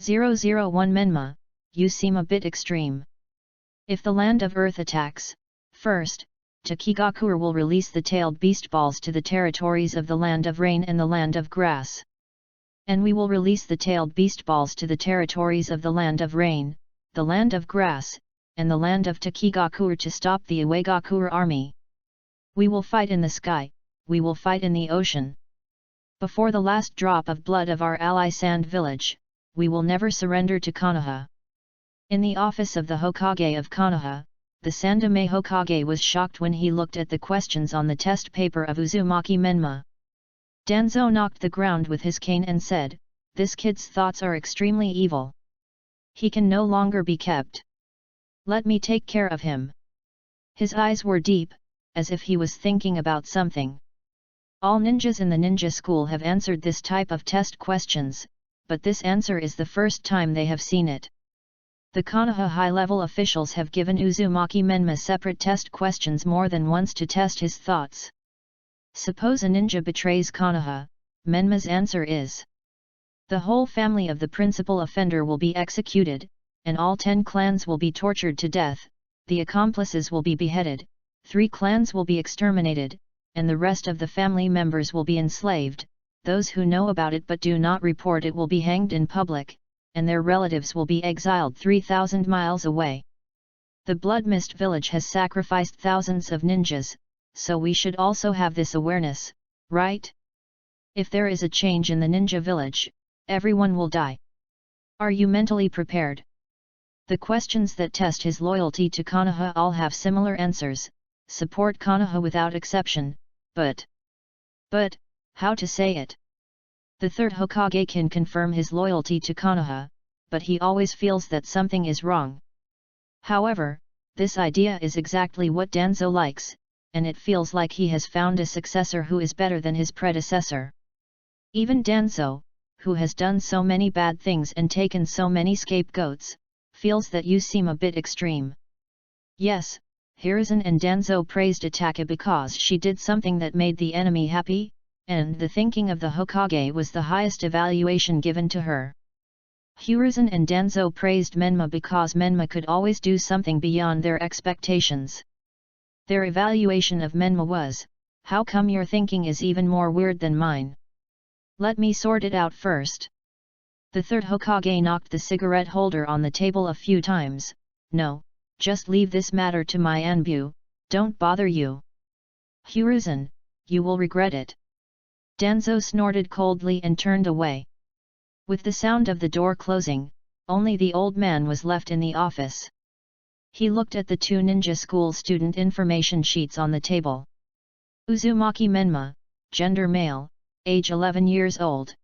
001 Menma, you seem a bit extreme. If the land of Earth attacks, first, Takigakuer will release the tailed beast balls to the territories of the land of rain and the land of grass. And we will release the tailed beast balls to the territories of the land of rain, the land of grass, and the land of Takigakuer to stop the Uegakuer army. We will fight in the sky, we will fight in the ocean. Before the last drop of blood of our ally Sand Village, we will never surrender to Konoha. In the office of the Hokage of Konoha, the Sandaime Hokage was shocked when he looked at the questions on the test paper of Uzumaki Menma. Danzo knocked the ground with his cane and said, "This kid's thoughts are extremely evil. He can no longer be kept. Let me take care of him." His eyes were deep, as if he was thinking about something. All ninjas in the ninja school have answered this type of test questions, but this answer is the first time they have seen it. The Konoha high-level officials have given Uzumaki Menma separate test questions more than once to test his thoughts. Suppose a ninja betrays Konoha, Menma's answer is: the whole family of the principal offender will be executed, and all 10 clans will be tortured to death, the accomplices will be beheaded, 3 clans will be exterminated, and the rest of the family members will be enslaved. Those who know about it but do not report it will be hanged in public, and their relatives will be exiled 3,000 miles away. The Blood Mist village has sacrificed thousands of ninjas, so we should also have this awareness, right? If there is a change in the ninja village, everyone will die. Are you mentally prepared? The questions that test his loyalty to Konoha all have similar answers: support Konoha without exception, but, how to say it? The third Hokage can confirm his loyalty to Konoha, but he always feels that something is wrong. However, this idea is exactly what Danzo likes, and it feels like he has found a successor who is better than his predecessor. Even Danzo, who has done so many bad things and taken so many scapegoats, feels that you seem a bit extreme. Yes, Hiruzen and Danzo praised Ataka because she did something that made the enemy happy, and the thinking of the Hokage was the highest evaluation given to her. Hiruzen and Danzo praised Menma because Menma could always do something beyond their expectations. Their evaluation of Menma was, "How come your thinking is even more weird than mine? Let me sort it out first." The third Hokage knocked the cigarette holder on the table a few times. "No, just leave this matter to my Anbu, don't bother you. Hiruzen, you will regret it." Danzo snorted coldly and turned away. With the sound of the door closing, only the old man was left in the office. He looked at the 2 ninja school student information sheets on the table. Uzumaki Menma, gender male, age 11 years old.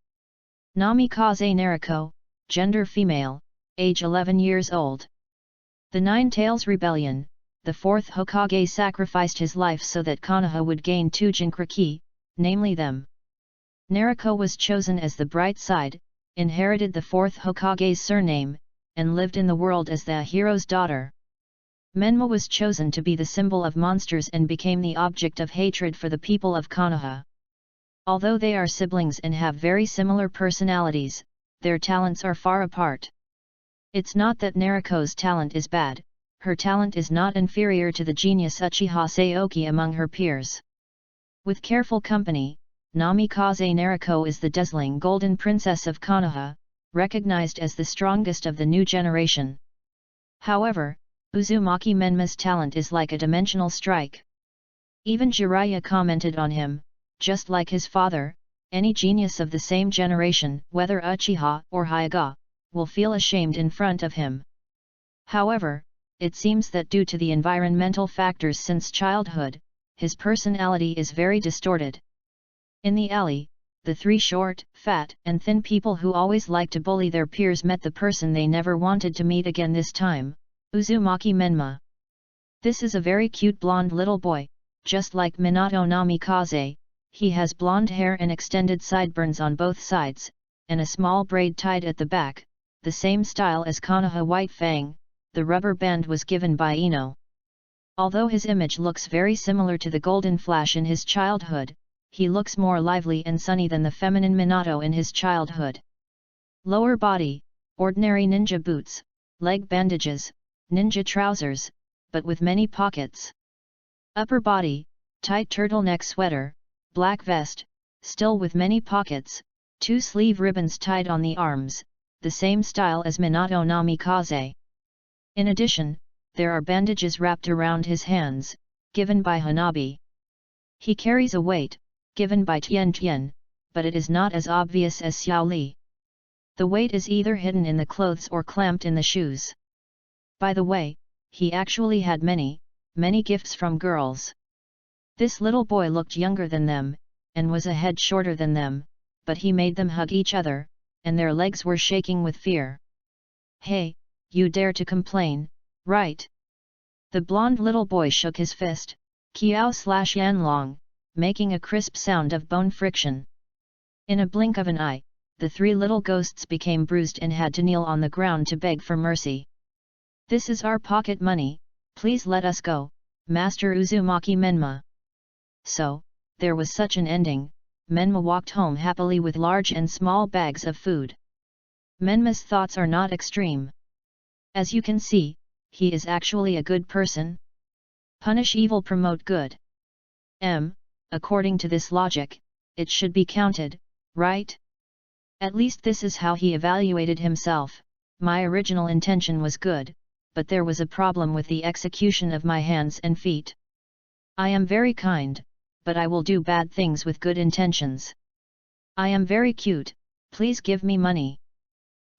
Namikaze Naruto, gender female, age 11 years old. The Nine Tails Rebellion, the 4th Hokage sacrificed his life so that Konoha would gain 2 Jinchuriki, namely them. Naruto was chosen as the bright side, inherited the 4th Hokage's surname, and lived in the world as the hero's daughter. Menma was chosen to be the symbol of monsters and became the object of hatred for the people of Konoha. Although they are siblings and have very similar personalities, their talents are far apart. It's not that Naruto's talent is bad, her talent is not inferior to the genius Uchiha Saoki among her peers. With careful company, Namikaze Naruto is the dazzling golden princess of Konoha, recognized as the strongest of the new generation. However, Uzumaki Menma's talent is like a dimensional strike. Even Jiraiya commented on him, just like his father, any genius of the same generation, whether Uchiha or Hyuga, will feel ashamed in front of him. However, it seems that due to the environmental factors since childhood, his personality is very distorted. In the alley, the 3 short, fat, and thin people who always like to bully their peers met the person they never wanted to meet again this time, Uzumaki Menma. This is a very cute blonde little boy, just like Minato Namikaze. He has blonde hair and extended sideburns on both sides, and a small braid tied at the back, the same style as Konoha White Fang. The rubber band was given by Ino. Although his image looks very similar to the Golden Flash in his childhood, he looks more lively and sunny than the feminine Minato in his childhood. Lower body, ordinary ninja boots, leg bandages, ninja trousers, but with many pockets. Upper body, tight turtleneck sweater, black vest, still with many pockets, 2 sleeve ribbons tied on the arms, the same style as Minato Namikaze. In addition, there are bandages wrapped around his hands, given by Hanabi. He carries a weight, given by Tian Tian, but it is not as obvious as Xiao Li. The weight is either hidden in the clothes or clamped in the shoes. By the way, he actually had many gifts from girls. This little boy looked younger than them, and was a head shorter than them, but he made them hug each other, and their legs were shaking with fear. "Hey, you dare to complain, right?" The blonde little boy shook his fist, Kiao/Yanlong, making a crisp sound of bone friction. In a blink of an eye, the 3 little ghosts became bruised and had to kneel on the ground to beg for mercy. "This is our pocket money, please let us go, Master Uzumaki Menma." So, there was such an ending. Menma walked home happily with large and small bags of food. Menma's thoughts are not extreme. As you can see, he is actually a good person. Punish evil, promote good. According to this logic, it should be counted, right? At least this is how he evaluated himself. My original intention was good, but there was a problem with the execution of my hands and feet. I am very kind, but I will do bad things with good intentions. I am very cute, please give me money.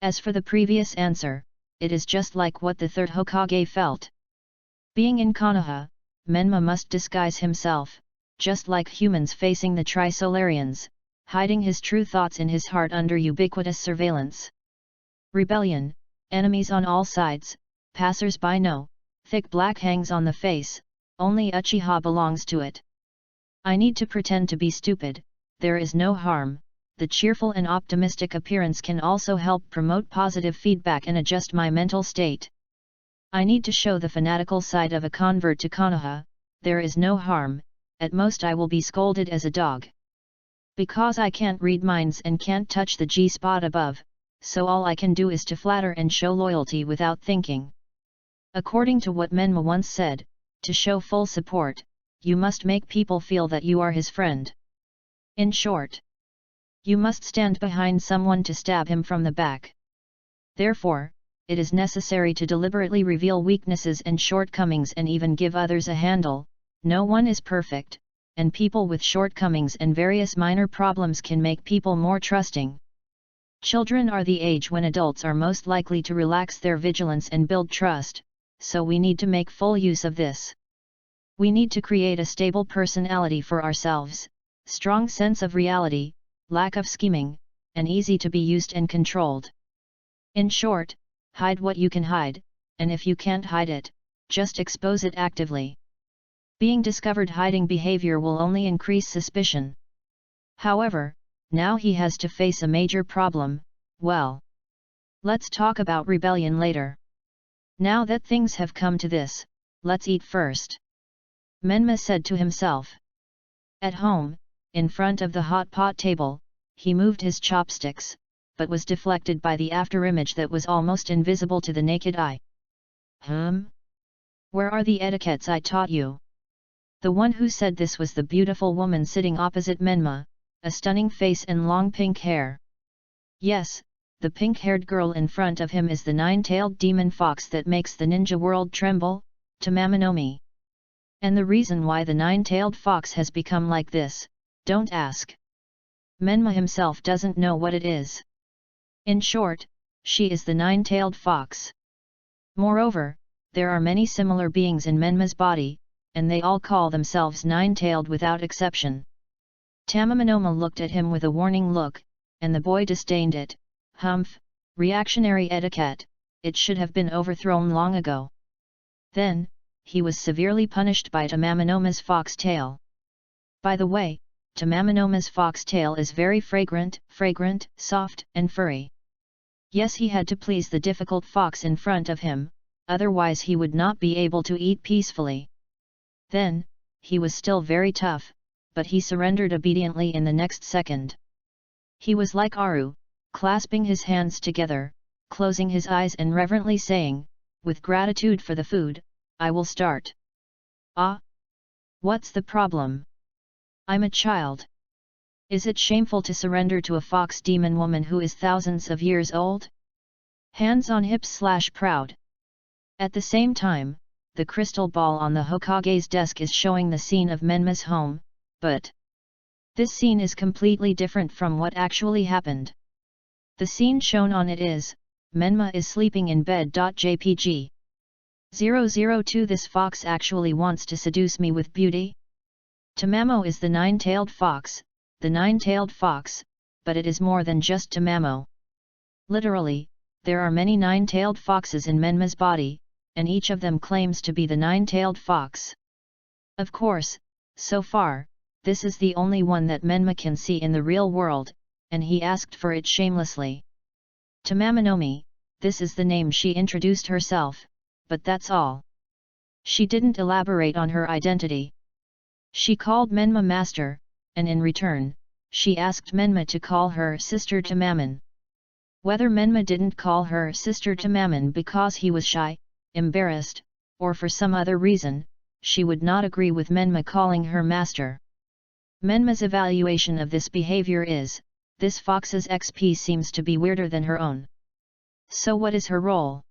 As for the previous answer, it is just like what the 3rd Hokage felt. Being in Konoha, Menma must disguise himself, just like humans facing the Trisolarians, hiding his true thoughts in his heart under ubiquitous surveillance. Rebellion, enemies on all sides, passers-by no, thick black hangs on the face, only Uchiha belongs to it. I need to pretend to be stupid, there is no harm. The cheerful and optimistic appearance can also help promote positive feedback and adjust my mental state. I need to show the fanatical side of a convert to Konoha, there is no harm, at most I will be scolded as a dog. Because I can't read minds and can't touch the G-spot above, so all I can do is to flatter and show loyalty without thinking. According to what Menma once said, to show full support, you must make people feel that you are his friend. In short, you must stand behind someone to stab him from the back. Therefore, it is necessary to deliberately reveal weaknesses and shortcomings and even give others a handle. No one is perfect, and people with shortcomings and various minor problems can make people more trusting. Children are the age when adults are most likely to relax their vigilance and build trust, so we need to make full use of this. We need to create a stable personality for ourselves, strong sense of reality, lack of scheming, and easy to be used and controlled. In short, hide what you can hide, and if you can't hide it, just expose it actively. Being discovered hiding behavior will only increase suspicion. However, now he has to face a major problem. Well, let's talk about rebellion later. Now that things have come to this, let's eat first. Menma said to himself. At home, in front of the hot pot table, he moved his chopsticks, but was deflected by the afterimage that was almost invisible to the naked eye. Where are the etiquettes I taught you? The one who said this was the beautiful woman sitting opposite Menma, a stunning face and long pink hair. Yes, the pink-haired girl in front of him is the 9-tailed demon fox that makes the ninja world tremble, Tamamanomi. And the reason why the 9-tailed fox has become like this, don't ask. Menma himself doesn't know what it is. In short, she is the 9-tailed fox. Moreover, there are many similar beings in Menma's body, and they all call themselves 9-tailed without exception. Tamamanoma looked at him with a warning look, and the boy disdained it. Reactionary etiquette, it should have been overthrown long ago. Then, he was severely punished by Tamamanoma's fox-tail. By the way, Tamamanoma's fox-tail is very fragrant, soft, and furry. Yes, he had to please the difficult fox in front of him, otherwise he would not be able to eat peacefully. Then, he was still very tough, but he surrendered obediently in the next second. He was like Aru, clasping his hands together, closing his eyes and reverently saying, "With gratitude for the food, I will start." "Ah? What's the problem? I'm a child. Is it shameful to surrender to a fox demon woman who is thousands of years old?" Hands on hips/proud. At the same time, the crystal ball on the Hokage's desk is showing the scene of Menma's home, but this scene is completely different from what actually happened. The scene shown on it is, Menma is sleeping in bed. JPG 002. This fox actually wants to seduce me with beauty? Tamamo is the nine-tailed fox, but it is more than just Tamamo. Literally, there are many nine-tailed foxes in Menma's body, and each of them claims to be the nine-tailed fox. Of course, so far, this is the only one that Menma can see in the real world, and he asked for it shamelessly. Tamamanomi, this is the name she introduced herself, but that's all. She didn't elaborate on her identity. She called Menma master, and in return, she asked Menma to call her sister Tamaman. Whether Menma didn't call her sister Tamaman because he was shy, embarrassed, or for some other reason, she would not agree with Menma calling her master. Menma's evaluation of this behavior is, this fox's XP seems to be weirder than her own. So what is her role?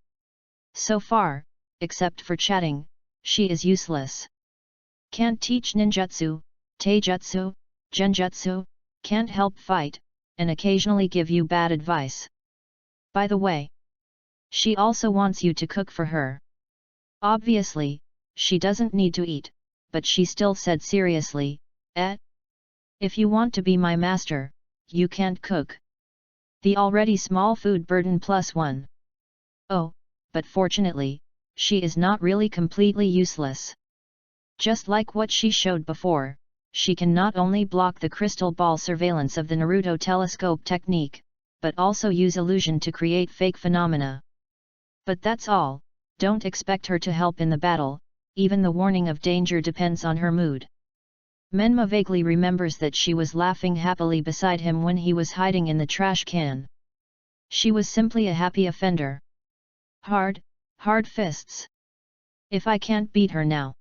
So far, except for chatting, she is useless. Can't teach ninjutsu, taijutsu, genjutsu, can't help fight, and occasionally give you bad advice. By the way, she also wants you to cook for her. Obviously, she doesn't need to eat, but she still said seriously, if you want to be my master, you can't cook. The already small food burden +1. Oh, but fortunately, she is not really completely useless. Just like what she showed before, she can not only block the crystal ball surveillance of the Naruto telescope technique, but also use illusion to create fake phenomena. But that's all, don't expect her to help in the battle, even the warning of danger depends on her mood. Menma vaguely remembers that she was laughing happily beside him when he was hiding in the trash can. She was simply a happy offender. Hard fists. If I can't beat her now.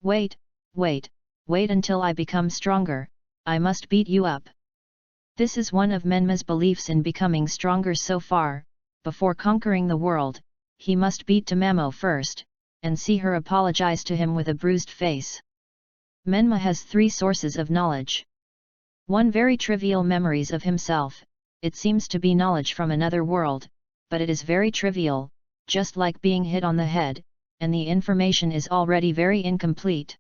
Wait until I become stronger, I must beat you up. This is one of Menma's beliefs in becoming stronger so far. Before conquering the world, he must beat Tamamo first, and see her apologize to him with a bruised face. Menma has 3 sources of knowledge. 1 very trivial memories of himself, it seems to be knowledge from another world, but it is very trivial, just like being hit on the head, and the information is already very incomplete.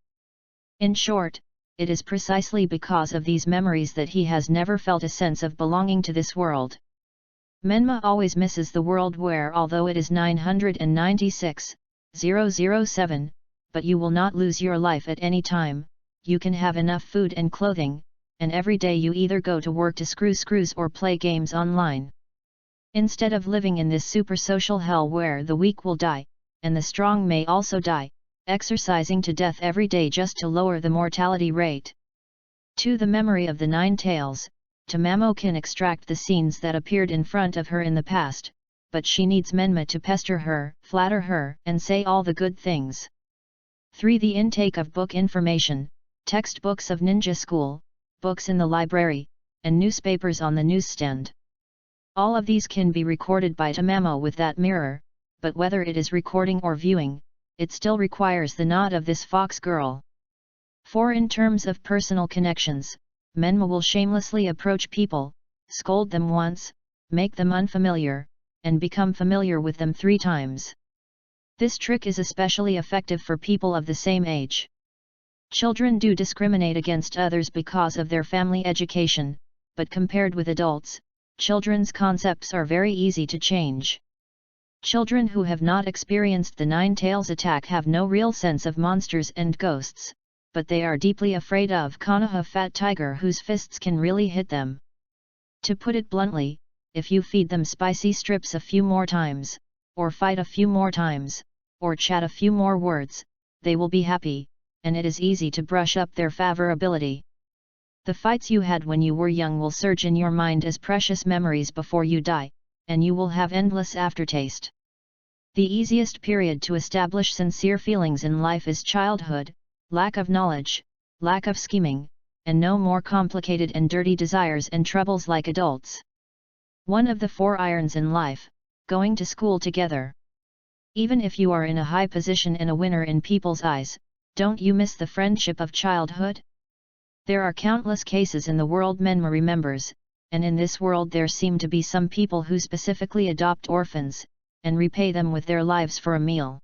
In short, it is precisely because of these memories that he has never felt a sense of belonging to this world. Menma always misses the world where although it is 996,007, but you will not lose your life at any time, you can have enough food and clothing, and every day you either go to work to screw screws or play games online. Instead of living in this super social hell where the weak will die, and the strong may also die, exercising to death every day just to lower the mortality rate. To the memory of the 9 tails, Tamamo can extract the scenes that appeared in front of her in the past, but she needs Menma to pester her, flatter her, and say all the good things. 3. The intake of book information, textbooks of ninja school, books in the library, and newspapers on the newsstand. All of these can be recorded by Tamamo with that mirror, but whether it is recording or viewing, it still requires the nod of this fox girl. 4. In terms of personal connections, Menma will shamelessly approach people, scold them once, make them unfamiliar, and become familiar with them 3 times. This trick is especially effective for people of the same age. Children do discriminate against others because of their family education, but compared with adults, children's concepts are very easy to change. Children who have not experienced the 9 tails attack have no real sense of monsters and ghosts, but they are deeply afraid of Konoha Fat Tiger whose fists can really hit them. To put it bluntly, if you feed them spicy strips a few more times, or fight a few more times, or chat a few more words, they will be happy, and it is easy to brush up their favorability. The fights you had when you were young will surge in your mind as precious memories before you die, and you will have endless aftertaste. The easiest period to establish sincere feelings in life is childhood, lack of knowledge, lack of scheming, and no more complicated and dirty desires and troubles like adults. One of the 4 irons in life, going to school together. Even if you are in a high position and a winner in people's eyes, don't you miss the friendship of childhood? There are countless cases in the world Menma remembers, and in this world there seem to be some people who specifically adopt orphans, and repay them with their lives for a meal.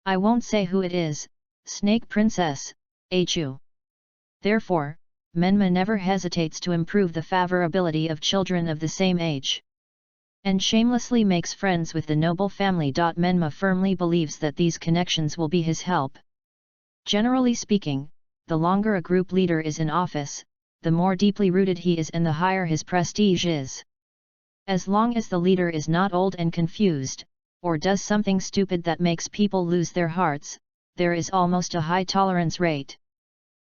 I won't say who it is, Snake Princess, Hu. Therefore, Menma never hesitates to improve the favorability of children of the same age. And shamelessly makes friends with the noble family. Menma firmly believes that these connections will be his help. Generally speaking, the longer a group leader is in office, the more deeply rooted he is and the higher his prestige is. As long as the leader is not old and confused, or does something stupid that makes people lose their hearts, there is almost a high tolerance rate.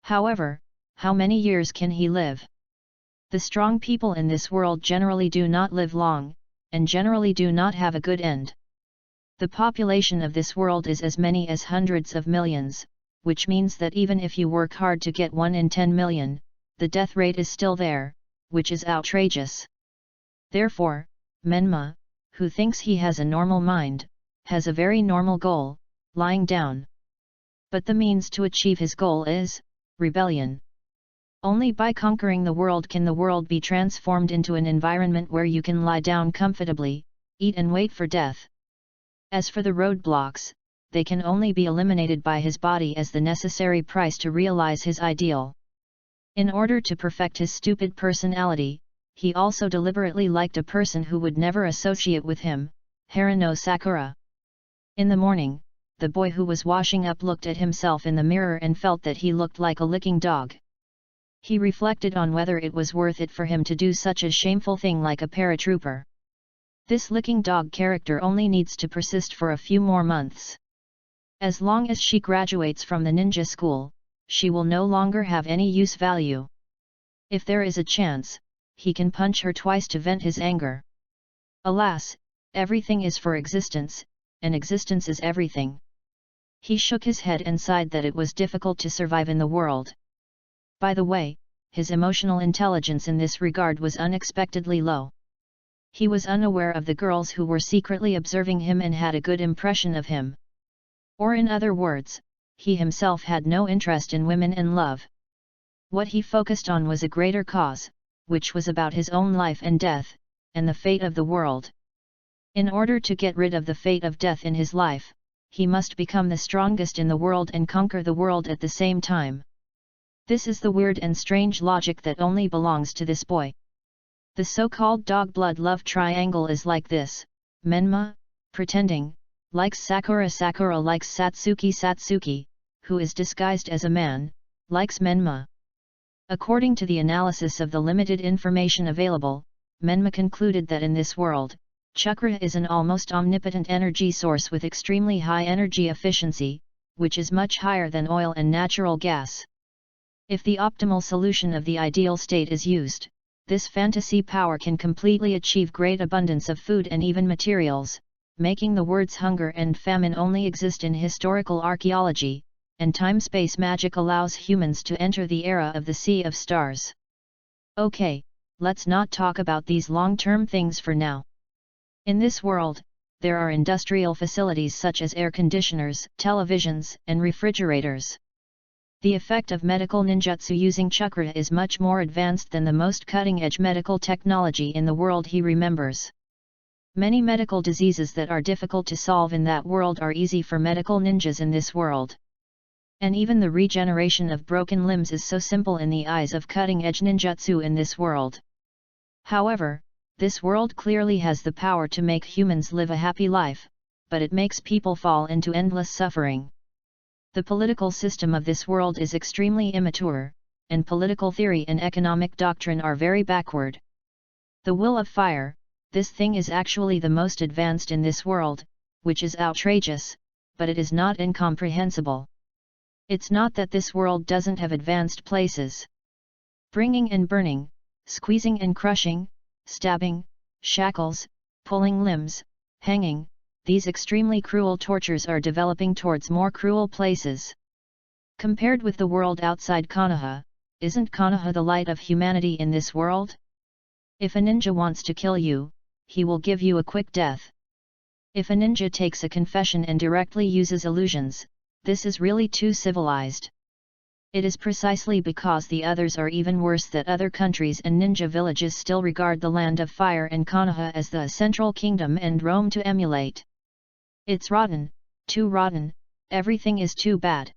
However, how many years can he live? The strong people in this world generally do not live long, and generally do not have a good end. The population of this world is as many as hundreds of millions, which means that even if you work hard to get 1 in 10 million, the death rate is still there, which is outrageous. Therefore, Menma, who thinks he has a normal mind, has a very normal goal, lying down. But the means to achieve his goal is rebellion. Only by conquering the world can the world be transformed into an environment where you can lie down comfortably, eat and wait for death. As for the roadblocks, they can only be eliminated by his body as the necessary price to realize his ideal. In order to perfect his stupid personality, he also deliberately liked a person who would never associate with him, Haruno Sakura. In the morning, the boy who was washing up looked at himself in the mirror and felt that he looked like a licking dog. He reflected on whether it was worth it for him to do such a shameful thing like a paratrooper. This licking dog character only needs to persist for a few more months. As long as she graduates from the ninja school, she will no longer have any use value. If there is a chance, he can punch her twice to vent his anger. Alas, everything is for existence, and existence is everything. He shook his head and sighed that it was difficult to survive in the world. By the way, his emotional intelligence in this regard was unexpectedly low. He was unaware of the girls who were secretly observing him and had a good impression of him. Or in other words, he himself had no interest in women and love. What he focused on was a greater cause, which was about his own life and death, and the fate of the world. In order to get rid of the fate of death in his life, he must become the strongest in the world and conquer the world at the same time. This is the weird and strange logic that only belongs to this boy. The so-called dog blood love triangle is like this: Menma, pretending, likes Sakura. Sakura likes Satsuki. Satsuki, who is disguised as a man, likes Menma. According to the analysis of the limited information available, Menma concluded that in this world, chakra is an almost omnipotent energy source with extremely high energy efficiency, which is much higher than oil and natural gas. If the optimal solution of the ideal state is used, this fantasy power can completely achieve great abundance of food and even materials, making the words hunger and famine only exist in historical archaeology, and time-space magic allows humans to enter the era of the Sea of Stars. Okay, let's not talk about these long-term things for now. In this world, there are industrial facilities such as air conditioners, televisions, and refrigerators. The effect of medical ninjutsu using chakra is much more advanced than the most cutting-edge medical technology in the world he remembers. Many medical diseases that are difficult to solve in that world are easy for medical ninjas in this world. And even the regeneration of broken limbs is so simple in the eyes of cutting-edge ninjutsu in this world. However, this world clearly has the power to make humans live a happy life, but it makes people fall into endless suffering. The political system of this world is extremely immature, and political theory and economic doctrine are very backward. The will of fire, this thing is actually the most advanced in this world, which is outrageous, but it is not incomprehensible. It's not that this world doesn't have advanced places. Bringing and burning, squeezing and crushing, stabbing, shackles, pulling limbs, hanging. These extremely cruel tortures are developing towards more cruel places. Compared with the world outside Konoha, isn't Konoha the light of humanity in this world? If a ninja wants to kill you, he will give you a quick death. If a ninja takes a confession and directly uses illusions, this is really too civilized. It is precisely because the others are even worse that other countries and ninja villages still regard the Land of Fire and Konoha as the central kingdom and Rome to emulate. It's rotten, too rotten, everything is too bad.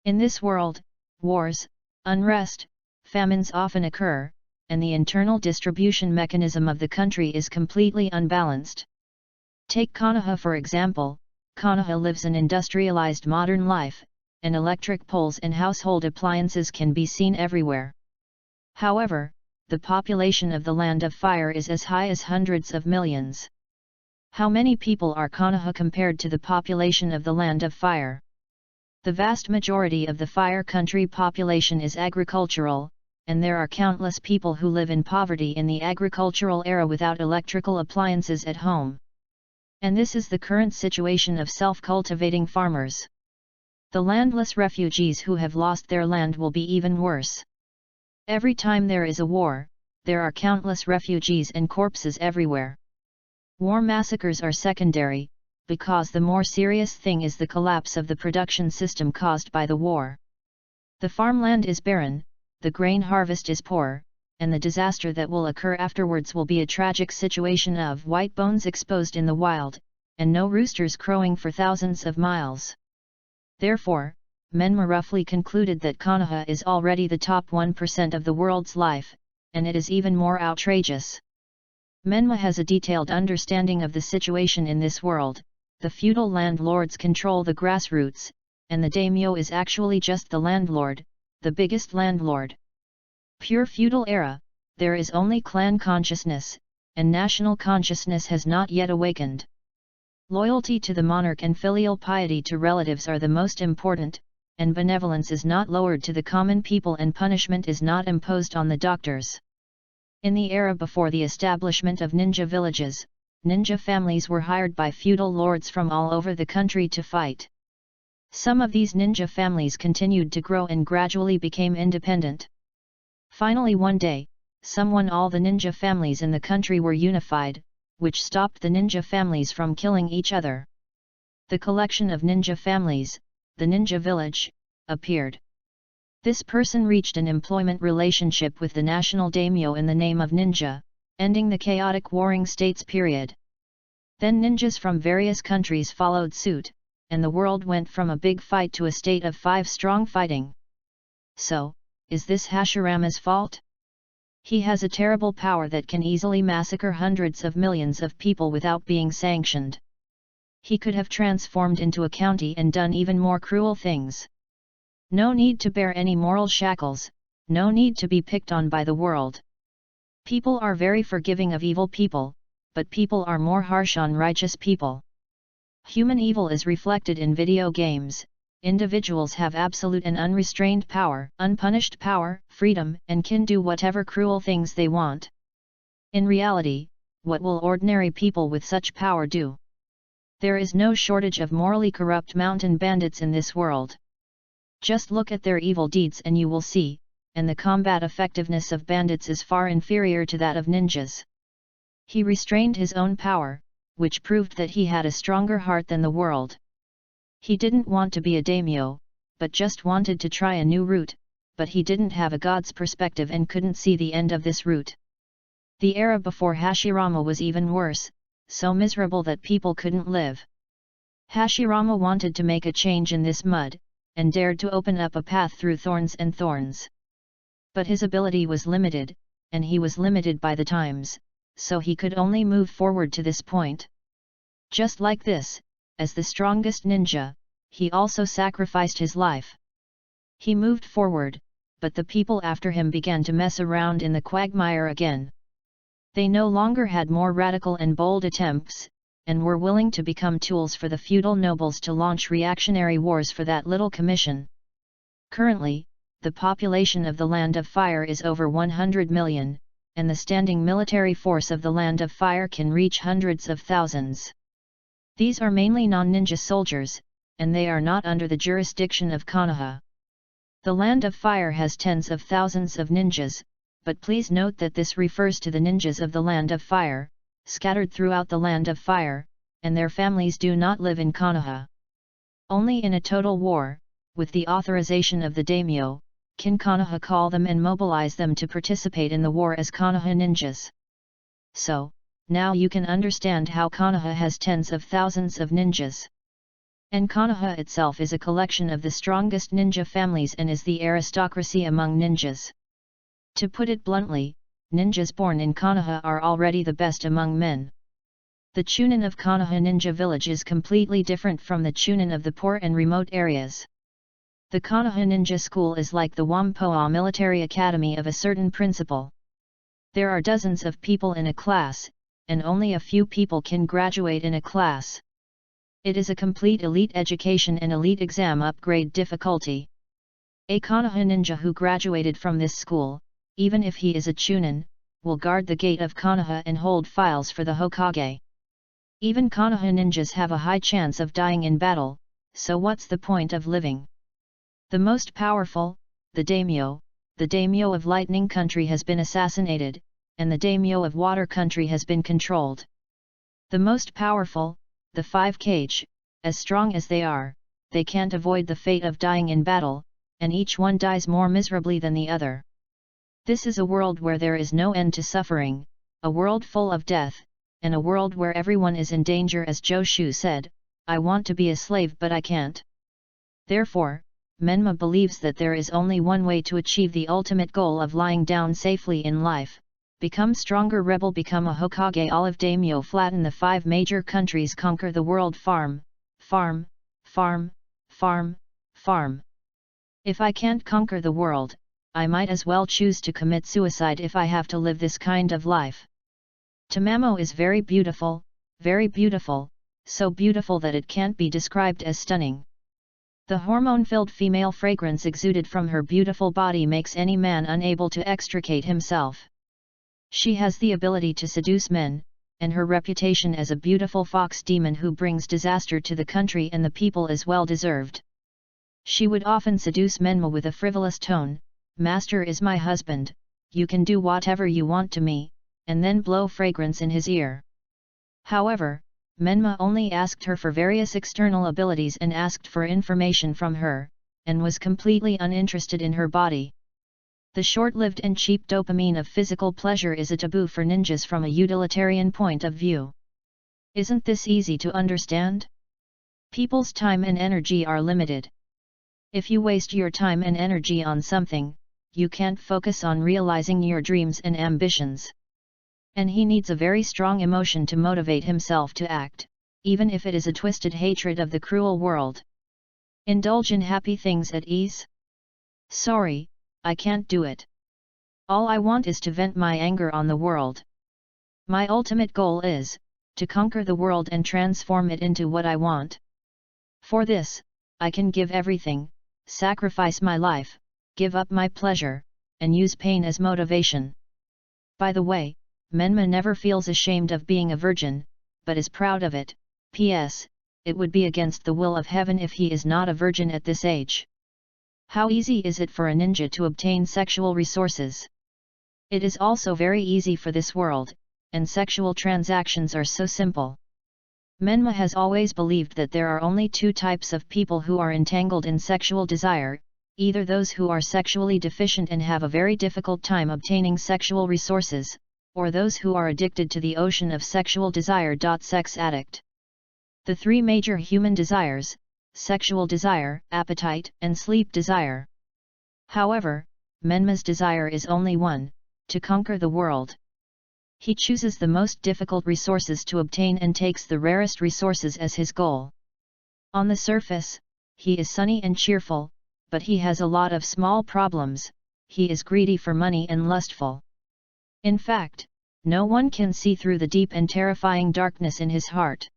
In this world, wars, unrest, famines often occur, and the internal distribution mechanism of the country is completely unbalanced. Take Konoha for example. Konoha lives an industrialized modern life, and electric poles and household appliances can be seen everywhere. However, the population of the Land of Fire is as high as hundreds of millions. How many people are Konoha compared to the population of the Land of Fire? The vast majority of the Fire Country population is agricultural, and there are countless people who live in poverty in the agricultural era without electrical appliances at home. And this is the current situation of self-cultivating farmers. The landless refugees who have lost their land will be even worse. Every time there is a war, there are countless refugees and corpses everywhere. War massacres are secondary, because the more serious thing is the collapse of the production system caused by the war. The farmland is barren, the grain harvest is poor, and the disaster that will occur afterwards will be a tragic situation of white bones exposed in the wild, and no roosters crowing for thousands of miles. Therefore, Menma roughly concluded that Konoha is already the top 1% of the world's life, and it is even more outrageous. Menma has a detailed understanding of the situation in this world. The feudal landlords control the grassroots, and the daimyo is actually just the landlord, the biggest landlord. Pure feudal era, there is only clan consciousness, and national consciousness has not yet awakened. Loyalty to the monarch and filial piety to relatives are the most important, and benevolence is not lowered to the common people and punishment is not imposed on the doctors. In the era before the establishment of ninja villages, ninja families were hired by feudal lords from all over the country to fight. Some of these ninja families continued to grow and gradually became independent. Finally one day, all the ninja families in the country were unified, which stopped the ninja families from killing each other. The collection of ninja families, the ninja village, appeared. This person reached an employment relationship with the national daimyo in the name of ninja, ending the chaotic warring states period. Then ninjas from various countries followed suit, and the world went from a big fight to a state of 5 strong fighting. So, is this Hashirama's fault? He has a terrible power that can easily massacre hundreds of millions of people without being sanctioned. He could have transformed into a county and done even more cruel things. No need to bear any moral shackles, no need to be picked on by the world. People are very forgiving of evil people, but people are more harsh on righteous people. Human evil is reflected in video games. Individuals have absolute and unrestrained power, unpunished power, freedom, and can do whatever cruel things they want. In reality, what will ordinary people with such power do? There is no shortage of morally corrupt mountain bandits in this world. Just look at their evil deeds and you will see, and the combat effectiveness of bandits is far inferior to that of ninjas. He restrained his own power, which proved that he had a stronger heart than the world. He didn't want to be a daimyo, but just wanted to try a new route, but he didn't have a god's perspective and couldn't see the end of this route. The era before Hashirama was even worse, so miserable that people couldn't live. Hashirama wanted to make a change in this mud, and dared to open up a path through thorns and thorns. But his ability was limited, and he was limited by the times, so he could only move forward to this point. Just like this, as the strongest ninja, he also sacrificed his life. He moved forward, but the people after him began to mess around in the quagmire again. They no longer had more radical and bold attempts, and were willing to become tools for the feudal nobles to launch reactionary wars for that little commission. Currently, the population of the Land of Fire is over 100 million, and the standing military force of the Land of Fire can reach hundreds of thousands. These are mainly non-ninja soldiers, and they are not under the jurisdiction of Konoha. The Land of Fire has tens of thousands of ninjas, but please note that this refers to the ninjas of the Land of Fire, scattered throughout the Land of Fire, and their families do not live in Konoha. Only in a total war, with the authorization of the daimyo, can Konoha call them and mobilize them to participate in the war as Konoha ninjas. So, now you can understand how Konoha has tens of thousands of ninjas. And Konoha itself is a collection of the strongest ninja families and is the aristocracy among ninjas. To put it bluntly, ninjas born in Konoha are already the best among men. The Chunin of Konoha Ninja Village is completely different from the Chunin of the poor and remote areas. The Konoha Ninja School is like the Whampoa Military Academy of a certain principle. There are dozens of people in a class, and only a few people can graduate in a class. It is a complete elite education and elite exam upgrade difficulty. A Konoha ninja who graduated from this school, even if he is a Chunin, will guard the gate of Konoha and hold files for the Hokage. Even Konoha ninjas have a high chance of dying in battle, so what's the point of living? The most powerful, the daimyo of Lightning Country has been assassinated, and the daimyo of Water Country has been controlled. The most powerful, the 5 Kage, as strong as they can't avoid the fate of dying in battle, and each one dies more miserably than the other. This is a world where there is no end to suffering, a world full of death, and a world where everyone is in danger. As Joshu said, I want to be a slave but I can't. Therefore, Menma believes that there is only one way to achieve the ultimate goal of lying down safely in life: become stronger rebel, become a Hokage, olive daimyo, flatten the 5 major countries, conquer the world, farm. If I can't conquer the world, I might as well choose to commit suicide if I have to live this kind of life. Tamamo is very beautiful, so beautiful that it can't be described as stunning. The hormone-filled female fragrance exuded from her beautiful body makes any man unable to extricate himself. She has the ability to seduce men, and her reputation as a beautiful fox demon who brings disaster to the country and the people is well deserved. She would often seduce Menma with a frivolous tone: "Master is my husband, you can do whatever you want to me," and then blow fragrance in his ear. However, Menma only asked her for various external abilities and asked for information from her, and was completely uninterested in her body. The short-lived and cheap dopamine of physical pleasure is a taboo for ninjas from a utilitarian point of view. Isn't this easy to understand? People's time and energy are limited. If you waste your time and energy on something, you can't focus on realizing your dreams and ambitions. And he needs a very strong emotion to motivate himself to act, even if it is a twisted hatred of the cruel world. Indulge in happy things at ease? Sorry, I can't do it. All I want is to vent my anger on the world. My ultimate goal is to conquer the world and transform it into what I want. For this, I can give everything, sacrifice my life, give up my pleasure, and use pain as motivation. By the way, Menma never feels ashamed of being a virgin, but is proud of it. P.S. It would be against the will of heaven if he is not a virgin at this age. How easy is it for a ninja to obtain sexual resources? It is also very easy for this world, and sexual transactions are so simple. Menma has always believed that there are only 2 types of people who are entangled in sexual desire, either those who are sexually deficient and have a very difficult time obtaining sexual resources, or those who are addicted to the ocean of sexual desire. Sex addict. The 3 major human desires: sexual desire, appetite, and sleep desire. However, Menma's desire is only one: to conquer the world. He chooses the most difficult resources to obtain and takes the rarest resources as his goal. On the surface, he is sunny and cheerful, but he has a lot of small problems. He is greedy for money and lustful. In fact, no one can see through the deep and terrifying darkness in his heart.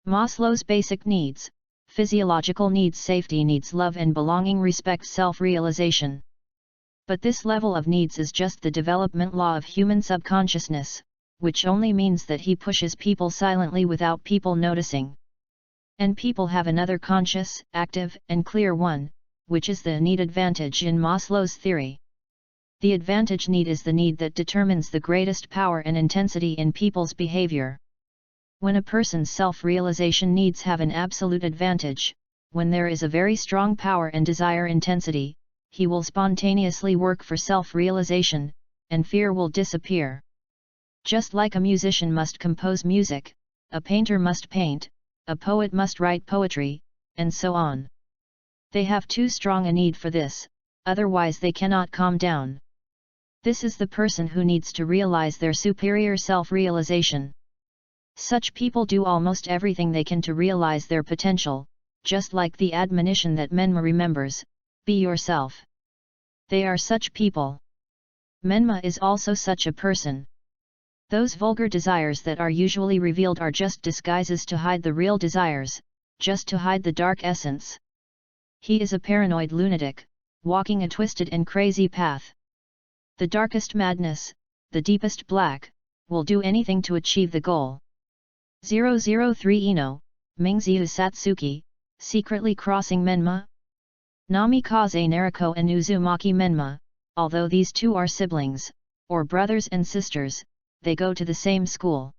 Maslow's basic needs: physiological needs, safety needs, love and belonging, respect, self-realization. But this level of needs is just the development law of human subconsciousness, which only means that he pushes people silently without people noticing. And people have another conscious, active, and clear one, which is the need advantage in Maslow's theory. The advantage need is the need that determines the greatest power and intensity in people's behavior. When a person's self-realization needs have an absolute advantage, when there is a very strong power and desire intensity, he will spontaneously work for self-realization, and fear will disappear. Just like a musician must compose music, a painter must paint, a poet must write poetry, and so on. They have too strong a need for this, otherwise they cannot calm down. This is the person who needs to realize their superior self-realization. Such people do almost everything they can to realize their potential, just like the admonition that Menma remembers, be yourself. They are such people. Menma is also such a person. Those vulgar desires that are usually revealed are just disguises to hide the real desires, just to hide the dark essence. He is a paranoid lunatic, walking a twisted and crazy path. The darkest madness, the deepest black, will do anything to achieve the goal. 003 Ino, Mingziu Satsuki, secretly crossing Menma? Namikaze Naruto and Uzumaki Menma, although these two are siblings, or brothers and sisters, they go to the same school.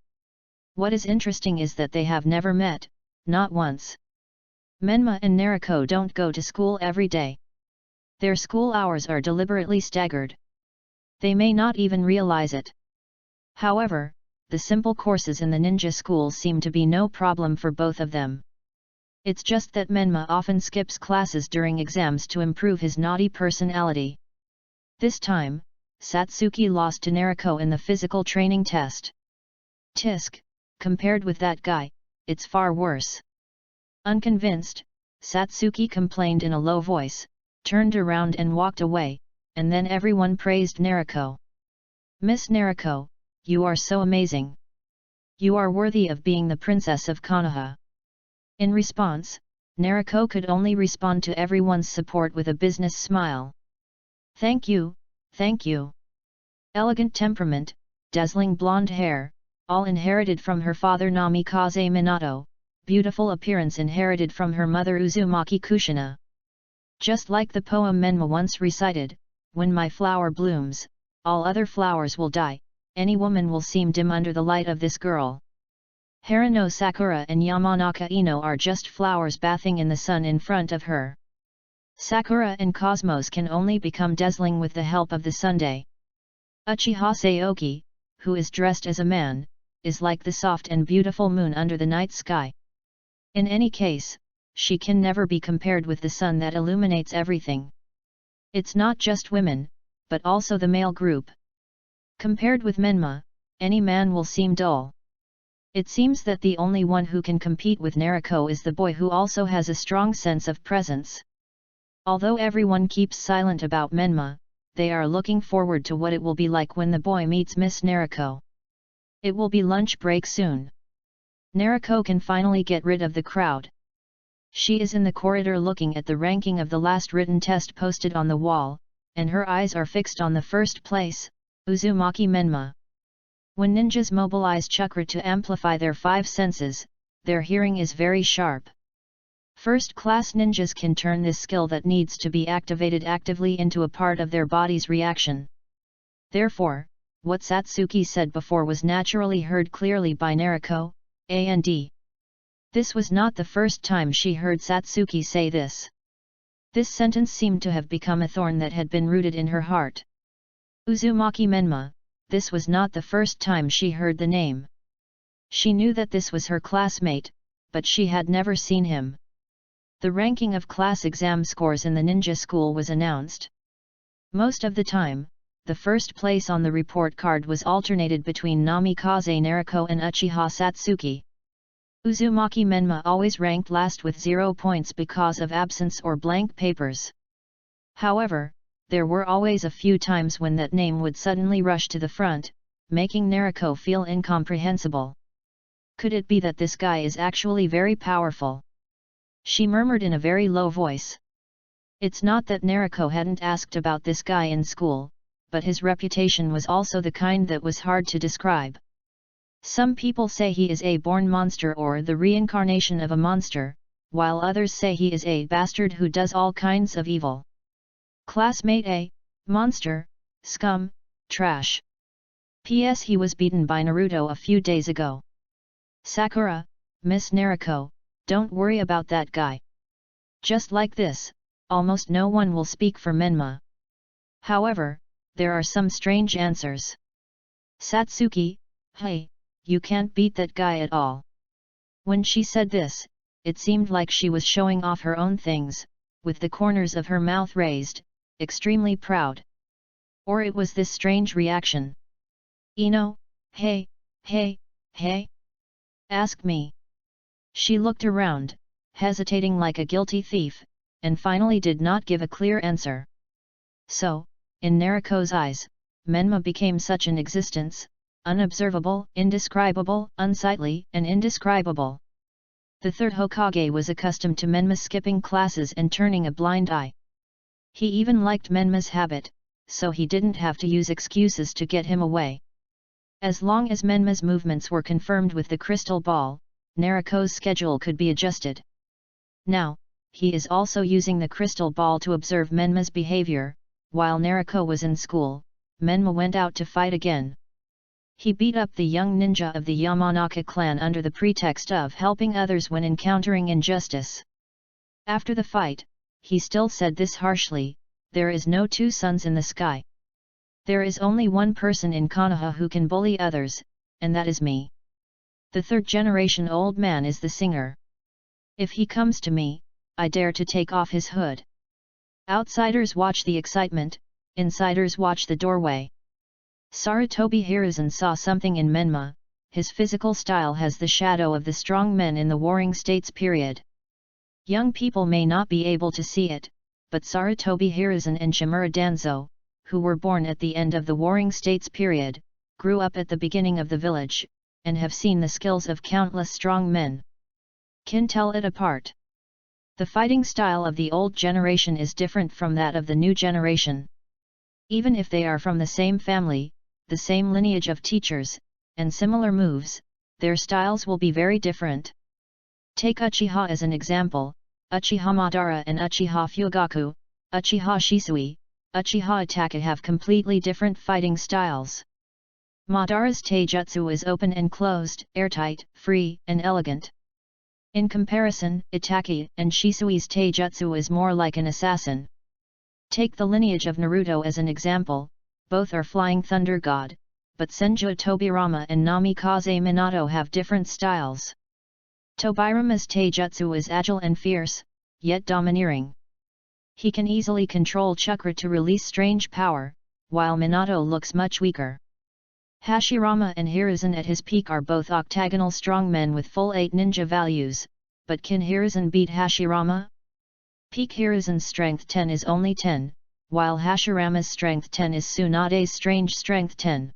What is interesting is that they have never met, not once. Menma and Naruto don't go to school every day. Their school hours are deliberately staggered. They may not even realize it. However, the simple courses in the ninja school seem to be no problem for both of them. It's just that Menma often skips classes during exams to improve his naughty personality. This time, Satsuki lost to Naruto in the physical training test. Tisk, compared with that guy, it's far worse. Unconvinced, Satsuki complained in a low voice, turned around and walked away, and then everyone praised Naruto. Miss Naruto, you are so amazing. You are worthy of being the princess of Konoha. In response, Naruto could only respond to everyone's support with a business smile. Thank you, thank you. Elegant temperament, dazzling blonde hair, all inherited from her father Namikaze Minato, beautiful appearance inherited from her mother Uzumaki Kushina. Just like the poem Menma once recited, when my flower blooms, all other flowers will die, any woman will seem dim under the light of this girl. Harano Sakura and Yamanaka Ino are just flowers bathing in the sun in front of her. Sakura and Cosmos can only become dazzling with the help of the Sunday. Uchiha Saoki, who is dressed as a man, is like the soft and beautiful moon under the night sky. In any case, she can never be compared with the sun that illuminates everything. It's not just women, but also the male group. Compared with Menma, any man will seem dull. It seems that the only one who can compete with Naruto is the boy who also has a strong sense of presence. Although everyone keeps silent about Menma, they are looking forward to what it will be like when the boy meets Miss Naruto. It will be lunch break soon. Naruto can finally get rid of the crowd. She is in the corridor looking at the ranking of the last written test posted on the wall, and her eyes are fixed on the first place, Uzumaki Menma. When ninjas mobilize chakra to amplify their five senses, their hearing is very sharp. First-class ninjas can turn this skill that needs to be activated actively into a part of their body's reaction. Therefore, what Satsuki said before was naturally heard clearly by Naruto, and this was not the first time she heard Satsuki say this. This sentence seemed to have become a thorn that had been rooted in her heart. Uzumaki Menma, this was not the first time she heard the name. She knew that this was her classmate, but she had never seen him. The ranking of class exam scores in the ninja school was announced. Most of the time, the first place on the report card was alternated between Namikaze Naruto and Uchiha Satsuki. Uzumaki Menma always ranked last with 0 points because of absence or blank papers. However, there were always a few times when that name would suddenly rush to the front, making Naruto feel incomprehensible. Could it be that this guy is actually very powerful? She murmured in a very low voice. It's not that Naruto hadn't asked about this guy in school, but his reputation was also the kind that was hard to describe. Some people say he is a born monster or the reincarnation of a monster, while others say he is a bastard who does all kinds of evil. Classmate A, monster, scum, trash. P.S. He was beaten by Naruto a few days ago. Sakura, Miss Naruto, don't worry about that guy. Just like this, almost no one will speak for Menma. However, there are some strange answers. Satsuki, hey, you can't beat that guy at all. When she said this, it seemed like she was showing off her own things, with the corners of her mouth raised, extremely proud. Or it was this strange reaction. Ino, hey, hey, hey? Ask me. She looked around, hesitating like a guilty thief, and finally did not give a clear answer. So, in Naruto's eyes, Menma became such an existence, unobservable, indescribable, unsightly, and indescribable. The third Hokage was accustomed to Menma skipping classes and turning a blind eye. He even liked Menma's habit, so he didn't have to use excuses to get him away. As long as Menma's movements were confirmed with the crystal ball, Naruto's schedule could be adjusted. Now, he is also using the crystal ball to observe Menma's behavior. While Naruto was in school, Menma went out to fight again. He beat up the young ninja of the Yamanaka clan under the pretext of helping others when encountering injustice. After the fight, he still said this harshly, "There is no two suns in the sky. There is only one person in Konoha who can bully others, and that is me. The third generation old man is the singer. If he comes to me, I dare to take off his hood." Outsiders watch the excitement, insiders watch the doorway. Sarutobi Hiruzen saw something in Menma. His physical style has the shadow of the strong men in the Warring States period. Young people may not be able to see it, but Sarutobi Hiruzen and Shimura Danzo, who were born at the end of the Warring States period, grew up at the beginning of the village, and have seen the skills of countless strong men. Can tell it apart. The fighting style of the old generation is different from that of the new generation. Even if they are from the same family, the same lineage of teachers, and similar moves, their styles will be very different. Take Uchiha as an example. Uchiha Madara and Uchiha Fugaku, Uchiha Shisui, Uchiha Itachi have completely different fighting styles. Madara's taijutsu is open and closed, airtight, free, and elegant. In comparison, Itachi and Shisui's taijutsu is more like an assassin. Take the lineage of Naruto as an example. Both are flying thunder god, but Senju Tobirama and Namikaze Minato have different styles. Tobirama's taijutsu is agile and fierce, yet domineering. He can easily control chakra to release strange power, while Minato looks much weaker. Hashirama and Hiruzen at his peak are both octagonal strongmen with full 8 ninja values, but can Hiruzen beat Hashirama? Peak Hiruzen's strength 10 is only 10, while Hashirama's strength 10 is Tsunade's strange strength 10.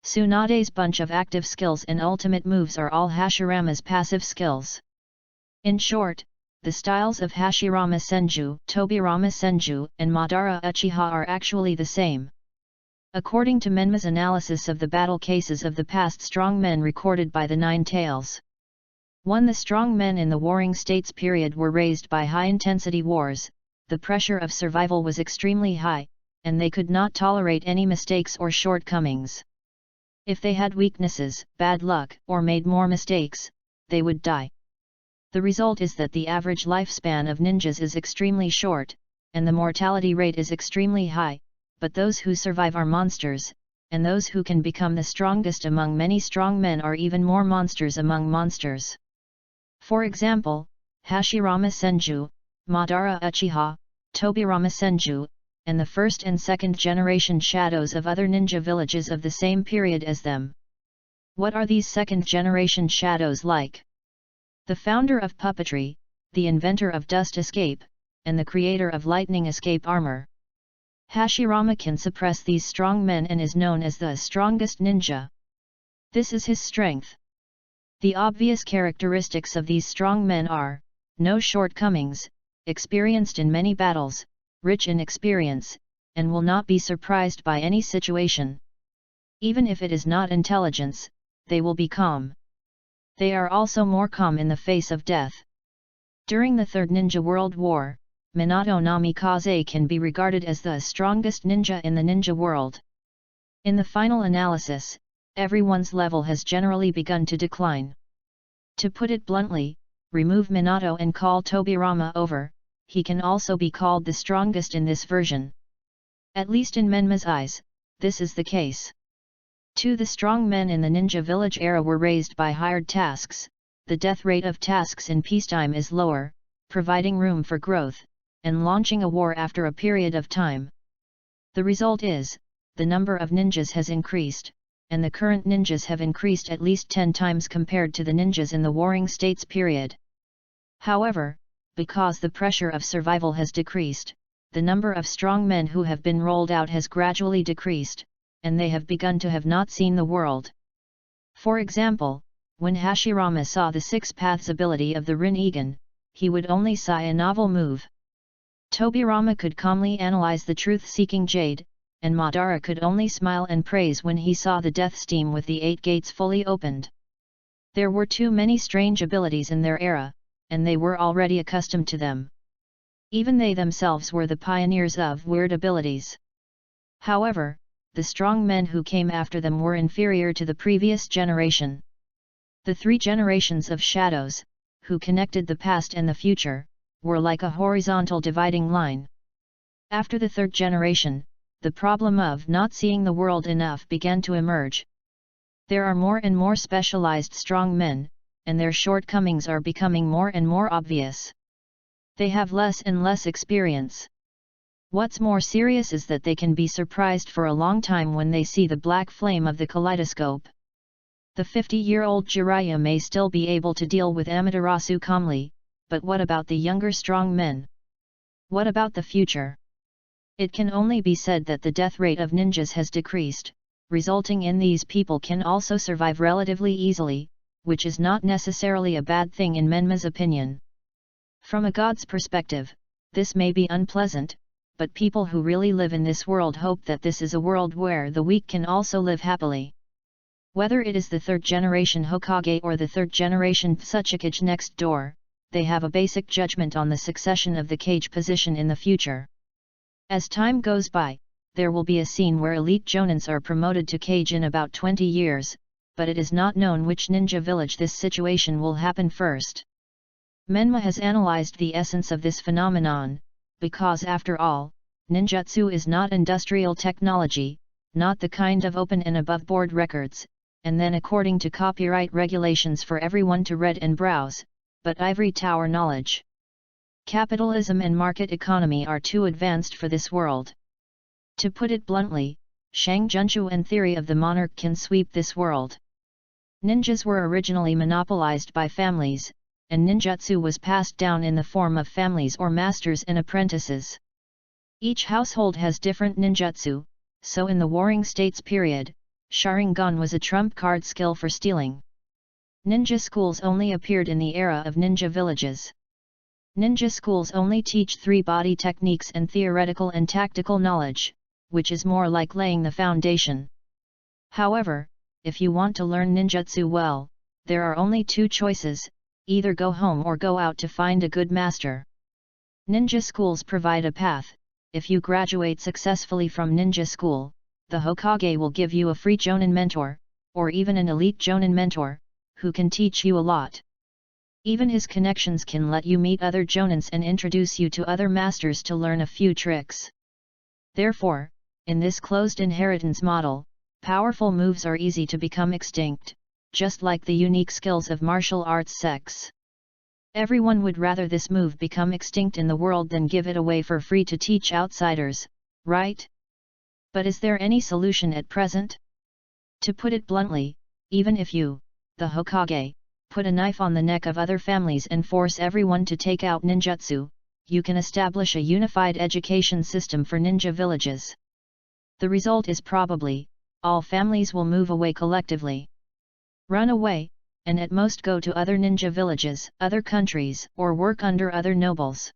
Tsunade's bunch of active skills and ultimate moves are all Hashirama's passive skills. In short, the styles of Hashirama Senju, Tobirama Senju, and Madara Uchiha are actually the same. According to Menma's analysis of the battle cases of the past strong men recorded by the Nine Tails. 1. The strong men in the Warring States period were raised by high-intensity wars. The pressure of survival was extremely high, and they could not tolerate any mistakes or shortcomings. If they had weaknesses, bad luck, or made more mistakes, they would die. The result is that the average lifespan of ninjas is extremely short, and the mortality rate is extremely high, but those who survive are monsters, and those who can become the strongest among many strong men are even more monsters among monsters. For example, Hashirama Senju, Madara Uchiha, Tobirama Senju, and the first and second generation shadows of other ninja villages of the same period as them. What are these second generation shadows like? The founder of puppetry, the inventor of dust escape, and the creator of lightning escape armor. Hashirama can suppress these strong men and is known as the strongest ninja. This is his strength. The obvious characteristics of these strong men are, no shortcomings, experienced in many battles, rich in experience, and will not be surprised by any situation. Even if it is not intelligence, they will be calm. They are also more calm in the face of death. During the Third Ninja World War, Minato Namikaze can be regarded as the strongest ninja in the ninja world. In the final analysis, everyone's level has generally begun to decline. To put it bluntly, remove Minato and call Tobirama over, he can also be called the strongest in this version. At least in Menma's eyes, this is the case. 2. The strong men in the ninja village era were raised by hired tasks. The death rate of tasks in peacetime is lower, providing room for growth, and launching a war after a period of time. The result is, the number of ninjas has increased, and the current ninjas have increased at least 10 times compared to the ninjas in the Warring States period. However, because the pressure of survival has decreased, the number of strong men who have been rolled out has gradually decreased, and they have begun to have not seen the world. For example, when Hashirama saw the 6 paths ability of the Rinnegan, he would only sigh a novel move. Tobirama could calmly analyze the truth-seeking jade, and Madara could only smile and praise when he saw the death steam with the 8 gates fully opened. There were too many strange abilities in their era, and they were already accustomed to them. Even they themselves were the pioneers of weird abilities. However, the strong men who came after them were inferior to the previous generation. The 3 generations of shadows, who connected the past and the future, were like a horizontal dividing line. After the 3rd generation, the problem of not seeing the world enough began to emerge. There are more and more specialized strong men, and their shortcomings are becoming more and more obvious. They have less and less experience. What's more serious is that they can be surprised for a long time when they see the black flame of the kaleidoscope. The 50-year-old Jiraiya may still be able to deal with Amaterasu calmly, but what about the younger strong men? What about the future? It can only be said that the death rate of ninjas has decreased, resulting in these people can also survive relatively easily, which is not necessarily a bad thing in Menma's opinion. From a god's perspective, this may be unpleasant, but people who really live in this world hope that this is a world where the weak can also live happily. Whether it is the 3rd generation Hokage or the 3rd generation Tsuchikage next door, they have a basic judgment on the succession of the Kage position in the future. As time goes by, there will be a scene where elite jonins are promoted to Kage in about 20 years, but it is not known which ninja village this situation will happen first. Menma has analyzed the essence of this phenomenon, because after all, ninjutsu is not industrial technology, not the kind of open and above-board records, and then according to copyright regulations for everyone to read and browse, but ivory tower knowledge. Capitalism and market economy are too advanced for this world. To put it bluntly, Shang Junju and theory of the monarch can sweep this world. Ninjas were originally monopolized by families, and ninjutsu was passed down in the form of families or masters and apprentices. Each household has different ninjutsu, so in the Warring States period, Sharingan was a trump card skill for stealing. Ninja schools only appeared in the era of ninja villages. Ninja schools only teach 3 body techniques and theoretical and tactical knowledge, which is more like laying the foundation. However, if you want to learn ninjutsu well, there are only 2 choices, either go home or go out to find a good master. Ninja schools provide a path. If you graduate successfully from ninja school, the Hokage will give you a free jonin mentor, or even an elite jonin mentor, who can teach you a lot. Even his connections can let you meet other jonins and introduce you to other masters to learn a few tricks. Therefore, in this closed inheritance model, powerful moves are easy to become extinct, just like the unique skills of martial arts sects. Everyone would rather this move become extinct in the world than give it away for free to teach outsiders, right? But is there any solution at present? To put it bluntly, even if you, the Hokage, put a knife on the neck of other families and force everyone to take out ninjutsu, you can establish a unified education system for ninja villages. The result is probably, all families will move away collectively. Run away, and at most go to other ninja villages, other countries, or work under other nobles.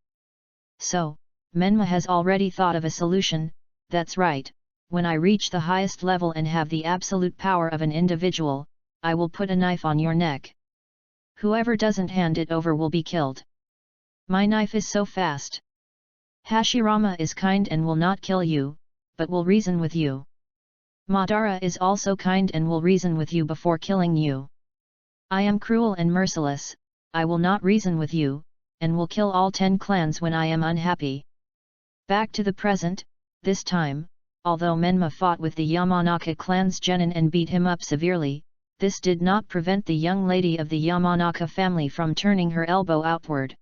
So, Menma has already thought of a solution. That's right, when I reach the highest level and have the absolute power of an individual, I will put a knife on your neck. Whoever doesn't hand it over will be killed. My knife is so fast. Hashirama is kind and will not kill you, but will reason with you. Madara is also kind and will reason with you before killing you. I am cruel and merciless, I will not reason with you, and will kill all 10 clans when I am unhappy. Back to the present, this time, although Menma fought with the Yamanaka clan's genin and beat him up severely, this did not prevent the young lady of the Yamanaka family from turning her elbow outward.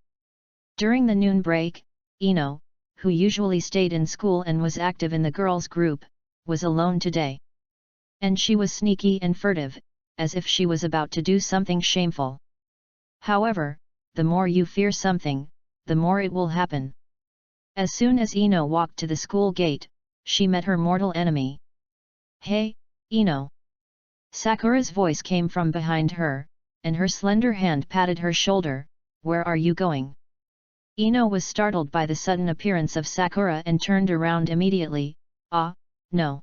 During the noon break, Ino, who usually stayed in school and was active in the girls' group, was alone today. And she was sneaky and furtive, as if she was about to do something shameful. However, the more you fear something, the more it will happen. As soon as Ino walked to the school gate, she met her mortal enemy. "Hey, Ino!" Sakura's voice came from behind her, and her slender hand patted her shoulder. "Where are you going?" Ino was startled by the sudden appearance of Sakura and turned around immediately. "Ah, no.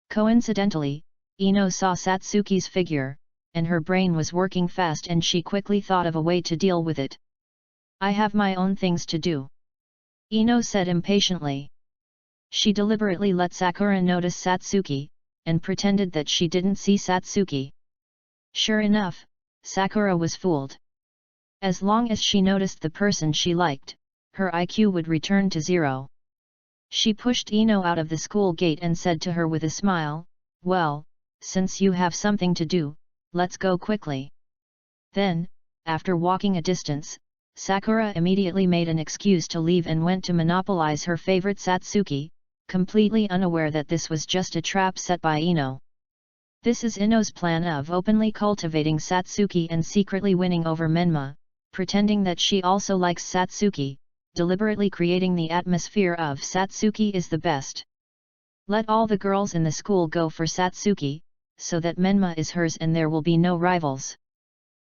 Coincidentally, Ino saw Satsuki's figure, and her brain was working fast and she quickly thought of a way to deal with it. "I have my own things to do," Ino said impatiently. She deliberately let Sakura notice Satsuki, and pretended that she didn't see Satsuki. Sure enough, Sakura was fooled. As long as she noticed the person she liked, her IQ would return to 0. She pushed Ino out of the school gate and said to her with a smile, "Well, since you have something to do, let's go quickly." Then, after walking a distance, Sakura immediately made an excuse to leave and went to monopolize her favorite Satsuki, completely unaware that this was just a trap set by Ino. This is Ino's plan of openly cultivating Satsuki and secretly winning over Menma, pretending that she also likes Satsuki, deliberately creating the atmosphere of Satsuki is the best. Let all the girls in the school go for Satsuki, so that Menma is hers and there will be no rivals.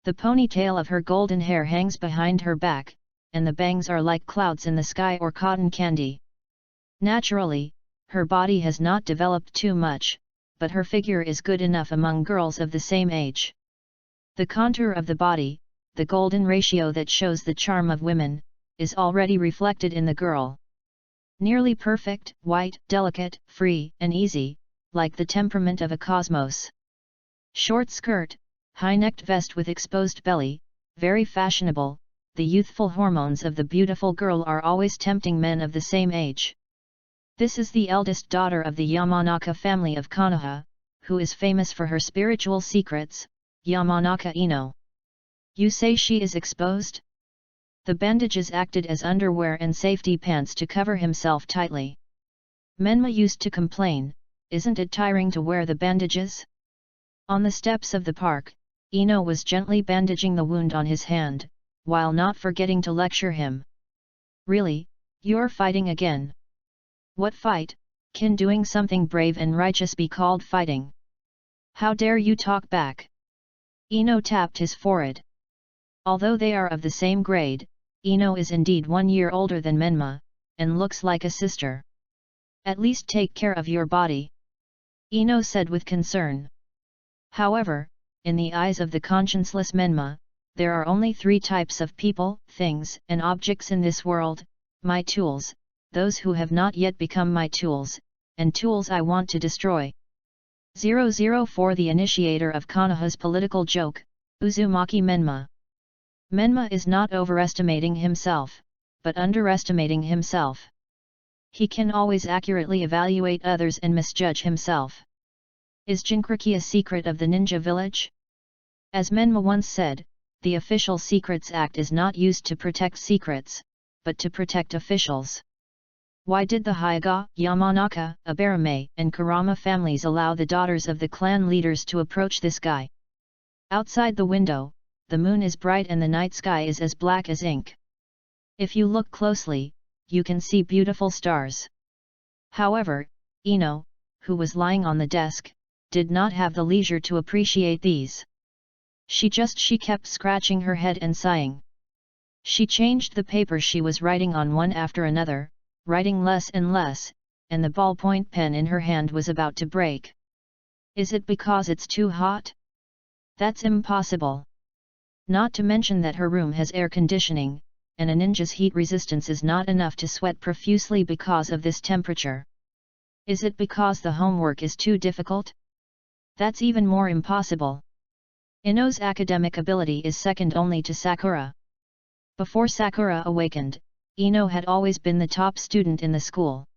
The ponytail of her golden hair hangs behind her back, and the bangs are like clouds in the sky or cotton candy. Naturally, her body has not developed too much, but her figure is good enough among girls of the same age. The contour of the body, the golden ratio that shows the charm of women, is already reflected in the girl. Nearly perfect, white, delicate, free, and easy, like the temperament of a cosmos. Short skirt, high-necked vest with exposed belly, very fashionable, the youthful hormones of the beautiful girl are always tempting men of the same age. This is the eldest daughter of the Yamanaka family of Konoha, who is famous for her spiritual secrets, Yamanaka Ino. You say she is exposed? The bandages acted as underwear and safety pants to cover himself tightly. Menma used to complain, "Isn't it tiring to wear the bandages?" On the steps of the park, Ino was gently bandaging the wound on his hand, while not forgetting to lecture him. "Really, you're fighting again? What fight? Can doing something brave and righteous be called fighting? How dare you talk back?" Ino tapped his forehead. Although they are of the same grade, Ino is indeed 1 year older than Menma, and looks like a sister. "At least take care of your body," Ino said with concern. However, in the eyes of the conscienceless Menma, there are only 3 types of people, things, and objects in this world: my tools, those who have not yet become my tools, and tools I want to destroy. 004 The initiator of Konoha's political joke, Uzumaki Menma. Menma is not overestimating himself, but underestimating himself. He can always accurately evaluate others and misjudge himself. Is Jinkriki a secret of the ninja village? As Menma once said, the Official Secrets Act is not used to protect secrets, but to protect officials. Why did the Hyuga, Yamanaka, Abarame, and Kurama families allow the daughters of the clan leaders to approach this guy? Outside the window, the moon is bright and the night sky is as black as ink. If you look closely, you can see beautiful stars. However, Ino, who was lying on the desk, did not have the leisure to appreciate these. She kept scratching her head and sighing. She changed the paper she was writing on one after another, writing less and less, and the ballpoint pen in her hand was about to break. Is it because it's too hot? That's impossible. Not to mention that her room has air conditioning, and a ninja's heat resistance is not enough to sweat profusely because of this temperature. Is it because the homework is too difficult? That's even more impossible. Ino's academic ability is second only to Sakura. Before Sakura awakened, Ino had always been the top student in the school.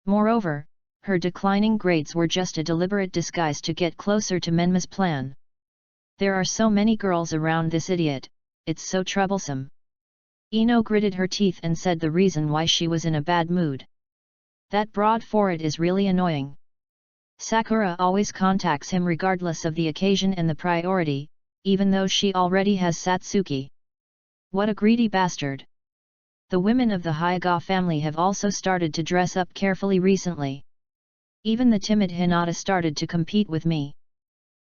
Moreover, her declining grades were just a deliberate disguise to get closer to Menma's plan. There are so many girls around this idiot, it's so troublesome. Ino gritted her teeth and said the reason why she was in a bad mood. That broad forehead is really annoying. Sakura always contacts him regardless of the occasion and the priority, even though she already has Satsuki. What a greedy bastard. The women of the Hyuga family have also started to dress up carefully recently. Even the timid Hinata started to compete with me.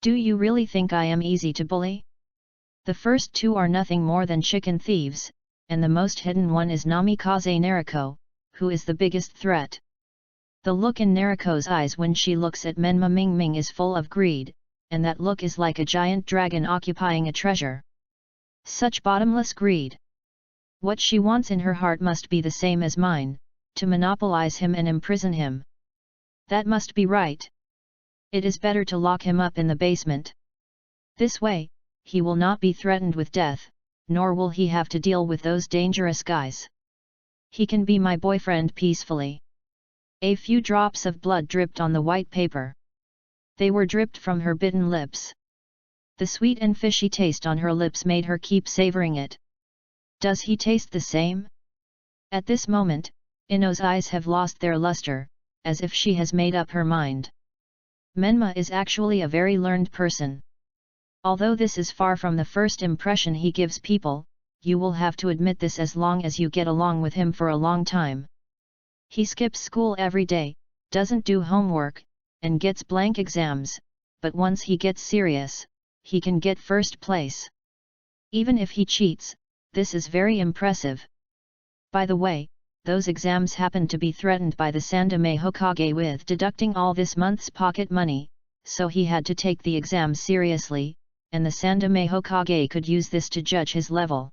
Do you really think I am easy to bully? The first two are nothing more than chicken thieves, and the most hidden one is Namikaze Naruko, who is the biggest threat. The look in Naruko's eyes when she looks at Menma Mingming is full of greed, and that look is like a giant dragon occupying a treasure. Such bottomless greed. What she wants in her heart must be the same as mine, to monopolize him and imprison him. That must be right. It is better to lock him up in the basement. This way, he will not be threatened with death, nor will he have to deal with those dangerous guys. He can be my boyfriend peacefully. A few drops of blood dripped on the white paper. They were dripped from her bitten lips. The sweet and fishy taste on her lips made her keep savoring it. Does he taste the same? At this moment, Ino's eyes have lost their luster, as if she has made up her mind. Menma is actually a very learned person. Although this is far from the first impression he gives people, you will have to admit this as long as you get along with him for a long time. He skips school every day, doesn't do homework, and gets blank exams, but once he gets serious, he can get first place. Even if he cheats, this is very impressive. By the way, those exams happen to be threatened by the Sandaime Hokage with deducting all this month's pocket money, so he had to take the exams seriously, and the Sandaime Hokage could use this to judge his level.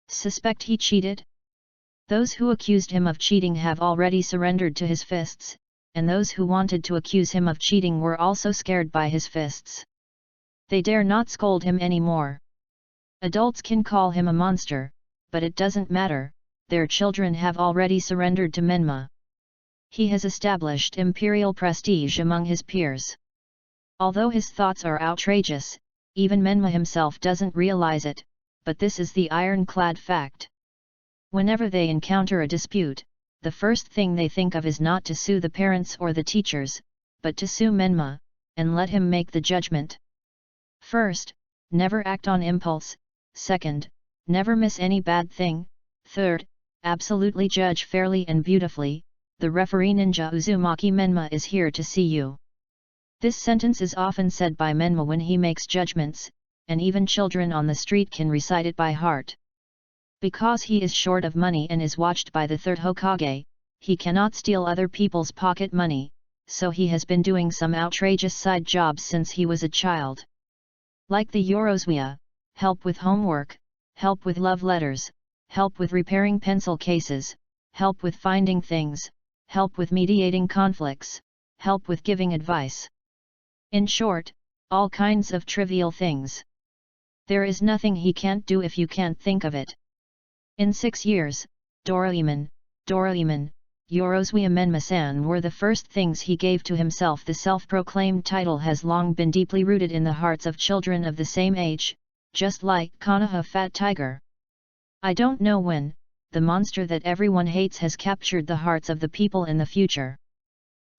Suspect he cheated? Those who accused him of cheating have already surrendered to his fists, and those who wanted to accuse him of cheating were also scared by his fists. They dare not scold him anymore. Adults can call him a monster, but it doesn't matter, their children have already surrendered to Menma. He has established imperial prestige among his peers. Although his thoughts are outrageous, even Menma himself doesn't realize it, but this is the ironclad fact. Whenever they encounter a dispute, the first thing they think of is not to sue the parents or the teachers, but to sue Menma, and let him make the judgment. First, never act on impulse. Second, never miss any bad thing. Third, absolutely judge fairly and beautifully. The referee ninja Uzumaki Menma is here to see you. This sentence is often said by Menma when he makes judgments, and even children on the street can recite it by heart. Because he is short of money and is watched by the third Hokage, he cannot steal other people's pocket money, so he has been doing some outrageous side jobs since he was a child. Like the Yoroswia, help with homework, help with love letters, help with repairing pencil cases, help with finding things, help with mediating conflicts, help with giving advice. In short, all kinds of trivial things. There is nothing he can't do if you can't think of it. In 6 years, Doraemon, Yoroswia Menma-san were the first things he gave to himself. The self-proclaimed title has long been deeply rooted in the hearts of children of the same age, just like Konoha Fat Tiger. I don't know when, the monster that everyone hates has captured the hearts of the people in the future.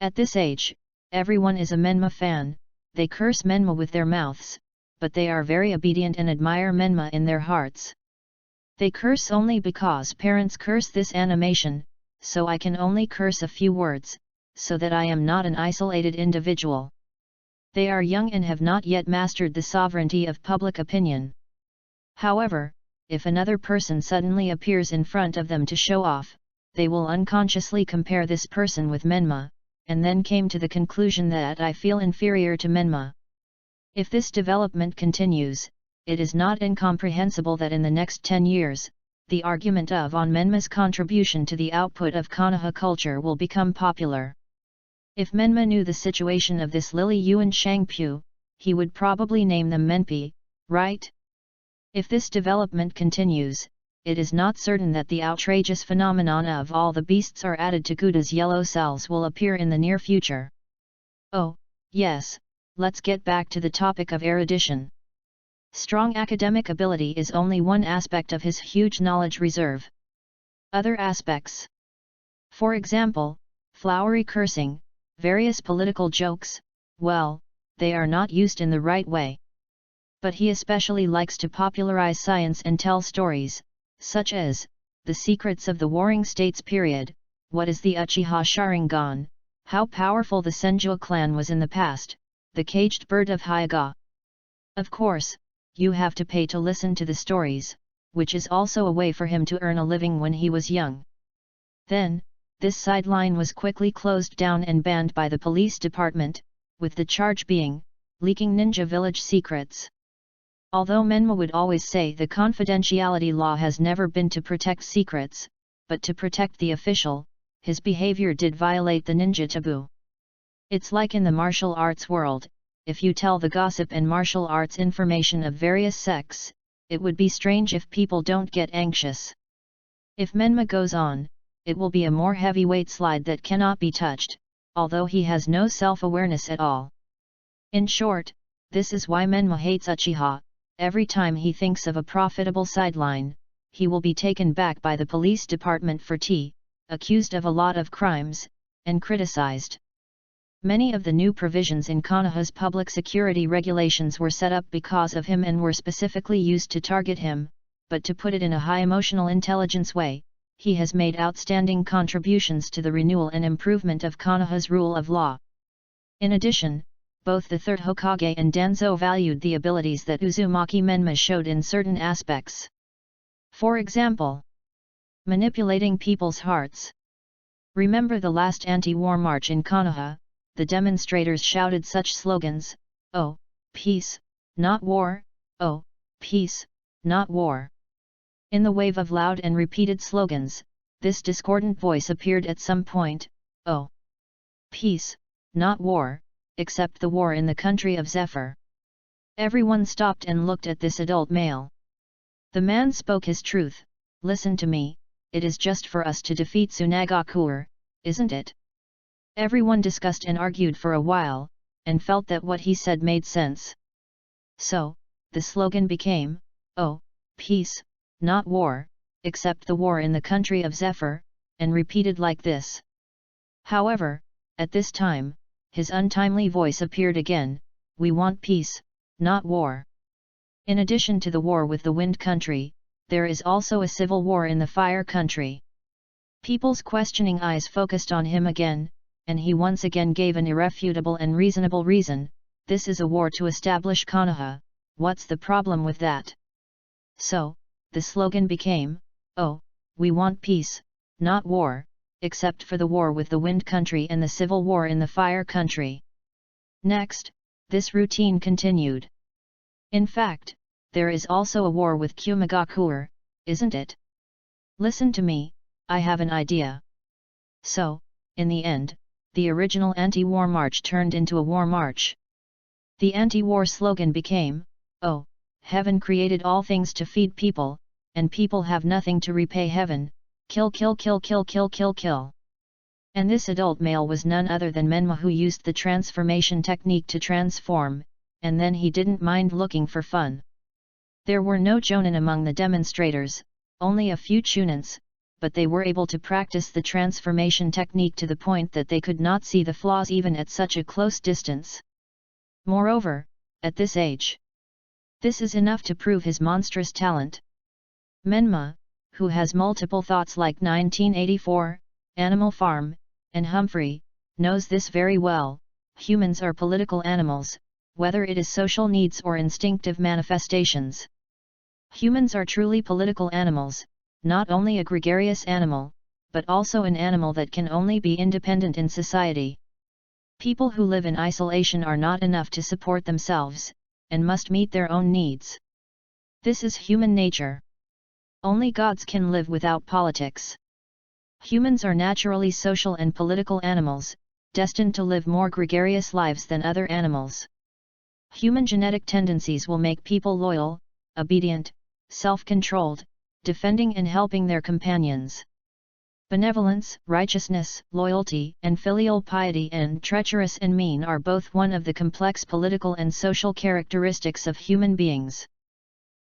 At this age, everyone is a Menma fan. They curse Menma with their mouths, but they are very obedient and admire Menma in their hearts. They curse only because parents curse this animation, so I can only curse a few words, so that I am not an isolated individual. They are young and have not yet mastered the sovereignty of public opinion. However, if another person suddenly appears in front of them to show off, they will unconsciously compare this person with Menma, and then came to the conclusion that I feel inferior to Menma. If this development continues, it is not incomprehensible that in the next 10 years, the argument of on Menma's contribution to the output of Konoha culture will become popular. If Menma knew the situation of this Lily Yuan Shangpu, he would probably name them Menpi, right? If this development continues, it is not certain that the outrageous phenomenon of all the beasts are added to Gouda's yellow cells will appear in the near future. Oh, yes, let's get back to the topic of erudition. Strong academic ability is only one aspect of his huge knowledge reserve. Other aspects. For example, flowery cursing, various political jokes, well, they are not used in the right way. But he especially likes to popularize science and tell stories, such as, the secrets of the Warring States period, what is the Uchiha Sharingan, how powerful the Senju clan was in the past, the caged bird of Hyuga. Of course, you have to pay to listen to the stories, which is also a way for him to earn a living when he was young. Then, this sideline was quickly closed down and banned by the police department, with the charge being, leaking ninja village secrets. Although Menma would always say the confidentiality law has never been to protect secrets, but to protect the official, his behavior did violate the ninja taboo. It's like in the martial arts world, if you tell the gossip and martial arts information of various sects, it would be strange if people don't get anxious. If Menma goes on, it will be a more heavyweight slide that cannot be touched, although he has no self-awareness at all. In short, this is why Menma hates Uchiha. Every time he thinks of a profitable sideline, he will be taken back by the police department for tea, accused of a lot of crimes, and criticized. Many of the new provisions in Konoha's public security regulations were set up because of him and were specifically used to target him, but to put it in a high emotional intelligence way, he has made outstanding contributions to the renewal and improvement of Konoha's rule of law. In addition, both the third Hokage and Danzo valued the abilities that Uzumaki Menma showed in certain aspects. For example, manipulating people's hearts. Remember the last anti-war march in Konoha, the demonstrators shouted such slogans, "Oh, peace, not war, oh, peace, not war." In the wave of loud and repeated slogans, this discordant voice appeared at some point, "Oh, peace, not war, except the war in the country of Zephyr." Everyone stopped and looked at this adult male. The man spoke his truth. Listen to me, it is just for us to defeat Tsunagakuer, isn't it? Everyone discussed and argued for a while, and felt that what he said made sense. So, the slogan became, "Oh, peace, not war, except the war in the country of Zephyr," and repeated like this. However, at this time, his untimely voice appeared again, "We want peace, not war." In addition to the war with the Wind Country, there is also a civil war in the Fire Country. People's questioning eyes focused on him again, and he once again gave an irrefutable and reasonable reason, "This is a war to establish Konoha, what's the problem with that?" So, the slogan became, "Oh, we want peace, not war, except for the war with the Wind Country and the civil war in the Fire Country." Next, this routine continued. In fact, there is also a war with Kumagakuer, isn't it? Listen to me, I have an idea. So, in the end, the original anti-war march turned into a war march. The anti-war slogan became, "Oh, heaven created all things to feed people, and people have nothing to repay heaven, kill kill kill kill kill kill kill." And this adult male was none other than Menma, who used the transformation technique to transform, and then he didn't mind looking for fun. There were no jonin among the demonstrators, only a few chunins, but they were able to practice the transformation technique to the point that they could not see the flaws even at such a close distance. Moreover, at this age, this is enough to prove his monstrous talent. Menma, who has multiple thoughts like 1984, Animal Farm, and Humphrey, knows this very well. Humans are political animals, whether it is social needs or instinctive manifestations. Humans are truly political animals, not only a gregarious animal, but also an animal that can only be independent in society. People who live in isolation are not enough to support themselves, and must meet their own needs. This is human nature. Only gods can live without politics. Humans are naturally social and political animals, destined to live more gregarious lives than other animals. Human genetic tendencies will make people loyal, obedient, self-controlled, defending and helping their companions. Benevolence, righteousness, loyalty, and filial piety and treacherous and mean are both one of the complex political and social characteristics of human beings.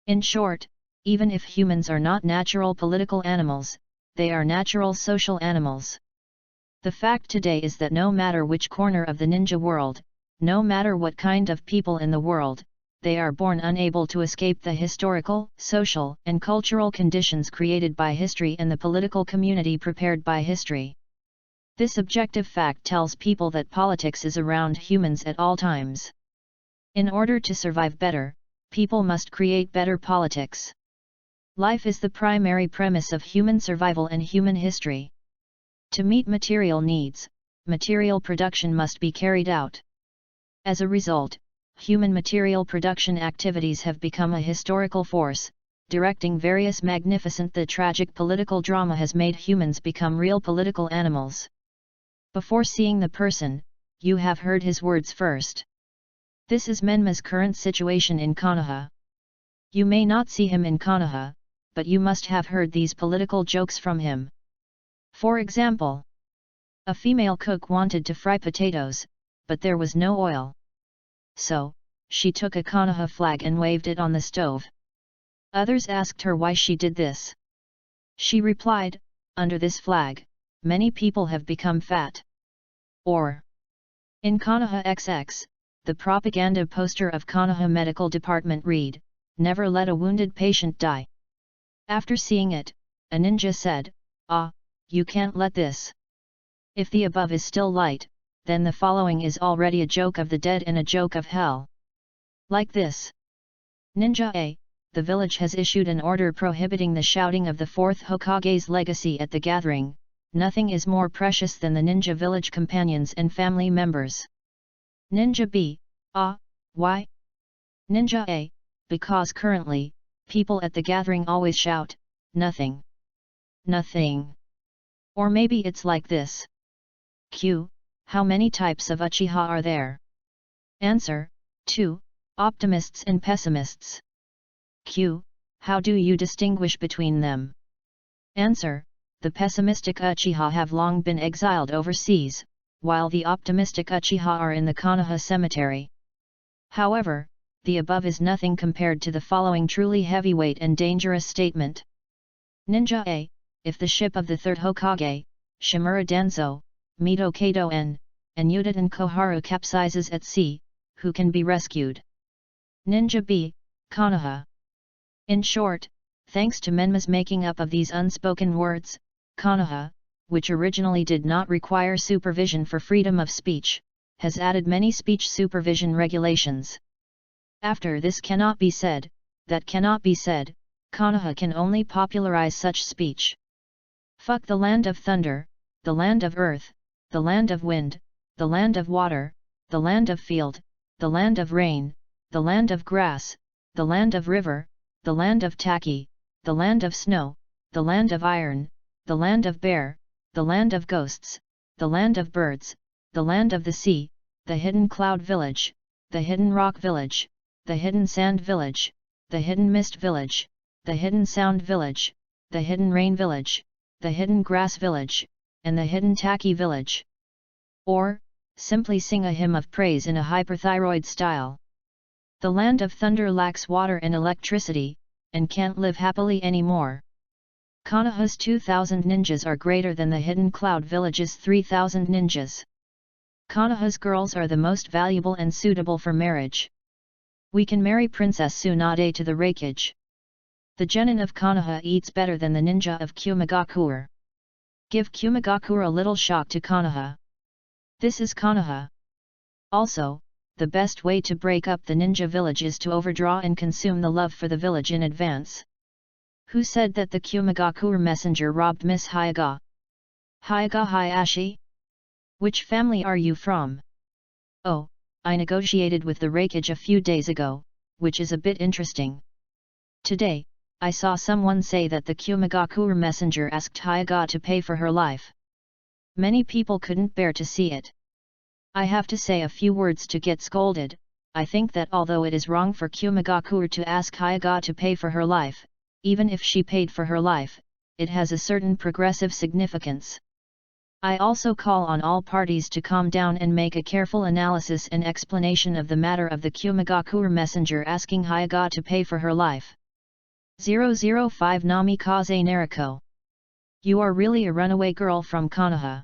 In short, even if humans are not natural political animals, they are natural social animals. The fact today is that no matter which corner of the ninja world, no matter what kind of people in the world, they are born unable to escape the historical, social, and cultural conditions created by history and the political community prepared by history. This objective fact tells people that politics is around humans at all times. In order to survive better, people must create better politics. Life is the primary premise of human survival and human history. To meet material needs, material production must be carried out. As a result, human material production activities have become a historical force, directing various magnificent the tragic political drama has made humans become real political animals. Before seeing the person, you have heard his words first. This is Menma's current situation in Konoha. You may not see him in Konoha, but you must have heard these political jokes from him. For example, a female cook wanted to fry potatoes, but there was no oil. So, she took a Konoha flag and waved it on the stove. Others asked her why she did this. She replied, "Under this flag, many people have become fat." Or, in Konoha XX, the propaganda poster of Konoha Medical Department read, "Never let a wounded patient die." After seeing it, a ninja said, "Ah, you can't let this." If the above is still light, then the following is already a joke of the dead and a joke of hell. Like this. Ninja A, the village has issued an order prohibiting the shouting of the fourth Hokage's legacy at the gathering. Nothing is more precious than the ninja village companions and family members. Ninja B, ah, why? Ninja A, because currently, people at the gathering always shout, "Nothing. Nothing." Or maybe it's like this. Q, how many types of Uchiha are there? Answer, 2, optimists and pessimists. Q, how do you distinguish between them? Answer, the pessimistic Uchiha have long been exiled overseas, while the optimistic Uchiha are in the Konoha cemetery. However, the above is nothing compared to the following truly heavyweight and dangerous statement. Ninja A, if the ship of the third Hokage, Shimura Danzo, Mito Kado-en, and Yuditen Koharu capsizes at sea, who can be rescued? Ninja B, Konoha. In short, thanks to Menma's making up of these unspoken words, Konoha, which originally did not require supervision for freedom of speech, has added many speech supervision regulations. After this cannot be said, that cannot be said, Konoha can only popularize such speech. Fuck the land of thunder, the land of earth, the land of wind, the land of water, the land of field, the land of rain, the land of grass, the land of river, the land of taki, the land of snow, the land of iron, the land of bear, the land of ghosts, the land of birds, the land of the sea, the hidden cloud village, the hidden rock village, the hidden sand village, the hidden mist village, the hidden sound village, the hidden rain village, the hidden grass village, and the hidden taki village. Or, simply sing a hymn of praise in a hyperthyroid style. The land of thunder lacks water and electricity, and can't live happily anymore. Konoha's 2,000 ninjas are greater than the hidden cloud village's 3,000 ninjas. Konoha's girls are the most valuable and suitable for marriage. We can marry Princess Tsunade to the Reikage. The genin of Konoha eats better than the ninja of Kumagakure. Give Kumagakure a little shock to Konoha. This is Konoha. Also, the best way to break up the ninja village is to overdraw and consume the love for the village in advance. Who said that the Kumagakure messenger robbed Miss Hyaga? Hyaga Hayashi? Which family are you from? Oh, I negotiated with the rakeage a few days ago, which is a bit interesting. Today, I saw someone say that the Kumagakure messenger asked Hyaga to pay for her life. Many people couldn't bear to see it. I have to say a few words to get scolded. I think that although it is wrong for Kumagakure to ask Hyaga to pay for her life, even if she paid for her life, it has a certain progressive significance. I also call on all parties to calm down and make a careful analysis and explanation of the matter of the Kumagakure messenger asking Hyaga to pay for her life. 005 Namikaze Nariko. You are really a runaway girl from Konoha.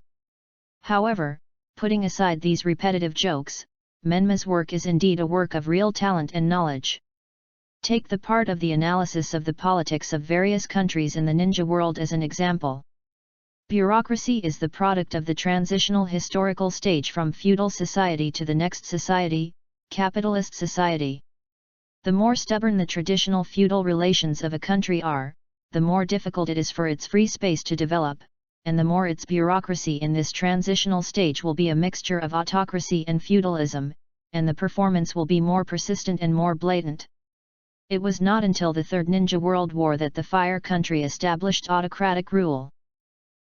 However, putting aside these repetitive jokes, Menma's work is indeed a work of real talent and knowledge. Take the part of the analysis of the politics of various countries in the ninja world as an example. Bureaucracy is the product of the transitional historical stage from feudal society to the next society, capitalist society. The more stubborn the traditional feudal relations of a country are, the more difficult it is for its free space to develop, and the more its bureaucracy in this transitional stage will be a mixture of autocracy and feudalism, and the performance will be more persistent and more blatant. It was not until the Third Ninja World War that the Fire Country established autocratic rule.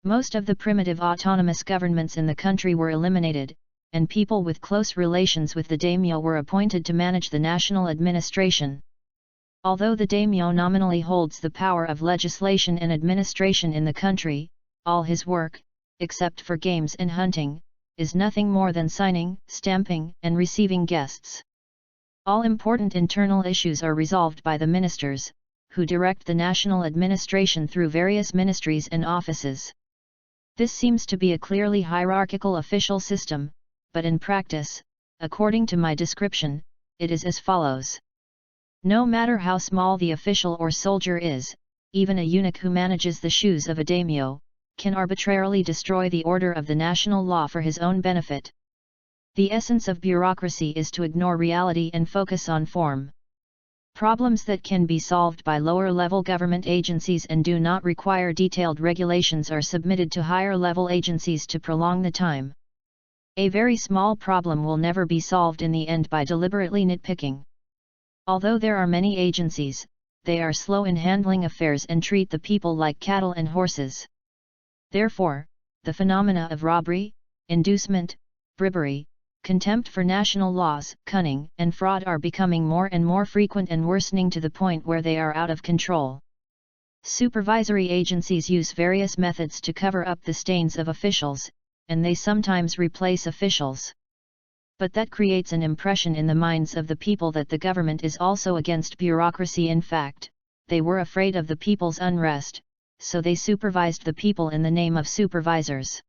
Most of the primitive autonomous governments in the country were eliminated, and people with close relations with the daimyo were appointed to manage the national administration. Although the daimyo nominally holds the power of legislation and administration in the country, all his work, except for games and hunting, is nothing more than signing, stamping, and receiving guests. All important internal issues are resolved by the ministers, who direct the national administration through various ministries and offices. This seems to be a clearly hierarchical official system, but in practice, according to my description, it is as follows. No matter how small the official or soldier is, even a eunuch who manages the shoes of a daimyo, can arbitrarily destroy the order of the national law for his own benefit. The essence of bureaucracy is to ignore reality and focus on form. Problems that can be solved by lower-level government agencies and do not require detailed regulations are submitted to higher-level agencies to prolong the time. A very small problem will never be solved in the end by deliberately nitpicking. Although there are many agencies, they are slow in handling affairs and treat the people like cattle and horses. Therefore, the phenomena of robbery, inducement, bribery, contempt for national laws, cunning, and fraud are becoming more and more frequent and worsening to the point where they are out of control. Supervisory agencies use various methods to cover up the stains of officials, and they sometimes replace officials. But that creates an impression in the minds of the people that the government is also against bureaucracy. In fact, they were afraid of the people's unrest, so they supervised the people in the name of supervisors.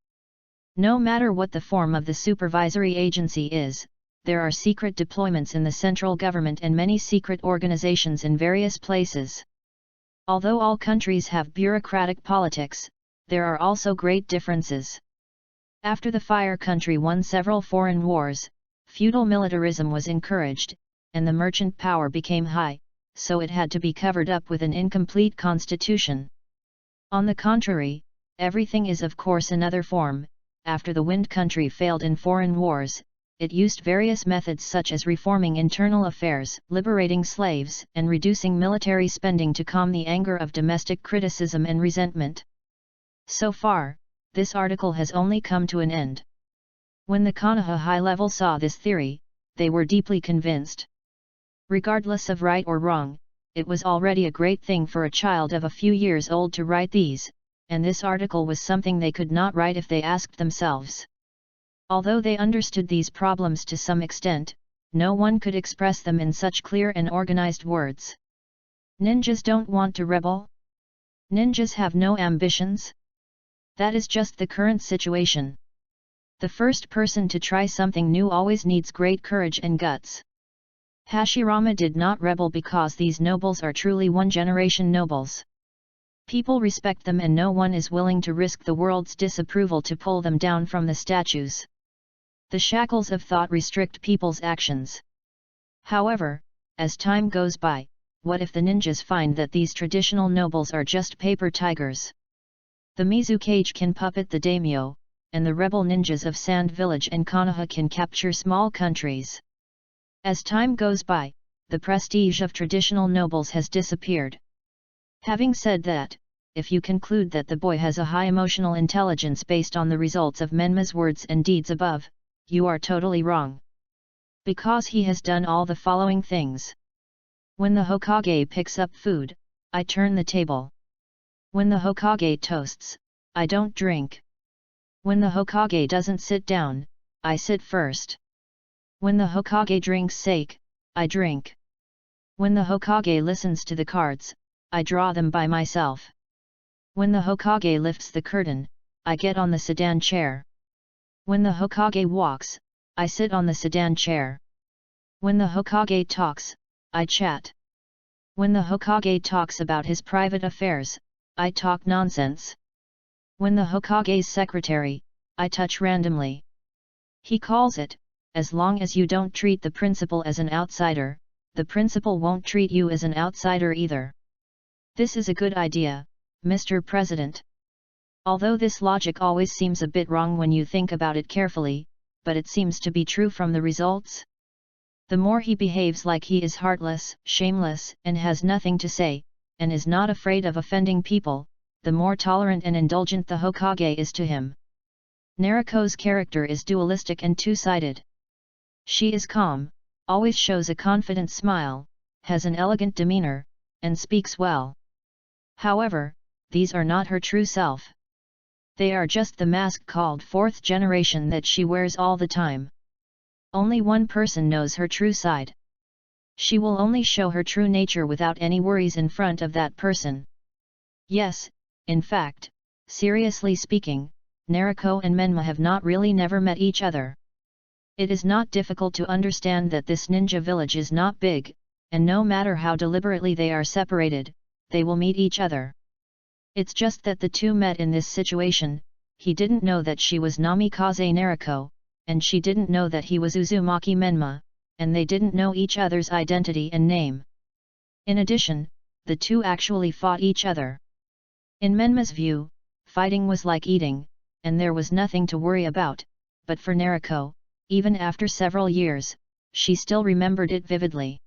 No matter what the form of the supervisory agency is, there are secret deployments in the central government and many secret organizations in various places. Although all countries have bureaucratic politics, there are also great differences. After the Fire Country won several foreign wars, feudal militarism was encouraged, and the merchant power became high, so it had to be covered up with an incomplete constitution. On the contrary, everything is of course another form. After the Wind Country failed in foreign wars, it used various methods such as reforming internal affairs, liberating slaves, and reducing military spending to calm the anger of domestic criticism and resentment. So far, this article has only come to an end. When the Konoha high level saw this theory, they were deeply convinced. Regardless of right or wrong, it was already a great thing for a child of a few years old to write these, and this article was something they could not write if they asked themselves. Although they understood these problems to some extent, no one could express them in such clear and organized words. Ninjas don't want to rebel? Ninjas have no ambitions? That is just the current situation. The first person to try something new always needs great courage and guts. Hashirama did not rebel because these nobles are truly one-generation nobles. People respect them and no one is willing to risk the world's disapproval to pull them down from the statues. The shackles of thought restrict people's actions. However, as time goes by, what if the ninjas find that these traditional nobles are just paper tigers? The Mizukage can puppet the daimyo, and the rebel ninjas of Sand Village and Konoha can capture small countries. As time goes by, the prestige of traditional nobles has disappeared. Having said that, if you conclude that the boy has a high emotional intelligence based on the results of Menma's words and deeds above, you are totally wrong. Because he has done all the following things. When the Hokage picks up food, I turn the table. When the Hokage toasts, I don't drink. When the Hokage doesn't sit down, I sit first. When the Hokage drinks sake, I drink. When the Hokage listens to the cards, I draw them by myself. When the Hokage lifts the curtain, I get on the sedan chair. When the Hokage walks, I sit on the sedan chair. When the Hokage talks, I chat. When the Hokage talks about his private affairs, I talk nonsense. When the Hokage's secretary, I touch randomly. He calls it, as long as you don't treat the principal as an outsider, the principal won't treat you as an outsider either. This is a good idea, Mr. President. Although this logic always seems a bit wrong when you think about it carefully, but it seems to be true from the results. The more he behaves like he is heartless, shameless, and has nothing to say, and is not afraid of offending people, the more tolerant and indulgent the Hokage is to him. Naruko's character is dualistic and two-sided. She is calm, always shows a confident smile, has an elegant demeanor, and speaks well. However, these are not her true self. They are just the mask called fourth generation that she wears all the time. Only one person knows her true side. She will only show her true nature without any worries in front of that person. Yes, in fact, seriously speaking, Naruko and Menma have not really never met each other. It is not difficult to understand that this ninja village is not big, and no matter how deliberately they are separated, they will meet each other. It's just that the two met in this situation. He didn't know that she was Namikaze Naruko, and she didn't know that he was Uzumaki Menma, and they didn't know each other's identity and name. In addition, the two actually fought each other. In Menma's view, fighting was like eating, and there was nothing to worry about, but for Naruko, even after several years, she still remembered it vividly.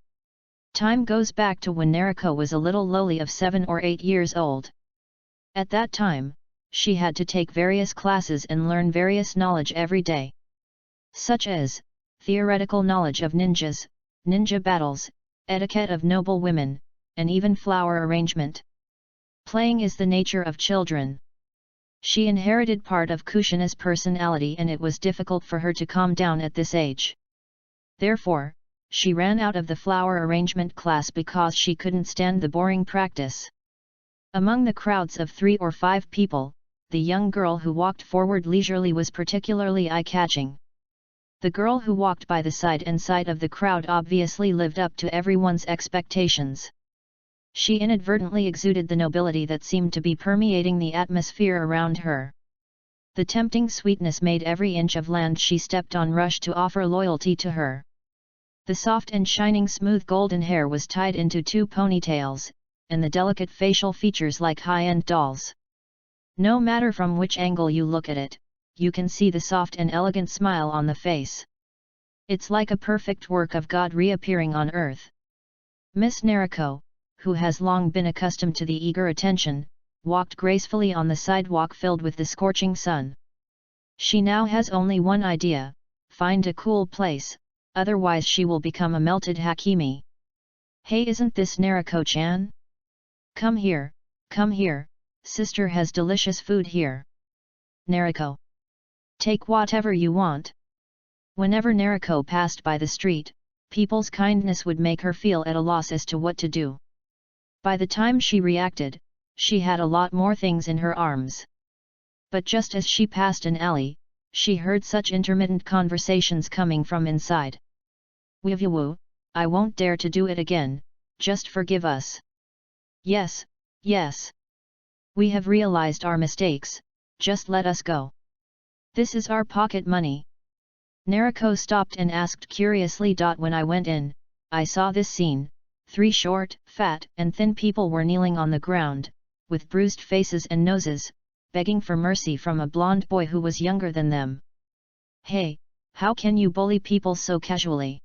Time goes back to when Naruko was a little lowly of 7 or 8 years old. At that time, she had to take various classes and learn various knowledge every day. Such as, theoretical knowledge of ninjas, ninja battles, etiquette of noble women, and even flower arrangement. Playing is the nature of children. She inherited part of Kushina's personality and it was difficult for her to calm down at this age. Therefore, she ran out of the flower arrangement class because she couldn't stand the boring practice. Among the crowds of 3 or 5 people, the young girl who walked forward leisurely was particularly eye-catching. The girl who walked by the side and side of the crowd obviously lived up to everyone's expectations. She inadvertently exuded the nobility that seemed to be permeating the atmosphere around her. The tempting sweetness made every inch of land she stepped on rush to offer loyalty to her. The soft and shining smooth golden hair was tied into 2 ponytails, and the delicate facial features like high-end dolls. No matter from which angle you look at it, you can see the soft and elegant smile on the face. It's like a perfect work of God reappearing on earth. Miss Naruko, who has long been accustomed to the eager attention, walked gracefully on the sidewalk filled with the scorching sun. She now has only one idea: find a cool place, otherwise she will become a melted Hakimi. Hey, isn't this Naruko-chan? Come here, sister has delicious food here. Naruko. Take whatever you want. Whenever Naruko passed by the street, people's kindness would make her feel at a loss as to what to do. By the time she reacted, she had a lot more things in her arms. But just as she passed an alley, she heard such intermittent conversations coming from inside. Wivu, I won't dare to do it again, just forgive us. Yes, yes. We have realized our mistakes, just let us go. This is our pocket money. Naruto stopped and asked curiously. When I went in, I saw this scene. 3 short, fat and thin people were kneeling on the ground, with bruised faces and noses, begging for mercy from a blonde boy who was younger than them. Hey, how can you bully people so casually?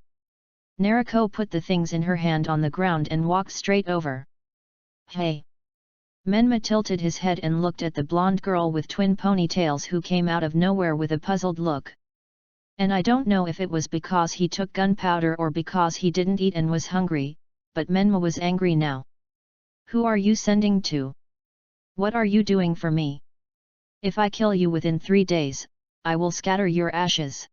Naruto put the things in her hand on the ground and walked straight over. Hey! Menma tilted his head and looked at the blonde girl with twin ponytails who came out of nowhere with a puzzled look. And I don't know if it was because he took gunpowder or because he didn't eat and was hungry, but Menma was angry now. Who are you sending to? What are you doing for me? If I kill you within 3 days, I will scatter your ashes.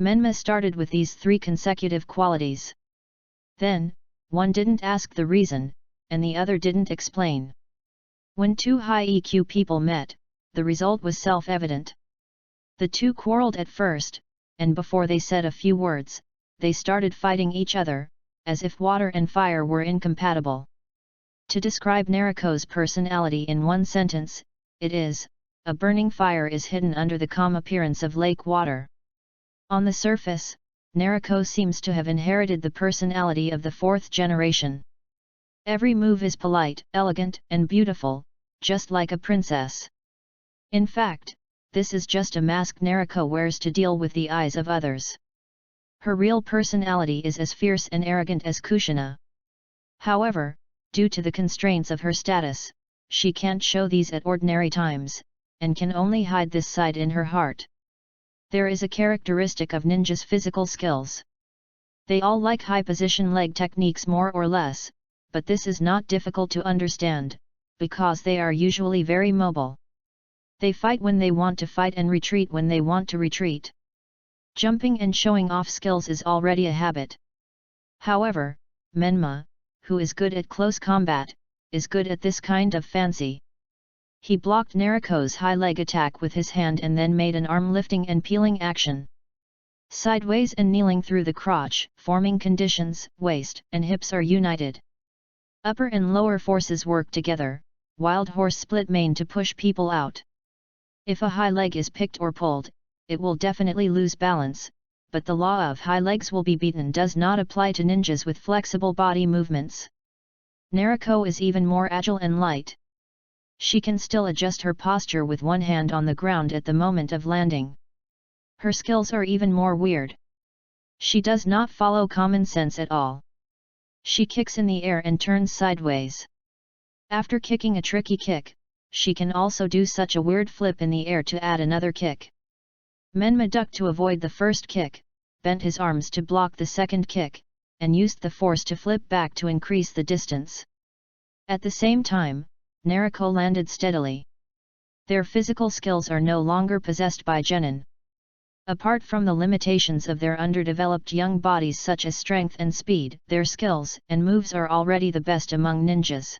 Menma started with these 3 consecutive qualities. Then, one didn't ask the reason, and the other didn't explain. When 2 high EQ people met, the result was self-evident. The 2 quarreled at first, and before they said a few words, they started fighting each other, as if water and fire were incompatible. To describe Naruto's personality in one sentence, it is, a burning fire is hidden under the calm appearance of lake water. On the surface, Naruto seems to have inherited the personality of the 4th generation. Every move is polite, elegant, and beautiful, just like a princess. In fact, this is just a mask Naruto wears to deal with the eyes of others. Her real personality is as fierce and arrogant as Kushina. However, due to the constraints of her status, she can't show these at ordinary times, and can only hide this side in her heart. There is a characteristic of ninjas' physical skills. They all like high-position leg techniques more or less, but this is not difficult to understand, because they are usually very mobile. They fight when they want to fight and retreat when they want to retreat. Jumping and showing off skills is already a habit. However, Menma, who is good at close combat, is good at this kind of fancy. He blocked Naruto's high leg attack with his hand and then made an arm lifting and peeling action. Sideways and kneeling through the crotch, forming conditions, waist and hips are united. Upper and lower forces work together, wild horse split mane to push people out. If a high leg is picked or pulled, it will definitely lose balance, but the law of high legs will be beaten does not apply to ninjas with flexible body movements. Naruto is even more agile and light. She can still adjust her posture with one hand on the ground at the moment of landing. Her skills are even more weird. She does not follow common sense at all. She kicks in the air and turns sideways. After kicking a tricky kick, she can also do such a weird flip in the air to add another kick. Menma ducked to avoid the first kick, bent his arms to block the second kick, and used the force to flip back to increase the distance. At the same time, Naruto landed steadily. Their physical skills are no longer possessed by genin. Apart from the limitations of their underdeveloped young bodies such as strength and speed, their skills and moves are already the best among ninjas.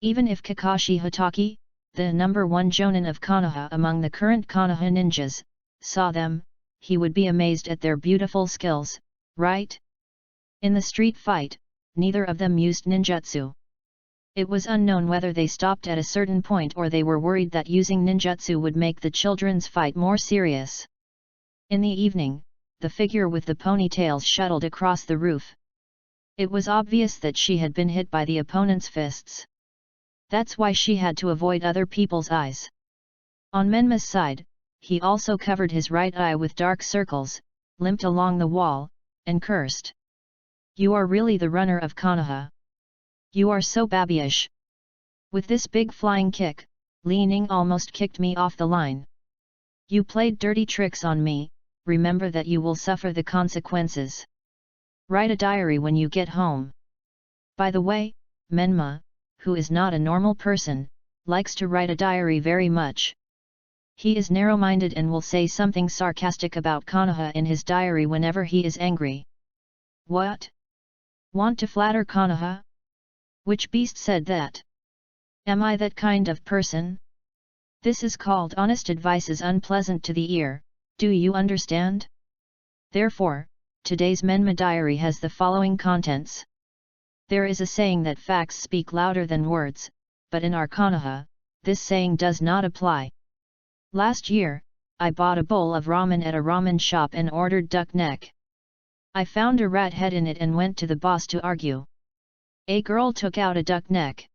Even if Kakashi Hatake, the #1 jonin of Konoha among the current Konoha ninjas, saw them, he would be amazed at their beautiful skills, right? In the street fight, neither of them used ninjutsu. It was unknown whether they stopped at a certain point or they were worried that using ninjutsu would make the children's fight more serious. In the evening, the figure with the ponytails shuttled across the roof. It was obvious that she had been hit by the opponent's fists. That's why she had to avoid other people's eyes. On Menma's side, he also covered his right eye with dark circles, limped along the wall, and cursed. "You are really the runner of Konoha. You are so babyish. With this big flying kick, Li Ning almost kicked me off the line. You played dirty tricks on me, remember that you will suffer the consequences. Write a diary when you get home." By the way, Menma, who is not a normal person, likes to write a diary very much. He is narrow-minded and will say something sarcastic about Konoha in his diary whenever he is angry. What? Want to flatter Konoha? Which beast said that? Am I that kind of person? This is called honest advice is unpleasant to the ear, do you understand? Therefore, today's Menma diary has the following contents. There is a saying that facts speak louder than words, but in our Konoha, this saying does not apply. Last year, I bought a bowl of ramen at a ramen shop and ordered duck neck. I found a rat head in it and went to the boss to argue. A girl took out a duck neck.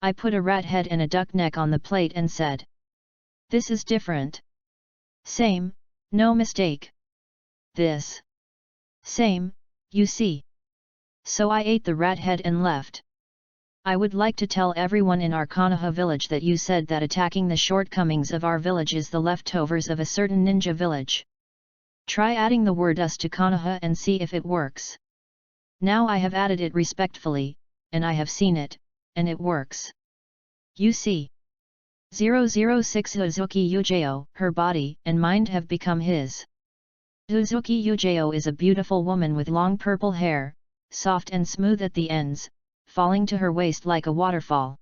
I put a rat head and a duck neck on the plate and said, "This is different. Same, no mistake. This. Same, you see." So I ate the rat head and left. I would like to tell everyone in our Konoha village that you said that attacking the shortcomings of our village is the leftovers of a certain ninja village. Try adding the word us to Konoha and see if it works. Now I have added it respectfully, and I have seen it, and it works. You see. 006 Uzuki Yujao, her body and mind have become his. Uzuki Yujao is a beautiful woman with long purple hair, soft and smooth at the ends, falling to her waist like a waterfall.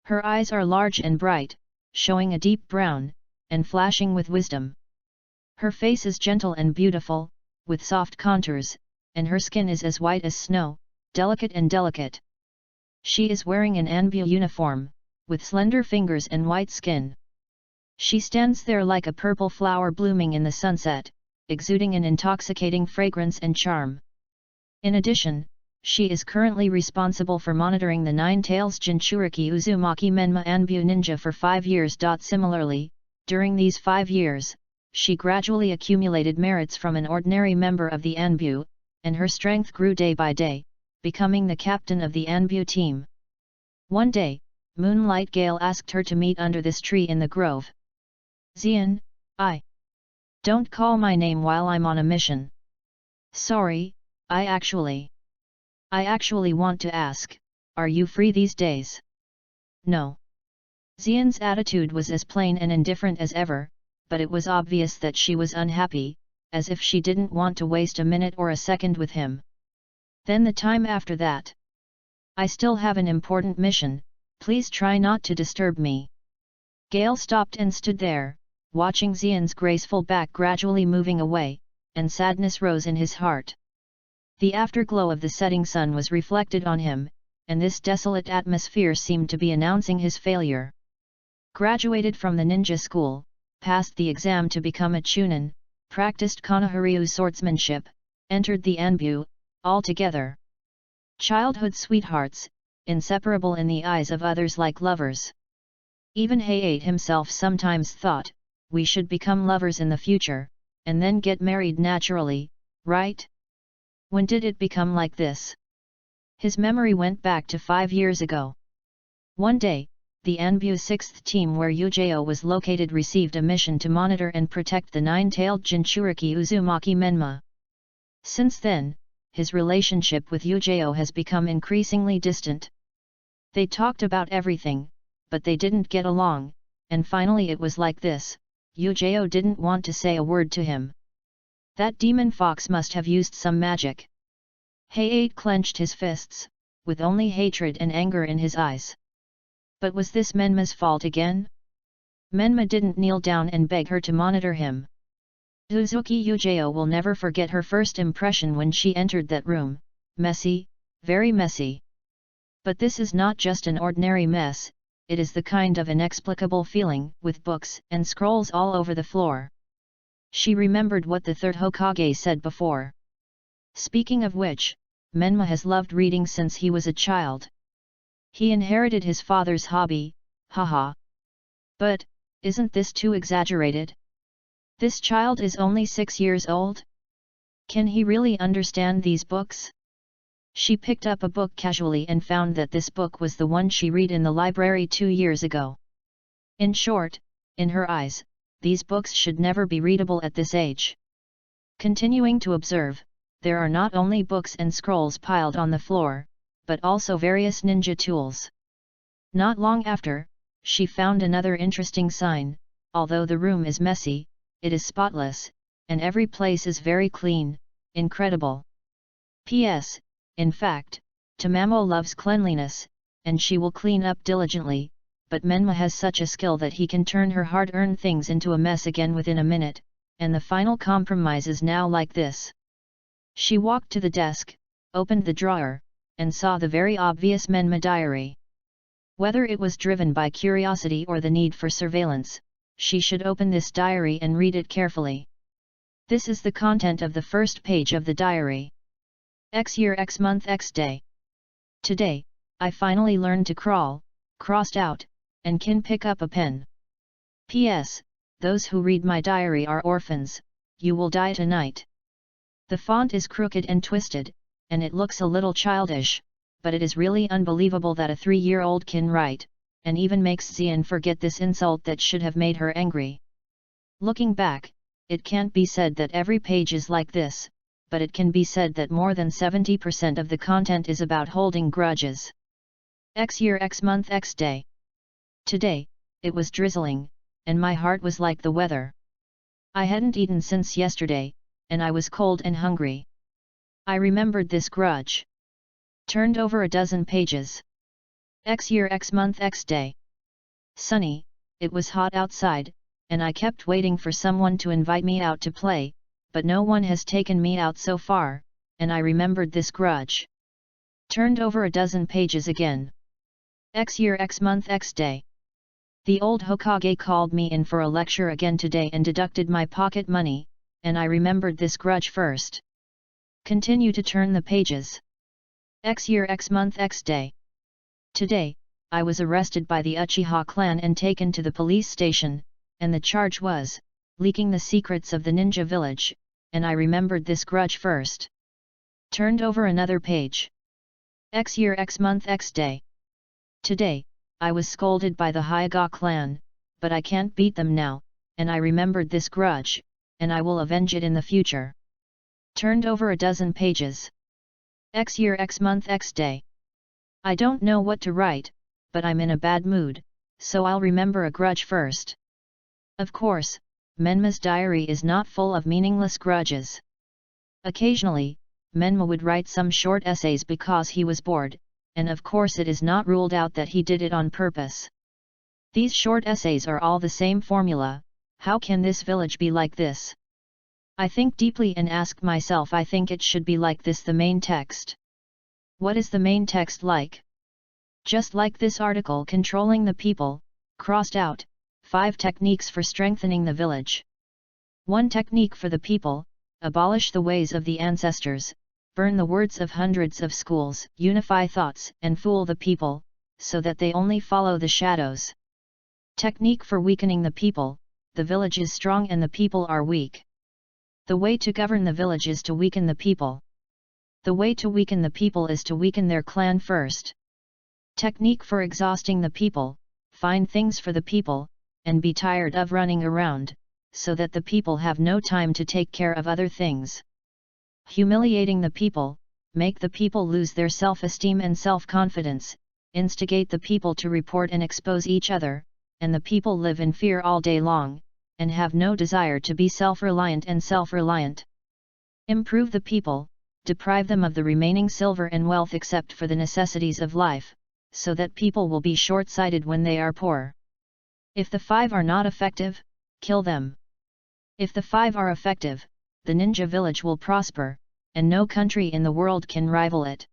Her eyes are large and bright, showing a deep brown, and flashing with wisdom. Her face is gentle and beautiful, with soft contours, and her skin is as white as snow, delicate and delicate. She is wearing an Anbu uniform, with slender fingers and white skin. She stands there like a purple flower blooming in the sunset, exuding an intoxicating fragrance and charm. In addition, she is currently responsible for monitoring the Nine Tails Jinchuriki Uzumaki Menma Anbu ninja for 5 years. Similarly, during these 5 years, she gradually accumulated merits from an ordinary member of the Anbu, and her strength grew day by day, becoming the captain of the Anbu team. One day, Moonlight Gale asked her to meet under this tree in the grove. "Xian, don't call my name while I'm on a mission. Sorry, I actually want to ask, are you free these days?" "No." Xian's attitude was as plain and indifferent as ever, but it was obvious that she was unhappy, as if she didn't want to waste a minute or a second with him. "Then the time after that. I still have an important mission, please try not to disturb me." Gale stopped and stood there, watching Xian's graceful back gradually moving away, and sadness rose in his heart. The afterglow of the setting sun was reflected on him, and this desolate atmosphere seemed to be announcing his failure. Graduated from the ninja school, passed the exam to become a chunin, practiced Konoharyu swordsmanship, entered the Anbu, all together. Childhood sweethearts, inseparable in the eyes of others like lovers. Even Hayate himself sometimes thought, we should become lovers in the future, and then get married naturally, right? When did it become like this? His memory went back to 5 years ago. One day, the Anbu 6th team where Yujao was located received a mission to monitor and protect the nine-tailed Jinchuriki Uzumaki Menma. Since then, his relationship with Yujao has become increasingly distant. They talked about everything, but they didn't get along, and finally it was like this, Yujao didn't want to say a word to him. That demon fox must have used some magic. Hayate clenched his fists, with only hatred and anger in his eyes. But was this Menma's fault again? Menma didn't kneel down and beg her to monitor him. Uzuki Yujao will never forget her first impression when she entered that room, messy, very messy. But this is not just an ordinary mess, it is the kind of inexplicable feeling, with books and scrolls all over the floor. She remembered what the third Hokage said before. Speaking of which, Menma has loved reading since he was a child. He inherited his father's hobby, haha. But, isn't this too exaggerated? This child is only 6 years old? Can he really understand these books? She picked up a book casually and found that this book was the one she read in the library 2 years ago. In short, in her eyes, these books should never be readable at this age. Continuing to observe, there are not only books and scrolls piled on the floor, but also various ninja tools. Not long after, she found another interesting sign, although the room is messy, it is spotless, and every place is very clean, incredible. P.S. In fact, Tamamo loves cleanliness, and she will clean up diligently, but Menma has such a skill that he can turn her hard-earned things into a mess again within a minute, and the final compromise is now like this. She walked to the desk, opened the drawer, and saw the very obvious Menma diary. Whether it was driven by curiosity or the need for surveillance, she should open this diary and read it carefully. This is the content of the first page of the diary. X year X month X day. Today, I finally learned to crawl, crossed out, and can pick up a pen. P.S. Those who read my diary are orphans, you will die tonight. The font is crooked and twisted, and it looks a little childish, but it is really unbelievable that a 3-year-old can write, and even makes Xian forget this insult that should have made her angry. Looking back, it can't be said that every page is like this, but it can be said that more than 70% of the content is about holding grudges. X year X month X day. Today, it was drizzling, and my heart was like the weather. I hadn't eaten since yesterday, and I was cold and hungry. I remembered this grudge. Turned over a dozen pages. X year X month X day. Sunny, it was hot outside, and I kept waiting for someone to invite me out to play, but no one has taken me out so far, and I remembered this grudge. Turned over a dozen pages again. X year X month X day. The old Hokage called me in for a lecture again today and deducted my pocket money, and I remembered this grudge first. Continue to turn the pages. X year X month X day. Today, I was arrested by the Uchiha clan and taken to the police station, and the charge was leaking the secrets of the ninja village, and I remembered this grudge first. Turned over another page. X year X month X day. Today, I was scolded by the Hyuga clan, but I can't beat them now, and I remembered this grudge, and I will avenge it in the future. Turned over a dozen pages. X year X month X day. I don't know what to write, but I'm in a bad mood, so I'll remember a grudge first. Of course, Menma's diary is not full of meaningless grudges. Occasionally, Menma would write some short essays because he was bored, and of course it is not ruled out that he did it on purpose. These short essays are all the same formula: how can this village be like this? I think deeply and ask myself, I think it should be like this. The main text. What is the main text like? Just like this article: controlling the people, crossed out, 5 techniques for strengthening the village. 1 technique for the people: abolish the ways of the ancestors, burn the words of hundreds of schools, unify thoughts and fool the people, so that they only follow the shadows. Technique for weakening the people: the village is strong and the people are weak. The way to govern the village is to weaken the people. The way to weaken the people is to weaken their clan first. Technique for exhausting the people: find things for the people, and be tired of running around, so that the people have no time to take care of other things. Humiliating the people: make the people lose their self-esteem and self-confidence, instigate the people to report and expose each other, and the people live in fear all day long, and have no desire to be self-reliant and self-reliant. Improve the people: deprive them of the remaining silver and wealth except for the necessities of life, so that people will be short-sighted when they are poor. If the 5 are not effective, kill them. If the 5 are effective, the ninja village will prosper, and no country in the world can rival it.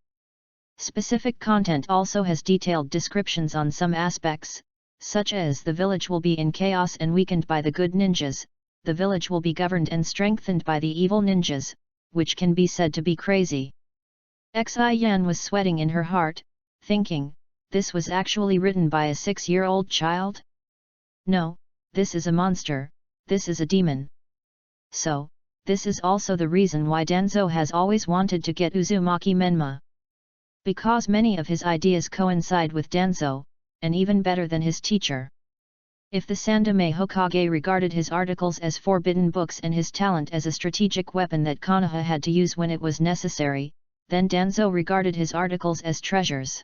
Specific content also has detailed descriptions on some aspects, such as the village will be in chaos and weakened by the good ninjas, the village will be governed and strengthened by the evil ninjas, which can be said to be crazy. Xi Yan was sweating in her heart, thinking, this was actually written by a 6-year-old child? No, this is a monster, this is a demon. So, this is also the reason why Danzo has always wanted to get Uzumaki Menma. Because many of his ideas coincide with Danzo, and even better than his teacher. If the Sandaime Hokage regarded his articles as forbidden books and his talent as a strategic weapon that Konoha had to use when it was necessary, then Danzo regarded his articles as treasures.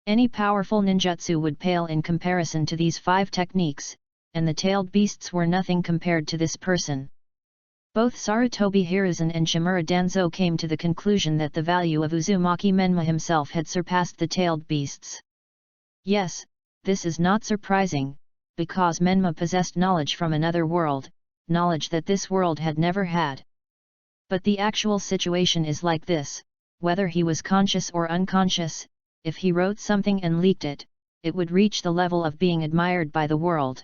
Any powerful ninjutsu would pale in comparison to these 5 techniques, and the tailed beasts were nothing compared to this person. Both Sarutobi Hiruzen and Shimura Danzo came to the conclusion that the value of Uzumaki Menma himself had surpassed the tailed beasts. Yes, this is not surprising, because Menma possessed knowledge from another world, knowledge that this world had never had. But the actual situation is like this: whether he was conscious or unconscious, if he wrote something and leaked it, it would reach the level of being admired by the world.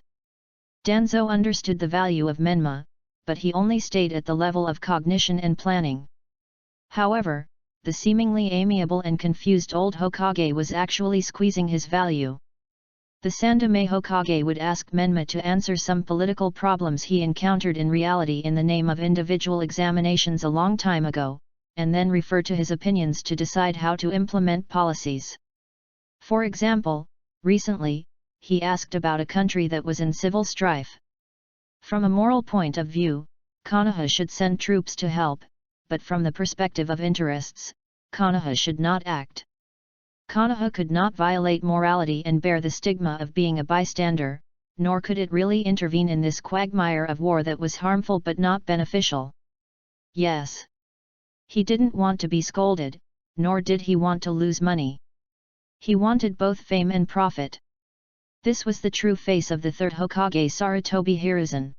Danzo understood the value of Menma, but he only stayed at the level of cognition and planning. However, the seemingly amiable and confused old Hokage was actually squeezing his value. The Sandaime Hokage would ask Menma to answer some political problems he encountered in reality in the name of individual examinations a long time ago, and then refer to his opinions to decide how to implement policies. For example, recently, he asked about a country that was in civil strife. From a moral point of view, Konoha should send troops to help, but from the perspective of interests, Konoha should not act. Konoha could not violate morality and bear the stigma of being a bystander, nor could it really intervene in this quagmire of war that was harmful but not beneficial. Yes. He didn't want to be scolded, nor did he want to lose money. He wanted both fame and profit. This was the true face of the third Hokage Sarutobi Hiruzen.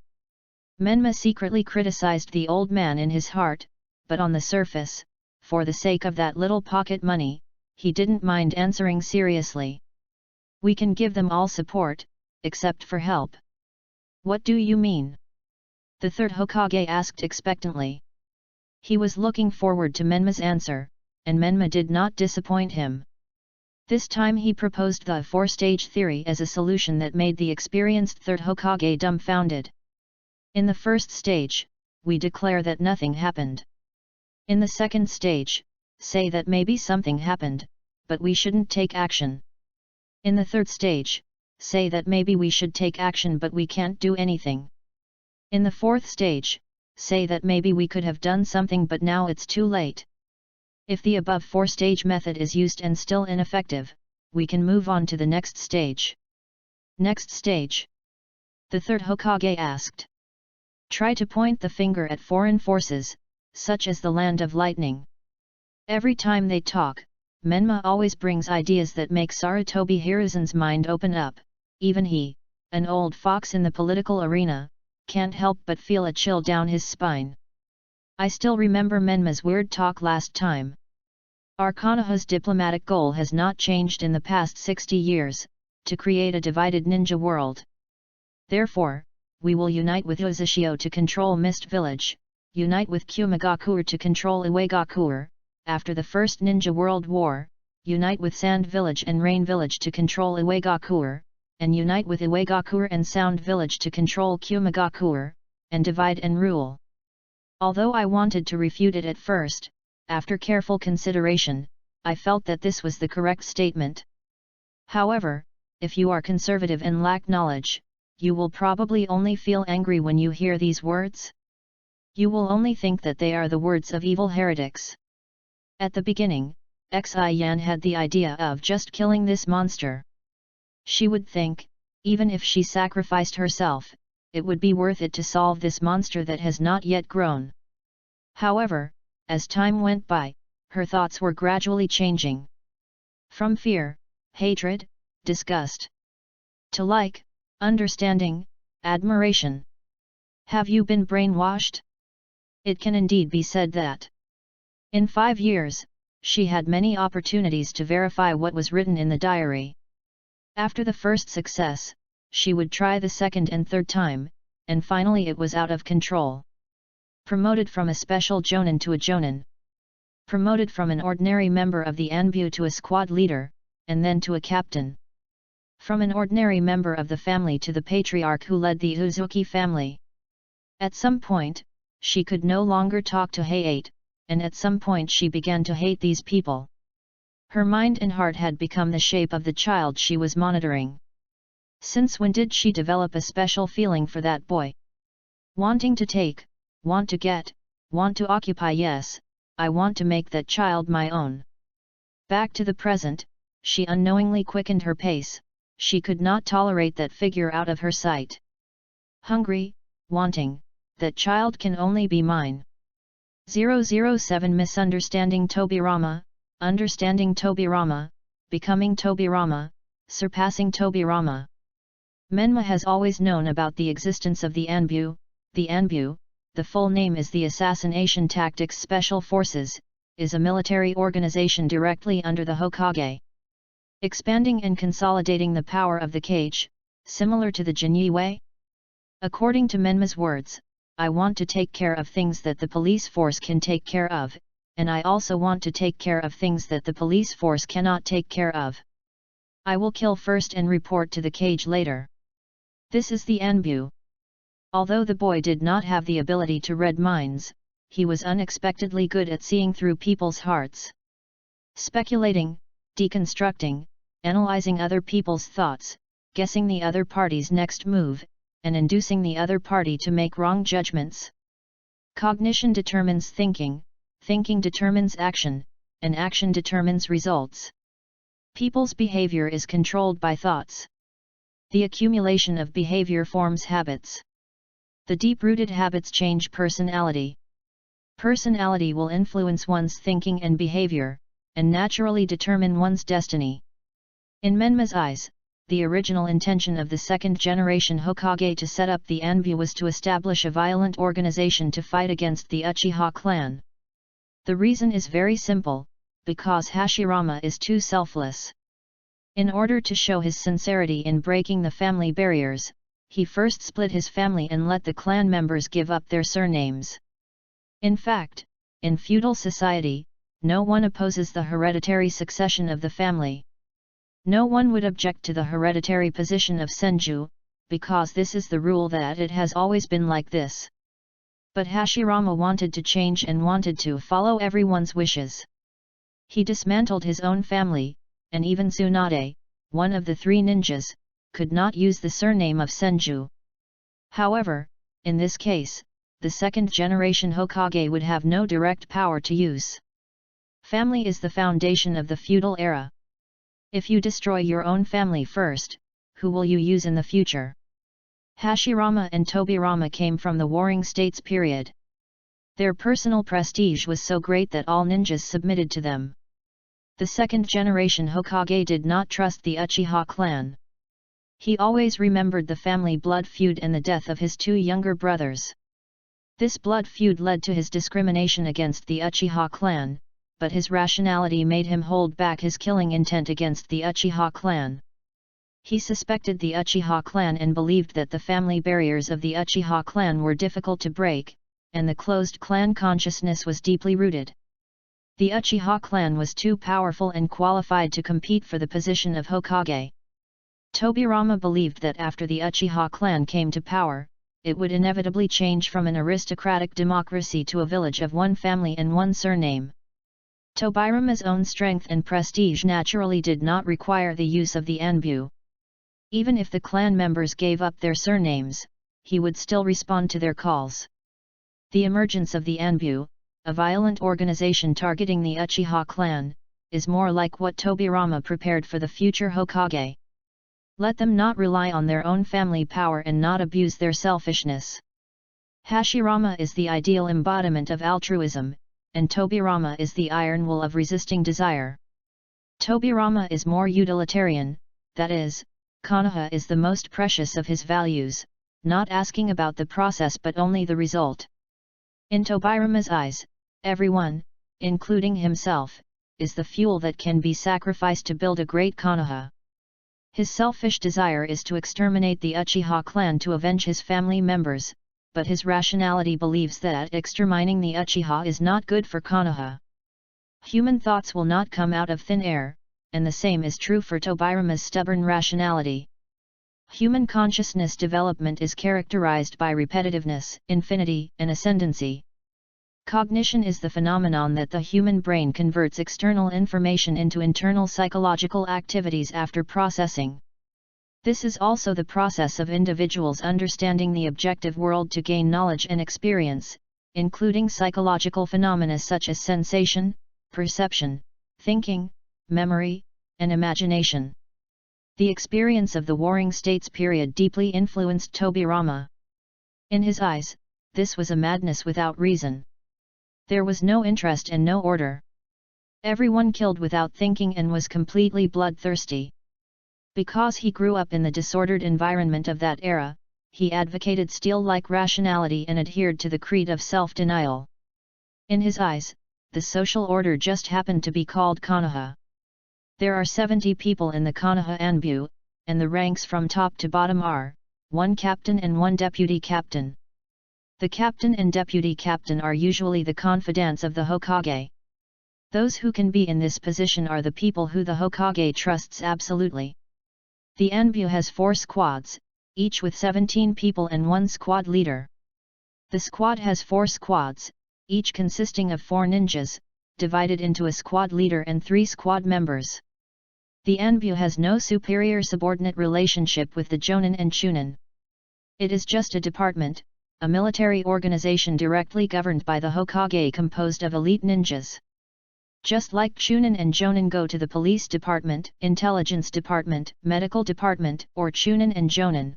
Menma secretly criticized the old man in his heart, but on the surface, for the sake of that little pocket money, he didn't mind answering seriously. We can give them all support, except for help. What do you mean? The third Hokage asked expectantly. He was looking forward to Menma's answer, and Menma did not disappoint him. This time he proposed the four-stage theory as a solution that made the experienced third Hokage dumbfounded. In the first stage, we declare that nothing happened. In the second stage, say that maybe something happened, but we shouldn't take action. In the third stage, say that maybe we should take action but we can't do anything. In the fourth stage, say that maybe we could have done something but now it's too late. If the above four-stage method is used and still ineffective, we can move on to the next stage. Next stage? The third Hokage asked. Try to point the finger at foreign forces, such as the Land of Lightning. Every time they talk, Menma always brings ideas that make Sarutobi Hiruzen's mind open up. Even he, an old fox in the political arena, can't help but feel a chill down his spine. I still remember Menma's weird talk last time. Our Konoha's diplomatic goal has not changed in the past 60 years, to create a divided ninja world. Therefore, we will unite with Uzushio to control Mist Village, unite with Kumagakure to control Iwagakure, after the First Ninja World War, unite with Sand Village and Rain Village to control Iwagakure, and unite with Iwagakure and Sound Village to control Kumagakure, and divide and rule. Although I wanted to refute it at first, after careful consideration, I felt that this was the correct statement. However, if you are conservative and lack knowledge, you will probably only feel angry when you hear these words. You will only think that they are the words of evil heretics. At the beginning, Xian had the idea of just killing this monster. She would think, even if she sacrificed herself, it would be worth it to solve this monster that has not yet grown. However, as time went by, her thoughts were gradually changing. From fear, hatred, disgust, to like, understanding, admiration. Have you been brainwashed? It can indeed be said that. In 5 years, she had many opportunities to verify what was written in the diary. After the first success, she would try the second and third time, and finally it was out of control. Promoted from a special jonin to a jonin. Promoted from an ordinary member of the Anbu to a squad leader, and then to a captain. From an ordinary member of the family to the patriarch who led the Uzumaki family. At some point, she could no longer talk to Hayate, and at some point she began to hate these people. Her mind and heart had become the shape of the child she was monitoring. Since when did she develop a special feeling for that boy? Wanting to take, want to get, want to occupy. Yes, I want to make that child my own. Back to the present, she unknowingly quickened her pace. She could not tolerate that figure out of her sight. Hungry, wanting, that child can only be mine. 007 Misunderstanding Tobirama, Understanding Tobirama, Becoming Tobirama, Surpassing Tobirama. Menma has always known about the existence of the Anbu. The Anbu, the full name is the Assassination Tactics Special Forces, is a military organization directly under the Hokage. Expanding and consolidating the power of the Kage, similar to the Jinyi Wei. According to Menma's words, I want to take care of things that the police force can take care of, and I also want to take care of things that the police force cannot take care of. I will kill first and report to the cage later. This is the Anbu. Although the boy did not have the ability to read minds, he was unexpectedly good at seeing through people's hearts. Speculating, deconstructing, analyzing other people's thoughts, guessing the other party's next move, and inducing the other party to make wrong judgments. Cognition determines thinking, thinking determines action, and action determines results. People's behavior is controlled by thoughts. The accumulation of behavior forms habits. The deep-rooted habits change personality. Personality will influence one's thinking and behavior, and naturally determine one's destiny. In Menma's eyes, the original intention of the second-generation Hokage to set up the Anbu was to establish a violent organization to fight against the Uchiha clan. The reason is very simple, because Hashirama is too selfless. In order to show his sincerity in breaking the family barriers, he first split his family and let the clan members give up their surnames. In fact, in feudal society, no one opposes the hereditary succession of the family. No one would object to the hereditary position of Senju, because this is the rule that it has always been like this. But Hashirama wanted to change and wanted to follow everyone's wishes. He dismantled his own family, and even Tsunade, one of the three ninjas, could not use the surname of Senju. However, in this case, the second-generation Hokage would have no direct power to use. Family is the foundation of the feudal era. If you destroy your own family first, who will you use in the future? Hashirama and Tobirama came from the Warring States period. Their personal prestige was so great that all ninjas submitted to them. The second-generation Hokage did not trust the Uchiha clan. He always remembered the family blood feud and the death of his two younger brothers. This blood feud led to his discrimination against the Uchiha clan, but his rationality made him hold back his killing intent against the Uchiha clan. He suspected the Uchiha clan and believed that the family barriers of the Uchiha clan were difficult to break, and the closed clan consciousness was deeply rooted. The Uchiha clan was too powerful and qualified to compete for the position of Hokage. Tobirama believed that after the Uchiha clan came to power, it would inevitably change from an aristocratic democracy to a village of one family and one surname. Tobirama's own strength and prestige naturally did not require the use of the Anbu. Even if the clan members gave up their surnames, he would still respond to their calls. The emergence of the Anbu, a violent organization targeting the Uchiha clan, is more like what Tobirama prepared for the future Hokage. Let them not rely on their own family power and not abuse their selfishness. Hashirama is the ideal embodiment of altruism, and Tobirama is the iron will of resisting desire. Tobirama is more utilitarian, that is, Konoha is the most precious of his values, not asking about the process but only the result. In Tobirama's eyes, everyone, including himself, is the fuel that can be sacrificed to build a great Konoha. His selfish desire is to exterminate the Uchiha clan to avenge his family members, but his rationality believes that exterminating the Uchiha is not good for Konoha. Human thoughts will not come out of thin air, and the same is true for Tobirama's stubborn rationality. Human consciousness development is characterized by repetitiveness, infinity, and ascendancy. Cognition is the phenomenon that the human brain converts external information into internal psychological activities after processing. This is also the process of individuals understanding the objective world to gain knowledge and experience, including psychological phenomena such as sensation, perception, thinking, memory, and imagination. The experience of the Warring States period deeply influenced Tobirama. In his eyes, this was a madness without reason. There was no interest and no order. Everyone killed without thinking and was completely bloodthirsty. Because he grew up in the disordered environment of that era, he advocated steel-like rationality and adhered to the creed of self-denial. In his eyes, the social order just happened to be called Konoha. There are 70 people in the Konoha Anbu, and the ranks from top to bottom are 1 captain and 1 deputy captain. The captain and deputy captain are usually the confidants of the Hokage. Those who can be in this position are the people who the Hokage trusts absolutely. The Anbu has 4 squads, each with 17 people and 1 squad leader. The squad has 4 squads, each consisting of 4 ninjas, divided into a squad leader and 3 squad members. The Anbu has no superior-subordinate relationship with the Jonin and Chunin. It is just a department, a military organization directly governed by the Hokage composed of elite ninjas. Just like Chunin and Jonin go to the police department, intelligence department, medical department, or Chunin and Jonin.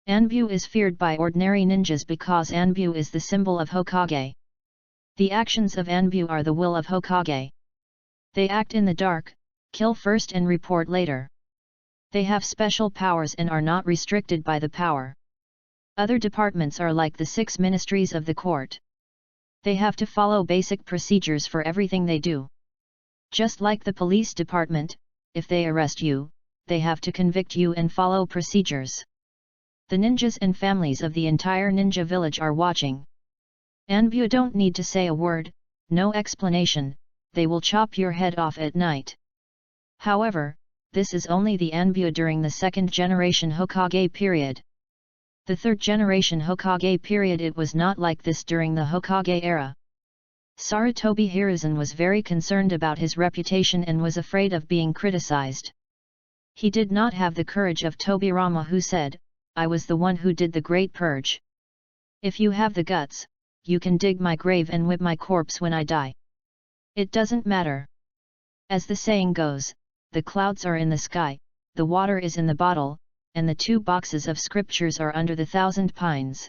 Anbu is feared by ordinary ninjas because Anbu is the symbol of Hokage. The actions of Anbu are the will of Hokage. They act in the dark, kill first and report later. They have special powers and are not restricted by the power. Other departments are like the 6 ministries of the court. They have to follow basic procedures for everything they do. Just like the police department, if they arrest you, they have to convict you and follow procedures. The ninjas and families of the entire ninja village are watching. Anbu don't need to say a word, no explanation, they will chop your head off at night. However, this is only the Anbu during the 2nd generation Hokage period. The 3rd generation Hokage period it was not like this during the Hokage era. Sarutobi Hiruzen was very concerned about his reputation and was afraid of being criticized. He did not have the courage of Tobirama, who said, "I was the one who did the great purge. If you have the guts, you can dig my grave and whip my corpse when I die. It doesn't matter." As the saying goes, the clouds are in the sky, the water is in the bottle, and the 2 boxes of scriptures are under the 1,000 pines.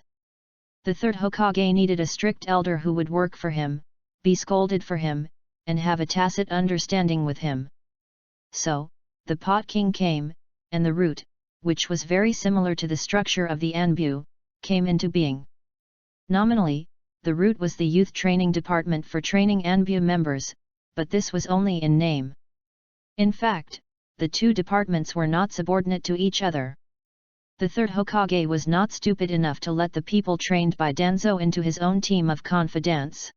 The 3rd Hokage needed a strict elder who would work for him, be scolded for him, and have a tacit understanding with him. So, the Pot King came, and the root, which was very similar to the structure of the Anbu, came into being. Nominally, the root was the youth training department for training Anbu members, but this was only in name. In fact, the 2 departments were not subordinate to each other. The 3rd Hokage was not stupid enough to let the people trained by Danzo into his own team of confidants.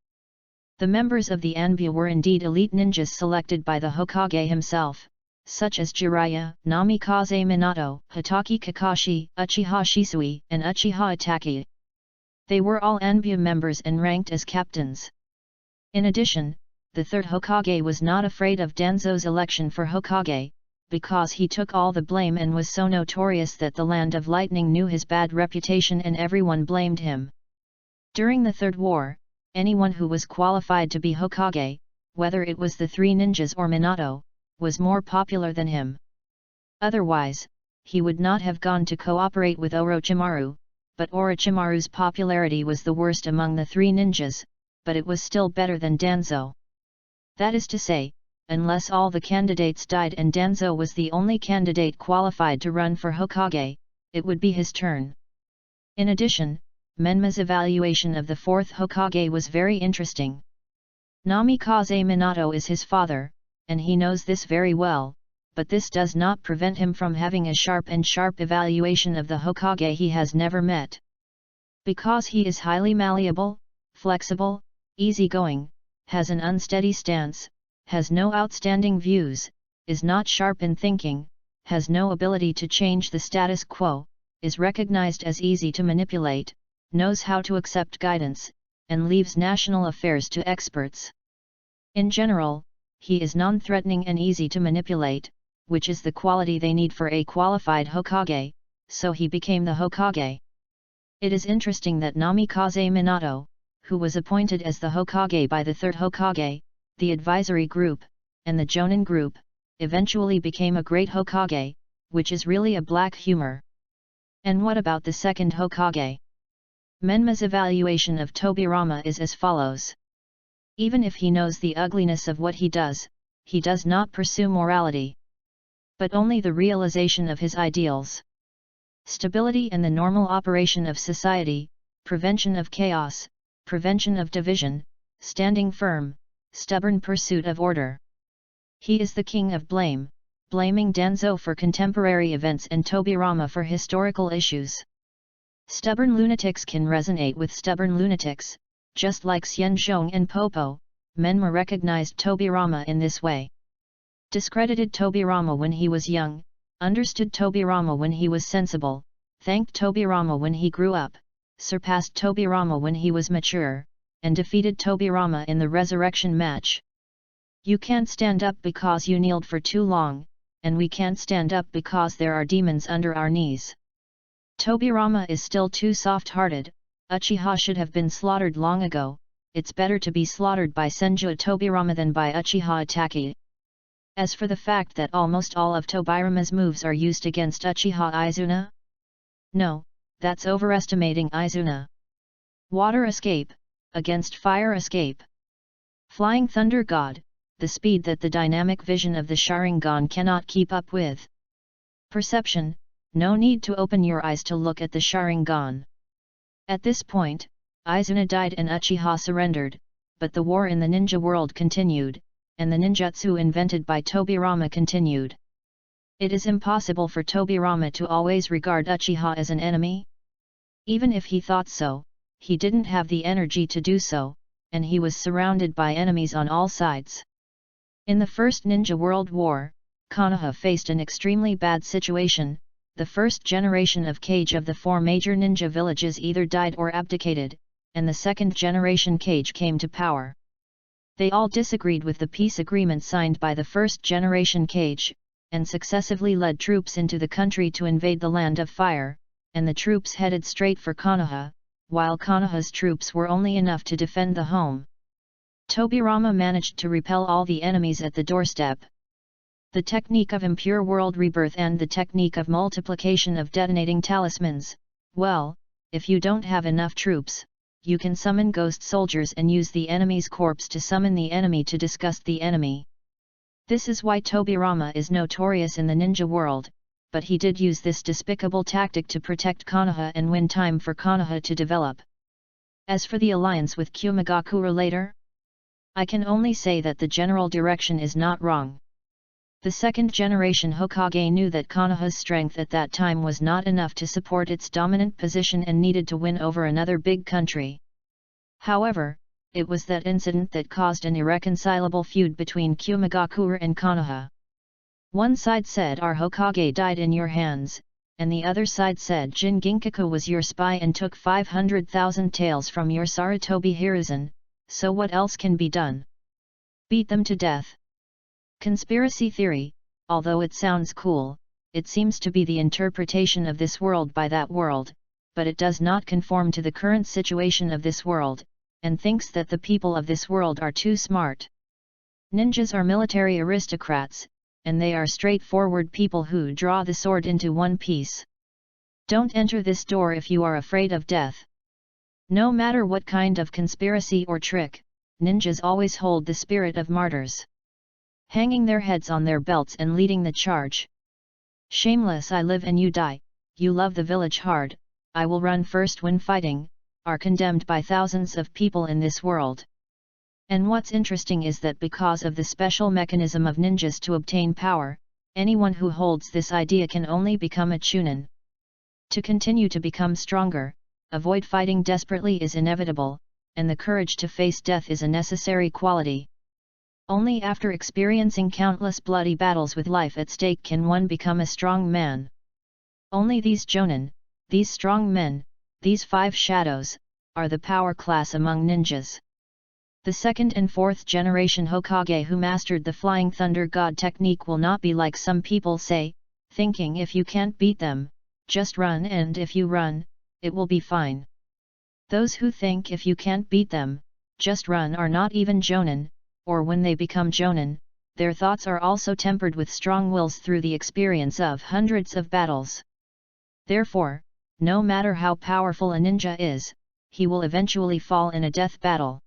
The members of the Anbu were indeed elite ninjas selected by the Hokage himself, such as Jiraiya, Namikaze Minato, Hitaki Kakashi, Uchiha Shisui, and Uchiha Itachi. They were all Anbu members and ranked as captains. In addition, the 3rd Hokage was not afraid of Danzo's election for Hokage, because he took all the blame and was so notorious that the Land of Lightning knew his bad reputation and everyone blamed him. During the 3rd War, anyone who was qualified to be Hokage, whether it was the 3 ninjas or Minato, was more popular than him. Otherwise, he would not have gone to cooperate with Orochimaru, but Orochimaru's popularity was the worst among the 3 ninjas, but it was still better than Danzo. That is to say, unless all the candidates died and Danzo was the only candidate qualified to run for Hokage, it would be his turn. In addition, Menma's evaluation of the 4th Hokage was very interesting. Namikaze Minato is his father, and he knows this very well, but this does not prevent him from having a sharp evaluation of the Hokage he has never met. Because he is highly malleable, flexible, easygoing, has an unsteady stance, has no outstanding views, is not sharp in thinking, has no ability to change the status quo, is recognized as easy to manipulate, knows how to accept guidance, and leaves national affairs to experts. In general, he is non-threatening and easy to manipulate, which is the quality they need for a qualified Hokage, so he became the Hokage. It is interesting that Namikaze Minato, who was appointed as the Hokage by the 3rd Hokage, the advisory group, and the Jonin group, eventually became a great Hokage, which is really a black humor. And what about the 2nd Hokage? Menma's evaluation of Tobirama is as follows. Even if he knows the ugliness of what he does not pursue morality, but only the realization of his ideals. Stability and the normal operation of society, prevention of chaos, prevention of division, standing firm, stubborn pursuit of order. He is the king of blame, blaming Danzo for contemporary events and Tobirama for historical issues. Stubborn lunatics can resonate with stubborn lunatics, just like Xianzhong and Popo. Menma recognized Tobirama in this way. Discredited Tobirama when he was young, understood Tobirama when he was sensible, thanked Tobirama when he grew up, surpassed Tobirama when he was mature, and defeated Tobirama in the resurrection match. You can't stand up because you kneeled for too long, and we can't stand up because there are demons under our knees. Tobirama is still too soft-hearted. Uchiha should have been slaughtered long ago. It's better to be slaughtered by Senju Tobirama than by Uchiha Itaki. As for the fact that almost all of Tobirama's moves are used against Uchiha Izuna? No, that's overestimating Izuna. Water escape, against fire escape. Flying Thunder God, the speed that the dynamic vision of the Sharingan cannot keep up with. Perception, no need to open your eyes to look at the Sharingan. At this point, Izuna died and Uchiha surrendered, but the war in the ninja world continued, and the ninjutsu invented by Tobirama continued. It is impossible for Tobirama to always regard Uchiha as an enemy. Even if he thought so, he didn't have the energy to do so, and he was surrounded by enemies on all sides. In the First Ninja World War, Konoha faced an extremely bad situation. The first generation of Kage of the four major ninja villages either died or abdicated, and the second generation Kage came to power. They all disagreed with the peace agreement signed by the first generation Kage, and successively led troops into the country to invade the Land of Fire, and the troops headed straight for Konoha, while Konoha's troops were only enough to defend the home. Tobirama managed to repel all the enemies at the doorstep. The technique of impure world rebirth and the technique of multiplication of detonating talismans. Well, if you don't have enough troops, you can summon ghost soldiers and use the enemy's corpse to summon the enemy to disgust the enemy. This is why Tobirama is notorious in the ninja world, but he did use this despicable tactic to protect Konoha and win time for Konoha to develop. As for the alliance with Kumagakure later, I can only say that the general direction is not wrong. The second generation Hokage knew that Konoha's strength at that time was not enough to support its dominant position and needed to win over another big country. However, it was that incident that caused an irreconcilable feud between Kumagakure and Konoha. One side said our Hokage died in your hands, and the other side said Jin Ginkaku was your spy and took 500,000 taels from your Sarutobi Hiruzen, so what else can be done? Beat them to death. Conspiracy theory, although it sounds cool, it seems to be the interpretation of this world by that world, but it does not conform to the current situation of this world, and thinks that the people of this world are too smart. Ninjas are military aristocrats, and they are straightforward people who draw the sword into one piece. Don't enter this door if you are afraid of death. No matter what kind of conspiracy or trick, ninjas always hold the spirit of martyrs. Hanging their heads on their belts and leading the charge. Shameless I live and you die, you love the village hard, I will run first when fighting, are condemned by thousands of people in this world. And what's interesting is that because of the special mechanism of ninjas to obtain power, anyone who holds this idea can only become a chunin. To continue to become stronger, avoid fighting desperately is inevitable, and the courage to face death is a necessary quality. Only after experiencing countless bloody battles with life at stake can one become a strong man. Only these jonin, these strong men, these 5 shadows, are the power class among ninjas. The second and fourth generation Hokage who mastered the Flying Thunder God technique will not be like some people say, thinking if you can't beat them, just run, and if you run, it will be fine. Those who think if you can't beat them, just run are not even jonin, or when they become jonin, their thoughts are also tempered with strong wills through the experience of hundreds of battles. Therefore, no matter how powerful a ninja is, he will eventually fall in a death battle.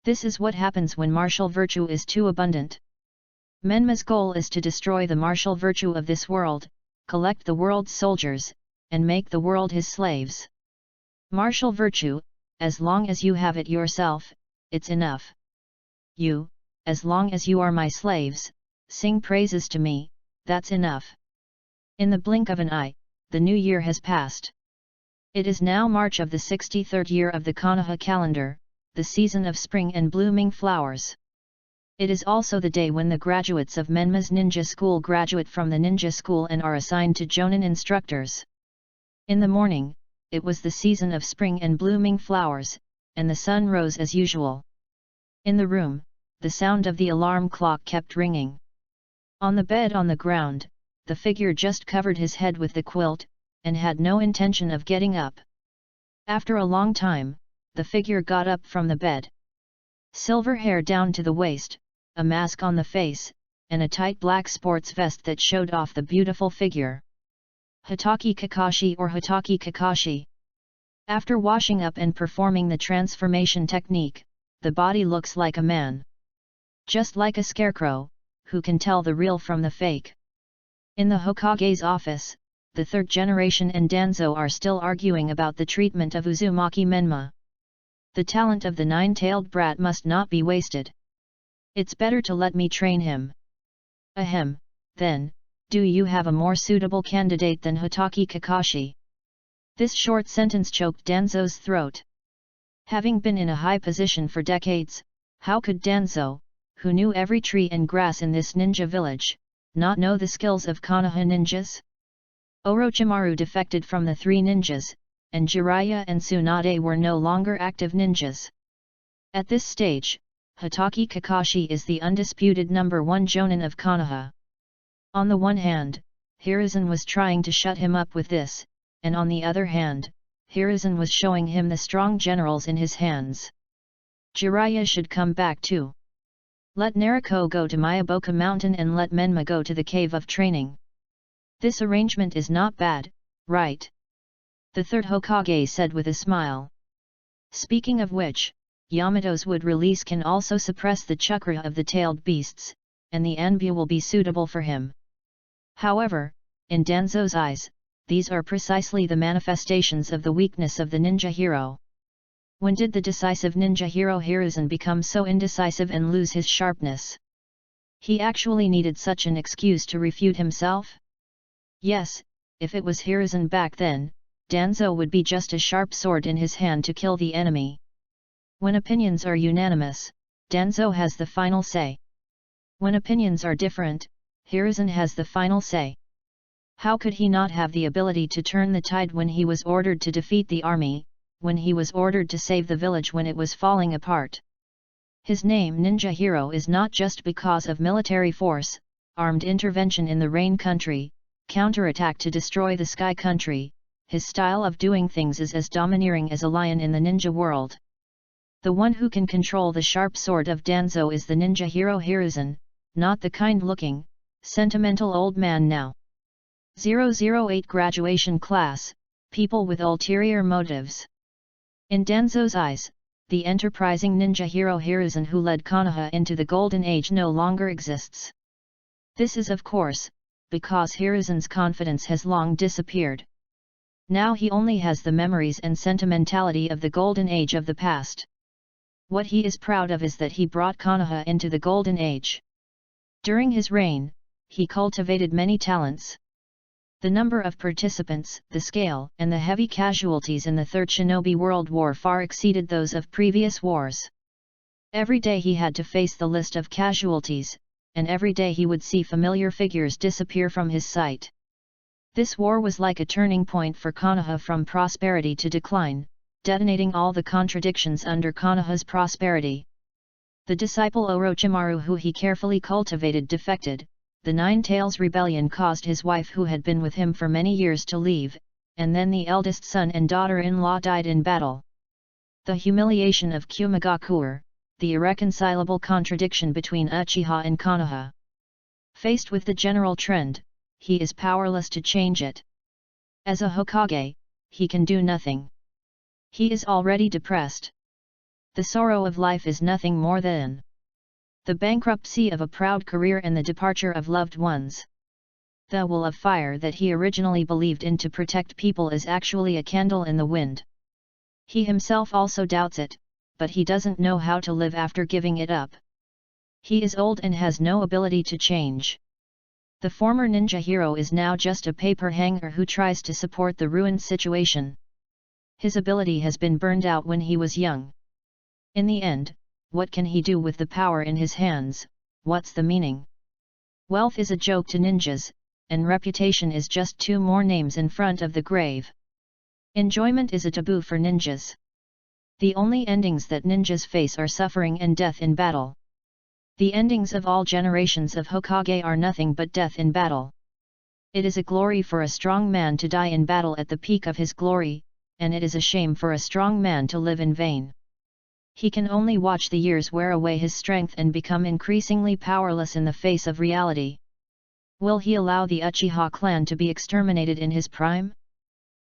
This is what happens when martial virtue is too abundant. Menma's goal is to destroy the martial virtue of this world, collect the world's soldiers, and make the world his slaves. Martial virtue, as long as you have it yourself, it's enough. You, as long as you are my slaves, sing praises to me, That's enough. In the blink of an eye, the new year has passed. It is now March of the 63rd year of the Konoha calendar, the season of spring and blooming flowers. It is also the day when the graduates of Menma's ninja school graduate from the ninja school and are assigned to Jonin instructors. In the morning, it was the season of spring and blooming flowers, and the sun rose as usual. In the room, the sound of the alarm clock kept ringing. On the bed on the ground, the figure just covered his head with the quilt, and had no intention of getting up. After a long time, the figure got up from the bed. Silver hair down to the waist, a mask on the face, and a tight black sports vest that showed off the beautiful figure. Hitaki Kakashi or Hitaki Kakashi. After washing up and performing the transformation technique, the body looks like a man. Just like a scarecrow, who can tell the real from the fake. In the Hokage's office, the third generation and Danzo are still arguing about the treatment of Uzumaki Menma. The talent of the nine-tailed brat must not be wasted. It's better to let me train him. Ahem, then, do you have a more suitable candidate than Hitaki Kakashi? This short sentence choked Danzo's throat. Having been in a high position for decades, how could Danzo, who knew every tree and grass in this ninja village, not know the skills of Konoha ninjas? Orochimaru defected from the three ninjas, and Jiraiya and Tsunade were no longer active ninjas. At this stage, Hitaki Kakashi is the undisputed number one jonin of Konoha. On the one hand, Hiruzen was trying to shut him up with this, and on the other hand, Hiruzen was showing him the strong generals in his hands. Jiraiya should come back too. Let Naruto go to Miyaboka Mountain and let Menma go to the Cave of Training. This arrangement is not bad, right? The third Hokage said with a smile. Speaking of which, Yamato's wood release can also suppress the chakra of the tailed beasts, and the Anbu will be suitable for him. However, in Danzo's eyes, these are precisely the manifestations of the weakness of the ninja hero. When did the decisive ninja hero Hiruzen become so indecisive and lose his sharpness? He actually needed such an excuse to refute himself? Yes, if it was Hiruzen back then, Danzo would be just a sharp sword in his hand to kill the enemy. When opinions are unanimous, Danzo has the final say. When opinions are different, Hiruzen has the final say. How could he not have the ability to turn the tide when he was ordered to defeat the army, when he was ordered to save the village when it was falling apart? His name Ninja Hero is not just because of military force, armed intervention in the rain country, counterattack to destroy the sky country. His style of doing things is as domineering as a lion in the ninja world. The one who can control the sharp sword of Danzo is the ninja hero Hiruzen, not the kind-looking, sentimental old man now. 008 Graduation Class, people with ulterior motives. In Danzo's eyes, the enterprising ninja hero Hiruzen who led Konoha into the Golden Age no longer exists. This is of course, because Hiruzen's confidence has long disappeared. Now he only has the memories and sentimentality of the Golden Age of the past. What he is proud of is that he brought Konoha into the Golden Age. During his reign, he cultivated many talents. The number of participants, the scale, and the heavy casualties in the Third Shinobi World War far exceeded those of previous wars. Every day he had to face the list of casualties, and every day he would see familiar figures disappear from his sight. This war was like a turning point for Konoha from prosperity to decline, detonating all the contradictions under Konoha's prosperity. The disciple Orochimaru who he carefully cultivated defected, the Nine Tails Rebellion caused his wife who had been with him for many years to leave, and then the eldest son and daughter-in-law died in battle. The humiliation of Kumagakure, the irreconcilable contradiction between Uchiha and Konoha. Faced with the general trend, he is powerless to change it. As a Hokage, he can do nothing. He is already depressed. The sorrow of life is nothing more than the bankruptcy of a proud career and the departure of loved ones. The will of fire that he originally believed in to protect people is actually a candle in the wind. He himself also doubts it, but he doesn't know how to live after giving it up. He is old and has no ability to change. The former ninja hero is now just a paper hanger who tries to support the ruined situation. His ability has been burned out when he was young. In the end, what can he do with the power in his hands? What's the meaning? Wealth is a joke to ninjas, and reputation is just 2 more names in front of the grave. Enjoyment is a taboo for ninjas. The only endings that ninjas face are suffering and death in battle. The endings of all generations of Hokage are nothing but death in battle. It is a glory for a strong man to die in battle at the peak of his glory, and it is a shame for a strong man to live in vain. He can only watch the years wear away his strength and become increasingly powerless in the face of reality. Will he allow the Uchiha clan to be exterminated in his prime?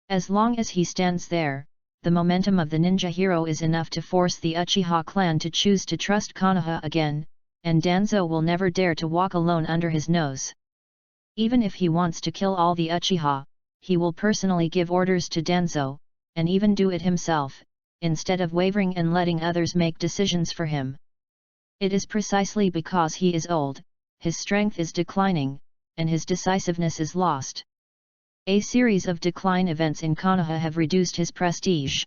As long as he stands there, the momentum of the ninja hero is enough to force the Uchiha clan to choose to trust Konoha again, and Danzo will never dare to walk alone under his nose. Even if he wants to kill all the Uchiha, he will personally give orders to Danzo, and even do it himself, instead of wavering and letting others make decisions for him. It is precisely because he is old, his strength is declining, and his decisiveness is lost. A series of decline events in Konoha have reduced his prestige.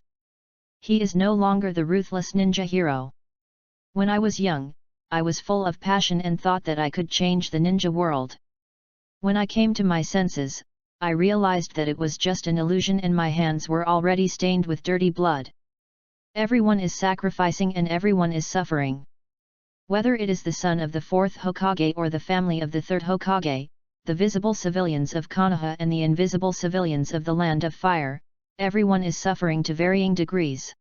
He is no longer the ruthless ninja hero. When I was young, I was full of passion and thought that I could change the ninja world. When I came to my senses, I realized that it was just an illusion and my hands were already stained with dirty blood. Everyone is sacrificing and everyone is suffering. Whether it is the son of the 4th Hokage or the family of the 3rd Hokage, the visible civilians of Konoha and the invisible civilians of the Land of Fire, everyone is suffering to varying degrees.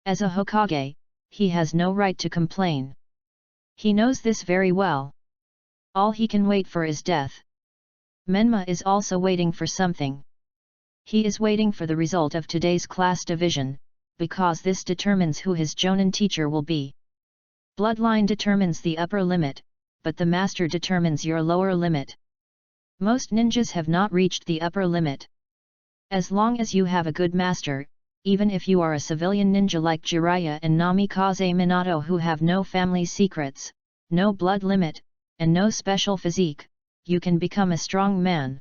As a Hokage, he has no right to complain. He knows this very well. All he can wait for is death. Menma is also waiting for something. He is waiting for the result of today's class division, because this determines who his Jonin teacher will be. Bloodline determines the upper limit, but the master determines your lower limit. Most ninjas have not reached the upper limit. As long as you have a good master, even if you are a civilian ninja like Jiraiya and Namikaze Minato who have no family secrets, no blood limit, and no special physique, you can become a strong man.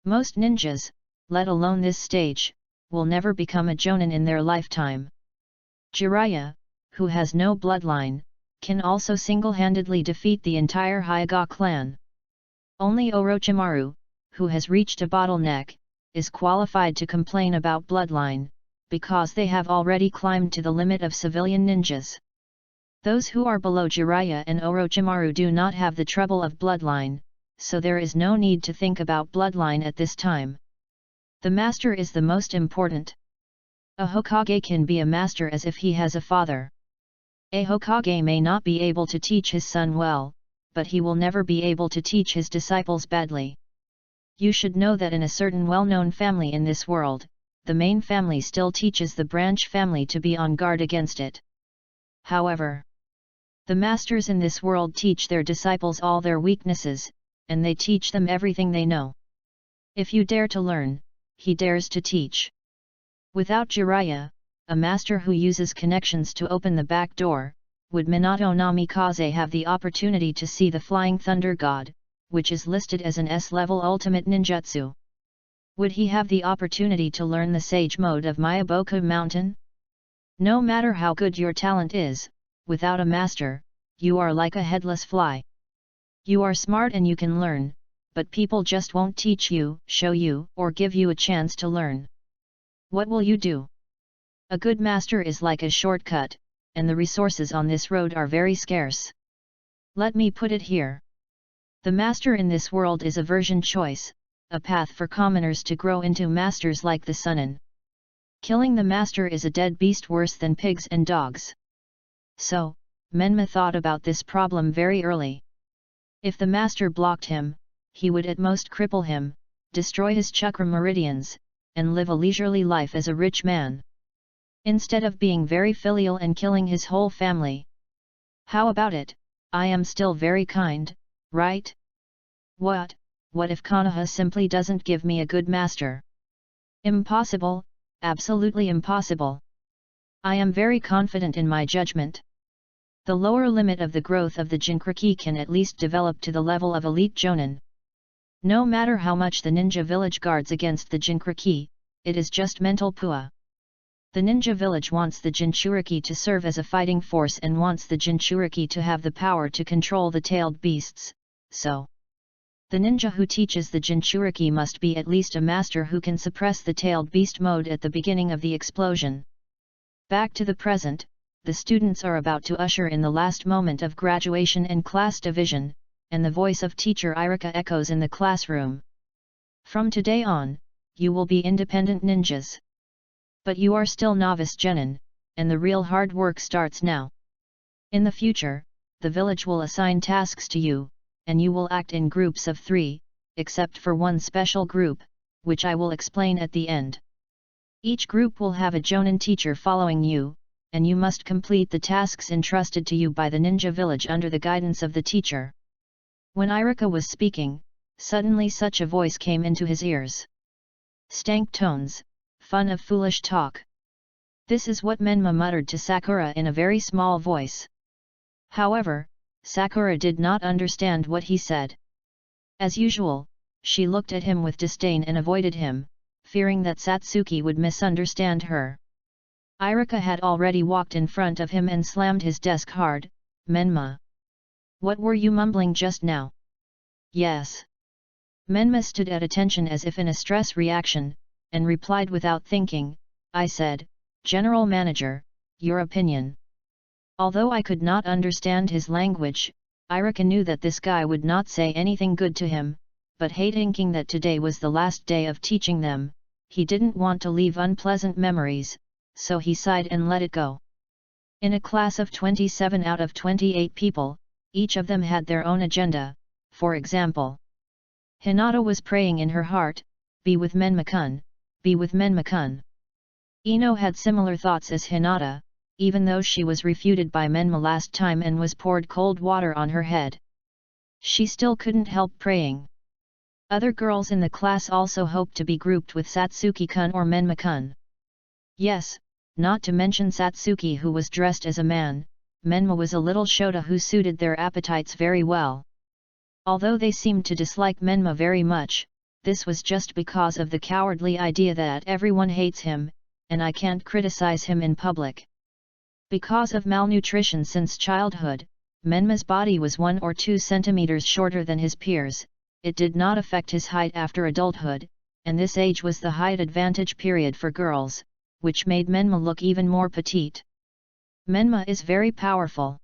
Most ninjas, let alone this stage, will never become a Jonin in their lifetime. Jiraiya, who has no bloodline, can also single-handedly defeat the entire Hyuga clan. Only Orochimaru, who has reached a bottleneck, is qualified to complain about bloodline, because they have already climbed to the limit of civilian ninjas. Those who are below Jiraiya and Orochimaru do not have the trouble of bloodline, so there is no need to think about bloodline at this time. The master is the most important. A Hokage can be a master as if he has a father. A Hokage may not be able to teach his son well, but he will never be able to teach his disciples badly. You should know that in a certain well-known family in this world, the main family still teaches the branch family to be on guard against it. However, the masters in this world teach their disciples all their weaknesses, and they teach them everything they know. If you dare to learn, he dares to teach. Without Jiraiya, a master who uses connections to open the back door, would Minato Namikaze have the opportunity to see the Flying Thunder God, which is listed as an S-level ultimate ninjutsu? Would he have the opportunity to learn the sage mode of Miyaboku Mountain? No matter how good your talent is, without a master, you are like a headless fly. You are smart and you can learn, but people just won't teach you, show you, or give you a chance to learn. What will you do? A good master is like a shortcut, and the resources on this road are very scarce. Let me put it here. The master in this world is a version choice, a path for commoners to grow into masters like the Sunin. Killing the master is a dead beast worse than pigs and dogs. So, Menma thought about this problem very early. If the master blocked him, he would at most cripple him, destroy his chakra meridians, and live a leisurely life as a rich man. Instead of being very filial and killing his whole family. How about it? I am still very kind, right? What if Konoha simply doesn't give me a good master? Impossible, absolutely impossible. I am very confident in my judgment. The lower limit of the growth of the Jinchuriki can at least develop to the level of elite Jonin. No matter how much the ninja village guards against the Jinchuriki, it is just mental pua. The ninja village wants the Jinchuriki to serve as a fighting force and wants the Jinchuriki to have the power to control the tailed beasts, so the ninja who teaches the Jinchuriki must be at least a master who can suppress the tailed beast mode at the beginning of the explosion. Back to the present, the students are about to usher in the last moment of graduation and class division, and the voice of teacher Irika echoes in the classroom. From today on, you will be independent ninjas. But you are still novice genin, and the real hard work starts now. In the future, the village will assign tasks to you, and you will act in groups of 3, except for one special group, which I will explain at the end. Each group will have a jonin teacher following you, and you must complete the tasks entrusted to you by the ninja village under the guidance of the teacher. When Irika was speaking, suddenly such a voice came into his ears. Stank tones, fun of foolish talk. This is what Menma muttered to Sakura in a very small voice. However, Sakura did not understand what he said. As usual, she looked at him with disdain and avoided him, fearing that Satsuki would misunderstand her. Irika had already walked in front of him and slammed his desk hard. Menma. What were you mumbling just now? Yes. Menma stood at attention as if in a stress reaction, and replied without thinking, I said, General Manager, your opinion. Although I could not understand his language, Irika knew that this guy would not say anything good to him, but thinking that today was the last day of teaching them, he didn't want to leave unpleasant memories, so he sighed and let it go. In a class of 27 out of 28 people, each of them had their own agenda. For example, Hinata was praying in her heart, be with Menma-kun, be with Menma-kun. Ino had similar thoughts as Hinata, even though she was refuted by Menma last time and was poured cold water on her head. She still couldn't help praying. Other girls in the class also hoped to be grouped with Satsuki-kun or Menma-kun. Yes, not to mention Satsuki who was dressed as a man, Menma was a little Shota who suited their appetites very well. Although they seemed to dislike Menma very much, this was just because of the cowardly idea that everyone hates him, and I can't criticize him in public. Because of malnutrition since childhood, Menma's body was 1 or 2 centimeters shorter than his peers. It did not affect his height after adulthood, and this age was the height advantage period for girls, which made Menma look even more petite. Menma is very powerful.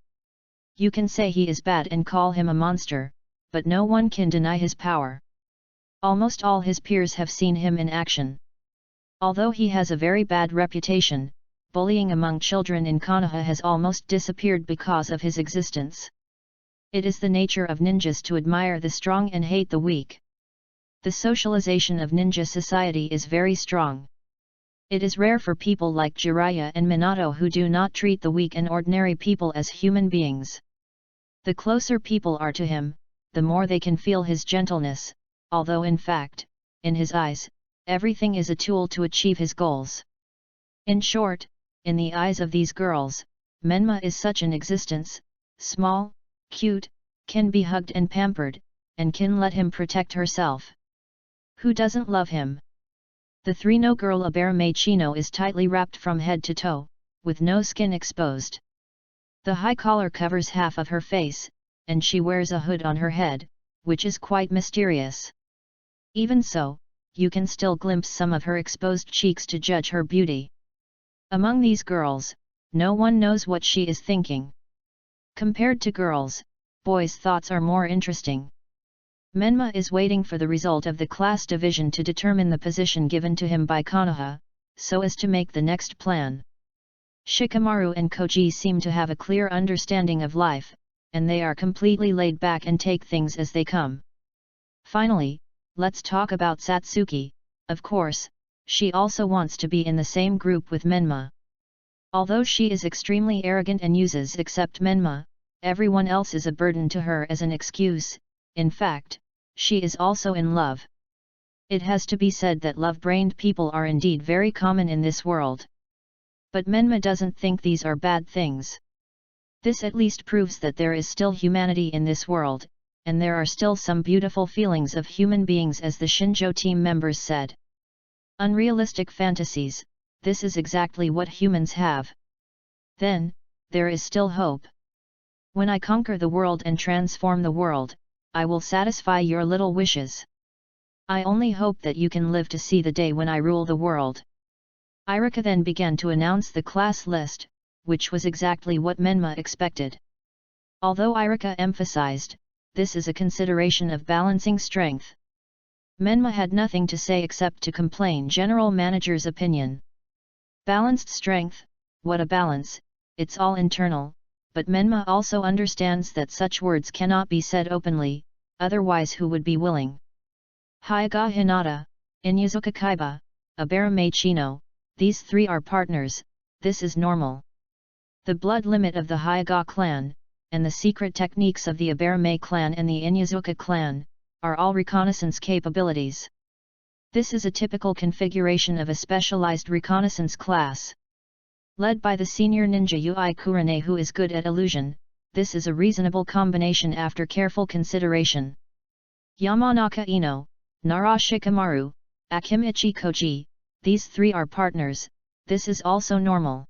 You can say he is bad and call him a monster, but no one can deny his power. Almost all his peers have seen him in action. Although he has a very bad reputation, bullying among children in Konoha has almost disappeared because of his existence. It is the nature of ninjas to admire the strong and hate the weak. The socialization of ninja society is very strong. It is rare for people like Jiraiya and Minato who do not treat the weak and ordinary people as human beings. The closer people are to him, the more they can feel his gentleness, although in fact, in his eyes, everything is a tool to achieve his goals. In short, in the eyes of these girls, Menma is such an existence, small, cute, can be hugged and pampered, and can let him protect herself. Who doesn't love him? The 3-no girl Aberame Chino is tightly wrapped from head to toe, with no skin exposed. The high collar covers half of her face, and she wears a hood on her head, which is quite mysterious. Even so, you can still glimpse some of her exposed cheeks to judge her beauty. Among these girls, no one knows what she is thinking. Compared to girls, boys' thoughts are more interesting. Menma is waiting for the result of the class division to determine the position given to him by Konoha, so as to make the next plan. Shikamaru and Koji seem to have a clear understanding of life, and they are completely laid back and take things as they come. Finally, let's talk about Satsuki. Of course, she also wants to be in the same group with Menma. Although she is extremely arrogant and uses except Menma, everyone else is a burden to her as an excuse. In fact, she is also in love. It has to be said that love-brained people are indeed very common in this world. But Menma doesn't think these are bad things. This at least proves that there is still humanity in this world, and there are still some beautiful feelings of human beings, as the Shinjo team members said. Unrealistic fantasies, this is exactly what humans have. Then, there is still hope. When I conquer the world and transform the world, I will satisfy your little wishes. I only hope that you can live to see the day when I rule the world. Irika then began to announce the class list, which was exactly what Menma expected. Although Irika emphasized, this is a consideration of balancing strength. Menma had nothing to say except to complain general manager's opinion. Balanced strength, what a balance, it's all internal, but Menma also understands that such words cannot be said openly, otherwise who would be willing? Hyaga Hinata, Inyazuka Kaiba, Abarame Chino, these three are partners, this is normal. The blood limit of the Hyaga clan, and the secret techniques of the Abarame clan and the Inyazuka clan, are all reconnaissance capabilities. This is a typical configuration of a specialized reconnaissance class. Led by the senior ninja Ui Kurane, who is good at illusion, this is a reasonable combination after careful consideration. Yamanaka Ino, Nara Shikamaru, Akimichi Koji, these three are partners, this is also normal.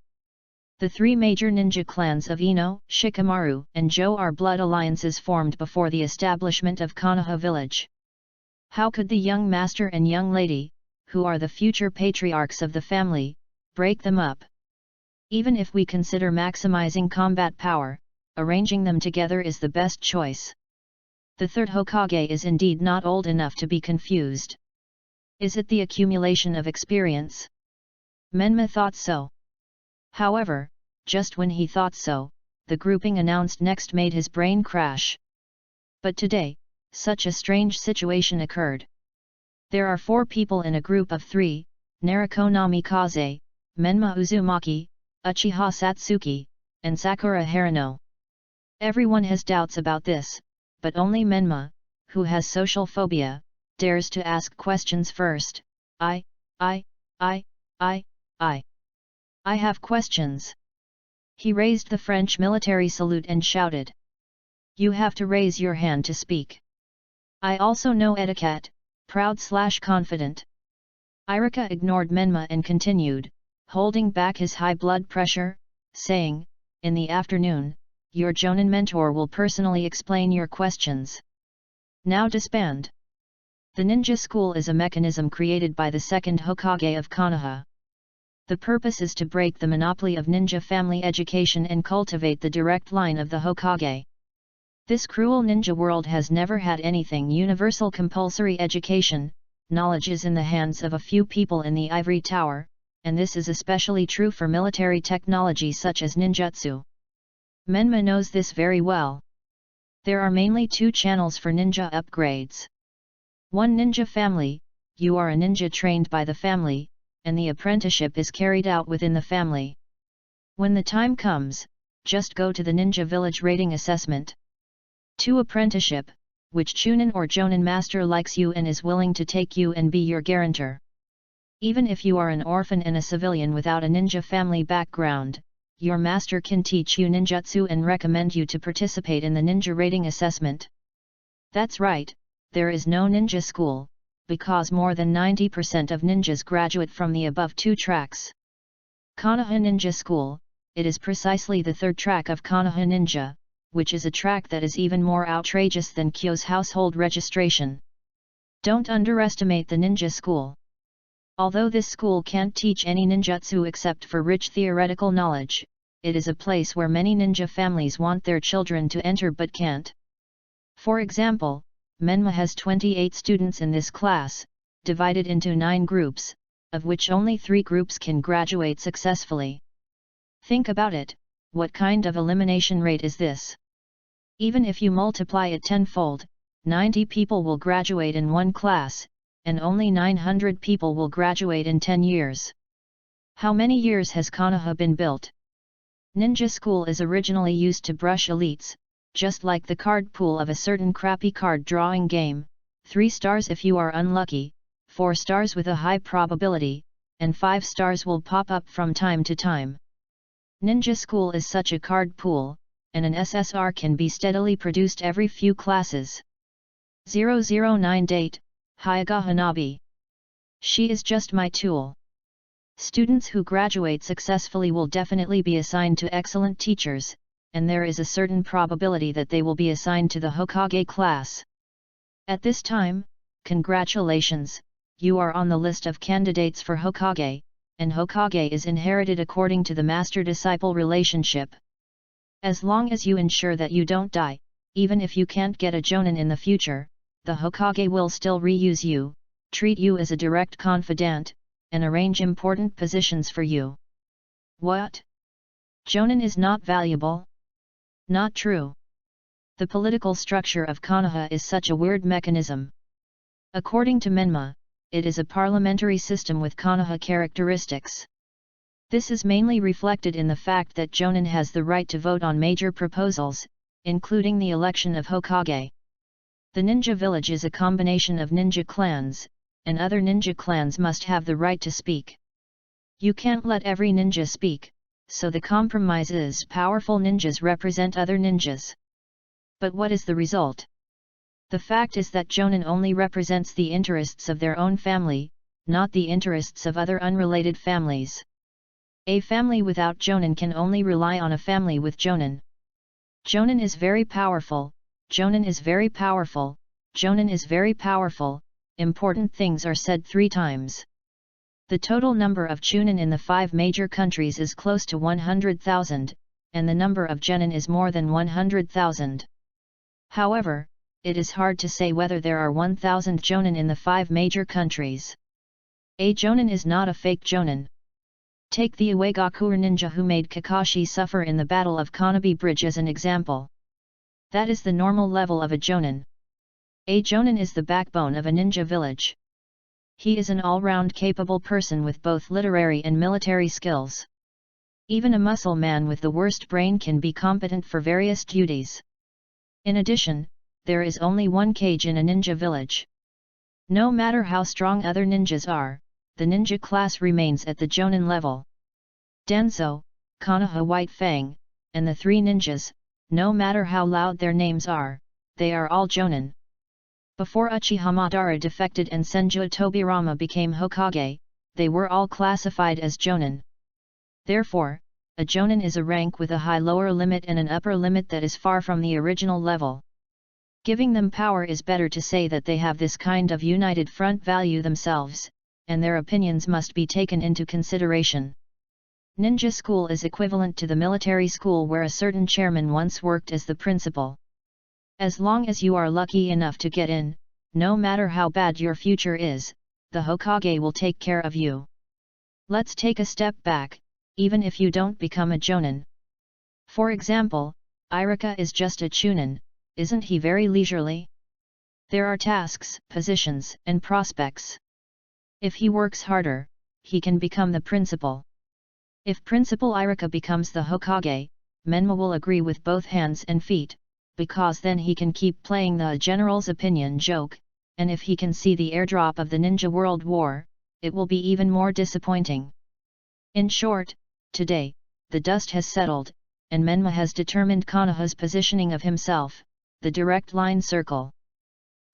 The three major ninja clans of Ino, Shikamaru, and Jo are blood alliances formed before the establishment of Konoha village. How could the young master and young lady, who are the future patriarchs of the family, break them up? Even if we consider maximizing combat power, arranging them together is the best choice. The third Hokage is indeed not old enough to be confused. Is it the accumulation of experience? Menma thought so. However, just when he thought so, the grouping announced next made his brain crash. But today, such a strange situation occurred. There are 4 people in a group of 3, Naruto Namikaze, Menma Uzumaki, Uchiha Satsuki, and Sakura Harano. Everyone has doubts about this, but only Menma, who has social phobia, dares to ask questions first. I have questions. He raised the French military salute and shouted. You have to raise your hand to speak. I also know etiquette, proud/confident. Irika ignored Menma and continued, holding back his high blood pressure, saying, in the afternoon, your Jonin mentor will personally explain your questions. Now disband. The ninja school is a mechanism created by the second Hokage of Konoha. The purpose is to break the monopoly of ninja family education and cultivate the direct line of the Hokage. This cruel ninja world has never had anything universal compulsory education, knowledge is in the hands of a few people in the ivory tower, and this is especially true for military technology such as ninjutsu. Menma knows this very well. There are mainly 2 channels for ninja upgrades. 1 ninja family, you are a ninja trained by the family, and the apprenticeship is carried out within the family. When the time comes, just go to the ninja village rating assessment. 2 apprenticeship, which Chunin or Jonin master likes you and is willing to take you and be your guarantor. Even if you are an orphan and a civilian without a ninja family background, your master can teach you ninjutsu and recommend you to participate in the ninja rating assessment. That's right, there is no ninja school, because more than 90% of ninjas graduate from the above 2 tracks. Konoha Ninja School, it is precisely the 3rd track of Konoha Ninja, which is a track that is even more outrageous than Kyo's household registration. Don't underestimate the ninja school. Although this school can't teach any ninjutsu except for rich theoretical knowledge, it is a place where many ninja families want their children to enter but can't. For example, Menma has 28 students in this class, divided into 9 groups, of which only 3 groups can graduate successfully. Think about it, what kind of elimination rate is this? Even if you multiply it tenfold, 90 people will graduate in one class, and only 900 people will graduate in 10 years. How many years has Konoha been built? Ninja School is originally used to brush elites, just like the card pool of a certain crappy card drawing game, 3 stars if you are unlucky, 4 stars with a high probability, and 5 stars will pop up from time to time. Ninja School is such a card pool, and an SSR can be steadily produced every few classes. 009 Date, Hyaga Hanabi. She is just my tool. Students who graduate successfully will definitely be assigned to excellent teachers, and there is a certain probability that they will be assigned to the Hokage class. At this time, congratulations, you are on the list of candidates for Hokage, and Hokage is inherited according to the master-disciple relationship. As long as you ensure that you don't die, even if you can't get a Jonin in the future, the Hokage will still reuse you, treat you as a direct confidant, and arrange important positions for you. What? Jonin is not valuable? Not true. The political structure of Konoha is such a weird mechanism. According to Menma, it is a parliamentary system with Konoha characteristics. This is mainly reflected in the fact that Jonin has the right to vote on major proposals, including the election of Hokage. The ninja village is a combination of ninja clans, and other ninja clans must have the right to speak. You can't let every ninja speak, so the compromise is powerful ninjas represent other ninjas. But what is the result? The fact is that Jonin only represents the interests of their own family, not the interests of other unrelated families. A family without Jonin can only rely on a family with Jonin. Jonin is very powerful, Jonin is very powerful, Jonin is very powerful, important things are said 3 times. The total number of Chunin in the 5 major countries is close to 100,000, and the number of Genin is more than 100,000. However, it is hard to say whether there are 1,000 Jonin in the 5 major countries. A Jonin is not a fake Jonin. Take the Uegakuer ninja who made Kakashi suffer in the Battle of Konobe Bridge as an example. That is the normal level of a Jonin. A Jonin is the backbone of a ninja village. He is an all-round capable person with both literary and military skills. Even a muscle man with the worst brain can be competent for various duties. In addition, there is only one cage in a ninja village. No matter how strong other ninjas are, the ninja class remains at the Jonin level. Danzo, Konoha White Fang, and the 3 ninjas, no matter how loud their names are, they are all Jonin. Before Uchiha Madara defected and Senju Tobirama became Hokage, they were all classified as Jonin. Therefore, a Jonin is a rank with a high lower limit and an upper limit that is far from the original level. Giving them power is better to say that they have this kind of united front value themselves, and their opinions must be taken into consideration. Ninja school is equivalent to the military school where a certain chairman once worked as the principal. As long as you are lucky enough to get in, no matter how bad your future is, the Hokage will take care of you. Let's take a step back, even if you don't become a Jonin. For example, Iruka is just a Chunin, isn't he very leisurely? There are tasks, positions, and prospects. If he works harder, he can become the principal. If Principal Iruka becomes the Hokage, Menma will agree with both hands and feet, because then he can keep playing the general's opinion joke, and if he can see the airdrop of the Ninja World War, it will be even more disappointing. In short, today, the dust has settled, and Menma has determined Konoha's positioning of himself, the direct line circle.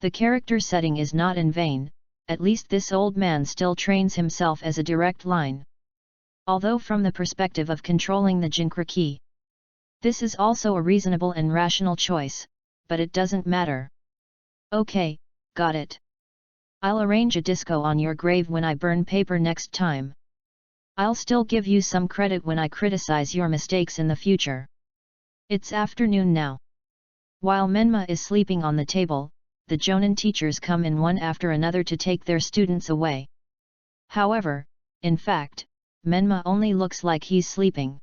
The character setting is not in vain, at least this old man still trains himself as a direct line. Although from the perspective of controlling the Jinchuriki. This is also a reasonable and rational choice, but it doesn't matter. Okay, got it. I'll arrange a disco on your grave when I burn paper next time. I'll still give you some credit when I criticize your mistakes in the future. It's afternoon now. While Menma is sleeping on the table, the Jonin teachers come in one after another to take their students away. However, in fact, Menma only looks like he's sleeping.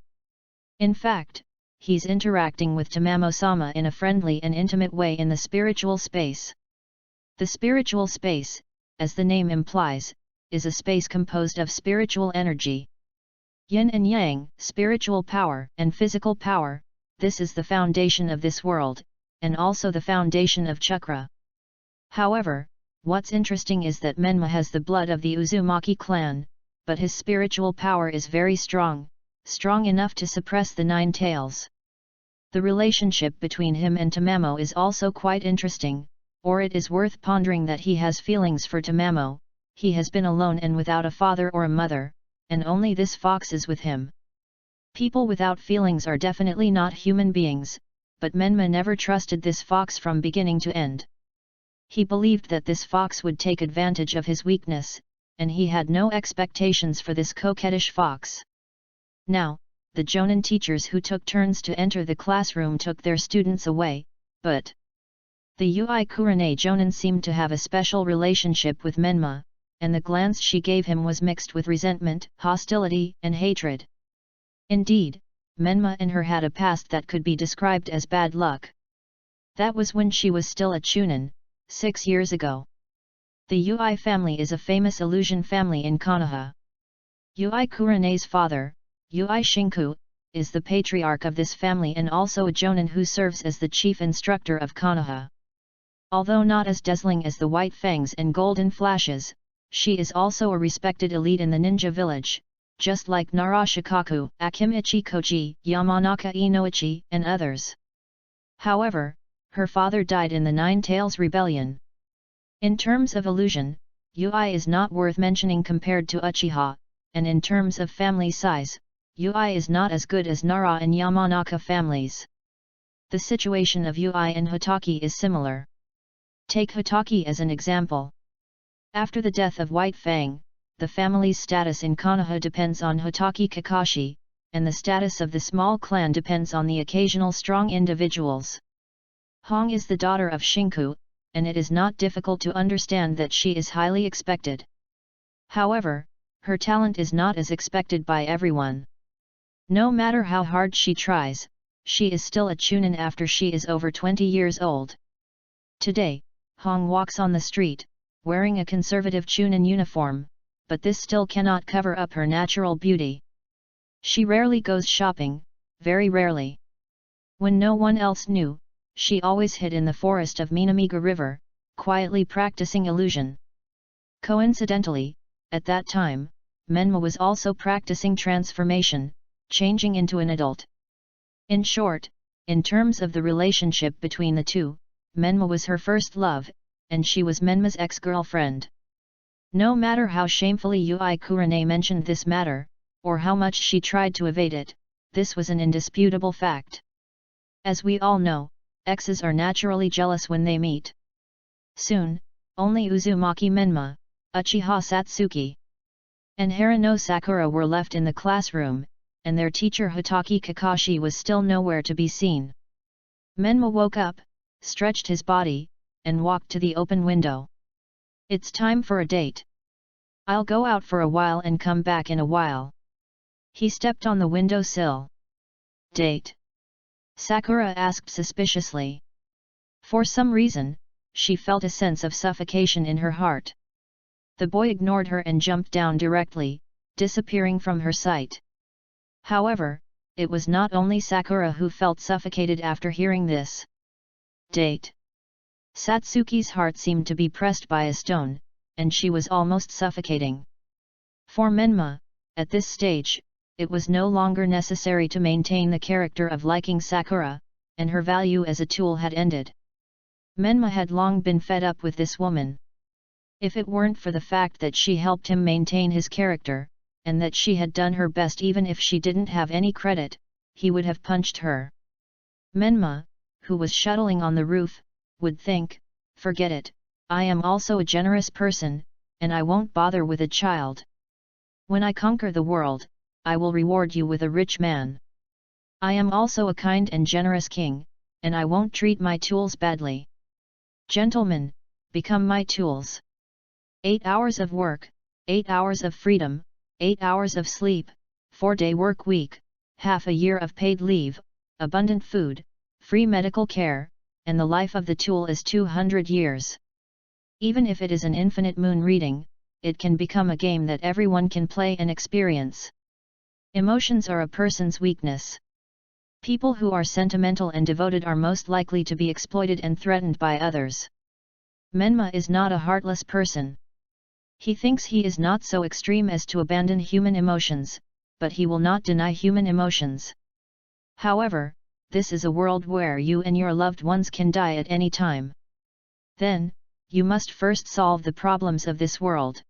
In fact, he's interacting with Tamamo-sama in a friendly and intimate way in the spiritual space. The spiritual space, as the name implies, is a space composed of spiritual energy. Yin and Yang, spiritual power and physical power, this is the foundation of this world, and also the foundation of chakra. However, what's interesting is that Menma has the blood of the Uzumaki clan, but his spiritual power is very strong, strong enough to suppress the 9 tails. The relationship between him and Tamamo is also quite interesting, or it is worth pondering that he has feelings for Tamamo. He has been alone and without a father or a mother, and only this fox is with him. People without feelings are definitely not human beings, but Menma never trusted this fox from beginning to end. He believed that this fox would take advantage of his weakness, and he had no expectations for this coquettish fox. Now, the Jonin teachers who took turns to enter the classroom took their students away, but the Ui Kurane Jonin seemed to have a special relationship with Menma, and the glance she gave him was mixed with resentment, hostility, and hatred. Indeed, Menma and her had a past that could be described as bad luck. That was when she was still a Chunin, 6 years ago. The Ui family is a famous illusion family in Konoha. Ui Kurane's father, Ui Shinku, is the patriarch of this family and also a Jonin who serves as the chief instructor of Konoha. Although not as dazzling as the White Fangs and Golden Flashes, she is also a respected elite in the ninja village, just like Nara Shikaku, Akimichi Koji, Yamanaka Inoichi, and others. However, her father died in the Nine Tails Rebellion. In terms of illusion, Ui is not worth mentioning compared to Uchiha, and in terms of family size, Ui is not as good as Nara and Yamanaka families. The situation of Ui and Hitaki is similar. Take Hitaki as an example. After the death of White Fang, the family's status in Konoha depends on Hitaki Kakashi, and the status of the small clan depends on the occasional strong individuals. Hong is the daughter of Shinku, and it is not difficult to understand that she is highly expected. However, her talent is not as expected by everyone. No matter how hard she tries, she is still a Chunin after she is over 20 years old. Today, Hong walks on the street, wearing a conservative Chunin uniform, but this still cannot cover up her natural beauty. She rarely goes shopping, very rarely. When no one else knew, she always hid in the forest of Minamiga River, quietly practicing illusion. Coincidentally, at that time, Menma was also practicing transformation, changing into an adult. In short, in terms of the relationship between the two, Menma was her first love, and she was Menma's ex-girlfriend. No matter how shamefully Ui Kurane mentioned this matter, or how much she tried to evade it, this was an indisputable fact. As we all know, exes are naturally jealous when they meet. Soon, only Uzumaki Menma, Uchiha Satsuki, and Harano Sakura were left in the classroom, and their teacher Hitaki Kakashi was still nowhere to be seen. Menma woke up, stretched his body, and walked to the open window. It's time for a date. I'll go out for a while and come back in a while. He stepped on the windowsill. Date? Sakura asked suspiciously. For some reason, she felt a sense of suffocation in her heart. The boy ignored her and jumped down directly, disappearing from her sight. However, it was not only Sakura who felt suffocated after hearing this. Date. Satsuki's heart seemed to be pressed by a stone, and she was almost suffocating. For Menma, at this stage, it was no longer necessary to maintain the character of liking Sakura, and her value as a tool had ended. Menma had long been fed up with this woman. If it weren't for the fact that she helped him maintain his character, and that she had done her best even if she didn't have any credit, he would have punched her. Menma, who was shuttling on the roof, would think, forget it, I am also a generous person, and I won't bother with a child. When I conquer the world, I will reward you with a rich man. I am also a kind and generous king, and I won't treat my tools badly. Gentlemen, become my tools. 8 hours of work, 8 hours of freedom, 8 hours of sleep, 4-day work week, half a year of paid leave, abundant food, free medical care, and the life of the tool is 200 years. Even if it is an infinite moon reading, it can become a game that everyone can play and experience. Emotions are a person's weakness. People who are sentimental and devoted are most likely to be exploited and threatened by others. Menma is not a heartless person. He thinks he is not so extreme as to abandon human emotions, but he will not deny human emotions. However, this is a world where you and your loved ones can die at any time. Then, you must first solve the problems of this world.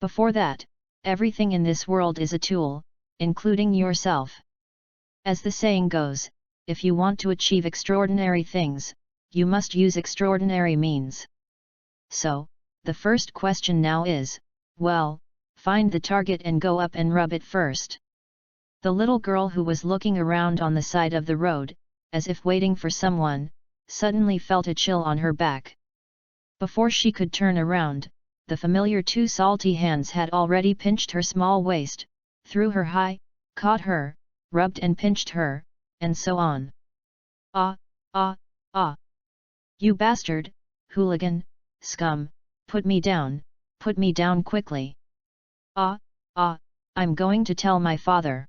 Before that, everything in this world is a tool, including yourself. As the saying goes, if you want to achieve extraordinary things, you must use extraordinary means. So, the first question now is, well, find the target and go up and rub it first. The little girl who was looking around on the side of the road, as if waiting for someone, suddenly felt a chill on her back. Before she could turn around, the familiar two salty hands had already pinched her small waist, threw her high, caught her, rubbed and pinched her, and so on. Ah, ah, ah! You bastard, hooligan, scum, put me down quickly. Ah, ah, I'm going to tell my father.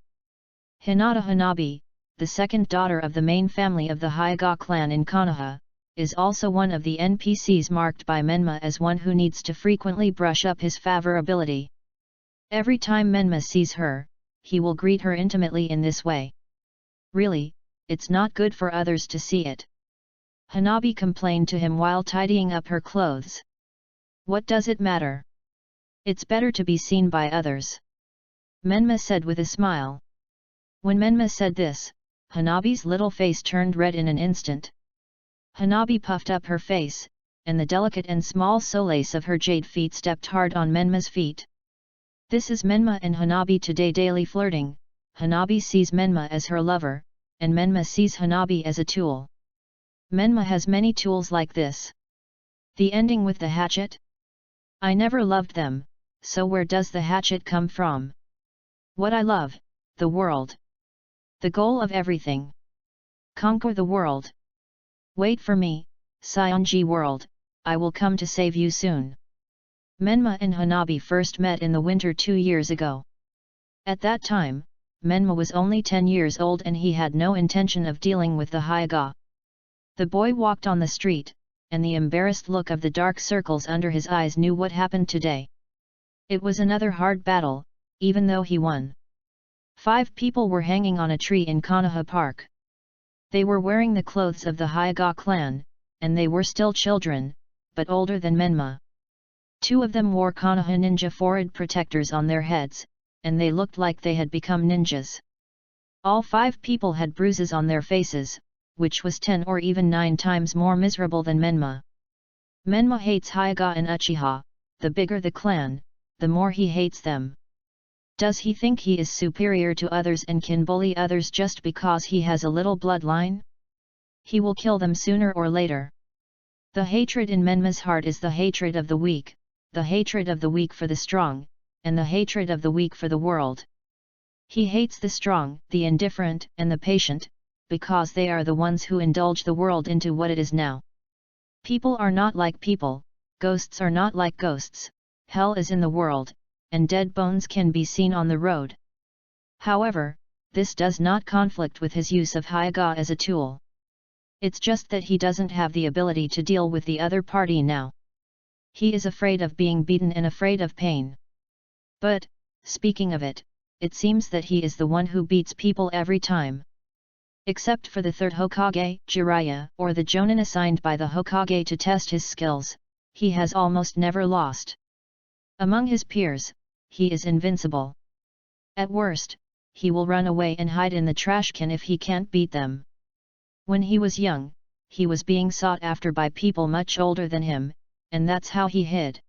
Hinata Hanabi, the second daughter of the main family of the Hyuga clan in Konoha, is also one of the NPCs marked by Menma as one who needs to frequently brush up his favorability. Every time Menma sees her, he will greet her intimately in this way. Really, it's not good for others to see it. Hanabi complained to him while tidying up her clothes. What does it matter? It's better to be seen by others. Menma said with a smile. When Menma said this, Hanabi's little face turned red in an instant. Hanabi puffed up her face, and the delicate and small soles of her jade feet stepped hard on Menma's feet. This is Menma and Hanabi today daily flirting. Hanabi sees Menma as her lover, and Menma sees Hanabi as a tool. Menma has many tools like this. The ending with the hatchet? I never loved them, so where does the hatchet come from? What I love, the world. The goal of everything. Conquer the world. Wait for me, Sionji world, I will come to save you soon. Menma and Hanabi first met in the winter 2 years ago. At that time, Menma was only 10 years old and he had no intention of dealing with the Hyuga. The boy walked on the street, and the embarrassed look of the dark circles under his eyes knew what happened today. It was another hard battle, even though he won. 5 people were hanging on a tree in Konoha Park. They were wearing the clothes of the Hyuga clan, and they were still children, but older than Menma. 2 of them wore Konoha ninja forehead protectors on their heads, and they looked like they had become ninjas. All 5 people had bruises on their faces, which was 10 or even 9 times more miserable than Menma. Menma hates Hyuga and Uchiha. The bigger the clan, the more he hates them. Does he think he is superior to others and can bully others just because he has a little bloodline? He will kill them sooner or later. The hatred in Menma's heart is the hatred of the weak for the strong, and the hatred of the weak for the world. He hates the strong, the indifferent, and the patient, because they are the ones who indulge the world into what it is now. People are not like people, ghosts are not like ghosts, hell is in the world, and dead bones can be seen on the road. However, this does not conflict with his use of Hyuga as a tool. It's just that he doesn't have the ability to deal with the other party now. He is afraid of being beaten and afraid of pain. But, speaking of it, it seems that he is the one who beats people every time. Except for the third Hokage, Jiraiya, or the Jonin assigned by the Hokage to test his skills, he has almost never lost. Among his peers, he is invincible. At worst, he will run away and hide in the trash can if he can't beat them. When he was young, he was being sought after by people much older than him, and that's how he hid.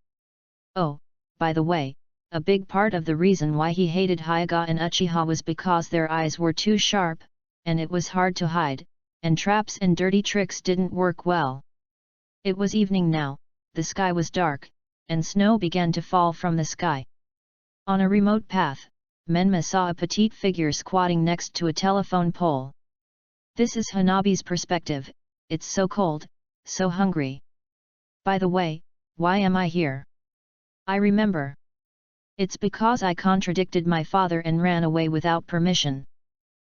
Oh, by the way, a big part of the reason why he hated Hyuga and Uchiha was because their eyes were too sharp, and it was hard to hide, and traps and dirty tricks didn't work well. It was evening now, the sky was dark, and snow began to fall from the sky. On a remote path, Menma saw a petite figure squatting next to a telephone pole. This is Hanabi's perspective. It's so cold, so hungry. By the way, why am I here? I remember. It's because I contradicted my father and ran away without permission.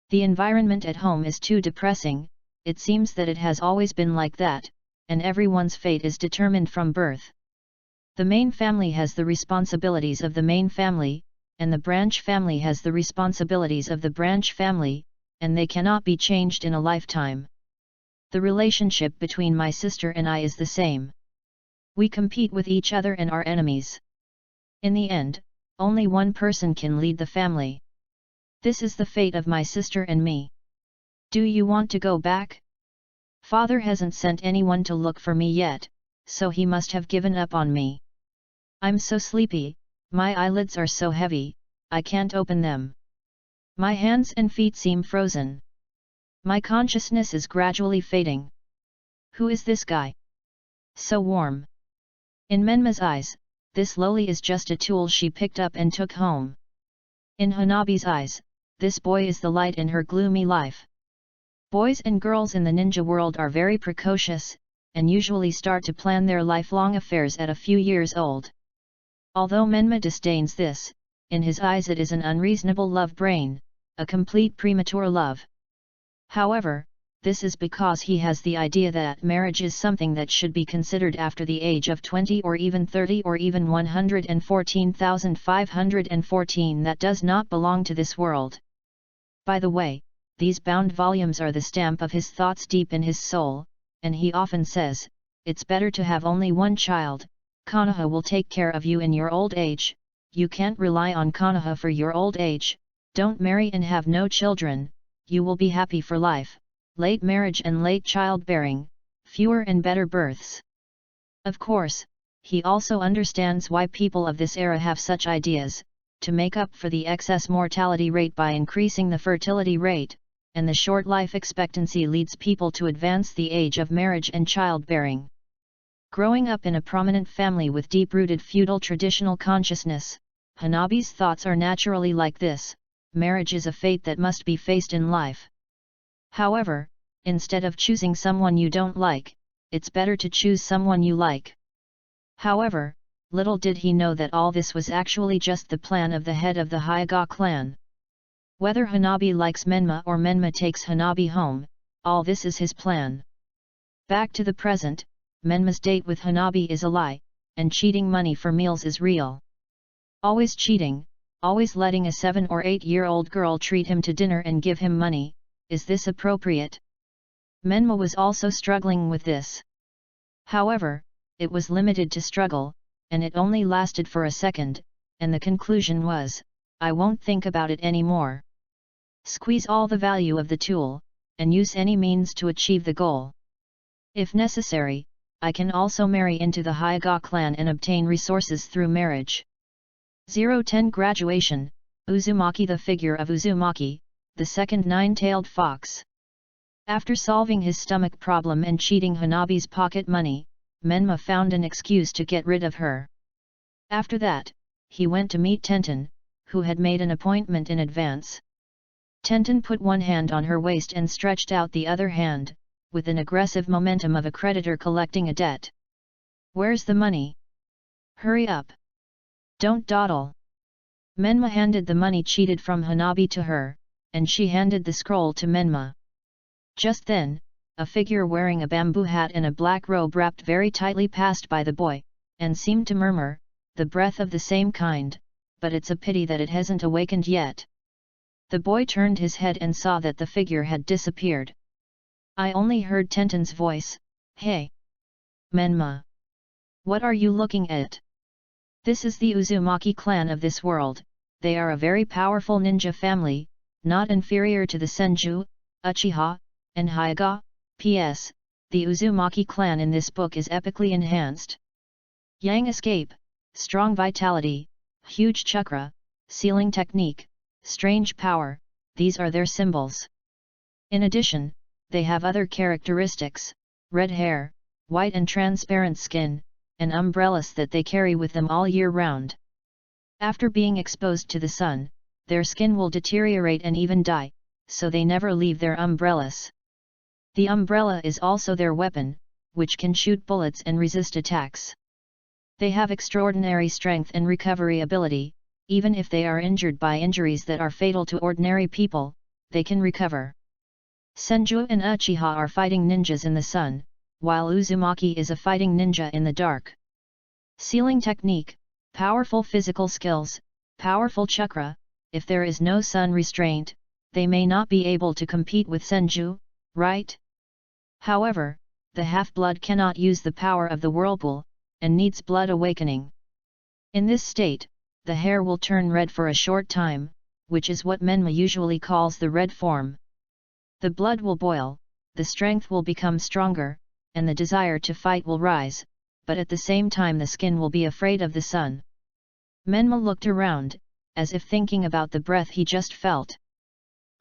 The environment at home is too depressing. It seems that it has always been like that, and everyone's fate is determined from birth. The main family has the responsibilities of the main family, and the branch family has the responsibilities of the branch family, and they cannot be changed in a lifetime. The relationship between my sister and I is the same. We compete with each other and are enemies. In the end, only one person can lead the family. This is the fate of my sister and me. Do you want to go back? Father hasn't sent anyone to look for me yet, so he must have given up on me. I'm so sleepy, my eyelids are so heavy, I can't open them. My hands and feet seem frozen. My consciousness is gradually fading. Who is this guy? So warm. In Menma's eyes, this loli is just a tool she picked up and took home. In Hanabi's eyes, this boy is the light in her gloomy life. Boys and girls in the ninja world are very precocious, and usually start to plan their lifelong affairs at a few years old. Although Menma disdains this, in his eyes it is an unreasonable love brain, a complete premature love. However, this is because he has the idea that marriage is something that should be considered after the age of 20 or even 30 or even 114,514 that does not belong to this world. By the way, these bound volumes are the stamp of his thoughts deep in his soul, and he often says, "It's better to have only one child, Konoha will take care of you in your old age, you can't rely on Konoha for your old age, don't marry and have no children, you will be happy for life, late marriage and late childbearing, fewer and better births." Of course, he also understands why people of this era have such ideas, to make up for the excess mortality rate by increasing the fertility rate, and the short life expectancy leads people to advance the age of marriage and childbearing. Growing up in a prominent family with deep-rooted feudal traditional consciousness, Hanabi's thoughts are naturally like this: marriage is a fate that must be faced in life. However, instead of choosing someone you don't like, it's better to choose someone you like. However, little did he know that all this was actually just the plan of the head of the Hyuga clan. Whether Hanabi likes Menma or Menma takes Hanabi home, all this is his plan. Back to the present, Menma's date with Hanabi is a lie, and cheating money for meals is real. Always cheating, always letting a 7 or 8-year-old girl treat him to dinner and give him money, is this appropriate? Menma was also struggling with this. However, it was limited to struggle, and it only lasted for a second, and the conclusion was, I won't think about it anymore. Squeeze all the value of the tool, and use any means to achieve the goal. If necessary, I can also marry into the Hyuga clan and obtain resources through marriage. 010 Graduation, Uzumaki. The figure of Uzumaki, the second nine-tailed fox. After solving his stomach problem and cheating Hanabi's pocket money, Menma found an excuse to get rid of her. After that, he went to meet Tenten, who had made an appointment in advance. Tenten put one hand on her waist and stretched out the other hand, with an aggressive momentum of a creditor collecting a debt. Where's the money? Hurry up! Don't dawdle! Menma handed the money cheated from Hanabi to her, and she handed the scroll to Menma. Just then, a figure wearing a bamboo hat and a black robe wrapped very tightly passed by the boy, and seemed to murmur, "The breath of the same kind, but it's a pity that it hasn't awakened yet." The boy turned his head and saw that the figure had disappeared. I only heard Tenten's voice, "Hey! Menma! What are you looking at?" This is the Uzumaki clan of this world. They are a very powerful ninja family, not inferior to the Senju, Uchiha, and Hyuga. P.S. The Uzumaki clan in this book is epically enhanced. Yang escape, strong vitality, huge chakra, sealing technique, strange power, these are their symbols. In addition, they have other characteristics: red hair, white and transparent skin, and umbrellas that they carry with them all year round. After being exposed to the sun, their skin will deteriorate and even die, so they never leave their umbrellas. The umbrella is also their weapon, which can shoot bullets and resist attacks. They have extraordinary strength and recovery ability. Even if they are injured by injuries that are fatal to ordinary people, they can recover. Senju and Uchiha are fighting ninjas in the sun, while Uzumaki is a fighting ninja in the dark. Sealing technique, powerful physical skills, powerful chakra. If there is no sun restraint, they may not be able to compete with Senju, right? However, the half-blood cannot use the power of the whirlpool, and needs blood awakening. In this state, the hair will turn red for a short time, which is what Menma usually calls the red form. The blood will boil, the strength will become stronger, and the desire to fight will rise, but at the same time the skin will be afraid of the sun. Menma looked around, as if thinking about the breath he just felt.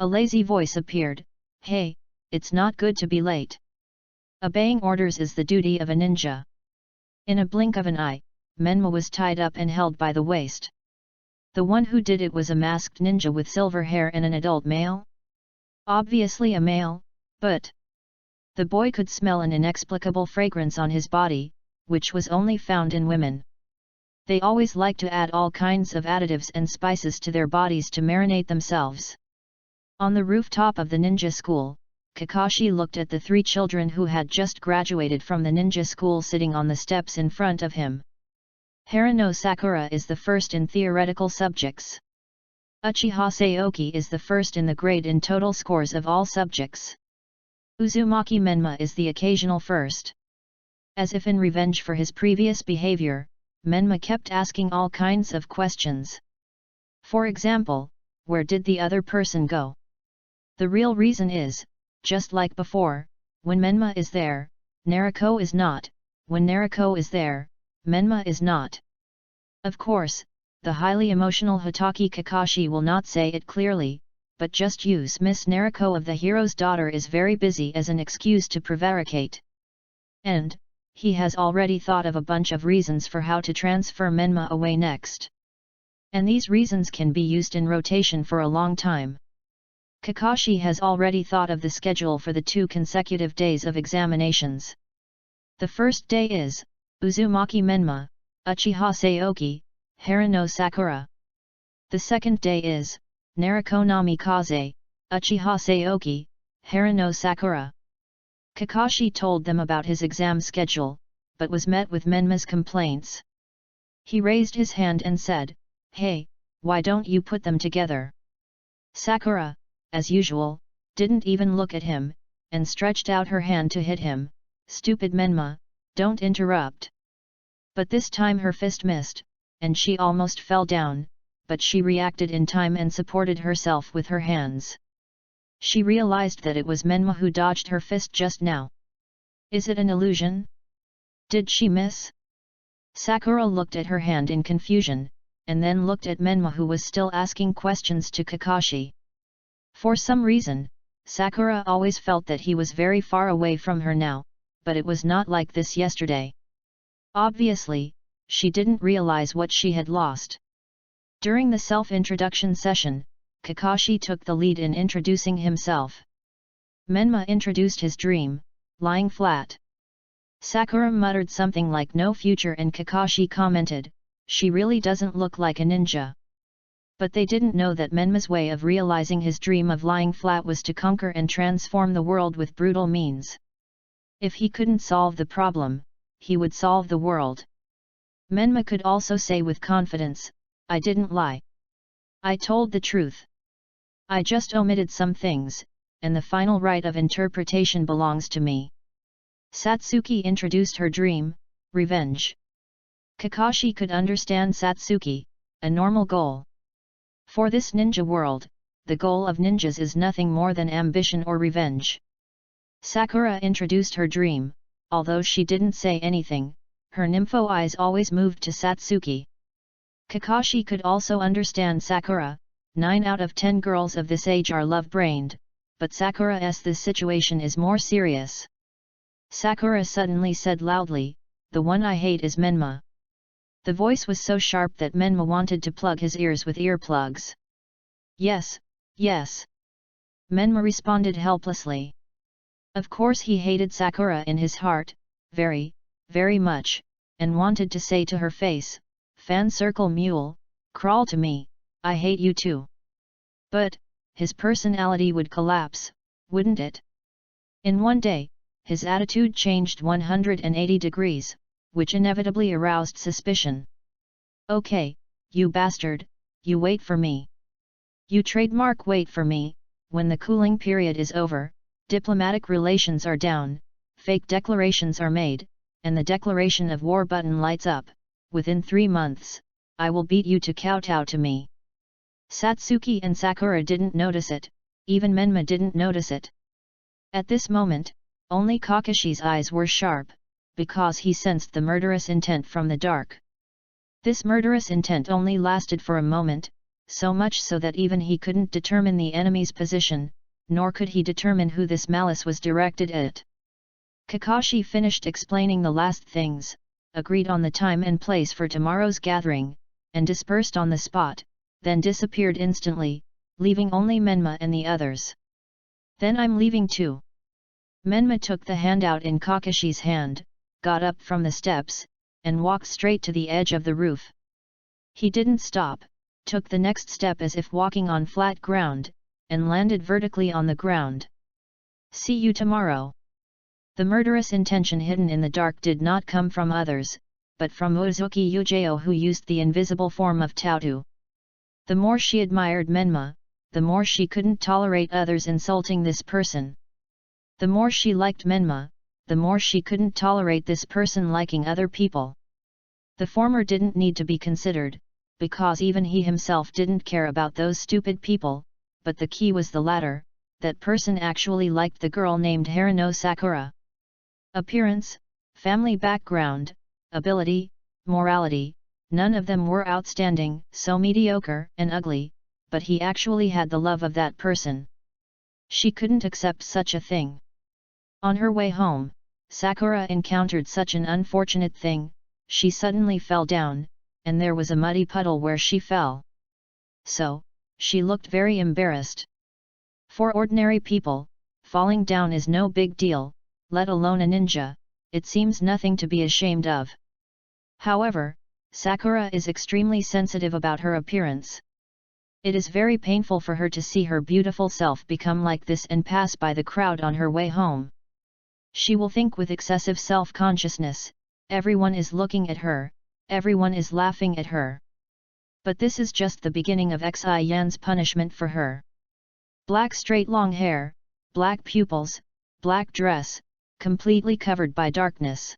A lazy voice appeared, "Hey, it's not good to be late. Obeying orders is the duty of a ninja." In a blink of an eye, Menma was tied up and held by the waist. The one who did it was a masked ninja with silver hair and an adult male? Obviously a male, but the boy could smell an inexplicable fragrance on his body, which was only found in women. They always like to add all kinds of additives and spices to their bodies to marinate themselves. On the rooftop of the ninja school, Kakashi looked at the 3 children who had just graduated from the ninja school sitting on the steps in front of him. Harano Sakura is the first in theoretical subjects. Uchiha Saoki is the first in the grade in total scores of all subjects. Uzumaki Menma is the occasional first. As if in revenge for his previous behavior, Menma kept asking all kinds of questions. For example, where did the other person go? The real reason is, just like before, when Menma is there, Naruto is not, when Naruto is there, Menma is not. Of course, the highly emotional Hitaki Kakashi will not say it clearly, but just use Miss Naruto of the hero's daughter is very busy as an excuse to prevaricate. And, he has already thought of a bunch of reasons for how to transfer Menma away next. And these reasons can be used in rotation for a long time. Kakashi has already thought of the schedule for the 2 consecutive days of examinations. The first day is, Uzumaki Menma, Uchiha Saoki, Harano Sakura. The second day is, Naruto Namikaze, Uchiha Saoki, Harano Sakura. Kakashi told them about his exam schedule, but was met with Menma's complaints. He raised his hand and said, "Hey, why don't you put them together?" Sakura, as usual, didn't even look at him, and stretched out her hand to hit him. "Stupid Menma, don't interrupt." But this time her fist missed, and she almost fell down, but she reacted in time and supported herself with her hands. She realized that it was Menma who dodged her fist just now. Is it an illusion? Did she miss? Sakura looked at her hand in confusion, and then looked at Menma who was still asking questions to Kakashi. For some reason, Sakura always felt that he was very far away from her now, but it was not like this yesterday. Obviously, she didn't realize what she had lost. During the self-introduction session, Kakashi took the lead in introducing himself. Menma introduced his dream, lying flat. Sakura muttered something like no future and Kakashi commented, "She really doesn't look like a ninja." But they didn't know that Menma's way of realizing his dream of lying flat was to conquer and transform the world with brutal means. If he couldn't solve the problem, he would solve the world. Menma could also say with confidence, "I didn't lie. I told the truth. I just omitted some things, and the final right of interpretation belongs to me." Satsuki introduced her dream, revenge. Kakashi could understand Satsuki, a normal goal. For this ninja world, the goal of ninjas is nothing more than ambition or revenge. Sakura introduced her dream, although she didn't say anything, her nympho eyes always moved to Satsuki. Kakashi could also understand Sakura. 9 out of 10 girls of this age are love-brained, but Sakura's this situation is more serious. Sakura suddenly said loudly, "The one I hate is Menma." The voice was so sharp that Menma wanted to plug his ears with earplugs. "Yes, yes." Menma responded helplessly. Of course he hated Sakura in his heart, very, very much, and wanted to say to her face, "Fan circle mule, crawl to me, I hate you too." But, his personality would collapse, wouldn't it? In one day, his attitude changed 180 degrees, which inevitably aroused suspicion. "Okay, you bastard, you wait for me. You trademark wait for me, when the cooling period is over, diplomatic relations are down, fake declarations are made, and the declaration of war button lights up. Within 3 months, I will beat you to kowtow to me. Satsuki and Sakura didn't notice it, even Menma didn't notice it. At this moment, only Kakashi's eyes were sharp, because he sensed the murderous intent from the dark. This murderous intent only lasted for a moment, so much so that even he couldn't determine the enemy's position, nor could he determine who this malice was directed at. Kakashi finished explaining the last things, agreed on the time and place for tomorrow's gathering, and dispersed on the spot, then disappeared instantly, leaving only Menma and the others. Then I'm leaving too. Menma took the handout in Kakashi's hand, got up from the steps, and walked straight to the edge of the roof. He didn't stop, took the next step as if walking on flat ground, and landed vertically on the ground. See you tomorrow. The murderous intention hidden in the dark did not come from others, but from Uzuki Yujao, who used the invisible form of Tautu. The more she admired Menma, the more she couldn't tolerate others insulting this person. The more she liked Menma, the more she couldn't tolerate this person liking other people. The former didn't need to be considered, because even he himself didn't care about those stupid people, but the key was the latter, that person actually liked the girl named Haruno Sakura. Appearance, family background, ability, morality, none of them were outstanding, so mediocre and ugly, but he actually had the love of that person. She couldn't accept such a thing. On her way home, Sakura encountered such an unfortunate thing. She suddenly fell down, and there was a muddy puddle where she fell. So, she looked very embarrassed. For ordinary people, falling down is no big deal, let alone a ninja, it seems nothing to be ashamed of. However, Sakura is extremely sensitive about her appearance. It is very painful for her to see her beautiful self become like this and pass by the crowd on her way home. She will think with excessive self-consciousness, everyone is looking at her, everyone is laughing at her. But this is just the beginning of Xi Yan's punishment for her. Black straight long hair, black pupils, black dress, completely covered by darkness.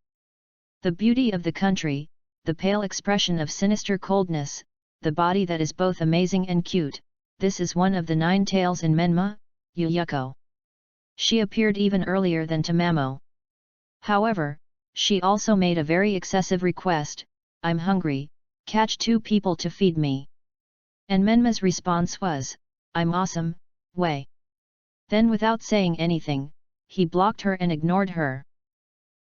The beauty of the country, the pale expression of sinister coldness, the body that is both amazing and cute, this is one of the 9 tails in Menma, Yuyuko. She appeared even earlier than Tamamo. However, she also made a very excessive request, I'm hungry, catch 2 people to feed me. And Menma's response was, I'm awesome, way. Then without saying anything, he blocked her and ignored her.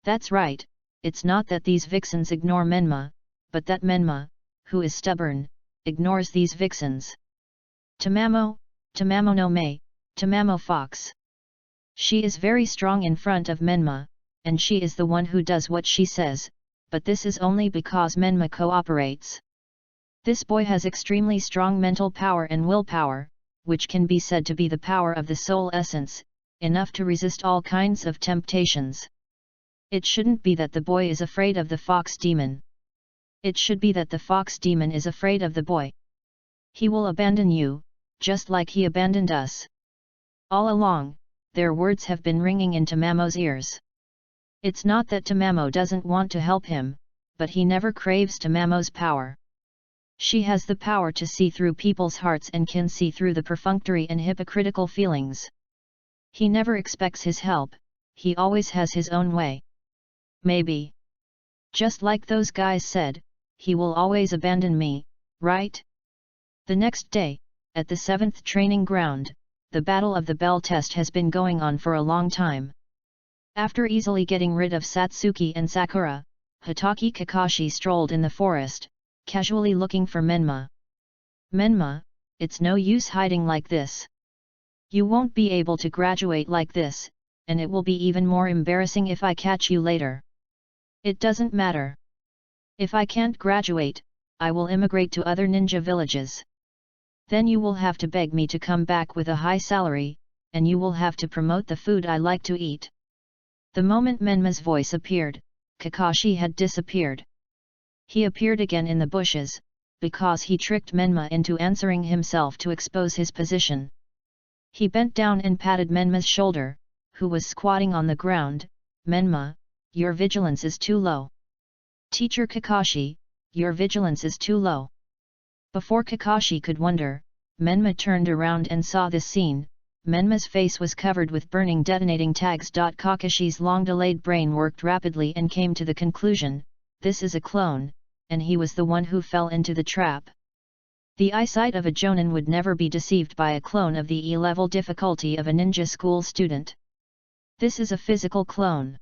That's right, it's not that these vixens ignore Menma, but that Menma, who is stubborn, ignores these vixens. Tamamo no me, Tamamo fox. She is very strong in front of Menma, and she is the one who does what she says, but this is only because Menma cooperates. This boy has extremely strong mental power and willpower, which can be said to be the power of the soul essence, enough to resist all kinds of temptations. It shouldn't be that the boy is afraid of the fox demon. It should be that the fox demon is afraid of the boy. He will abandon you, just like he abandoned us. All along, their words have been ringing in Tamamo's ears. It's not that Tamamo doesn't want to help him, but he never craves Tamamo's power. She has the power to see through people's hearts and can see through the perfunctory and hypocritical feelings. He never expects his help, he always has his own way. Maybe. Just like those guys said, he will always abandon me, right? The next day, at the 7th training ground, the Battle of the Bell test has been going on for a long time. After easily getting rid of Satsuki and Sakura, Hitaki Kakashi strolled in the forest, casually looking for Menma. Menma, it's no use hiding like this. You won't be able to graduate like this, and it will be even more embarrassing if I catch you later. It doesn't matter. If I can't graduate, I will immigrate to other ninja villages. Then you will have to beg me to come back with a high salary, and you will have to promote the food I like to eat. The moment Menma's voice appeared, Kakashi had disappeared. He appeared again in the bushes, because he tricked Menma into answering himself to expose his position. He bent down and patted Menma's shoulder, who was squatting on the ground. Menma, your vigilance is too low. Teacher Kakashi, your vigilance is too low. Before Kakashi could wonder, Menma turned around and saw this scene. Menma's face was covered with burning detonating tags. Kakashi's long-delayed brain worked rapidly and came to the conclusion, this is a clone, and he was the one who fell into the trap. The eyesight of a jonin would never be deceived by a clone of the E-level difficulty of a ninja school student. This is a physical clone.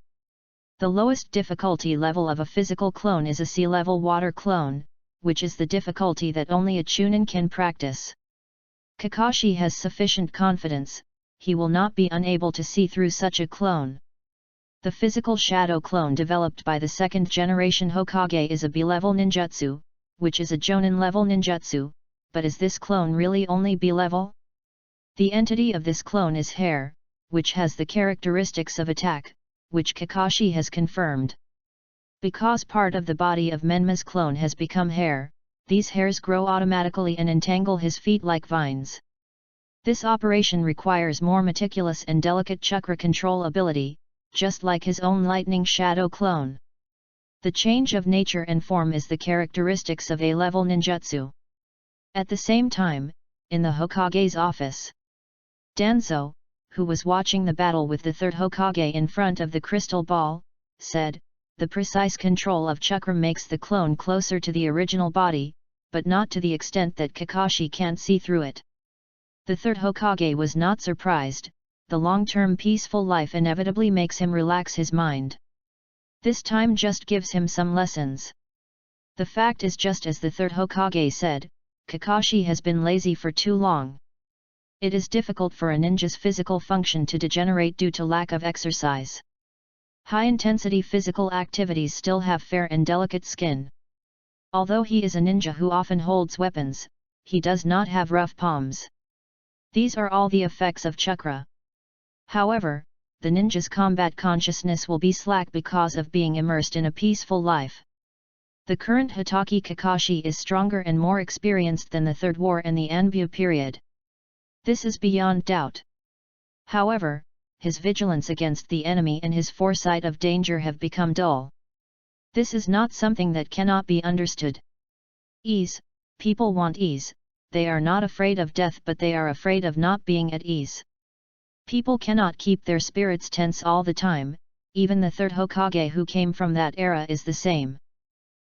The lowest difficulty level of a physical clone is a sea-level water clone, which is the difficulty that only a chunin can practice. Kakashi has sufficient confidence, he will not be unable to see through such a clone. The physical shadow clone developed by the second generation Hokage is a B-level ninjutsu, which is a jonin level ninjutsu, but is this clone really only B-level? The entity of this clone is hair, which has the characteristics of attack, which Kakashi has confirmed. Because part of the body of Menma's clone has become hair, these hairs grow automatically and entangle his feet like vines. This operation requires more meticulous and delicate chakra control ability, just like his own lightning shadow clone. The change of nature and form is the characteristics of A-level ninjutsu. At the same time, in the Hokage's office, Danzo, who was watching the battle with the third Hokage in front of the crystal ball, said, the precise control of chakra makes the clone closer to the original body, but not to the extent that Kakashi can't see through it. The third Hokage was not surprised, the long-term peaceful life inevitably makes him relax his mind. This time just gives him some lessons. The fact is just as the third Hokage said, Kakashi has been lazy for too long. It is difficult for a ninja's physical function to degenerate due to lack of exercise. High-intensity physical activities still have fair and delicate skin. Although he is a ninja who often holds weapons, he does not have rough palms. These are all the effects of chakra. However, the ninja's combat consciousness will be slack because of being immersed in a peaceful life. The current Hatake Kakashi is stronger and more experienced than the Third War and the Anbu period. This is beyond doubt. However, his vigilance against the enemy and his foresight of danger have become dull. This is not something that cannot be understood. Ease, people want ease, they are not afraid of death but they are afraid of not being at ease. People cannot keep their spirits tense all the time, even the third Hokage who came from that era is the same.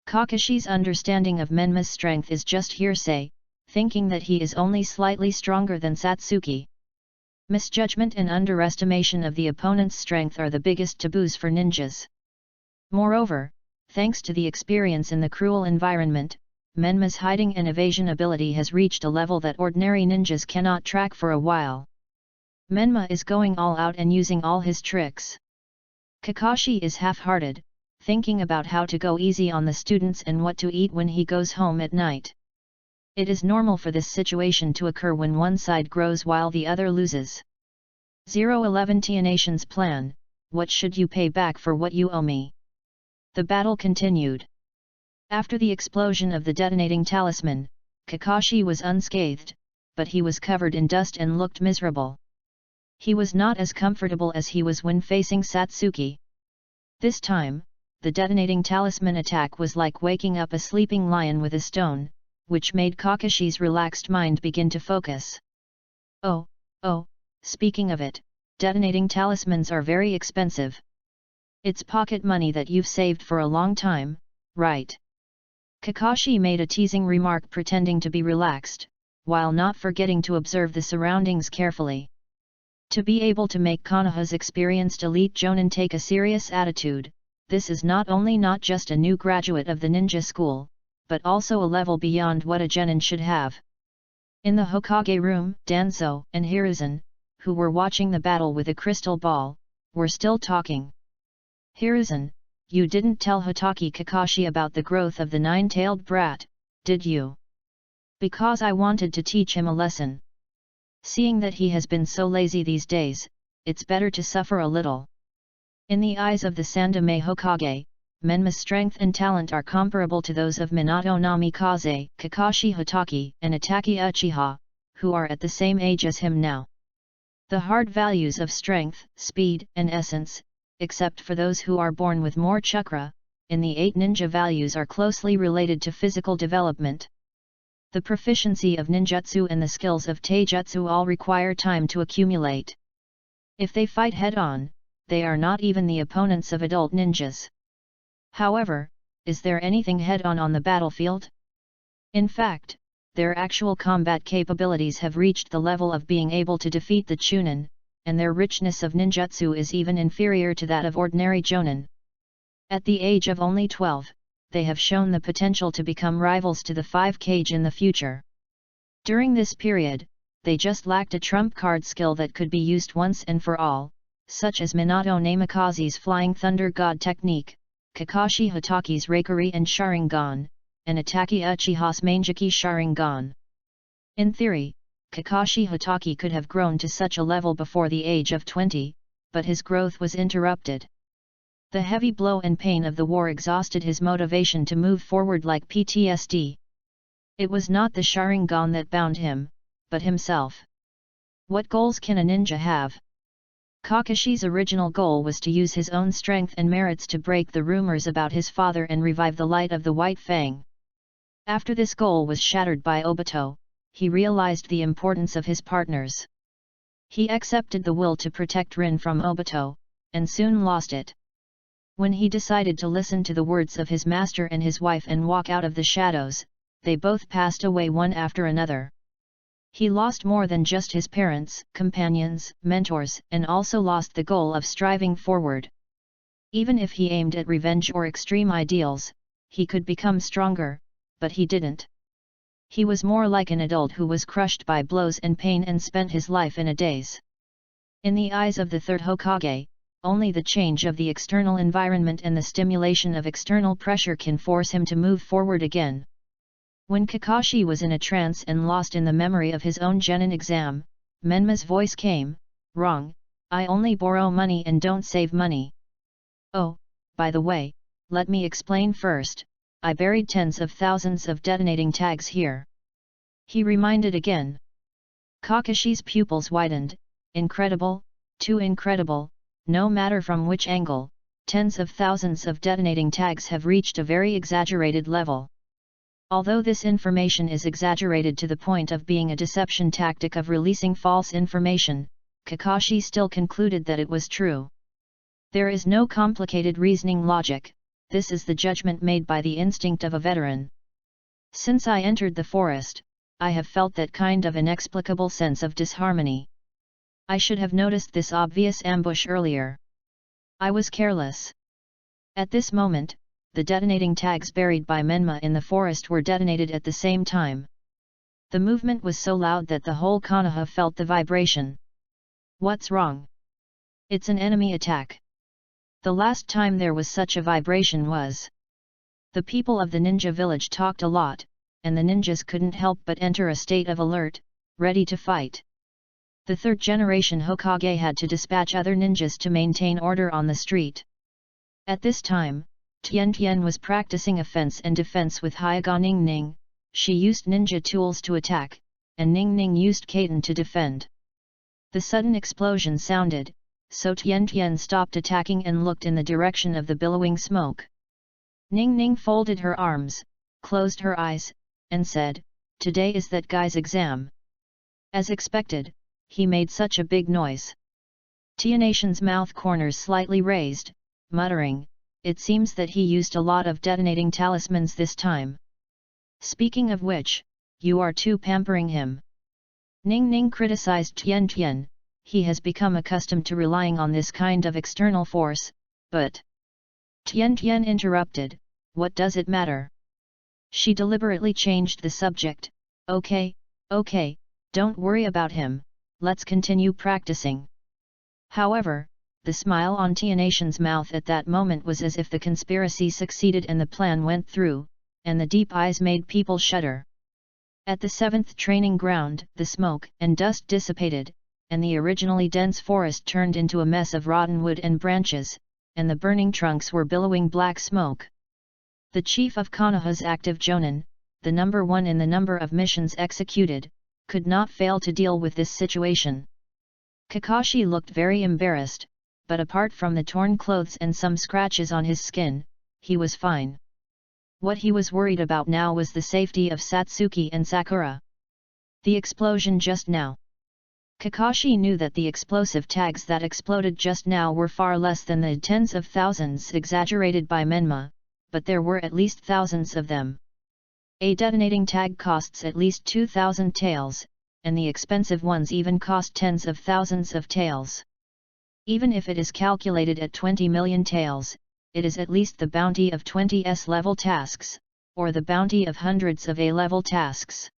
Kakashi's understanding of Menma's strength is just hearsay, thinking that he is only slightly stronger than Satsuki. Misjudgment and underestimation of the opponent's strength are the biggest taboos for ninjas. Moreover, thanks to the experience in the cruel environment, Menma's hiding and evasion ability has reached a level that ordinary ninjas cannot track for a while. Menma is going all out and using all his tricks. Kakashi is half-hearted, thinking about how to go easy on the students and what to eat when he goes home at night. It is normal for this situation to occur when one side grows while the other loses. 011 Nation's plan, what should you pay back for what you owe me? The battle continued. After the explosion of the detonating talisman, Kakashi was unscathed, but he was covered in dust and looked miserable. He was not as comfortable as he was when facing Satsuki. This time, the detonating talisman attack was like waking up a sleeping lion with a stone, which made Kakashi's relaxed mind begin to focus. Oh, speaking of it, detonating talismans are very expensive. It's pocket money that you've saved for a long time, right? Kakashi made a teasing remark pretending to be relaxed, while not forgetting to observe the surroundings carefully. To be able to make Konoha's experienced elite jonin take a serious attitude, this is not just a new graduate of the ninja school, but also a level beyond what a genin should have. In the Hokage room, Danzo and Hiruzen, who were watching the battle with a crystal ball, were still talking. Hiruzen, you didn't tell Hatake Kakashi about the growth of the nine-tailed brat, did you? Because I wanted to teach him a lesson. Seeing that he has been so lazy these days, it's better to suffer a little. In the eyes of the Sandaime Hokage, Menma's strength and talent are comparable to those of Minato Namikaze, Kakashi Hatake, and Itachi Uchiha, who are at the same age as him now. The hard values of strength, speed, and essence, except for those who are born with more chakra, in the 8 ninja values are closely related to physical development. The proficiency of ninjutsu and the skills of taijutsu all require time to accumulate. If they fight head-on, they are not even the opponents of adult ninjas. However, is there anything head-on on the battlefield? In fact, their actual combat capabilities have reached the level of being able to defeat the Chunin, and their richness of ninjutsu is even inferior to that of ordinary jonin. At the age of only 12, they have shown the potential to become rivals to the 5 Kage in the future. During this period, they just lacked a trump card skill that could be used once and for all, such as Minato Namikaze's Flying Thunder God technique, Kakashi Hataki's Reikari and Sharingan, and Ataki Uchiha's Manjiki Sharingan. In theory, Kakashi Hataki could have grown to such a level before the age of 20, but his growth was interrupted. The heavy blow and pain of the war exhausted his motivation to move forward like PTSD. It was not the Sharingan that bound him, but himself. What goals can a ninja have? Kakashi's original goal was to use his own strength and merits to break the rumors about his father and revive the light of the White Fang. After this goal was shattered by Obito, he realized the importance of his partners. He accepted the will to protect Rin from Obito, and soon lost it. When he decided to listen to the words of his master and his wife and walk out of the shadows, they both passed away one after another. He lost more than just his parents, companions, mentors, and also lost the goal of striving forward. Even if he aimed at revenge or extreme ideals, he could become stronger, but he didn't. He was more like an adult who was crushed by blows and pain and spent his life in a daze. In the eyes of the third Hokage, only the change of the external environment and the stimulation of external pressure can force him to move forward again. When Kakashi was in a trance and lost in the memory of his own genin exam, Menma's voice came, "Wrong, I only borrow money and don't save money. Oh, by the way, let me explain first, I buried tens of thousands of detonating tags here." He reminded again. Kakashi's pupils widened. Incredible, too incredible, no matter from which angle, tens of thousands of detonating tags have reached a very exaggerated level. Although this information is exaggerated to the point of being a deception tactic of releasing false information, Kakashi still concluded that it was true. There is no complicated reasoning logic, this is the judgment made by the instinct of a veteran. Since I entered the forest, I have felt that kind of inexplicable sense of disharmony. I should have noticed this obvious ambush earlier. I was careless. At this moment, the detonating tags buried by Menma in the forest were detonated at the same time. The movement was so loud that the whole Konoha felt the vibration. What's wrong? It's an enemy attack. The last time there was such a vibration was. The people of the ninja village talked a lot, and the ninjas couldn't help but enter a state of alert, ready to fight. The third generation Hokage had to dispatch other ninjas to maintain order on the street. At this time, Tian was practicing offense and defense with Hyuga Ningning. She used ninja tools to attack, and Ningning used Kaiten to defend. The sudden explosion sounded, so Tian stopped attacking and looked in the direction of the billowing smoke. Ningning folded her arms, closed her eyes, and said, "Today is that guy's exam." As expected, he made such a big noise. Tianatian's mouth corners slightly raised, muttering, "It seems that he used a lot of detonating talismans this time. Speaking of which, you are too pampering him." Ningning criticized Tian. He has become accustomed to relying on this kind of external force, but... Tian interrupted, "What does it matter?" She deliberately changed the subject. Okay, don't worry about him, let's continue practicing." However, the smile on Tianatian's mouth at that moment was as if the conspiracy succeeded and the plan went through, and the deep eyes made people shudder. At the 7th training ground, the smoke and dust dissipated, and the originally dense forest turned into a mess of rotten wood and branches, and the burning trunks were billowing black smoke. The chief of Konoha's active Jonin, the number 1 in the number of missions executed, could not fail to deal with this situation. Kakashi looked very embarrassed, but apart from the torn clothes and some scratches on his skin, he was fine. What he was worried about now was the safety of Satsuki and Sakura. The explosion just now. Kakashi knew that the explosive tags that exploded just now were far less than the tens of thousands exaggerated by Menma, but there were at least thousands of them. A detonating tag costs at least 2,000 taels, and the expensive ones even cost tens of thousands of taels. Even if it is calculated at 20 million taels, it is at least the bounty of 20 S-level tasks, or the bounty of hundreds of A-level tasks.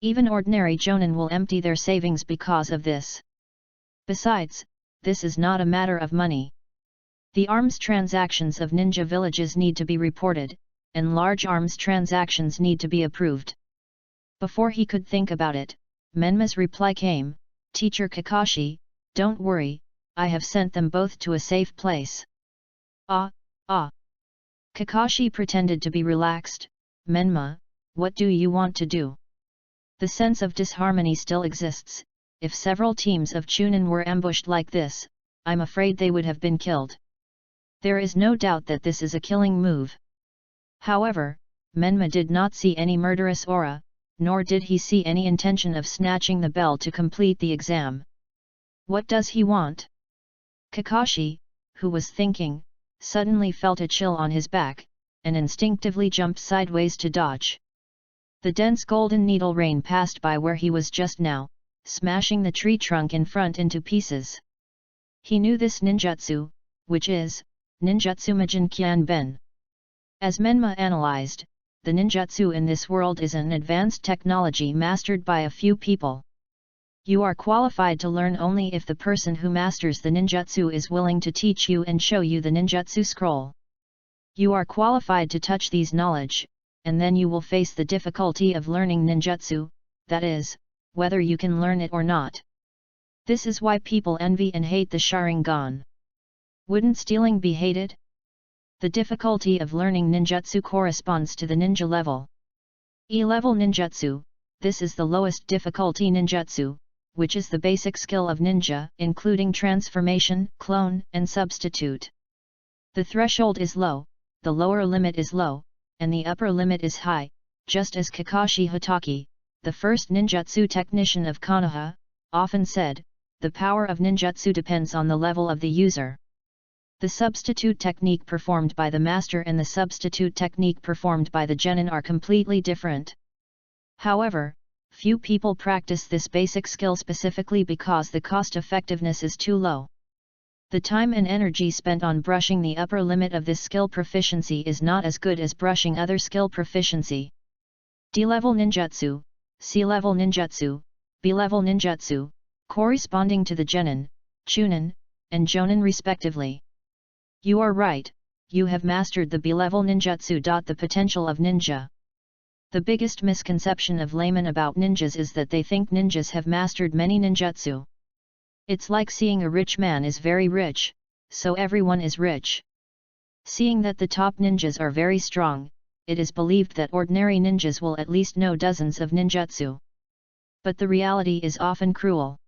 Even ordinary jonin will empty their savings because of this. Besides, this is not a matter of money. The arms transactions of ninja villages need to be reported, and large arms transactions need to be approved. Before he could think about it, Menma's reply came, "Teacher Kakashi, don't worry, I have sent them both to a safe place." Ah. Kakashi pretended to be relaxed. "Menma, what do you want to do?" The sense of disharmony still exists. If several teams of Chunin were ambushed like this, I'm afraid they would have been killed. There is no doubt that this is a killing move. However, Menma did not see any murderous aura, nor did he see any intention of snatching the bell to complete the exam. What does he want? Kakashi, who was thinking, suddenly felt a chill on his back, and instinctively jumped sideways to dodge. The dense golden needle rain passed by where he was just now, smashing the tree trunk in front into pieces. He knew this ninjutsu, which is, Ninjutsu Majin Kyan Ben. As Menma analyzed, the ninjutsu in this world is an advanced technology mastered by a few people. You are qualified to learn only if the person who masters the ninjutsu is willing to teach you and show you the ninjutsu scroll. You are qualified to touch these knowledge, and then you will face the difficulty of learning ninjutsu, that is, whether you can learn it or not. This is why people envy and hate the Sharingan. Wouldn't stealing be hated? The difficulty of learning ninjutsu corresponds to the ninja level. E-level ninjutsu, this is the lowest difficulty ninjutsu, which is the basic skill of ninja, including transformation, clone, and substitute. The threshold is low, the lower limit is low, and the upper limit is high, just as Kakashi Hatake, the first ninjutsu technician of Konoha, often said, the power of ninjutsu depends on the level of the user. The substitute technique performed by the master and the substitute technique performed by the genin are completely different. However, few people practice this basic skill specifically because the cost-effectiveness is too low. The time and energy spent on brushing the upper limit of this skill proficiency is not as good as brushing other skill proficiency. D-level ninjutsu, C-level ninjutsu, B-level ninjutsu, corresponding to the genin, chunin, and jonin respectively. You are right, you have mastered the B-level ninjutsu. The potential of ninja. The biggest misconception of laymen about ninjas is that they think ninjas have mastered many ninjutsu. It's like seeing a rich man is very rich, so everyone is rich. Seeing that the top ninjas are very strong, it is believed that ordinary ninjas will at least know dozens of ninjutsu. But the reality is often cruel.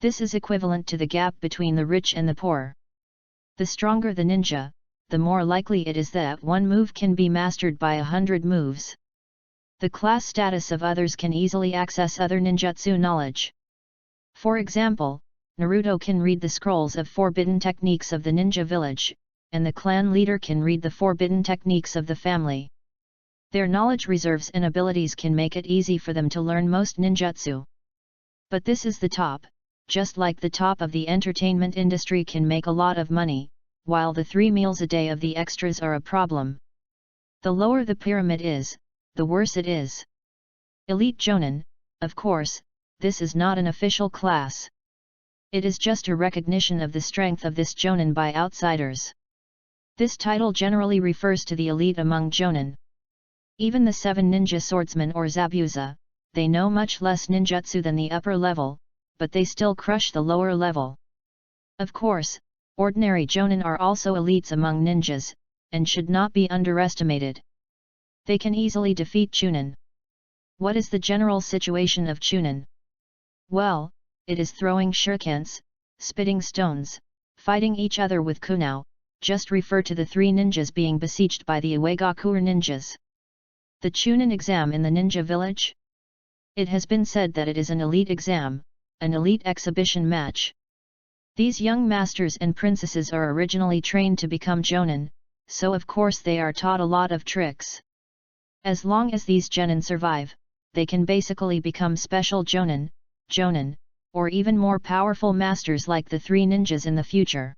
This is equivalent to the gap between the rich and the poor. The stronger the ninja, the more likely it is that one move can be mastered by 100 moves. The class status of others can easily access other ninjutsu knowledge. For example, Naruto can read the scrolls of forbidden techniques of the ninja village, and the clan leader can read the forbidden techniques of the family. Their knowledge reserves and abilities can make it easy for them to learn most ninjutsu. But this is the top, just like the top of the entertainment industry can make a lot of money, while the 3 meals a day of the extras are a problem. The lower the pyramid is, the worse it is. Elite Jonin, of course, this is not an official class. It is just a recognition of the strength of this Jonin by outsiders. This title generally refers to the elite among Jonin. Even the 7 ninja swordsmen or Zabuza, they know much less ninjutsu than the upper level, but they still crush the lower level. Of course, ordinary Jonin are also elites among ninjas, and should not be underestimated. They can easily defeat Chunin. What is the general situation of Chunin? Well, it is throwing shurikens, spitting stones, fighting each other with kunao. Just refer to the 3 ninjas being besieged by the Iwagakuer ninjas. The Chunin exam in the ninja village? It has been said that it is an elite exam, an elite exhibition match. These young masters and princesses are originally trained to become jonin, so of course they are taught a lot of tricks. As long as these genin survive, they can basically become special jonin, or even more powerful masters like the 3 ninjas in the future.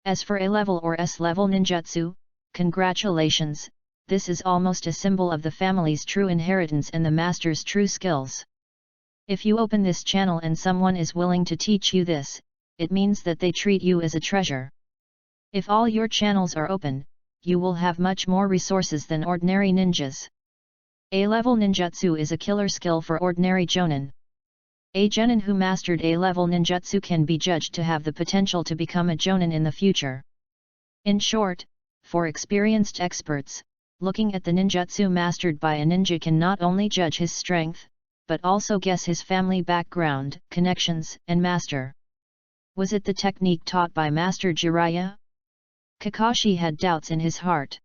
As for A-level or S-level ninjutsu, congratulations, this is almost a symbol of the family's true inheritance and the master's true skills. If you open this channel and someone is willing to teach you this, it means that they treat you as a treasure. If all your channels are open, you will have much more resources than ordinary ninjas. A-level ninjutsu is a killer skill for ordinary jonin. A genin who mastered A-level ninjutsu can be judged to have the potential to become a jonin in the future. In short, for experienced experts, looking at the ninjutsu mastered by a ninja can not only judge his strength, but also guess his family background, connections, and master. Was it the technique taught by Master Jiraiya? Kakashi had doubts in his heart.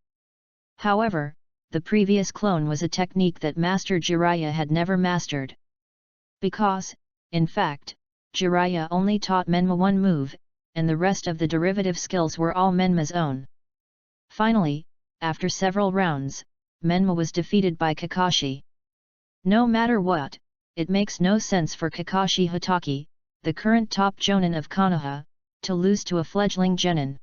However, the previous clone was a technique that Master Jiraiya had never mastered. Because, in fact, Jiraiya only taught Menma 1 move, and the rest of the derivative skills were all Menma's own. Finally, after several rounds, Menma was defeated by Kakashi. No matter what, it makes no sense for Kakashi Hatake, the current top jonin of Konoha, to lose to a fledgling genin.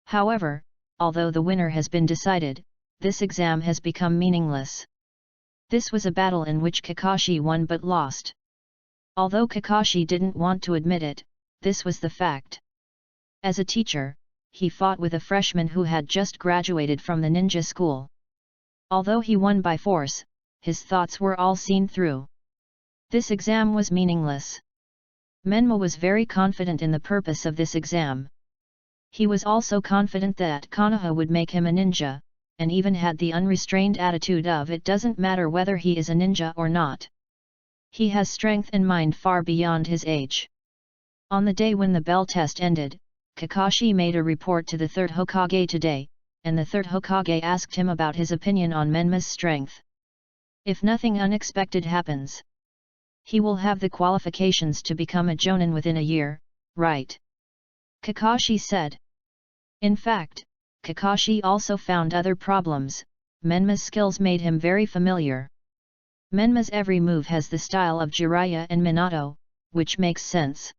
However, although the winner has been decided, this exam has become meaningless. This was a battle in which Kakashi won but lost. Although Kakashi didn't want to admit it, this was the fact. As a teacher, he fought with a freshman who had just graduated from the ninja school. Although he won by force, his thoughts were all seen through. This exam was meaningless. Menma was very confident in the purpose of this exam. He was also confident that Konoha would make him a ninja, and even had the unrestrained attitude of it doesn't matter whether he is a ninja or not. He has strength and mind far beyond his age. On the day when the bell test ended, Kakashi made a report to the 3rd Hokage today, and the 3rd Hokage asked him about his opinion on Menma's strength. If nothing unexpected happens, he will have the qualifications to become a jonin within a year, right? Kakashi said. In fact, Kakashi also found other problems. Menma's skills made him very familiar. Menma's every move has the style of Jiraiya and Minato, which makes sense.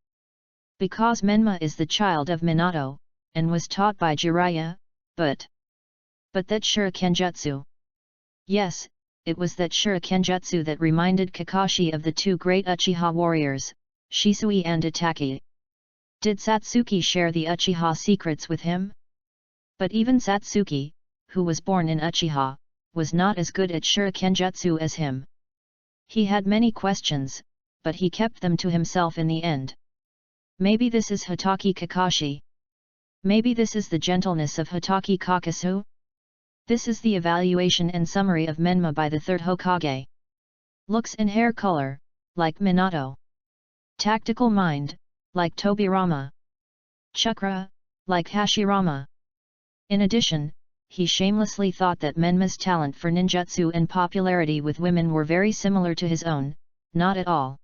Because Menma is the child of Minato, and was taught by Jiraiya, but that shurikenjutsu. Yes, it was that shurikenjutsu that reminded Kakashi of the 2 great Uchiha warriors, Shisui and Itachi. Did Satsuki share the Uchiha secrets with him? But even Satsuki, who was born in Uchiha, was not as good at shurikenjutsu as him. He had many questions, but he kept them to himself in the end. Maybe this is Hatake Kakashi. Maybe this is the gentleness of Hatake Kakasu? This is the evaluation and summary of Menma by the 3rd Hokage. Looks and hair color, like Minato. Tactical mind, like Tobirama. Chakra, like Hashirama. In addition, he shamelessly thought that Menma's talent for ninjutsu and popularity with women were very similar to his own, not at all.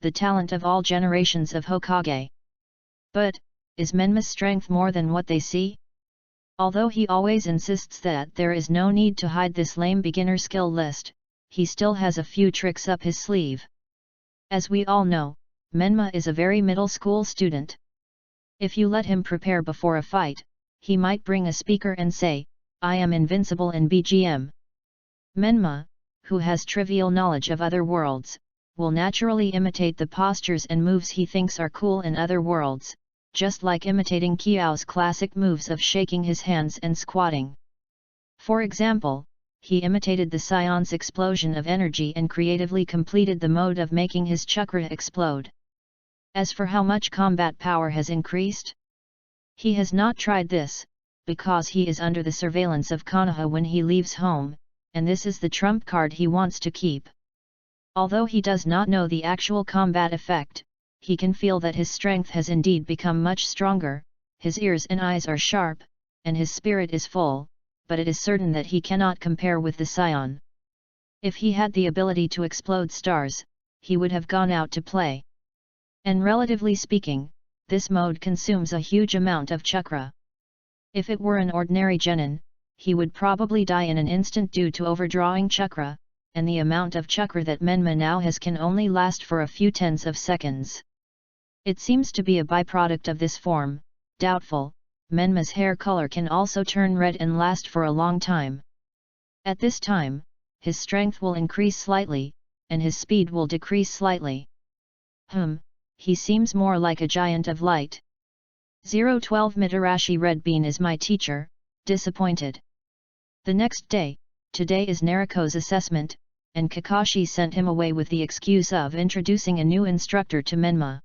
The talent of all generations of Hokage. But, is Menma's strength more than what they see? Although he always insists that there is no need to hide this lame beginner skill list, he still has a few tricks up his sleeve. As we all know, Menma is a very middle school student. If you let him prepare before a fight, he might bring a speaker and say, "I am invincible in BGM." Menma, who has trivial knowledge of other worlds, will naturally imitate the postures and moves he thinks are cool in other worlds, just like imitating Kiao's classic moves of shaking his hands and squatting. For example, he imitated the Scion's explosion of energy and creatively completed the mode of making his chakra explode. As for how much combat power has increased, he has not tried this, because he is under the surveillance of Konoha when he leaves home, and this is the trump card he wants to keep. Although he does not know the actual combat effect, he can feel that his strength has indeed become much stronger, his ears and eyes are sharp, and his spirit is full, but it is certain that he cannot compare with the scion. If he had the ability to explode stars, he would have gone out to play. And relatively speaking, this mode consumes a huge amount of chakra. If it were an ordinary genin, he would probably die in an instant due to overdrawing chakra, and the amount of chakra that Menma now has can only last for a few tens of seconds. It seems to be a byproduct of this form, doubtful. Menma's hair color can also turn red and last for a long time. At this time, his strength will increase slightly, and his speed will decrease slightly. He seems more like a giant of light. 012 Mitarashi Red Bean is my teacher, disappointed. The next day, today is Naruto's assessment, and Kakashi sent him away with the excuse of introducing a new instructor to Menma.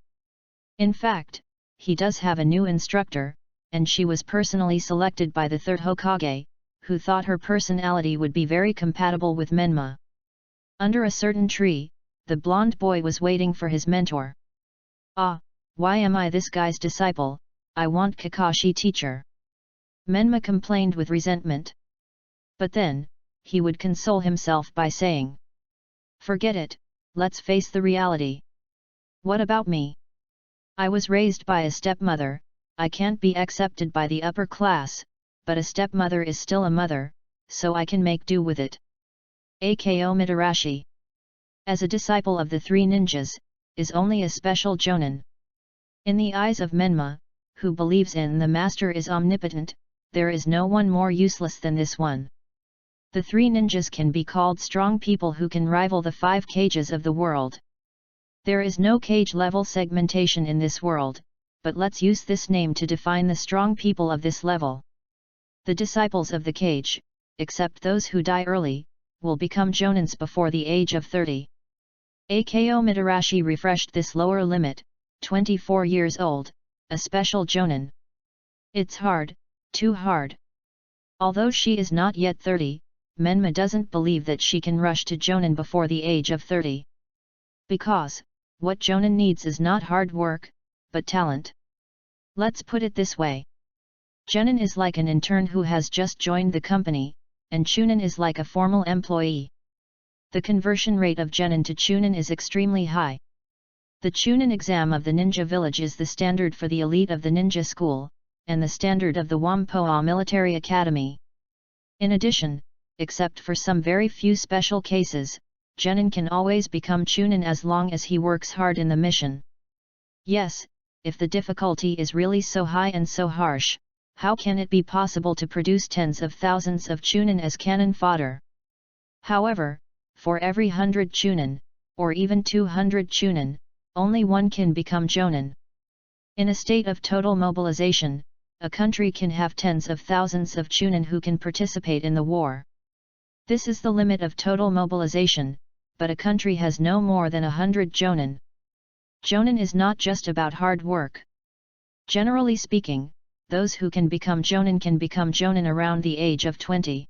In fact, he does have a new instructor, and she was personally selected by the third Hokage, who thought her personality would be very compatible with Menma. Under a certain tree, the blonde boy was waiting for his mentor. "Ah, why am I this guy's disciple? I want Kakashi teacher." Menma complained with resentment. But then, he would console himself by saying, "Forget it, let's face the reality. What about me? I was raised by a stepmother, I can't be accepted by the upper class, but a stepmother is still a mother, so I can make do with it." Ako Mitarashi, as a disciple of the three ninjas, is only a special jonin. In the eyes of Menma, who believes in the master is omnipotent, there is no one more useless than this one. The three ninjas can be called strong people who can rival the 5 cages of the world. There is no cage level segmentation in this world, but let's use this name to define the strong people of this level. The disciples of the cage, except those who die early, will become jonins before the age of 30. Ako Mitarashi refreshed this lower limit, 24 years old, a special jonin. It's hard, too hard. Although she is not yet 30, Menma doesn't believe that she can rush to jonin before the age of 30. Because, what jonin needs is not hard work, but talent. Let's put it this way. Genin is like an intern who has just joined the company, and chunin is like a formal employee. The conversion rate of genin to chunin is extremely high. The chunin exam of the ninja village is the standard for the elite of the ninja school, and the standard of the Wampoa military academy. In addition, except for some very few special cases, genin can always become chunin as long as he works hard in the mission. Yes, if the difficulty is really so high and so harsh, how can it be possible to produce tens of thousands of chunin as cannon fodder? However, for every 100 chunin, or even 200 chunin, only one can become jonin. In a state of total mobilization, a country can have tens of thousands of chunin who can participate in the war. This is the limit of total mobilization, but a country has no more than 100 jonin. Jonin is not just about hard work. Generally speaking, those who can become jonin around the age of 20.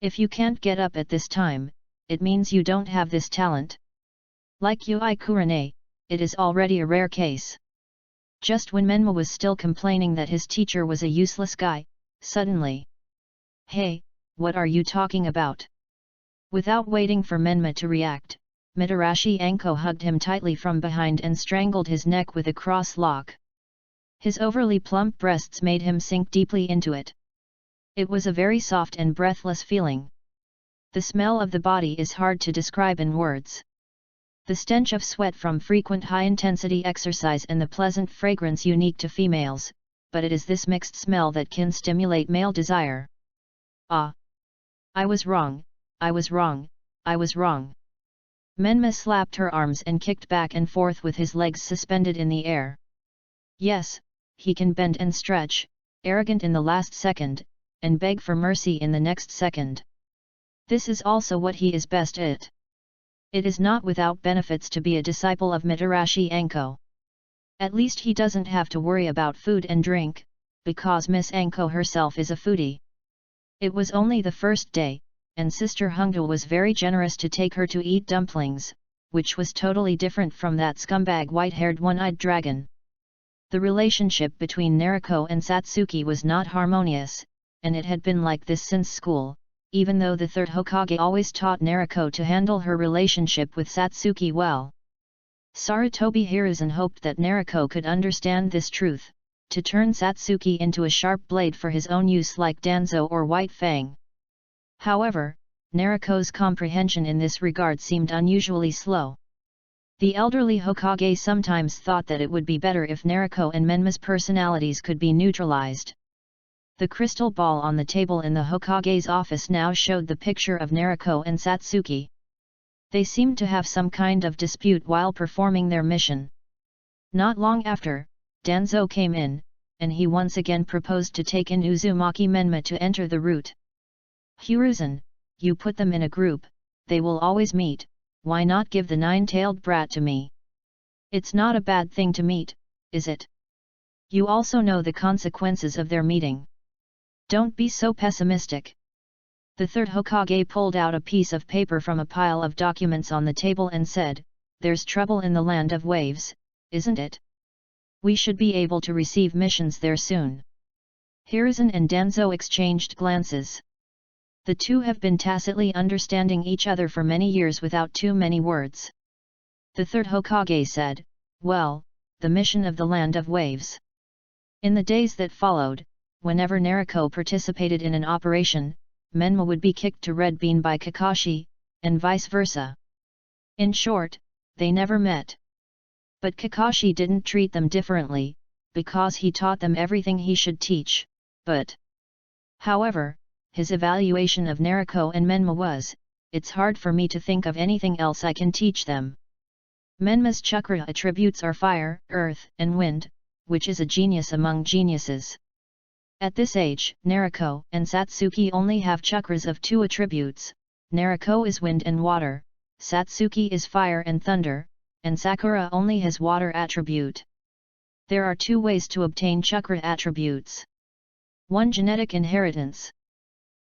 If you can't get up at this time, it means you don't have this talent. Like Yui Kurane, it is already a rare case. Just when Menma was still complaining that his teacher was a useless guy, suddenly, "Hey, what are you talking about?" Without waiting for Menma to react, Mitarashi Anko hugged him tightly from behind and strangled his neck with a cross lock. His overly plump breasts made him sink deeply into it. It was a very soft and breathless feeling. The smell of the body is hard to describe in words. The stench of sweat from frequent high-intensity exercise and the pleasant fragrance unique to females, but it is this mixed smell that can stimulate male desire. Ah! I was wrong, I was wrong, I was wrong. Menma slapped her arms and kicked back and forth with his legs suspended in the air. Yes, he can bend and stretch, arrogant in the last second, and beg for mercy in the next second. This is also what he is best at. It is not without benefits to be a disciple of Mitarashi Anko. At least he doesn't have to worry about food and drink, because Miss Anko herself is a foodie. It was only the first day, and Sister Hungdul was very generous to take her to eat dumplings, which was totally different from that scumbag white-haired one-eyed dragon. The relationship between Naruto and Satsuki was not harmonious, and it had been like this since school, even though the third Hokage always taught Naruto to handle her relationship with Satsuki well. Sarutobi Hiruzen hoped that Naruto could understand this truth, to turn Satsuki into a sharp blade for his own use like Danzo or White Fang. However, Naruto's comprehension in this regard seemed unusually slow. The elderly Hokage sometimes thought that it would be better if Naruto and Menma's personalities could be neutralized. The crystal ball on the table in the Hokage's office now showed the picture of Naruto and Satsuki. They seemed to have some kind of dispute while performing their mission. Not long after, Danzo came in, and he once again proposed to take in Uzumaki Menma to enter the route. Hiruzen, you put them in a group, they will always meet, why not give the nine-tailed brat to me? It's not a bad thing to meet, is it? You also know the consequences of their meeting. Don't be so pessimistic. The third Hokage pulled out a piece of paper from a pile of documents on the table and said, "There's trouble in the land of waves, isn't it? We should be able to receive missions there soon." Hiruzen and Danzo exchanged glances. The two have been tacitly understanding each other for many years without too many words. The third Hokage said, "Well, the mission of the Land of Waves." In the days that followed, whenever Naruto participated in an operation, Menma would be kicked to Red Bean by Kakashi, and vice versa. In short, they never met. But Kakashi didn't treat them differently, because he taught them everything he should teach, However, his evaluation of Naruto and Menma was, "It's hard for me to think of anything else I can teach them." Menma's chakra attributes are fire, earth, and wind, which is a genius among geniuses. At this age, Naruto and Satsuki only have chakras of 2 attributes. Naruto is wind and water, Satsuki is fire and thunder, and Sakura only has water attribute. There are 2 ways to obtain chakra attributes. 1. Genetic inheritance.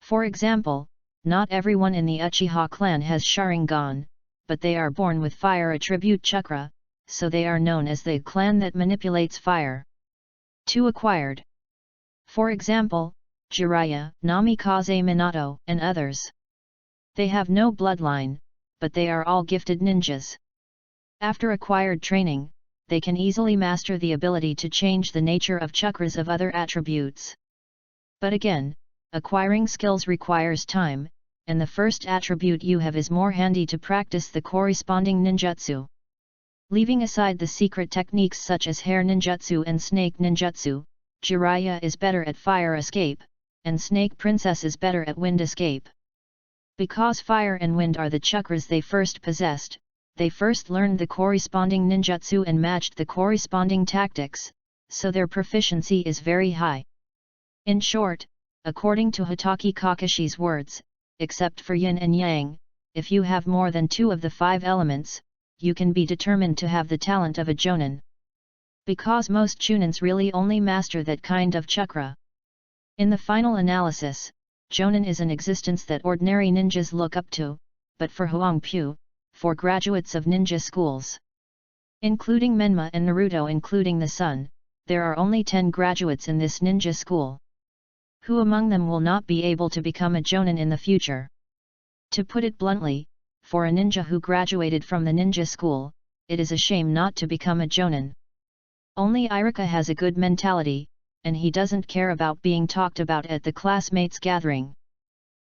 For example, not everyone in the Uchiha clan has Sharingan, but they are born with fire attribute chakra, so they are known as the clan that manipulates fire. 2. Acquired. For example, Jiraiya, Namikaze Minato, and others. They have no bloodline, but they are all gifted ninjas. After acquired training, they can easily master the ability to change the nature of chakras of other attributes. But again, acquiring skills requires time, and the first attribute you have is more handy to practice the corresponding ninjutsu. Leaving aside the secret techniques such as hair ninjutsu and snake ninjutsu, Jiraiya is better at fire escape, and Snake Princess is better at wind escape. Because fire and wind are the chakras they first possessed, they first learned the corresponding ninjutsu and matched the corresponding tactics, so their proficiency is very high. In short, according to Hatake Kakashi's words, except for yin and yang, if you have more than 2 of the 5 elements, you can be determined to have the talent of a jonin. Because most chunins really only master that kind of chakra. In the final analysis, jonin is an existence that ordinary ninjas look up to, but for Huangpu, for graduates of ninja schools, including Menma and Naruto including the son, there are only 10 graduates in this ninja school. Who among them will not be able to become a jonin in the future? To put it bluntly, for a ninja who graduated from the ninja school, it is a shame not to become a jonin. Only Iruka has a good mentality, and he doesn't care about being talked about at the classmates' gathering.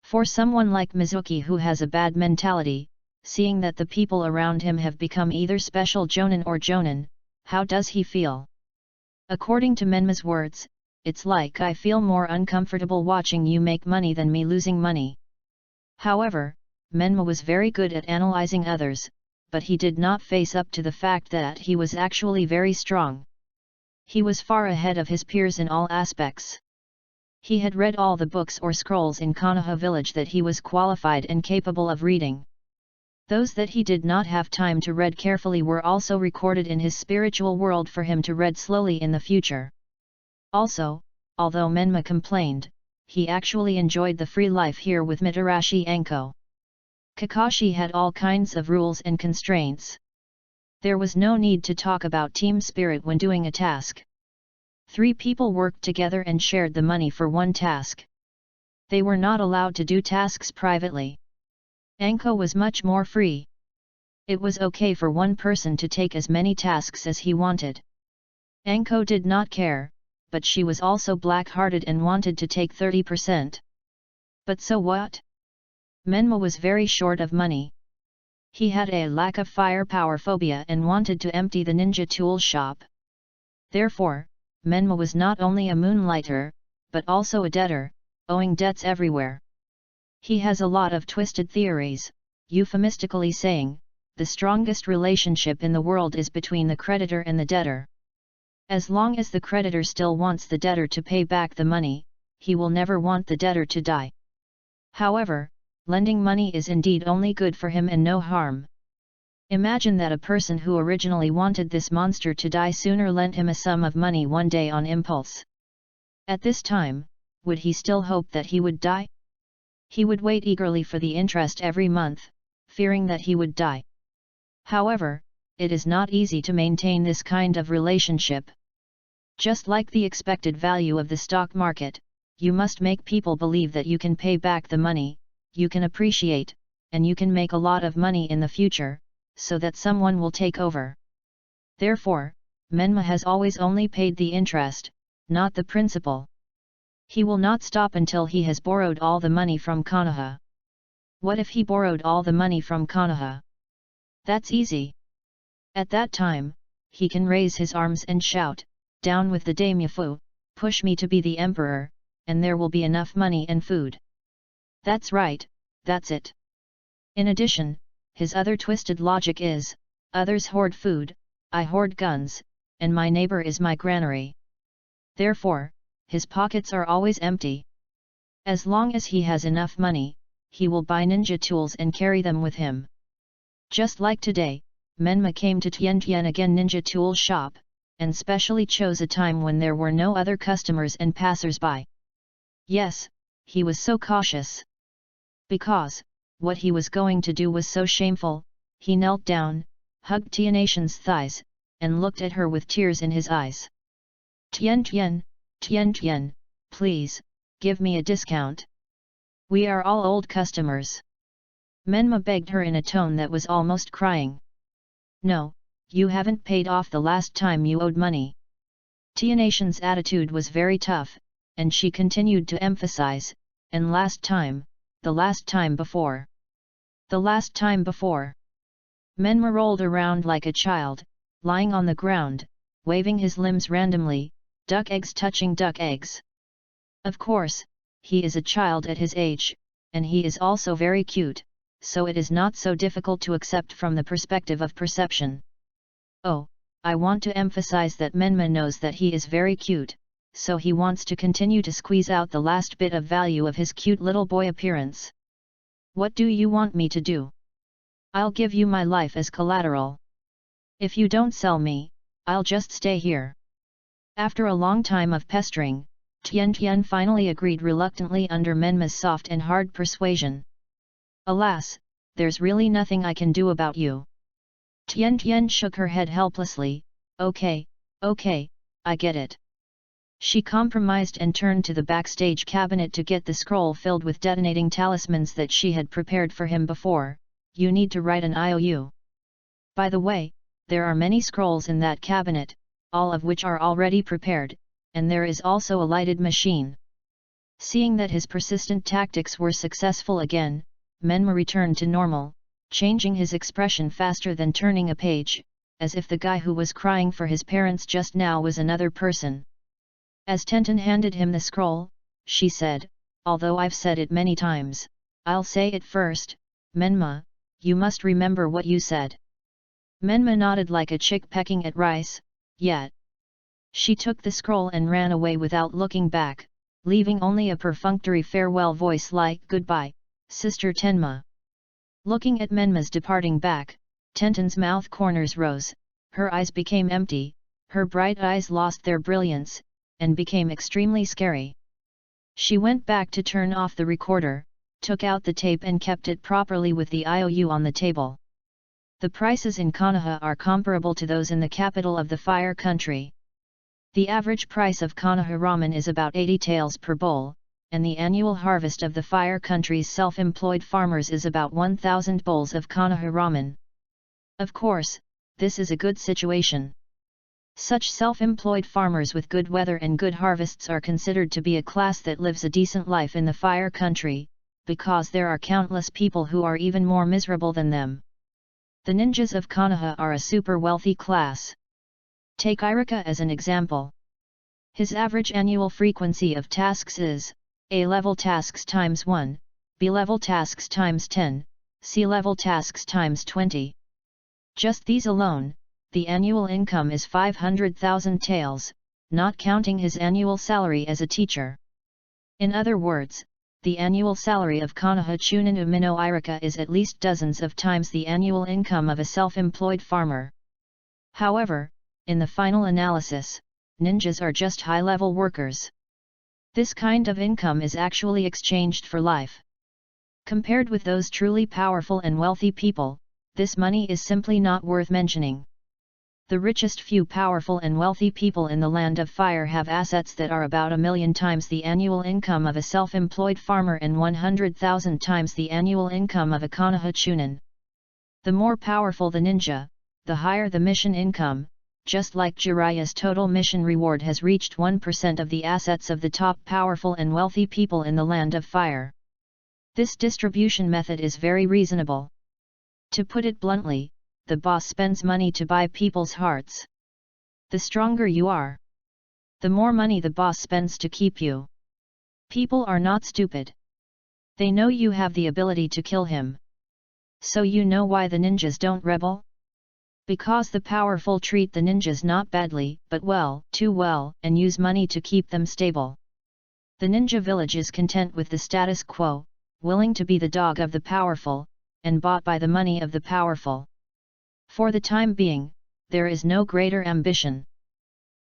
For someone like Mizuki who has a bad mentality, seeing that the people around him have become either special jonin or jonin, how does he feel? According to Menma's words, "It's like I feel more uncomfortable watching you make money than me losing money." However, Menma was very good at analyzing others, but he did not face up to the fact that he was actually very strong. He was far ahead of his peers in all aspects. He had read all the books or scrolls in Konoha village that he was qualified and capable of reading. Those that he did not have time to read carefully were also recorded in his spiritual world for him to read slowly in the future. Also, although Menma complained, he actually enjoyed the free life here with Mitarashi Anko. Kakashi had all kinds of rules and constraints. There was no need to talk about team spirit when doing a task. 3 people worked together and shared the money for one task. They were not allowed to do tasks privately. Anko was much more free. It was okay for one person to take as many tasks as he wanted. Anko did not care, but she was also black-hearted and wanted to take 30%. But so what? Menma was very short of money. He had a lack of firepower phobia and wanted to empty the ninja tool shop. Therefore, Menma was not only a moonlighter, but also a debtor, owing debts everywhere. He has a lot of twisted theories, euphemistically saying, the strongest relationship in the world is between the creditor and the debtor. As long as the creditor still wants the debtor to pay back the money, he will never want the debtor to die. However, lending money is indeed only good for him and no harm. Imagine that a person who originally wanted this monster to die sooner lent him a sum of money one day on impulse. At this time, would he still hope that he would die? He would wait eagerly for the interest every month, fearing that he would die. However, it is not easy to maintain this kind of relationship. Just like the expected value of the stock market, you must make people believe that you can pay back the money, you can appreciate, and you can make a lot of money in the future, so that someone will take over. Therefore, Menma has always only paid the interest, not the principal. He will not stop until he has borrowed all the money from Konoha. What if he borrowed all the money from Konoha? That's easy. At that time, he can raise his arms and shout, "Down with the daimyofu, push me to be the emperor, and there will be enough money and food." That's right, that's it. In addition, his other twisted logic is, others hoard food, I hoard guns, and my neighbor is my granary. Therefore, his pockets are always empty. As long as he has enough money, he will buy ninja tools and carry them with him. Just like today, Menma came to Tian again ninja tool shop, and specially chose a time when there were no other customers and passers-by. Yes, he was so cautious. Because, what he was going to do was so shameful, he knelt down, hugged Tian's thighs, and looked at her with tears in his eyes. Tian, please, give me a discount. We are all old customers. Menma begged her in a tone that was almost crying. No, you haven't paid off the last time you owed money. Tian's attitude was very tough, and she continued to emphasize, and last time, the last time before. The last time before. Menma rolled around like a child, lying on the ground, waving his limbs randomly, duck eggs touching duck eggs. Of course, he is a child at his age, and he is also very cute, so it is not so difficult to accept from the perspective of perception. Oh, I want to emphasize that Menma knows that he is very cute, so he wants to continue to squeeze out the last bit of value of his cute little boy appearance. What do you want me to do? I'll give you my life as collateral. If you don't sell me, I'll just stay here. After a long time of pestering, Tian finally agreed reluctantly under Menma's soft and hard persuasion. Alas, there's really nothing I can do about you. Tian shook her head helplessly, okay, I get it. She compromised and turned to the backstage cabinet to get the scroll filled with detonating talismans that she had prepared for him before. You need to write an IOU. By the way, there are many scrolls in that cabinet, all of which are already prepared, and there is also a lighted machine. Seeing that his persistent tactics were successful again, Menma returned to normal, changing his expression faster than turning a page, as if the guy who was crying for his parents just now was another person. As Tenten handed him the scroll, she said, although I've said it many times, I'll say it first, Menma, you must remember what you said. Menma nodded like a chick pecking at rice, yet. She took the scroll and ran away without looking back, leaving only a perfunctory farewell voice like goodbye, Sister Tenma. Looking at Menma's departing back, Tenten's mouth corners rose, her eyes became empty, her bright eyes lost their brilliance, and became extremely scary. She went back to turn off the recorder, took out the tape and kept it properly with the IOU on the table. The prices in Konoha are comparable to those in the capital of the Fire Country. The average price of Konoha ramen is about 80 taels per bowl, and the annual harvest of the Fire Country's self-employed farmers is about 1,000 bowls of Konoha ramen. Of course, this is a good situation. Such self-employed farmers with good weather and good harvests are considered to be a class that lives a decent life in the Fire Country, because there are countless people who are even more miserable than them. The ninjas of Konoha are a super wealthy class. Take Iruka as an example. His average annual frequency of tasks is A-level tasks times 1, B-level tasks times 10, C-level tasks times 20. Just these alone, the annual income is 500,000 taels, not counting his annual salary as a teacher. In other words, the annual salary of Konoha Chunin Umino Iruka is at least dozens of times the annual income of a self-employed farmer. However, in the final analysis, ninjas are just high-level workers. This kind of income is actually exchanged for life. Compared with those truly powerful and wealthy people, this money is simply not worth mentioning. The richest few powerful and wealthy people in the Land of Fire have assets that are about 1,000,000 times the annual income of a self-employed farmer and 100,000 times the annual income of a Konoha Chunin. The more powerful the ninja, the higher the mission income, just like Jiraiya's total mission reward has reached 1% of the assets of the top powerful and wealthy people in the Land of Fire. This distribution method is very reasonable. To put it bluntly, the boss spends money to buy people's hearts. The stronger you are, the more money the boss spends to keep you. People are not stupid. They know you have the ability to kill him. So you know why the ninjas don't rebel? Because the powerful treat the ninjas not badly, but well, too well, and use money to keep them stable. The ninja village is content with the status quo, willing to be the dog of the powerful, and bought by the money of the powerful. For the time being, there is no greater ambition.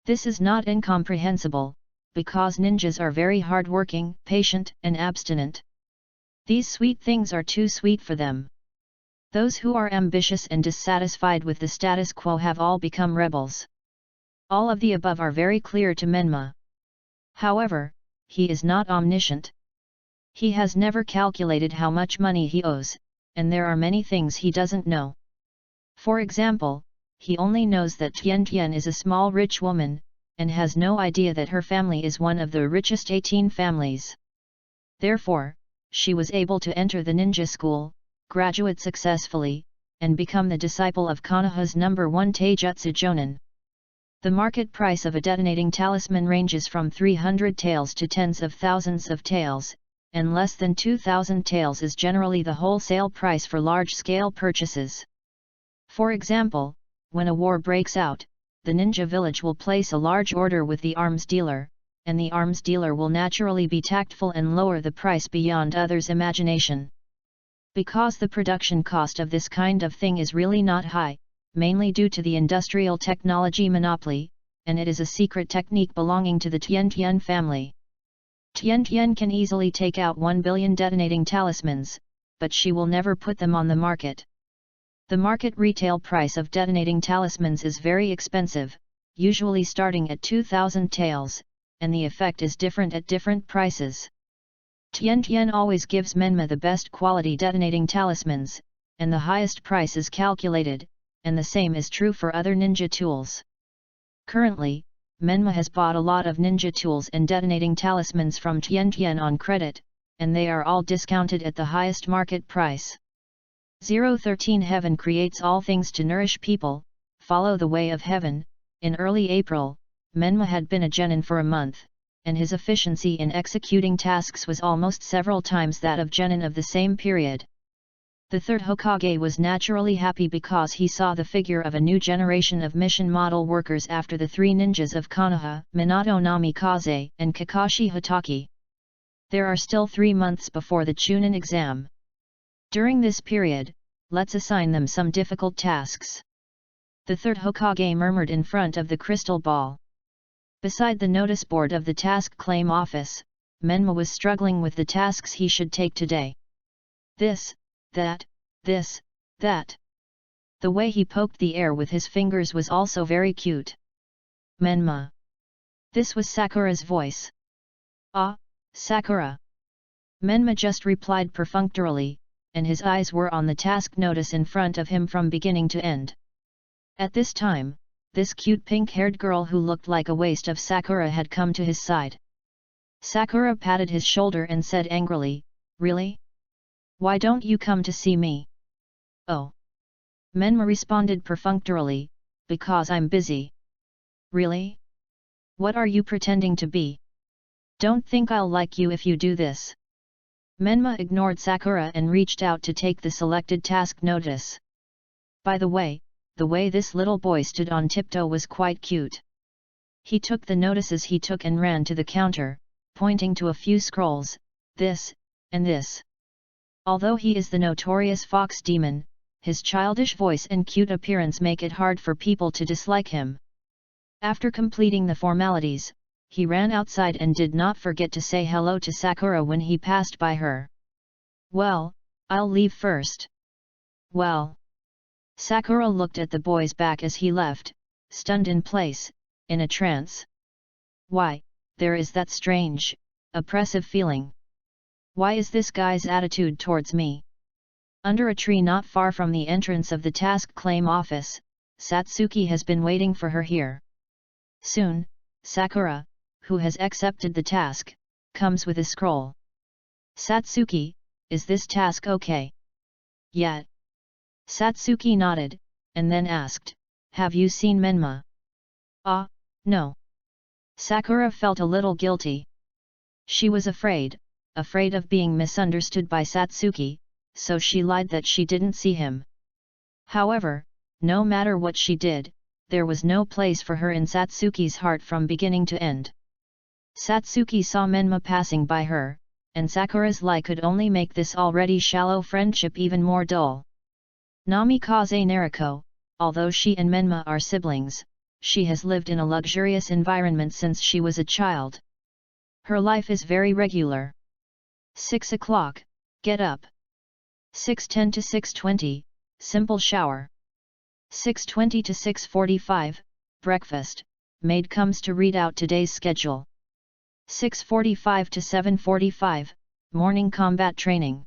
This is not incomprehensible, because ninjas are very hard-working, patient, and abstinent. These sweet things are too sweet for them. Those who are ambitious and dissatisfied with the status quo have all become rebels. All of the above are very clear to Menma. However, he is not omniscient. He has never calculated how much money he owes, and there are many things he doesn't know. For example, he only knows that Tian Tian is a small rich woman, and has no idea that her family is one of the richest 18 families. Therefore, she was able to enter the ninja school, graduate successfully, and become the disciple of Konoha's #1 Taijutsu Jonin. The market price of a detonating talisman ranges from 300 taels to tens of thousands of taels, and less than 2,000 taels is generally the wholesale price for large-scale purchases. For example, when a war breaks out, the ninja village will place a large order with the arms dealer, and the arms dealer will naturally be tactful and lower the price beyond others' imagination. Because the production cost of this kind of thing is really not high, mainly due to the industrial technology monopoly, and it is a secret technique belonging to the Tian Tian family. Tian Tian can easily take out 1 billion detonating talismans, but she will never put them on the market. The market retail price of detonating talismans is very expensive, usually starting at 2,000 taels, and the effect is different at different prices. Tian Tian always gives Menma the best quality detonating talismans, and the highest price is calculated, and the same is true for other ninja tools. Currently, Menma has bought a lot of ninja tools and detonating talismans from Tian Tian on credit, and they are all discounted at the highest market price. 013 Heaven creates all things to nourish people, follow the way of heaven. In early April, Menma had been a genin for a month, and his efficiency in executing tasks was almost several times that of genin of the same period. The third Hokage was naturally happy because he saw the figure of a new generation of mission model workers after the 3 ninjas of Konoha, Minato Namikaze, and Kakashi Hatake. There are still 3 months before the Chunin exam. During this period, let's assign them some difficult tasks. The third Hokage murmured in front of the crystal ball. Beside the notice board of the task claim office, Menma was struggling with the tasks he should take today. This, that, this, that. The way he poked the air with his fingers was also very cute. Menma. This was Sakura's voice. Ah, Sakura. Menma just replied perfunctorily, and his eyes were on the task notice in front of him from beginning to end. At this time, this cute pink-haired girl who looked like a waste of Sakura had come to his side. Sakura patted his shoulder and said angrily, "Really? Why don't you come to see me?" "Oh." Menma responded perfunctorily, "Because I'm busy." "Really? What are you pretending to be? Don't think I'll like you if you do this." Menma ignored Sakura and reached out to take the selected task notice. By the way this little boy stood on tiptoe was quite cute. He took the notices he took and ran to the counter, pointing to a few scrolls, this, and this. Although he is the notorious fox demon, his childish voice and cute appearance make it hard for people to dislike him. After completing the formalities, he ran outside and did not forget to say hello to Sakura when he passed by her. "Well, I'll leave first." "Well." Sakura looked at the boy's back as he left, stunned in place, in a trance. Why, there is that strange, oppressive feeling. Why is this guy's attitude towards me? Under a tree not far from the entrance of the task claim office, Satsuki has been waiting for her here. Soon, Sakura, who has accepted the task, comes with a scroll. "Satsuki, is this task okay?" "Yeah." Satsuki nodded, and then asked, "Have you seen Menma?" "Ah, no." Sakura felt a little guilty. She was afraid of being misunderstood by Satsuki, so she lied that she didn't see him. However, no matter what she did, there was no place for her in Satsuki's heart from beginning to end. Satsuki saw Menma passing by her, and Sakura's lie could only make this already shallow friendship even more dull. Namikaze Naruto, although she and Menma are siblings, she has lived in a luxurious environment since she was a child. Her life is very regular. 6 o'clock, get up. 6:10 to 6:20, simple shower. 6:20 to 6:45, breakfast, maid comes to read out today's schedule. 6:45 to 7:45, morning combat training.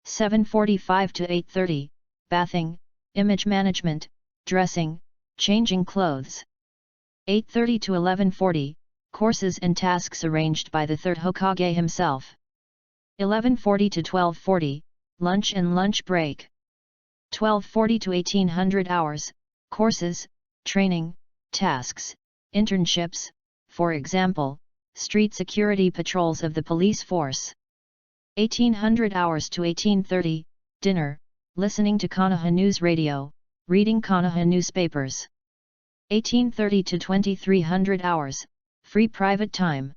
7:45 to 8:30, bathing, image management, dressing, changing clothes. 8:30 to 11:40, courses and tasks arranged by the third Hokage himself. 11:40 to 12:40, lunch and lunch break. 12:40 to 1800 hours, courses, training, tasks, internships, for example, street security patrols of the police force. 1800 hours to 1830, dinner, listening to Konoha News Radio, reading Konoha newspapers. 1830 to 2300 hours, free private time.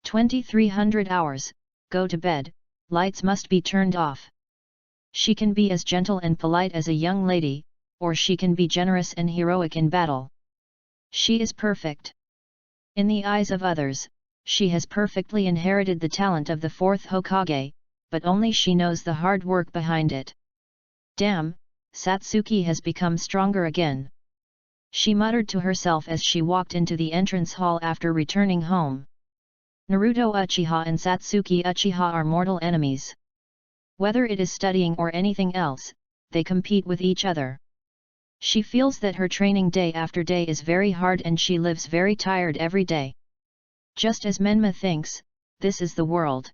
2300 hours, go to bed, lights must be turned off. She can be as gentle and polite as a young lady, or she can be generous and heroic in battle. She is perfect. In the eyes of others, she has perfectly inherited the talent of the fourth Hokage, but only she knows the hard work behind it. Damn, Satsuki has become stronger again. She muttered to herself as she walked into the entrance hall after returning home. Naruto Uchiha and Satsuki Uchiha are mortal enemies. Whether it is studying or anything else, they compete with each other. She feels that her training day after day is very hard and she lives very tired every day. Just as Menma thinks, this is the world.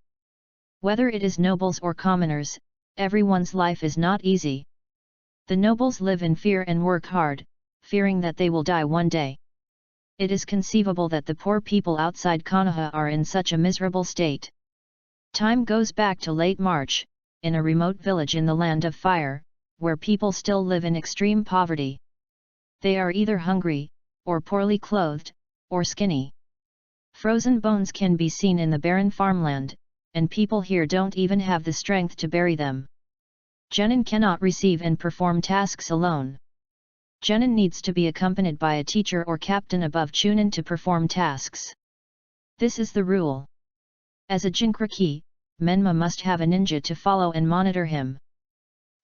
Whether it is nobles or commoners, everyone's life is not easy. The nobles live in fear and work hard, fearing that they will die one day. It is conceivable that the poor people outside Konoha are in such a miserable state. Time goes back to late March, in a remote village in the Land of Fire, where people still live in extreme poverty. They are either hungry, or poorly clothed, or skinny. Frozen bones can be seen in the barren farmland, and people here don't even have the strength to bury them. Genin cannot receive and perform tasks alone. Genin needs to be accompanied by a teacher or captain above Chunin to perform tasks. This is the rule. As a Jinkraki, Menma must have a ninja to follow and monitor him.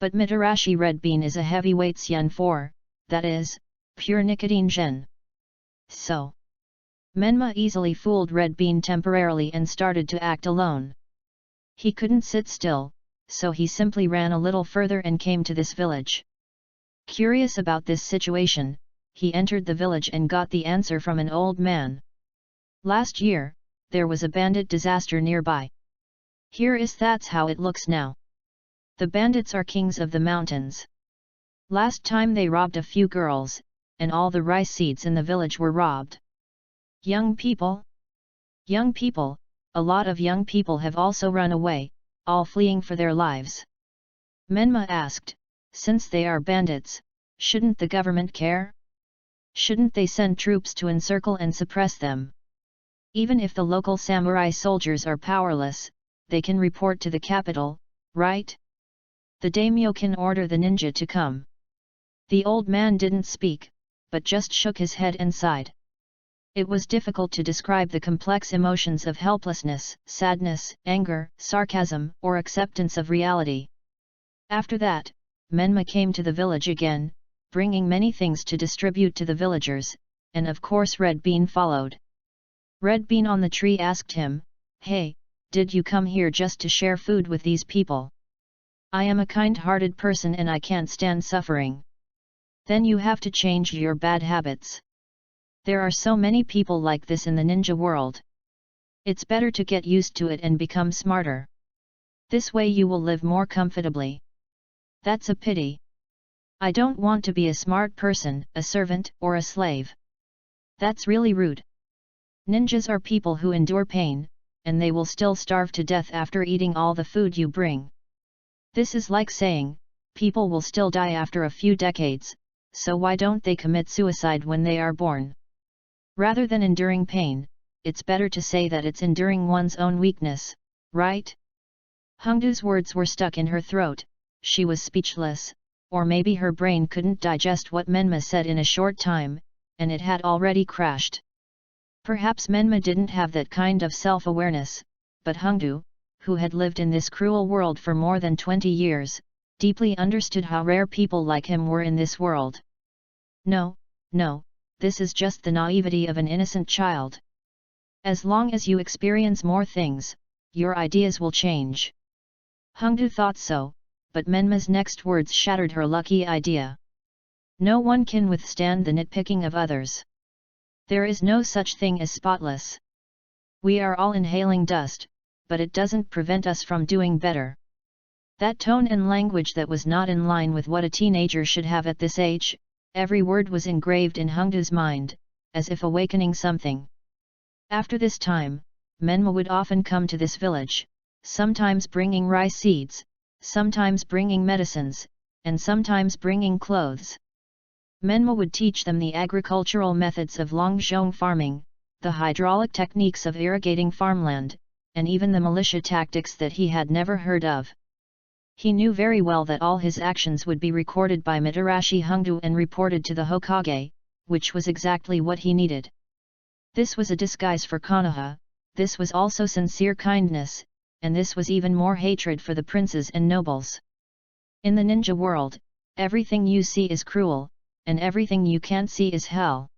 But Mitarashi Red Bean is a heavyweight Xian 4, that is, pure nicotine gen. So, Menma easily fooled Red Bean temporarily and started to act alone. He couldn't sit still, so he simply ran a little further and came to this village. Curious about this situation, he entered the village and got the answer from an old man. Last year, there was a bandit disaster nearby. That's how it looks now. The bandits are kings of the mountains. Last time they robbed a few girls, and all the rice seeds in the village were robbed. Young people? Young people, a lot of young people have also run away, all fleeing for their lives. Menma asked, since they are bandits, shouldn't the government care? Shouldn't they send troops to encircle and suppress them? Even if the local samurai soldiers are powerless, they can report to the capital, right? The daimyo can order the ninja to come. The old man didn't speak, but just shook his head and sighed. It was difficult to describe the complex emotions of helplessness, sadness, anger, sarcasm, or acceptance of reality. After that, Menma came to the village again, bringing many things to distribute to the villagers, and of course Red Bean followed. Red Bean on the tree asked him, "Hey, did you come here just to share food with these people? I am a kind-hearted person and I can't stand suffering." Then you have to change your bad habits. There are so many people like this in the ninja world. It's better to get used to it and become smarter. This way you will live more comfortably. That's a pity. I don't want to be a smart person, a servant, or a slave. That's really rude. Ninjas are people who endure pain, and they will still starve to death after eating all the food you bring. This is like saying, people will still die after a few decades, so why don't they commit suicide when they are born? Rather than enduring pain, it's better to say that it's enduring one's own weakness, right? Hongdu's words were stuck in her throat, she was speechless, or maybe her brain couldn't digest what Menma said in a short time, and it had already crashed. Perhaps Menma didn't have that kind of self-awareness, but Hongdu, who had lived in this cruel world for more than 20 years, deeply understood how rare people like him were in this world. No, this is just the naivety of an innocent child. As long as you experience more things, your ideas will change. Hongdu thought so, but Menma's next words shattered her lucky idea. No one can withstand the nitpicking of others. There is no such thing as spotless. We are all inhaling dust, but it doesn't prevent us from doing better. That tone and language that was not in line with what a teenager should have at this age, every word was engraved in Hongdu's mind, as if awakening something. After this time, Menma would often come to this village, sometimes bringing rice seeds, sometimes bringing medicines, and sometimes bringing clothes. Menma would teach them the agricultural methods of Longzhong farming, the hydraulic techniques of irrigating farmland, and even the militia tactics that he had never heard of. He knew very well that all his actions would be recorded by Mitarashi Hongdu and reported to the Hokage, which was exactly what he needed. This was a disguise for Konoha, this was also sincere kindness, and this was even more hatred for the princes and nobles. In the ninja world, everything you see is cruel, and everything you can't see is hell.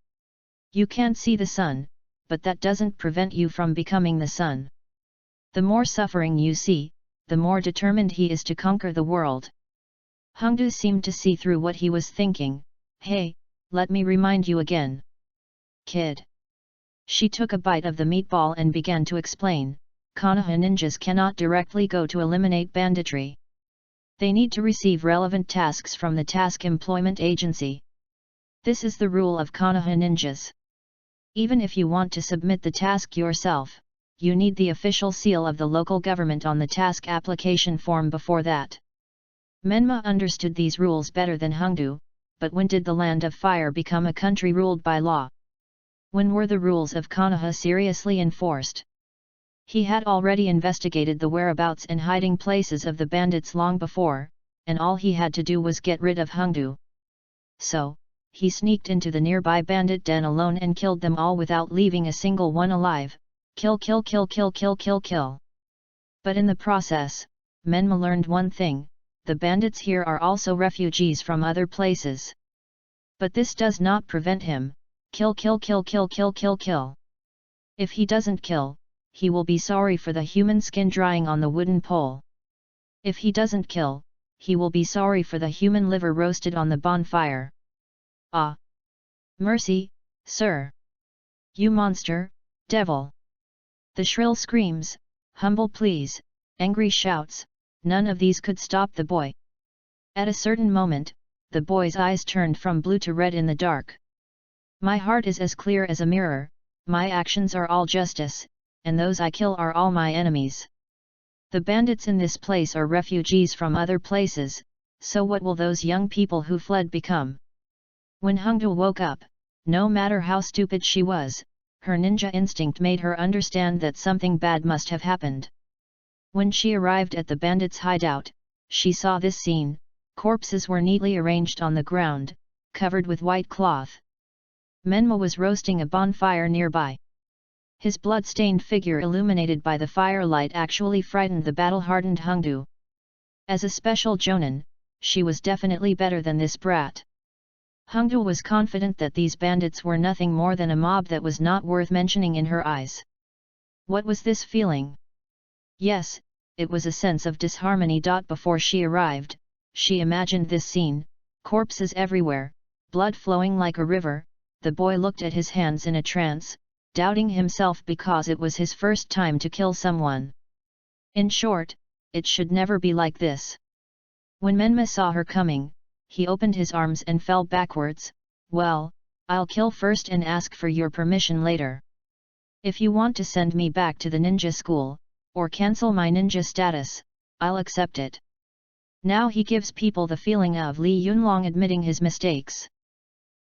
You can't see the sun, but that doesn't prevent you from becoming the sun. The more suffering you see, the more determined he is to conquer the world. Hongdu seemed to see through what he was thinking. "Hey, let me remind you again. Kid." She took a bite of the meatball and began to explain, Konoha ninjas cannot directly go to eliminate banditry. They need to receive relevant tasks from the Task Employment Agency. This is the rule of Konoha ninjas. Even if you want to submit the task yourself, you need the official seal of the local government on the task application form before that. Menma understood these rules better than Hongdu, but when did the Land of Fire become a country ruled by law? When were the rules of Konoha seriously enforced? He had already investigated the whereabouts and hiding places of the bandits long before, and all he had to do was get rid of Hongdu. So, he sneaked into the nearby bandit den alone and killed them all without leaving a single one alive. Kill kill kill kill kill kill kill. But in the process, Menma learned one thing: the bandits here are also refugees from other places. But this does not prevent him. Kill. If he doesn't kill, he will be sorry for the human skin drying on the wooden pole. If he doesn't kill, he will be sorry for the human liver roasted on the bonfire. Ah! Mercy, sir! You monster, devil! The shrill screams, humble pleas, angry shouts, none of these could stop the boy. At a certain moment, the boy's eyes turned from blue to red in the dark. My heart is as clear as a mirror, my actions are all justice, and those I kill are all my enemies. The bandits in this place are refugees from other places, so what will those young people who fled become? When Hongdul woke up, no matter how stupid she was, her ninja instinct made her understand that something bad must have happened. When she arrived at the bandits' hideout, she saw this scene: corpses were neatly arranged on the ground, covered with white cloth. Menma was roasting a bonfire nearby. His blood-stained figure illuminated by the firelight actually frightened the battle-hardened Hongdu. As a special jonin, she was definitely better than this brat. Hongdu was confident that these bandits were nothing more than a mob that was not worth mentioning in her eyes. What was this feeling? Yes, it was a sense of disharmony. Before she arrived, she imagined this scene: corpses everywhere, blood flowing like a river. The boy looked at his hands in a trance, doubting himself because it was his first time to kill someone. In short, it should never be like this. When Menma saw her coming, he opened his arms and fell backwards. Well, I'll kill first and ask for your permission later. If you want to send me back to the ninja school, or cancel my ninja status, I'll accept it. Now he gives people the feeling of Li Yunlong admitting his mistakes.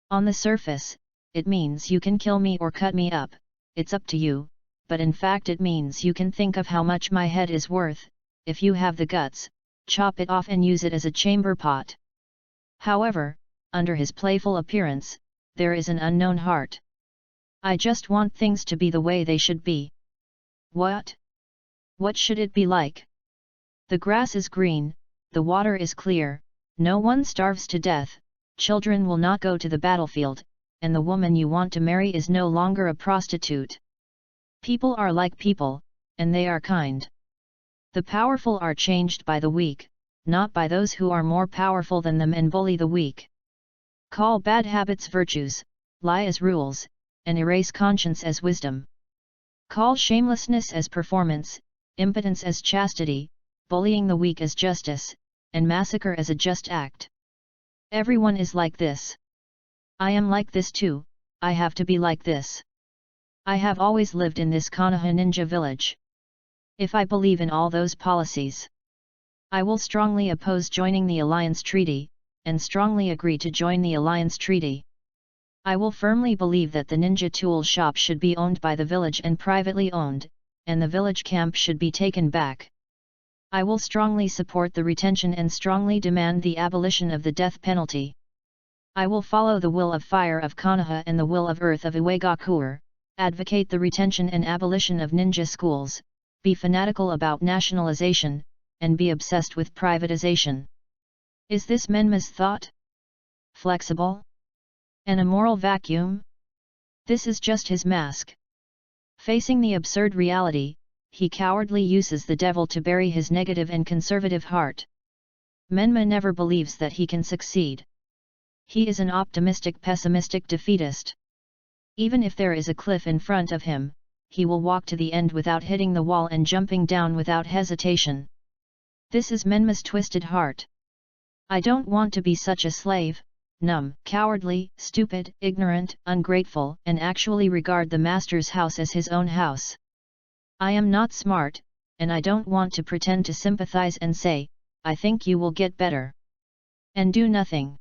On the surface, it means you can kill me or cut me up, it's up to you, but in fact it means you can think of how much my head is worth. If you have the guts, chop it off and use it as a chamber pot. However, under his playful appearance, there is an unknown heart. I just want things to be the way they should be. What? What should it be like? The grass is green, the water is clear, no one starves to death, children will not go to the battlefield, and the woman you want to marry is no longer a prostitute. People are like people, and they are kind. The powerful are changed by the weak, not by those who are more powerful than them and bully the weak. Call bad habits virtues, lie as rules, and erase conscience as wisdom. Call shamelessness as performance, impotence as chastity, bullying the weak as justice, and massacre as a just act. Everyone is like this. I am like this too, I have to be like this. I have always lived in this Konoha ninja village. If I believe in all those policies, I will strongly oppose joining the alliance treaty, and strongly agree to join the alliance treaty. I will firmly believe that the ninja tool shop should be owned by the village and privately owned, and the village camp should be taken back. I will strongly support the retention and strongly demand the abolition of the death penalty. I will follow the will of fire of Konoha and the will of earth of Uegakuer, advocate the retention and abolition of ninja schools, be fanatical about nationalization, and be obsessed with privatization. Is this Menma's thought? Flexible? And a moral vacuum? This is just his mask. Facing the absurd reality, he cowardly uses the devil to bury his negative and conservative heart. Menma never believes that he can succeed. He is an optimistic, pessimistic defeatist. Even if there is a cliff in front of him, he will walk to the end without hitting the wall and jumping down without hesitation. This is Menma's twisted heart. I don't want to be such a slave, numb, cowardly, stupid, ignorant, ungrateful, and actually regard the master's house as his own house. I am not smart, and I don't want to pretend to sympathize and say, I think you will get better. And do nothing.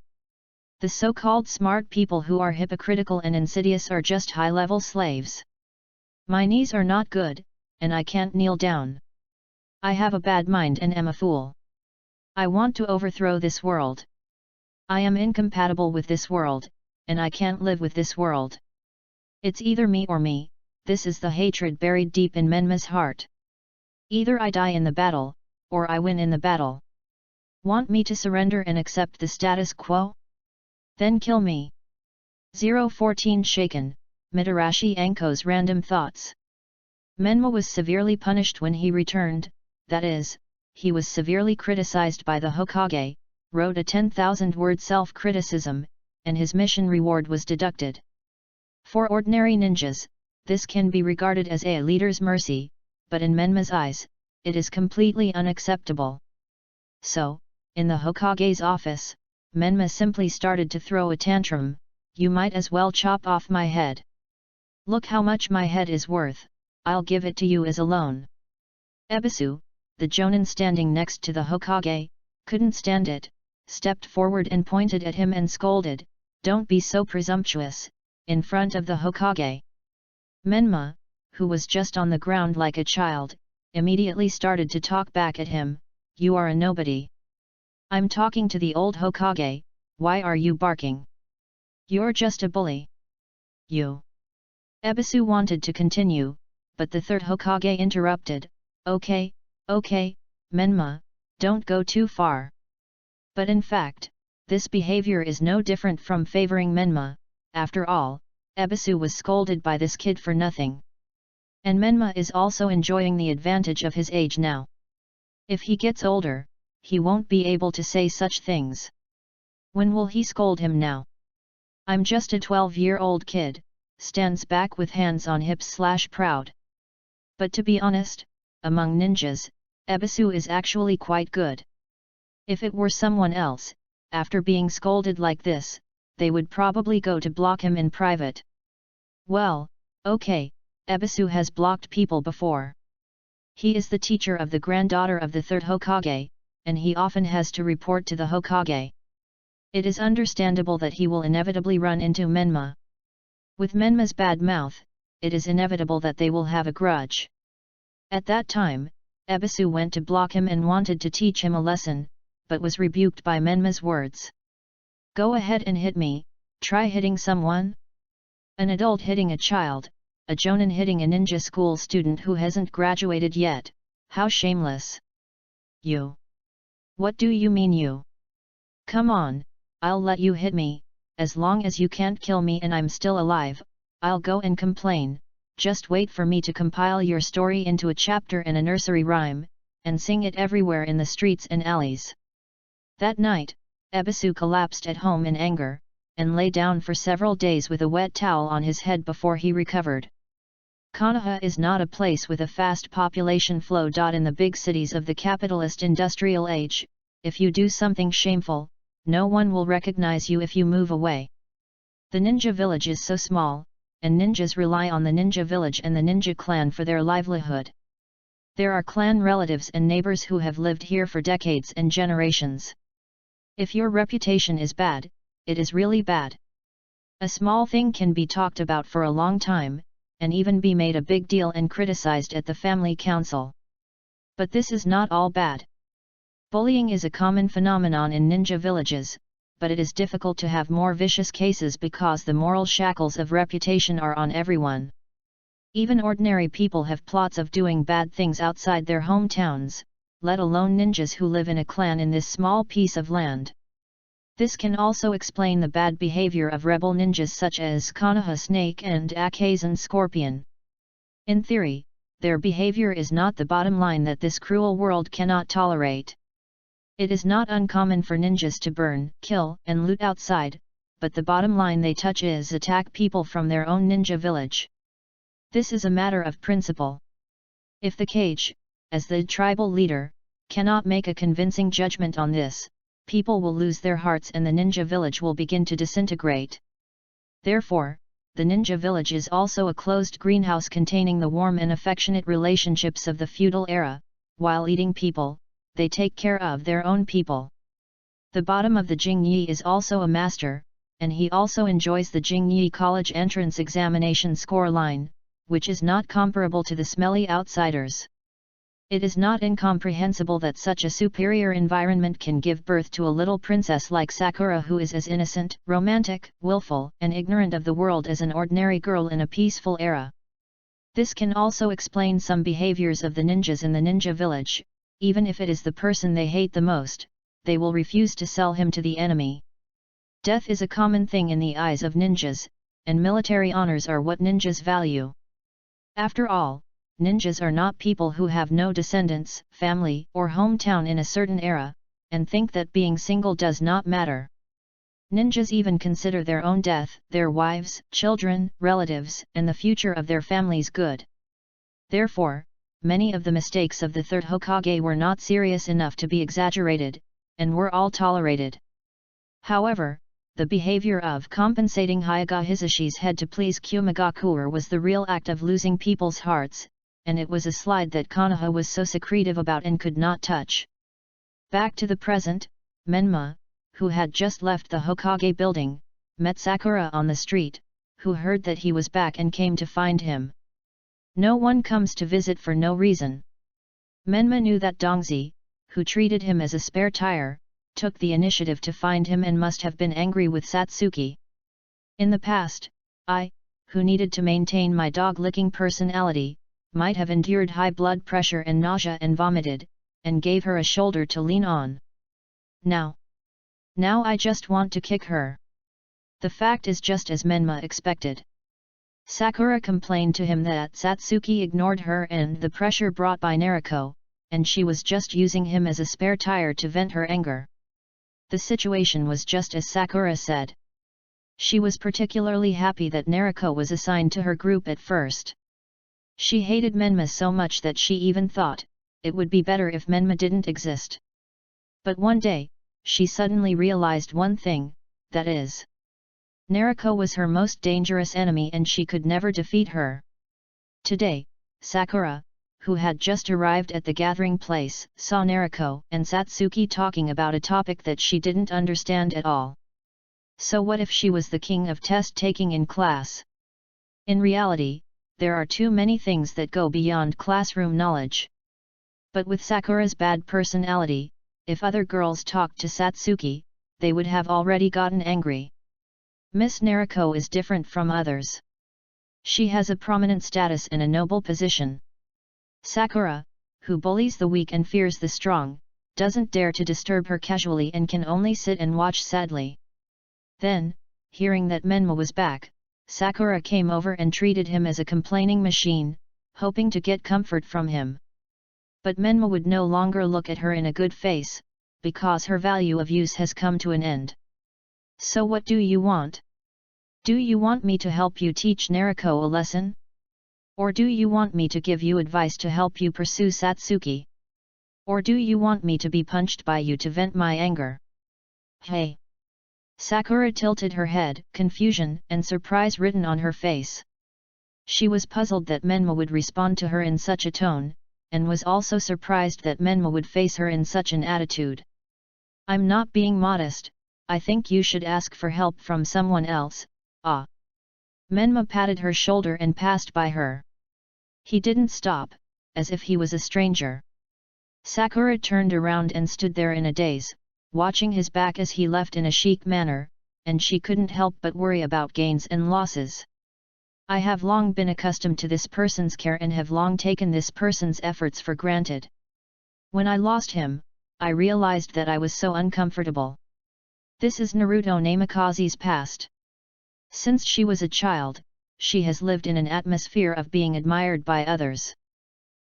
The so-called smart people who are hypocritical and insidious are just high-level slaves. My knees are not good, and I can't kneel down. I have a bad mind and am a fool. I want to overthrow this world. I am incompatible with this world, and I can't live with this world. It's either me or me. This is the hatred buried deep in Menma's heart. Either I die in the battle, or I win in the battle. Want me to surrender and accept the status quo? Then kill me. 014 Shaken, Mitarashi Anko's random thoughts. Menma was severely punished when he returned, that is, he was severely criticized by the Hokage, wrote a 10,000-word self-criticism, and his mission reward was deducted. For ordinary ninjas, this can be regarded as a leader's mercy, but in Menma's eyes, it is completely unacceptable. So, in the Hokage's office, Menma simply started to throw a tantrum. You might as well chop off my head. Look how much my head is worth, I'll give it to you as a loan. Ebisu, the jonin standing next to the Hokage, couldn't stand it, stepped forward and pointed at him and scolded, "Don't be so presumptuous," in front of the Hokage. Menma, who was just on the ground like a child, immediately started to talk back at him, "You are a nobody. I'm talking to the old Hokage, why are you barking? You're just a bully. You." Ebisu wanted to continue, but the third Hokage interrupted, Okay, Menma, don't go too far." But in fact, this behavior is no different from favoring Menma. After all, Ebisu was scolded by this kid for nothing. And Menma is also enjoying the advantage of his age now. If he gets older, he won't be able to say such things. When will he scold him now? "I'm just a 12-year-old kid," stands back with hands on hips/proud. But to be honest, among ninjas, Ebisu is actually quite good. If it were someone else, after being scolded like this, they would probably go to block him in private. Well, okay, Ebisu has blocked people before. He is the teacher of the granddaughter of the third Hokage, and he often has to report to the Hokage. It is understandable that he will inevitably run into Menma. With Menma's bad mouth, it is inevitable that they will have a grudge. At that time, Ebisu went to block him and wanted to teach him a lesson, but was rebuked by Menma's words. "Go ahead and hit me, try hitting someone?" An adult hitting a child, a jonin hitting a ninja school student who hasn't graduated yet, how shameless. "You? What do you mean you? Come on, I'll let you hit me, as long as you can't kill me and I'm still alive, I'll go and complain. Just wait for me to compile your story into a chapter and a nursery rhyme, and sing it everywhere in the streets and alleys." That night, Ebisu collapsed at home in anger, and lay down for several days with a wet towel on his head before he recovered. Konoha is not a place with a fast population flow. In the big cities of the capitalist industrial age, if you do something shameful, no one will recognize you if you move away. The ninja village is so small, and ninjas rely on the ninja village and the ninja clan for their livelihood. There are clan relatives and neighbors who have lived here for decades and generations. If your reputation is bad, it is really bad. A small thing can be talked about for a long time, and even be made a big deal and criticized at the family council. But this is not all bad. Bullying is a common phenomenon in ninja villages, but it is difficult to have more vicious cases because the moral shackles of reputation are on everyone. Even ordinary people have plots of doing bad things outside their hometowns, let alone ninjas who live in a clan in this small piece of land. This can also explain the bad behavior of rebel ninjas such as Konoha Snake and Akazen Scorpion. In theory, their behavior is not the bottom line that this cruel world cannot tolerate. It is not uncommon for ninjas to burn, kill, and loot outside, but the bottom line they touch is attack people from their own ninja village. This is a matter of principle. If the Kage, as the tribal leader, cannot make a convincing judgment on this, people will lose their hearts and the ninja village will begin to disintegrate. Therefore, the ninja village is also a closed greenhouse containing the warm and affectionate relationships of the feudal era. While eating people, they take care of their own people. The bottom of the Jingyi is also a master, and he also enjoys the Jingyi college entrance examination score line, which is not comparable to the smelly outsiders. It is not incomprehensible that such a superior environment can give birth to a little princess like Sakura who is as innocent, romantic, willful, and ignorant of the world as an ordinary girl in a peaceful era. This can also explain some behaviors of the ninjas in the ninja village. Even if it is the person they hate the most, they will refuse to sell him to the enemy. Death is a common thing in the eyes of ninjas, and military honors are what ninjas value. After all, ninjas are not people who have no descendants, family, or hometown in a certain era, and think that being single does not matter. Ninjas even consider their own death, their wives, children, relatives, and the future of their families good. Therefore, many of the mistakes of the third Hokage were not serious enough to be exaggerated, and were all tolerated. However, the behavior of compensating Hyuga Hisashi's head to please Kyomagakure was the real act of losing people's hearts, and it was a slide that Konoha was so secretive about and could not touch. Back to the present, Menma, who had just left the Hokage building, met Sakura on the street, who heard that he was back and came to find him. No one comes to visit for no reason. Menma knew that Dongzi, who treated him as a spare tire, took the initiative to find him and must have been angry with Satsuki. In the past, I, who needed to maintain my dog-licking personality, might have endured high blood pressure and nausea and vomited, and gave her a shoulder to lean on. Now I just want to kick her. The fact is just as Menma expected. Sakura complained to him that Satsuki ignored her and the pressure brought by Naruto, and she was just using him as a spare tire to vent her anger. The situation was just as Sakura said. She was particularly happy that Naruto was assigned to her group at first. She hated Menma so much that she even thought it would be better if Menma didn't exist. But one day, she suddenly realized one thing, that is, Naruto was her most dangerous enemy and she could never defeat her. Today, Sakura, who had just arrived at the gathering place, saw Naruto and Satsuki talking about a topic that she didn't understand at all. So what if she was the king of test-taking in class? In reality, there are too many things that go beyond classroom knowledge. But with Sakura's bad personality, if other girls talked to Satsuki, they would have already gotten angry. Miss Naruto is different from others. She has a prominent status and a noble position. Sakura, who bullies the weak and fears the strong, doesn't dare to disturb her casually and can only sit and watch sadly. Then, hearing that Menma was back, Sakura came over and treated him as a complaining machine, hoping to get comfort from him. But Menma would no longer look at her in a good face, because her value of use has come to an end. So what do you want? Do you want me to help you teach Naruto a lesson? Or do you want me to give you advice to help you pursue Satsuki? Or do you want me to be punched by you to vent my anger? Hey! Sakura tilted her head, confusion and surprise written on her face. She was puzzled that Menma would respond to her in such a tone, and was also surprised that Menma would face her in such an attitude. I'm not being modest, I think you should ask for help from someone else, ah. Menma patted her shoulder and passed by her. He didn't stop, as if he was a stranger. Sakura turned around and stood there in a daze, watching his back as he left in a chic manner, and she couldn't help but worry about gains and losses. I have long been accustomed to this person's care and have long taken this person's efforts for granted. When I lost him, I realized that I was so uncomfortable. This is Naruto Namikaze's past. Since she was a child, she has lived in an atmosphere of being admired by others.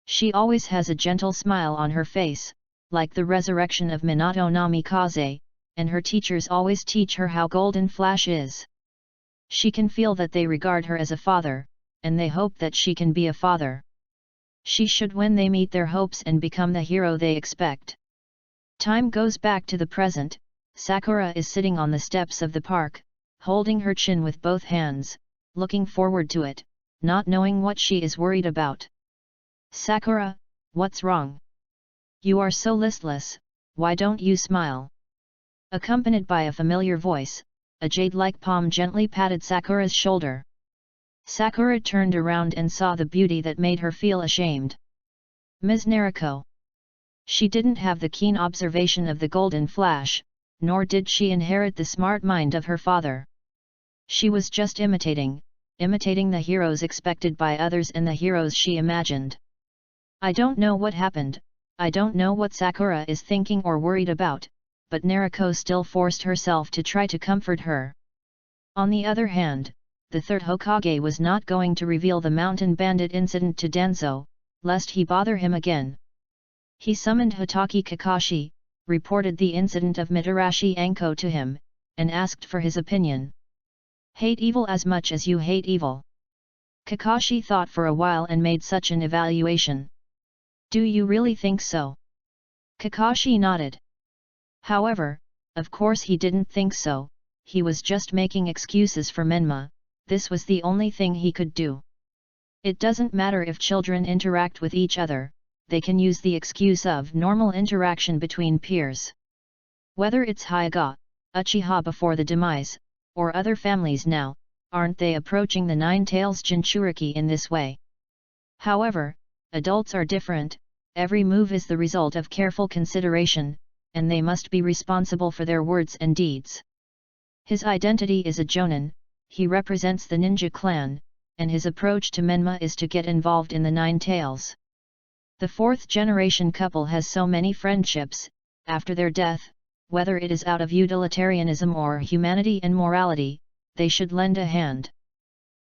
She always has a gentle smile on her face, like the resurrection of Minato Namikaze, and her teachers always teach her how Golden Flash is. She can feel that they regard her as a father, and they hope that she can be a father. She should when they meet their hopes and become the hero they expect. Time goes back to the present. Sakura is sitting on the steps of the park, holding her chin with both hands, looking forward to it, not knowing what she is worried about. Sakura, what's wrong? You are so listless, why don't you smile? Accompanied by a familiar voice, a jade-like palm gently patted Sakura's shoulder. Sakura turned around and saw the beauty that made her feel ashamed. Ms. Naruto. She didn't have the keen observation of the Golden Flash, nor did she inherit the smart mind of her father. She was just imitating imitating the heroes expected by others and the heroes she imagined. I don't know what happened, I don't know what Sakura is thinking or worried about, but Naruko still forced herself to try to comfort her. On the other hand, the third Hokage was not going to reveal the mountain bandit incident to Danzo, lest he bother him again. He summoned Hotaki Kakashi, reported the incident of Mitarashi Anko to him, and asked for his opinion. Hate evil as much as you hate evil. Kakashi thought for a while and made such an evaluation. Do you really think so? Kakashi nodded. However, of course he didn't think so, he was just making excuses for Menma, this was the only thing he could do. It doesn't matter if children interact with each other, they can use the excuse of normal interaction between peers. Whether it's Hyuga, Uchiha before the demise, or other families now, aren't they approaching the Nine Tails Jinchuriki in this way? However, adults are different, every move is the result of careful consideration, and they must be responsible for their words and deeds. His identity is a Jonin, he represents the ninja clan, and his approach to Menma is to get involved in the Nine Tails. The fourth generation couple has so many friendships, after their death, whether it is out of utilitarianism or humanity and morality, they should lend a hand.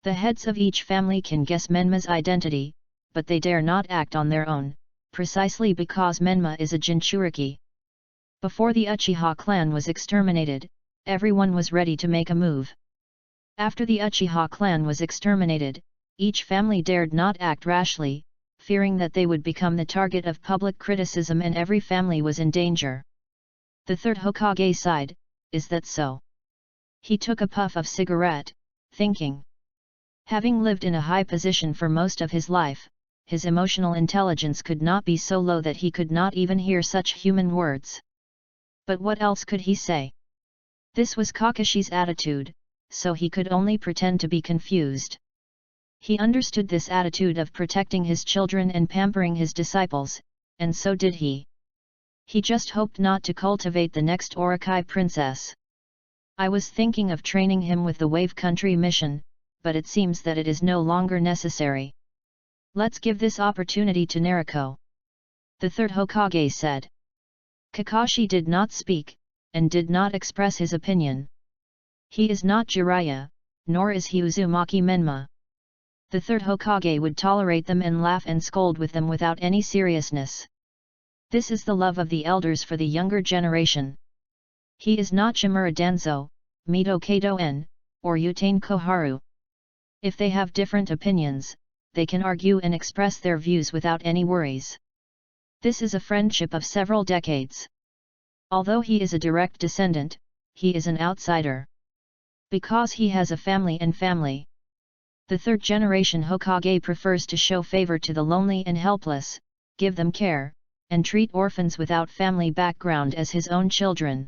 The heads of each family can guess Menma's identity, but they dare not act on their own, precisely because Menma is a Jinchuriki. Before the Uchiha clan was exterminated, everyone was ready to make a move. After the Uchiha clan was exterminated, each family dared not act rashly, fearing that they would become the target of public criticism and every family was in danger. The third Hokage sighed, is that so? He took a puff of cigarette, thinking. Having lived in a high position for most of his life, his emotional intelligence could not be so low that he could not even hear such human words. But what else could he say? This was Kakashi's attitude, so he could only pretend to be confused. He understood this attitude of protecting his children and pampering his disciples, and so did he. He just hoped not to cultivate the next Orokai princess. I was thinking of training him with the Wave Country mission, but it seems that it is no longer necessary. Let's give this opportunity to Naruko. The third Hokage said. Kakashi did not speak, and did not express his opinion. He is not Jiraiya, nor is he Uzumaki Menma. The third Hokage would tolerate them and laugh and scold with them without any seriousness. This is the love of the elders for the younger generation. He is not Shimura Danzo, Mito Kato-en, or Utane Koharu. If they have different opinions, they can argue and express their views without any worries. This is a friendship of several decades. Although he is a direct descendant, he is an outsider. Because he has a family and family. The third generation Hokage prefers to show favor to the lonely and helpless, give them care, and treat orphans without family background as his own children.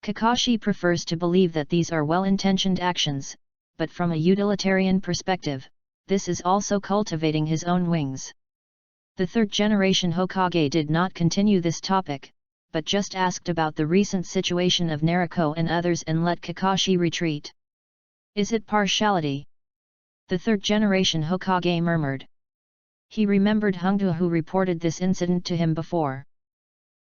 Kakashi prefers to believe that these are well-intentioned actions, but from a utilitarian perspective, this is also cultivating his own wings. The third generation Hokage did not continue this topic, but just asked about the recent situation of Naruko and others and let Kakashi retreat. Is it partiality? The third generation Hokage murmured. He remembered Hongdu who reported this incident to him before.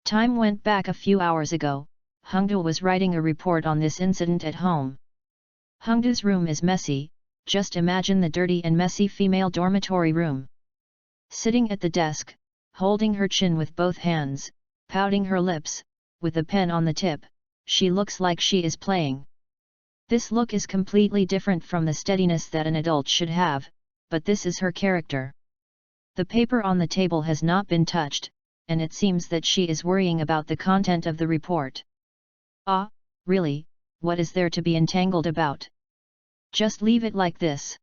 Time went back a few hours ago, Hongdu was writing a report on this incident at home. Hongdu's room is messy, just imagine the dirty and messy female dormitory room. Sitting at the desk, holding her chin with both hands, pouting her lips, with a pen on the tip, she looks like she is playing. This look is completely different from the steadiness that an adult should have, but this is her character. The paper on the table has not been touched, and it seems that she is worrying about the content of the report. Ah, really, what is there to be entangled about? Just leave it like this.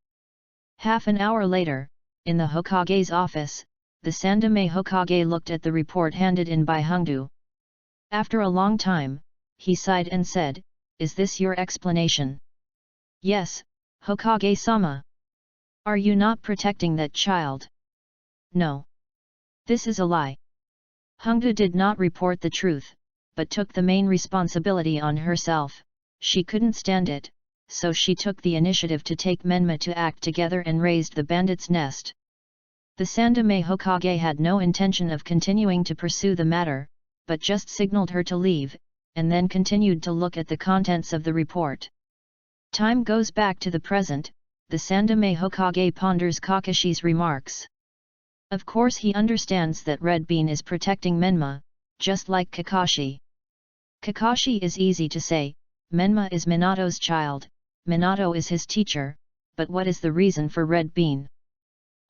Half an hour later, in the Hokage's office, the Sandaime Hokage looked at the report handed in by Hongdu. After a long time, he sighed and said, "Is this your explanation?" "Yes, Hokage-sama." "Are you not protecting that child?" "No. This is a lie." Hongdu did not report the truth, but took the main responsibility on herself. She couldn't stand it, so she took the initiative to take Menma to act together and raised the bandit's nest. The Sandaime Hokage had no intention of continuing to pursue the matter, but just signaled her to leave, and then continued to look at the contents of the report. Time goes back to the present. The Sandaime Hokage ponders Kakashi's remarks. Of course he understands that Red Bean is protecting Menma, just like Kakashi. Kakashi is easy to say, Menma is Minato's child, Minato is his teacher, but what is the reason for Red Bean?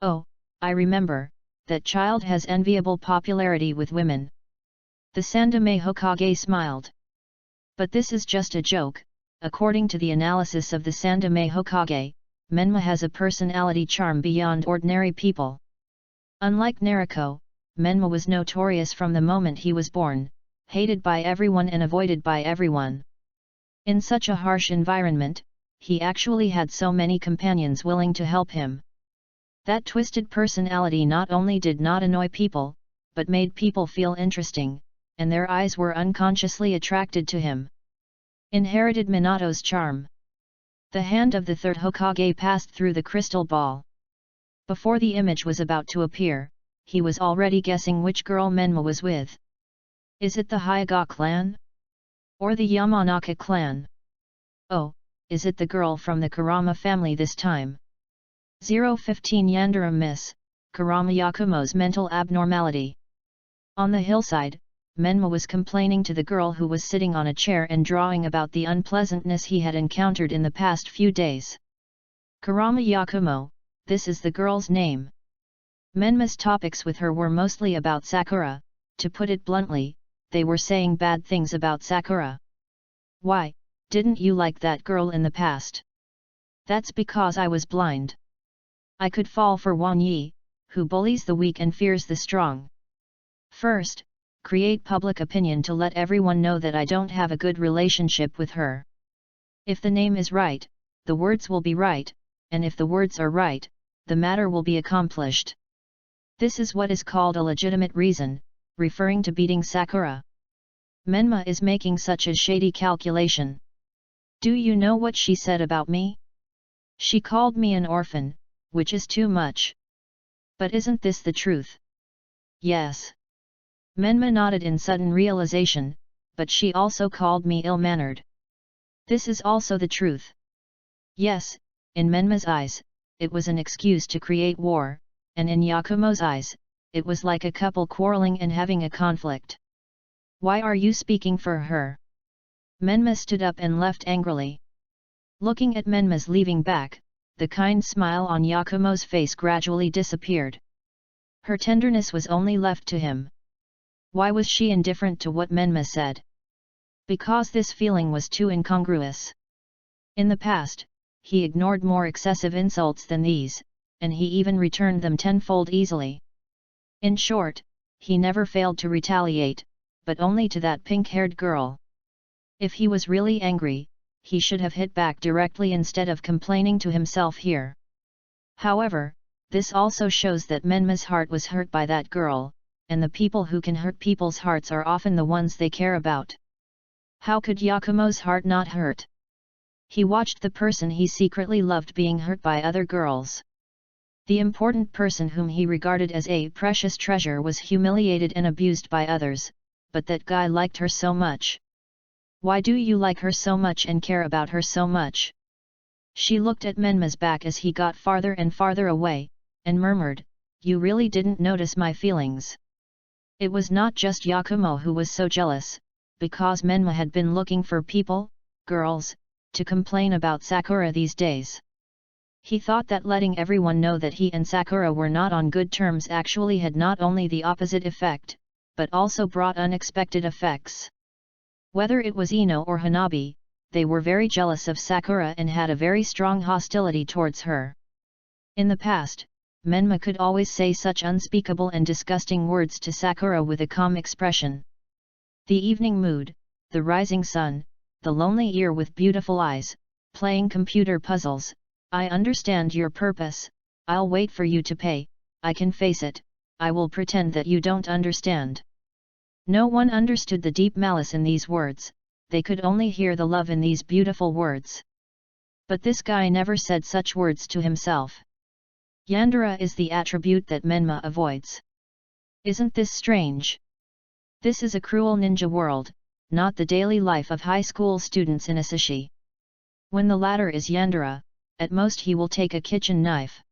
Oh, I remember, that child has enviable popularity with women. The Sandaime Hokage smiled. But this is just a joke. According to the analysis of the Sandaime Hokage, Menma has a personality charm beyond ordinary people. Unlike Naruto, Menma was notorious from the moment he was born, hated by everyone and avoided by everyone. In such a harsh environment, he actually had so many companions willing to help him. That twisted personality not only did not annoy people, but made people feel interesting, and their eyes were unconsciously attracted to him. Inherited Minato's charm. The hand of the third Hokage passed through the crystal ball. Before the image was about to appear, he was already guessing which girl Menma was with. Is it the Hyuga clan? Or the Yamanaka clan? Oh, is it the girl from the Kurama family this time? 015 Yandere Miss, Kurama Yakumo's mental abnormality. On the hillside, Menma was complaining to the girl who was sitting on a chair and drawing about the unpleasantness he had encountered in the past few days. Kurama Yakumo, this is the girl's name. Menma's topics with her were mostly about Sakura. To put it bluntly, they were saying bad things about Sakura. Why, didn't you like that girl in the past? That's because I was blind. I could fall for Wang Yi, who bullies the weak and fears the strong. First, create public opinion to let everyone know that I don't have a good relationship with her. If the name is right, the words will be right, and if the words are right, the matter will be accomplished. This is what is called a legitimate reason, referring to beating Sakura. Menma is making such a shady calculation. Do you know what she said about me? She called me an orphan, which is too much. But isn't this the truth? Yes. Menma nodded in sudden realization, but she also called me ill-mannered. This is also the truth. Yes, in Menma's eyes, it was an excuse to create war, and in Yakumo's eyes, it was like a couple quarreling and having a conflict. Why are you speaking for her? Menma stood up and left angrily. Looking at Menma's leaving back, the kind smile on Yakumo's face gradually disappeared. Her tenderness was only left to him. Why was she indifferent to what Menma said? Because this feeling was too incongruous. In the past, he ignored more excessive insults than these, and he even returned them tenfold easily. In short, he never failed to retaliate, but only to that pink-haired girl. If he was really angry, he should have hit back directly instead of complaining to himself here. However, this also shows that Menma's heart was hurt by that girl, and the people who can hurt people's hearts are often the ones they care about. How could Yakumo's heart not hurt? He watched the person he secretly loved being hurt by other girls. The important person whom he regarded as a precious treasure was humiliated and abused by others, but that guy liked her so much. Why do you like her so much and care about her so much? She looked at Menma's back as he got farther and farther away, and murmured, You really didn't notice my feelings. It was not just Yakumo who was so jealous, because Menma had been looking for people, girls, to complain about Sakura these days. He thought that letting everyone know that he and Sakura were not on good terms actually had not only the opposite effect, but also brought unexpected effects. Whether it was Ino or Hanabi, they were very jealous of Sakura and had a very strong hostility towards her. In the past, Menma could always say such unspeakable and disgusting words to Sakura with a calm expression. The evening mood, the rising sun, the lonely ear with beautiful eyes, playing computer puzzles. I understand your purpose, I'll wait for you to pay, I can face it, I will pretend that you don't understand. No one understood the deep malice in these words, they could only hear the love in these beautiful words. But this guy never said such words to himself. Yandere is the attribute that Menma avoids. Isn't this strange? This is a cruel ninja world, not the daily life of high school students in Asashi. When the latter is Yandere, at most he will take a kitchen knife.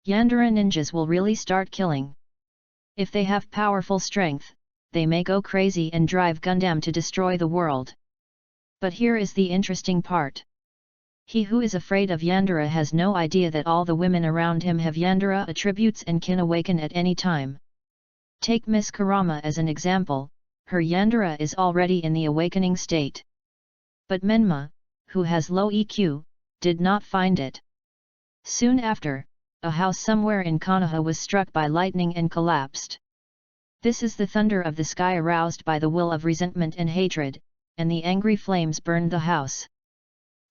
Yandere ninjas will really start killing. If they have powerful strength, they may go crazy and drive Gundam to destroy the world. But here is the interesting part. He who is afraid of Yandere has no idea that all the women around him have Yandere attributes and can awaken at any time. Take Miss Kurama as an example, her Yandere is already in the awakening state. But Menma, who has low EQ, did not find it. Soon after, a house somewhere in Konoha was struck by lightning and collapsed. This is the thunder of the sky aroused by the will of resentment and hatred, and the angry flames burned the house.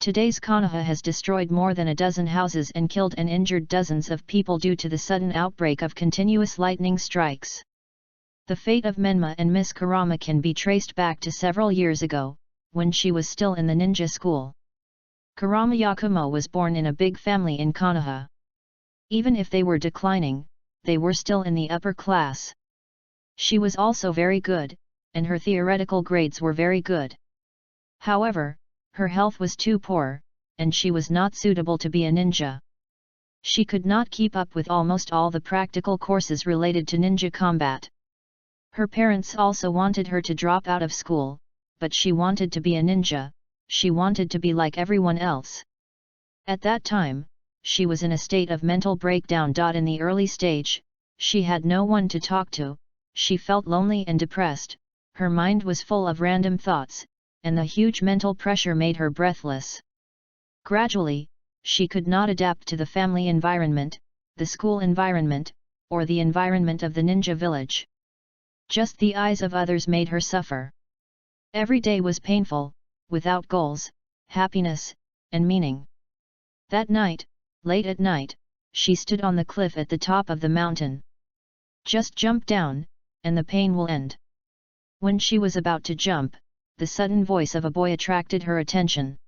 Today's Konoha has destroyed more than a dozen houses and killed and injured dozens of people due to the sudden outbreak of continuous lightning strikes. The fate of Menma and Miss Kurama can be traced back to several years ago, when she was still in the ninja school. Kurama Yakumo was born in a big family in Konoha. Even if they were declining, they were still in the upper class. She was also very good, and her theoretical grades were very good. However, her health was too poor, and she was not suitable to be a ninja. She could not keep up with almost all the practical courses related to ninja combat. Her parents also wanted her to drop out of school, but she wanted to be a ninja, she wanted to be like everyone else. At that time, she was in a state of mental breakdown. In the early stage, she had no one to talk to, she felt lonely and depressed, her mind was full of random thoughts, and the huge mental pressure made her breathless. Gradually, she could not adapt to the family environment, the school environment, or the environment of the ninja village. Just the eyes of others made her suffer. Every day was painful, without goals, happiness, and meaning. That night, late at night, she stood on the cliff at the top of the mountain. Just jump down, and the pain will end. When she was about to jump, the sudden voice of a boy attracted her attention.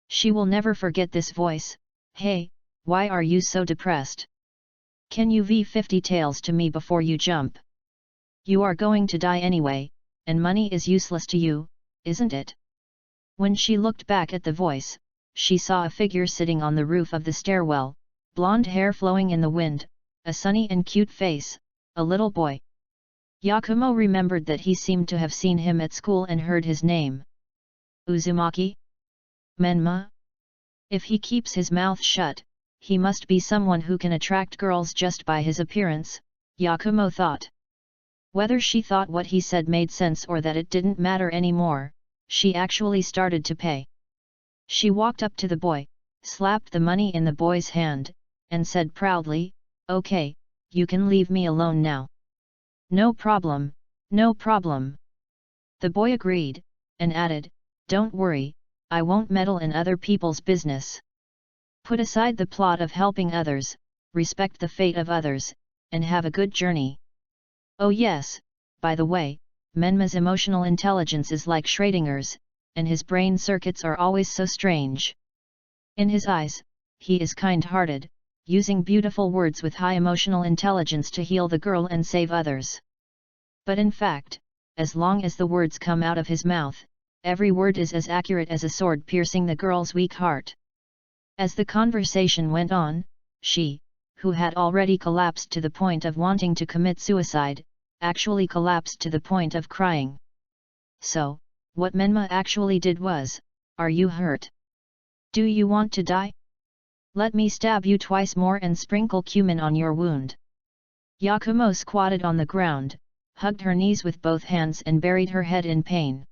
She will never forget this voice. "Hey, why are you so depressed? Can you V50 tails to me before you jump? You are going to die anyway, and money is useless to you, isn't it?" When she looked back at the voice, she saw a figure sitting on the roof of the stairwell, blonde hair flowing in the wind, a sunny and cute face, a little boy. Yakumo remembered that he seemed to have seen him at school and heard his name. Uzumaki? Menma? If he keeps his mouth shut, he must be someone who can attract girls just by his appearance, Yakumo thought. Whether she thought what he said made sense or that it didn't matter anymore, she actually started to pay. She walked up to the boy, slapped the money in the boy's hand, and said proudly, "Okay, you can leave me alone now." "No problem, no problem." The boy agreed, and added, "Don't worry, I won't meddle in other people's business. Put aside the plot of helping others, respect the fate of others, and have a good journey." Oh yes, by the way, Menma's emotional intelligence is like Schrödinger's, and his brain circuits are always so strange. In his eyes, he is kind-hearted, using beautiful words with high emotional intelligence to heal the girl and save others. But in fact, as long as the words come out of his mouth, every word is as accurate as a sword piercing the girl's weak heart. As the conversation went on, she, who had already collapsed to the point of wanting to commit suicide, actually collapsed to the point of crying. So, what Menma actually did was, "Are you hurt? Do you want to die? Let me stab you twice more and sprinkle cumin on your wound." Yakumo squatted on the ground, hugged her knees with both hands and buried her head in pain.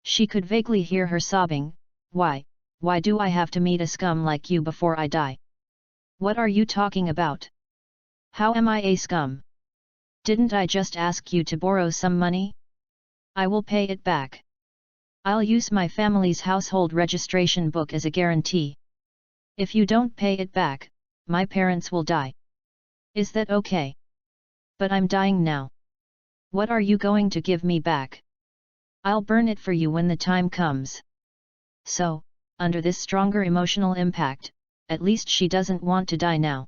She could vaguely hear her sobbing, Why do I have to meet a scum like you before I die? What are you talking about? How am I a scum? Didn't I just ask you to borrow some money? I will pay it back. I'll use my family's household registration book as a guarantee. If you don't pay it back, my parents will die. Is that okay? But I'm dying now. What are you going to give me back? I'll burn it for you when the time comes. So, under this stronger emotional impact, at least she doesn't want to die now.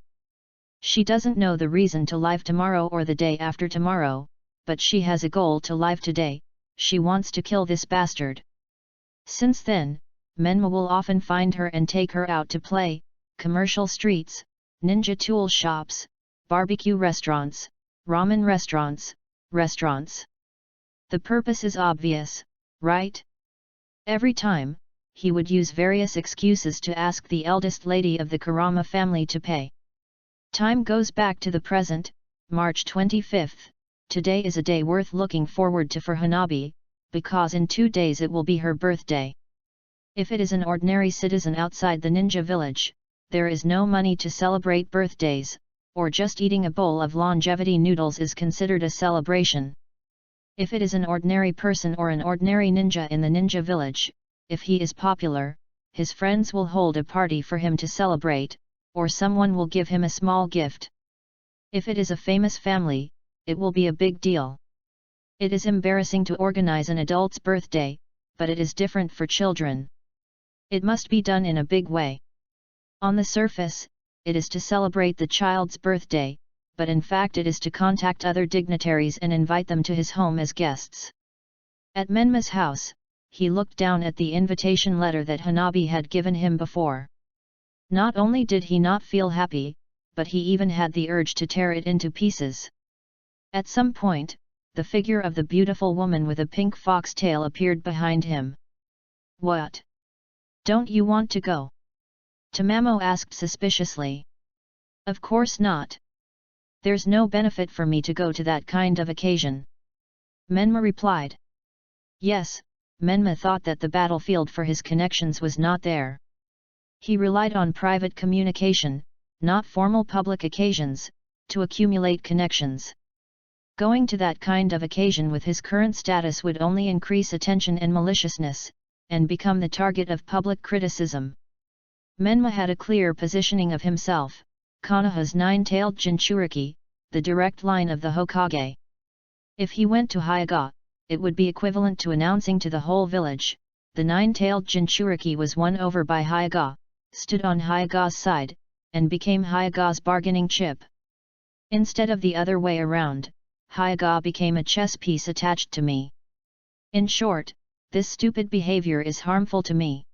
She doesn't know the reason to live tomorrow or the day after tomorrow, but she has a goal to live today. She wants to kill this bastard. Since then, Menma will often find her and take her out to play, commercial streets, ninja tool shops, barbecue restaurants, ramen restaurants. The purpose is obvious, right? Every time, he would use various excuses to ask the eldest lady of the Kurama family to pay. Time goes back to the present, March 25th. Today is a day worth looking forward to for Hanabi, because in 2 days it will be her birthday. If it is an ordinary citizen outside the ninja village, there is no money to celebrate birthdays, or just eating a bowl of longevity noodles is considered a celebration. If it is an ordinary person or an ordinary ninja in the ninja village, if he is popular, his friends will hold a party for him to celebrate, or someone will give him a small gift. If it is a famous family, it will be a big deal. It is embarrassing to organize an adult's birthday, but it is different for children. It must be done in a big way. On the surface, it is to celebrate the child's birthday, but in fact it is to contact other dignitaries and invite them to his home as guests. At Menma's house, he looked down at the invitation letter that Hanabi had given him before. Not only did he not feel happy, but he even had the urge to tear it into pieces. At some point, the figure of the beautiful woman with a pink foxtail appeared behind him. "What? Don't you want to go?" Tamamo asked suspiciously. "Of course not. There's no benefit for me to go to that kind of occasion," Menma replied. Yes, Menma thought that the battlefield for his connections was not there. He relied on private communication, not formal public occasions, to accumulate connections. Going to that kind of occasion with his current status would only increase attention and maliciousness, and become the target of public criticism. Menma had a clear positioning of himself, Konoha's nine-tailed Jinchuriki, the direct line of the Hokage. If he went to Hyuga, it would be equivalent to announcing to the whole village, the nine-tailed Jinchuriki was won over by Hyuga, stood on Hyuga's side, and became Hyuga's bargaining chip. Instead of the other way around, Hyuga became a chess piece attached to me. In short, this stupid behavior is harmful to me.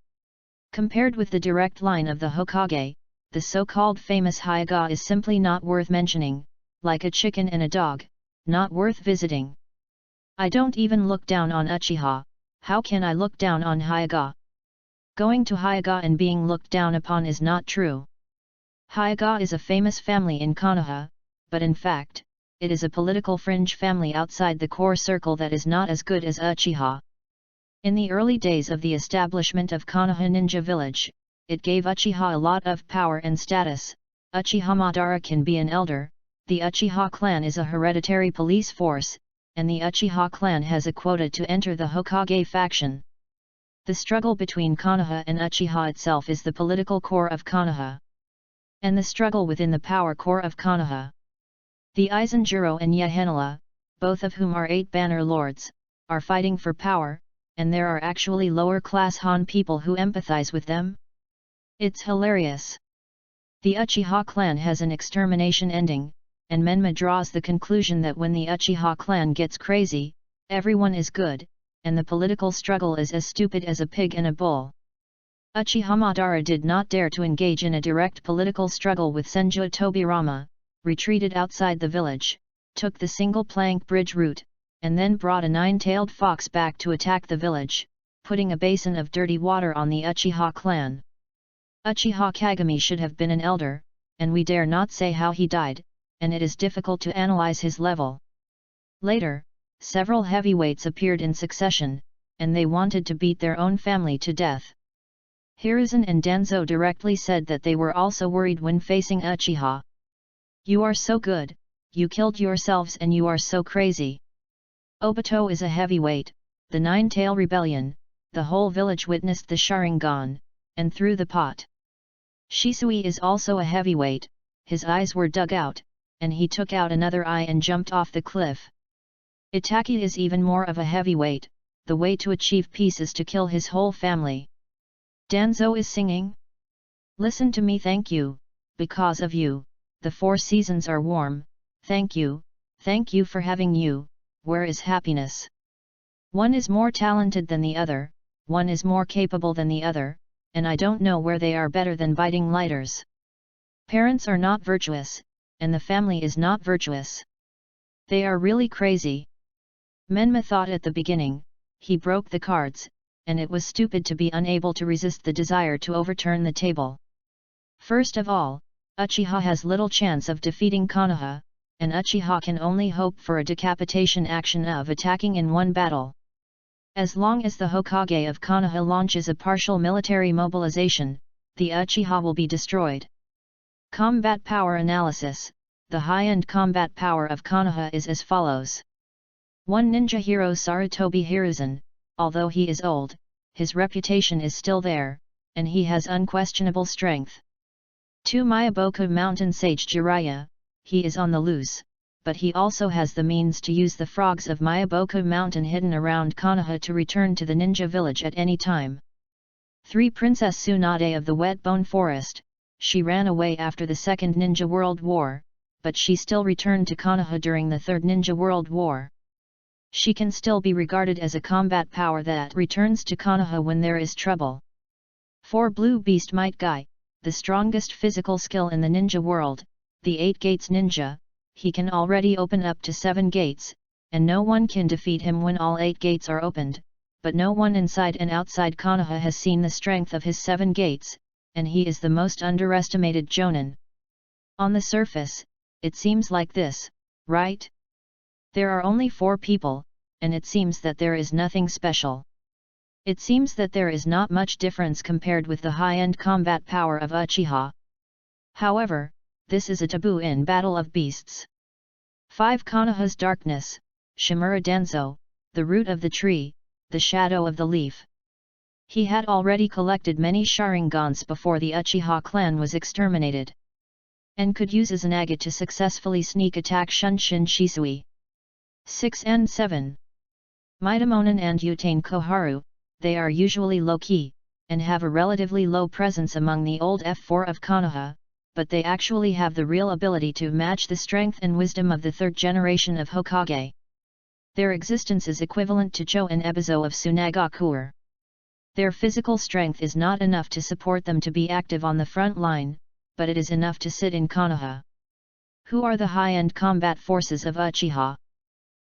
Compared with the direct line of the Hokage, the so-called famous Hyuga is simply not worth mentioning, like a chicken and a dog, not worth visiting. I don't even look down on Uchiha, how can I look down on Hyuga? Going to Hyuga and being looked down upon is not true. Hyuga is a famous family in Konoha, but in fact, it is a political fringe family outside the core circle that is not as good as Uchiha. In the early days of the establishment of Konoha Ninja Village, it gave Uchiha a lot of power and status. Uchiha Madara can be an elder, the Uchiha clan is a hereditary police force, and the Uchiha clan has a quota to enter the Hokage faction. The struggle between Konoha and Uchiha itself is the political core of Konoha. And the struggle within the power core of Konoha. The Izanjuro and Yahenala, both of whom are 8 banner lords, are fighting for power, and there are actually lower-class Han people who empathize with them. It's hilarious. The Uchiha clan has an extermination ending, and Menma draws the conclusion that when the Uchiha clan gets crazy, everyone is good, and the political struggle is as stupid as a pig and a bull. Uchiha Madara did not dare to engage in a direct political struggle with Senju Tobirama, retreated outside the village, took the single-plank bridge route, and then brought a 9-tailed fox back to attack the village, putting a basin of dirty water on the Uchiha clan. Uchiha Kagami should have been an elder, and we dare not say how he died, and it is difficult to analyze his level. Later, several heavyweights appeared in succession, and they wanted to beat their own family to death. Hiruzen and Danzo directly said that they were also worried when facing Uchiha. "You are so good, you killed yourselves and you are so crazy." Obito is a heavyweight, the 9-tail rebellion, the whole village witnessed the Sharingan, and threw the pot. Shisui is also a heavyweight, his eyes were dug out, and he took out another eye and jumped off the cliff. Itaki is even more of a heavyweight, the way to achieve peace is to kill his whole family. Danzo is singing? Listen to me, thank you, because of you, the 4 seasons are warm, thank you for having you, where is happiness? One is more talented than the other, one is more capable than the other, and I don't know where they are better than biting lighters. Parents are not virtuous, and the family is not virtuous. They are really crazy. Menma thought at the beginning, he broke the cards, and it was stupid to be unable to resist the desire to overturn the table. First of all, Uchiha has little chance of defeating Konoha, and Uchiha can only hope for a decapitation action of attacking in one battle. As long as the Hokage of Konoha launches a partial military mobilization, the Uchiha will be destroyed. Combat power analysis. The high-end combat power of Konoha is as follows. 1 Ninja hero Sarutobi Hiruzen, although he is old, his reputation is still there, and he has unquestionable strength. 2 Miyaboku Mountain Sage Jiraiya, he is on the loose, but he also has the means to use the frogs of Miyaboku Mountain hidden around Konoha to return to the ninja village at any time. 3 Princess Tsunade of the Wet Bone Forest, she ran away after the Second Ninja World War, but she still returned to Konoha during the Third Ninja World War. She can still be regarded as a combat power that returns to Konoha when there is trouble. 4 Blue Beast Might Guy, the strongest physical skill in the ninja world, the 8 Gates Ninja, he can already open up to 7 gates, and no one can defeat him when all 8 gates are opened, but no one inside and outside Konoha has seen the strength of his 7 gates, and he is the most underestimated Jonin. On the surface, it seems like this, right? There are only 4 people, and it seems that there is nothing special. It seems that there is not much difference compared with the high-end combat power of Uchiha. However, this is a taboo in Battle of Beasts. 5 Konoha's Darkness, Shimura Danzo, the root of the tree, the shadow of the leaf. He had already collected many Sharingans before the Uchiha clan was exterminated, and could use Izanagi to successfully sneak attack Shunshin Shisui. 6 and 7. Mitamonin and Utane Koharu, they are usually low-key, and have a relatively low presence among the old F4 of Konoha, but they actually have the real ability to match the strength and wisdom of the 3rd generation of Hokage. Their existence is equivalent to Cho and Ebizo of Tsunagakuer. Their physical strength is not enough to support them to be active on the front line, but it is enough to sit in Konoha. Who are the high-end combat forces of Uchiha?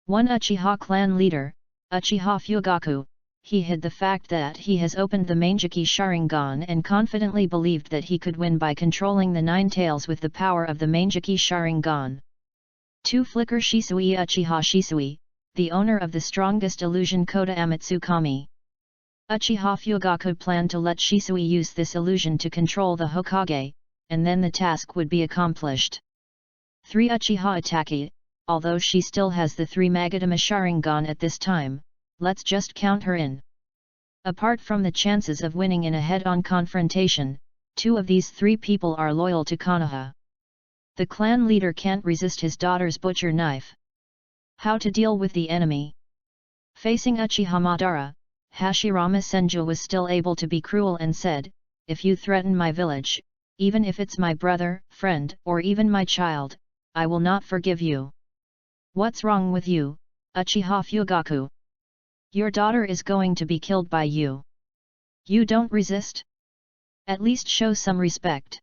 1 Uchiha clan leader, Uchiha Fugaku. He hid the fact that he has opened the Manjiki Sharingan and confidently believed that he could win by controlling the 9 tails with the power of the Manjiki Sharingan. 2 Flicker Shisui Uchiha Shisui, the owner of the strongest illusion Koda Amatsukami. Uchiha Fugaku planned to let Shisui use this illusion to control the Hokage, and then the task would be accomplished. 3 Uchiha Itaki, although she still has the 3 Magatama Sharingan at this time, let's just count her in. Apart from the chances of winning in a head-on confrontation, 2 of these 3 people are loyal to Konoha. The clan leader can't resist his daughter's butcher knife. How to deal with the enemy? Facing Uchiha Madara, Hashirama Senju was still able to be cruel and said, "If you threaten my village, even if it's my brother, friend, or even my child, I will not forgive you." What's wrong with you, Uchiha Fugaku? Your daughter is going to be killed by you. You don't resist? At least show some respect.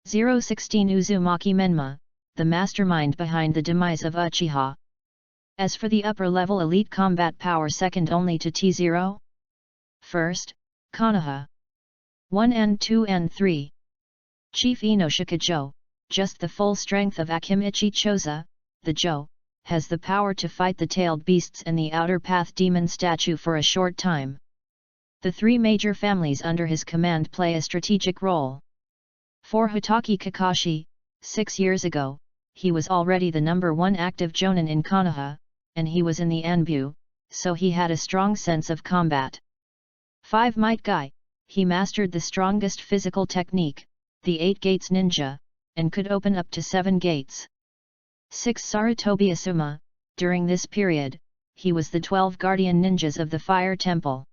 016 Uzumaki Menma, the mastermind behind the demise of Uchiha. As for the upper-level elite combat power second only to T0? First, Konoha. 1 and 2 and 3. Chief Inoshika Jo, just the full strength of Akimichi Choza, the Jo, has the power to fight the tailed beasts and the outer path demon statue for a short time. The 3 major families under his command play a strategic role. For Hitaki Kakashi, 6 years ago, he was already the #1 active Jonin in Konoha, and he was in the Anbu, so he had a strong sense of combat. 5 Might Guy, he mastered the strongest physical technique, the 8 Gates Ninja, and could open up to 7 gates. 6 Sarutobi Asuma, during this period, he was the 12 guardian ninjas of the Fire Temple.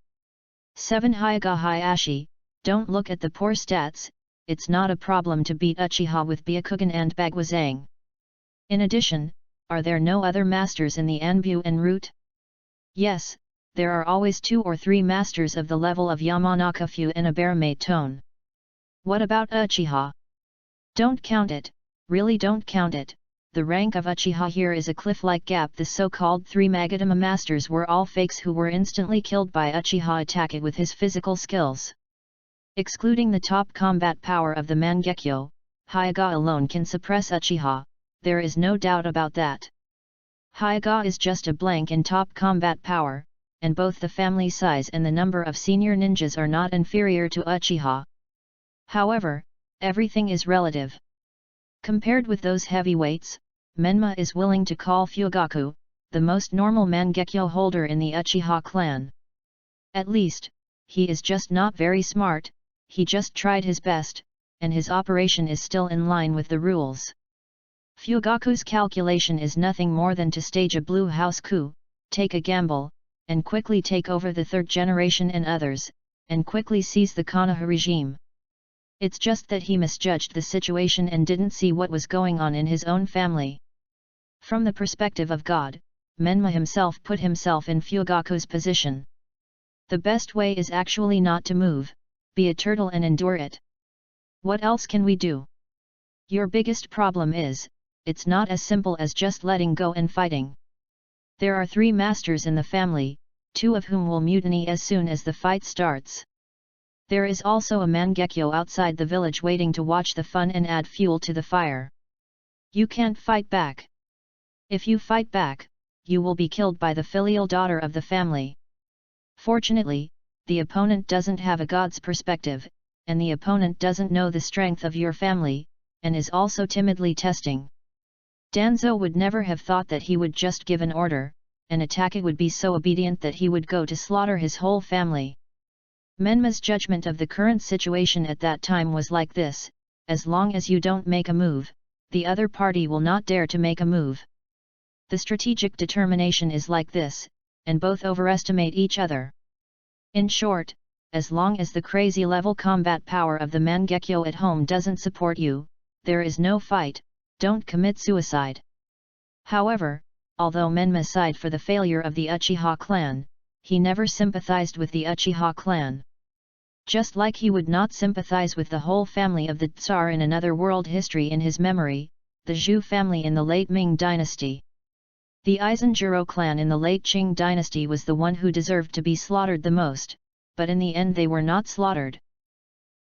7 Hyuga Hayashi, Don't look at the poor stats, it's not a problem to beat Uchiha with Byakugan and Bagwazang. In addition, are there no other masters in the Anbu en route? Yes, there are always 2 or 3 masters of the level of Yamanaka Fu in a Baramate tone. What about Uchiha? Don't count it, really don't count it. The rank of Uchiha here is a cliff-like gap. The so-called 3 Magadama masters were all fakes who were instantly killed by Uchiha Itake with his physical skills. Excluding the top combat power of the Mangekyo, Hyuga alone can suppress Uchiha, there is no doubt about that. Hyuga is just a blank in top combat power, and both the family size and the number of senior ninjas are not inferior to Uchiha. However, everything is relative. Compared with those heavyweights, Menma is willing to call Fugaku, the most normal Mangekyo holder in the Uchiha clan. At least, he is just not very smart, he just tried his best, and his operation is still in line with the rules. Fugaku's calculation is nothing more than to stage a blue house coup, take a gamble, and quickly take over the 3rd generation and others, and quickly seize the Konoha regime. It's just that he misjudged the situation and didn't see what was going on in his own family. From the perspective of God, Menma himself put himself in Fugaku's position. The best way is actually not to move, be a turtle and endure it. What else can we do? Your biggest problem is, it's not as simple as just letting go and fighting. There are 3 masters in the family, 2 of whom will mutiny as soon as the fight starts. There is also a Mangekyo outside the village waiting to watch the fun and add fuel to the fire. You can't fight back. If you fight back, you will be killed by the filial daughter of the family. Fortunately, the opponent doesn't have a god's perspective, and the opponent doesn't know the strength of your family, and is also timidly testing. Danzo would never have thought that he would just give an order, and Itake would be so obedient that he would go to slaughter his whole family. Menma's judgment of the current situation at that time was like this: as long as you don't make a move, the other party will not dare to make a move. The strategic determination is like this, and both overestimate each other. In short, as long as the crazy level combat power of the Mangekyo at home doesn't support you, there is no fight, don't commit suicide. However, although Menma sighed for the failure of the Uchiha clan, he never sympathized with the Uchiha clan. Just like he would not sympathize with the whole family of the Tsar in another world history in his memory, the Zhou family in the late Ming dynasty. The Eisenjiro clan in the late Qing dynasty was the one who deserved to be slaughtered the most, but in the end they were not slaughtered.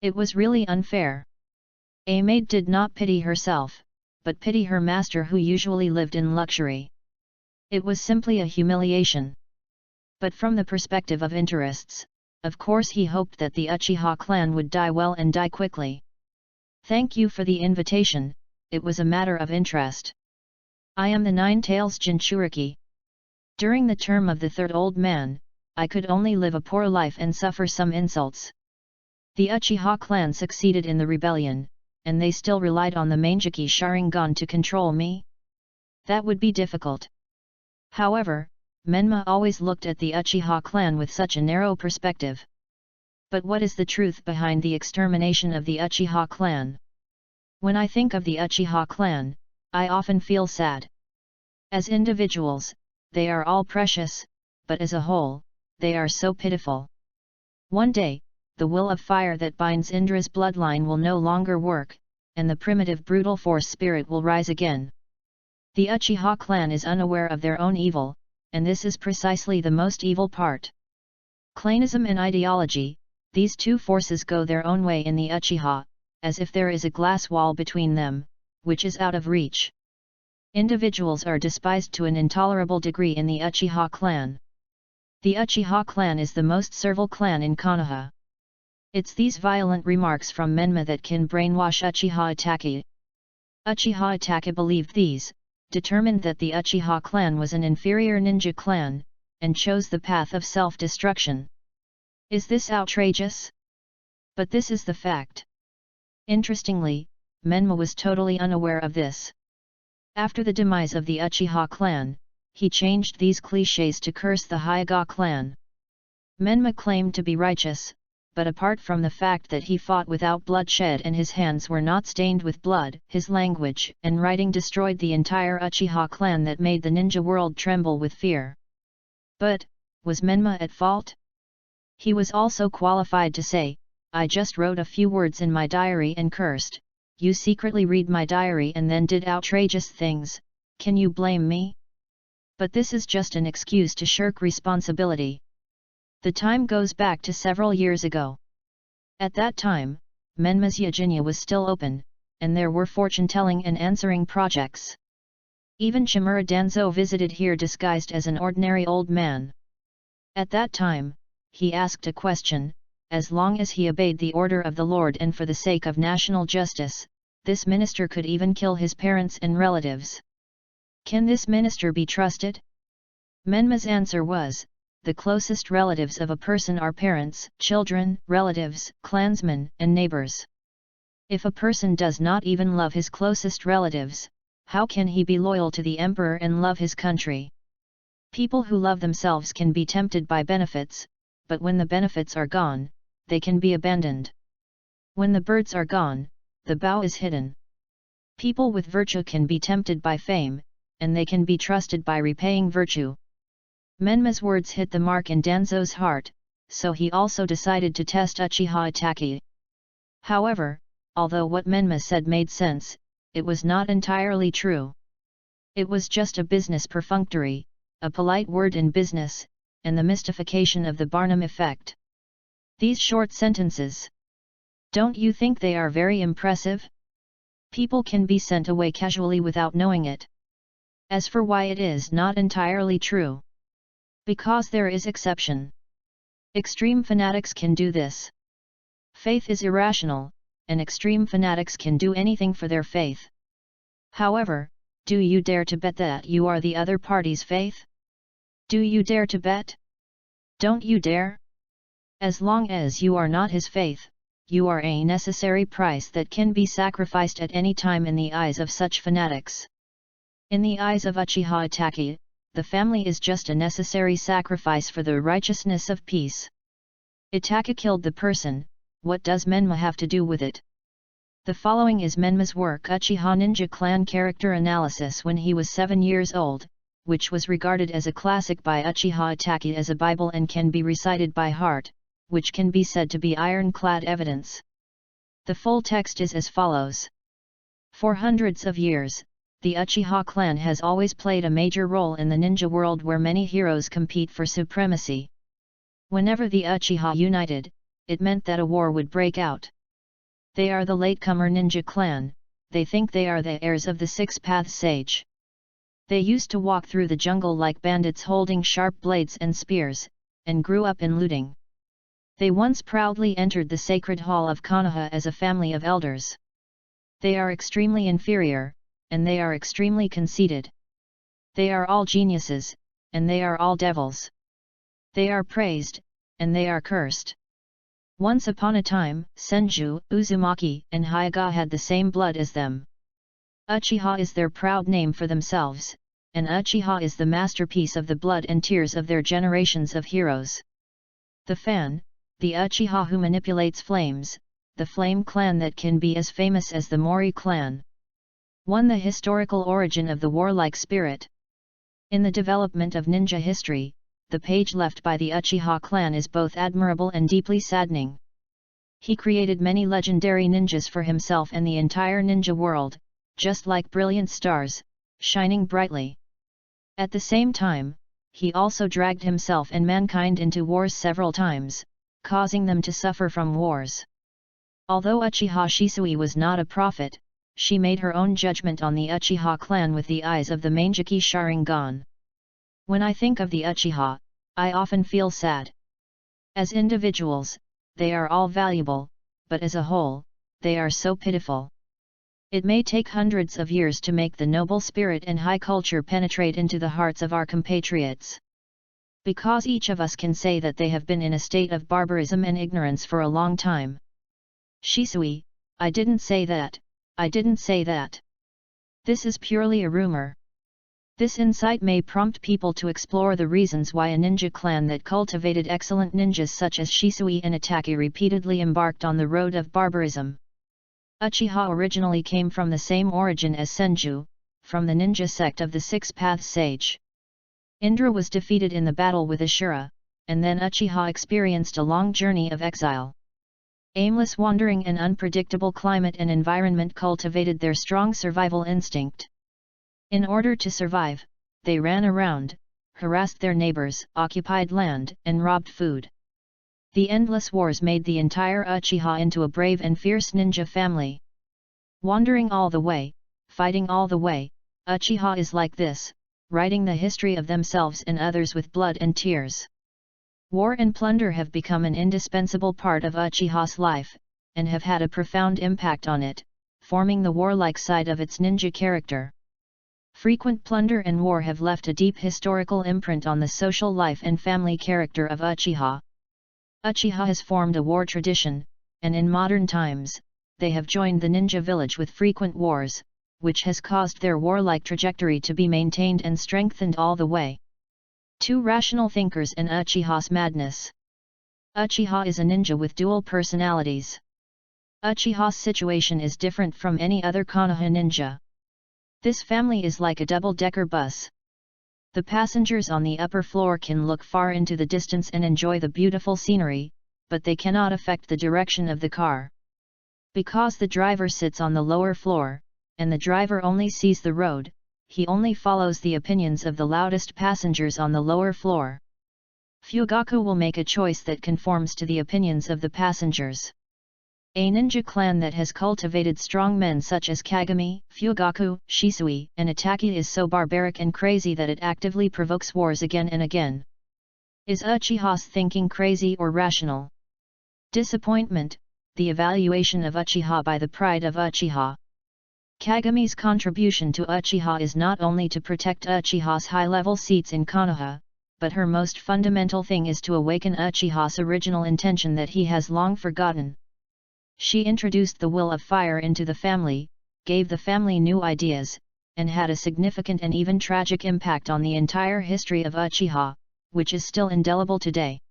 It was really unfair. A maid did not pity herself, but pity her master who usually lived in luxury. It was simply a humiliation. But from the perspective of interests, of course he hoped that the Uchiha clan would die well and die quickly. Thank you for the invitation, it was a matter of interest. I am the Nine-Tails Jinchuriki. During the term of the 3rd old man, I could only live a poor life and suffer some insults. The Uchiha clan succeeded in the rebellion, and they still relied on the Mangeki Sharingan to control me? That would be difficult. However, Menma always looked at the Uchiha clan with such a narrow perspective. But what is the truth behind the extermination of the Uchiha clan? When I think of the Uchiha clan, I often feel sad. As individuals, they are all precious, but as a whole, they are so pitiful. One day, the will of fire that binds Indra's bloodline will no longer work, and the primitive brutal force spirit will rise again. The Uchiha clan is unaware of their own evil, and this is precisely the most evil part. Clanism and ideology, these two forces go their own way in the Uchiha, as if there is a glass wall between them, which is out of reach. Individuals are despised to an intolerable degree in the Uchiha clan. The Uchiha clan is the most servile clan in Konoha. It's these violent remarks from Menma that can brainwash Uchiha Itake. Uchiha Itake believed these, determined that the Uchiha clan was an inferior ninja clan, and chose the path of self-destruction. Is this outrageous? But this is the fact. Interestingly, Menma was totally unaware of this. After the demise of the Uchiha clan, he changed these clichés to curse the Hyuga clan. Menma claimed to be righteous, but apart from the fact that he fought without bloodshed and his hands were not stained with blood, his language and writing destroyed the entire Uchiha clan that made the ninja world tremble with fear. But, was Menma at fault? He was also qualified to say, "I just wrote a few words in my diary and cursed. You secretly read my diary and then did outrageous things, can you blame me?" But this is just an excuse to shirk responsibility. The time goes back to several years ago. At that time, Menma's Yajinya was still open, and there were fortune-telling and answering projects. Even Chimura Danzo visited here disguised as an ordinary old man. At that time, he asked a question: as long as he obeyed the order of the Lord and for the sake of national justice, this minister could even kill his parents and relatives. Can this minister be trusted? Menma's answer was, the closest relatives of a person are parents, children, relatives, clansmen, and neighbors. If a person does not even love his closest relatives, how can he be loyal to the emperor and love his country? People who love themselves can be tempted by benefits, but when the benefits are gone, they can be abandoned. When the birds are gone, the bough is hidden. People with virtue can be tempted by fame, and they can be trusted by repaying virtue. Menma's words hit the mark in Danzo's heart, so he also decided to test Uchiha Itachi. However, although what Menma said made sense, it was not entirely true. It was just a business perfunctory, a polite word in business, and the mystification of the Barnum effect. These short sentences. Don't you think they are very impressive? People can be sent away casually without knowing it. As for why it is not entirely true. Because there is exception. Extreme fanatics can do this. Faith is irrational, and extreme fanatics can do anything for their faith. However, do you dare to bet that you are the other party's faith? Do you dare to bet? Don't you dare? As long as you are not his faith, you are a necessary price that can be sacrificed at any time in the eyes of such fanatics. In the eyes of Uchiha Itachi, the family is just a necessary sacrifice for the righteousness of peace. Itachi killed the person, what does Menma have to do with it? The following is Menma's work Uchiha Ninja Clan Character Analysis when he was 7 years old, which was regarded as a classic by Uchiha Itachi as a Bible and can be recited by heart, which can be said to be ironclad evidence. The full text is as follows. For hundreds of years, the Uchiha clan has always played a major role in the ninja world where many heroes compete for supremacy. Whenever the Uchiha united, it meant that a war would break out. They are the latecomer ninja clan, they think they are the heirs of the Six Paths Sage. They used to walk through the jungle like bandits holding sharp blades and spears, and grew up in looting. They once proudly entered the sacred hall of Konoha as a family of elders. They are extremely inferior, and they are extremely conceited. They are all geniuses, and they are all devils. They are praised, and they are cursed. Once upon a time, Senju, Uzumaki, and Hyuga had the same blood as them. Uchiha is their proud name for themselves, and Uchiha is the masterpiece of the blood and tears of their generations of heroes. The Fan, the Uchiha who manipulates flames, the flame clan that can be as famous as the Mori clan. 1. The historical origin of the warlike spirit. In the development of ninja history, the page left by the Uchiha clan is both admirable and deeply saddening. He created many legendary ninjas for himself and the entire ninja world, just like brilliant stars, shining brightly. At the same time, he also dragged himself and mankind into wars several times, causing them to suffer from wars. Although Uchiha Shisui was not a prophet, she made her own judgment on the Uchiha clan with the eyes of the Mangeki Sharingan. When I think of the Uchiha, I often feel sad. As individuals, they are all valuable, but as a whole, they are so pitiful. It may take hundreds of years to make the noble spirit and high culture penetrate into the hearts of our compatriots. Because each of us can say that they have been in a state of barbarism and ignorance for a long time. Shisui, I didn't say that, I didn't say that. This is purely a rumor. This insight may prompt people to explore the reasons why a ninja clan that cultivated excellent ninjas such as Shisui and Itaki repeatedly embarked on the road of barbarism. Uchiha originally came from the same origin as Senju, from the ninja sect of the Six Paths Sage. Indra was defeated in the battle with Ashura, and then Uchiha experienced a long journey of exile. Aimless wandering and unpredictable climate and environment cultivated their strong survival instinct. In order to survive, they ran around, harassed their neighbors, occupied land, and robbed food. The endless wars made the entire Uchiha into a brave and fierce ninja family. Wandering all the way, fighting all the way, Uchiha is like this, writing the history of themselves and others with blood and tears. War and plunder have become an indispensable part of Uchiha's life, and have had a profound impact on it, forming the warlike side of its ninja character. Frequent plunder and war have left a deep historical imprint on the social life and family character of Uchiha. Uchiha has formed a war tradition, and in modern times, they have joined the ninja village with frequent wars, which has caused their warlike trajectory to be maintained and strengthened all the way. Two rational thinkers and Uchiha's madness. Uchiha is a ninja with dual personalities. Uchiha's situation is different from any other Konoha ninja. This family is like a double-decker bus. The passengers on the upper floor can look far into the distance and enjoy the beautiful scenery, but they cannot affect the direction of the car. Because the driver sits on the lower floor, and the driver only sees the road, he only follows the opinions of the loudest passengers on the lower floor. Fugaku will make a choice that conforms to the opinions of the passengers. A ninja clan that has cultivated strong men such as Kagami, Fugaku, Shisui, and Itaki is so barbaric and crazy that it actively provokes wars again and again. Is Uchiha's thinking crazy or rational? Disappointment, the evaluation of Uchiha by the pride of Uchiha. Kagami's contribution to Uchiha is not only to protect Uchiha's high-level seats in Konoha, but her most fundamental thing is to awaken Uchiha's original intention that he has long forgotten. She introduced the will of fire into the family, gave the family new ideas, and had a significant and even tragic impact on the entire history of Uchiha, which is still indelible today.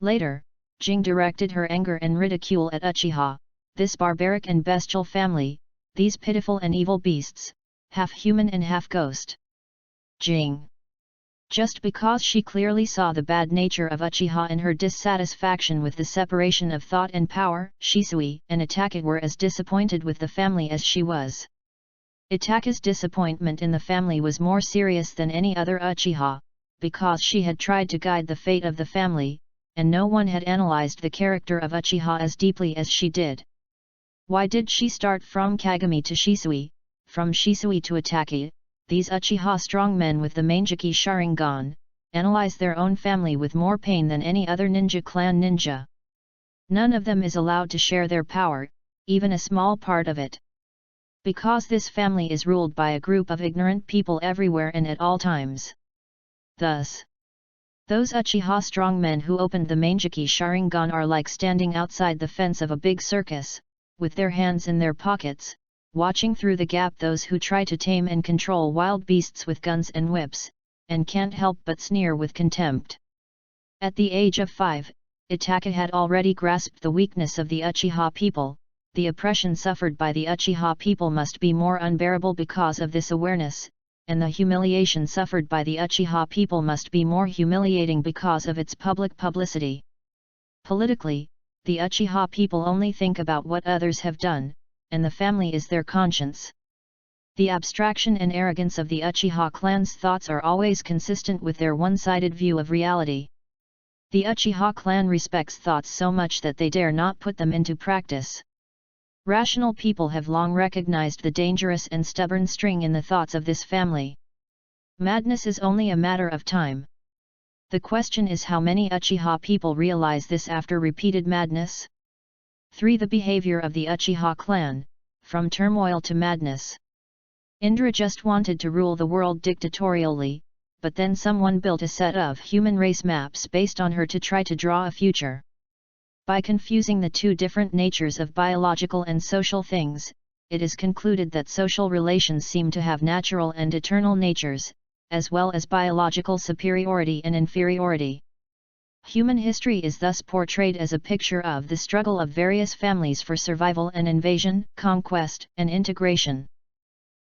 Later, Jing directed her anger and ridicule at Uchiha, this barbaric and bestial family, these pitiful and evil beasts, half human and half ghost. Jing. Just because she clearly saw the bad nature of Uchiha and her dissatisfaction with the separation of thought and power, Shisui and Itaki were as disappointed with the family as she was. Itaki's disappointment in the family was more serious than any other Uchiha, because she had tried to guide the fate of the family, and no one had analyzed the character of Uchiha as deeply as she did. Why did she start from Kagami to Shisui, from Shisui to Itaki? These Uchiha strongmen with the Manjiki Sharingan, analyze their own family with more pain than any other ninja clan ninja. None of them is allowed to share their power, even a small part of it. Because this family is ruled by a group of ignorant people everywhere and at all times. Thus, those Uchiha strongmen who opened the Manjiki Sharingan are like standing outside the fence of a big circus, with their hands in their pockets, watching through the gap those who try to tame and control wild beasts with guns and whips, and can't help but sneer with contempt. At the age of 5, Itaki had already grasped the weakness of the Uchiha people. The oppression suffered by the Uchiha people must be more unbearable because of this awareness, and the humiliation suffered by the Uchiha people must be more humiliating because of its public publicity. Politically, the Uchiha people only think about what others have done, and the family is their conscience. The abstraction and arrogance of the Uchiha clan's thoughts are always consistent with their one-sided view of reality. The Uchiha clan respects thoughts so much that they dare not put them into practice. Rational people have long recognized the dangerous and stubborn string in the thoughts of this family. Madness is only a matter of time. The question is how many Uchiha people realize this after repeated madness? 3. The behavior of the Uchiha clan, from turmoil to madness. Indra just wanted to rule the world dictatorially, but then someone built a set of human race maps based on her to try to draw a future. By confusing the two different natures of biological and social things, it is concluded that social relations seem to have natural and eternal natures, as well as biological superiority and inferiority. Human history is thus portrayed as a picture of the struggle of various families for survival and invasion, conquest, and integration.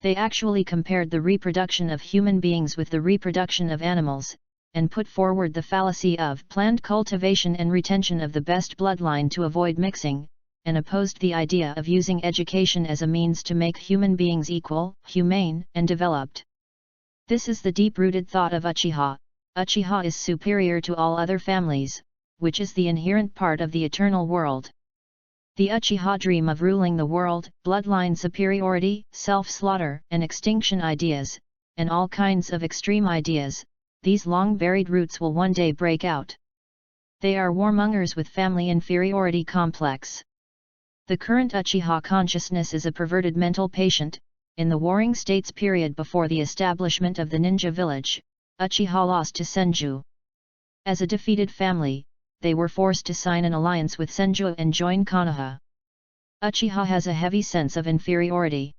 They actually compared the reproduction of human beings with the reproduction of animals, and put forward the fallacy of planned cultivation and retention of the best bloodline to avoid mixing, and opposed the idea of using education as a means to make human beings equal, humane, and developed. This is the deep-rooted thought of Uchiha. Uchiha is superior to all other families, which is the inherent part of the eternal world. The Uchiha dream of ruling the world, bloodline superiority, self-slaughter, and extinction ideas, and all kinds of extreme ideas, these long-buried roots will one day break out. They are warmongers with family inferiority complex. The current Uchiha consciousness is a perverted mental patient. In the Warring States period before the establishment of the ninja village, Uchiha lost to Senju. As a defeated family, they were forced to sign an alliance with Senju and join Konoha. Uchiha has a heavy sense of inferiority.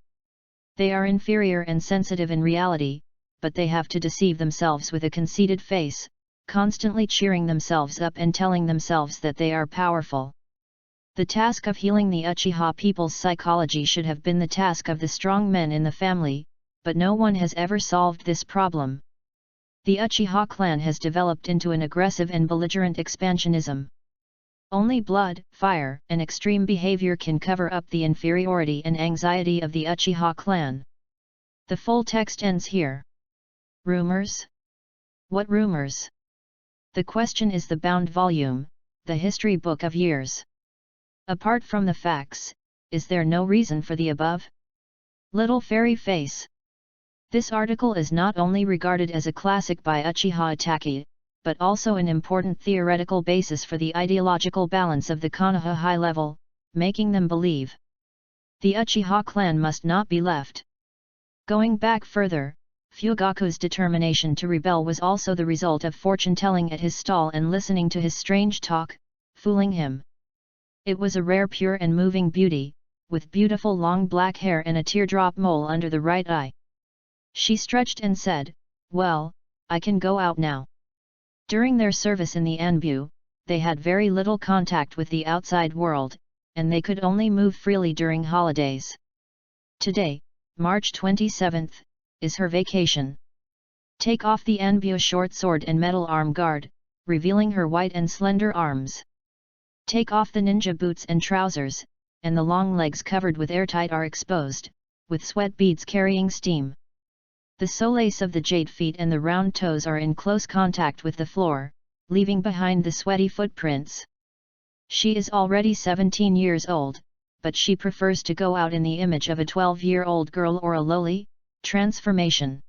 They are inferior and sensitive in reality, but they have to deceive themselves with a conceited face, constantly cheering themselves up and telling themselves that they are powerful. The task of healing the Uchiha people's psychology should have been the task of the strong men in the family, but no one has ever solved this problem. The Uchiha clan has developed into an aggressive and belligerent expansionism. Only blood, fire, and extreme behavior can cover up the inferiority and anxiety of the Uchiha clan. The full text ends here. Rumors? What rumors? The question is the bound volume, the history book of years. Apart from the facts, is there no reason for the above? Little Fairy Face. This article is not only regarded as a classic by Uchiha Itachi, but also an important theoretical basis for the ideological balance of the Konoha high level, making them believe the Uchiha clan must not be left. Going back further, Fugaku's determination to rebel was also the result of fortune-telling at his stall and listening to his strange talk, fooling him. It was a rare pure and moving beauty, with beautiful long black hair and a teardrop mole under the right eye. She stretched and said, "Well, I can go out now." During their service in the Anbu, they had very little contact with the outside world, and they could only move freely during holidays. Today, March 27th, is her vacation. Take off the Anbu short sword and metal arm guard, revealing her white and slender arms. Take off the ninja boots and trousers, and the long legs covered with airtight are exposed, with sweat beads carrying steam. The solace of the jade feet and the round toes are in close contact with the floor, leaving behind the sweaty footprints. She is already 17 years old, but she prefers to go out in the image of a 12-year-old girl or a loli transformation.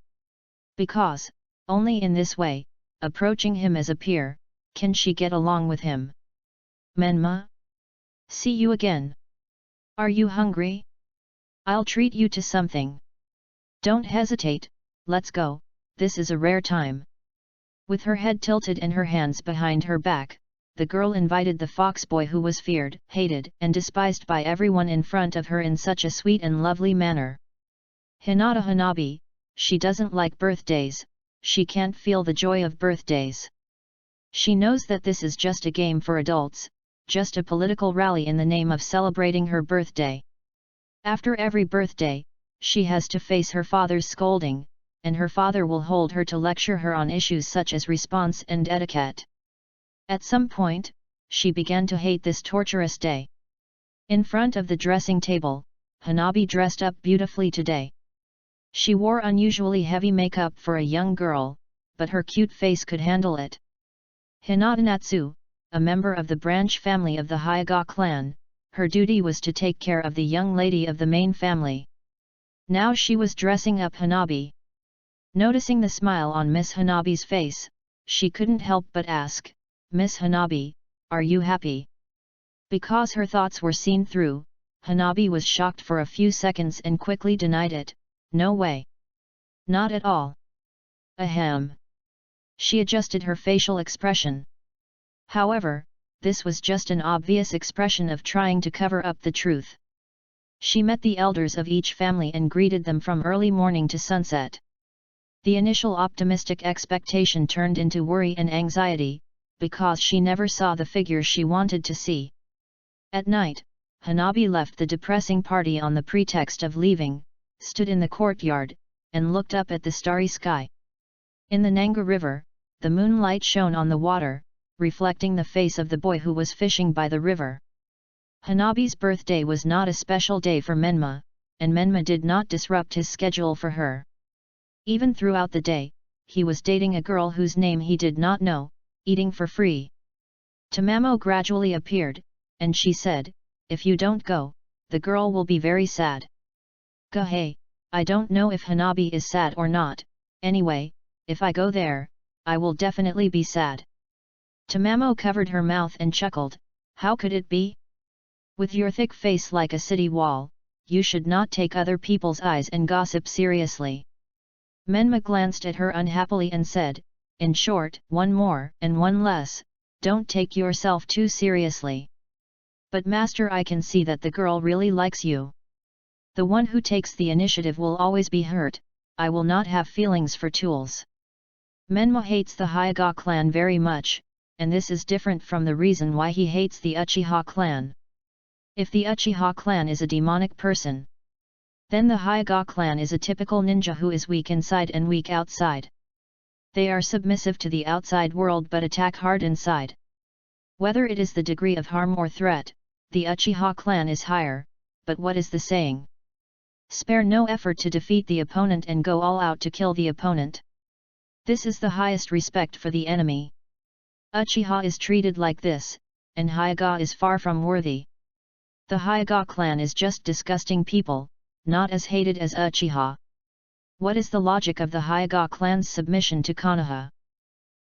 Because, only in this way, approaching him as a peer, can she get along with him. Menma? See you again. Are you hungry? I'll treat you to something. Don't hesitate, let's go, this is a rare time. With her head tilted and her hands behind her back, the girl invited the foxboy who was feared, hated, and despised by everyone in front of her in such a sweet and lovely manner. Hinata Hanabi, she doesn't like birthdays, she can't feel the joy of birthdays. She knows that this is just a game for adults, just a political rally in the name of celebrating her birthday. After every birthday, she has to face her father's scolding, and her father will hold her to lecture her on issues such as response and etiquette. At some point, she began to hate this torturous day. In front of the dressing table, Hanabi dressed up beautifully today. She wore unusually heavy makeup for a young girl, but her cute face could handle it. Hinata Natsu, a member of the branch family of the Hyuga clan, her duty was to take care of the young lady of the main family. Now she was dressing up Hanabi. Noticing the smile on Miss Hanabi's face, she couldn't help but ask, "Miss Hanabi, are you happy?" Because her thoughts were seen through, Hanabi was shocked for a few seconds and quickly denied it, "No way. Not at all." Ahem. She adjusted her facial expression. However, this was just an obvious expression of trying to cover up the truth. She met the elders of each family and greeted them from early morning to sunset. The initial optimistic expectation turned into worry and anxiety, because she never saw the figure she wanted to see. At night, Hanabi left the depressing party on the pretext of leaving, stood in the courtyard, and looked up at the starry sky. In the Nanga River, the moonlight shone on the water, reflecting the face of the boy who was fishing by the river. Hanabi's birthday was not a special day for Menma, and Menma did not disrupt his schedule for her. Even throughout the day, he was dating a girl whose name he did not know, eating for free. Tamamo gradually appeared, and she said, "If you don't go, the girl will be very sad." "Hey, I don't know if Hanabi is sad or not, anyway, if I go there, I will definitely be sad." Tamamo covered her mouth and chuckled, "How could it be? With your thick face like a city wall, you should not take other people's eyes and gossip seriously." Menma glanced at her unhappily and said, "In short, one more and one less, don't take yourself too seriously." "But master, I can see that the girl really likes you. The one who takes the initiative will always be hurt, I will not have feelings for tools." Menma hates the Hyuga clan very much, and this is different from the reason why he hates the Uchiha clan. If the Uchiha clan is a demonic person, then the Hyuga clan is a typical ninja who is weak inside and weak outside. They are submissive to the outside world but attack hard inside. Whether it is the degree of harm or threat, the Uchiha clan is higher, but what is the saying? Spare no effort to defeat the opponent and go all out to kill the opponent. This is the highest respect for the enemy. Uchiha is treated like this, and Hyuga is far from worthy. The Hyuga clan is just disgusting people, not as hated as Uchiha. What is the logic of the Hyuga clan's submission to Konoha?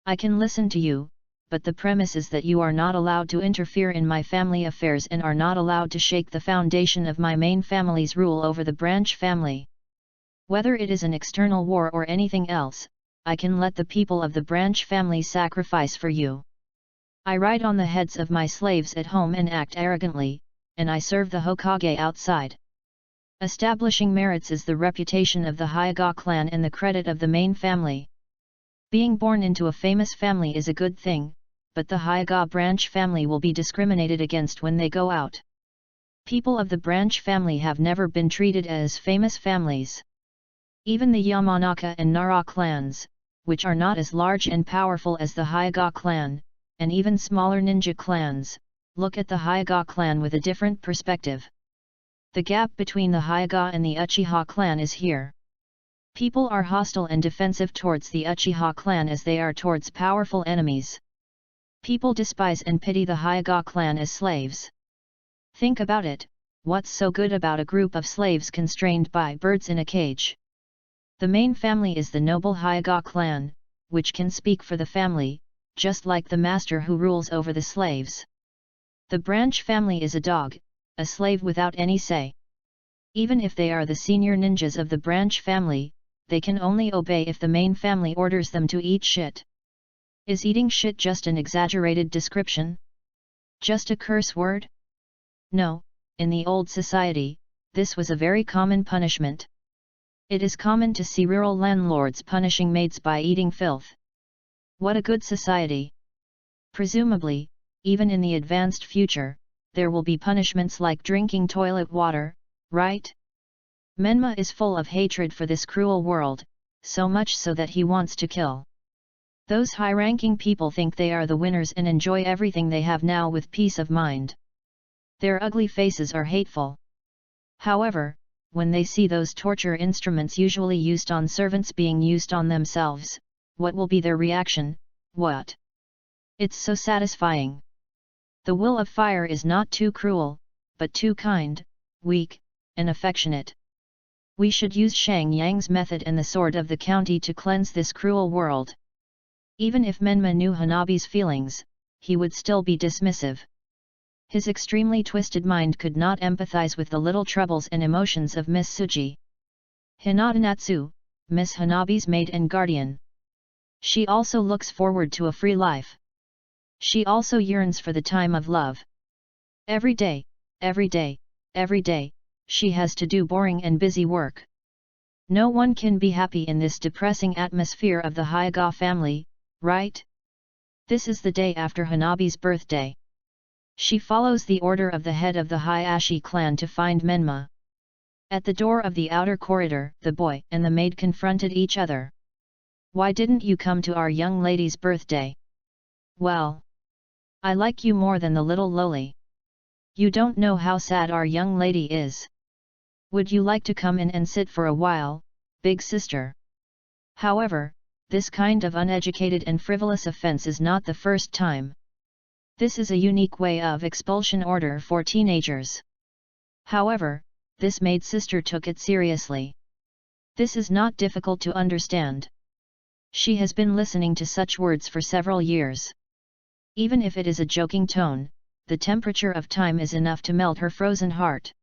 I can listen to you, but the premise is that you are not allowed to interfere in my family affairs and are not allowed to shake the foundation of my main family's rule over the branch family. Whether it is an external war or anything else, I can let the people of the branch family sacrifice for you. I ride on the heads of my slaves at home and act arrogantly, and I serve the Hokage outside. Establishing merits is the reputation of the Hyuga clan and the credit of the main family. Being born into a famous family is a good thing, but the Hyuga branch family will be discriminated against when they go out. People of the branch family have never been treated as famous families. Even the Yamanaka and Nara clans, which are not as large and powerful as the Hyuga clan, and even smaller ninja clans, look at the Hyuga clan with a different perspective. The gap between the Hyuga and the Uchiha clan is here. People are hostile and defensive towards the Uchiha clan as they are towards powerful enemies. People despise and pity the Hyuga clan as slaves. Think about it, what's so good about a group of slaves constrained by birds in a cage? The main family is the noble Hyuga clan, which can speak for the family, just like the master who rules over the slaves. The branch family is a dog, a slave without any say. Even if they are the senior ninjas of the branch family, they can only obey if the main family orders them to eat shit. Is eating shit just an exaggerated description? Just a curse word? No, in the old society, this was a very common punishment. It is common to see rural landlords punishing maids by eating filth. What a good society! Presumably, even in the advanced future, there will be punishments like drinking toilet water, right? Menma is full of hatred for this cruel world, so much so that he wants to kill. Those high-ranking people think they are the winners and enjoy everything they have now with peace of mind. Their ugly faces are hateful. However, when they see those torture instruments usually used on servants being used on themselves, what will be their reaction? What? It's so satisfying. The will of fire is not too cruel, but too kind, weak, and affectionate. We should use Shang Yang's method and the sword of the county to cleanse this cruel world. Even if Menma knew Hanabi's feelings, he would still be dismissive. His extremely twisted mind could not empathize with the little troubles and emotions of Miss Tsuji. Hinata Natsu, Miss Hanabi's maid and guardian. She also looks forward to a free life. She also yearns for the time of love. Every day, every day, every day, she has to do boring and busy work. No one can be happy in this depressing atmosphere of the Hyuga family, right? This is the day after Hanabi's birthday. She follows the order of the head of the Hayashi clan to find Menma. At the door of the outer corridor, the boy and the maid confronted each other. Why didn't you come to our young lady's birthday? Well, I like you more than the little loli. You don't know how sad our young lady is. Would you like to come in and sit for a while, big sister? However, this kind of uneducated and frivolous offense is not the first time. This is a unique way of expulsion order for teenagers. However, this maid sister took it seriously. This is not difficult to understand. She has been listening to such words for several years. Even if it is a joking tone, the temperature of time is enough to melt her frozen heart.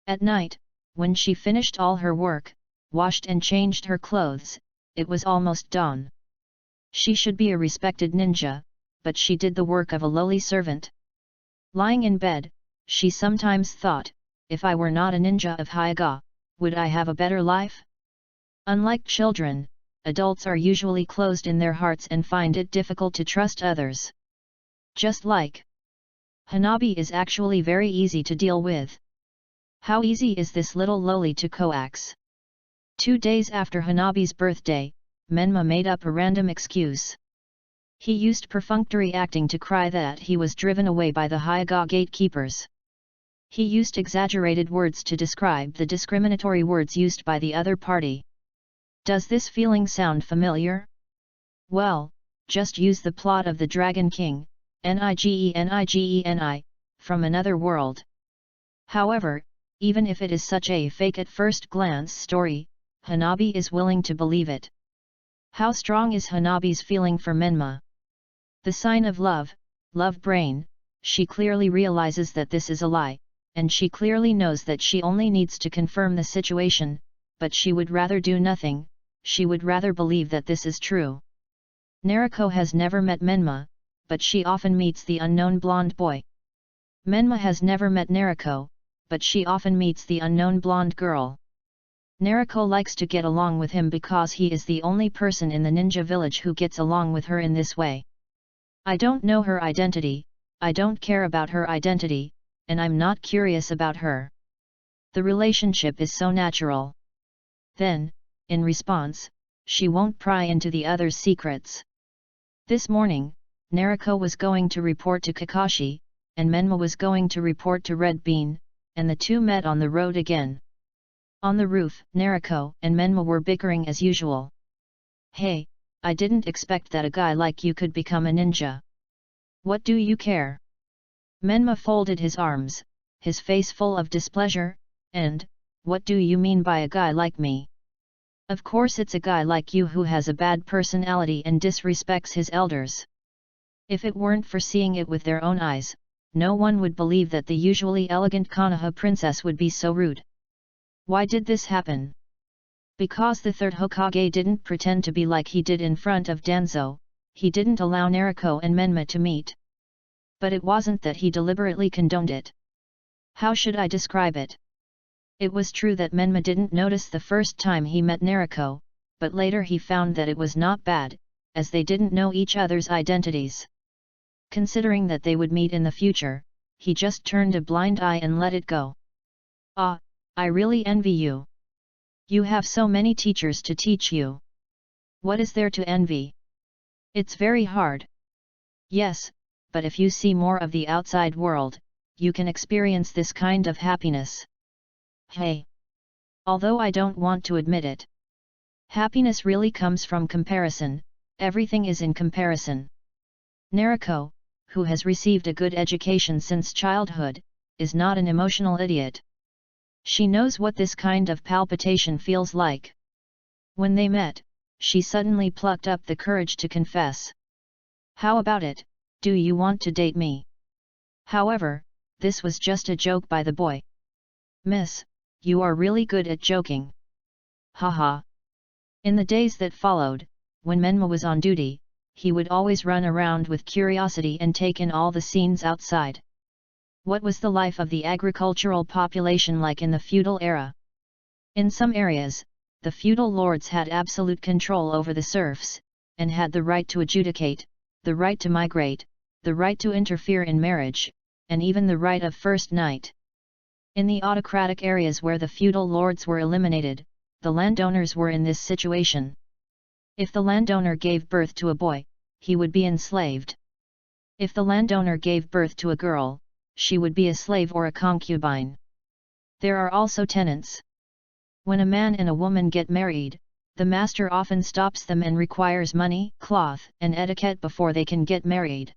At night, when she finished all her work, washed and changed her clothes, it was almost dawn. She should be a respected ninja, but she did the work of a lowly servant. Lying in bed, she sometimes thought, if I were not a ninja of Hyuga, would I have a better life? Unlike children, adults are usually closed in their hearts and find it difficult to trust others. Just like Hanabi is actually very easy to deal with. How easy is this little loli to coax? 2 days after Hanabi's birthday, Menma made up a random excuse. He used perfunctory acting to cry that he was driven away by the Hyuga gatekeepers. He used exaggerated words to describe the discriminatory words used by the other party. Does this feeling sound familiar? Well, just use the plot of the Dragon King, Nigeni, from another world. However, even if it is such a fake at first glance story, Hanabi is willing to believe it. How strong is Hanabi's feeling for Menma? The sign of love, love brain, she clearly realizes that this is a lie, and she clearly knows that she only needs to confirm the situation, but she would rather do nothing, she would rather believe that this is true. Naruto has never met Menma, but she often meets the unknown blonde boy. Menma has never met Naruto, but she often meets the unknown blonde girl. Naruto likes to get along with him because he is the only person in the ninja village who gets along with her in this way. I don't know her identity, I don't care about her identity, and I'm not curious about her. The relationship is so natural. Then, in response, she won't pry into the other's secrets. This morning, Naruto was going to report to Kakashi, and Menma was going to report to Red Bean, and the two met on the road again. On the roof, Naruto and Menma were bickering as usual. Hey, I didn't expect that a guy like you could become a ninja. What do you care? Menma folded his arms, his face full of displeasure, and, what do you mean by a guy like me? Of course it's a guy like you who has a bad personality and disrespects his elders. If it weren't for seeing it with their own eyes, no one would believe that the usually elegant Konoha princess would be so rude. Why did this happen? Because the third Hokage didn't pretend to be like he did in front of Danzo, he didn't allow Naruto and Menma to meet. But it wasn't that he deliberately condoned it. How should I describe it? It was true that Menma didn't notice the first time he met Naruto, but later he found that it was not bad, as they didn't know each other's identities. Considering that they would meet in the future, he just turned a blind eye and let it go. Ah, I really envy you. You have so many teachers to teach you. What is there to envy? It's very hard. Yes, but if you see more of the outside world, you can experience this kind of happiness. Hey! Although I don't want to admit it. Happiness really comes from comparison, everything is in comparison. Naruto, who has received a good education since childhood, is not an emotional idiot. She knows what this kind of palpitation feels like. When they met, she suddenly plucked up the courage to confess. How about it, do you want to date me? However, this was just a joke by the boy. Miss, you are really good at joking. Haha. In the days that followed, when Menma was on duty, he would always run around with curiosity and take in all the scenes outside. What was the life of the agricultural population like in the feudal era? In some areas, the feudal lords had absolute control over the serfs, and had the right to adjudicate, the right to migrate, the right to interfere in marriage, and even the right of first night. In the autocratic areas where the feudal lords were eliminated, the landowners were in this situation. If the landowner gave birth to a boy, he would be enslaved. If the landowner gave birth to a girl, she would be a slave or a concubine. There are also tenants. When a man and a woman get married, the master often stops them and requires money, cloth, and etiquette before they can get married.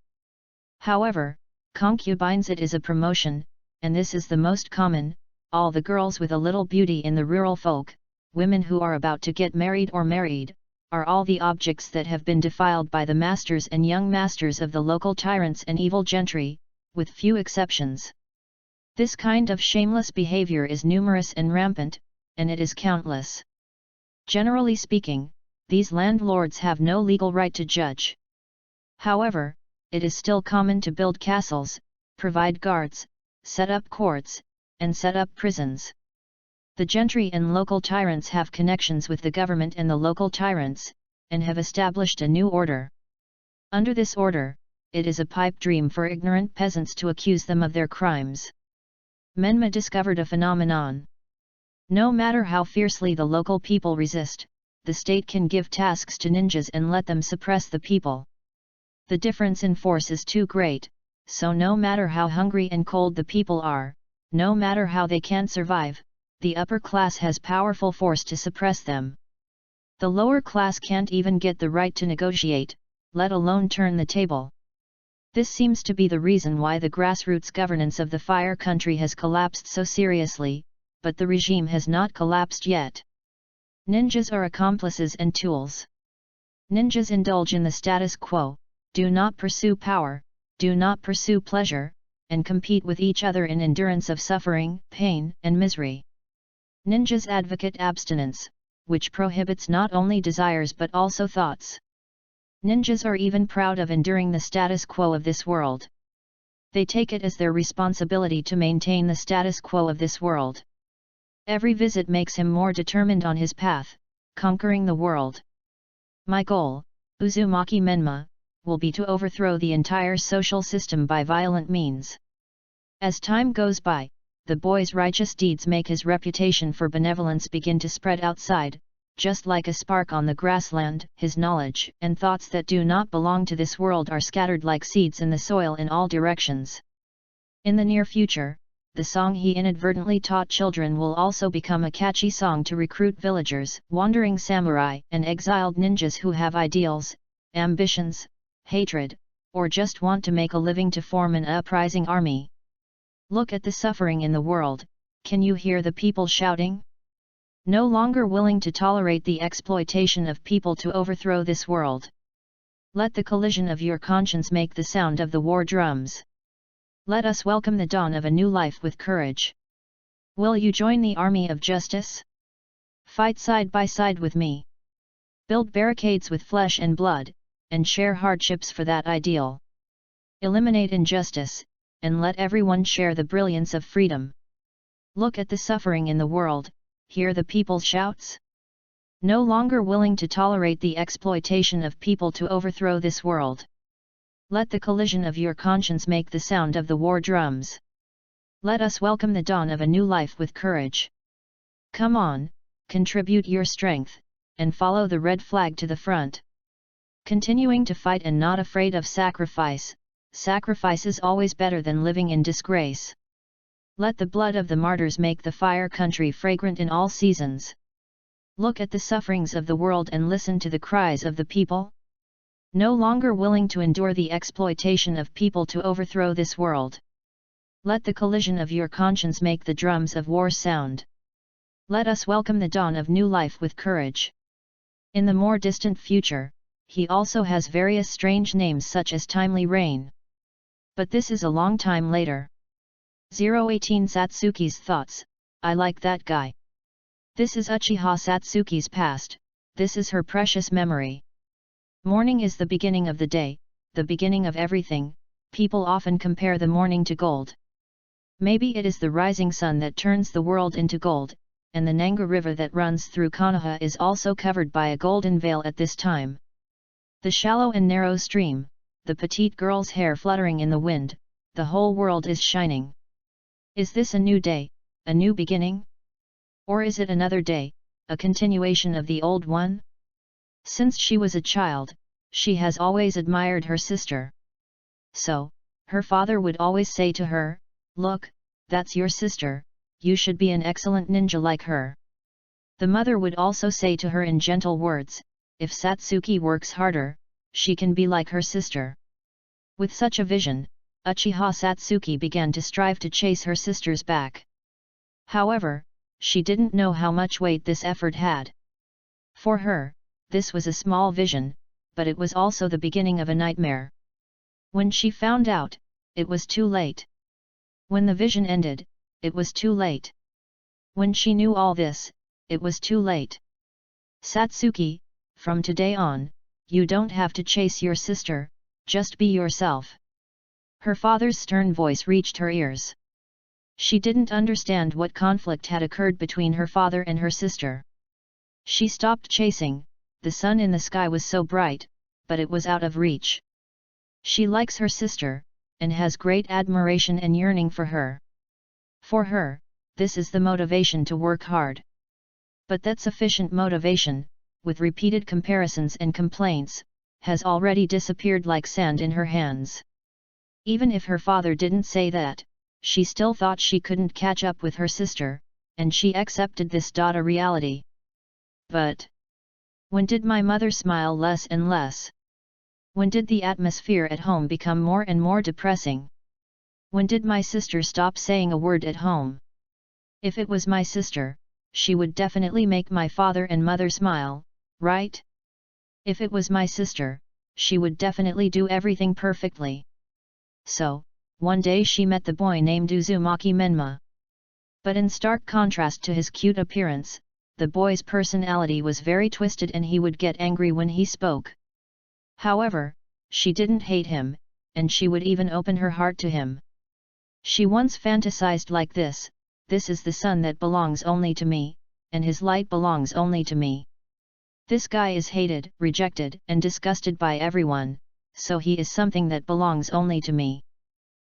However, concubines, it is a promotion, and this is the most common. All the girls with a little beauty in the rural folk, women who are about to get married or married, are all the objects that have been defiled by the masters and young masters of the local tyrants and evil gentry, with few exceptions. This kind of shameless behavior is numerous and rampant, and it is countless. Generally speaking, these landlords have no legal right to judge. However, it is still common to build castles, provide guards, set up courts, and set up prisons. The gentry and local tyrants have connections with the government and the local tyrants, and have established a new order. Under this order, it is a pipe dream for ignorant peasants to accuse them of their crimes. Menma discovered a phenomenon. No matter how fiercely the local people resist, the state can give tasks to ninjas and let them suppress the people. The difference in force is too great, so no matter how hungry and cold the people are, no matter how they can survive, the upper class has powerful force to suppress them. The lower class can't even get the right to negotiate, let alone turn the table. This seems to be the reason why the grassroots governance of the Fire Country has collapsed so seriously, but the regime has not collapsed yet. Ninjas are accomplices and tools. Ninjas indulge in the status quo, do not pursue power, do not pursue pleasure, and compete with each other in endurance of suffering, pain, and misery. Ninjas advocate abstinence, which prohibits not only desires but also thoughts. Ninjas are even proud of enduring the status quo of this world. They take it as their responsibility to maintain the status quo of this world. Every visit makes him more determined on his path, conquering the world. My goal, Uzumaki Menma, will be to overthrow the entire social system by violent means. As time goes by, the boy's righteous deeds make his reputation for benevolence begin to spread outside, just like a spark on the grassland. His knowledge and thoughts that do not belong to this world are scattered like seeds in the soil in all directions. In the near future, the song he inadvertently taught children will also become a catchy song to recruit villagers, wandering samurai, and exiled ninjas who have ideals, ambitions, hatred, or just want to make a living to form an uprising army. Look at the suffering in the world, can you hear the people shouting? No longer willing to tolerate the exploitation of people to overthrow this world. Let the collision of your conscience make the sound of the war drums. Let us welcome the dawn of a new life with courage. Will you join the army of justice? Fight side by side with me. Build barricades with flesh and blood, and share hardships for that ideal. Eliminate injustice, and let everyone share the brilliance of freedom. Look at the suffering in the world, hear the people's shouts? No longer willing to tolerate the exploitation of people to overthrow this world. Let the collision of your conscience make the sound of the war drums. Let us welcome the dawn of a new life with courage. Come on, contribute your strength, and follow the red flag to the front. Continuing to fight and not afraid of sacrifice, sacrifice is always better than living in disgrace. Let the blood of the martyrs make the Fire Country fragrant in all seasons. Look at the sufferings of the world and listen to the cries of the people. No longer willing to endure the exploitation of people to overthrow this world. Let the collision of your conscience make the drums of war sound. Let us welcome the dawn of new life with courage. In the more distant future, he also has various strange names such as Timely Rain. But this is a long time later. 018 Satsuki's thoughts, I like that guy. This is Uchiha Satsuki's past, this is her precious memory. Morning is the beginning of the day, the beginning of everything. People often compare the morning to gold. Maybe it is the rising sun that turns the world into gold, and the Nanga river that runs through Konoha is also covered by a golden veil at this time. The shallow and narrow stream, the petite girl's hair fluttering in the wind, the whole world is shining. Is this a new day, a new beginning? Or is it another day, a continuation of the old one? Since she was a child, she has always admired her sister. So, her father would always say to her, "Look, that's your sister, you should be an excellent ninja like her." The mother would also say to her in gentle words, "If Satsuki works harder, she can be like her sister." With such a vision, Uchiha Satsuki began to strive to chase her sister's back. However, she didn't know how much weight this effort had. For her, this was a small vision, but it was also the beginning of a nightmare. When she found out, it was too late. When the vision ended, it was too late. When she knew all this, it was too late. "Satsuki, from today on, you don't have to chase your sister, just be yourself." Her father's stern voice reached her ears. She didn't understand what conflict had occurred between her father and her sister. She stopped chasing, the sun in the sky was so bright, but it was out of reach. She likes her sister, and has great admiration and yearning for her. For her, this is the motivation to work hard. But that sufficient motivation, with repeated comparisons and complaints, has already disappeared like sand in her hands. Even if her father didn't say that, she still thought she couldn't catch up with her sister, and she accepted this data reality. But when did my mother smile less and less? When did the atmosphere at home become more and more depressing? When did my sister stop saying a word at home? If it was my sister, she would definitely make my father and mother smile, right? If it was my sister, she would definitely do everything perfectly. So, one day she met the boy named Uzumaki Menma. But in stark contrast to his cute appearance, the boy's personality was very twisted and he would get angry when he spoke. However, she didn't hate him, and she would even open her heart to him. She once fantasized like this: "This is the sun that belongs only to me, and his light belongs only to me. This guy is hated, rejected, and disgusted by everyone, so he is something that belongs only to me.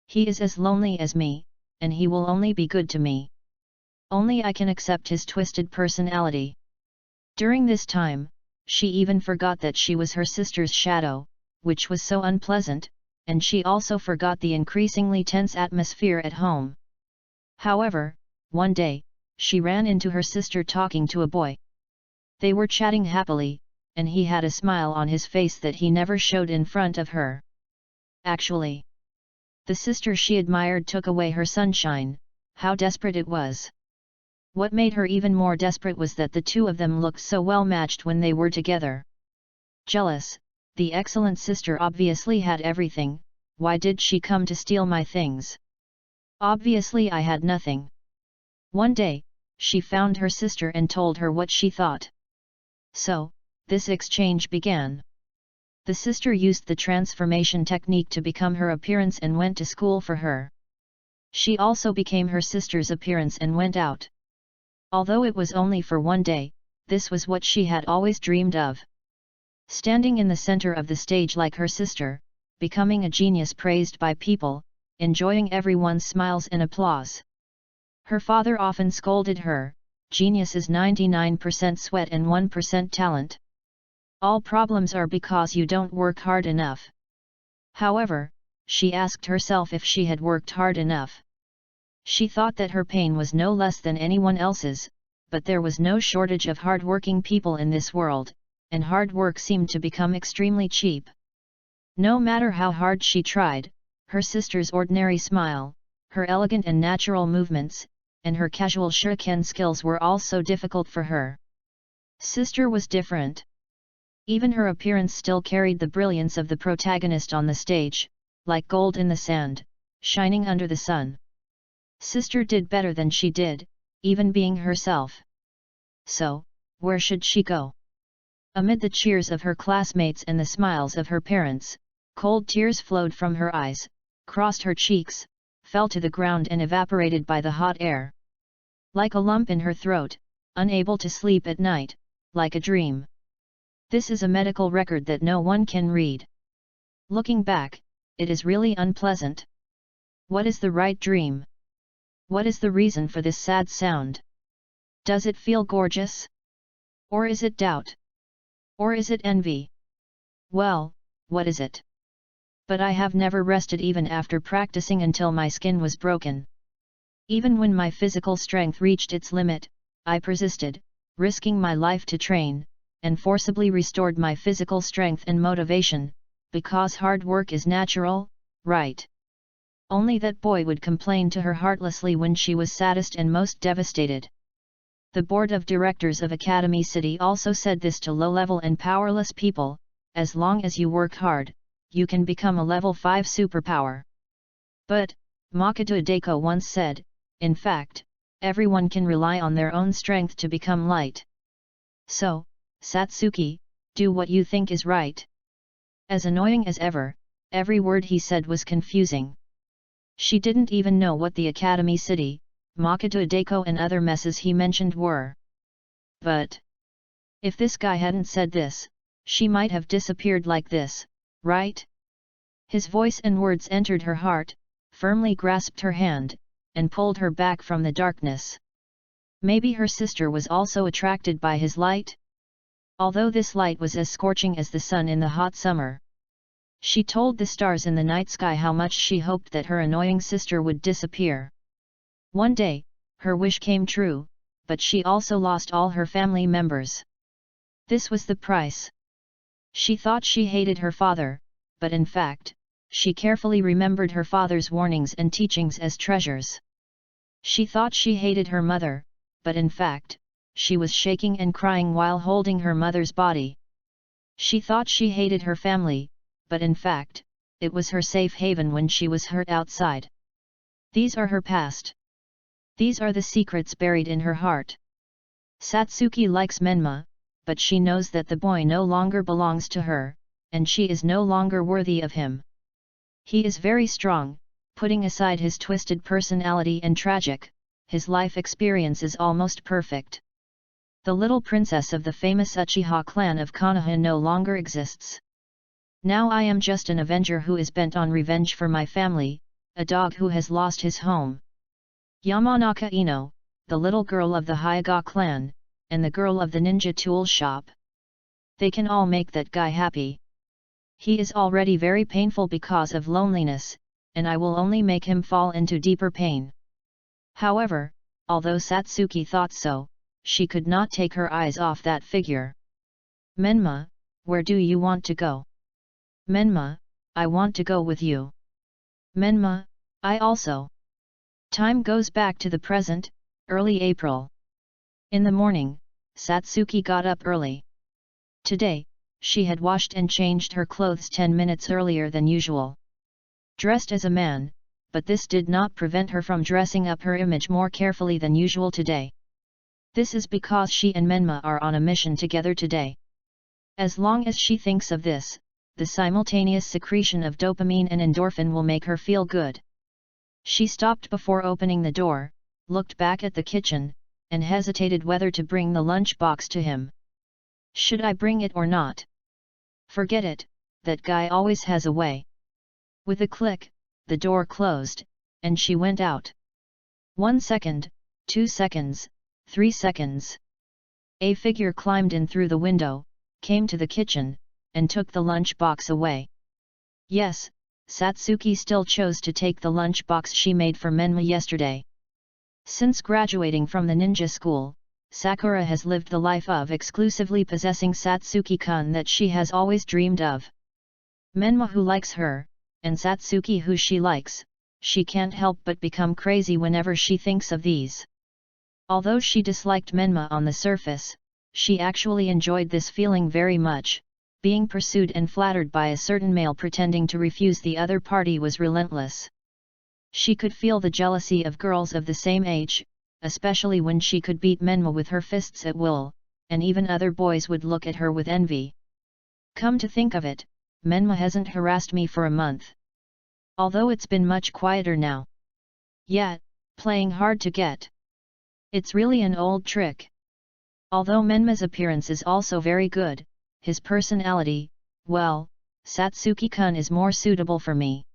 He is as lonely as me, and he will only be good to me. Only I can accept his twisted personality." During this time, she even forgot that she was her sister's shadow, which was so unpleasant, and she also forgot the increasingly tense atmosphere at home. However, one day, she ran into her sister talking to a boy. They were chatting happily, and he had a smile on his face that he never showed in front of her. Actually, the sister she admired took away her sunshine. How desperate it was! What made her even more desperate was that the two of them looked so well matched when they were together. Jealous, the excellent sister obviously had everything. Why did she come to steal my things? Obviously I had nothing. One day, she found her sister and told her what she thought. So, this exchange began. The sister used the transformation technique to become her appearance and went to school for her. She also became her sister's appearance and went out. Although it was only for one day, this was what she had always dreamed of. Standing in the center of the stage like her sister, becoming a genius praised by people, enjoying everyone's smiles and applause. Her father often scolded her, "Genius is 99% sweat and 1% talent. All problems are because you don't work hard enough." However, she asked herself if she had worked hard enough. She thought that her pain was no less than anyone else's, but there was no shortage of hard-working people in this world, and hard work seemed to become extremely cheap. No matter how hard she tried, her sister's ordinary smile, her elegant and natural movements, and her casual shuriken skills were all so difficult for her. Sister was different. Even her appearance still carried the brilliance of the protagonist on the stage, like gold in the sand, shining under the sun. Sister did better than she did, even being herself. So, where should she go? Amid the cheers of her classmates and the smiles of her parents, cold tears flowed from her eyes, crossed her cheeks, fell to the ground and evaporated by the hot air. Like a lump in her throat, unable to sleep at night, like a dream. This is a medical record that no one can read. Looking back, it is really unpleasant. What is the right dream? What is the reason for this sad sound? Does it feel gorgeous? Or is it doubt? Or is it envy? Well, what is it? But I have never rested even after practicing until my skin was broken. Even when my physical strength reached its limit, I persisted, risking my life to train, and forcibly restored my physical strength and motivation, because hard work is natural, right? Only that boy would complain to her heartlessly when she was saddest and most devastated. The board of directors of Academy City also said this to low-level and powerless people: as long as you work hard, you can become a level 5 superpower. But, Makoto Deko once said, in fact, everyone can rely on their own strength to become light. So, Satsuki, do what you think is right. As annoying as ever, every word he said was confusing. She didn't even know what the Academy City, Makoto Deko and other messes he mentioned were. But if this guy hadn't said this, she might have disappeared like this, right? His voice and words entered her heart, firmly grasped her hand, and pulled her back from the darkness. Maybe her sister was also attracted by his light? Although this light was as scorching as the sun in the hot summer. She told the stars in the night sky how much she hoped that her annoying sister would disappear. One day, her wish came true, but she also lost all her family members. This was the price. She thought she hated her father, but in fact, she carefully remembered her father's warnings and teachings as treasures. She thought she hated her mother, but in fact, she was shaking and crying while holding her mother's body. She thought she hated her family, but in fact, it was her safe haven when she was hurt outside. These are her past. These are the secrets buried in her heart. Satsuki likes Menma, but she knows that the boy no longer belongs to her, and she is no longer worthy of him. He is very strong, putting aside his twisted personality and tragic, his life experience is almost perfect. The little princess of the famous Uchiha clan of Konoha no longer exists. Now I am just an avenger who is bent on revenge for my family, a dog who has lost his home. Yamanaka Ino, the little girl of the Hyuga clan, and the girl of the ninja tool shop. They can all make that guy happy. He is already very painful because of loneliness, and I will only make him fall into deeper pain. However, although Satsuki thought so, she could not take her eyes off that figure. Menma, where do you want to go? Menma, I want to go with you. Menma, I also. Time goes back to the present, early April. In the morning, Satsuki got up early. Today, she had washed and changed her clothes 10 minutes earlier than usual. Dressed as a man, but this did not prevent her from dressing up her image more carefully than usual today. This is because she and Menma are on a mission together today. As long as she thinks of this, the simultaneous secretion of dopamine and endorphin will make her feel good. She stopped before opening the door, looked back at the kitchen, and hesitated whether to bring the lunch box to him. Should I bring it or not? Forget it, that guy always has a way. With a click, the door closed, and she went out. 1 second, 2 seconds, 3 seconds. A figure climbed in through the window, came to the kitchen, and took the lunch box away. Yes, Satsuki still chose to take the lunch box she made for Menma yesterday. Since graduating from the ninja school, Sakura has lived the life of exclusively possessing Satsuki-kun that she has always dreamed of. Menma who likes her, and Satsuki who she likes, she can't help but become crazy whenever she thinks of these. Although she disliked Menma on the surface, she actually enjoyed this feeling very much. Being pursued and flattered by a certain male pretending to refuse the other party was relentless. She could feel the jealousy of girls of the same age, especially when she could beat Menma with her fists at will, and even other boys would look at her with envy. Come to think of it, Menma hasn't harassed me for a month. Although it's been much quieter now. Yet, playing hard to get. It's really an old trick. Although Menma's appearance is also very good, his personality, well, Satsuki-kun is more suitable for me.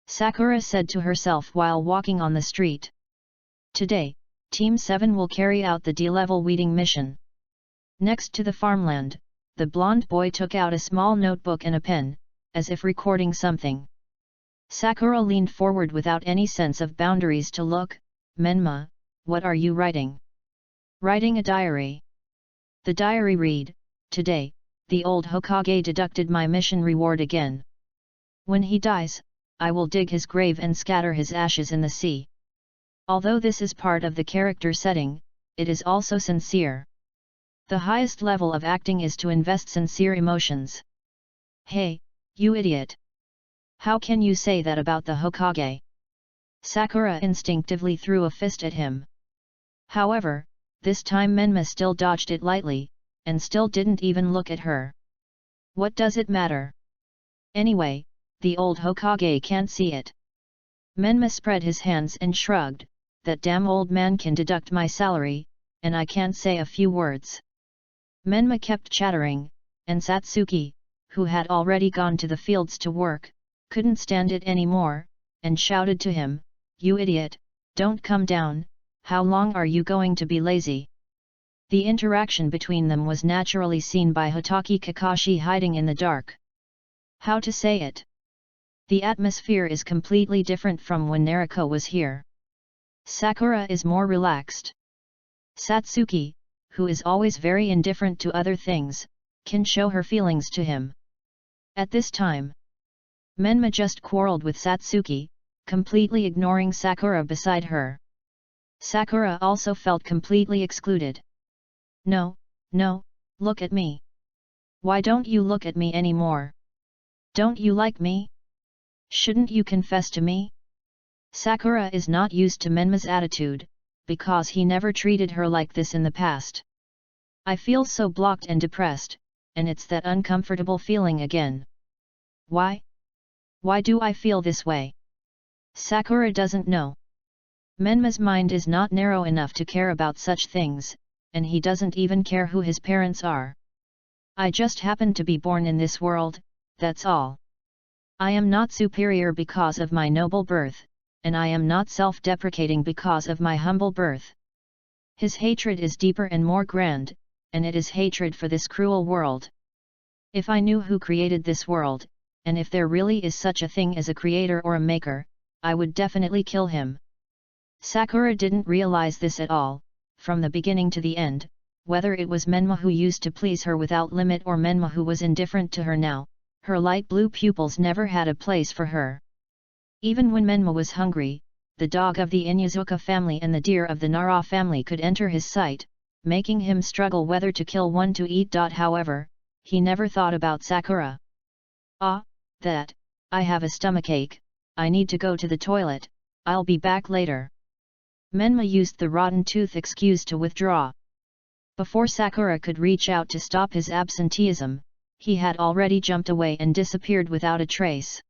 Sakura said to herself while walking on the street. Today, Team 7 will carry out the D-level weeding mission. Next to the farmland, the blonde boy took out a small notebook and a pen, as if recording something. Sakura leaned forward without any sense of boundaries to look. Menma, what are you writing? Writing a diary. The diary read, Today, the old Hokage deducted my mission reward again. When he dies, I will dig his grave and scatter his ashes in the sea. Although this is part of the character setting, it is also sincere. The highest level of acting is to invest sincere emotions. Hey, you idiot! How can you say that about the Hokage? Sakura instinctively threw a fist at him. However, this time Menma still dodged it lightly, and still didn't even look at her. What does it matter? Anyway, the old Hokage can't see it. Menma spread his hands and shrugged, that damn old man can deduct my salary, and I can't say a few words. Menma kept chattering, and Satsuki, who had already gone to the fields to work, couldn't stand it anymore, and shouted to him, You idiot, don't come down, how long are you going to be lazy? The interaction between them was naturally seen by Hotaki Kakashi hiding in the dark. How to say it? The atmosphere is completely different from when Naruto was here. Sakura is more relaxed. Satsuki, who is always very indifferent to other things, can show her feelings to him. At this time, Menma just quarreled with Satsuki, completely ignoring Sakura beside her. Sakura also felt completely excluded. No, look at me. Why don't you look at me anymore? Don't you like me? Shouldn't you confess to me? Sakura is not used to Menma's attitude, because he never treated her like this in the past. I feel so blocked and depressed, and it's that uncomfortable feeling again. Why? Why do I feel this way? Sakura doesn't know. Menma's mind is not narrow enough to care about such things, and he doesn't even care who his parents are. I just happen to be born in this world, that's all. I am not superior because of my noble birth, and I am not self-deprecating because of my humble birth. His hatred is deeper and more grand, and it is hatred for this cruel world. If I knew who created this world, and if there really is such a thing as a creator or a maker, I would definitely kill him. Sakura didn't realize this at all, from the beginning to the end, whether it was Menma who used to please her without limit or Menma who was indifferent to her now. Her light blue pupils never had a place for her. Even when Menma was hungry, the dog of the Inuzuka family and the deer of the Nara family could enter his sight, making him struggle whether to kill one to eat. However, he never thought about Sakura. Ah, I have a stomachache, I need to go to the toilet, I'll be back later. Menma used the rotten tooth excuse to withdraw. Before Sakura could reach out to stop his absenteeism, he had already jumped away and disappeared without a trace.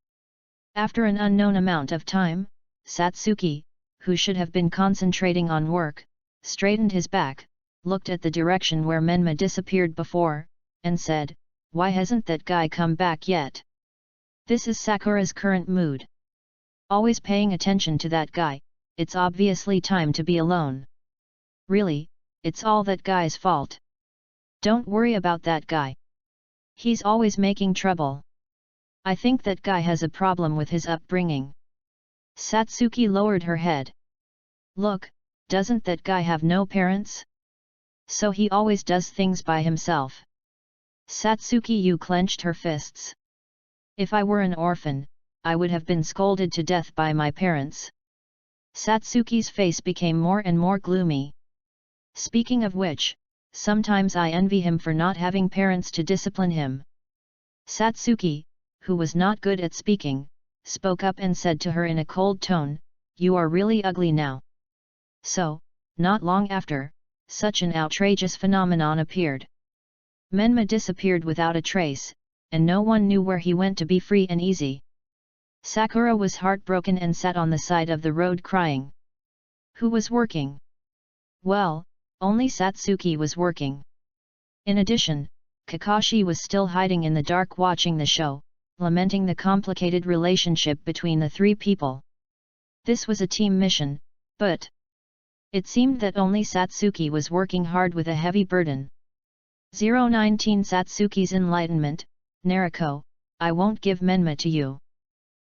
After an unknown amount of time, Satsuki, who should have been concentrating on work, straightened his back, looked at the direction where Menma disappeared before, and said, Why hasn't that guy come back yet? This is Sakura's current mood. Always paying attention to that guy, it's obviously time to be alone. Really, it's all that guy's fault. Don't worry about that guy. He's always making trouble. I think that guy has a problem with his upbringing. Satsuki lowered her head. Look, doesn't that guy have no parents? So he always does things by himself. Satsuki clenched her fists. If I were an orphan, I would have been scolded to death by my parents. Satsuki's face became more and more gloomy. Speaking of which, sometimes I envy him for not having parents to discipline him. Satsuki, who was not good at speaking, spoke up and said to her in a cold tone, You are really ugly now. So, not long after, such an outrageous phenomenon appeared. Menma disappeared without a trace, and no one knew where he went to be free and easy. Sakura was heartbroken and sat on the side of the road crying. Who was working? Well, Only Satsuki was working. In addition, Kakashi was still hiding in the dark watching the show, lamenting the complicated relationship between the three people. This was a team mission, but it seemed that only Satsuki was working hard with a heavy burden. 019 Satsuki's enlightenment. Naruto, I won't give Menma to you.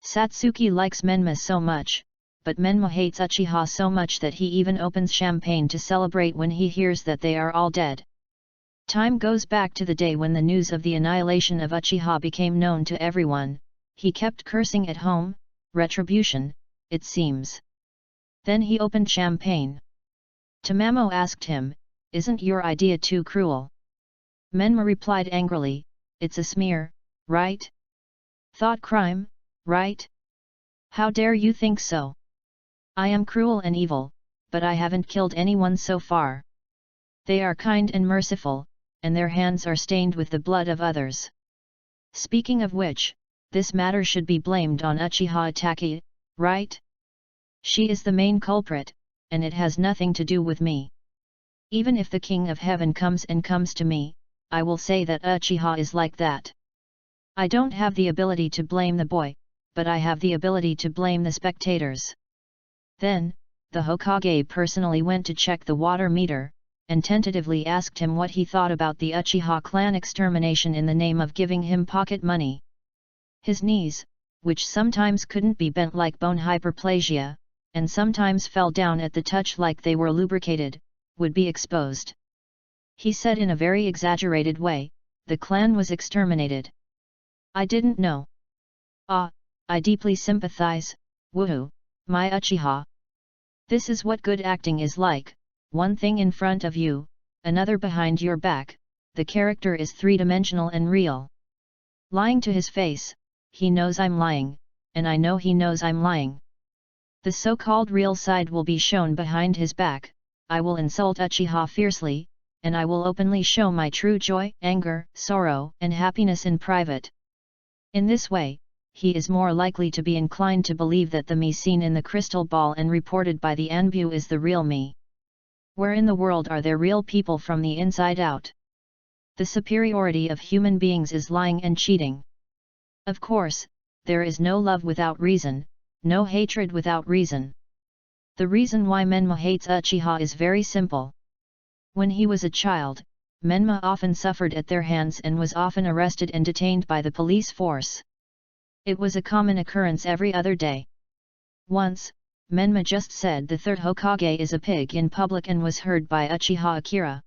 Satsuki likes Menma so much, but Menma hates Uchiha so much that he even opens champagne to celebrate when he hears that they are all dead. Time goes back to the day when the news of the annihilation of Uchiha became known to everyone. He kept cursing at home, retribution, it seems. Then he opened champagne. Tamamo asked him, isn't your idea too cruel? Menma replied angrily, it's a smear, right? Thought crime, right? How dare you think so? I am cruel and evil, but I haven't killed anyone so far. They are kind and merciful, and their hands are stained with the blood of others. Speaking of which, this matter should be blamed on Uchiha Itachi, right? She is the main culprit, and it has nothing to do with me. Even if the King of Heaven comes to me, I will say that Uchiha is like that. I don't have the ability to blame the boy, but I have the ability to blame the spectators. Then, the Hokage personally went to check the water meter, and tentatively asked him what he thought about the Uchiha clan extermination in the name of giving him pocket money. His knees, which sometimes couldn't be bent like bone hyperplasia, and sometimes fell down at the touch like they were lubricated, would be exposed. He said in a very exaggerated way, the clan was exterminated. I didn't know. Ah, I deeply sympathize, woohoo, my Uchiha. This is what good acting is like, one thing in front of you, another behind your back, the character is three-dimensional and real. Lying to his face, he knows I'm lying, and I know he knows I'm lying. The so-called real side will be shown behind his back. I will insult Uchiha fiercely, and I will openly show my true joy, anger, sorrow, and happiness in private. In this way, he is more likely to be inclined to believe that the me seen in the crystal ball and reported by the Anbu is the real me. Where in the world are there real people from the inside out? The superiority of human beings is lying and cheating. Of course, there is no love without reason, no hatred without reason. The reason why Menma hates Uchiha is very simple. When he was a child, Menma often suffered at their hands and was often arrested and detained by the police force. It was a common occurrence every other day. Once, Menma just said the third Hokage is a pig in public and was heard by Uchiha Akira.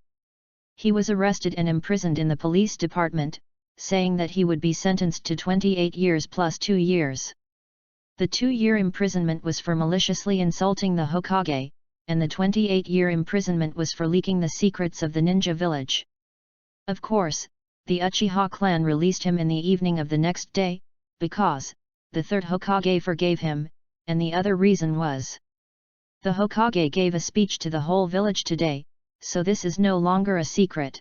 He was arrested and imprisoned in the police department, saying that he would be sentenced to 28 years plus 2 years. The 2-year imprisonment was for maliciously insulting the Hokage, and the 28-year imprisonment was for leaking the secrets of the ninja village. Of course, the Uchiha clan released him in the evening of the next day, because the third Hokage forgave him, and the other reason was the Hokage gave a speech to the whole village today, so this is no longer a secret.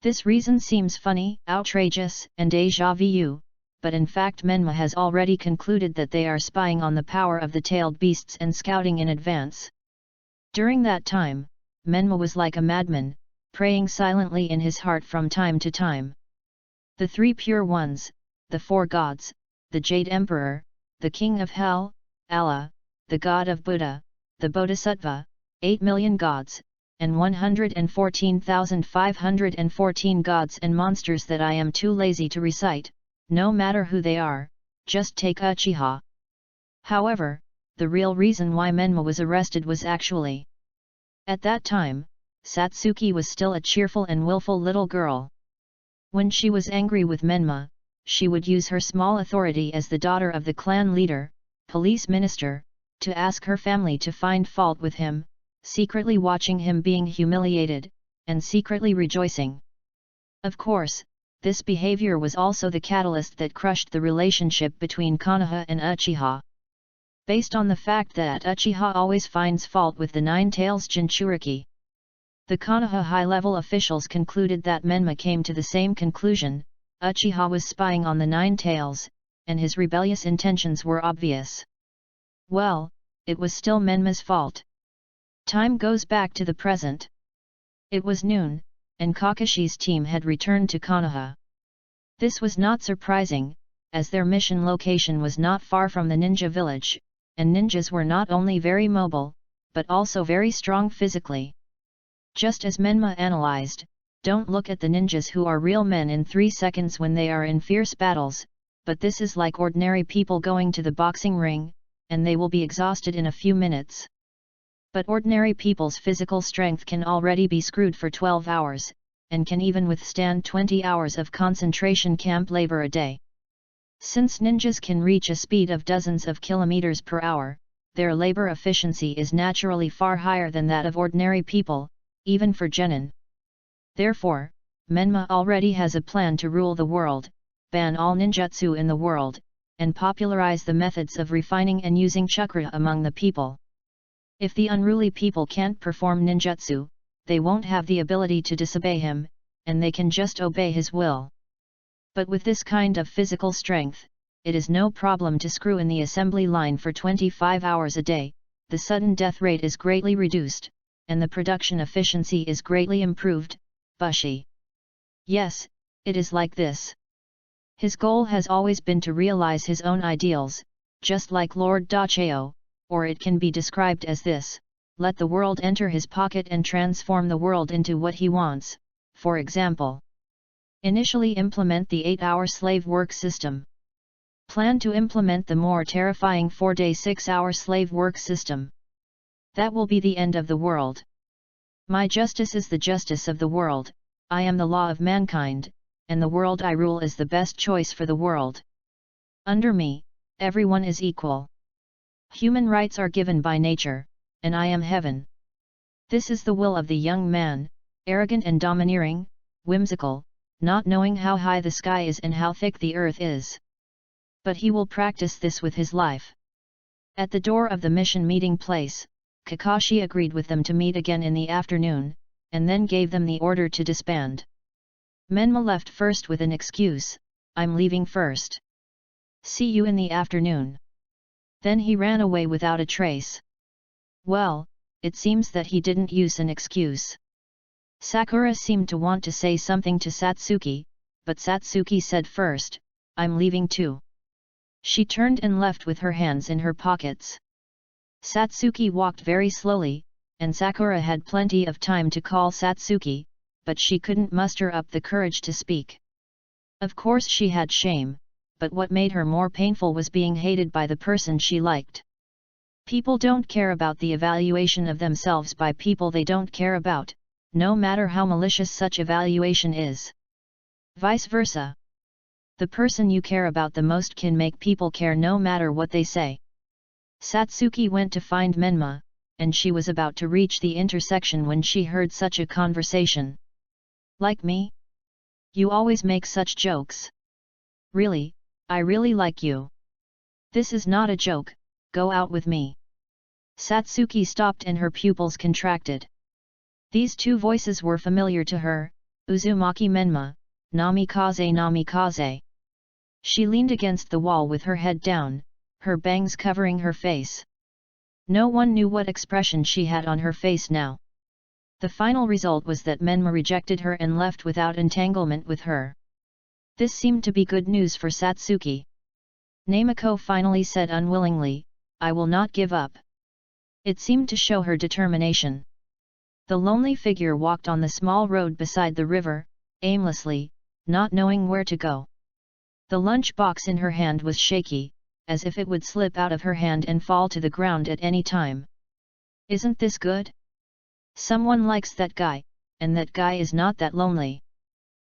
This reason seems funny, outrageous, and déjà vu, but in fact Menma has already concluded that they are spying on the power of the tailed beasts and scouting in advance. During that time, Menma was like a madman, praying silently in his heart from time to time. The three pure ones, the four gods, the Jade Emperor, the King of Hell, Allah, the God of Buddha, the Bodhisattva, 8 million gods, and 114,514 gods and monsters that I am too lazy to recite, no matter who they are, just take Uchiha. However, the real reason why Menma was arrested was actually, at that time, Satsuki was still a cheerful and willful little girl. When she was angry with Menma, she would use her small authority as the daughter of the clan leader, police minister, to ask her family to find fault with him, secretly watching him being humiliated, and secretly rejoicing. Of course, this behavior was also the catalyst that crushed the relationship between Konoha and Uchiha. Based on the fact that Uchiha always finds fault with the Nine Tails Jinchuriki. The Konoha high-level officials concluded that Menma came to the same conclusion. Uchiha was spying on the Nine Tails, and his rebellious intentions were obvious. Well, it was still Menma's fault. Time goes back to the present. It was noon, and Kakashi's team had returned to Konoha. This was not surprising, as their mission location was not far from the ninja village, and ninjas were not only very mobile, but also very strong physically. Just as Menma analyzed, don't look at the ninjas who are real men in 3 seconds when they are in fierce battles, but this is like ordinary people going to the boxing ring, and they will be exhausted in a few minutes. But ordinary people's physical strength can already be screwed for 12 hours, and can even withstand 20 hours of concentration camp labor a day. Since ninjas can reach a speed of dozens of kilometers per hour, their labor efficiency is naturally far higher than that of ordinary people, even for genin. Therefore, Menma already has a plan to rule the world, ban all ninjutsu in the world, and popularize the methods of refining and using chakra among the people. If the unruly people can't perform ninjutsu, they won't have the ability to disobey him, and they can just obey his will. But with this kind of physical strength, it is no problem to screw in the assembly line for 25 hours a day, the sudden death rate is greatly reduced, and the production efficiency is greatly improved. Bushi. Yes, it is like this. His goal has always been to realize his own ideals, just like Lord Dacheo, or it can be described as this: let the world enter his pocket and transform the world into what he wants. For example, initially implement the 8-hour slave work system. Plan to implement the more terrifying 4-day 6-hour slave work system. That will be the end of the world. My justice is the justice of the world, I am the law of mankind, and the world I rule is the best choice for the world. Under me, everyone is equal. Human rights are given by nature, and I am heaven. This is the will of the young man, arrogant and domineering, whimsical, not knowing how high the sky is and how thick the earth is. But he will practice this with his life. At the door of the mission meeting place, Kakashi agreed with them to meet again in the afternoon, and then gave them the order to disband. Menma left first with an excuse: I'm leaving first. See you in the afternoon. Then he ran away without a trace. Well, it seems that he didn't use an excuse. Sakura seemed to want to say something to Satsuki, but Satsuki said first, I'm leaving too. She turned and left with her hands in her pockets. Satsuki walked very slowly, and Sakura had plenty of time to call Satsuki, but she couldn't muster up the courage to speak. Of course she had shame, but what made her more painful was being hated by the person she liked. People don't care about the evaluation of themselves by people they don't care about, no matter how malicious such evaluation is. Vice versa. The person you care about the most can make people care no matter what they say. Satsuki went to find Menma, and she was about to reach the intersection when she heard such a conversation. Like me? You always make such jokes. Really, I really like you. This is not a joke, go out with me. Satsuki stopped and her pupils contracted. These two voices were familiar to her: Uzumaki Menma, Namikaze Namikaze. She leaned against the wall with her head down, her bangs covering her face. No one knew what expression she had on her face now. The final result was that Menma rejected her and left without entanglement with her. This seemed to be good news for Satsuki. Namiko finally said unwillingly, I will not give up. It seemed to show her determination. The lonely figure walked on the small road beside the river, aimlessly, not knowing where to go. The lunch box in her hand was shaky, as if it would slip out of her hand and fall to the ground at any time. Isn't this good? Someone likes that guy, and that guy is not that lonely.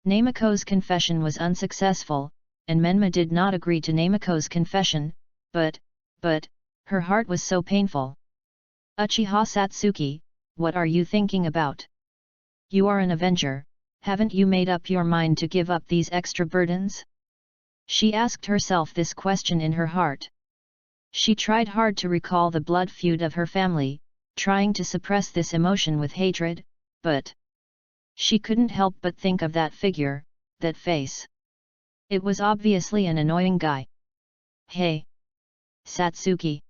Namiko's confession was unsuccessful, and Menma did not agree to Namiko's confession, but, her heart was so painful. Uchiha Satsuki, what are you thinking about? You are an avenger, haven't you made up your mind to give up these extra burdens? She asked herself this question in her heart. She tried hard to recall the blood feud of her family, trying to suppress this emotion with hatred, but she couldn't help but think of that figure, that face. It was obviously an annoying guy. Hey! Satsuki!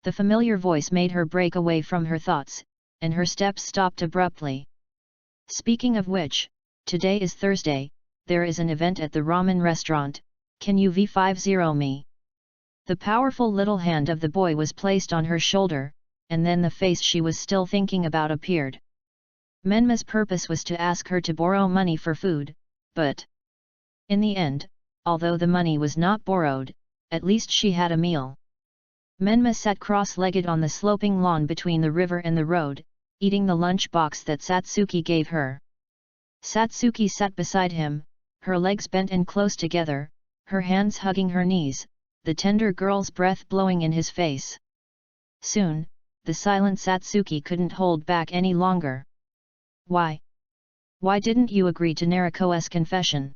The familiar voice made her break away from her thoughts, and her steps stopped abruptly. Speaking of which, today is Thursday, there is an event at the ramen restaurant, can you V50 me? The powerful little hand of the boy was placed on her shoulder, and then the face she was still thinking about appeared. Menma's purpose was to ask her to borrow money for food, but in the end, although the money was not borrowed, at least she had a meal. Menma sat cross-legged on the sloping lawn between the river and the road, eating the lunch box that Satsuki gave her. Satsuki sat beside him, her legs bent and close together, her hands hugging her knees, the tender girl's breath blowing in his face. Soon, the silent Satsuki couldn't hold back any longer. Why? Why didn't you agree to Naruto's confession?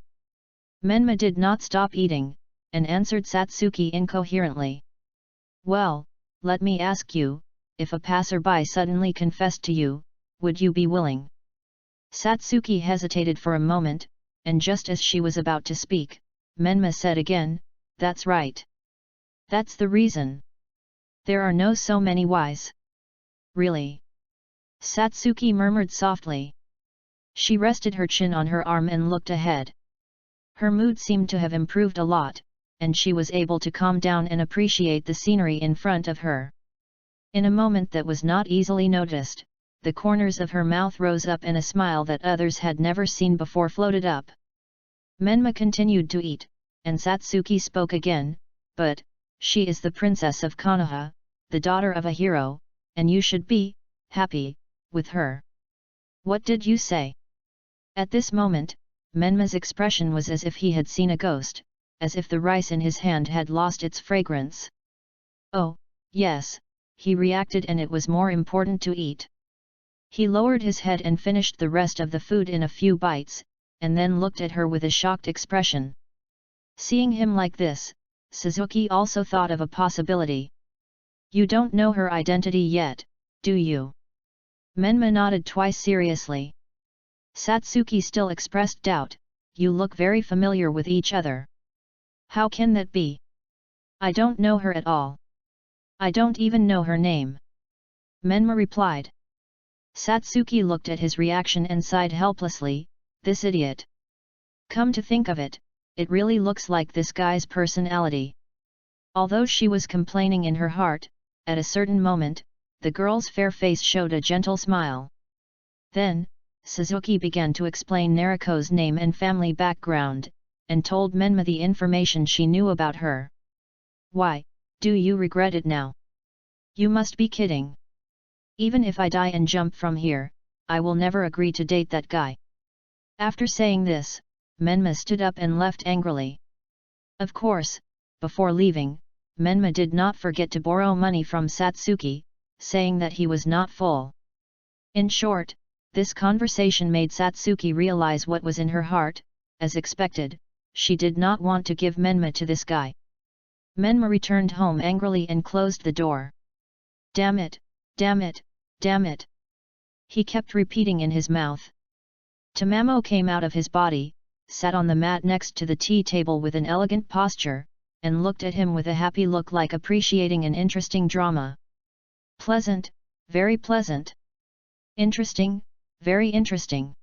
Menma did not stop eating, and answered Satsuki incoherently. Well, let me ask you, if a passerby suddenly confessed to you, would you be willing? Satsuki hesitated for a moment, and just as she was about to speak, Menma said again, that's right. That's the reason. There are no so many whys. Really? Satsuki murmured softly. She rested her chin on her arm and looked ahead. Her mood seemed to have improved a lot, and she was able to calm down and appreciate the scenery in front of her. In a moment that was not easily noticed, the corners of her mouth rose up and a smile that others had never seen before floated up. Menma continued to eat, and Satsuki spoke again, but, she is the princess of Konoha, the daughter of a hero, and you should be happy with her. What did you say? At this moment, Menma's expression was as if he had seen a ghost, as if the rice in his hand had lost its fragrance. Oh, yes, he reacted, and it was more important to eat. He lowered his head and finished the rest of the food in a few bites, and then looked at her with a shocked expression. Seeing him like this, Suzuki also thought of a possibility. You don't know her identity yet, do you? Menma nodded twice seriously. Satsuki still expressed doubt, you look very familiar with each other. How can that be? I don't know her at all. I don't even know her name. Menma replied. Satsuki looked at his reaction and sighed helplessly, this idiot. Come to think of it, it really looks like this guy's personality. Although she was complaining in her heart, at a certain moment, the girl's fair face showed a gentle smile. Then, Suzuki began to explain Naruto's name and family background, and told Menma the information she knew about her. Why, do you regret it now? You must be kidding. Even if I die and jump from here, I will never agree to date that guy. After saying this, Menma stood up and left angrily. Of course, before leaving, Menma did not forget to borrow money from Satsuki, saying that he was not full. In short, this conversation made Satsuki realize what was in her heart. As expected, she did not want to give Menma to this guy. Menma returned home angrily and closed the door. Damn it, damn it, damn it. He kept repeating in his mouth. Tamamo came out of his body, sat on the mat next to the tea table with an elegant posture, and looked at him with a happy look like appreciating an interesting drama. Pleasant, very pleasant. Interesting, very interesting.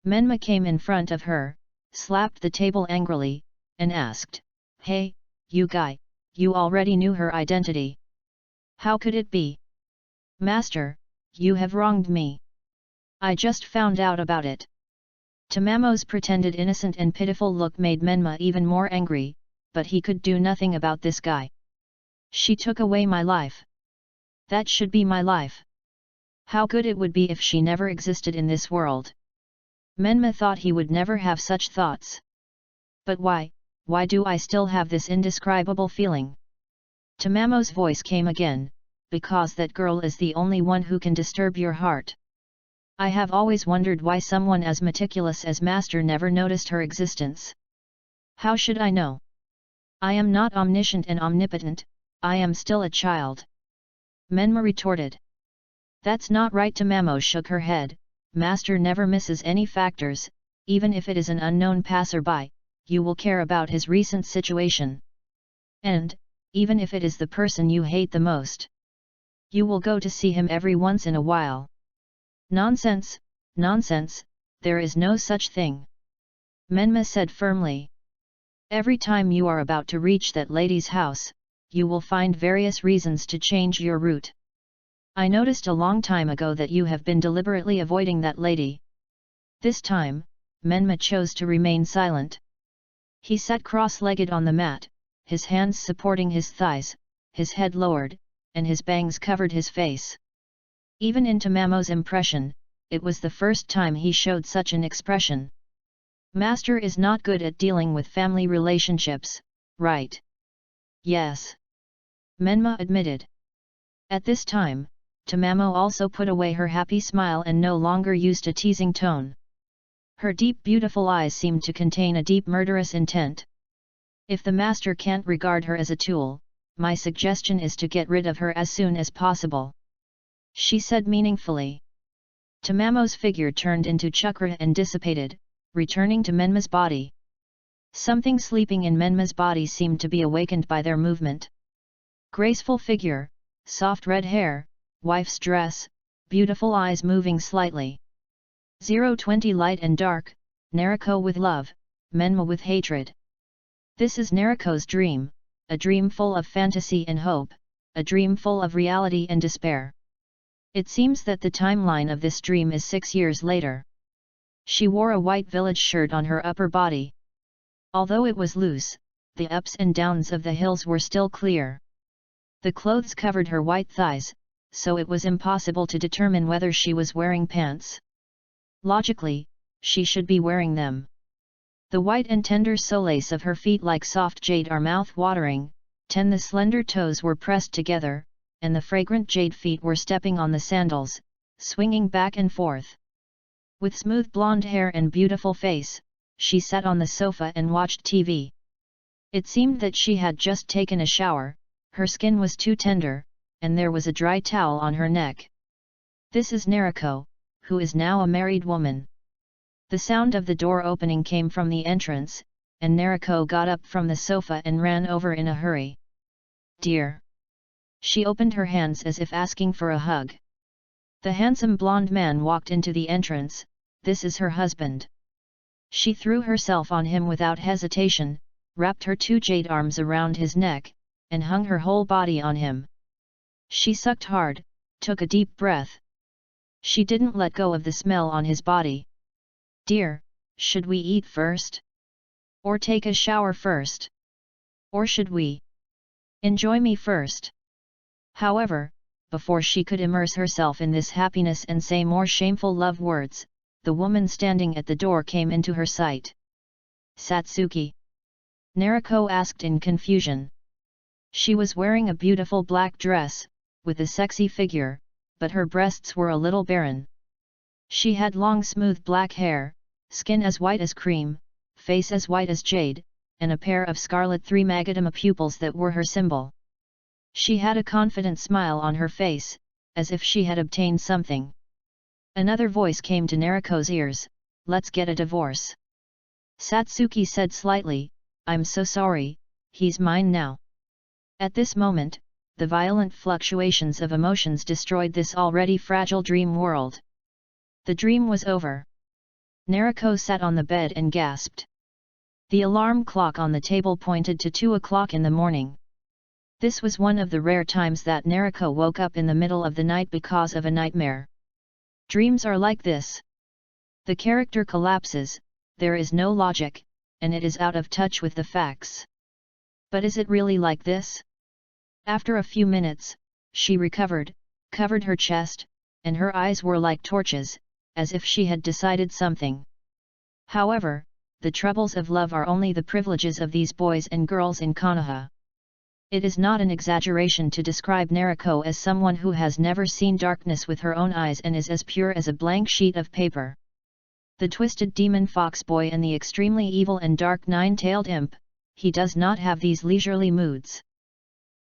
Menma came in front of her, slapped the table angrily, and asked, Hey, you guy, you already knew her identity. How could it be? Master, you have wronged me. I just found out about it. Tamamo's pretended innocent and pitiful look made Menma even more angry, but he could do nothing about this guy. She took away my life. That should be my life. How good it would be if she never existed in this world. Menma thought he would never have such thoughts. But why do I still have this indescribable feeling? Tamamo's voice came again, because that girl is the only one who can disturb your heart. I have always wondered why someone as meticulous as Master never noticed her existence. How should I know? I am not omniscient and omnipotent, I am still a child. Menma retorted. That's not right. Tamamo shook her head. Master never misses any factors, even if it is an unknown passerby, you will care about his recent situation. And, even if it is the person you hate the most, you will go to see him every once in a while. Nonsense, nonsense, there is no such thing. Menma said firmly. Every time you are about to reach that lady's house, you will find various reasons to change your route. I noticed a long time ago that you have been deliberately avoiding that lady. This time, Menma chose to remain silent. He sat cross-legged on the mat, his hands supporting his thighs, his head lowered, and his bangs covered his face. Even in Tamamo's impression, it was the first time he showed such an expression. Master is not good at dealing with family relationships, right? Yes. Menma admitted. At this time, Tamamo also put away her happy smile and no longer used a teasing tone. Her deep beautiful eyes seemed to contain a deep murderous intent. If the master can't regard her as a tool, my suggestion is to get rid of her as soon as possible. She said meaningfully. Tamamo's figure turned into chakra and dissipated, returning to Menma's body. Something sleeping in Menma's body seemed to be awakened by their movement. Graceful figure, soft red hair, wife's dress, beautiful eyes moving slightly. 020 light and dark, Naruto with love, Menma with hatred. This is Naruto's dream, a dream full of fantasy and hope, a dream full of reality and despair. It seems that the timeline of this dream is 6 years later. She wore a white village shirt on her upper body. Although it was loose, the ups and downs of the hills were still clear. The clothes covered her white thighs, so it was impossible to determine whether she was wearing pants. Logically, she should be wearing them. The white and tender soles of her feet like soft jade are mouth-watering, the slender toes were pressed together, and the fragrant jade feet were stepping on the sandals, swinging back and forth. With smooth blonde hair and beautiful face, she sat on the sofa and watched TV. It seemed that she had just taken a shower, her skin was too tender, and there was a dry towel on her neck. This is Naruto, who is now a married woman. The sound of the door opening came from the entrance, and Naruto got up from the sofa and ran over in a hurry. Dear! She opened her hands as if asking for a hug. The handsome blonde man walked into the entrance. This is her husband. She threw herself on him without hesitation, wrapped her two jade arms around his neck, and hung her whole body on him. She sucked hard, took a deep breath. She didn't let go of the smell on his body. Dear, should we eat first? Or take a shower first? Or should we enjoy me first? However, before she could immerse herself in this happiness and say more shameful love words, the woman standing at the door came into her sight. Satsuki? Naruto asked in confusion. She was wearing a beautiful black dress, with a sexy figure, but her breasts were a little barren. She had long smooth black hair, skin as white as cream, face as white as jade, and a pair of scarlet three-magadama pupils that were her symbol. She had a confident smile on her face, as if she had obtained something. Another voice came to Naruto's ears, let's get a divorce. Satsuki said slightly, I'm so sorry, he's mine now. At this moment, the violent fluctuations of emotions destroyed this already fragile dream world. The dream was over. Naruto sat on the bed and gasped. The alarm clock on the table pointed to 2 o'clock in the morning. This was one of the rare times that Naruto woke up in the middle of the night because of a nightmare. Dreams are like this. The character collapses, there is no logic, and it is out of touch with the facts. But is it really like this? After a few minutes, she recovered, covered her chest, and her eyes were like torches, as if she had decided something. However, the troubles of love are only the privileges of these boys and girls in Konoha. It is not an exaggeration to describe Naruto as someone who has never seen darkness with her own eyes and is as pure as a blank sheet of paper. The twisted demon fox boy and the extremely evil and dark nine-tailed imp, he does not have these leisurely moods.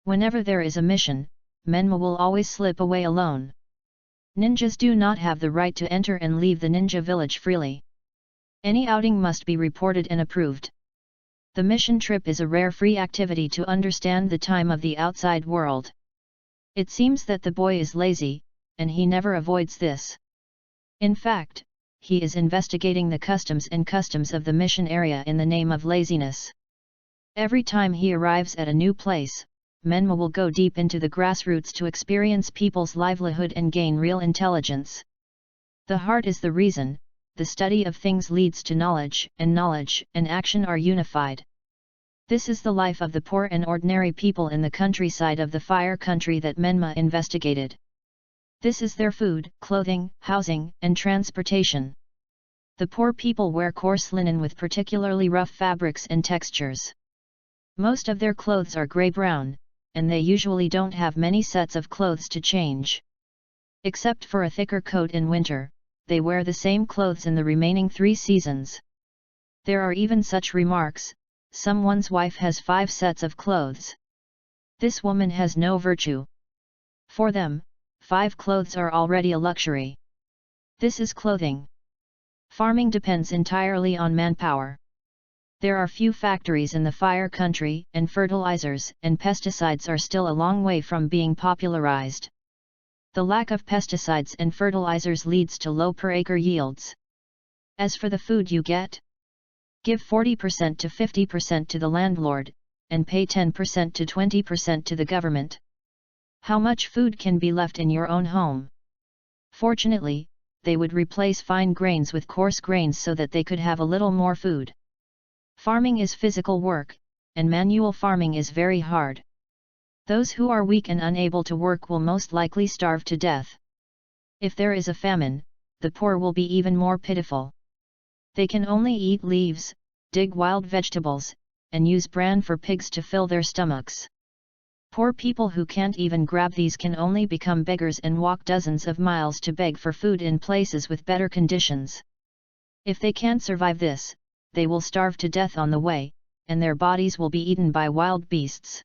Whenever there is a mission, Menma will always slip away alone. Ninjas do not have the right to enter and leave the ninja village freely. Any outing must be reported and approved. The mission trip is a rare free activity to understand the time of the outside world. It seems that the boy is lazy, and he never avoids this. In fact, he is investigating the customs of the mission area in the name of laziness. Every time he arrives at a new place, Menma will go deep into the grassroots to experience people's livelihood and gain real intelligence. The heart is the reason, the study of things leads to knowledge and action are unified. This is the life of the poor and ordinary people in the countryside of the fire country that Menma investigated. This is their food, clothing, housing, and transportation. The poor people wear coarse linen with particularly rough fabrics and textures. Most of their clothes are gray-brown, and they usually don't have many sets of clothes to change. Except for a thicker coat in winter, they wear the same clothes in the remaining 3 seasons. There are even such remarks, someone's wife has 5 sets of clothes. This woman has no virtue. For them, 5 clothes are already a luxury. This is clothing. Farming depends entirely on manpower. There are few factories in the fire country, and fertilizers and pesticides are still a long way from being popularized. The lack of pesticides and fertilizers leads to low per acre yields. As for the food you get, give 40% to 50% to the landlord, and pay 10% to 20% to the government. How much food can be left in your own home? Fortunately, they would replace fine grains with coarse grains so that they could have a little more food. Farming is physical work, and manual farming is very hard. Those who are weak and unable to work will most likely starve to death. If there is a famine, the poor will be even more pitiful. They can only eat leaves, dig wild vegetables, and use bran for pigs to fill their stomachs. Poor people who can't even grab these can only become beggars and walk dozens of miles to beg for food in places with better conditions. If they can't survive this, they will starve to death on the way, and their bodies will be eaten by wild beasts.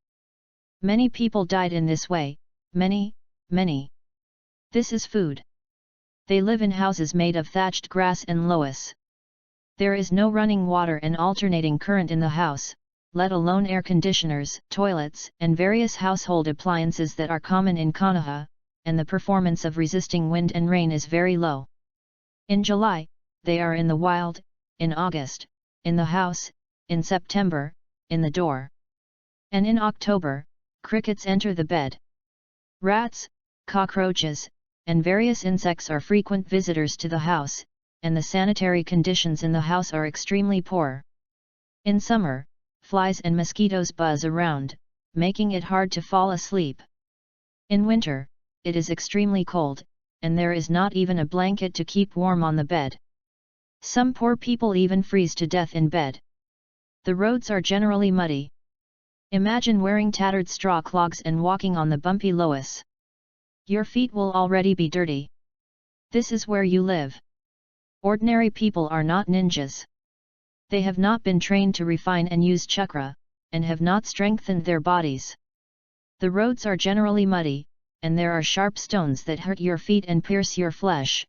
Many people died in this way, many. This is food. They live in houses made of thatched grass and loess. There is no running water and alternating current in the house, let alone air conditioners, toilets, and various household appliances that are common in Konoha, and the performance of resisting wind and rain is very low. In July, they are in the wild, in August, in the house, in September, in the door. And in October, crickets enter the bed. Rats, cockroaches, and various insects are frequent visitors to the house, and the sanitary conditions in the house are extremely poor. In summer, flies and mosquitoes buzz around, making it hard to fall asleep. In winter, it is extremely cold, and there is not even a blanket to keep warm on the bed. Some poor people even freeze to death in bed. The roads are generally muddy. Imagine wearing tattered straw clogs and walking on the bumpy loess. Your feet will already be dirty. This is where you live. Ordinary people are not ninjas. They have not been trained to refine and use chakra, and have not strengthened their bodies. The roads are generally muddy, and there are sharp stones that hurt your feet and pierce your flesh.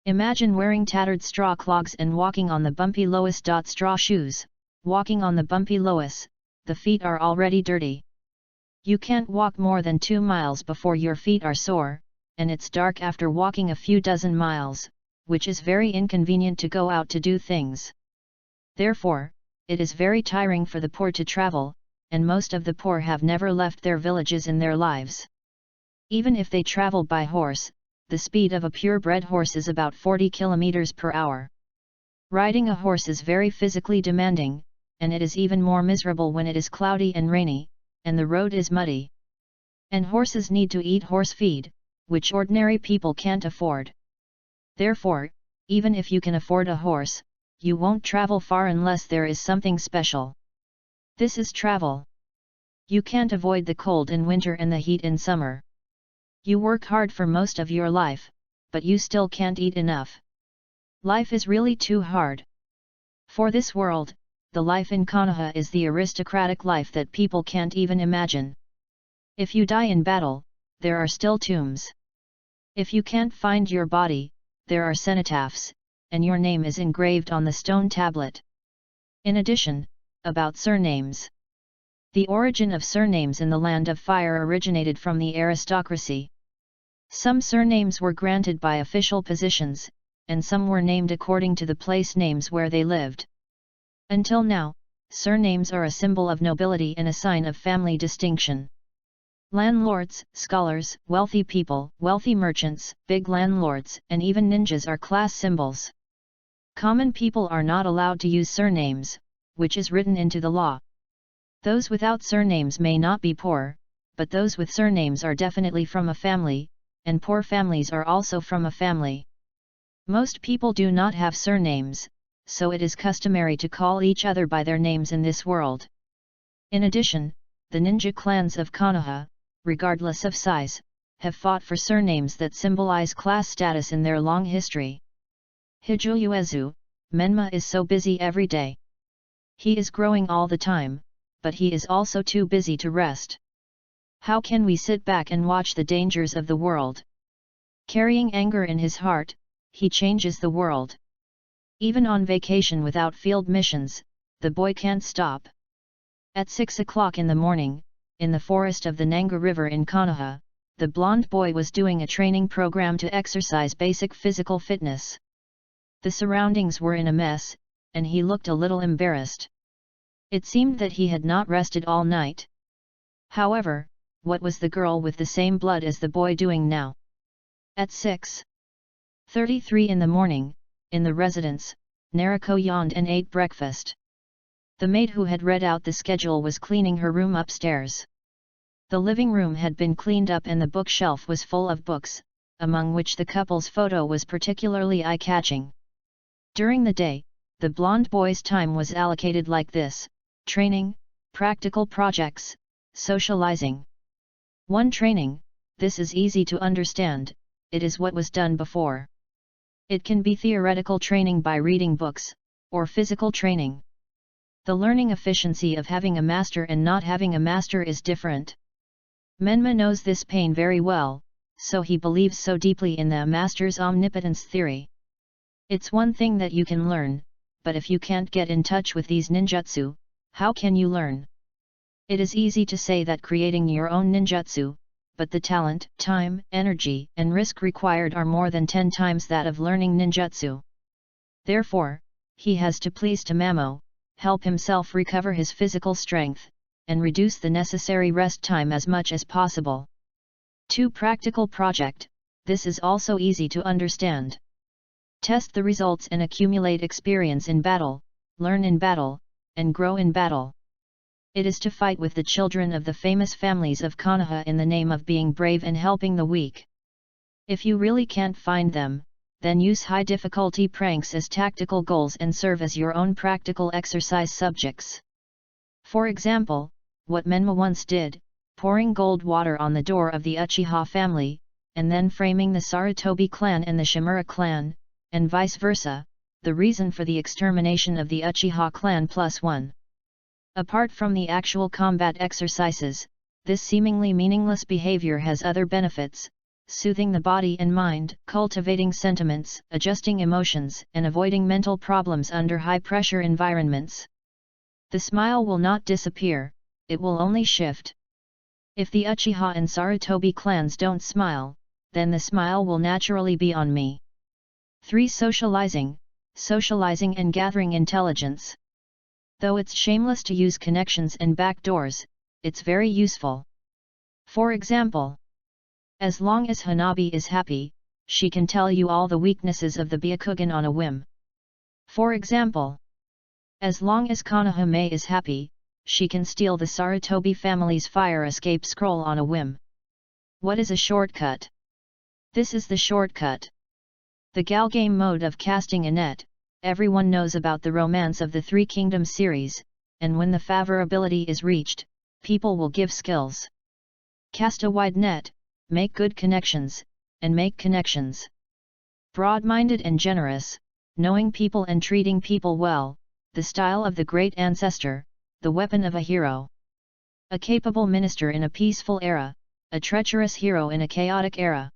Imagine wearing tattered straw clogs and walking on the bumpy loess. Straw shoes, walking on the bumpy loess, the feet are already dirty. You can't walk more than 2 miles before your feet are sore, and it's dark after walking a few dozen miles, which is very inconvenient to go out to do things. Therefore, it is very tiring for the poor to travel, and most of the poor have never left their villages in their lives. Even if they travel by horse, the speed of a purebred horse is about 40 km per hour. Riding a horse is very physically demanding, and it is even more miserable when it is cloudy and rainy, and the road is muddy. And horses need to eat horse feed, which ordinary people can't afford. Therefore, even if you can afford a horse, you won't travel far unless there is something special. This is travel. You can't avoid the cold in winter and the heat in summer. You work hard for most of your life, but you still can't eat enough. Life is really too hard. For this world, the life in Konoha is the aristocratic life that people can't even imagine. If you die in battle, there are still tombs. If you can't find your body, there are cenotaphs, and your name is engraved on the stone tablet. In addition, about surnames. The origin of surnames in the Land of Fire originated from the aristocracy. Some surnames were granted by official positions, and some were named according to the place names where they lived. Until now, surnames are a symbol of nobility and a sign of family distinction. Landlords, scholars, wealthy people, wealthy merchants, big landlords, and even ninjas are class symbols. Common people are not allowed to use surnames, which is written into the law. Those without surnames may not be poor, but those with surnames are definitely from a family, and poor families are also from a family. Most people do not have surnames, so it is customary to call each other by their names in this world. In addition, the ninja clans of Konoha, regardless of size, have fought for surnames that symbolize class status in their long history. Hijuyuezu, Menma is so busy every day. He is growing all the time, but he is also too busy to rest. How can we sit back and watch the dangers of the world? Carrying anger in his heart, he changes the world. Even on vacation without field missions, the boy can't stop. At 6 o'clock in the morning, in the forest of the Nanga River in Konoha, the blonde boy was doing a training program to exercise basic physical fitness. The surroundings were in a mess, and he looked a little embarrassed. It seemed that he had not rested all night. However, what was the girl with the same blood as the boy doing now? At 6:33 in the morning, in the residence, Naruto yawned and ate breakfast. The maid who had read out the schedule was cleaning her room upstairs. The living room had been cleaned up and the bookshelf was full of books, among which the couple's photo was particularly eye-catching. During the day, the blonde boy's time was allocated like this: training, practical projects, socializing. 1. Training. This is easy to understand, it is what was done before. It can be theoretical training by reading books, or physical training. The learning efficiency of having a master and not having a master is different. Menma knows this pain very well, so he believes so deeply in the master's omnipotence theory. It's one thing that you can learn, but if you can't get in touch with these ninjutsu, how can you learn? It is easy to say that creating your own ninjutsu, but the talent, time, energy, and risk required are more than 10 times that of learning ninjutsu. Therefore, he has to please Tamamo, help himself recover his physical strength, and reduce the necessary rest time as much as possible. 2. Practical project. This is also easy to understand. Test the results and accumulate experience in battle, learn in battle, and grow in battle. It is to fight with the children of the famous families of Konoha in the name of being brave and helping the weak. If you really can't find them, then use high difficulty pranks as tactical goals and serve as your own practical exercise subjects. For example, what Menma once did, pouring gold water on the door of the Uchiha family, and then framing the Sarutobi clan and the Shimura clan, and vice versa, the reason for the extermination of the Uchiha clan +1. Apart from the actual combat exercises, this seemingly meaningless behavior has other benefits: soothing the body and mind, cultivating sentiments, adjusting emotions, and avoiding mental problems under high-pressure environments. The smile will not disappear, it will only shift. If the Uchiha and Sarutobi clans don't smile, then the smile will naturally be on me. 3. Socializing and gathering intelligence. Though it's shameless to use connections and backdoors, it's very useful. For example, as long as Hanabi is happy, she can tell you all the weaknesses of the Byakugan on a whim. For example, as long as Konohame is happy, she can steal the Sarutobi family's fire escape scroll on a whim. What is a shortcut? This is the shortcut. The Gal game mode of casting a net. Everyone knows about the Romance of the Three Kingdoms series, and when the favor ability is reached, people will give skills. Cast a wide net, make good connections, and make connections. Broad-minded and generous, knowing people and treating people well, the style of the great ancestor, the weapon of a hero. A capable minister in a peaceful era, a treacherous hero in a chaotic era.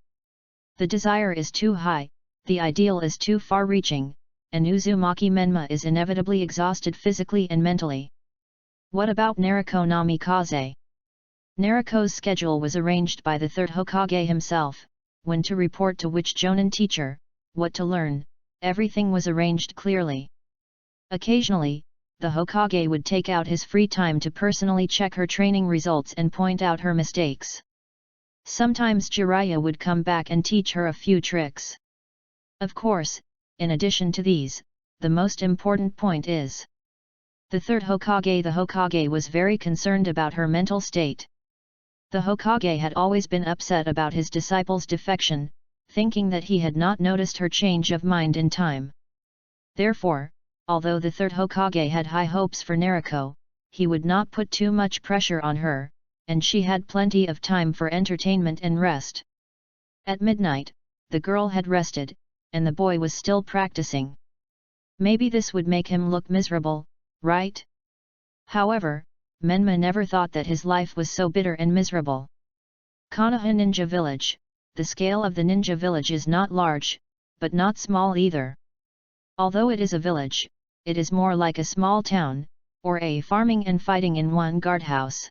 The desire is too high, the ideal is too far-reaching, and Uzumaki Menma is inevitably exhausted physically and mentally. What about Naruto Namikaze? Naruto's schedule was arranged by the third Hokage himself, when to report to which Jonin teacher, what to learn, everything was arranged clearly. Occasionally, the Hokage would take out his free time to personally check her training results and point out her mistakes. Sometimes Jiraiya would come back and teach her a few tricks. Of course, in addition to these, the most important point is the third Hokage. The Hokage was very concerned about her mental state. The Hokage had always been upset about his disciple's defection, thinking that he had not noticed her change of mind in time. Therefore, although the third Hokage had high hopes for Naruto, he would not put too much pressure on her, and she had plenty of time for entertainment and rest. At midnight, the girl had rested, and the boy was still practicing. Maybe this would make him look miserable, right? However, Menma never thought that his life was so bitter and miserable. Konoha Ninja Village. The scale of the ninja village is not large, but not small either. Although it is a village, it is more like a small town, or a farming and fighting in one guardhouse.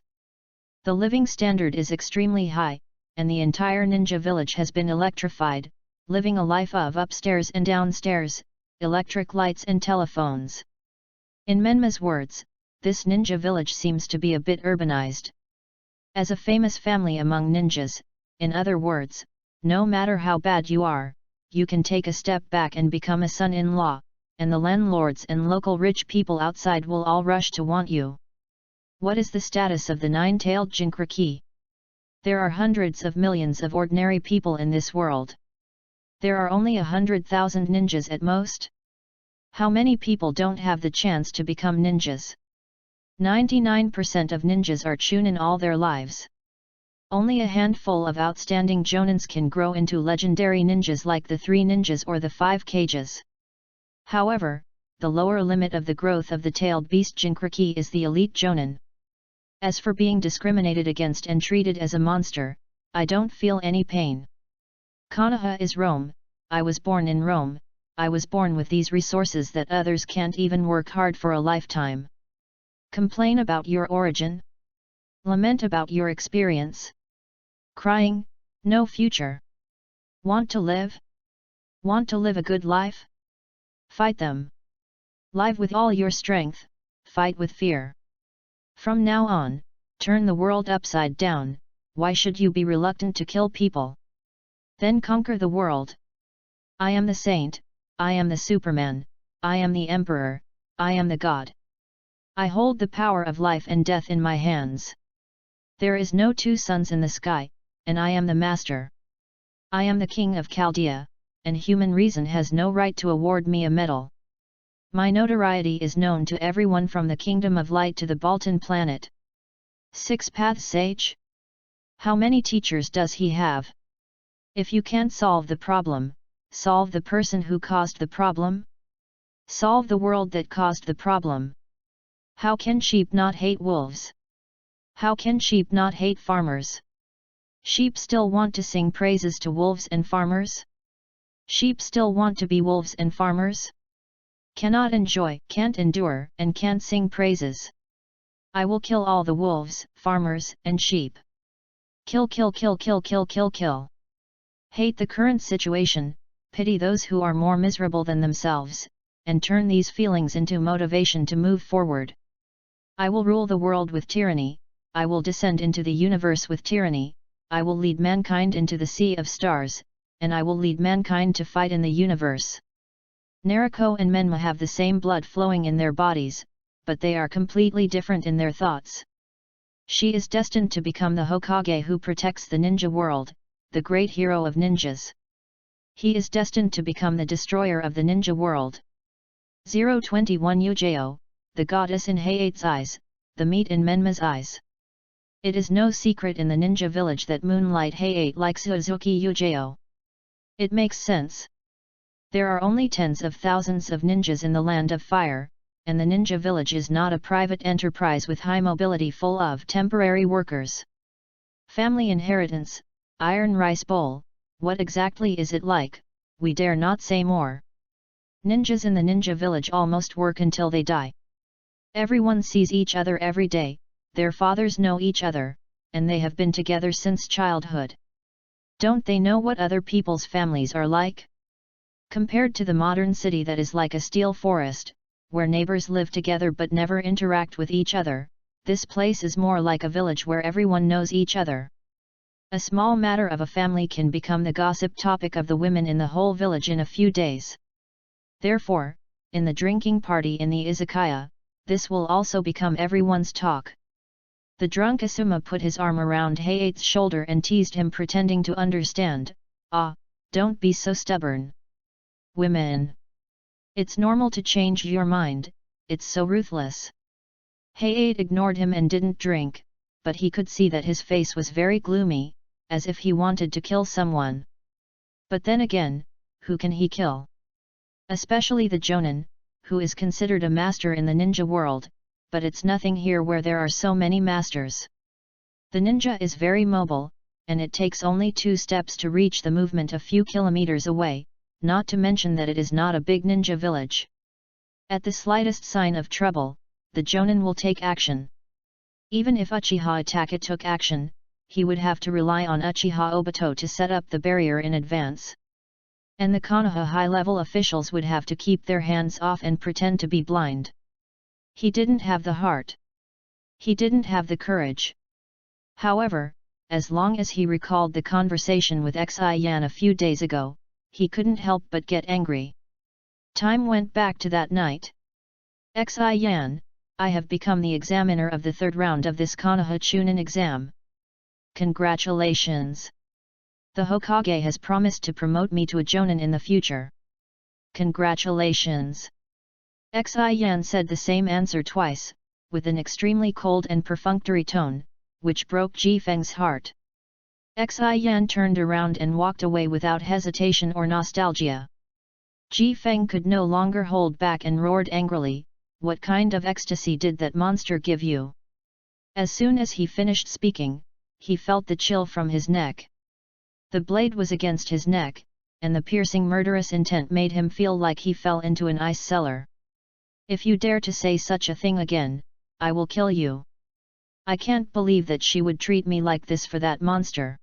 The living standard is extremely high, and the entire ninja village has been electrified, living a life of upstairs and downstairs, electric lights and telephones. In Menma's words, this ninja village seems to be a bit urbanized. As a famous family among ninjas, in other words, no matter how bad you are, you can take a step back and become a son-in-law, and the landlords and local rich people outside will all rush to want you. What is the status of the nine-tailed Jinchuriki? There are hundreds of millions of ordinary people in this world. There are only 100,000 ninjas at most. How many people don't have the chance to become ninjas? 99% of ninjas are chunin all their lives. Only a handful of outstanding jonins can grow into legendary ninjas like the 3 ninjas or the 5 Kages. However, the lower limit of the growth of the tailed beast Jinchuriki is the elite jonin. As for being discriminated against and treated as a monster, I don't feel any pain. Konoha is Rome. I was born in Rome. I was born with these resources that others can't even work hard for a lifetime. Complain about your origin? Lament about your experience? Crying, no future. Want to live? Want to live a good life? Fight them. Live with all your strength, fight with fear. From now on, turn the world upside down. Why should you be reluctant to kill people? Then conquer the world. I am the saint, I am the Superman, I am the emperor, I am the god. I hold the power of life and death in my hands. There is no 2 suns in the sky, and I am the master. I am the king of Chaldea, and human reason has no right to award me a medal. My notoriety is known to everyone from the Kingdom of Light to the Baltan planet. 6 Path Sage? How many teachers does he have? If you can't solve the problem, solve the person who caused the problem? Solve the world that caused the problem. How can sheep not hate wolves? How can sheep not hate farmers? Sheep still want to sing praises to wolves and farmers? Sheep still want to be wolves and farmers? Cannot enjoy, can't endure, and can't sing praises. I will kill all the wolves, farmers, and sheep. Kill, kill, kill, kill, kill, kill, kill. Hate the current situation, pity those who are more miserable than themselves, and turn these feelings into motivation to move forward. I will rule the world with tyranny, I will descend into the universe with tyranny, I will lead mankind into the sea of stars, and I will lead mankind to fight in the universe. Naruto and Menma have the same blood flowing in their bodies, but they are completely different in their thoughts. She is destined to become the Hokage who protects the ninja world, the great hero of ninjas. He is destined to become the destroyer of the ninja world. 021 Yujao, the goddess in Hayate's eyes, the meat in Menma's eyes. It is no secret in the ninja village that Moonlight Hayate likes Uzuki Yujao. It makes sense. There are only tens of thousands of ninjas in the land of fire, and the ninja village is not a private enterprise with high mobility full of temporary workers. Family inheritance, iron rice bowl, what exactly is it like? We dare not say more. Ninjas in the ninja village almost work until they die. Everyone sees each other every day, their fathers know each other, and they have been together since childhood. Don't they know what other people's families are like? Compared to the modern city that is like a steel forest, where neighbors live together but never interact with each other, this place is more like a village where everyone knows each other. A small matter of a family can become the gossip topic of the women in the whole village in a few days. Therefore, in the drinking party in the izakaya, this will also become everyone's talk. The drunk Asuma put his arm around Heiat's shoulder and teased him, pretending to understand. "Ah, don't be so stubborn. Women. It's normal to change your mind, it's so ruthless." Heiat ignored him and didn't drink, but he could see that his face was very gloomy, as if he wanted to kill someone. But then again, who can he kill? Especially the Jonin, who is considered a master in the ninja world, but it's nothing here where there are so many masters. The ninja is very mobile, and it takes only 2 steps to reach the movement a few kilometers away, not to mention that it is not a big ninja village. At the slightest sign of trouble, the Jonin will take action. Even if Uchiha Itachi took action, he would have to rely on Uchiha Obito to set up the barrier in advance. And the Konoha high-level officials would have to keep their hands off and pretend to be blind. He didn't have the heart. He didn't have the courage. However, as long as he recalled the conversation with Xi Yan a few days ago, he couldn't help but get angry. Time went back to that night. "Xi Yan, I have become the examiner of the 3rd round of this Konoha Chunin exam. Congratulations! The Hokage has promised to promote me to a Jonin in the future. Congratulations!" Xi Yan said the same answer twice, with an extremely cold and perfunctory tone, which broke Ji Feng's heart. Xi Yan turned around and walked away without hesitation or nostalgia. Ji Feng could no longer hold back and roared angrily, "What kind of ecstasy did that monster give you?" As soon as he finished speaking, he felt the chill from his neck. The blade was against his neck, and the piercing murderous intent made him feel like he fell into an ice cellar. "If you dare to say such a thing again, I will kill you. I can't believe that she would treat me like this for that monster."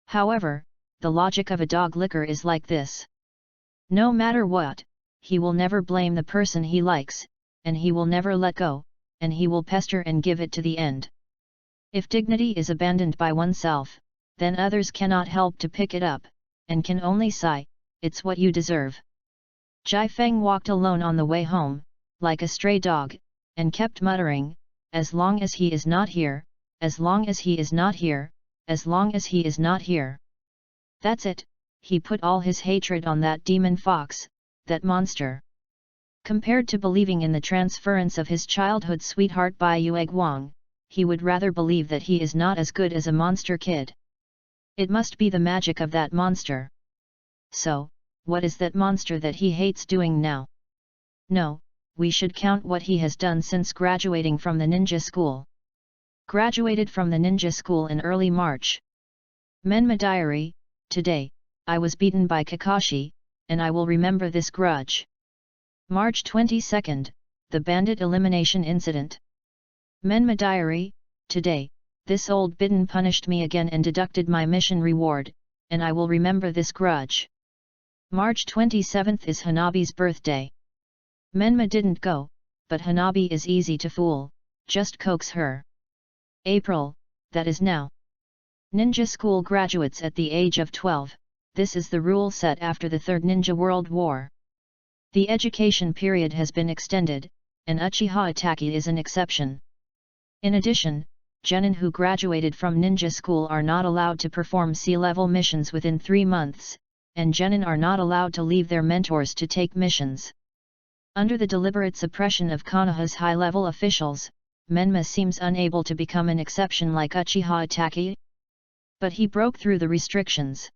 However, the logic of a dog licker is like this. No matter what, he will never blame the person he likes, and he will never let go, and he will pester and give it to the end. If dignity is abandoned by oneself, then others cannot help to pick it up, and can only sigh, "It's what you deserve." Ji Feng walked alone on the way home, like a stray dog, and kept muttering, "As long as he is not here, as long as he is not here, as long as he is not here." That's it, he put all his hatred on that demon fox, that monster. Compared to believing in the transference of his childhood sweetheart by Yue Guang, he would rather believe that he is not as good as a monster kid. It must be the magic of that monster. So, what is that monster that he hates doing now? No, we should count what he has done since graduating from the ninja school. Graduated from the ninja school in early March. Menma Diary, today, I was beaten by Kakashi, and I will remember this grudge. March 22, the bandit elimination incident. Menma Diary, today, this old bidden punished me again and deducted my mission reward, and I will remember this grudge. March 27 is Hanabi's birthday. Menma didn't go, but Hanabi is easy to fool, just coax her. April, that is now. Ninja school graduates at the age of 12, this is the rule set after the Third Ninja World War. The education period has been extended, and Uchiha Itachi is an exception. In addition, genin who graduated from ninja school are not allowed to perform C-level missions within 3 months, and genin are not allowed to leave their mentors to take missions. Under the deliberate suppression of Konoha's high-level officials, Menma seems unable to become an exception like Uchiha Itachi. But he broke through the restrictions.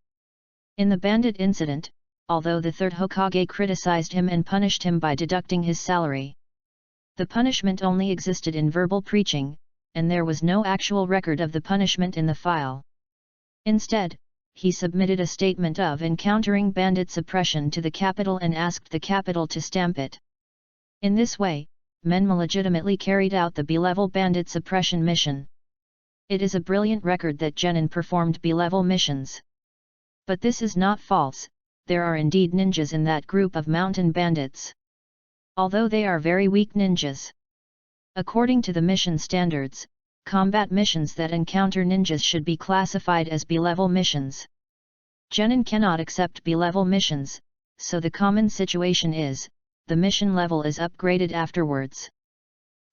In the bandit incident, although the third Hokage criticized him and punished him by deducting his salary, the punishment only existed in verbal preaching, and there was no actual record of the punishment in the file. Instead, he submitted a statement of encountering bandit suppression to the capital and asked the capital to stamp it. In this way, Menma legitimately carried out the B-level bandit suppression mission. It is a brilliant record that genin performed B-level missions. But this is not false, there are indeed ninjas in that group of mountain bandits. Although they are very weak ninjas. According to the mission standards, combat missions that encounter ninjas should be classified as B-level missions. Genin cannot accept B-level missions, so the common situation is, the mission level is upgraded afterwards.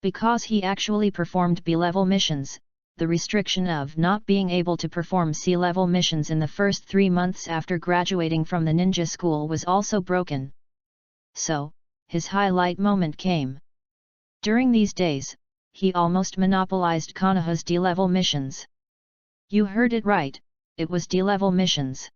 Because he actually performed B-level missions, the restriction of not being able to perform C-level missions in the first 3 months after graduating from the ninja school was also broken. So, his highlight moment came. During these days, he almost monopolized Konoha's D-level missions. You heard it right, it was D-level missions.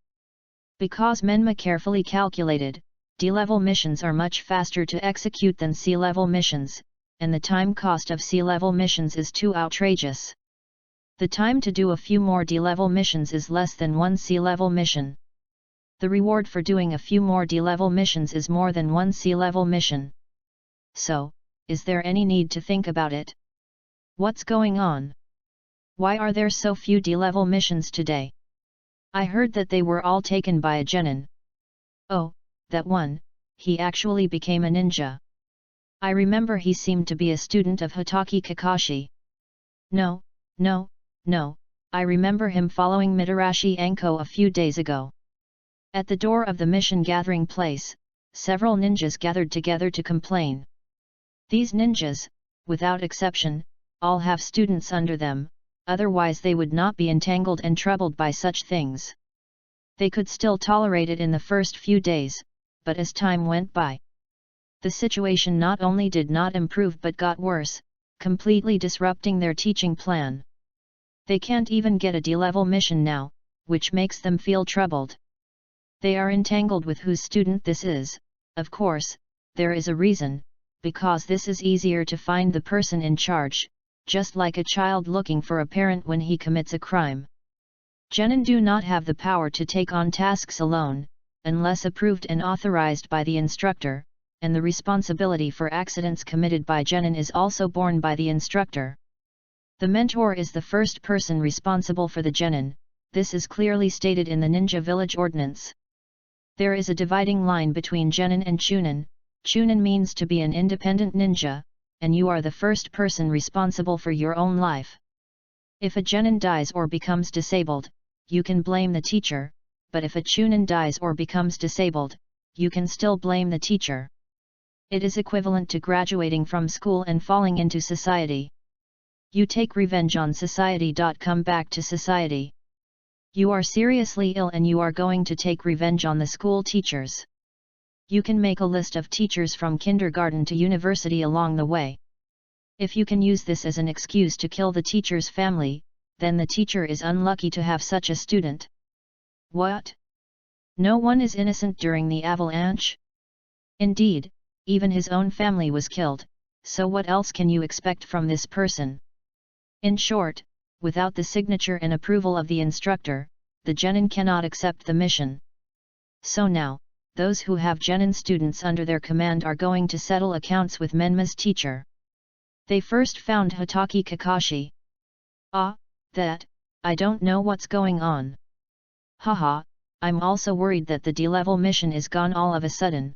Because Menma carefully calculated, D-level missions are much faster to execute than C-level missions, and the time cost of C-level missions is too outrageous. The time to do a few more D-level missions is less than one C-level mission. The reward for doing a few more D-level missions is more than one C-level mission. So, is there any need to think about it? What's going on? Why are there so few D-level missions today? I heard that they were all taken by a genin. Oh, that one, he actually became a ninja. I remember he seemed to be a student of Hitaki Kakashi. No, I remember him following Mitarashi Anko a few days ago. At the door of the mission gathering place, several ninjas gathered together to complain. These ninjas, without exception, all have students under them, otherwise they would not be entangled and troubled by such things. They could still tolerate it in the first few days, but as time went by, the situation not only did not improve but got worse, completely disrupting their teaching plan. They can't even get a D-level mission now, which makes them feel troubled. They are entangled with whose student this is. Of course, there is a reason, because this is easier to find the person in charge, just like a child looking for a parent when he commits a crime. Genin do not have the power to take on tasks alone, unless approved and authorized by the instructor, and the responsibility for accidents committed by genin is also borne by the instructor. The mentor is the first person responsible for the genin. This is clearly stated in the Ninja Village Ordinance. There is a dividing line between genin and chunin. Chunin means to be an independent ninja, and you are the first person responsible for your own life. If a genin dies or becomes disabled, you can blame the teacher, but if a chunin dies or becomes disabled, you can still blame the teacher. It is equivalent to graduating from school and falling into society. You take revenge on society. Come back to society. You are seriously ill and you are going to take revenge on the school teachers. You can make a list of teachers from kindergarten to university along the way. If you can use this as an excuse to kill the teacher's family, then the teacher is unlucky to have such a student. What? No one is innocent during the avalanche? Indeed, even his own family was killed, so what else can you expect from this person? In short, without the signature and approval of the instructor, the genin cannot accept the mission. So now, those who have genin students under their command are going to settle accounts with Menma's teacher. They first found Hitaki Kakashi. I don't know what's going on. Haha, I'm also worried that the D-level mission is gone all of a sudden.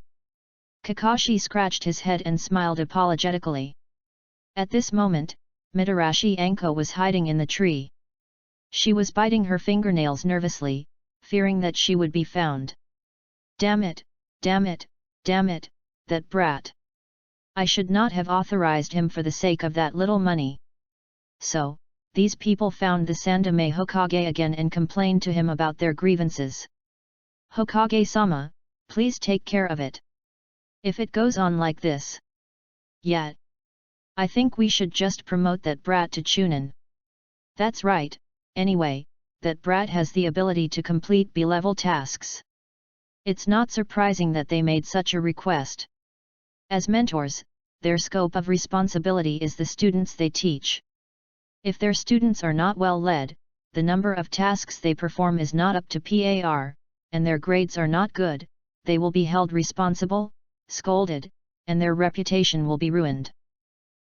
Kakashi scratched his head and smiled apologetically. At this moment, Mitarashi Anko was hiding in the tree. She was biting her fingernails nervously, fearing that she would be found. Damn it, that brat. I should not have authorized him for the sake of that little money. So, these people found the Sandome Hokage again and complained to him about their grievances. Hokage-sama, please take care of it. If it goes on like this. Yeah. I think we should just promote that brat to chunin. That's right, anyway, that brat has the ability to complete B-level tasks. It's not surprising that they made such a request. As mentors, their scope of responsibility is the students they teach. If their students are not well led, the number of tasks they perform is not up to par, and their grades are not good, they will be held responsible, scolded, and their reputation will be ruined.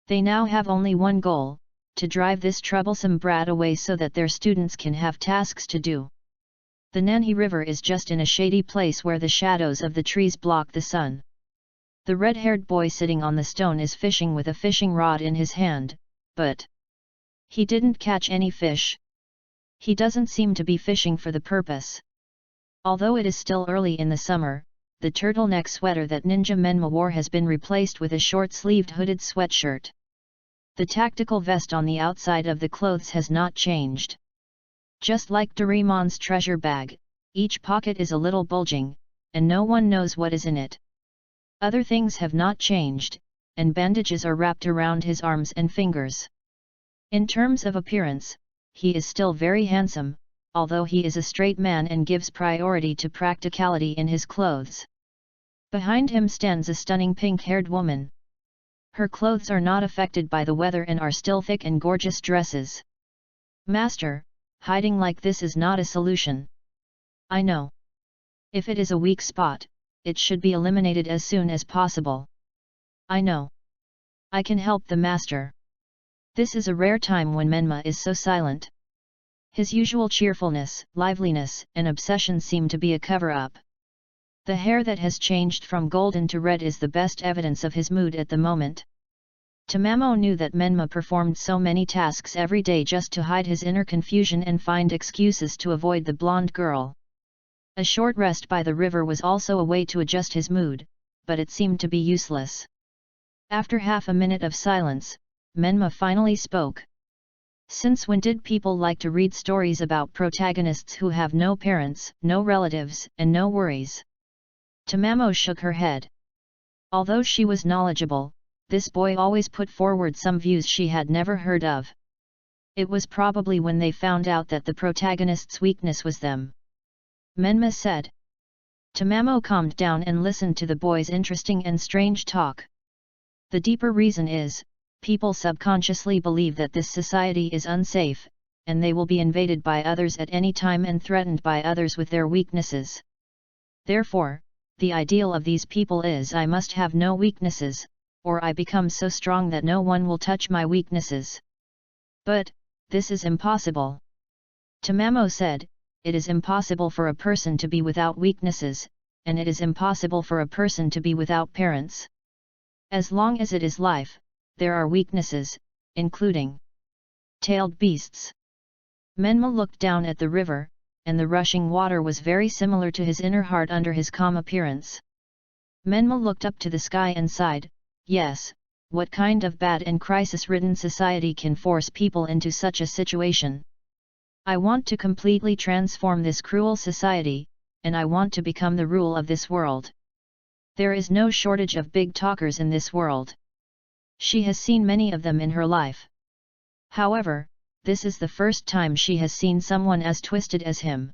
They now have only one goal, to drive this troublesome brat away so that their students can have tasks to do. The Nanhi River is just in a shady place where the shadows of the trees block the sun. The red-haired boy sitting on the stone is fishing with a fishing rod in his hand, but he didn't catch any fish. He doesn't seem to be fishing for the purpose. Although it is still early in the summer, the turtleneck sweater that Ninja Menma wore has been replaced with a short-sleeved hooded sweatshirt. The tactical vest on the outside of the clothes has not changed. Just like Doraemon's treasure bag, each pocket is a little bulging, and no one knows what is in it. Other things have not changed, and bandages are wrapped around his arms and fingers. In terms of appearance, he is still very handsome, although he is a straight man and gives priority to practicality in his clothes. Behind him stands a stunning pink-haired woman. Her clothes are not affected by the weather and are still thick and gorgeous dresses. Master, hiding like this is not a solution. I know. If it is a weak spot, it should be eliminated as soon as possible. I know. I can help the master. This is a rare time when Menma is so silent. His usual cheerfulness, liveliness, and obsession seem to be a cover-up. The hair that has changed from golden to red is the best evidence of his mood at the moment. Tamamo knew that Menma performed so many tasks every day just to hide his inner confusion and find excuses to avoid the blonde girl. A short rest by the river was also a way to adjust his mood, but it seemed to be useless. After half a minute of silence, Menma finally spoke. Since when did people like to read stories about protagonists who have no parents, no relatives, and no worries? Tamamo shook her head. Although she was knowledgeable, this boy always put forward some views she had never heard of. It was probably when they found out that the protagonist's weakness was them. Menma said. Tamamo calmed down and listened to the boy's interesting and strange talk. The deeper reason is, people subconsciously believe that this society is unsafe, and they will be invaded by others at any time and threatened by others with their weaknesses. Therefore, the ideal of these people is I must have no weaknesses, or I become so strong that no one will touch my weaknesses. But, this is impossible. Tamamo said, it is impossible for a person to be without weaknesses, and it is impossible for a person to be without parents. As long as it is life, there are weaknesses, including tailed beasts. Menma looked down at the river, and the rushing water was very similar to his inner heart under his calm appearance. Menma looked up to the sky and sighed, yes, what kind of bad and crisis-ridden society can force people into such a situation? I want to completely transform this cruel society, and I want to become the rule of this world. There is no shortage of big talkers in this world. She has seen many of them in her life. However, this is the first time she has seen someone as twisted as him.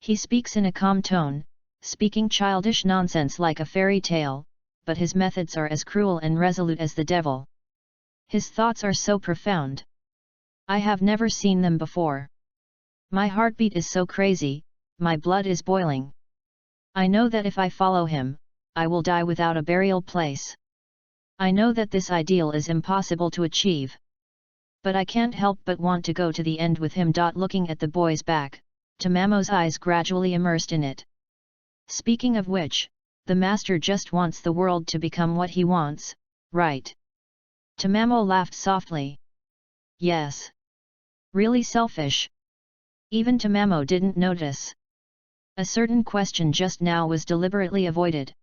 He speaks in a calm tone, speaking childish nonsense like a fairy tale, but his methods are as cruel and resolute as the devil. His thoughts are so profound. I have never seen them before. My heartbeat is so crazy, my blood is boiling. I know that if I follow him, I will die without a burial place. I know that this ideal is impossible to achieve. But I can't help but want to go to the end with him. Looking at the boy's back, Tamamo's eyes gradually immersed in it. Speaking of which, the master just wants the world to become what he wants, right? Tamamo laughed softly. Yes. Really selfish. Even Tamamo didn't notice. A certain question just now was deliberately avoided.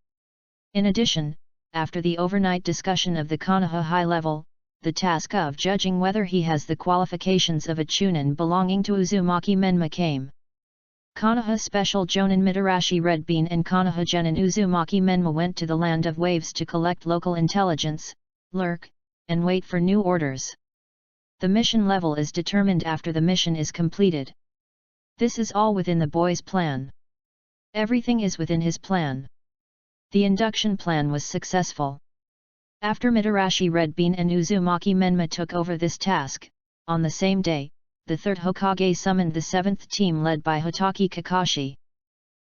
In addition, after the overnight discussion of the Konoha high level, the task of judging whether he has the qualifications of a chunin belonging to Uzumaki Menma came. Konoha Special Jonin Mitarashi Red Bean and Konoha Genin Uzumaki Menma went to the Land of Waves to collect local intelligence, lurk, and wait for new orders. The mission level is determined after the mission is completed. This is all within the boy's plan. Everything is within his plan. The induction plan was successful. After Mitarashi Red Bean and Uzumaki Menma took over this task, on the same day, the third Hokage summoned the seventh team led by Hotaki Kakashi.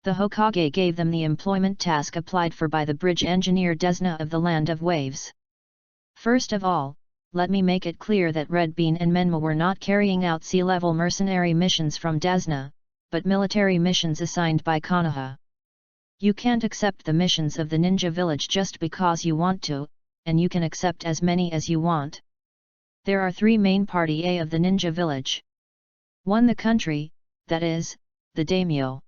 The Hokage gave them the employment task applied for by the bridge engineer Desna of the Land of Waves. First of all, let me make it clear that Red Bean and Menma were not carrying out sea-level mercenary missions from Desna, but military missions assigned by Konoha. You can't accept the missions of the ninja village just because you want to, and you can accept as many as you want. There are 3 main party A of the ninja village. 1. The country, that is, the daimyo.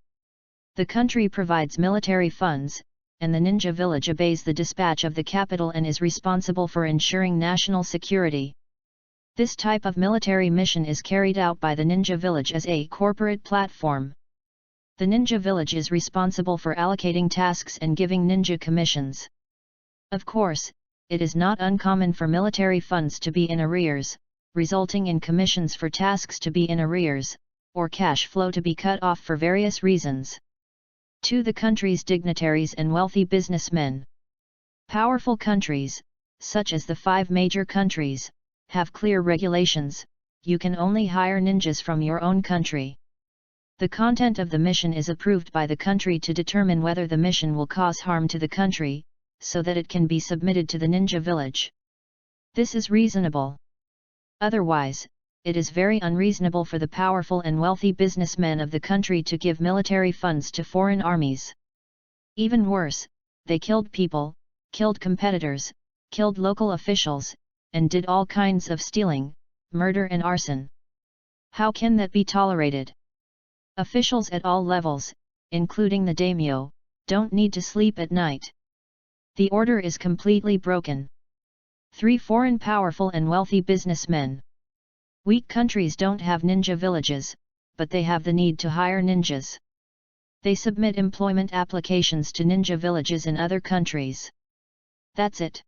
The country provides military funds, and the ninja village obeys the dispatch of the capital and is responsible for ensuring national security. This type of military mission is carried out by the ninja village as a corporate platform. The ninja village is responsible for allocating tasks and giving ninja commissions. Of course, it is not uncommon for military funds to be in arrears, resulting in commissions for tasks to be in arrears, or cash flow to be cut off for various reasons. 2. The country's dignitaries and wealthy businessmen. Powerful countries, such as the 5 major countries, have clear regulations. You can only hire ninjas from your own country. The content of the mission is approved by the country to determine whether the mission will cause harm to the country, so that it can be submitted to the ninja village. This is reasonable. Otherwise, it is very unreasonable for the powerful and wealthy businessmen of the country to give military funds to foreign armies. Even worse, they killed people, killed competitors, killed local officials, and did all kinds of stealing, murder and arson. How can that be tolerated? Officials at all levels, including the daimyo, don't need to sleep at night. The order is completely broken. 3. Foreign powerful and wealthy businessmen. Weak countries don't have ninja villages, but they have the need to hire ninjas. They submit employment applications to ninja villages in other countries. That's it.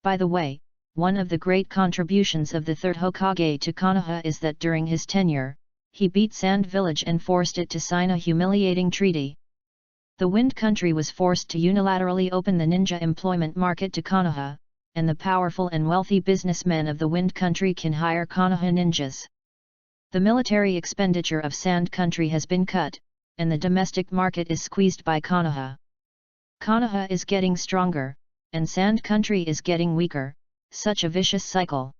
By the way, one of the great contributions of the 3rd Hokage to Konoha is that during his tenure, he beat Sand Village and forced it to sign a humiliating treaty. The Wind Country was forced to unilaterally open the ninja employment market to Konoha, and the powerful and wealthy businessmen of the Wind Country can hire Konoha ninjas. The military expenditure of Sand Country has been cut, and the domestic market is squeezed by Konoha. Konoha is getting stronger, and Sand Country is getting weaker, such a vicious cycle.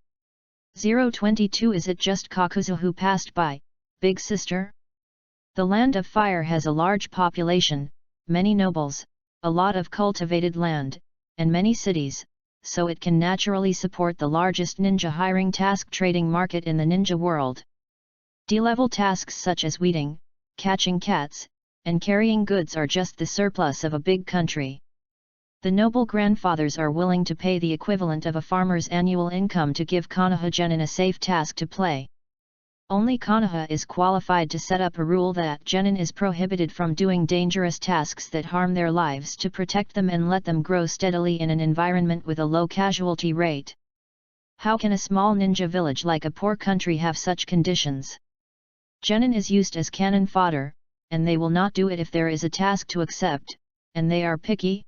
022 Is it just Kakuzu who passed by, big sister? The Land of Fire has a large population, many nobles, a lot of cultivated land, and many cities, so it can naturally support the largest ninja hiring task trading market in the ninja world. D-level tasks such as weeding, catching cats, and carrying goods are just the surplus of a big country. The noble grandfathers are willing to pay the equivalent of a farmer's annual income to give Konoha genin a safe task to play. Only Konoha is qualified to set up a rule that genin is prohibited from doing dangerous tasks that harm their lives to protect them and let them grow steadily in an environment with a low casualty rate. How can a small ninja village like a poor country have such conditions? Genin is used as cannon fodder, and they will not do it if there is a task to accept, and they are picky.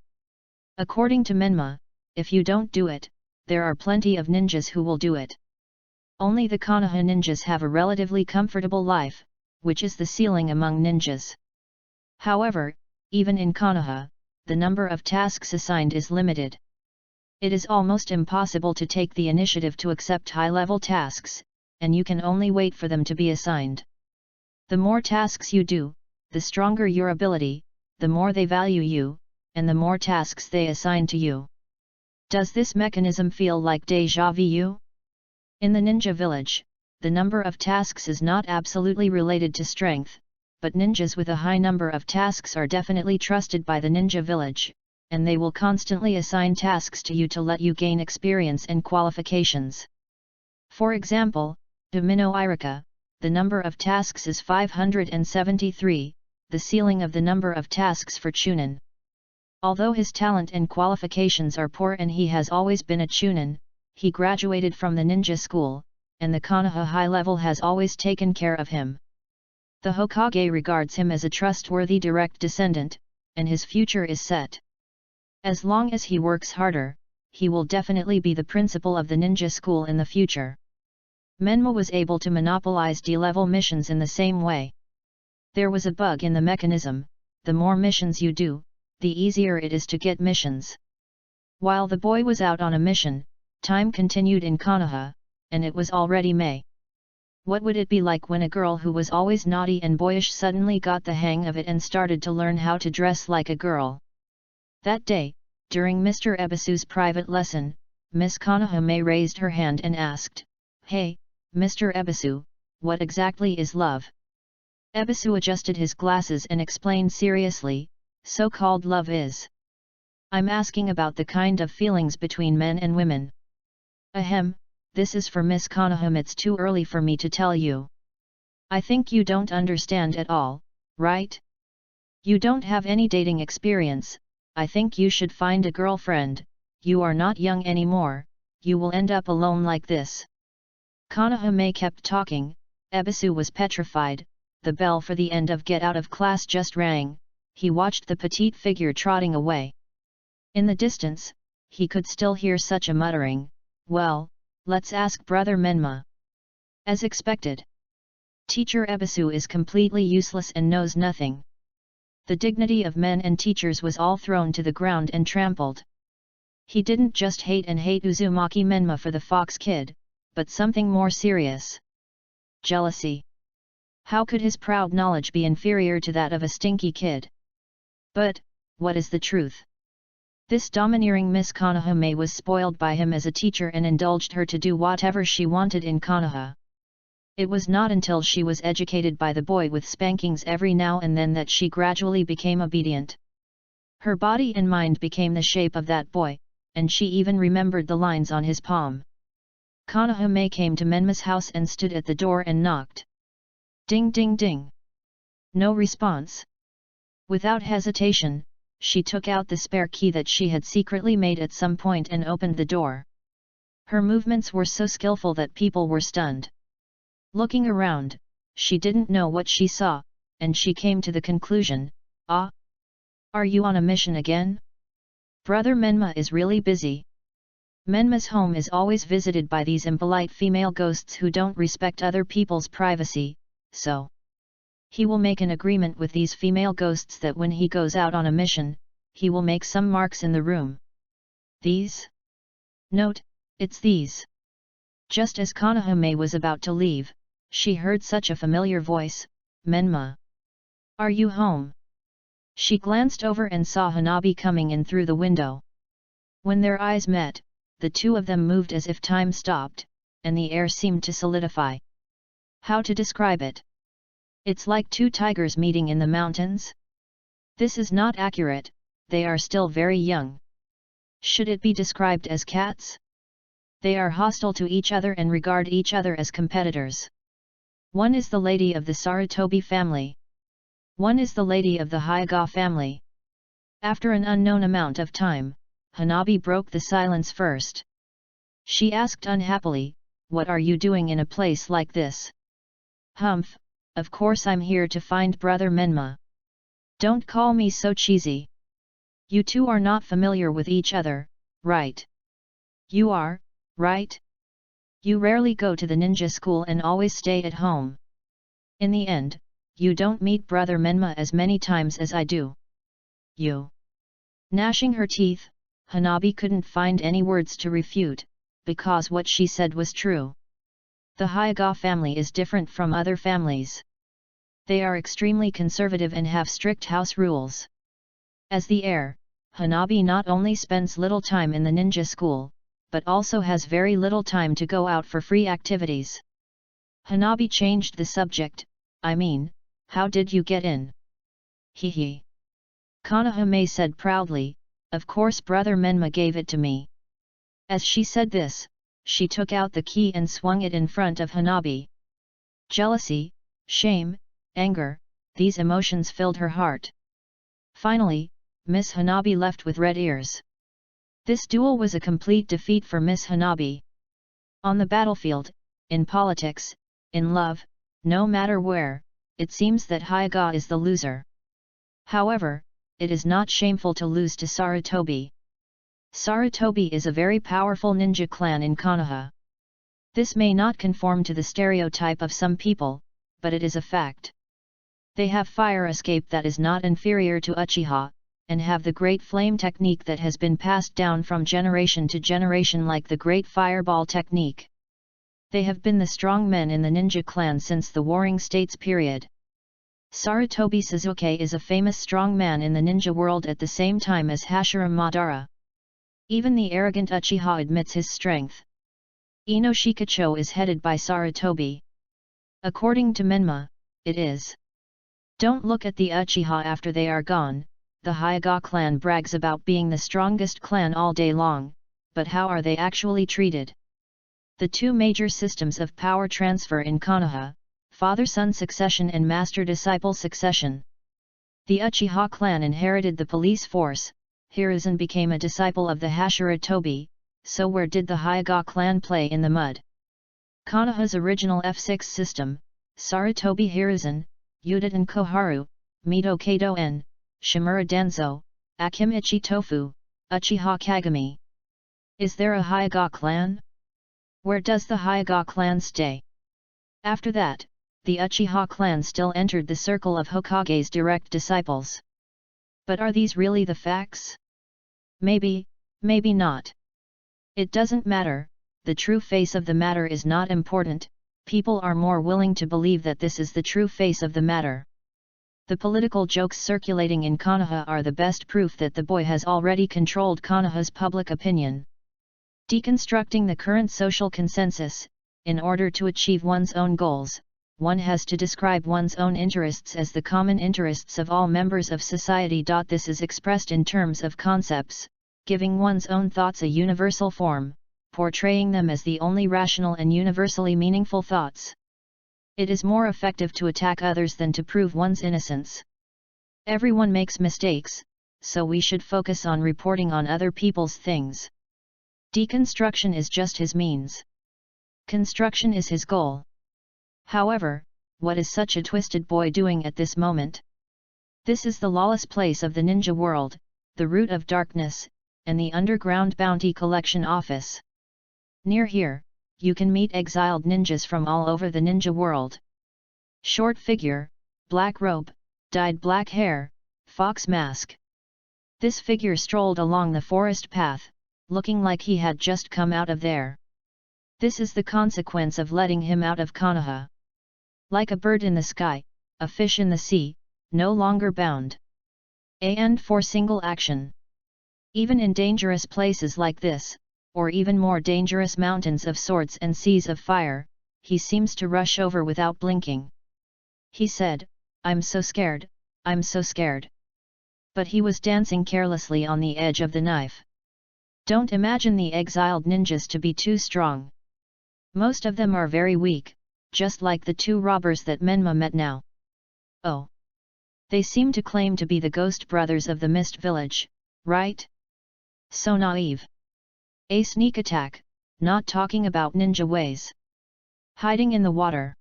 According to Menma, if you don't do it, there are plenty of ninjas who will do it. Only the Konoha ninjas have a relatively comfortable life, which is the ceiling among ninjas. However, even in Konoha, the number of tasks assigned is limited. It is almost impossible to take the initiative to accept high-level tasks, and you can only wait for them to be assigned. The more tasks you do, the stronger your ability, the more they value you, and the more tasks they assign to you. Does this mechanism feel like déjà vu? In the ninja village, the number of tasks is not absolutely related to strength, but ninjas with a high number of tasks are definitely trusted by the ninja village, and they will constantly assign tasks to you to let you gain experience and qualifications. For example, to Mino Irika, the number of tasks is 573, the ceiling of the number of tasks for Chunin. Although his talent and qualifications are poor and he has always been a Chunin, he graduated from the ninja school, and the Konoha high level has always taken care of him. The Hokage regards him as a trustworthy direct descendant, and his future is set. As long as he works harder, he will definitely be the principal of the ninja school in the future. Menma was able to monopolize D-level missions in the same way. There was a bug in the mechanism: the more missions you do, the easier it is to get missions. While the boy was out on a mission, time continued in Konoha, and it was already May. What would it be like when a girl who was always naughty and boyish suddenly got the hang of it and started to learn how to dress like a girl? That day, during Mr. Ebisu's private lesson, Miss Konohame raised her hand and asked, "Hey, Mr. Ebisu, what exactly is love?" Ebisu adjusted his glasses and explained seriously, "So-called love is. I'm asking about the kind of feelings between men and women." Ahem, this is for Miss Konohame. It's too early for me to tell you. I think you don't understand at all, right? You don't have any dating experience. I think you should find a girlfriend. You are not young anymore, you will end up alone like this. Konohame kept talking. Ebisu was petrified. The bell for the end of get out of class just rang. He watched the petite figure trotting away. In the distance, he could still hear such a muttering, "Well, let's ask Brother Menma." As expected, Teacher Ebisu is completely useless and knows nothing. The dignity of men and teachers was all thrown to the ground and trampled. He didn't just hate Uzumaki Menma for the fox kid, but something more serious. Jealousy. How could his proud knowledge be inferior to that of a stinky kid? But, what is the truth? This domineering Miss Konohame was spoiled by him as a teacher and indulged her to do whatever she wanted in Konoha. It was not until she was educated by the boy with spankings every now and then that she gradually became obedient. Her body and mind became the shape of that boy, and she even remembered the lines on his palm. Konohame came to Menma's house and stood at the door and knocked. Ding ding ding. No response. Without hesitation, she took out the spare key that she had secretly made at some point and opened the door. Her movements were so skillful that people were stunned. Looking around, she didn't know what she saw, and she came to the conclusion, "Ah! Are you on a mission again? Brother Menma is really busy." Menma's home is always visited by these impolite female ghosts who don't respect other people's privacy, so he will make an agreement with these female ghosts that when he goes out on a mission, he will make some marks in the room. These? Note, it's these. Just as Konohame was about to leave, she heard such a familiar voice, "Menma. Are you home?" She glanced over and saw Hanabi coming in through the window. When their eyes met, the two of them moved as if time stopped, and the air seemed to solidify. How to describe it? It's like two tigers meeting in the mountains? This is not accurate, they are still very young. Should it be described as cats? They are hostile to each other and regard each other as competitors. One is the lady of the Sarutobi family. One is the lady of the Hyuga family. After an unknown amount of time, Hanabi broke the silence first. She asked unhappily, "What are you doing in a place like this?" "Humph, of course I'm here to find Brother Menma." "Don't call me so cheesy. You two are not familiar with each other, right?" "You are, right? You rarely go to the ninja school and always stay at home. In the end, you don't meet Brother Menma as many times as I do. You." Gnashing her teeth, Hanabi couldn't find any words to refute, because what she said was true. The Hyuga family is different from other families. They are extremely conservative and have strict house rules. As the heir, Hanabi not only spends little time in the ninja school, but also has very little time to go out for free activities. Hanabi changed the subject, "I mean, how did you get in?" "Hee." Konohame said proudly, "Of course Brother Menma gave it to me." As she said this, she took out the key and swung it in front of Hanabi. Jealousy, shame, anger, these emotions filled her heart. Finally, Miss Hanabi left with red ears. This duel was a complete defeat for Miss Hanabi. On the battlefield, in politics, in love, no matter where, it seems that Hyuga is the loser. However, it is not shameful to lose to Sarutobi. Sarutobi is a very powerful ninja clan in Konoha. This may not conform to the stereotype of some people, but it is a fact. They have fire escape that is not inferior to Uchiha, and have the great flame technique that has been passed down from generation to generation like the great fireball technique. They have been the strong men in the ninja clan since the Warring States period. Sarutobi Suzuki is a famous strong man in the ninja world at the same time as Hashira Madara. Even the arrogant Uchiha admits his strength. Ino Shikacho is headed by Sarutobi. According to Menma, it is. Don't look at the Uchiha after they are gone. The Hyuga clan brags about being the strongest clan all day long, but how are they actually treated? The two major systems of power transfer in Konoha, father-son succession and master-disciple succession. The Uchiha clan inherited the police force. Hiruzen became a disciple of the Hashira Tobi, so where did the Hyuga clan play in the mud? Konoha's original F6 system, Sarutobi Hiruzen, Yudatan Koharu, Mito Kado-en, Shimura Danzo, Akimichi Tofu, Uchiha Kagami. Is there a Hyuga clan? Where does the Hyuga clan stay? After that, the Uchiha clan still entered the circle of Hokage's direct disciples. But are these really the facts? Maybe, maybe not. It doesn't matter, the true face of the matter is not important, people are more willing to believe that this is the true face of the matter. The political jokes circulating in Konoha are the best proof that the boy has already controlled Konoha's public opinion. Deconstructing the current social consensus, in order to achieve one's own goals, one has to describe one's own interests as the common interests of all members of society. This is expressed in terms of concepts, giving one's own thoughts a universal form, portraying them as the only rational and universally meaningful thoughts. It is more effective to attack others than to prove one's innocence. Everyone makes mistakes, so we should focus on reporting on other people's things. Deconstruction is just his means. Construction is his goal. However, what is such a twisted boy doing at this moment? This is the lawless place of the ninja world, the root of darkness, and the underground bounty collection office. Near here, you can meet exiled ninjas from all over the ninja world. Short figure, black robe, dyed black hair, fox mask. This figure strolled along the forest path, looking like he had just come out of there. This is the consequence of letting him out of Konoha. Like a bird in the sky, a fish in the sea, no longer bound. And for single action. Even in dangerous places like this, or even more dangerous mountains of swords and seas of fire, he seems to rush over without blinking. He said, "I'm so scared, I'm so scared." But he was dancing carelessly on the edge of the knife. Don't imagine the exiled ninjas to be too strong. Most of them are very weak, just like the two robbers that Menma met now. Oh! They seem to claim to be the ghost brothers of the Mist Village, right? So naive. A sneak attack, not talking about ninja ways. Hiding in the water.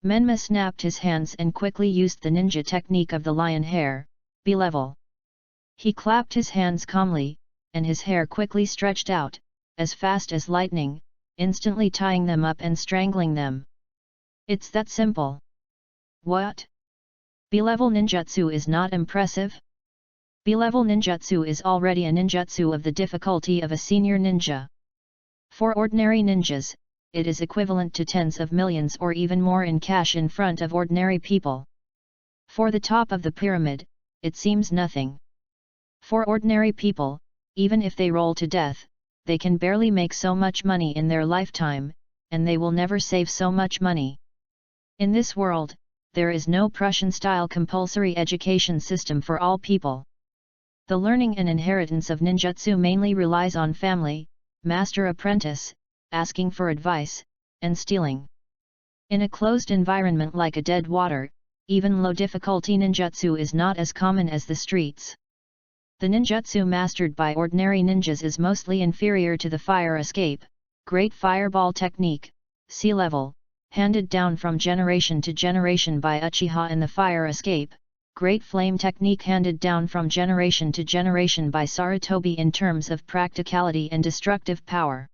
Menma snapped his hands and quickly used the ninja technique of the lion hair, B-level. He clapped his hands calmly, and his hair quickly stretched out, as fast as lightning, instantly tying them up and strangling them. It's that simple. What? B-level ninjutsu is not impressive? B-level ninjutsu is already a ninjutsu of the difficulty of a senior ninja. For ordinary ninjas, it is equivalent to tens of millions or even more in cash in front of ordinary people. For the top of the pyramid, it seems nothing. For ordinary people, even if they roll to death, they can barely make so much money in their lifetime, and they will never save so much money. In this world, there is no Prussian-style compulsory education system for all people. The learning and inheritance of ninjutsu mainly relies on family, master-apprentice, asking for advice, and stealing. In a closed environment like a dead water, even low-difficulty ninjutsu is not as common as the streets. The ninjutsu mastered by ordinary ninjas is mostly inferior to the fire escape, great fireball technique, sea level, handed down from generation to generation by Uchiha, and the fire escape, great flame technique handed down from generation to generation by Sarutobi in terms of practicality and destructive power.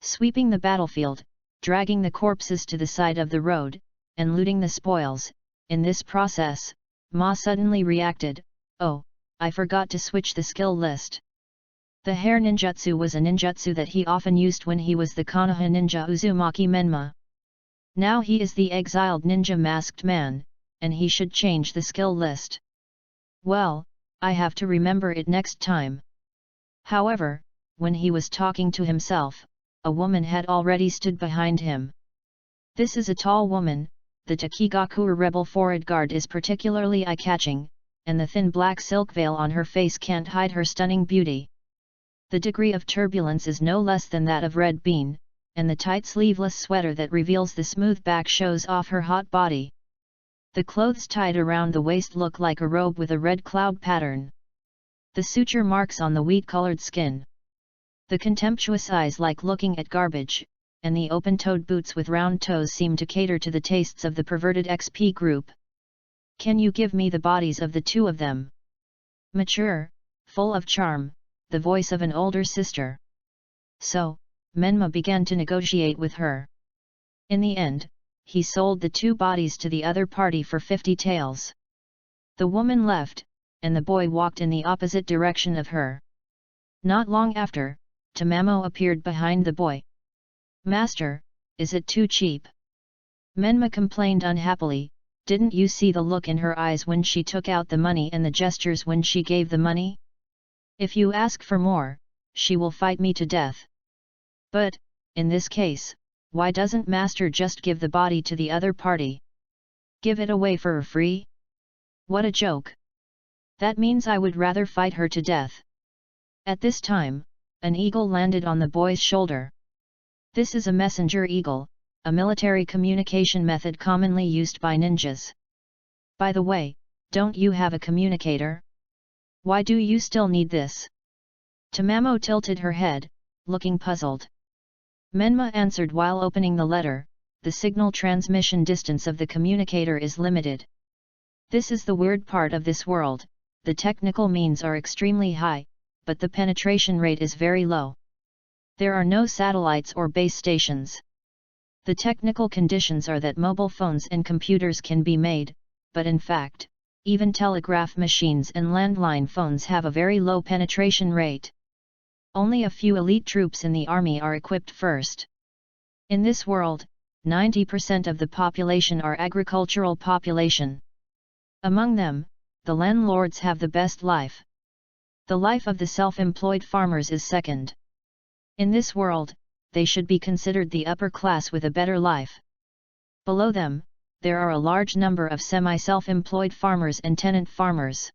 Sweeping the battlefield, dragging the corpses to the side of the road, and looting the spoils. In this process, Ma suddenly reacted, "Oh, I forgot to switch the skill list." The hair ninjutsu was a ninjutsu that he often used when he was the Konoha ninja Uzumaki Menma. Now he is the exiled ninja masked man, and he should change the skill list. Well, I have to remember it next time. However, when he was talking to himself, a woman had already stood behind him. This is a tall woman. The Takigakuer rebel forehead guard is particularly eye-catching, and the thin black silk veil on her face can't hide her stunning beauty. The degree of turbulence is no less than that of Red Bean, and the tight sleeveless sweater that reveals the smooth back shows off her hot body. The clothes tied around the waist look like a robe with a red cloud pattern. The suture marks on the wheat-colored skin. The contemptuous eyes like looking at garbage, and the open-toed boots with round toes seem to cater to the tastes of the perverted XP group. Can you give me the bodies of the two of them? Mature, full of charm, the voice of an older sister. So, Menma began to negotiate with her. In the end, he sold the two bodies to the other party for 50 taels. The woman left, and the boy walked in the opposite direction of her. Not long after, Tamamo appeared behind the boy. "Master, is it too cheap?" Menma complained unhappily. "Didn't you see the look in her eyes when she took out the money and the gestures when she gave the money? If you ask for more, she will fight me to death. But, in this case, why doesn't Master just give the body to the other party? Give it away for free? What a joke! That means I would rather fight her to death." At this time, an eagle landed on the boy's shoulder. This is a messenger eagle, a military communication method commonly used by ninjas. By the way, don't you have a communicator? Why do you still need this? Tamamo tilted her head, looking puzzled. Menma answered while opening the letter, "The signal transmission distance of the communicator is limited. This is the weird part of this world, the technical means are extremely high, but the penetration rate is very low. There are no satellites or base stations. The technical conditions are that mobile phones and computers can be made, but in fact, even telegraph machines and landline phones have a very low penetration rate. Only a few elite troops in the army are equipped first. In this world, 90% of the population are agricultural population. Among them, the landlords have the best life. The life of the self-employed farmers is second. In this world, they should be considered the upper class with a better life. Below them, there are a large number of semi-self-employed farmers and tenant farmers.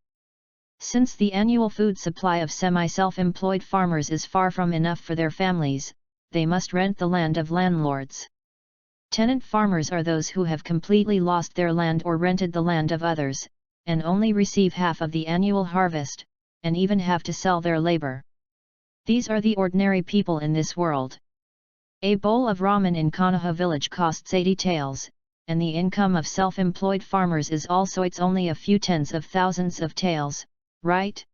Since the annual food supply of semi-self-employed farmers is far from enough for their families, they must rent the land of landlords. Tenant farmers are those who have completely lost their land or rented the land of others, and only receive half of the annual harvest, and even have to sell their labor. These are the ordinary people in this world. A bowl of ramen in Konoha village costs 80 taels, and the income of self-employed farmers is also it's only a few tens of thousands of taels, right?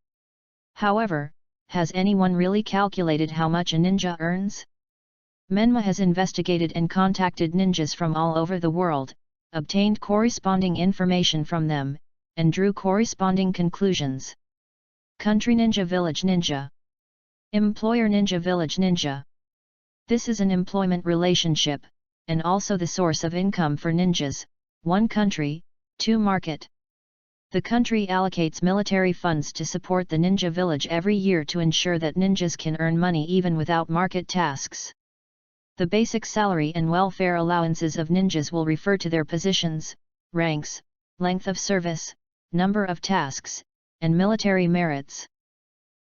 However, has anyone really calculated how much a ninja earns? Menma has investigated and contacted ninjas from all over the world, obtained corresponding information from them, and drew corresponding conclusions. Country ninja, village ninja. Employer ninja, village ninja. This is an employment relationship, and also the source of income for ninjas. 1 country, 2 market. The country allocates military funds to support the ninja village every year to ensure that ninjas can earn money even without market tasks. The basic salary and welfare allowances of ninjas will refer to their positions, ranks, length of service, number of tasks, and military merits.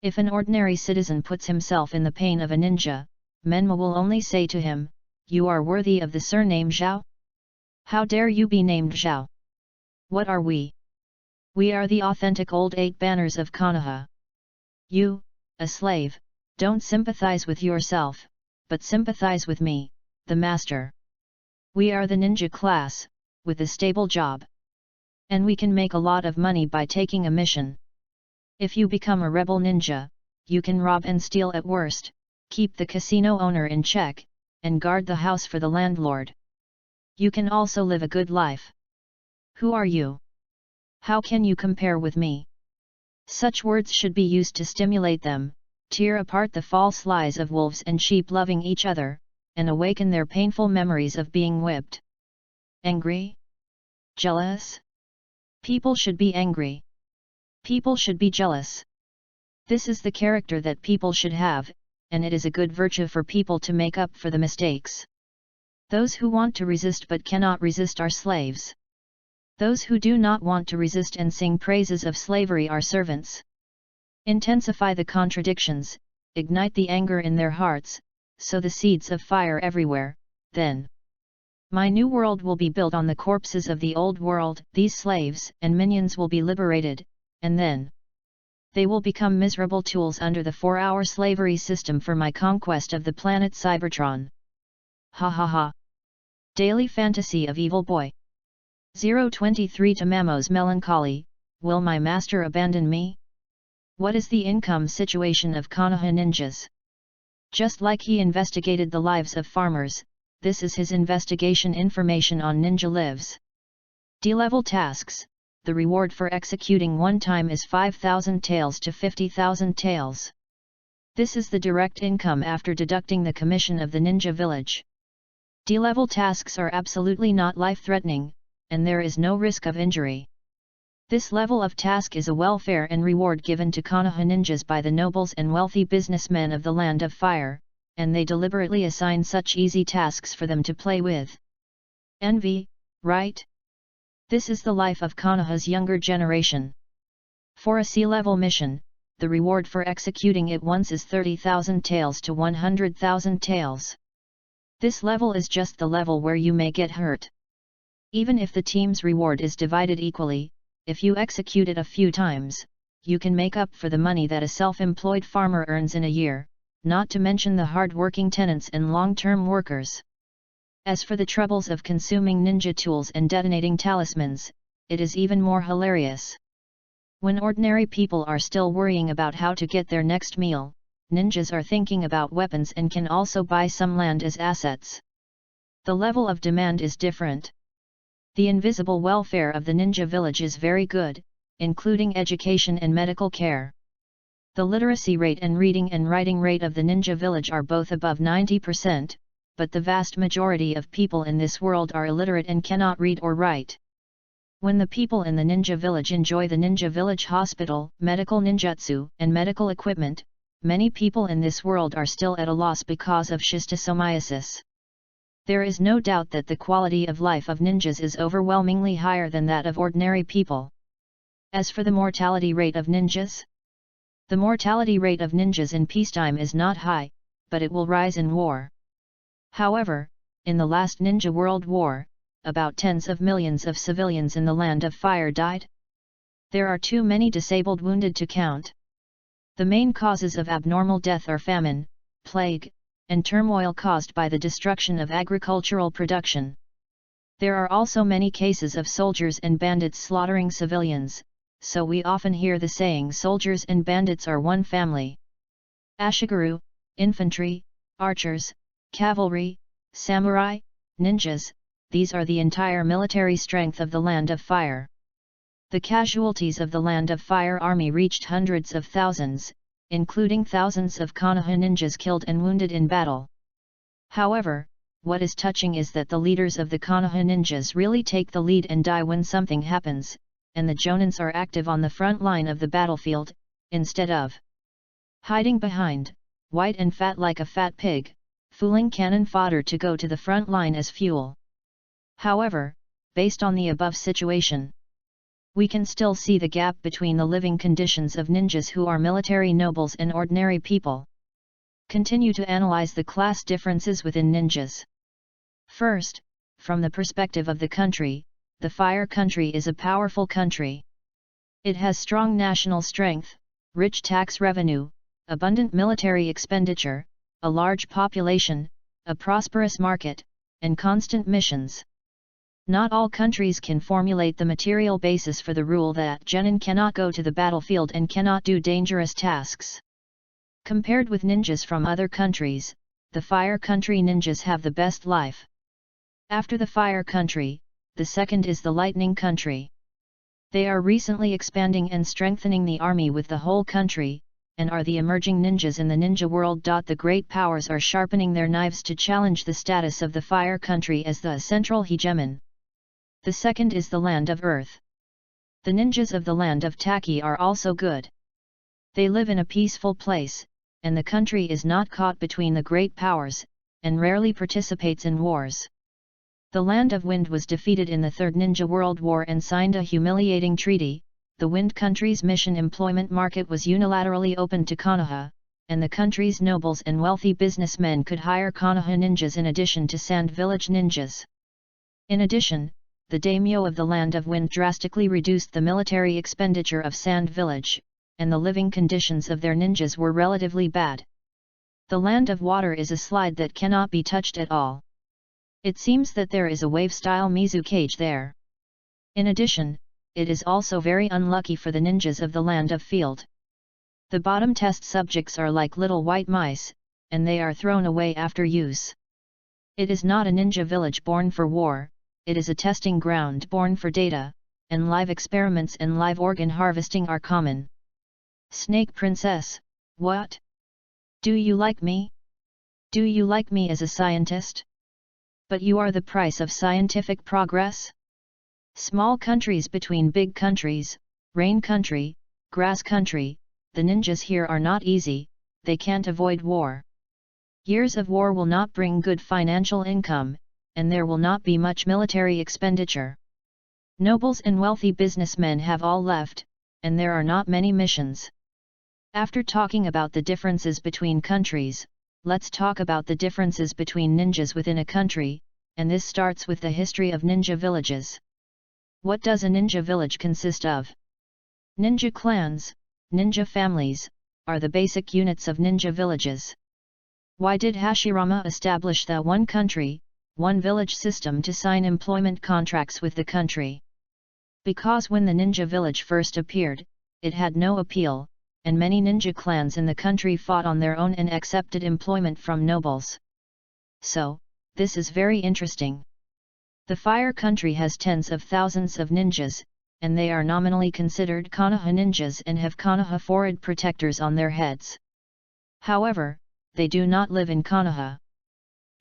If an ordinary citizen puts himself in the pain of a ninja, Menma will only say to him, "You are worthy of the surname Zhao? How dare you be named Zhao? What are we? We are the authentic old 8 banners of Konoha. You, a slave, don't sympathize with yourself, but sympathize with me, the master. We are the ninja class, with a stable job. And we can make a lot of money by taking a mission. If you become a rebel ninja, you can rob and steal at worst, keep the casino owner in check, and guard the house for the landlord. You can also live a good life. Who are you? How can you compare with me?" Such words should be used to stimulate them, Tear apart the false lies of wolves and sheep loving each other, and awaken their painful memories of being whipped. Angry? Jealous? People should be angry. People should be jealous. This is the character that people should have, and it is a good virtue for people to make up for the mistakes. Those who want to resist but cannot resist are slaves. Those who do not want to resist and sing praises of slavery are servants. Intensify the contradictions, ignite the anger in their hearts, sow the seeds of fire everywhere, then my new world will be built on the corpses of the old world, these slaves and minions will be liberated, and then they will become miserable tools under the 4-hour slavery system for my conquest of the planet Cybertron. Ha ha ha. Daily Fantasy of Evil Boy. 023 Tamamo's Melancholy, will my master abandon me? What is the income situation of Konoha ninjas? Just like he investigated the lives of farmers, this is his investigation information on ninja lives. D-level tasks, the reward for executing one time is 5,000 taels to 50,000 taels. This is the direct income after deducting the commission of the ninja village. D-level tasks are absolutely not life-threatening, and there is no risk of injury. This level of task is a welfare and reward given to Konoha ninjas by the nobles and wealthy businessmen of the Land of Fire, and they deliberately assign such easy tasks for them to play with. Envy, right? This is the life of Konoha's younger generation. For a C-level mission, the reward for executing it once is 30,000 taels to 100,000 taels. This level is just the level where you may get hurt. Even if the team's reward is divided equally, if you execute it a few times, you can make up for the money that a self-employed farmer earns in a year, not to mention the hard-working tenants and long-term workers. As for the troubles of consuming ninja tools and detonating talismans, it is even more hilarious. When ordinary people are still worrying about how to get their next meal, ninjas are thinking about weapons and can also buy some land as assets. The level of demand is different. The invisible welfare of the ninja village is very good, including education and medical care. The literacy rate and reading and writing rate of the ninja village are both above 90%, but the vast majority of people in this world are illiterate and cannot read or write. When the people in the ninja village enjoy the ninja village hospital, medical ninjutsu, and medical equipment, many people in this world are still at a loss because of schistosomiasis. There is no doubt that the quality of life of ninjas is overwhelmingly higher than that of ordinary people. As for the mortality rate of ninjas, the mortality rate of ninjas in peacetime is not high, but it will rise in war. However, in the last Ninja World War, about tens of millions of civilians in the Land of Fire died. There are too many disabled wounded to count. The main causes of abnormal death are famine, plague, and turmoil caused by the destruction of agricultural production. There are also many cases of soldiers and bandits slaughtering civilians, so we often hear the saying soldiers and bandits are one family. Ashigaru, infantry, archers, cavalry, samurai, ninjas, these are the entire military strength of the Land of Fire. The casualties of the Land of Fire army reached hundreds of thousands, including thousands of Konoha ninjas killed and wounded in battle. However, what is touching is that the leaders of the Konoha ninjas really take the lead and die when something happens, and the Jonins are active on the front line of the battlefield, instead of hiding behind, white and fat like a fat pig, fooling cannon fodder to go to the front line as fuel. However, based on the above situation, we can still see the gap between the living conditions of ninjas who are military nobles and ordinary people. Continue to analyze the class differences within ninjas. First, from the perspective of the country, the Fire Country is a powerful country. It has strong national strength, rich tax revenue, abundant military expenditure, a large population, a prosperous market, and constant missions. Not all countries can formulate the material basis for the rule that genin cannot go to the battlefield and cannot do dangerous tasks. Compared with ninjas from other countries, the Fire Country ninjas have the best life. After the Fire Country, the second is the Lightning Country. They are recently expanding and strengthening the army with the whole country, and are the emerging ninjas in the ninja world. The great powers are sharpening their knives to challenge the status of the fire country as the central hegemon. The second is the land of earth. The ninjas of the land of Taki are also good. They live in a peaceful place, and the country is not caught between the great powers, and rarely participates in wars. The land of wind was defeated in the Third Ninja World War and signed a humiliating treaty. The wind country's mission employment market was unilaterally opened to Konoha, and the country's nobles and wealthy businessmen could hire Konoha ninjas in addition to Sand Village ninjas. In addition, the daimyo of the land of wind drastically reduced the military expenditure of Sand Village, and the living conditions of their ninjas were relatively bad. The land of water is a slide that cannot be touched at all. It seems that there is a wave-style Mizu cage there. In addition, it is also very unlucky for the ninjas of the land of field. The bottom test subjects are like little white mice, and they are thrown away after use. It is not a ninja village born for war, it is a testing ground born for data, and live experiments and live organ harvesting are common. Snake Princess, what? Do you like me? Do you like me as a scientist? But you are the price of scientific progress? Small countries between big countries, rain country, grass country, the ninjas here are not easy, they can't avoid war. Years of war will not bring good financial income, and there will not be much military expenditure. Nobles and wealthy businessmen have all left, and there are not many missions. After talking about the differences between countries, let's talk about the differences between ninjas within a country, and this starts with the history of ninja villages. What does a ninja village consist of? Ninja clans, ninja families, are the basic units of ninja villages. Why did Hashirama establish the one country, one village system to sign employment contracts with the country? Because when the ninja village first appeared, it had no appeal, and many ninja clans in the country fought on their own and accepted employment from nobles. So, this is very interesting. The fire country has tens of thousands of ninjas, and they are nominally considered Konoha ninjas and have Konoha forehead protectors on their heads. However, they do not live in Konoha.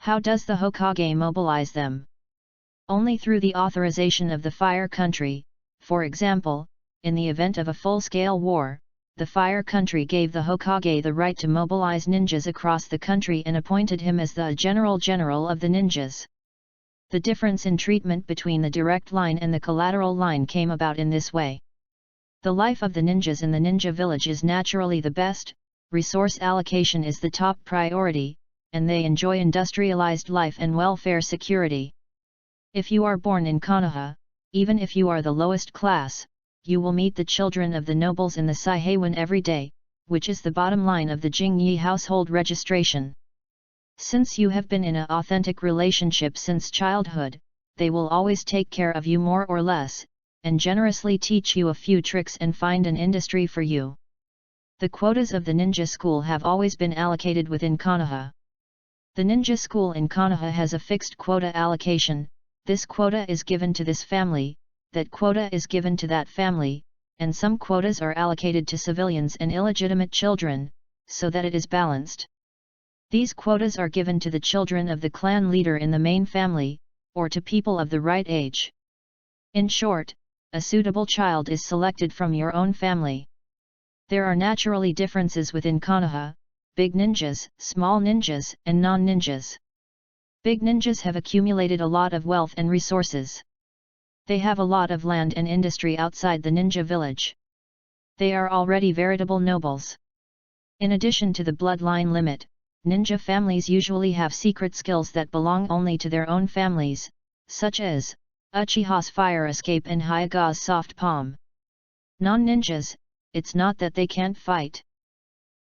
How does the Hokage mobilize them? Only through the authorization of the fire country. For example, in the event of a full-scale war, the fire country gave the Hokage the right to mobilize ninjas across the country and appointed him as the general of the ninjas. The difference in treatment between the direct line and the collateral line came about in this way. The life of the ninjas in the ninja village is naturally the best, resource allocation is the top priority, and they enjoy industrialized life and welfare security. If you are born in Konoha, even if you are the lowest class, you will meet the children of the nobles in the Saihewan every day, which is the bottom line of the Jingyi household registration. Since you have been in an authentic relationship since childhood, they will always take care of you more or less, and generously teach you a few tricks and find an industry for you. The quotas of the ninja school have always been allocated within Konoha. The ninja school in Konoha has a fixed quota allocation, this quota is given to this family, that quota is given to that family, and some quotas are allocated to civilians and illegitimate children, so that it is balanced. These quotas are given to the children of the clan leader in the main family, or to people of the right age. In short, a suitable child is selected from your own family. There are naturally differences within Konoha, big ninjas, small ninjas, and non-ninjas. Big ninjas have accumulated a lot of wealth and resources. They have a lot of land and industry outside the ninja village. They are already veritable nobles. In addition to the bloodline limit, ninja families usually have secret skills that belong only to their own families, such as Uchiha's fire escape and Hyaga's soft palm. Non-ninjas, it's not that they can't fight.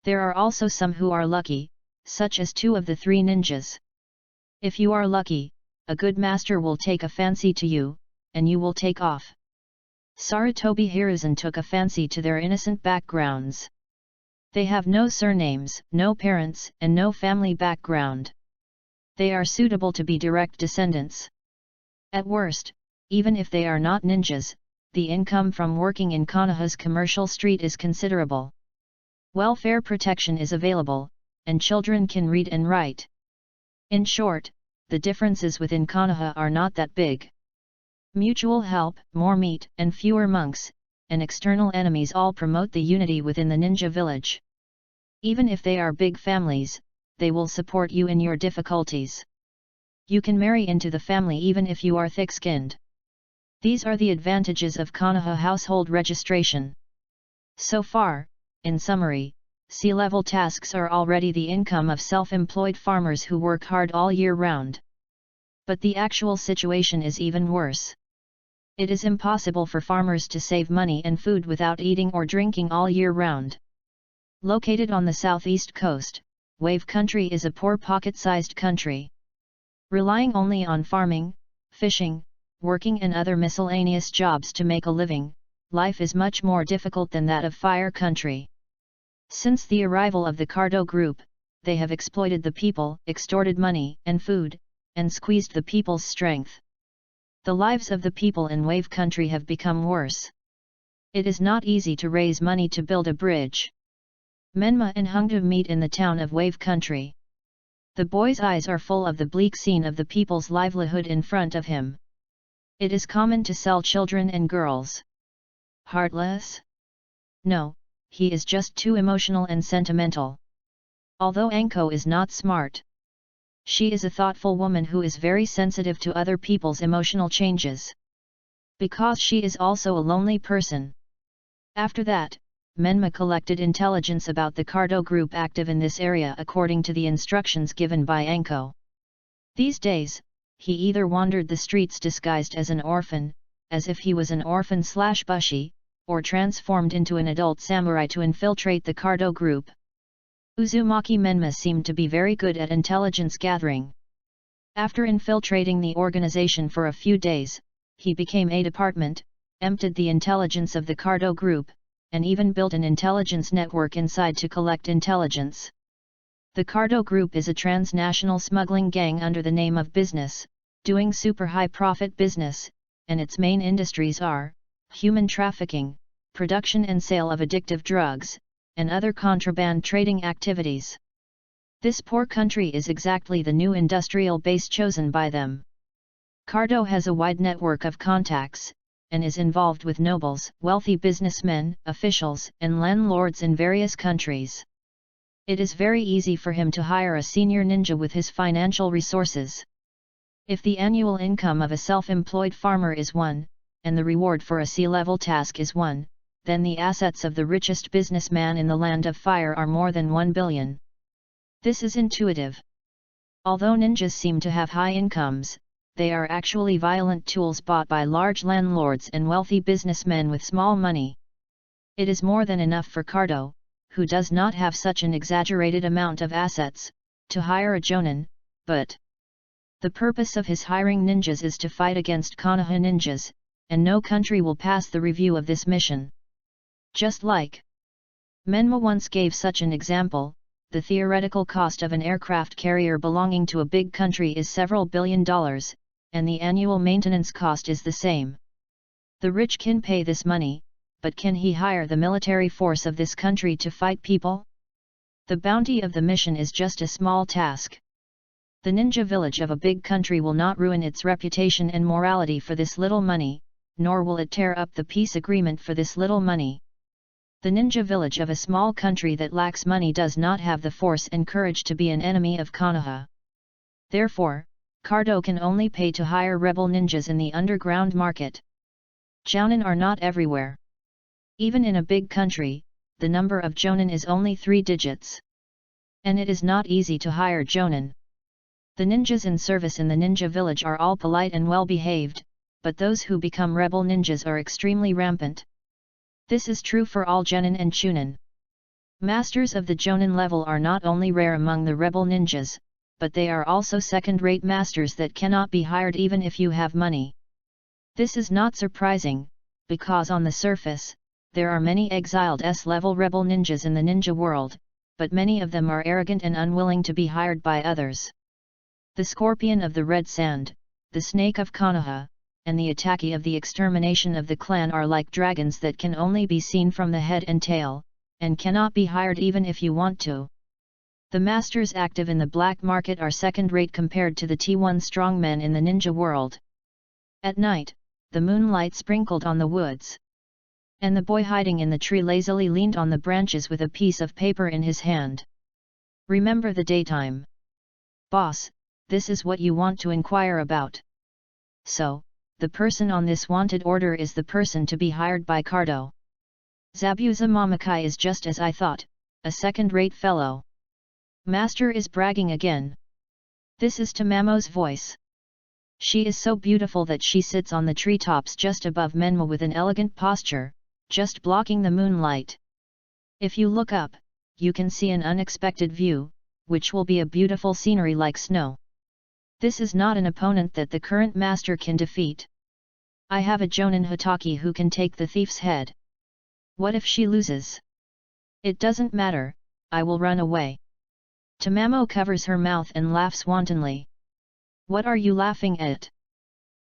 There are also some who are lucky, such as 2 of the 3 ninjas. If you are lucky, a good master will take a fancy to you, and you will take off. Sarutobi Hiruzen took a fancy to their innocent backgrounds. They have no surnames, no parents, and no family background. They are suitable to be direct descendants. At worst, even if they are not ninjas, the income from working in Konoha's commercial street is considerable. Welfare protection is available, and children can read and write. In short, the differences within Konoha are not that big. Mutual help, more meat, and fewer monks, and external enemies all promote the unity within the ninja village. Even if they are big families, they will support you in your difficulties. You can marry into the family even if you are thick-skinned. These are the advantages of Konoha household registration. So far, in summary, sea-level tasks are already the income of self-employed farmers who work hard all year round. But the actual situation is even worse. It is impossible for farmers to save money and food without eating or drinking all year round. Located on the southeast coast, Wave Country is a poor pocket-sized country. Relying only on farming, fishing, working and other miscellaneous jobs to make a living, life is much more difficult than that of Fire Country. Since the arrival of the Cardo group, they have exploited the people, extorted money and food, and squeezed the people's strength. The lives of the people in Wave Country have become worse. It is not easy to raise money to build a bridge. Menma and Hungdu meet in the town of Wave Country. The boy's eyes are full of the bleak scene of the people's livelihood in front of him. It is common to sell children and girls. Heartless? No, he is just too emotional and sentimental. Although Anko is not smart, she is a thoughtful woman who is very sensitive to other people's emotional changes. Because she is also a lonely person. After that, Menma collected intelligence about the Cardo group active in this area according to the instructions given by Anko. These days, he either wandered the streets disguised as an orphan, as if he was an orphan/bushi, or transformed into an adult samurai to infiltrate the Cardo group. Uzumaki Menma seemed to be very good at intelligence gathering. After infiltrating the organization for a few days, he became a department, emptied the intelligence of the Cardo group, and even built an intelligence network inside to collect intelligence. The Cardo group is a transnational smuggling gang under the name of business, doing super high profit business, and its main industries are human trafficking, production and sale of addictive drugs, and other contraband trading activities. This poor country is exactly the new industrial base chosen by them. Cardo has a wide network of contacts, and is involved with nobles, wealthy businessmen, officials, and landlords in various countries. It is very easy for him to hire a senior ninja with his financial resources. If the annual income of a self-employed farmer is 1, and the reward for a sea-level task is 1, then the assets of the richest businessman in the Land of Fire are more than 1 billion. This is intuitive. Although ninjas seem to have high incomes, they are actually violent tools bought by large landlords and wealthy businessmen with small money. It is more than enough for Cardo, who does not have such an exaggerated amount of assets, to hire a jonin, but the purpose of his hiring ninjas is to fight against Konoha ninjas, and no country will pass the review of this mission. Just like Menma once gave such an example, the theoretical cost of an aircraft carrier belonging to a big country is several $1 billion, and the annual maintenance cost is the same. The rich can pay this money, but can he hire the military force of this country to fight people? The bounty of the mission is just a small task. The ninja village of a big country will not ruin its reputation and morality for this little money, nor will it tear up the peace agreement for this little money. The ninja village of a small country that lacks money does not have the force and courage to be an enemy of Konoha. Therefore, Cardo can only pay to hire rebel ninjas in the underground market. Jounin are not everywhere. Even in a big country, the number of jounin is only 3 digits. And it is not easy to hire jounin. The ninjas in service in the ninja village are all polite and well-behaved, but those who become rebel ninjas are extremely rampant. This is true for all genin and chunin. Masters of the jonin level are not only rare among the rebel ninjas, but they are also second-rate masters that cannot be hired even if you have money. This is not surprising, because on the surface, there are many exiled S-level rebel ninjas in the ninja world, but many of them are arrogant and unwilling to be hired by others. The scorpion of the red sand, the snake of Konoha, and the Ataki of the extermination of the clan are like dragons that can only be seen from the head and tail, and cannot be hired even if you want to. The masters active in the black market are second-rate compared to the T1 strongmen in the ninja world. At night, the moonlight sprinkled on the woods. And the boy hiding in the tree lazily leaned on the branches with a piece of paper in his hand. Remember the daytime. Boss, this is what you want to inquire about. So, the person on this wanted order is the person to be hired by Cardo. Uzumaki is just as I thought, a second-rate fellow. Master is bragging again. This is Tamamo's voice. She is so beautiful that she sits on the treetops just above Menma with an elegant posture, just blocking the moonlight. If you look up, you can see an unexpected view, which will be a beautiful scenery like snow. This is not an opponent that the current master can defeat. I have a Jonin Hitaki who can take the thief's head. What if she loses? It doesn't matter, I will run away. Tamamo covers her mouth and laughs wantonly. What are you laughing at?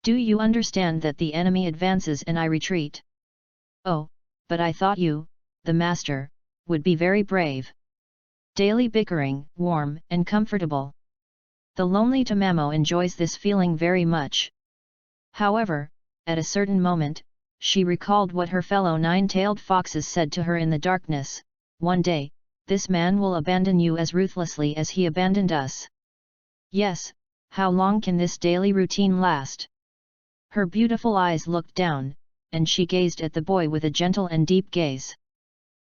Do you understand that the enemy advances and I retreat? Oh, but I thought you, the master, would be very brave. Daily bickering, warm and comfortable. The lonely Tamamo enjoys this feeling very much. However, at a certain moment, she recalled what her fellow nine-tailed foxes said to her in the darkness. One day, this man will abandon you as ruthlessly as he abandoned us. Yes, how long can this daily routine last? Her beautiful eyes looked down, and she gazed at the boy with a gentle and deep gaze.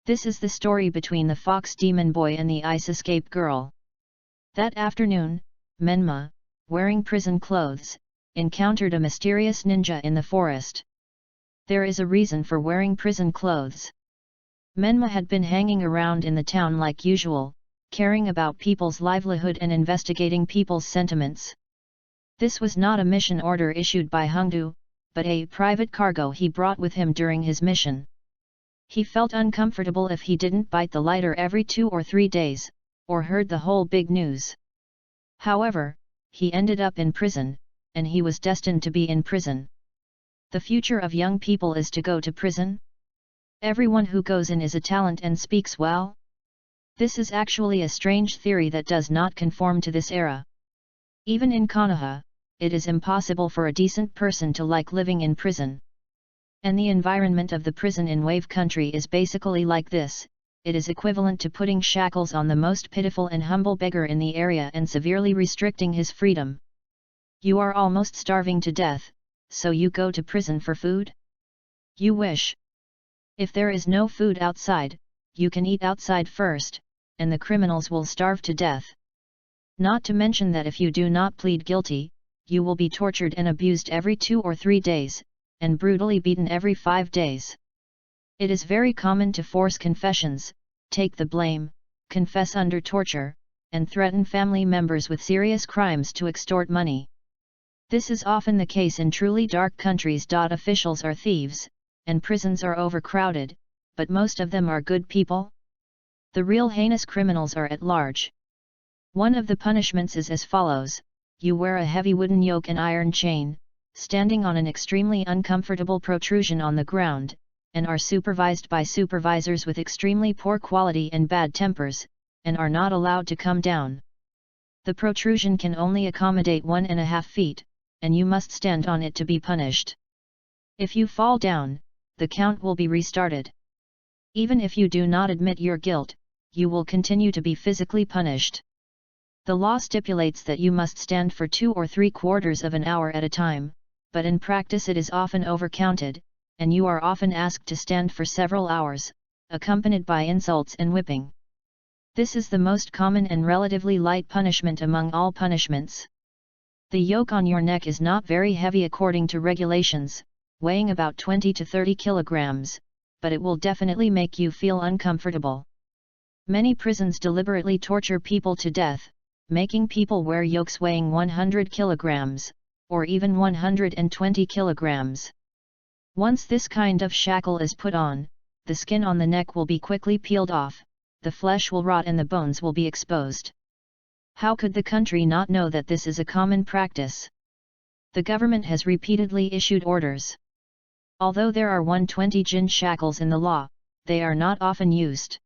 This is the story between the fox demon boy and the ice escape girl. That afternoon, Menma, wearing prison clothes, encountered a mysterious ninja in the forest. There is a reason for wearing prison clothes. Menma had been hanging around in the town like usual, caring about people's livelihood and investigating people's sentiments. This was not a mission order issued by Hongdu, but a private cargo he brought with him during his mission. He felt uncomfortable if he didn't bite the lighter every 2 or 3 days, or heard the whole big news. However, he ended up in prison, and he was destined to be in prison. The future of young people is to go to prison? Everyone who goes in is a talent and speaks well? This is actually a strange theory that does not conform to this era. Even in Konoha, it is impossible for a decent person to like living in prison. And the environment of the prison in Wave Country is basically like this. It is equivalent to putting shackles on the most pitiful and humble beggar in the area and severely restricting his freedom. You are almost starving to death, so you go to prison for food? You wish. If there is no food outside, you can eat outside first, and the criminals will starve to death. Not to mention that if you do not plead guilty, you will be tortured and abused every 2 or 3 days, and brutally beaten every 5 days. It is very common to force confessions, take the blame, confess under torture, and threaten family members with serious crimes to extort money. This is often the case in truly dark countries. Officials are thieves, and prisons are overcrowded, but most of them are good people. The real heinous criminals are at large. One of the punishments is as follows: you wear a heavy wooden yoke and iron chain, standing on an extremely uncomfortable protrusion on the ground, and are supervised by supervisors with extremely poor quality and bad tempers, and are not allowed to come down. The protrusion can only accommodate 1.5 feet, and you must stand on it to be punished. If you fall down, the count will be restarted. Even if you do not admit your guilt, you will continue to be physically punished. The law stipulates that you must stand for 2 or 3/4 of an hour at a time, but in practice it is often overcounted, and you are often asked to stand for several hours, accompanied by insults and whipping. This is the most common and relatively light punishment among all punishments. The yoke on your neck is not very heavy according to regulations, weighing about 20 to 30 kilograms, but it will definitely make you feel uncomfortable. Many prisons deliberately torture people to death, making people wear yokes weighing 100 kilograms, or even 120 kilograms. Once this kind of shackle is put on, the skin on the neck will be quickly peeled off, the flesh will rot and the bones will be exposed. How could the country not know that this is a common practice? The government has repeatedly issued orders. Although there are 120 jin shackles in the law, they are not often used.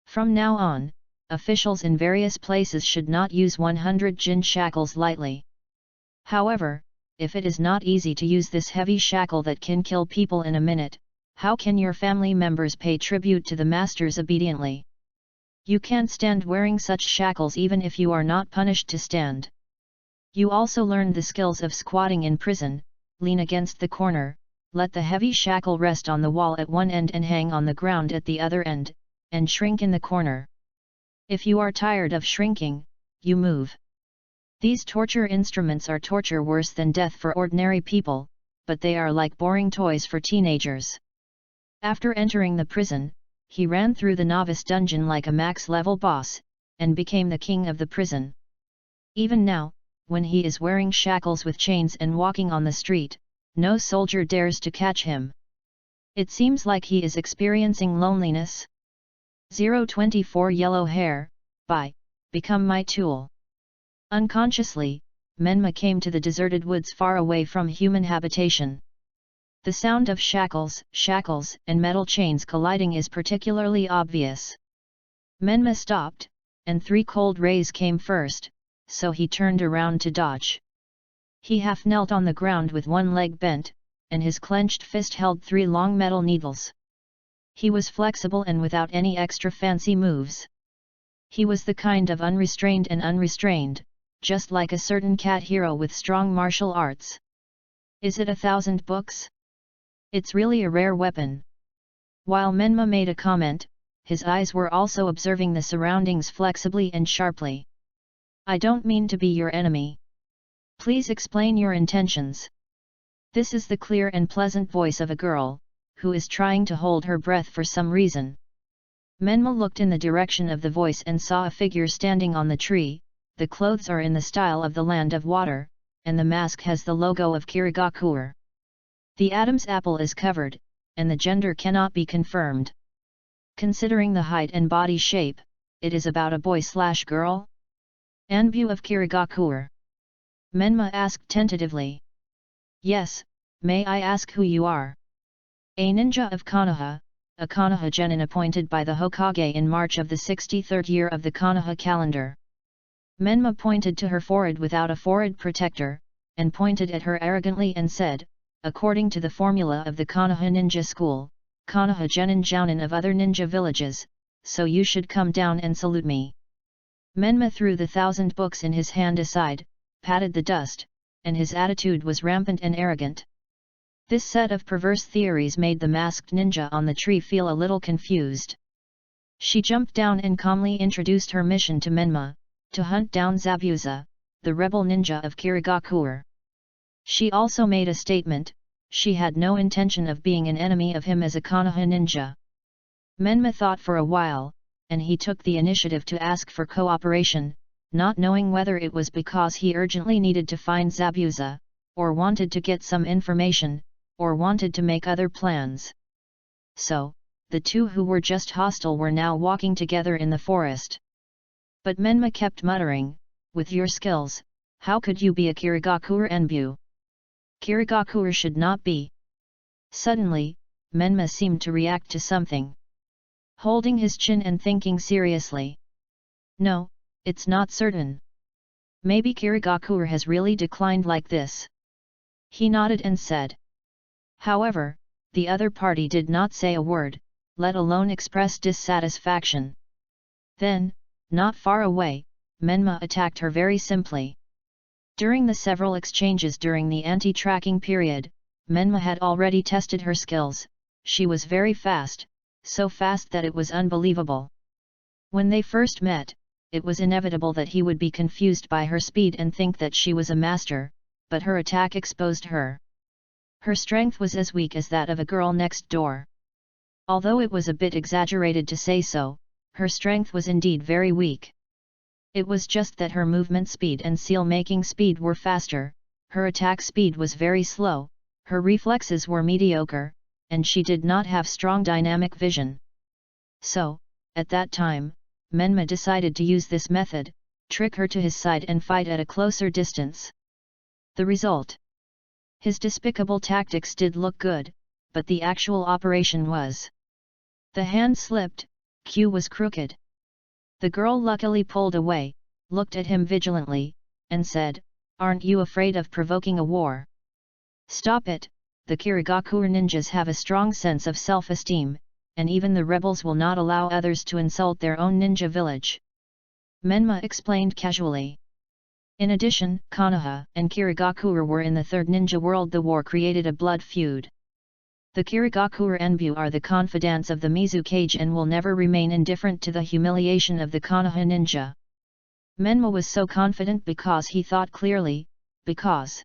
From now on, officials in various places should not use 100 jin shackles lightly. However, if it is not easy to use this heavy shackle that can kill people in a minute, how can your family members pay tribute to the masters obediently? You can't stand wearing such shackles even if you are not punished to stand. You also learned the skills of squatting in prison, lean against the corner, let the heavy shackle rest on the wall at one end and hang on the ground at the other end, and shrink in the corner. If you are tired of shrinking, you move. These torture instruments are torture worse than death for ordinary people, but they are like boring toys for teenagers. After entering the prison, he ran through the novice dungeon like a max-level boss, and became the king of the prison. Even now, when he is wearing shackles with chains and walking on the street, no soldier dares to catch him. It seems like he is experiencing loneliness. 024 Yellow Hair, by Become My Tool. Unconsciously, Menma came to the deserted woods far away from human habitation. The sound of shackles, and metal chains colliding is particularly obvious. Menma stopped, and 3 cold rays came first, so he turned around to dodge. He half knelt on the ground with one leg bent, and his clenched fist held 3 long metal needles. He was flexible and without any extra fancy moves. He was the kind of unrestrained, just like a certain cat hero with strong martial arts. Is it 1,000 books? It's really a rare weapon. While Menma made a comment, his eyes were also observing the surroundings flexibly and sharply. I don't mean to be your enemy. Please explain your intentions. This is the clear and pleasant voice of a girl, who is trying to hold her breath for some reason. Menma looked in the direction of the voice and saw a figure standing on the tree. The clothes are in the style of the Land of Water, and the mask has the logo of Kirigakuer. The Adam's apple is covered, and the gender cannot be confirmed. Considering the height and body shape, it is about a boy/girl? Anbu of Kirigakuer. Menma asked tentatively. Yes, may I ask who you are? A ninja of Konoha, a Konoha genin appointed by the Hokage in March of the 63rd year of the Konoha calendar. Menma pointed to her forehead without a forehead protector, and pointed at her arrogantly and said, according to the formula of the Konoha ninja school, Konoha genin jounin of other ninja villages, so you should come down and salute me. Menma threw the 1,000 books in his hand aside, patted the dust, and his attitude was rampant and arrogant. This set of perverse theories made the masked ninja on the tree feel a little confused. She jumped down and calmly introduced her mission to Menma, to hunt down Zabuza, the rebel ninja of Kirigakuer. She also made a statement, she had no intention of being an enemy of him as a Konoha ninja. Menma thought for a while, and he took the initiative to ask for cooperation, not knowing whether it was because he urgently needed to find Zabuza, or wanted to get some information, or wanted to make other plans. So, the two who were just hostile were now walking together in the forest. But Menma kept muttering, with your skills, how could you be a Kirigakuer Enbu? Kirigakuer should not be. Suddenly, Menma seemed to react to something. Holding his chin and thinking seriously. No, it's not certain. Maybe Kirigakuer has really declined like this. He nodded and said. However, the other party did not say a word, let alone express dissatisfaction. Then, not far away, Menma attacked her very simply. During the several exchanges during the anti-tracking period, Menma had already tested her skills. She was very fast, so fast that it was unbelievable. When they first met, it was inevitable that he would be confused by her speed and think that she was a master, but her attack exposed her. Her strength was as weak as that of a girl next door. Although it was a bit exaggerated to say so, her strength was indeed very weak. It was just that her movement speed and seal-making speed were faster, her attack speed was very slow, her reflexes were mediocre, and she did not have strong dynamic vision. So, at that time, Menma decided to use this method, trick her to his side and fight at a closer distance. The result? His despicable tactics did look good, but the actual operation was The hand slipped, Q was crooked. The girl luckily pulled away, looked at him vigilantly, and said, "Aren't you afraid of provoking a war?" "Stop it, the Kirigakure ninjas have a strong sense of self-esteem, and even the rebels will not allow others to insult their own ninja village," Menma explained casually. In addition, Konoha and Kirigakure were in the Third Ninja World. The war created a blood feud. The Kirigakure Enbu are the confidants of the Mizukage and will never remain indifferent to the humiliation of the Konoha ninja. Menma was so confident because he thought clearly, because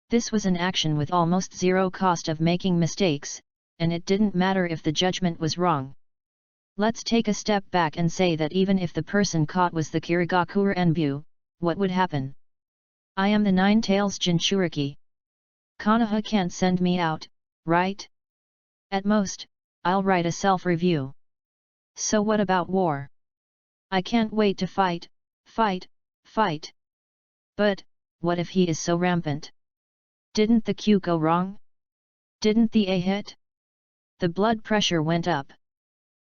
this was an action with almost zero cost of making mistakes, and it didn't matter if the judgment was wrong. Let's take a step back and say that even if the person caught was the Kirigakure Enbu, what would happen? I am the Nine Tails Jinchuriki. Konoha can't send me out, right? At most, I'll write a self-review. So what about war? I can't wait to fight, fight, fight. But, what if he is so rampant? Didn't the Q go wrong? Didn't the A hit? The blood pressure went up.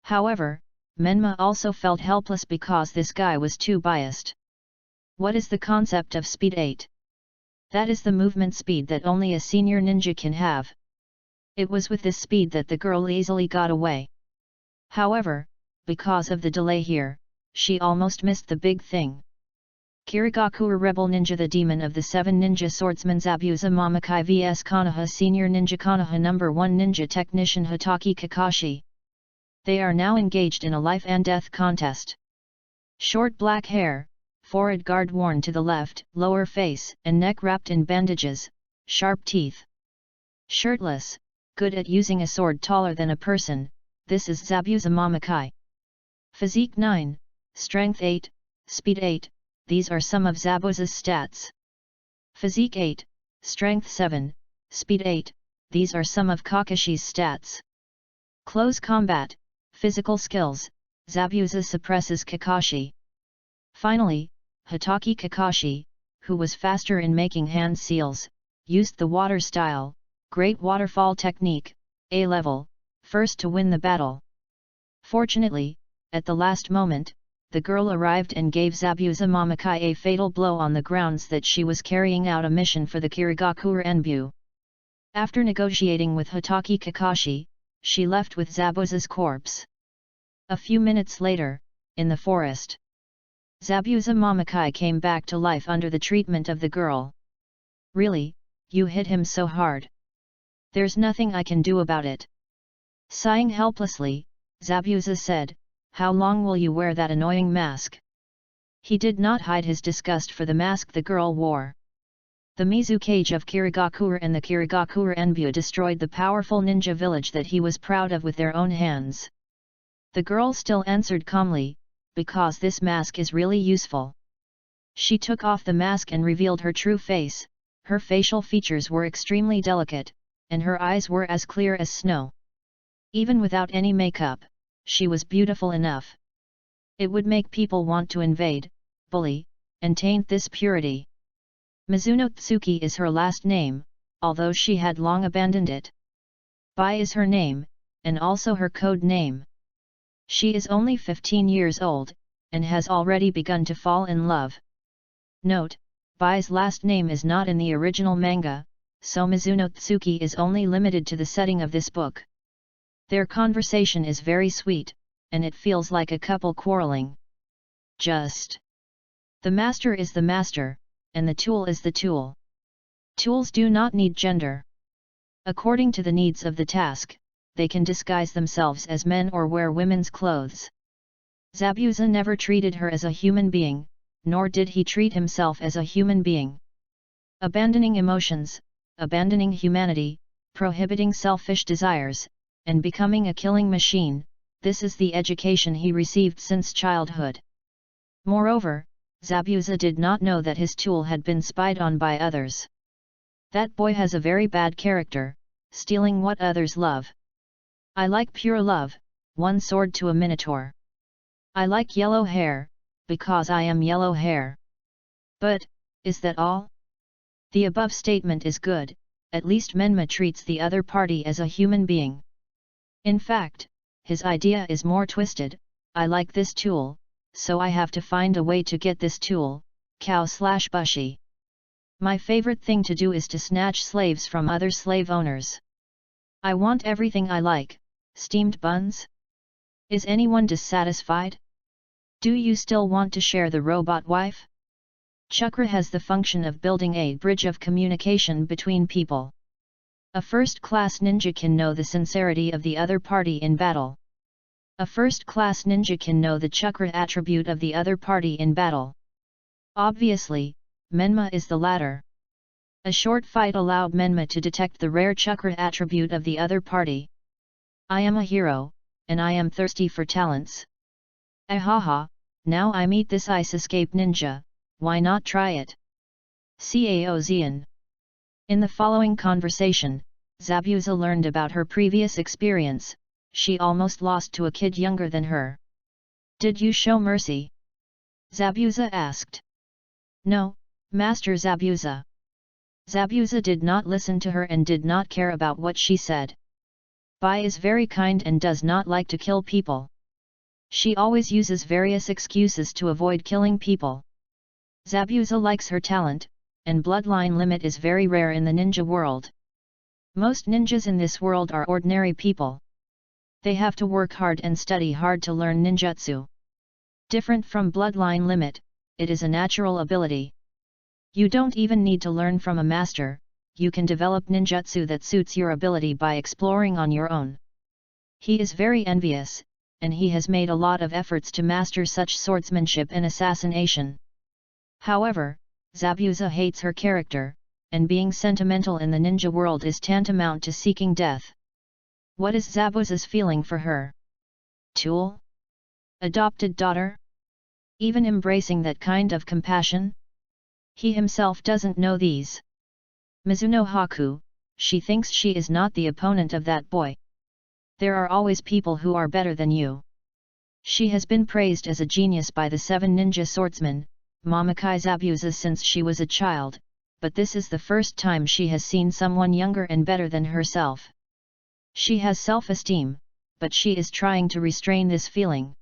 However, Menma also felt helpless because this guy was too biased. What is the concept of speed 8? That is the movement speed that only a senior ninja can have. It was with this speed that the girl easily got away. However, because of the delay here, she almost missed the big thing. Kirigakure Rebel Ninja, the Demon of the Seven Ninja Swordsmen, Zabuza Mamakai vs Konoha Senior Ninja, Konoha No. 1 Ninja Technician Hitaki Kakashi. They are now engaged in a life and death contest. Short black hair, forehead guard worn to the left, lower face and neck wrapped in bandages, sharp teeth. Shirtless, good at using a sword taller than a person, this is Zabuza Mamakai. Physique 9, Strength 8, Speed 8, these are some of Zabuza's stats. Physique 8, Strength 7, Speed 8, these are some of Kakashi's stats. Close combat, physical skills, Zabuza suppresses Kakashi. Finally, Hitaki Kakashi, who was faster in making hand seals, used the water style, Great Waterfall technique, A level, first to win the battle. Fortunately, at the last moment, the girl arrived and gave Zabuza Mamakai a fatal blow on the grounds that she was carrying out a mission for the Kirigakure Enbu. After negotiating with Hitaki Kakashi, she left with Zabuza's corpse. A few minutes later, in the forest, Zabuza Mamakai came back to life under the treatment of the girl. "Really, you hit him so hard. There's nothing I can do about it." Sighing helplessly, Zabuza said, "How long will you wear that annoying mask?" He did not hide his disgust for the mask the girl wore. The Mizukage of Kirigakure and the Kirigakure Enbu destroyed the powerful ninja village that he was proud of with their own hands. The girl still answered calmly, "Because this mask is really useful." She took off the mask and revealed her true face. Her facial features were extremely delicate, and her eyes were as clear as snow. Even without any makeup, she was beautiful enough. It would make people want to invade, bully, and taint this purity. Mizuno Tsuki is her last name, although she had long abandoned it. Bai is her name, and also her code name. She is only 15 years old, and has already begun to fall in love. Note, Bai's last name is not in the original manga, so Mizuno Tsuki is only limited to the setting of this book. Their conversation is very sweet, and it feels like a couple quarreling. Just. The master is the master, and the tool is the tool. Tools do not need gender. According to the needs of the task, they can disguise themselves as men or wear women's clothes. Zabuza never treated her as a human being, nor did he treat himself as a human being. Abandoning emotions, abandoning humanity, prohibiting selfish desires, and becoming a killing machine, this is the education he received since childhood. Moreover, Zabuza did not know that his tool had been spied on by others. That boy has a very bad character, stealing what others love. I like pure love, one sword to a minotaur. I like yellow hair, because I am yellow hair. But, is that all? The above statement is good, at least Menma treats the other party as a human being. In fact, his idea is more twisted. I like this tool, so I have to find a way to get this tool, cow/bushy. My favorite thing to do is to snatch slaves from other slave owners. I want everything I like. Steamed buns? Is anyone dissatisfied? Do you still want to share the robot wife? Chakra has the function of building a bridge of communication between people. A first-class ninja can know the sincerity of the other party in battle. A first-class ninja can know the chakra attribute of the other party in battle. Obviously, Menma is the latter. A short fight allowed Menma to detect the rare chakra attribute of the other party. I am a hero, and I am thirsty for talents. Ahaha, now I meet this ice escape ninja, why not try it? Cao Zian. In the following conversation, Zabuza learned about her previous experience. She almost lost to a kid younger than her. Did you show mercy? Zabuza asked. No, Master Zabuza. Zabuza did not listen to her and did not care about what she said. Bai is very kind and does not like to kill people. She always uses various excuses to avoid killing people. Zabuza likes her talent, and bloodline limit is very rare in the ninja world. Most ninjas in this world are ordinary people. They have to work hard and study hard to learn ninjutsu. Different from bloodline limit, it is a natural ability. You don't even need to learn from a master, you can develop ninjutsu that suits your ability by exploring on your own. He is very envious, and he has made a lot of efforts to master such swordsmanship and assassination. However, Zabuza hates her character, and being sentimental in the ninja world is tantamount to seeking death. What is Zabuza's feeling for her? Tool? Adopted daughter? Even embracing that kind of compassion? He himself doesn't know these. Mizuno Haku, she thinks she is not the opponent of that boy. There are always people who are better than you. She has been praised as a genius by the 7 ninja swordsmen, Mamakai Zabuza, since she was a child, but this is the first time she has seen someone younger and better than herself. She has self-esteem, but she is trying to restrain this feeling.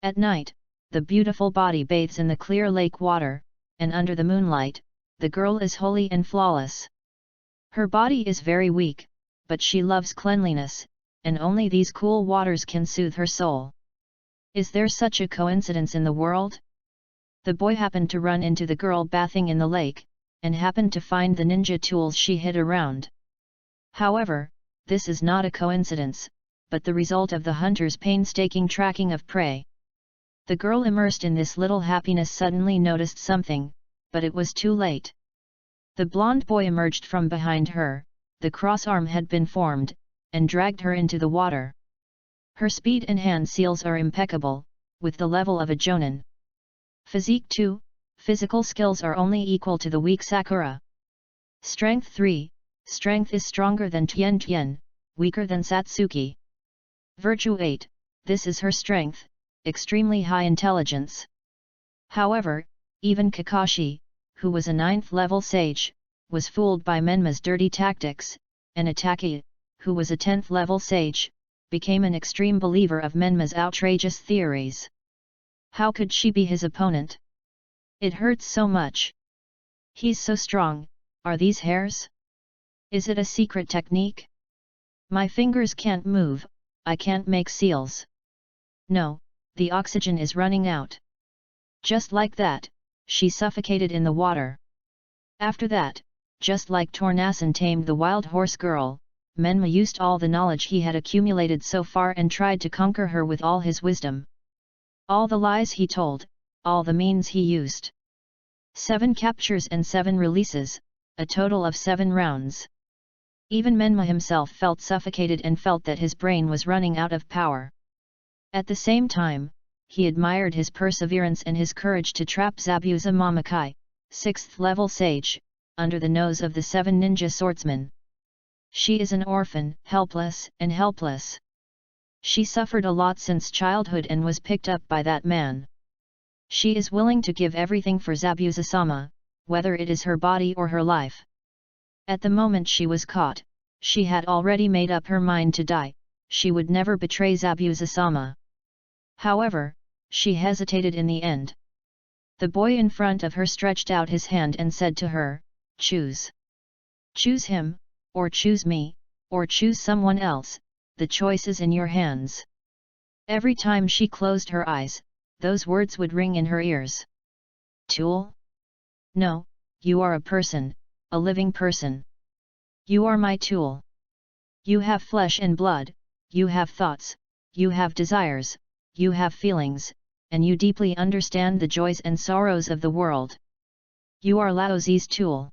At night, the beautiful body bathes in the clear lake water, and under the moonlight, the girl is holy and flawless. Her body is very weak, but she loves cleanliness, and only these cool waters can soothe her soul. Is there such a coincidence in the world? The boy happened to run into the girl bathing in the lake, and happened to find the ninja tools she hid around. However, this is not a coincidence, but the result of the hunter's painstaking tracking of prey. The girl immersed in this little happiness suddenly noticed something, but it was too late. The blonde boy emerged from behind her, the cross arm had been formed, and dragged her into the water. Her speed and hand seals are impeccable, with the level of a jonin. Physique 2, physical skills are only equal to the weak Sakura. Strength 3, strength is stronger than Tien Tien, weaker than Satsuki. Virtue 8, this is her strength, extremely high intelligence. However, even Kakashi, who was a 9th level sage, was fooled by Menma's dirty tactics, and Ataki, who was a 10th level sage, became an extreme believer of Menma's outrageous theories. How could she be his opponent? It hurts so much. He's so strong, are these hairs? Is it a secret technique? My fingers can't move, I can't make seals. No, the oxygen is running out. Just like that, she suffocated in the water. After that, just like Tornason tamed the wild horse girl, Menma used all the knowledge he had accumulated so far and tried to conquer her with all his wisdom. All the lies he told, all the means he used. 7 captures and 7 releases, a total of 7 rounds. Even Menma himself felt suffocated and felt that his brain was running out of power. At the same time, he admired his perseverance and his courage to trap Zabuza Mamakai, 6th level sage, under the nose of the 7 ninja swordsmen. She is an orphan, helpless. She suffered a lot since childhood and was picked up by that man. She is willing to give everything for Zabuza-sama, whether it is her body or her life. At the moment she was caught, she had already made up her mind to die, she would never betray Zabuza-sama. However, she hesitated in the end. The boy in front of her stretched out his hand and said to her, "Choose. Choose him, or choose me, or choose someone else, the choice is in your hands." Every time she closed her eyes, those words would ring in her ears. "Tool? No, you are a person, a living person. You are my tool. You have flesh and blood, you have thoughts, you have desires, you have feelings, and you deeply understand the joys and sorrows of the world. You are Laozi's tool.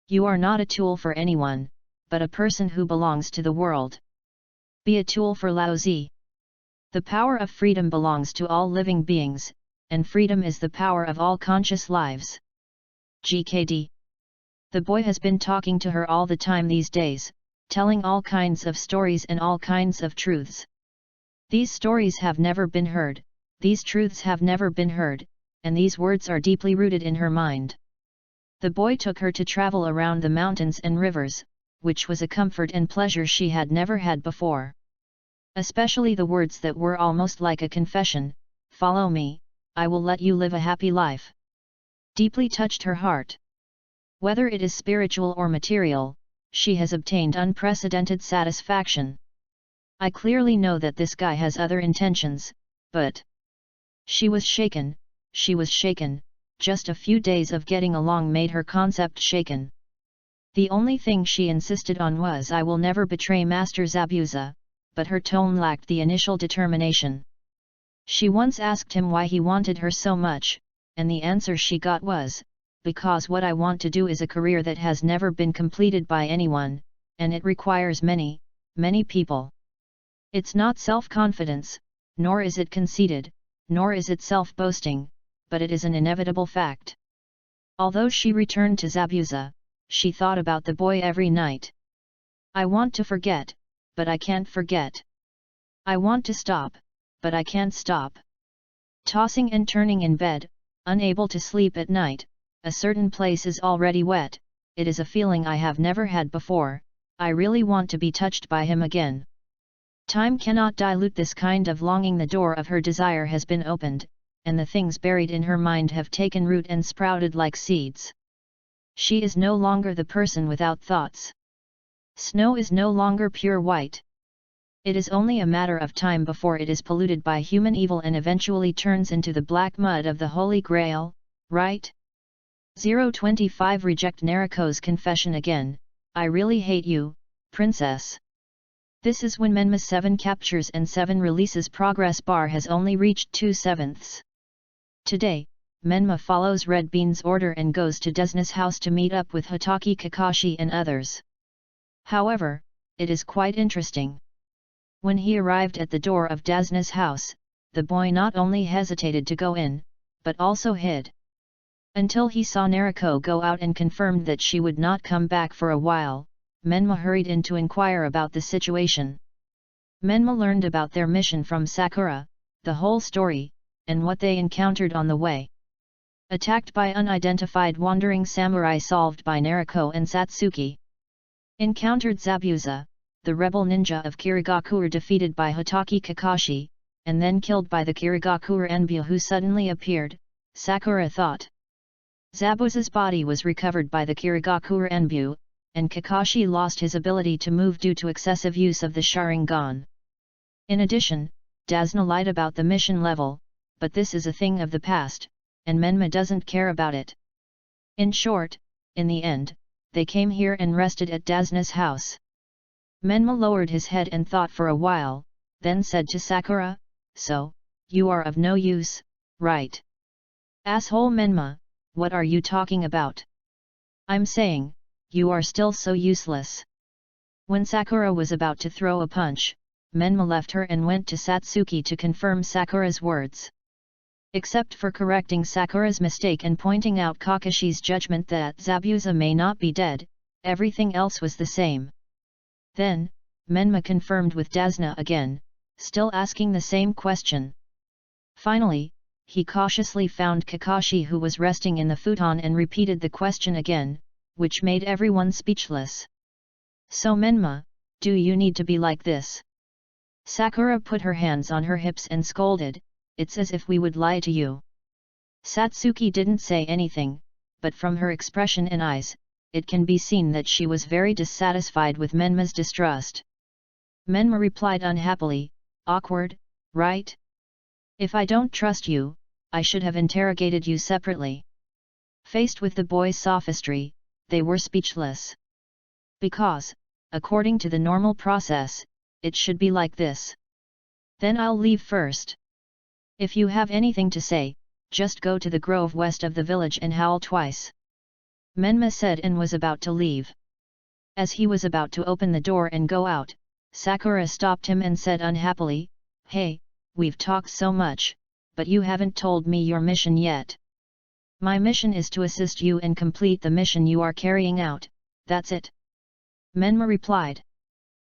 You are not a tool for anyone, but a person who belongs to the world. Be a tool for Laozi. The power of freedom belongs to all living beings, and freedom is the power of all conscious lives." GKD. The boy has been talking to her all the time these days, telling all kinds of stories and all kinds of truths. These stories have never been heard, these truths have never been heard, and these words are deeply rooted in her mind. The boy took her to travel around the mountains and rivers, which was a comfort and pleasure she had never had before. Especially the words that were almost like a confession, "Follow me, I will let you live a happy life," deeply touched her heart. Whether it is spiritual or material, she has obtained unprecedented satisfaction. I clearly know that this guy has other intentions, but... She was shaken, just a few days of getting along made her concept shaken. The only thing she insisted on was, "I will never betray Master Zabuza," but her tone lacked the initial determination. She once asked him why he wanted her so much, and the answer she got was, "Because what I want to do is a career that has never been completed by anyone, and it requires many, many people." It's not self-confidence, nor is it conceited, nor is it self-boasting, but it is an inevitable fact. Although she returned to Zabuza, she thought about the boy every night. "I want to forget, but I can't forget. I want to stop, but I can't stop." Tossing and turning in bed, unable to sleep at night, a certain place is already wet, it is a feeling I have never had before, I really want to be touched by him again. Time cannot dilute this kind of longing. The door of her desire has been opened, and the things buried in her mind have taken root and sprouted like seeds. She is no longer the person without thoughts. Snow is no longer pure white. It is only a matter of time before it is polluted by human evil and eventually turns into the black mud of the Holy Grail, right? 025 Reject Naruto's confession again, "I really hate you, princess." This is when Menma's 7 captures and 7 releases progress bar has only reached 2/7. Today, Menma follows Red Bean's order and goes to Desna's house to meet up with Hitaki Kakashi and others. However, it is quite interesting. When he arrived at the door of Desna's house, the boy not only hesitated to go in, but also hid. Until he saw Naruto go out and confirmed that she would not come back for a while, Menma hurried in to inquire about the situation. Menma learned about their mission from Sakura, the whole story, and what they encountered on the way. Attacked by unidentified wandering samurai solved by Naruto and Satsuki. Encountered Zabuza, the rebel ninja of Kirigakure defeated by Hitaki Kakashi, and then killed by the Kirigakure Enbyu who suddenly appeared, Sakura thought. Zabuza's body was recovered by the Kirigakure Enbyu, and Kakashi lost his ability to move due to excessive use of the Sharingan. In addition, Desna lied about the mission level, but this is a thing of the past, and Menma doesn't care about it. In short, in the end, they came here and rested at Desna's house. Menma lowered his head and thought for a while, then said to Sakura, "So, you are of no use, right?" "Asshole Menma, what are you talking about?" "I'm saying, you are still so useless." When Sakura was about to throw a punch, Menma left her and went to Satsuki to confirm Sakura's words. Except for correcting Sakura's mistake and pointing out Kakashi's judgment that Zabuza may not be dead, everything else was the same. Then, Menma confirmed with Desna again, still asking the same question. Finally, he cautiously found Kakashi who was resting in the futon and repeated the question again, which made everyone speechless. "So Menma, do you need to be like this? Sakura put her hands on her hips and scolded, "It's as if we would lie to you." Satsuki didn't say anything, but from her expression and eyes, it can be seen that she was very dissatisfied with Menma's distrust. Menma replied unhappily, "Awkward, right? If I don't trust you, I should have interrogated you separately." Faced with the boy's sophistry, they were speechless. Because, according to the normal process, it should be like this. "Then I'll leave first. If you have anything to say, just go to the grove west of the village and howl twice." Menma said and was about to leave. As he was about to open the door and go out, Sakura stopped him and said unhappily, "Hey, we've talked so much, but you haven't told me your mission yet." "My mission is to assist you and complete the mission you are carrying out, that's it," Menma replied.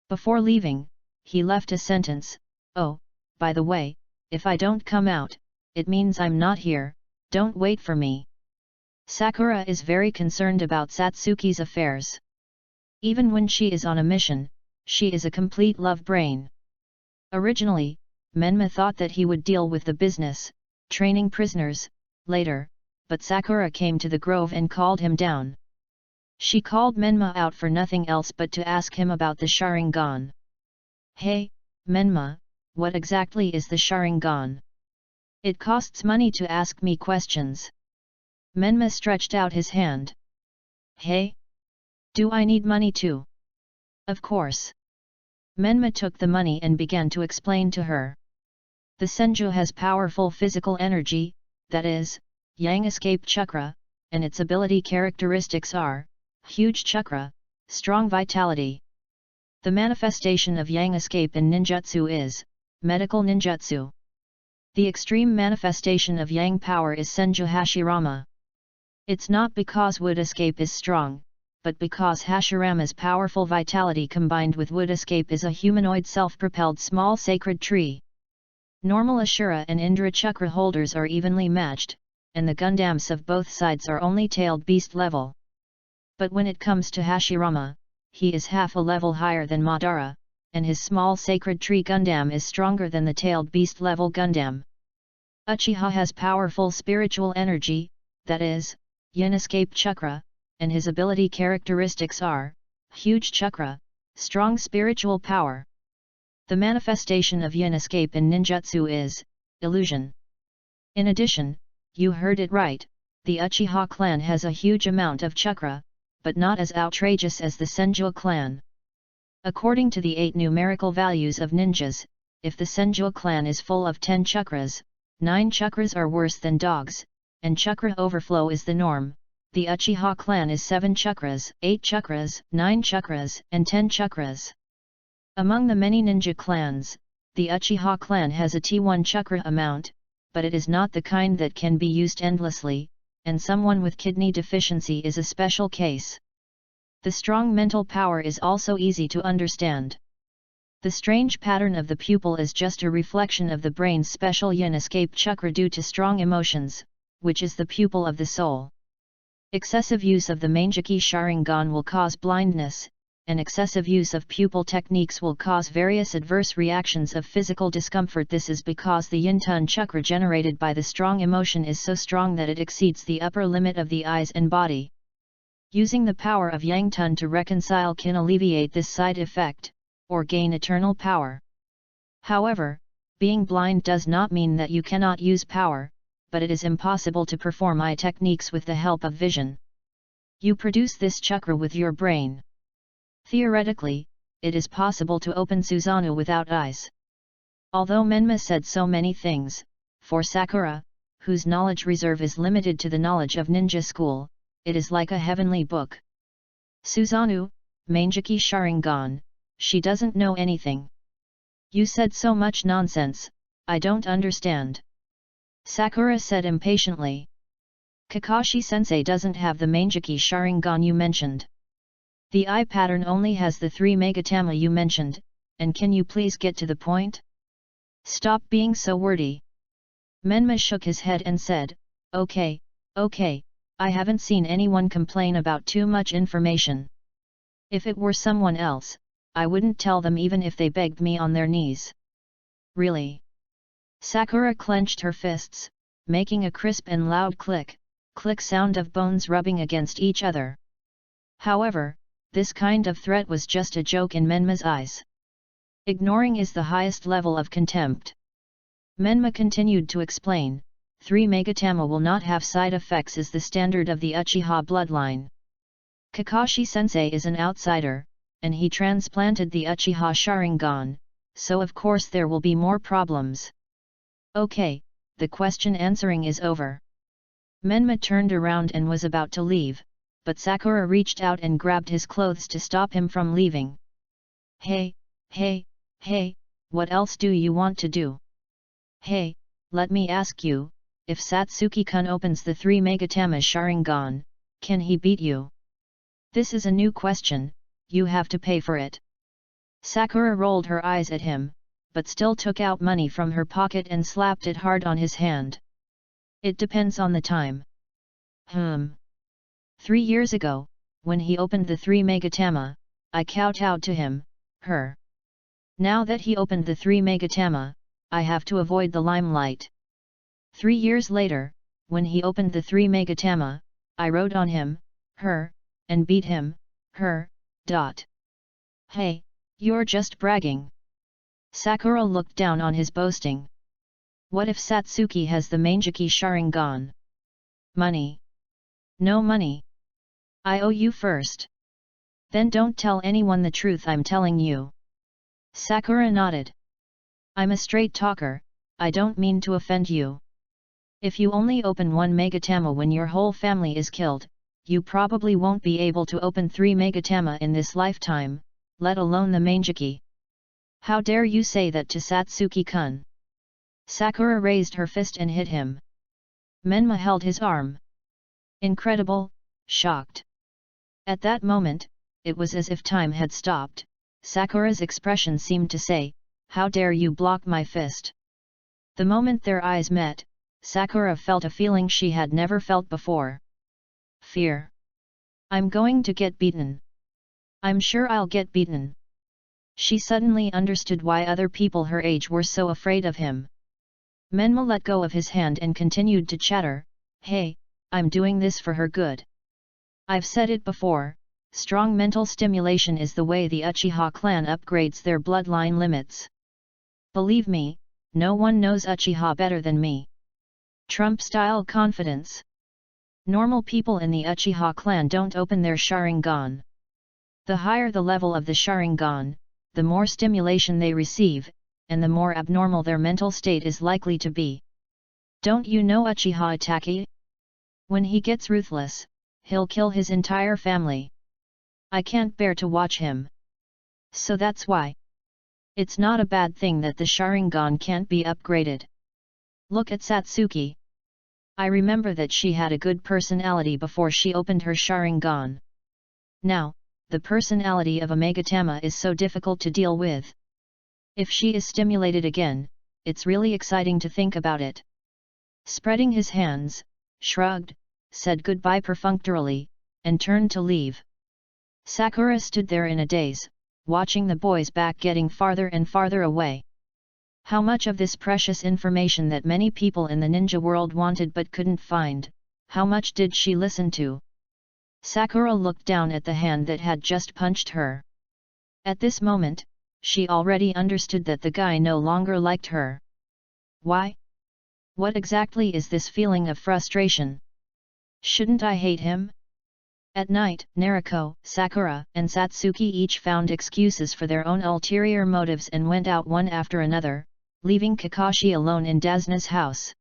Before leaving, he left a sentence, "Oh, by the way, if I don't come out, it means I'm not here, don't wait for me." Sakura is very concerned about Satsuki's affairs. Even when she is on a mission, she is a complete love brain. Originally, Menma thought that he would deal with the business, training prisoners, later, but Sakura came to the grove and called him down. She called Menma out for nothing else but to ask him about the Sharingan. "Hey, Menma, what exactly is the Sharingan? It costs money to ask me questions." Menma stretched out his hand. "Hey? Do I need money too?" "Of course." Menma took the money and began to explain to her. The Senju has powerful physical energy, that is, Yang escape chakra, and its ability characteristics are, huge chakra, strong vitality. The manifestation of Yang escape in ninjutsu is, medical ninjutsu. The extreme manifestation of Yang power is Senju Hashirama. It's not because wood escape is strong, but because Hashirama's powerful vitality combined with wood escape is a humanoid self-propelled small sacred tree. Normal Ashura and Indra chakra holders are evenly matched, and the Gundams of both sides are only tailed beast level. But when it comes to Hashirama, he is half a level higher than Madara, and his small sacred tree Gundam is stronger than the tailed beast level Gundam. Uchiha has powerful spiritual energy, that is, Yin escape chakra, and his ability characteristics are, huge chakra, strong spiritual power. The manifestation of Yin escape in ninjutsu is, illusion. In addition, you heard it right, the Uchiha clan has a huge amount of chakra, but not as outrageous as the Senju clan. According to the 8 numerical values of ninjas, if the Senju clan is full of 10 chakras, 9 chakras are worse than dogs, and chakra overflow is the norm. The Uchiha clan is 7 chakras, 8 chakras, 9 chakras, and 10 chakras. Among the many ninja clans, the Uchiha clan has a T1 chakra amount, but it is not the kind that can be used endlessly, and someone with kidney deficiency is a special case. The strong mental power is also easy to understand. The strange pattern of the pupil is just a reflection of the brain's special Yin escape chakra due to strong emotions, which is the pupil of the soul. Excessive use of the Manjaki Sharingan will cause blindness, and excessive use of pupil techniques will cause various adverse reactions of physical discomfort. This is because the Yin-Tun chakra generated by the strong emotion is so strong that it exceeds the upper limit of the eyes and body. Using the power of Yang-Tun to reconcile can alleviate this side effect, or gain eternal power. However, being blind does not mean that you cannot use power, but it is impossible to perform eye techniques with the help of vision. You produce this chakra with your brain. Theoretically, it is possible to open Susanoo without eyes. Although Menma said so many things, for Sakura, whose knowledge reserve is limited to the knowledge of ninja school, it is like a heavenly book. Susanoo, Manjaki Sharingan, she doesn't know anything. You said so much nonsense, I don't understand. Sakura said impatiently. Kakashi-sensei doesn't have the Manjaki Sharingan you mentioned. The eye pattern only has the 3 Megatama you mentioned, and can you please get to the point? Stop being so wordy. Menma shook his head and said, okay, I haven't seen anyone complain about too much information. If it were someone else, I wouldn't tell them even if they begged me on their knees. Really? Sakura clenched her fists, making a crisp and loud click sound of bones rubbing against each other. However, this kind of threat was just a joke in Menma's eyes. Ignoring is the highest level of contempt. Menma continued to explain, 3 Megatama will not have side effects is the standard of the Uchiha bloodline. Kakashi-sensei is an outsider, and he transplanted the Uchiha Sharingan, so of course there will be more problems. Okay, the question answering is over. Menma turned around and was about to leave, but Sakura reached out and grabbed his clothes to stop him from leaving. Hey, what else do you want to do? Hey, let me ask you, if Satsuki-kun opens the 3 Megatama Sharingan, can he beat you? This is a new question, you have to pay for it. Sakura rolled her eyes at him, but still took out money from her pocket and slapped it hard on his hand. It depends on the time. 3 years ago, when he opened the 3 Megatama, I kowtowed to him, her. Now that he opened the 3 Megatama, I have to avoid the limelight. 3 years later, when he opened the 3 Megatama, I rode on him, her, and beat him, her. Hey, you're just bragging. Sakura looked down on his boasting. What if Satsuki has the Manjiki Sharingan? Money. No money. I owe you first. Then don't tell anyone the truth I'm telling you. Sakura nodded. I'm a straight talker, I don't mean to offend you. If you only open 1 Megatama when your whole family is killed, you probably won't be able to open 3 Megatama in this lifetime, let alone the Manjiki. How dare you say that to Satsuki-kun? Sakura raised her fist and hit him. Menma held his arm. Incredible, shocked. At that moment, it was as if time had stopped. Sakura's expression seemed to say, how dare you block my fist? The moment their eyes met, Sakura felt a feeling she had never felt before. Fear. I'm going to get beaten. I'm sure I'll get beaten. She suddenly understood why other people her age were so afraid of him. Menma let go of his hand and continued to chatter, hey, I'm doing this for her good. I've said it before, strong mental stimulation is the way the Uchiha clan upgrades their bloodline limits. Believe me, no one knows Uchiha better than me. Trump-style confidence. Normal people in the Uchiha clan don't open their Sharingan. The higher the level of the Sharingan, the more stimulation they receive, and the more abnormal their mental state is likely to be. Don't you know Uchiha Itachi? When he gets ruthless, he'll kill his entire family. I can't bear to watch him. So that's why. It's not a bad thing that the Sharingan can't be upgraded. Look at Satsuki. I remember that she had a good personality before she opened her Sharingan. Now, the personality of a Megatama is so difficult to deal with. If she is stimulated again, it's really exciting to think about it. Spreading his hands, shrugged, said goodbye perfunctorily, and turned to leave. Sakura stood there in a daze, watching the boy's back getting farther and farther away. How much of this precious information that many people in the ninja world wanted but couldn't find, how much did she listen to? Sakura looked down at the hand that had just punched her. At this moment, she already understood that the guy no longer liked her. Why? What exactly is this feeling of frustration? Shouldn't I hate him? At night, Naruto, Sakura, and Satsuki each found excuses for their own ulterior motives and went out one after another, leaving Kakashi alone in Dazna's house.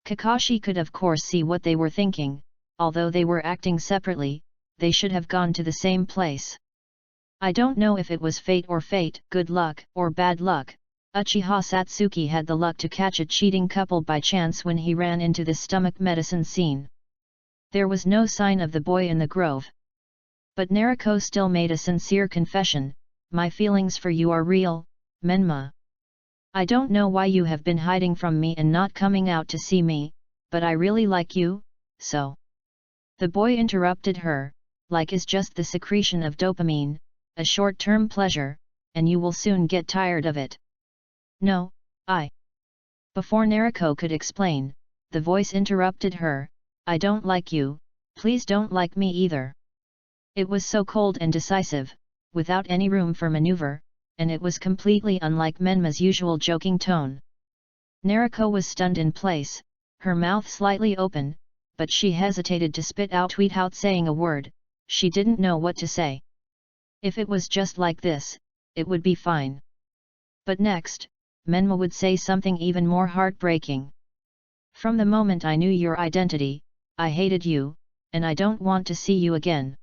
Kakashi could of course see what they were thinking, although they were acting separately, they should have gone to the same place. I don't know if it was fate, good luck, or bad luck. Uchiha Satsuki had the luck to catch a cheating couple by chance when he ran into the stomach medicine scene. There was no sign of the boy in the grove. But Naruto still made a sincere confession, my feelings for you are real, Menma. I don't know why you have been hiding from me and not coming out to see me, but I really like you, so. The boy interrupted her, like is just the secretion of dopamine, a short-term pleasure, and you will soon get tired of it. No, I. Before Naruto could explain, the voice interrupted her, I don't like you, please don't like me either. It was so cold and decisive, without any room for maneuver, and it was completely unlike Menma's usual joking tone. Naruto was stunned in place, her mouth slightly open, but she hesitated to spit out without saying a word. She didn't know what to say. If it was just like this, it would be fine. But next, Menma would say something even more heartbreaking. From the moment I knew your identity, I hated you, and I don't want to see you again.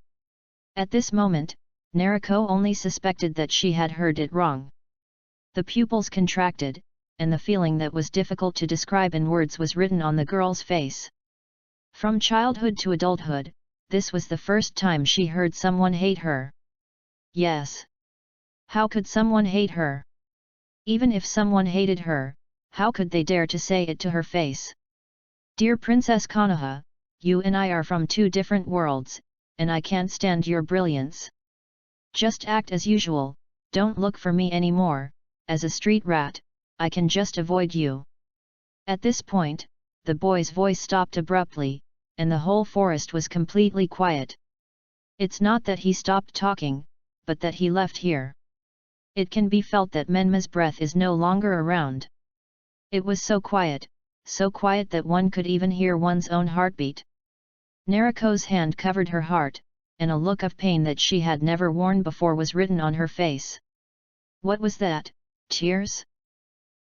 At this moment, Naruto only suspected that she had heard it wrong. The pupils contracted, and the feeling that was difficult to describe in words was written on the girl's face. From childhood to adulthood, this was the first time she heard someone hate her. Yes. How could someone hate her? Even if someone hated her, how could they dare to say it to her face? Dear Princess Konoha, you and I are from two different worlds, and I can't stand your brilliance. Just act as usual, don't look for me anymore, as a street rat, I can just avoid you. At this point, the boy's voice stopped abruptly, and the whole forest was completely quiet. It's not that he stopped talking, but that he left here. It can be felt that Menma's breath is no longer around. It was so quiet that one could even hear one's own heartbeat. Naruto's hand covered her heart, and a look of pain that she had never worn before was written on her face. What was that, tears?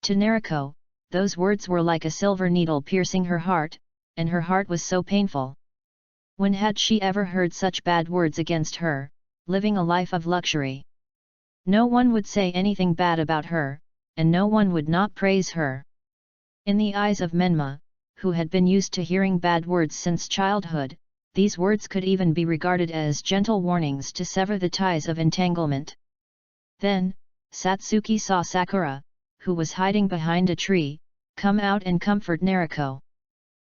To Naruto, those words were like a silver needle piercing her heart, and her heart was so painful. When had she ever heard such bad words against her, living a life of luxury? No one would say anything bad about her, and no one would not praise her. In the eyes of Menma, who had been used to hearing bad words since childhood, these words could even be regarded as gentle warnings to sever the ties of entanglement. Then, Satsuki saw Sakura, who was hiding behind a tree, come out and comfort Naruto.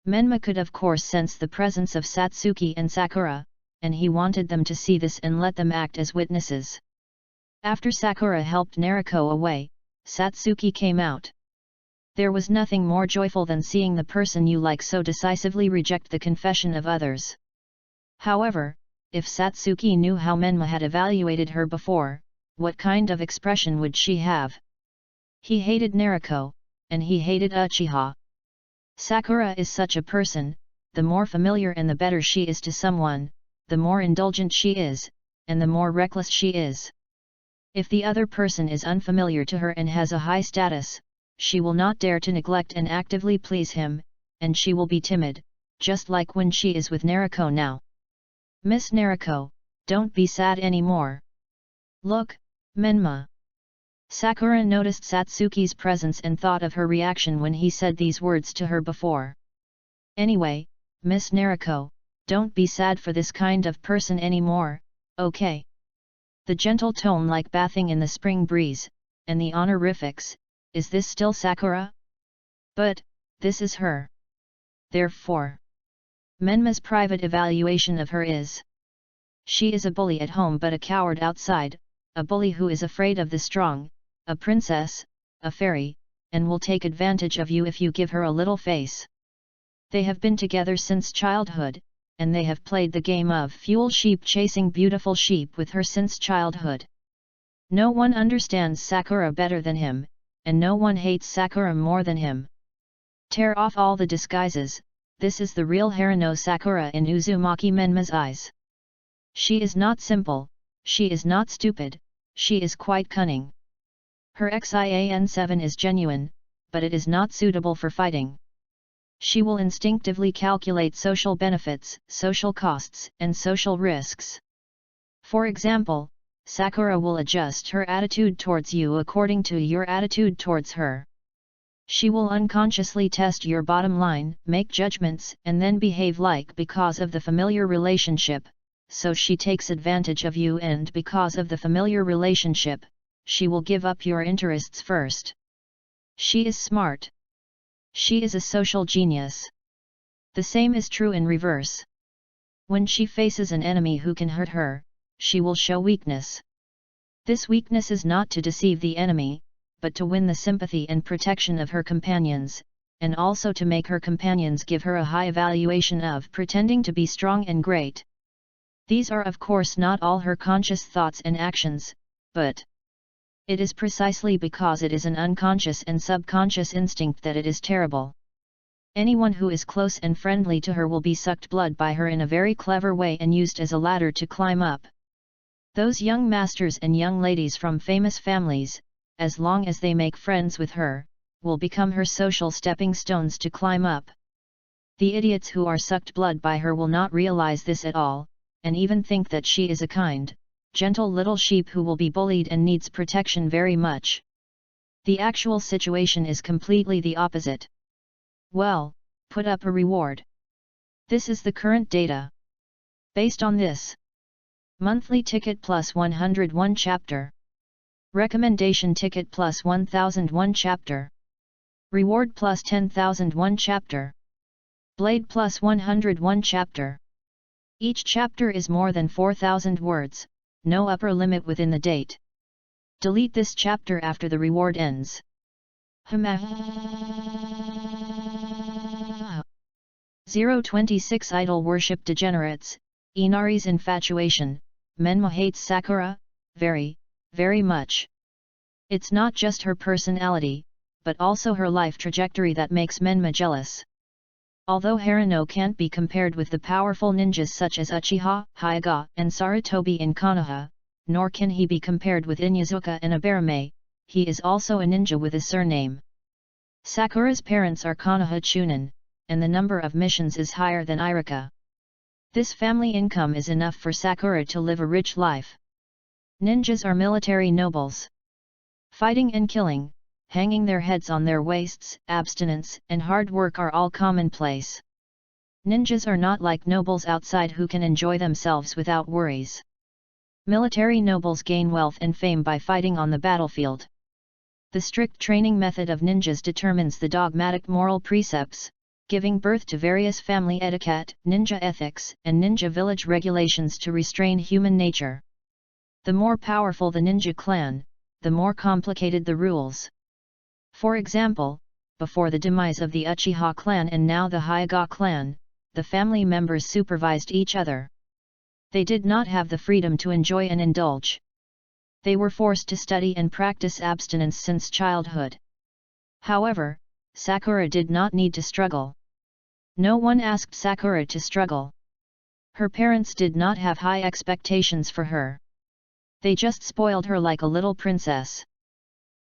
Menma could of course sense the presence of Satsuki and Sakura, and he wanted them to see this and let them act as witnesses. After Sakura helped Naruto away, Satsuki came out. There was nothing more joyful than seeing the person you like so decisively reject the confession of others. However, if Satsuki knew how Menma had evaluated her before, what kind of expression would she have? He hated Naruto, and he hated Uchiha. Sakura is such a person, the more familiar and the better she is to someone, the more indulgent she is, and the more reckless she is. If the other person is unfamiliar to her and has a high status, she will not dare to neglect and actively please him, and she will be timid, just like when she is with Naruto now. Miss Naruto, don't be sad anymore. Look, Menma. Sakura noticed Satsuki's presence and thought of her reaction when he said these words to her before. Anyway, Miss Naruto, don't be sad for this kind of person anymore, okay? The gentle tone like bathing in the spring breeze, and the honorifics, is this still Sakura? But, this is her. Therefore, Menma's private evaluation of her is: she is a bully at home but a coward outside, a bully who is afraid of the strong, a princess, a fairy, and will take advantage of you if you give her a little face. They have been together since childhood, and they have played the game of fuel sheep chasing beautiful sheep with her since childhood. No one understands Sakura better than him, and no one hates Sakura more than him. Tear off all the disguises, this is the real Harano Sakura in Uzumaki Menma's eyes. She is not simple, she is not stupid, she is quite cunning. Her Xian-7 is genuine, but it is not suitable for fighting. She will instinctively calculate social benefits, social costs, and social risks. For example, Sakura will adjust her attitude towards you according to your attitude towards her. She will unconsciously test your bottom line, make judgments, and then behave like because of the familiar relationship, so she takes advantage of you, and because of the familiar relationship, she will give up your interests first. She is smart. She is a social genius. The same is true in reverse. When she faces an enemy who can hurt her, she will show weakness. This weakness is not to deceive the enemy, but to win the sympathy and protection of her companions, and also to make her companions give her a high evaluation of pretending to be strong and great. These are of course not all her conscious thoughts and actions, but it is precisely because it is an unconscious and subconscious instinct that it is terrible. Anyone who is close and friendly to her will be sucked blood by her in a very clever way and used as a ladder to climb up. Those young masters and young ladies from famous families, as long as they make friends with her, will become her social stepping stones to climb up. The idiots who are sucked blood by her will not realize this at all, and even think that she is a kind, gentle little sheep who will be bullied and needs protection very much. The actual situation is completely the opposite. Well, put up a reward. This is the current data. Based on this, monthly ticket plus 101 chapter. Recommendation ticket plus 1001 chapter. Reward plus 10,001 chapter. Blade plus 101 chapter. Each chapter is more than 4,000 words, no upper limit within the date. Delete this chapter after the reward ends. 026 Idol worship degenerates, Inari's infatuation, Menma hates Sakura, very, very much. It's not just her personality, but also her life trajectory that makes Menma jealous. Although Haruno can't be compared with the powerful ninjas such as Uchiha, Hyuga, and Sarutobi in Konoha, nor can he be compared with Inuzuka and Abarame, he is also a ninja with a surname. Sakura's parents are Konoha Chunin, and the number of missions is higher than Irika. This family income is enough for Sakura to live a rich life. Ninjas are military nobles. Fighting and killing, hanging their heads on their waists, abstinence and hard work are all commonplace. Ninjas are not like nobles outside who can enjoy themselves without worries. Military nobles gain wealth and fame by fighting on the battlefield. The strict training method of ninjas determines the dogmatic moral precepts, giving birth to various family etiquette, ninja ethics, and ninja village regulations to restrain human nature. The more powerful the ninja clan, the more complicated the rules. For example, before the demise of the Uchiha clan and now the Hyuga clan, the family members supervised each other. They did not have the freedom to enjoy and indulge. They were forced to study and practice abstinence since childhood. However, Sakura did not need to struggle. No one asked Sakura to struggle. Her parents did not have high expectations for her. They just spoiled her like a little princess.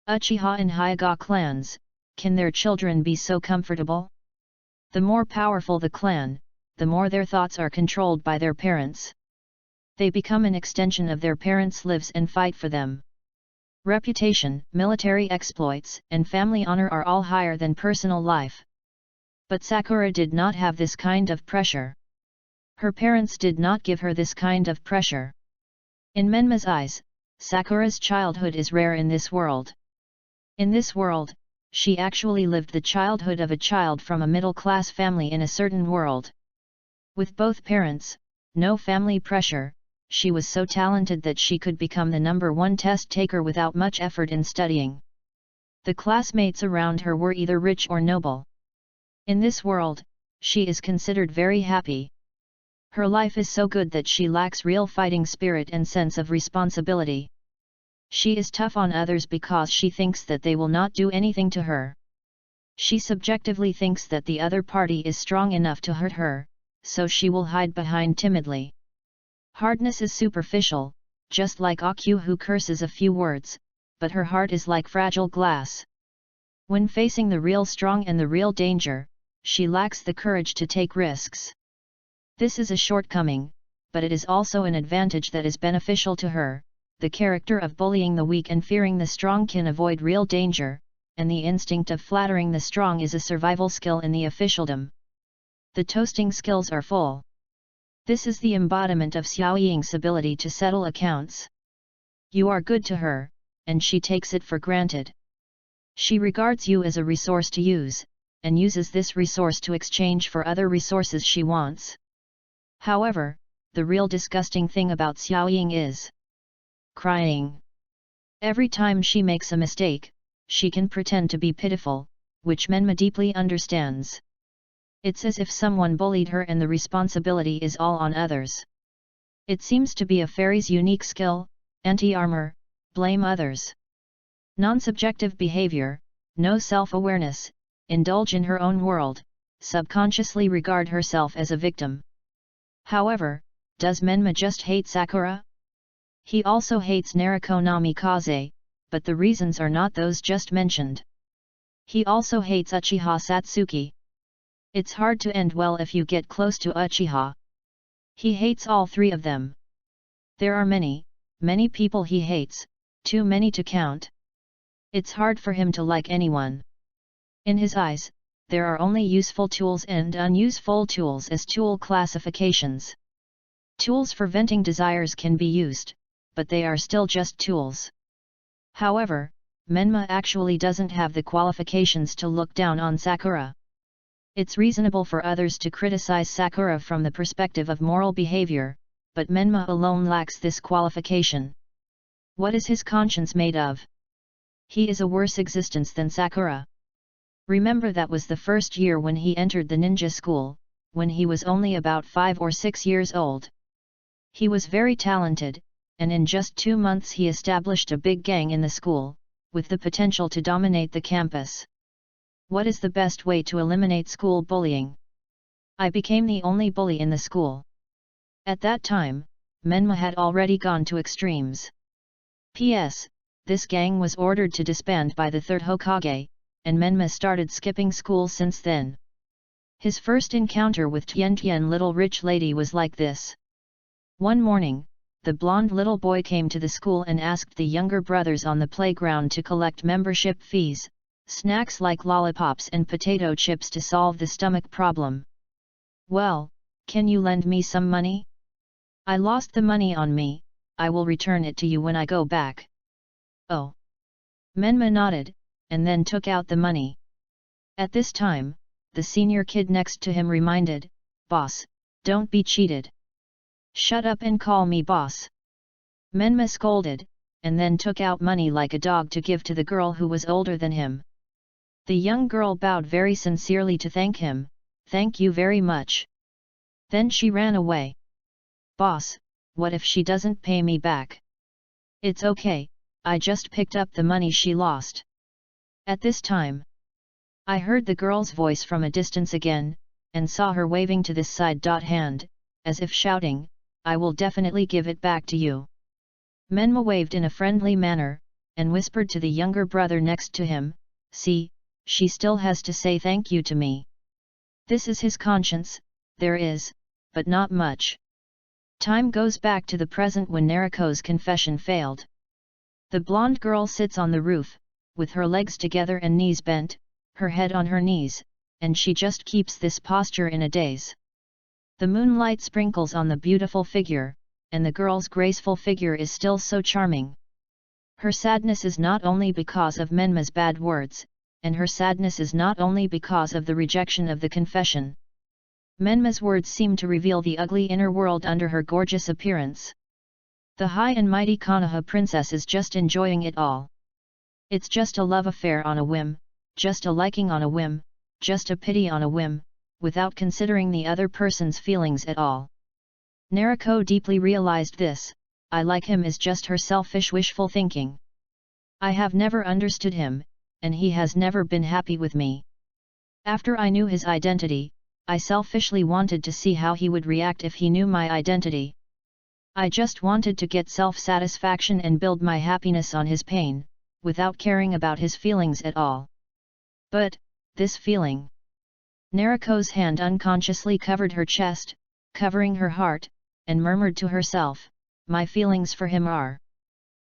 Uchiha and Hyuga clans, can their children be so comfortable? The more powerful the clan, the more their thoughts are controlled by their parents. They become an extension of their parents' lives and fight for them. Reputation, military exploits, and family honor are all higher than personal life. But Sakura did not have this kind of pressure. Her parents did not give her this kind of pressure. In Menma's eyes, Sakura's childhood is rare in this world. In this world, she actually lived the childhood of a child from a middle-class family in a certain world. With both parents, no family pressure, she was so talented that she could become the #1 test taker without much effort in studying. The classmates around her were either rich or noble. In this world, she is considered very happy. Her life is so good that she lacks real fighting spirit and sense of responsibility. She is tough on others because she thinks that they will not do anything to her. She subjectively thinks that the other party is strong enough to hurt her, so she will hide behind timidly. Hardness is superficial, just like Aku who curses a few words, but her heart is like fragile glass. When facing the real strong and the real danger, she lacks the courage to take risks. This is a shortcoming, but it is also an advantage that is beneficial to her. The character of bullying the weak and fearing the strong can avoid real danger, and the instinct of flattering the strong is a survival skill in the officialdom. The toasting skills are full. This is the embodiment of Xiao Ying's ability to settle accounts. You are good to her, and she takes it for granted. She regards you as a resource to use, and uses this resource to exchange for other resources she wants. However, the real disgusting thing about Xiao Ying is crying. Every time she makes a mistake, she can pretend to be pitiful, which Menma deeply understands. It's as if someone bullied her and the responsibility is all on others. It seems to be a fairy's unique skill, anti-armor, blame others. Non-subjective behavior, no self-awareness, indulge in her own world, subconsciously regard herself as a victim. However, does Menma just hate Sakura? He also hates Naruto Namikaze, but the reasons are not those just mentioned. He also hates Uchiha Satsuki. It's hard to end well if you get close to Uchiha. He hates all three of them. There are many, many people he hates, too many to count. It's hard for him to like anyone. In his eyes, there are only useful tools and unuseful tools as tool classifications. Tools for venting desires can be used, but they are still just tools. However, Menma actually doesn't have the qualifications to look down on Sakura. It's reasonable for others to criticize Sakura from the perspective of moral behavior, but Menma alone lacks this qualification. What is his conscience made of? He is a worse existence than Sakura. Remember, that was the first year when he entered the ninja school, when he was only about 5 or 6 years old. He was very talented, and in just 2 months he established a big gang in the school, with the potential to dominate the campus. What is the best way to eliminate school bullying? I became the only bully in the school. At that time, Menma had already gone to extremes. P.S. This gang was ordered to disband by the third Hokage, and Menma started skipping school since then. His first encounter with Tian little rich lady was like this. One morning, the blonde little boy came to the school and asked the younger brothers on the playground to collect membership fees, snacks like lollipops and potato chips to solve the stomach problem. Well, can you lend me some money? I lost the money on me, I will return it to you when I go back. Oh. Menma nodded, and then took out the money. At this time, the senior kid next to him reminded, "Boss, don't be cheated. Shut up and call me boss." Menma scolded, and then took out money like a dog to give to the girl who was older than him. The young girl bowed very sincerely to thank him, "Thank you very much." Then she ran away. "Boss, what if she doesn't pay me back?" "It's okay, I just picked up the money she lost." At this time, I heard the girl's voice from a distance again, and saw her waving to this side hand, as if shouting, "I will definitely give it back to you." Menma waved in a friendly manner, and whispered to the younger brother next to him, "See, she still has to say thank you to me." This is his conscience, there is, but not much. Time goes back to the present when Naruto's confession failed. The blonde girl sits on the roof, with her legs together and knees bent, her head on her knees, and she just keeps this posture in a daze. The moonlight sprinkles on the beautiful figure, and the girl's graceful figure is still so charming. Her sadness is not only because of Menma's bad words, and her sadness is not only because of the rejection of the confession. Menma's words seem to reveal the ugly inner world under her gorgeous appearance. The high and mighty Konoha princess is just enjoying it all. It's just a love affair on a whim, just a liking on a whim, just a pity on a whim, without considering the other person's feelings at all. Naruto deeply realized this. "I like him" is just her selfish wishful thinking. I have never understood him, and he has never been happy with me. After I knew his identity, I selfishly wanted to see how he would react if he knew my identity. I just wanted to get self-satisfaction and build my happiness on his pain, without caring about his feelings at all. But, this feeling. Naruto's hand unconsciously covered her chest, covering her heart, and murmured to herself, "My feelings for him are."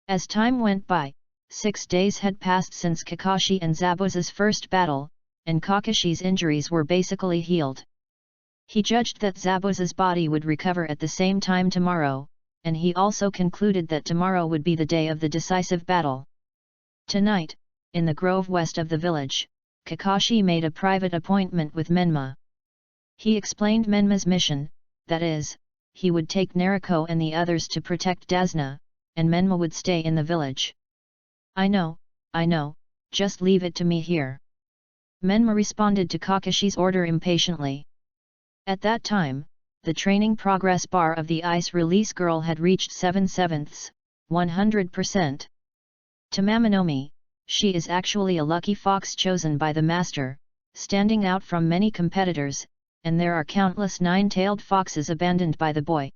As time went by, 6 days had passed since Kakashi and Zabuza's first battle, and Kakashi's injuries were basically healed. He judged that Zabuza's body would recover at the same time tomorrow, and he also concluded that tomorrow would be the day of the decisive battle. Tonight, in the grove west of the village, Kakashi made a private appointment with Menma. He explained Menma's mission, that is, he would take Naruto and the others to protect Dasna, and Menma would stay in the village. I know, just leave it to me here. Menma responded to Kakashi's order impatiently. At that time, the training progress bar of the ice release girl had reached 7/7, 100%. To Mamanomi, she is actually a lucky fox chosen by the master, standing out from many competitors, and there are countless nine-tailed foxes abandoned by the boy.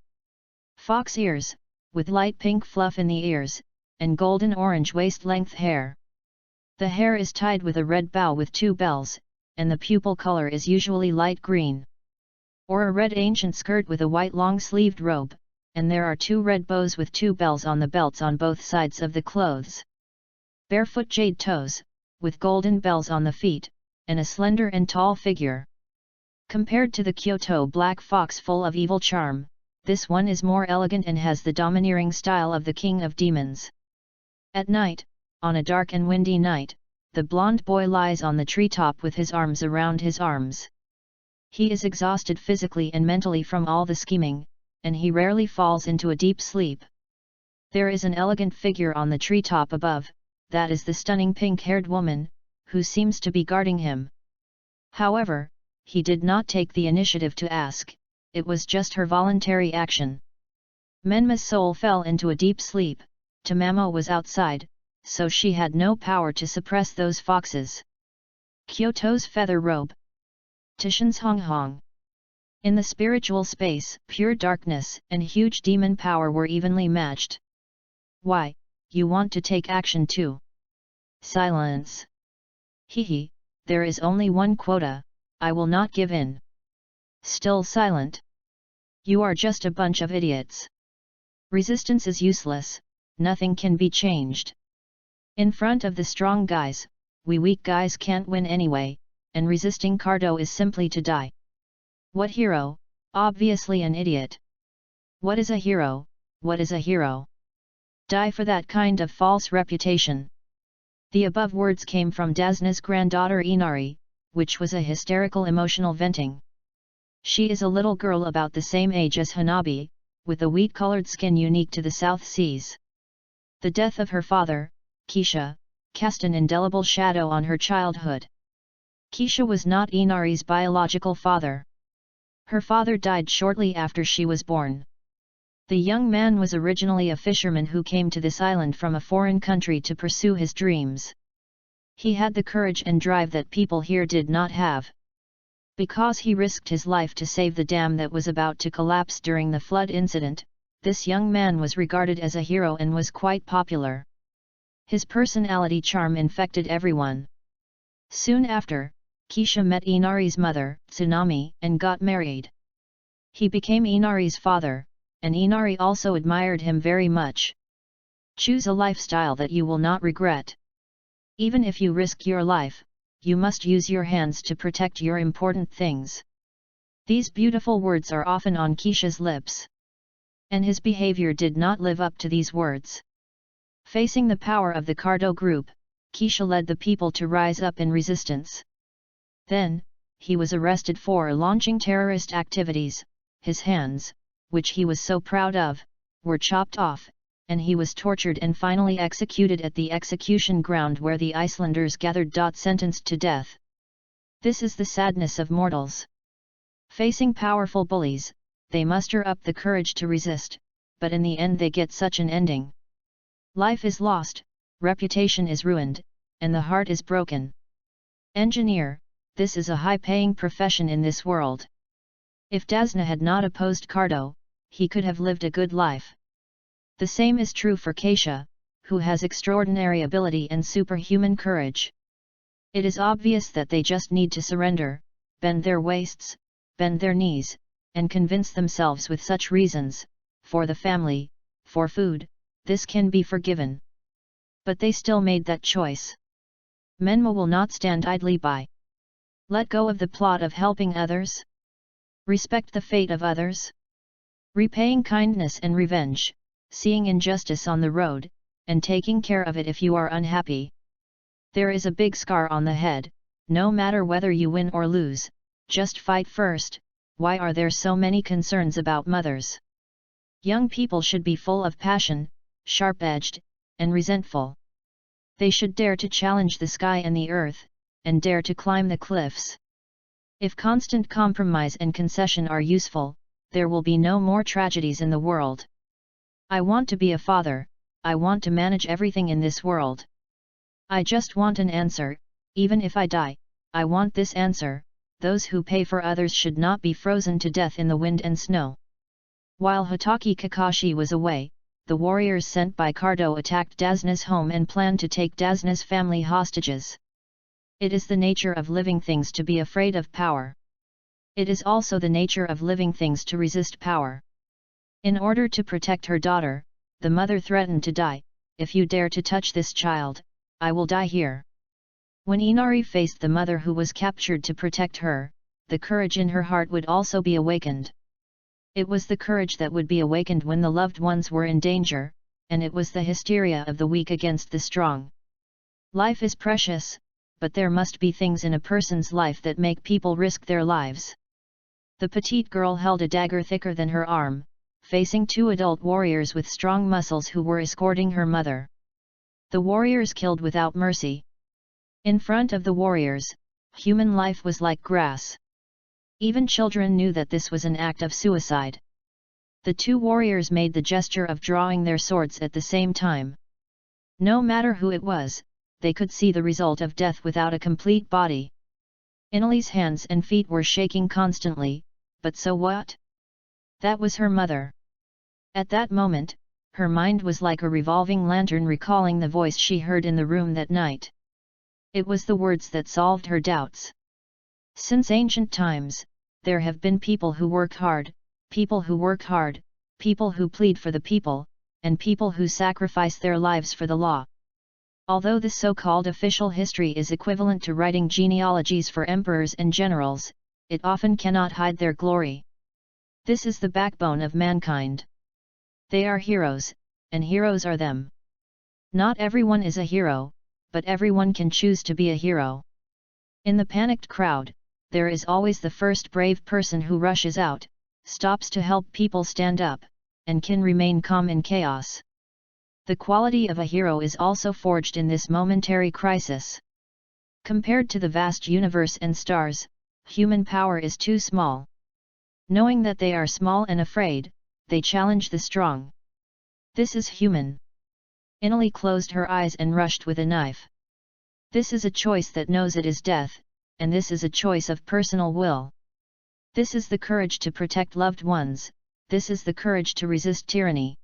Fox ears, with light pink fluff in the ears, and golden-orange waist-length hair. The hair is tied with a red bow with two bells, and the pupil color is usually light green. Or a red ancient skirt with a white long-sleeved robe, and there are two red bows with two bells on the belts on both sides of the clothes. Barefoot jade toes, with golden bells on the feet, and a slender and tall figure. Compared to the Kyoto black fox full of evil charm, this one is more elegant and has the domineering style of the king of demons. At night, on a dark and windy night, the blonde boy lies on the treetop with his arms around his arms. He is exhausted physically and mentally from all the scheming, and he rarely falls into a deep sleep. There is an elegant figure on the treetop above, that is the stunning pink-haired woman, who seems to be guarding him. However, he did not take the initiative to ask, it was just her voluntary action. Menma's soul fell into a deep sleep. Tamamo was outside, so she had no power to suppress those foxes. Kyoto's feather robe. Tishan's hong hong. In the spiritual space, pure darkness and huge demon power were evenly matched. Why, you want to take action too? Silence. Hehe, there is only one quota, I will not give in. Still silent. You are just a bunch of idiots. Resistance is useless, nothing can be changed. In front of the strong guys, we weak guys can't win anyway, and resisting Cardo is simply to die. What hero? Obviously an idiot. What is a hero? What is a hero? Die for that kind of false reputation. The above words came from Dasna's granddaughter Inari, which was a hysterical emotional venting. She is a little girl about the same age as Hanabi, with a wheat-colored skin unique to the South Seas. The death of her father, Keisha, cast an indelible shadow on her childhood. Keisha was not Inari's biological father. Her father died shortly after she was born. The young man was originally a fisherman who came to this island from a foreign country to pursue his dreams. He had the courage and drive that people here did not have. Because he risked his life to save the dam that was about to collapse during the flood incident, this young man was regarded as a hero and was quite popular. His personality charm infected everyone. Soon after, Keisha met Inari's mother, Tsunami, and got married. He became Inari's father, and Inari also admired him very much. Choose a lifestyle that you will not regret. Even if you risk your life, you must use your hands to protect your important things. These beautiful words are often on Keisha's lips. And his behavior did not live up to these words. Facing the power of the Cardo group, Keisha led the people to rise up in resistance. Then, he was arrested for launching terrorist activities. His hands, which he was so proud of, were chopped off, and he was tortured and finally executed at the execution ground where the Icelanders gathered. Sentenced to death. This is the sadness of mortals. Facing powerful bullies, they muster up the courage to resist, but in the end they get such an ending. Life is lost, reputation is ruined, and the heart is broken. Engineer, this is a high-paying profession in this world. If Dasna had not opposed Cardo, he could have lived a good life. The same is true for Keisha, who has extraordinary ability and superhuman courage. It is obvious that they just need to surrender, bend their waists, bend their knees, and convince themselves with such reasons, for the family, for food, this can be forgiven. But they still made that choice. Menma will not stand idly by. Let go of the plot of helping others. Respect the fate of others. Repaying kindness and revenge, seeing injustice on the road, and taking care of it if you are unhappy. There is a big scar on the head, no matter whether you win or lose, just fight first. Why are there so many concerns about mothers? Young people should be full of passion, sharp-edged, and resentful. They should dare to challenge the sky and the earth, and dare to climb the cliffs. If constant compromise and concession are useful, there will be no more tragedies in the world. I want to be a father, I want to manage everything in this world. I just want an answer, even if I die, I want this answer. Those who pay for others should not be frozen to death in the wind and snow. While Hotaki Kakashi was away, the warriors sent by Cardo attacked Dasna's home and planned to take Dasna's family hostages. It is the nature of living things to be afraid of power. It is also the nature of living things to resist power. In order to protect her daughter, the mother threatened to die. If you dare to touch this child, I will die here. When Inari faced the mother who was captured to protect her, the courage in her heart would also be awakened. It was the courage that would be awakened when the loved ones were in danger, and it was the hysteria of the weak against the strong. Life is precious, but there must be things in a person's life that make people risk their lives. The petite girl held a dagger thicker than her arm, facing two adult warriors with strong muscles who were escorting her mother. The warriors killed without mercy. In front of the warriors, human life was like grass. Even children knew that this was an act of suicide. The two warriors made the gesture of drawing their swords at the same time. No matter who it was, they could see the result of death without a complete body. Inali's hands and feet were shaking constantly, but so what? That was her mother. At that moment, her mind was like a revolving lantern recalling the voice she heard in the room that night. It was the words that solved her doubts. Since ancient times, there have been people who work hard, people who work hard, people who plead for the people, and people who sacrifice their lives for the law. Although this so-called official history is equivalent to writing genealogies for emperors and generals, it often cannot hide their glory. This is the backbone of mankind. They are heroes, and heroes are them. Not everyone is a hero, but everyone can choose to be a hero. In the panicked crowd, there is always the first brave person who rushes out, stops to help people stand up, and can remain calm in chaos. The quality of a hero is also forged in this momentary crisis. Compared to the vast universe and stars, human power is too small. Knowing that they are small and afraid, they challenge the strong. This is human. Inali closed her eyes and rushed with a knife. This is a choice that knows it is death, and this is a choice of personal will. This is the courage to protect loved ones, this is the courage to resist tyranny.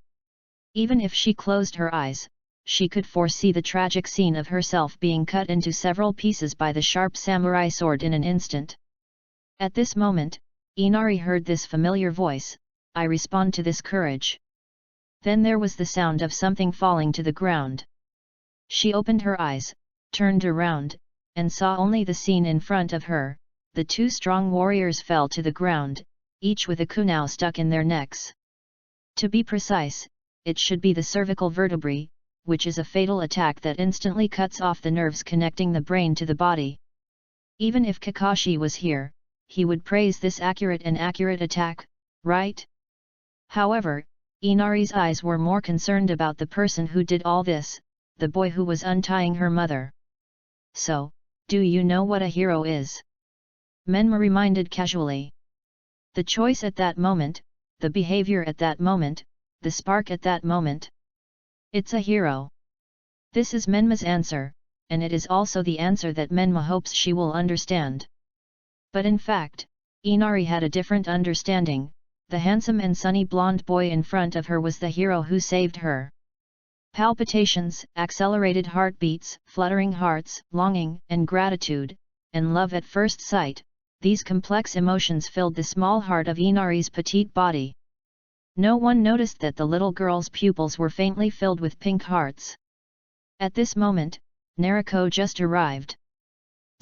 Even if she closed her eyes, she could foresee the tragic scene of herself being cut into several pieces by the sharp samurai sword in an instant. At this moment, Inari heard this familiar voice, I respond to this courage. Then there was the sound of something falling to the ground. She opened her eyes, turned around, and saw only the scene in front of her. The two strong warriors fell to the ground, each with a kunai stuck in their necks. To be precise, it should be the cervical vertebrae, which is a fatal attack that instantly cuts off the nerves connecting the brain to the body. Even if Kakashi was here, he would praise this accurate attack, right? However, Inari's eyes were more concerned about the person who did all this, the boy who was untying her mother. So, do you know what a hero is? Menma reminded casually. The choice at that moment, the behavior at that moment, the spark at that moment. It's a hero. This is Menma's answer, and it is also the answer that Menma hopes she will understand. But in fact, Inari had a different understanding. The handsome and sunny blonde boy in front of her was the hero who saved her. Palpitations, accelerated heartbeats, fluttering hearts, longing and gratitude, and love at first sight, these complex emotions filled the small heart of Inari's petite body. No one noticed that the little girl's pupils were faintly filled with pink hearts. At this moment, Naruto just arrived.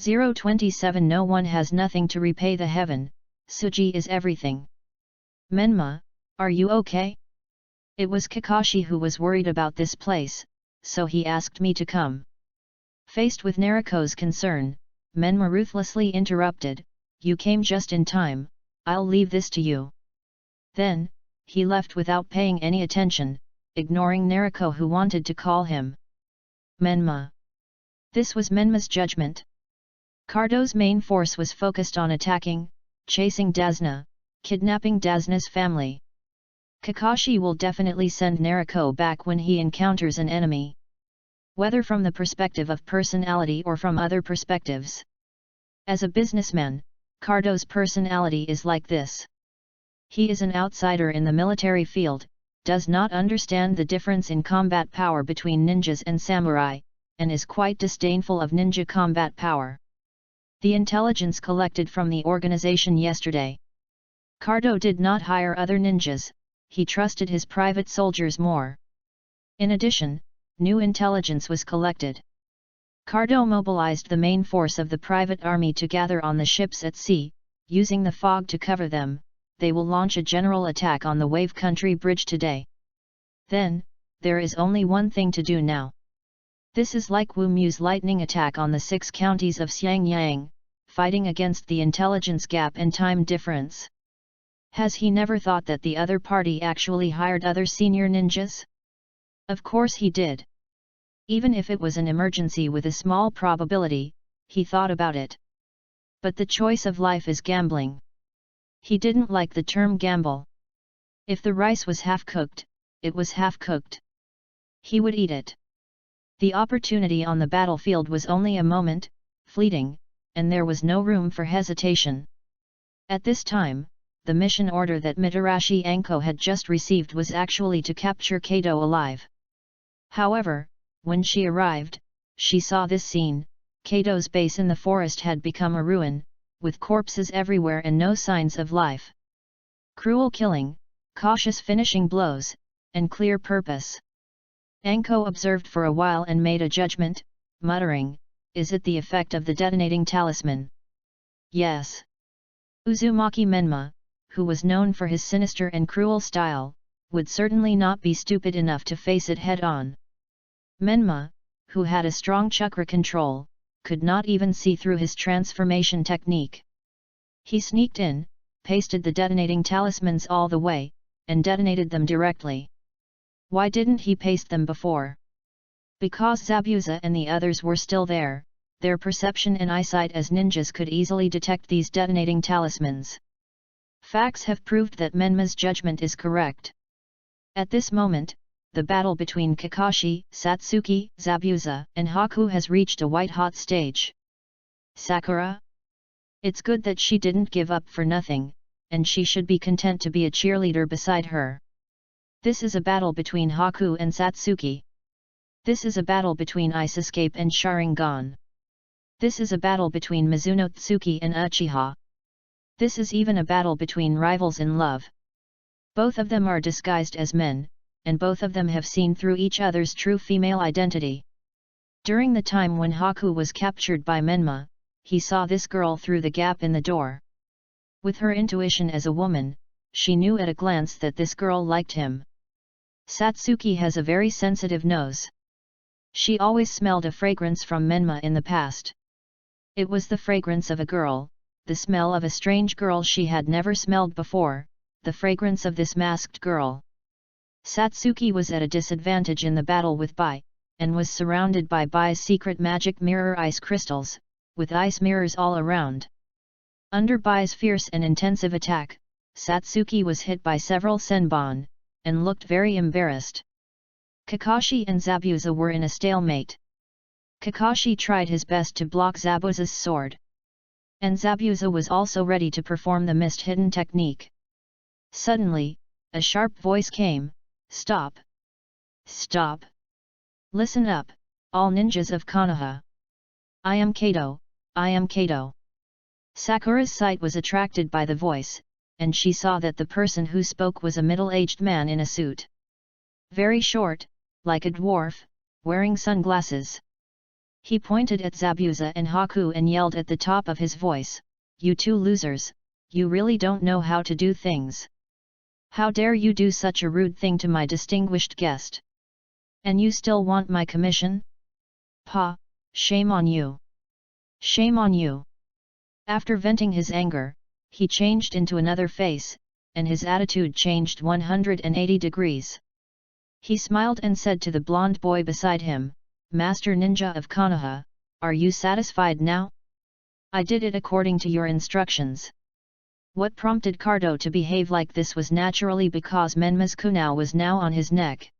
027 No one has nothing to repay the heaven, Suji is everything. Menma, are you okay? It was Kakashi who was worried about this place, so he asked me to come. Faced with Naruto's concern, Menma ruthlessly interrupted, you came just in time, I'll leave this to you. Then, he left without paying any attention, ignoring Naruto who wanted to call him. Menma, This was Menma's judgment. Cardo's main force was focused on attacking, chasing Dasna, kidnapping Dasna's family. Kakashi will definitely send Naruto back when he encounters an enemy. Whether from the perspective of personality or from other perspectives. As a businessman, Cardo's personality is like this. He is an outsider in the military field, does not understand the difference in combat power between ninjas and samurai, and is quite disdainful of ninja combat power. The intelligence collected from the organization yesterday. Cardo did not hire other ninjas, he trusted his private soldiers more. In addition, new intelligence was collected. Cardo mobilized the main force of the private army to gather on the ships at sea, using the fog to cover them. They will launch a general attack on the Wave Country Bridge today. Then, there is only one thing to do now. This is like Wu Mu's lightning attack on the 6 counties of Xiangyang, fighting against the intelligence gap and time difference. Has he never thought that the other party actually hired other senior ninjas? Of course he did. Even if it was an emergency with a small probability, he thought about it. But the choice of life is gambling. He didn't like the term gamble. If the rice was half-cooked, it was half-cooked. He would eat it. The opportunity on the battlefield was only a moment, fleeting, and there was no room for hesitation. At this time, the mission order that Mitarashi Anko had just received was actually to capture Kato alive. However, when she arrived, she saw this scene. Kato's base in the forest had become a ruin, with corpses everywhere and no signs of life. Cruel killing, cautious finishing blows, and clear purpose. Anko observed for a while and made a judgment, muttering, "Is it the effect of the detonating talisman?" Yes. Uzumaki Menma, who was known for his sinister and cruel style, would certainly not be stupid enough to face it head-on. Menma, who had a strong chakra control, could not even see through his transformation technique. He sneaked in, pasted the detonating talismans all the way, and detonated them directly. Why didn't he paste them before? Because Zabuza and the others were still there, their perception and eyesight as ninjas could easily detect these detonating talismans. Facts have proved that Menma's judgment is correct. At this moment, the battle between Kakashi, Satsuki, Zabuza, and Haku has reached a white-hot stage. Sakura? It's good that she didn't give up for nothing, and she should be content to be a cheerleader beside her. This is a battle between Haku and Satsuki. This is a battle between Ice Escape and Sharingan. This is a battle between Mizuno Tsuki and Uchiha. This is even a battle between rivals in love. Both of them are disguised as men, and both of them have seen through each other's true female identity. During the time when Haku was captured by Menma, he saw this girl through the gap in the door. With her intuition as a woman, she knew at a glance that this girl liked him. Satsuki has a very sensitive nose. She always smelled a fragrance from Menma in the past. It was the fragrance of a girl, the smell of a strange girl she had never smelled before, the fragrance of this masked girl. Satsuki was at a disadvantage in the battle with Bai, and was surrounded by Bai's secret magic mirror ice crystals, with ice mirrors all around. Under Bai's fierce and intensive attack, Satsuki was hit by several senbon, and looked very embarrassed. Kakashi and Zabuza were in a stalemate. Kakashi tried his best to block Zabuza's sword. And Zabuza was also ready to perform the mist-hidden technique. Suddenly, a sharp voice came, "Stop! Stop! Listen up, all ninjas of Konoha! I am Kato, I am Kato!" Sakura's sight was attracted by the voice, and she saw that the person who spoke was a middle-aged man in a suit. Very short, like a dwarf, wearing sunglasses. He pointed at Zabuza and Haku and yelled at the top of his voice, "You two losers, you really don't know how to do things. How dare you do such a rude thing to my distinguished guest? And you still want my commission? Pa, shame on you! Shame on you!" After venting his anger, he changed into another face, and his attitude changed 180 degrees. He smiled and said to the blond boy beside him, "Master Ninja of Konoha, Are you satisfied now? I did it according to your instructions. What prompted Cardo to behave like this was naturally because Menma's kunao was now on his neck.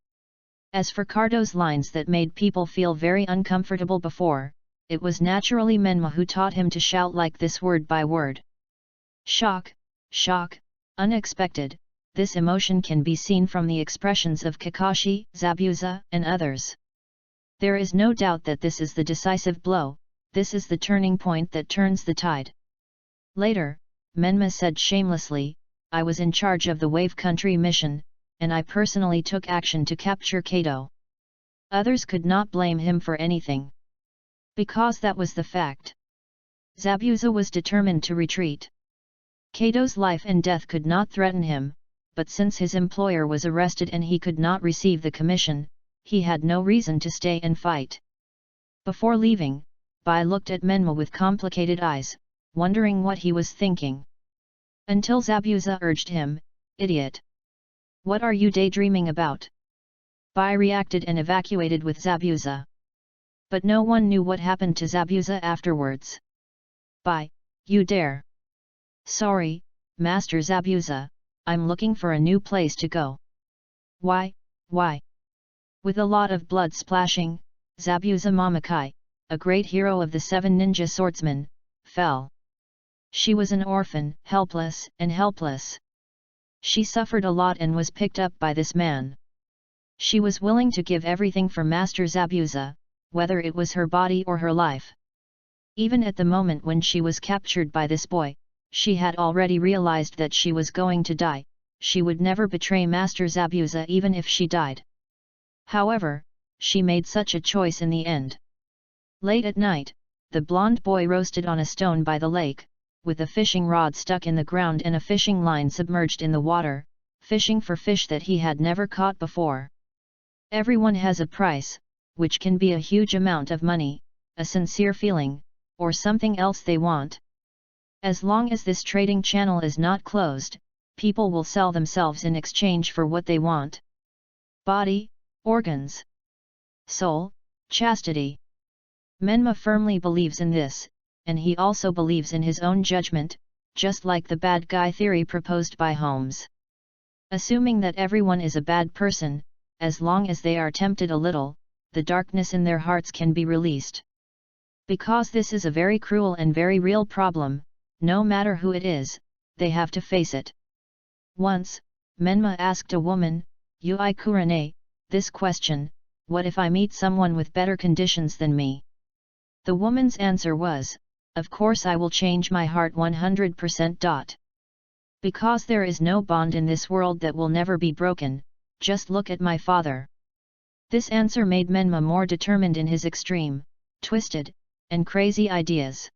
As for Cardo's lines that made people feel very uncomfortable before, it was naturally Menma who taught him to shout like this word by word. Shock, shock, unexpected. This emotion can be seen from the expressions of Kakashi, Zabuza, and others. There is no doubt that this is the decisive blow, this is the turning point that turns the tide. Later, Menma said shamelessly, I was in charge of the Wave Country mission, and I personally took action to capture Kato. Others could not blame him for anything. Because that was the fact. Zabuza was determined to retreat. Kato's life and death could not threaten him, but since his employer was arrested and he could not receive the commission, he had no reason to stay and fight. Before leaving, Bai looked at Menma with complicated eyes, wondering what he was thinking. Until Zabuza urged him, idiot! What are you daydreaming about? Bai reacted and evacuated with Zabuza. But no one knew what happened to Zabuza afterwards. Bai, you dare! Sorry, Master Zabuza, I'm looking for a new place to go. Why? With a lot of blood splashing, Zabuza Momokai, a great hero of the 7 ninja swordsmen, fell. She was an orphan, helpless. She suffered a lot and was picked up by this man. She was willing to give everything for Master Zabuza, whether it was her body or her life. Even at the moment when she was captured by this boy, she had already realized that she was going to die. She would never betray Master Zabuza even if she died. However, she made such a choice in the end. Late at night, the blonde boy roasted on a stone by the lake, with a fishing rod stuck in the ground and a fishing line submerged in the water, fishing for fish that he had never caught before. Everyone has a price, which can be a huge amount of money, a sincere feeling, or something else they want. As long as this trading channel is not closed, people will sell themselves in exchange for what they want. Body, organs, soul, chastity. Menma firmly believes in this, and he also believes in his own judgment, just like the bad guy theory proposed by Holmes. Assuming that everyone is a bad person, as long as they are tempted a little, the darkness in their hearts can be released. Because this is a very cruel and very real problem, no matter who it is, they have to face it. Once, Menma asked a woman, Yui Kurane, this question, what if I meet someone with better conditions than me? The woman's answer was, of course I will change my heart 100%. Because there is no bond in this world that will never be broken, just look at my father. This answer made Menma more determined in his extreme, twisted, and crazy ideas.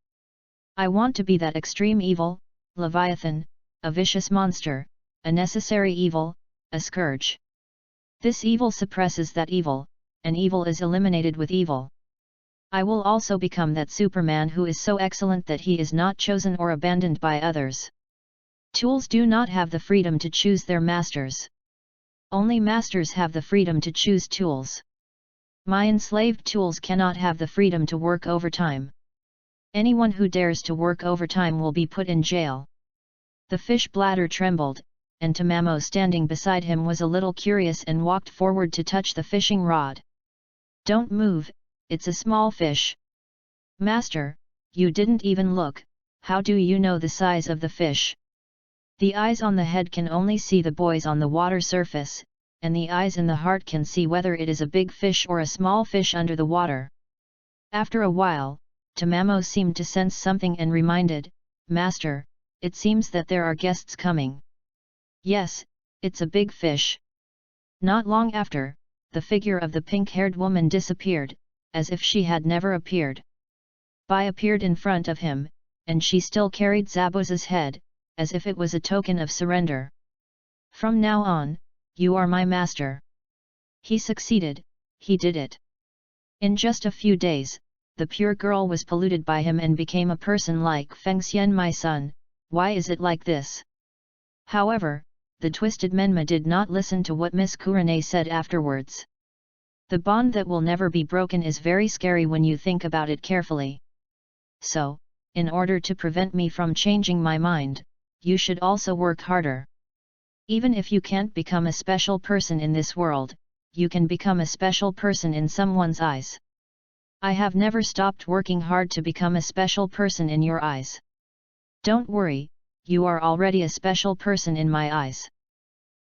I want to be that extreme evil, Leviathan, a vicious monster, a necessary evil, a scourge. This evil suppresses that evil, and evil is eliminated with evil. I will also become that Superman who is so excellent that he is not chosen or abandoned by others. Tools do not have the freedom to choose their masters. Only masters have the freedom to choose tools. My enslaved tools cannot have the freedom to work overtime. Anyone who dares to work overtime will be put in jail. The fish bladder trembled, and Tamamo standing beside him was a little curious and walked forward to touch the fishing rod. Don't move, it's a small fish. Master, you didn't even look, how do you know the size of the fish? The eyes on the head can only see the boys on the water surface, and the eyes in the heart can see whether it is a big fish or a small fish under the water. After a while, Tamamo seemed to sense something and reminded, Master, it seems that there are guests coming. Yes, it's a big fish. Not long after, the figure of the pink-haired woman disappeared, as if she had never appeared. Bai appeared in front of him, and she still carried Zabuza's head, as if it was a token of surrender. From now on, you are my master. He succeeded, he did it. In just a few days, the pure girl was polluted by him and became a person like Fengxian. My son, why is it like this? However, the twisted Menma did not listen to what Miss Kurane said afterwards. The bond that will never be broken is very scary when you think about it carefully. So, in order to prevent me from changing my mind, you should also work harder. Even if you can't become a special person in this world, you can become a special person in someone's eyes. I have never stopped working hard to become a special person in your eyes. Don't worry, you are already a special person in my eyes.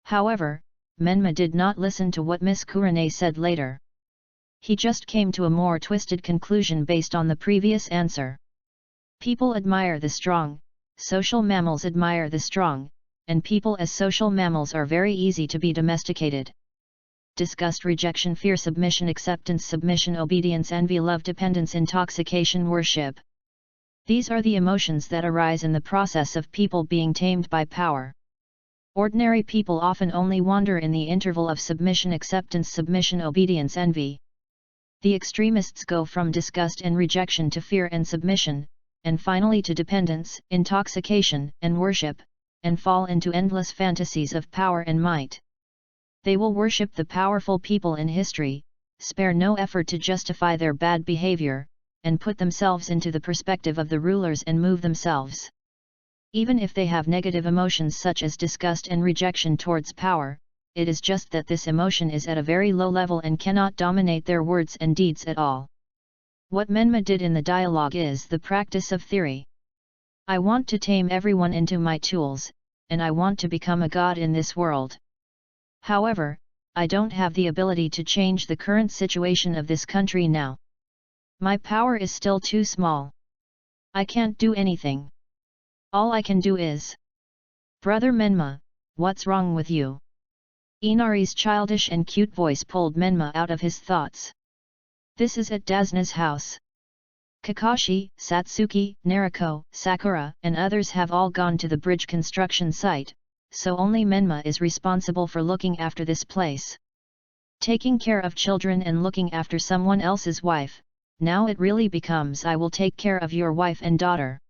However, Menma did not listen to what Miss Kurane said later. He just came to a more twisted conclusion based on the previous answer. People admire the strong, social mammals admire the strong, and people as social mammals are very easy to be domesticated. Disgust, rejection, fear, submission, acceptance, submission, obedience, envy, love, dependence, intoxication, worship. These are the emotions that arise in the process of people being tamed by power. Ordinary people often only wander in the interval of submission, acceptance, submission, obedience, envy. The extremists go from disgust and rejection to fear and submission, and finally to dependence, intoxication, and worship, and fall into endless fantasies of power and might. They will worship the powerful people in history, spare no effort to justify their bad behavior, and put themselves into the perspective of the rulers and move themselves. Even if they have negative emotions such as disgust and rejection towards power, it is just that this emotion is at a very low level and cannot dominate their words and deeds at all. What Menma did in the dialogue is the practice of theory. I want to tame everyone into my tools, and I want to become a god in this world. However, I don't have the ability to change the current situation of this country now. My power is still too small. I can't do anything. All I can do is... Brother Menma, what's wrong with you? Inari's childish and cute voice pulled Menma out of his thoughts. This is at Dasna's house. Kakashi, Satsuki, Naruto, Sakura, and others have all gone to the bridge construction site, so only Menma is responsible for looking after this place. Taking care of children and looking after someone else's wife, now it really becomes I will take care of your wife and daughter.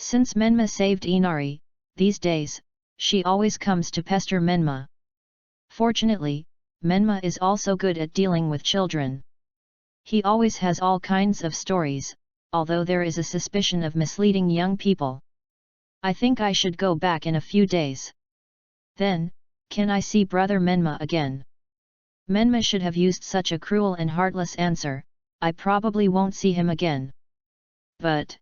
Since Menma saved Inari, these days, she always comes to pester Menma. Fortunately, Menma is also good at dealing with children. He always has all kinds of stories, although there is a suspicion of misleading young people. I think I should go back in a few days. Then, can I see Brother Menma again? Menma should have used such a cruel and heartless answer, I probably won't see him again. But...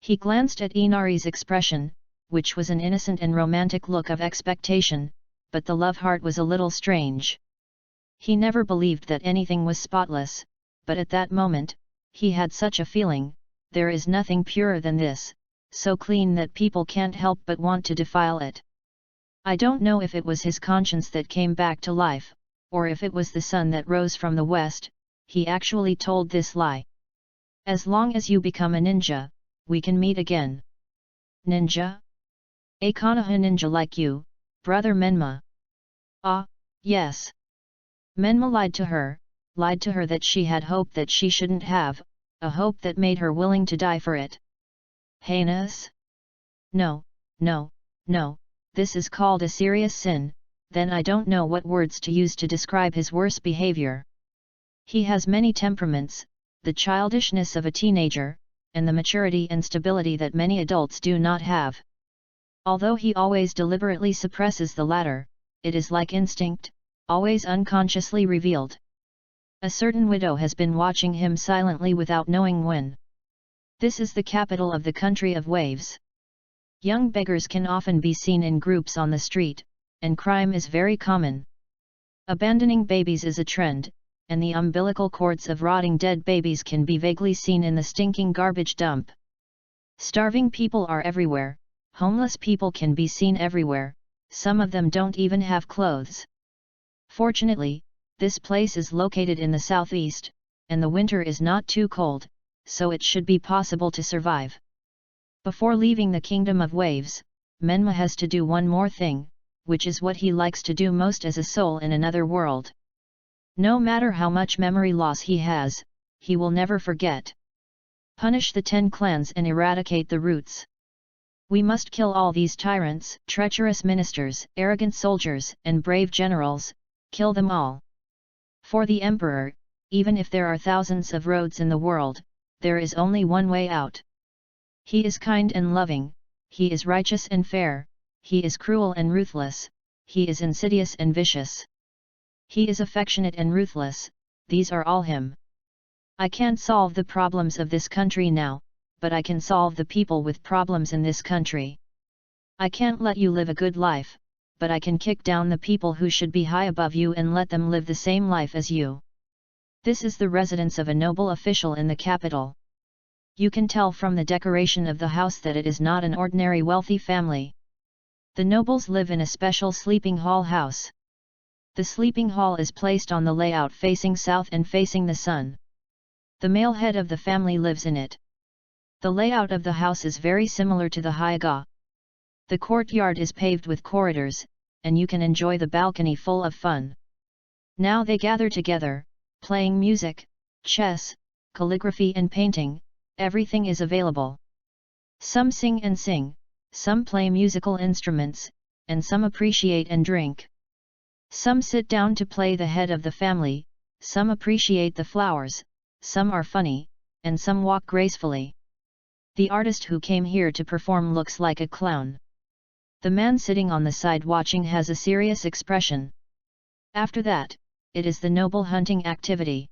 He glanced at Inari's expression, which was an innocent and romantic look of expectation, but the love heart was a little strange. He never believed that anything was spotless, but at that moment, he had such a feeling, there is nothing purer than this, so clean that people can't help but want to defile it. I don't know if it was his conscience that came back to life, or if it was the sun that rose from the west, he actually told this lie. As long as you become a ninja, we can meet again. Ninja? A Konoha ninja like you, Brother Menma. Ah, yes. Menma lied to her that she had hope that she shouldn't have, a hope that made her willing to die for it. Heinous? No, no, no, this is called a serious sin, then I don't know what words to use to describe his worse behavior. He has many temperaments, the childishness of a teenager, and the maturity and stability that many adults do not have. Although he always deliberately suppresses the latter, it is like instinct, always unconsciously revealed. A certain widow has been watching him silently without knowing when. This is the capital of the country of waves. Young beggars can often be seen in groups on the street, and crime is very common. Abandoning babies is a trend, and the umbilical cords of rotting dead babies can be vaguely seen in the stinking garbage dump. Starving people are everywhere, homeless people can be seen everywhere, some of them don't even have clothes. Fortunately, this place is located in the southeast, and the winter is not too cold, so it should be possible to survive. Before leaving the Kingdom of Waves, Menma has to do one more thing, which is what he likes to do most as a soul in another world. No matter how much memory loss he has, he will never forget. Punish the 10 clans and eradicate the roots. We must kill all these tyrants, treacherous ministers, arrogant soldiers, and brave generals, kill them all. For the emperor, even if there are thousands of roads in the world, there is only one way out. He is kind and loving, he is righteous and fair, he is cruel and ruthless, he is insidious and vicious. He is affectionate and ruthless, these are all him. I can't solve the problems of this country now, but I can solve the people with problems in this country. I can't let you live a good life, but I can kick down the people who should be high above you and let them live the same life as you. This is the residence of a noble official in the capital. You can tell from the decoration of the house that it is not an ordinary wealthy family. The nobles live in a special sleeping hall house. The sleeping hall is placed on the layout facing south and facing the sun. The male head of the family lives in it. The layout of the house is very similar to the Hyaga. The courtyard is paved with corridors, and you can enjoy the balcony full of fun. Now they gather together, playing music, chess, calligraphy and painting, everything is available. Some sing and sing, some play musical instruments, and some appreciate and drink. Some sit down to play the head of the family, some appreciate the flowers, some are funny, and some walk gracefully. The artist who came here to perform looks like a clown. The man sitting on the side watching has a serious expression. After that, it is the noble hunting activity.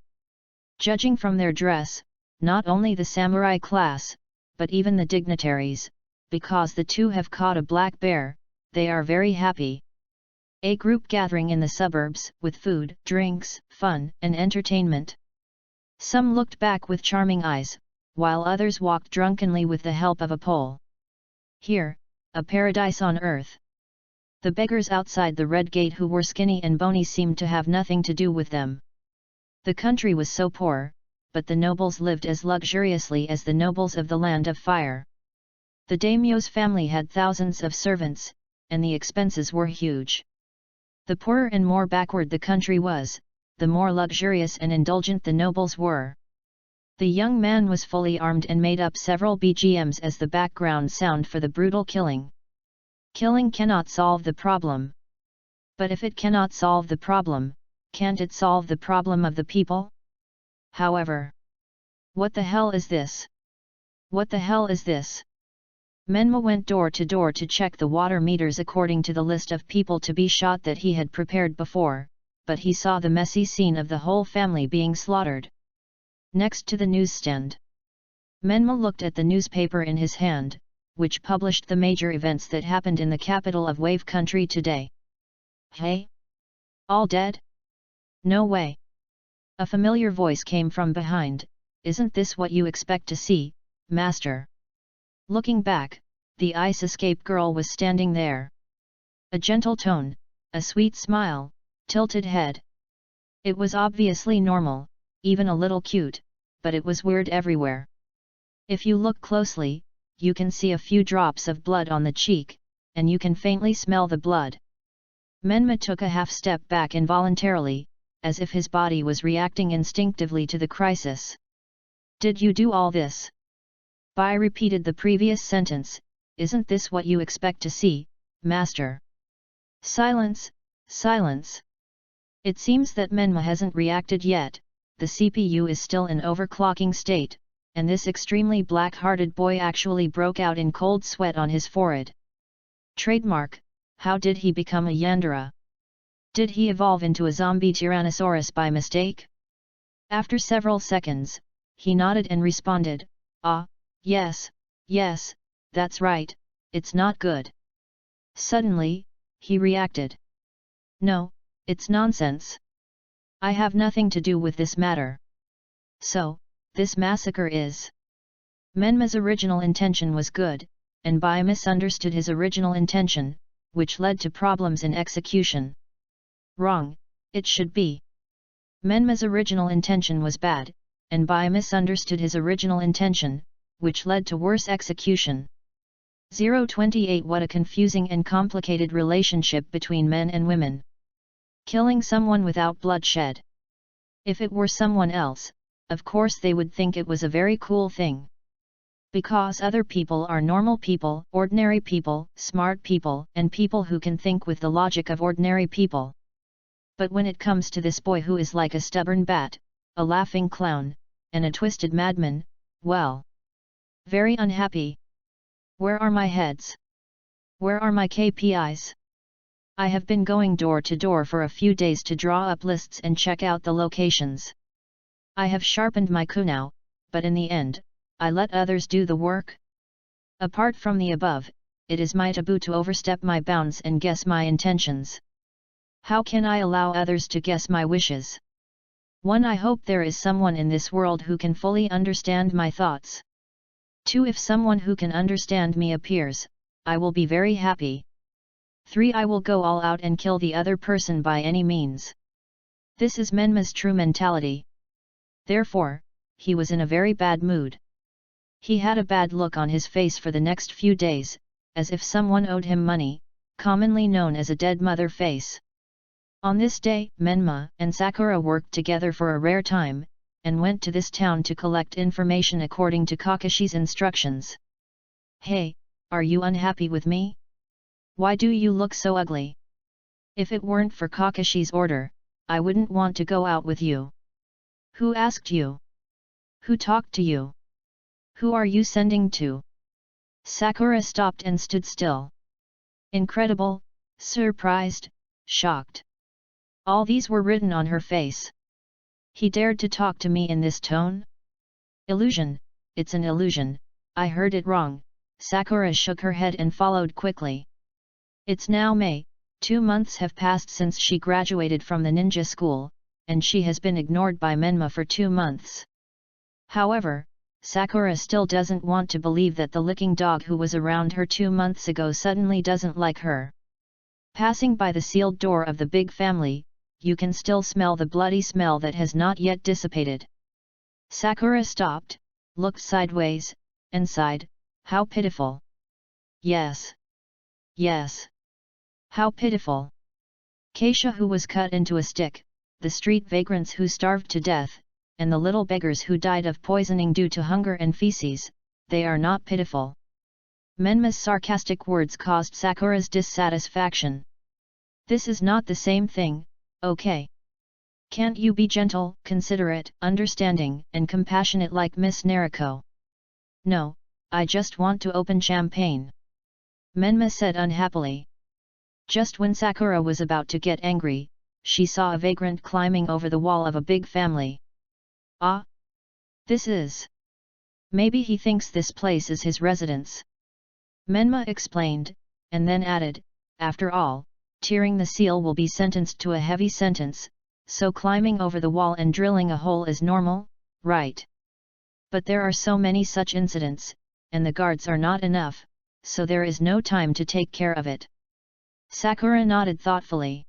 Judging from their dress, not only the samurai class, but even the dignitaries, because the two have caught a black bear, they are very happy. A group gathering in the suburbs, with food, drinks, fun, and entertainment. Some looked back with charming eyes, while others walked drunkenly with the help of a pole. Here, a paradise on earth. The beggars outside the red gate who were skinny and bony seemed to have nothing to do with them. The country was so poor, but the nobles lived as luxuriously as the nobles of the land of fire. The daimyo's family had thousands of servants, and the expenses were huge. The poorer and more backward the country was, the more luxurious and indulgent the nobles were. The young man was fully armed and made up several BGMs as the background sound for the brutal killing. Killing cannot solve the problem. But if it cannot solve the problem, can't it solve the problem of the people? However, what the hell is this? What the hell is this? Menma went door to door to check the water meters according to the list of people to be shot that he had prepared before, but he saw the messy scene of the whole family being slaughtered. Next to the newsstand, Menma looked at the newspaper in his hand, which published the major events that happened in the capital of Wave Country today. Hey? All dead? No way. A familiar voice came from behind. Isn't this what you expect to see, master? Looking back, the ice escape girl was standing there. A gentle tone, a sweet smile, tilted head. It was obviously normal, even a little cute, but it was weird everywhere. If you look closely, you can see a few drops of blood on the cheek, and you can faintly smell the blood. Menma took a half step back involuntarily, as if his body was reacting instinctively to the crisis. Did you do all this? Bai repeated the previous sentence. Isn't this what you expect to see, master? Silence, silence. It seems that Menma hasn't reacted yet, the CPU is still in overclocking state, and this extremely black-hearted boy actually broke out in cold sweat on his forehead. Trademark, how did he become a Yandere? Did he evolve into a zombie Tyrannosaurus by mistake? After several seconds, he nodded and responded, ah, yes, yes, that's right, it's not good. Suddenly, he reacted. No, it's nonsense. I have nothing to do with this matter. So, this massacre is... Menma's original intention was good, and Bai misunderstood his original intention, which led to problems in execution. Wrong, it should be. Menma's original intention was bad, and Bai misunderstood his original intention, which led to worse execution. 028 What a confusing and complicated relationship between men and women. Killing someone without bloodshed. If it were someone else, of course they would think it was a very cool thing. Because other people are normal people, ordinary people, smart people, and people who can think with the logic of ordinary people. But when it comes to this boy who is like a stubborn bat, a laughing clown, and a twisted madman, well, very unhappy. Where are my heads? Where are my KPIs? I have been going door to door for a few days to draw up lists and check out the locations. I have sharpened my kunao, but in the end, I let others do the work. Apart from the above, it is my taboo to overstep my bounds and guess my intentions. How can I allow others to guess my wishes? 1. I hope there is someone in this world who can fully understand my thoughts. 2. If someone who can understand me appears, I will be very happy. 3. I will go all out and kill the other person by any means. This is Menma's true mentality. Therefore, he was in a very bad mood. He had a bad look on his face for the next few days, as if someone owed him money, commonly known as a dead mother face. On this day, Menma and Sakura worked together for a rare time, and went to this town to collect information according to Kakashi's instructions. Hey, are you unhappy with me? Why do you look so ugly? If it weren't for Kakashi's order, I wouldn't want to go out with you. Who asked you? Who talked to you? Who are you sending to? Sakura stopped and stood still. Incredible, surprised, shocked. All these were written on her face. He dared to talk to me in this tone? Illusion, it's an illusion, I heard it wrong. Sakura shook her head and followed quickly. It's now May, 2 months have passed since she graduated from the ninja school, and she has been ignored by Menma for 2 months. However, Sakura still doesn't want to believe that the licking dog who was around her 2 months ago suddenly doesn't like her. Passing by the sealed door of the big family, you can still smell the bloody smell that has not yet dissipated. Sakura stopped, looked sideways, and sighed, how pitiful. Yes. Yes. How pitiful. Keisha who was cut into a stick, the street vagrants who starved to death, and the little beggars who died of poisoning due to hunger and feces, they are not pitiful. Menma's sarcastic words caused Sakura's dissatisfaction. This is not the same thing, okay? Can't you be gentle, considerate, understanding, and compassionate like Miss Naruto? No, I just want to open champagne. Menma said unhappily. Just when Sakura was about to get angry, she saw a vagrant climbing over the wall of a big family. Ah! This is... Maybe he thinks this place is his residence. Menma explained, and then added, after all, tearing the seal will be sentenced to a heavy sentence, so climbing over the wall and drilling a hole is normal, right? But there are so many such incidents, and the guards are not enough, so there is no time to take care of it. Sakura nodded thoughtfully.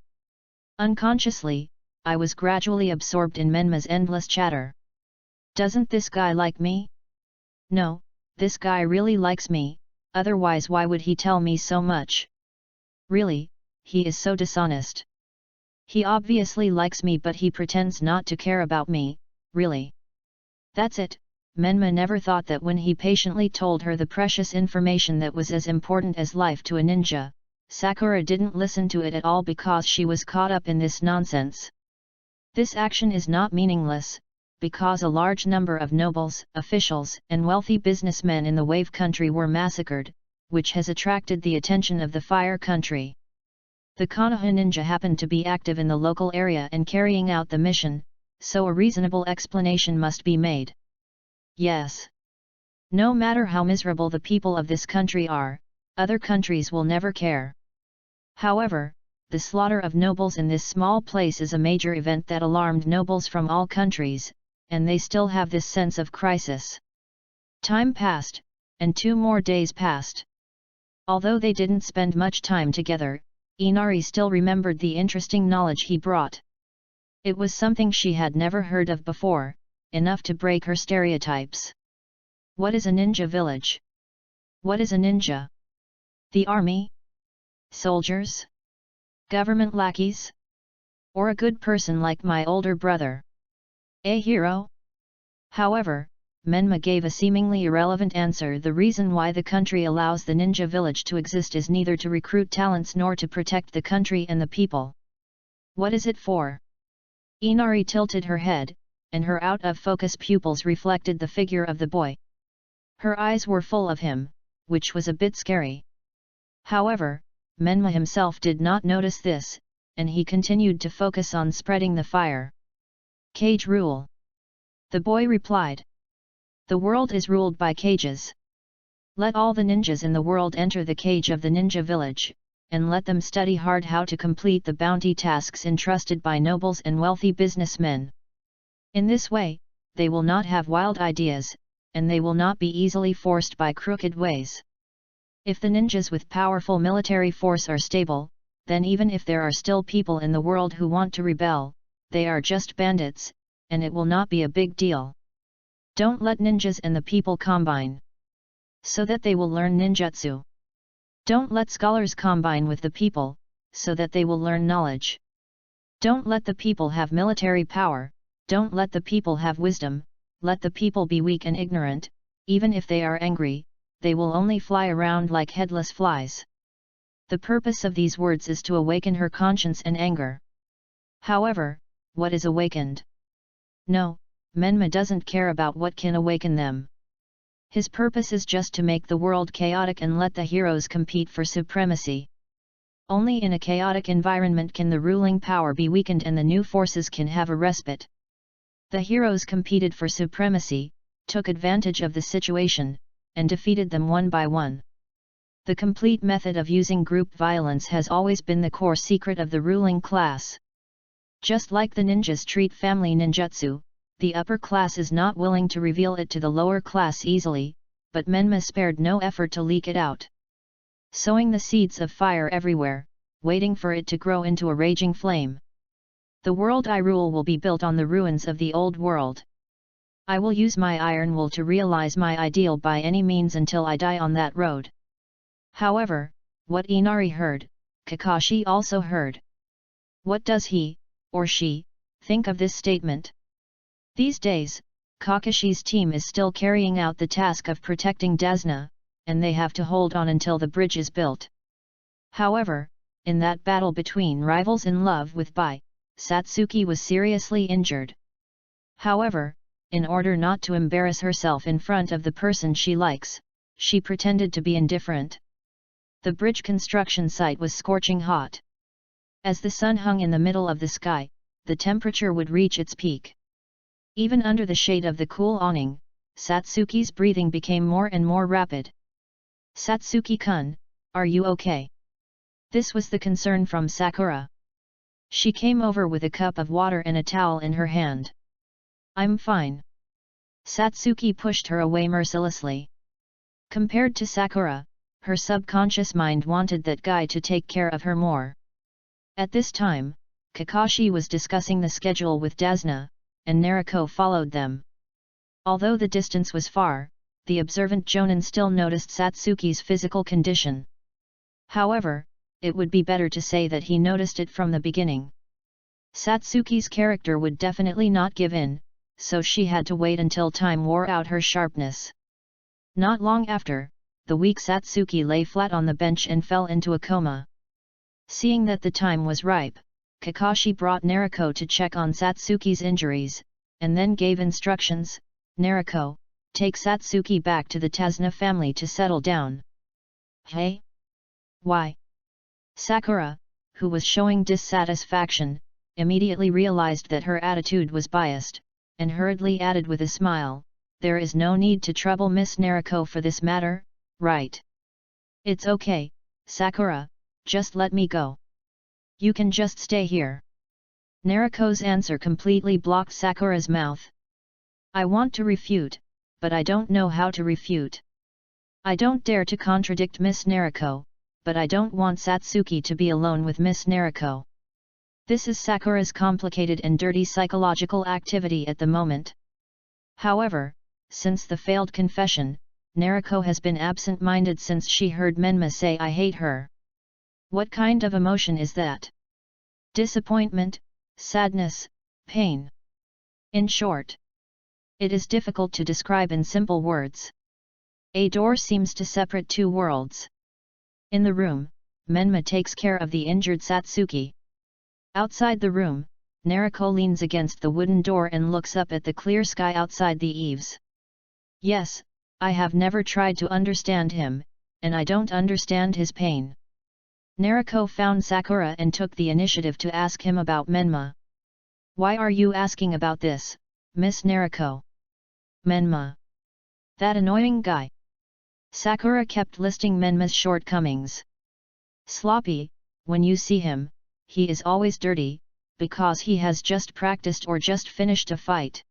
Unconsciously, I was gradually absorbed in Menma's endless chatter. Doesn't this guy like me? No, this guy really likes me, otherwise why would he tell me so much? Really, he is so dishonest. He obviously likes me but he pretends not to care about me, really. That's it. Menma never thought that when he patiently told her the precious information that was as important as life to a ninja, Sakura didn't listen to it at all because she was caught up in this nonsense. This action is not meaningless, because a large number of nobles, officials, and wealthy businessmen in the Wave Country were massacred, which has attracted the attention of the Fire Country. The Konoha ninja happened to be active in the local area and carrying out the mission, so a reasonable explanation must be made. Yes. No matter how miserable the people of this country are, other countries will never care. However, the slaughter of nobles in this small place is a major event that alarmed nobles from all countries, and they still have this sense of crisis. Time passed, and 2 more days passed. Although they didn't spend much time together, Inari still remembered the interesting knowledge he brought. It was something she had never heard of before, enough to break her stereotypes. What is a ninja village? What is a ninja? The army? Soldiers? Government lackeys? Or a good person like my older brother? A hero? However, Menma gave a seemingly irrelevant answer. The reason why the country allows the ninja village to exist is neither to recruit talents nor to protect the country and the people. What is it for? Inari tilted her head, and her out-of-focus pupils reflected the figure of the boy. Her eyes were full of him, which was a bit scary. However, Menma himself did not notice this, and he continued to focus on spreading the fire. Cage rule. The boy replied. The world is ruled by cages. Let all the ninjas in the world enter the cage of the ninja village, and let them study hard how to complete the bounty tasks entrusted by nobles and wealthy businessmen. In this way, they will not have wild ideas, and they will not be easily forced by crooked ways. If the ninjas with powerful military force are stable, then even if there are still people in the world who want to rebel, they are just bandits, and it will not be a big deal. Don't let ninjas and the people combine, so that they will learn ninjutsu. Don't let scholars combine with the people, so that they will learn knowledge. Don't let the people have military power, don't let the people have wisdom, let the people be weak and ignorant. Even if they are angry, they will only fly around like headless flies. The purpose of these words is to awaken her conscience and anger. However, what is awakened? No, Menma doesn't care about what can awaken them. His purpose is just to make the world chaotic and let the heroes compete for supremacy. Only in a chaotic environment can the ruling power be weakened and the new forces can have a respite. The heroes competed for supremacy, took advantage of the situation, and defeated them one by one. The complete method of using group violence has always been the core secret of the ruling class. Just like the ninjas treat family ninjutsu, the upper class is not willing to reveal it to the lower class easily, but Menma spared no effort to leak it out. Sowing the seeds of fire everywhere, waiting for it to grow into a raging flame. The world I rule will be built on the ruins of the old world. I will use my iron will to realize my ideal by any means until I die on that road. However, what Inari heard, Kakashi also heard. What does he, or she, think of this statement? These days, Kakashi's team is still carrying out the task of protecting Dasna, and they have to hold on until the bridge is built. However, in that battle between rivals in love with Bai, Satsuki was seriously injured. However, in order not to embarrass herself in front of the person she likes, she pretended to be indifferent. The bridge construction site was scorching hot. As the sun hung in the middle of the sky, the temperature would reach its peak. Even under the shade of the cool awning, Satsuki's breathing became more and more rapid. Satsuki-kun, are you okay? This was the concern from Sakura. She came over with a cup of water and a towel in her hand. I'm fine. Satsuki pushed her away mercilessly. Compared to Sakura, her subconscious mind wanted that guy to take care of her more. At this time, Kakashi was discussing the schedule with Dasna, and Naruto followed them. Although the distance was far, the observant Jonin still noticed Satsuki's physical condition. However, it would be better to say that he noticed it from the beginning. Satsuki's character would definitely not give in, so she had to wait until time wore out her sharpness. Not long after, the weak Satsuki lay flat on the bench and fell into a coma. Seeing that the time was ripe, Kakashi brought Naruto to check on Satsuki's injuries, and then gave instructions. Naruto, take Satsuki back to the Tasna family to settle down. Hey? Why? Sakura, who was showing dissatisfaction, immediately realized that her attitude was biased, and hurriedly added with a smile, there is no need to trouble Miss Naruto for this matter, right? It's okay, Sakura, just let me go. You can just stay here. Naruto's answer completely blocked Sakura's mouth. I want to refute, but I don't know how to refute. I don't dare to contradict Miss Naruto, but I don't want Satsuki to be alone with Miss Naruto. This is Sakura's complicated and dirty psychological activity at the moment. However, since the failed confession, Naruto has been absent-minded since she heard Menma say I hate her. What kind of emotion is that? Disappointment, sadness, pain. In short, it is difficult to describe in simple words. A door seems to separate two worlds. In the room, Menma takes care of the injured Satsuki. Outside the room, Naruto leans against the wooden door and looks up at the clear sky outside the eaves. Yes, I have never tried to understand him, and I don't understand his pain. Naruto found Sakura and took the initiative to ask him about Menma. Why are you asking about this, Miss Naruto? Menma. That annoying guy. Sakura kept listing Menma's shortcomings. Sloppy, when you see him, he is always dirty, because he has just practiced or just finished a fight.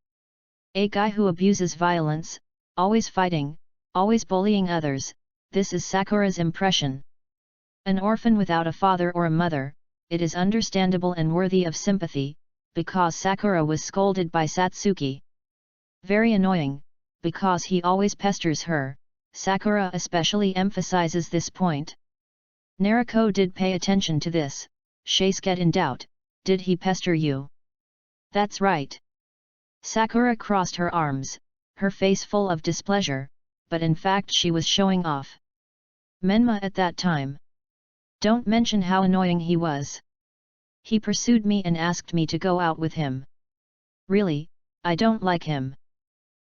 A guy who abuses violence, always fighting, always bullying others, this is Sakura's impression. An orphan without a father or a mother, it is understandable and worthy of sympathy, because Sakura was scolded by Satsuki. Very annoying, because he always pesters her, Sakura especially emphasizes this point. Naruto did pay attention to this. She's in doubt, did he pester you? That's right. Sakura crossed her arms, her face full of displeasure, but in fact she was showing off. Menma at that time. Don't mention how annoying he was. He pursued me and asked me to go out with him. Really, I don't like him.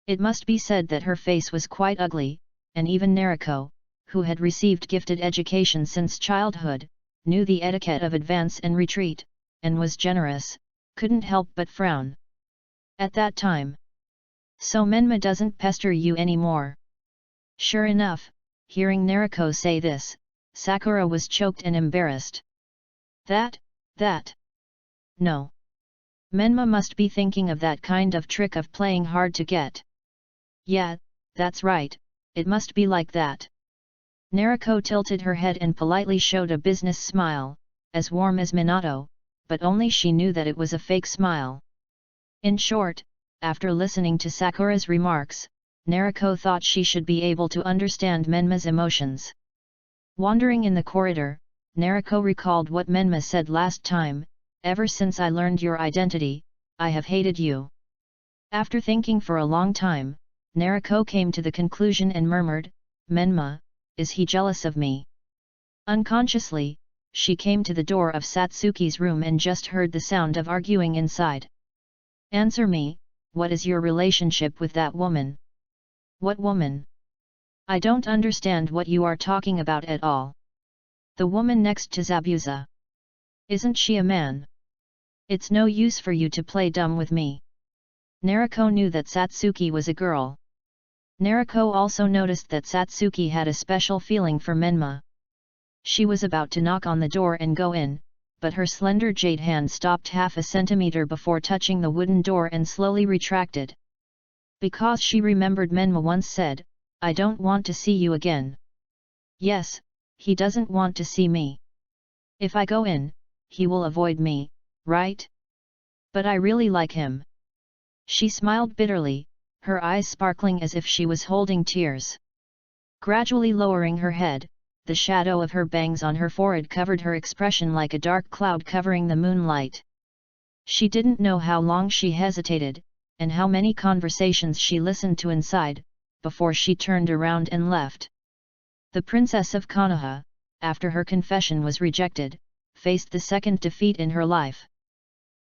It must be said that her face was quite ugly, and even Naruto, who had received gifted education since childhood, knew the etiquette of advance and retreat, and was generous, couldn't help but frown. At that time. So Menma doesn't pester you anymore. Sure enough, hearing Naruto say this, Sakura was choked and embarrassed. That. No. Menma must be thinking of that kind of trick of playing hard to get. Yeah, that's right, it must be like that. Naruto tilted her head and politely showed a business smile, as warm as Minato, but only she knew that it was a fake smile. In short, after listening to Sakura's remarks, Naruto thought she should be able to understand Menma's emotions. Wandering in the corridor, Naruto recalled what Menma said last time, ever since I learned your identity, I have hated you. After thinking for a long time, Naruto came to the conclusion and murmured, Menma, is he jealous of me? Unconsciously, she came to the door of Satsuki's room and just heard the sound of arguing inside. Answer me, what is your relationship with that woman? What woman? I don't understand what you are talking about at all. The woman next to Zabuza. Isn't she a man? It's no use for you to play dumb with me. Naruto knew that Satsuki was a girl. Naruto also noticed that Satsuki had a special feeling for Menma. She was about to knock on the door and go in, but her slender jade hand stopped half a centimeter before touching the wooden door and slowly retracted. Because she remembered Menma once said, I don't want to see you again. Yes, he doesn't want to see me. If I go in, he will avoid me, right? But I really like him. She smiled bitterly, her eyes sparkling as if she was holding tears. Gradually lowering her head, the shadow of her bangs on her forehead covered her expression like a dark cloud covering the moonlight. She didn't know how long she hesitated, and how many conversations she listened to inside, before she turned around and left. The princess of Konoha, after her confession was rejected, faced the second defeat in her life.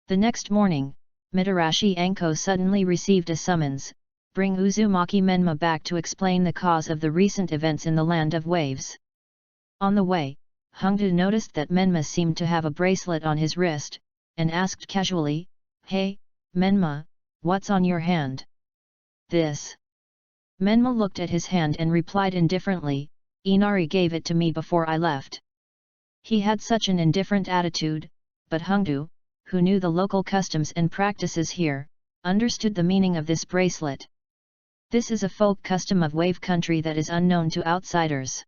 The next morning, Mitarashi Anko suddenly received a summons, bring Uzumaki Menma back to explain the cause of the recent events in the Land of Waves. On the way, Hongdu noticed that Menma seemed to have a bracelet on his wrist, and asked casually, Hey, Menma, what's on your hand? This. Menma looked at his hand and replied indifferently, Inari gave it to me before I left. He had such an indifferent attitude, but Hongdu, who knew the local customs and practices here, understood the meaning of this bracelet. This is a folk custom of Wave Country that is unknown to outsiders.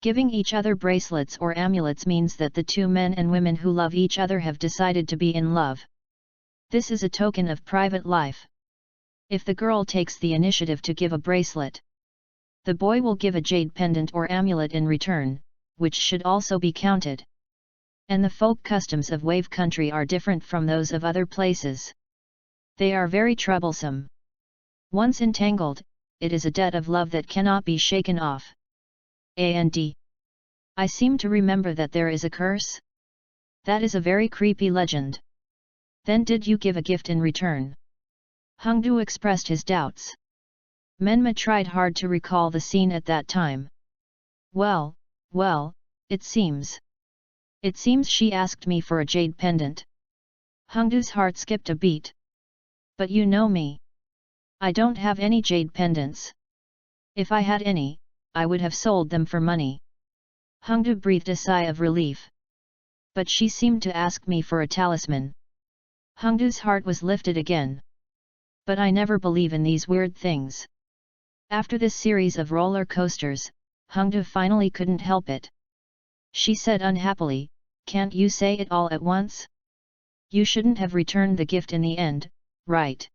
Giving each other bracelets or amulets means that the two men and women who love each other have decided to be in love. This is a token of private life. If the girl takes the initiative to give a bracelet, the boy will give a jade pendant or amulet in return, which should also be counted. And the folk customs of Wave Country are different from those of other places. They are very troublesome. Once entangled, it is a debt of love that cannot be shaken off. And I seem to remember that there is a curse? That is a very creepy legend. Then did you give a gift in return? Hongdu expressed his doubts. Menma tried hard to recall the scene at that time. Well, it seems. It seems she asked me for a jade pendant. Hongdu's heart skipped a beat. But you know me. I don't have any jade pendants. If I had any, I would have sold them for money. Hongdu breathed a sigh of relief. But she seemed to ask me for a talisman. Hongdu's heart was lifted again. But I never believe in these weird things. After this series of roller coasters, Hongdu finally couldn't help it. She said unhappily, "Can't you say it all at once? You shouldn't have returned the gift in the end, right?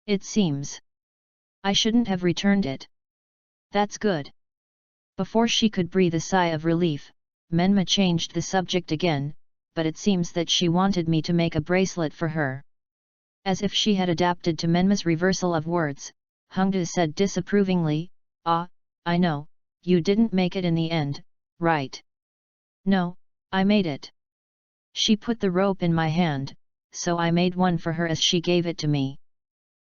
It seems. I shouldn't have returned it. That's good." Before she could breathe a sigh of relief, Menma changed the subject again, "But it seems that she wanted me to make a bracelet for her." As if she had adapted to Menma's reversal of words, Hongdu said disapprovingly, "Ah, I know, you didn't make it in the end, right?" "No, I made it. She put the rope in my hand, so I made one for her as she gave it to me."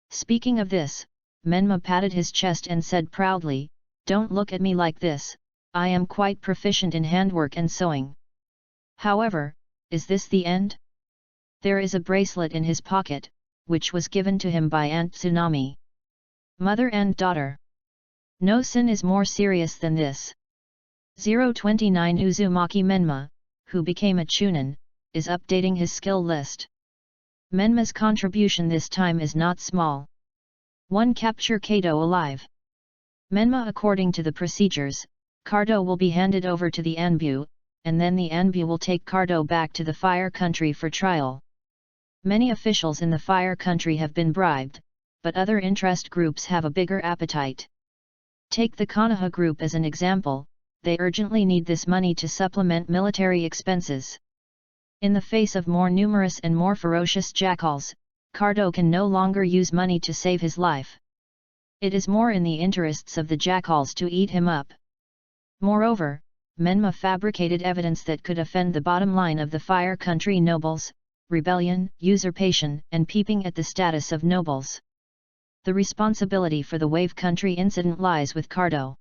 Speaking of this, Menma patted his chest and said proudly, "Don't look at me like this, I am quite proficient in handwork and sewing." However, is this the end? There is a bracelet in his pocket, which was given to him by Aunt Tsunami. Mother and daughter. No sin is more serious than this. 029 Uzumaki Menma, who became a chunin, is updating his skill list. Menma's contribution this time is not small. 1. Capture Kado alive. Menma. According to the procedures, Cardo will be handed over to the Anbu, and then the Anbu will take Cardo back to the Fire Country for trial. Many officials in the Fire Country have been bribed, but other interest groups have a bigger appetite. Take the Konoha group as an example, they urgently need this money to supplement military expenses. In the face of more numerous and more ferocious jackals, Cardo can no longer use money to save his life. It is more in the interests of the jackals to eat him up. Moreover, Menma fabricated evidence that could offend the bottom line of the Fire Country nobles: rebellion, usurpation, and peeping at the status of nobles. The responsibility for the Wave Country incident lies with Cardo.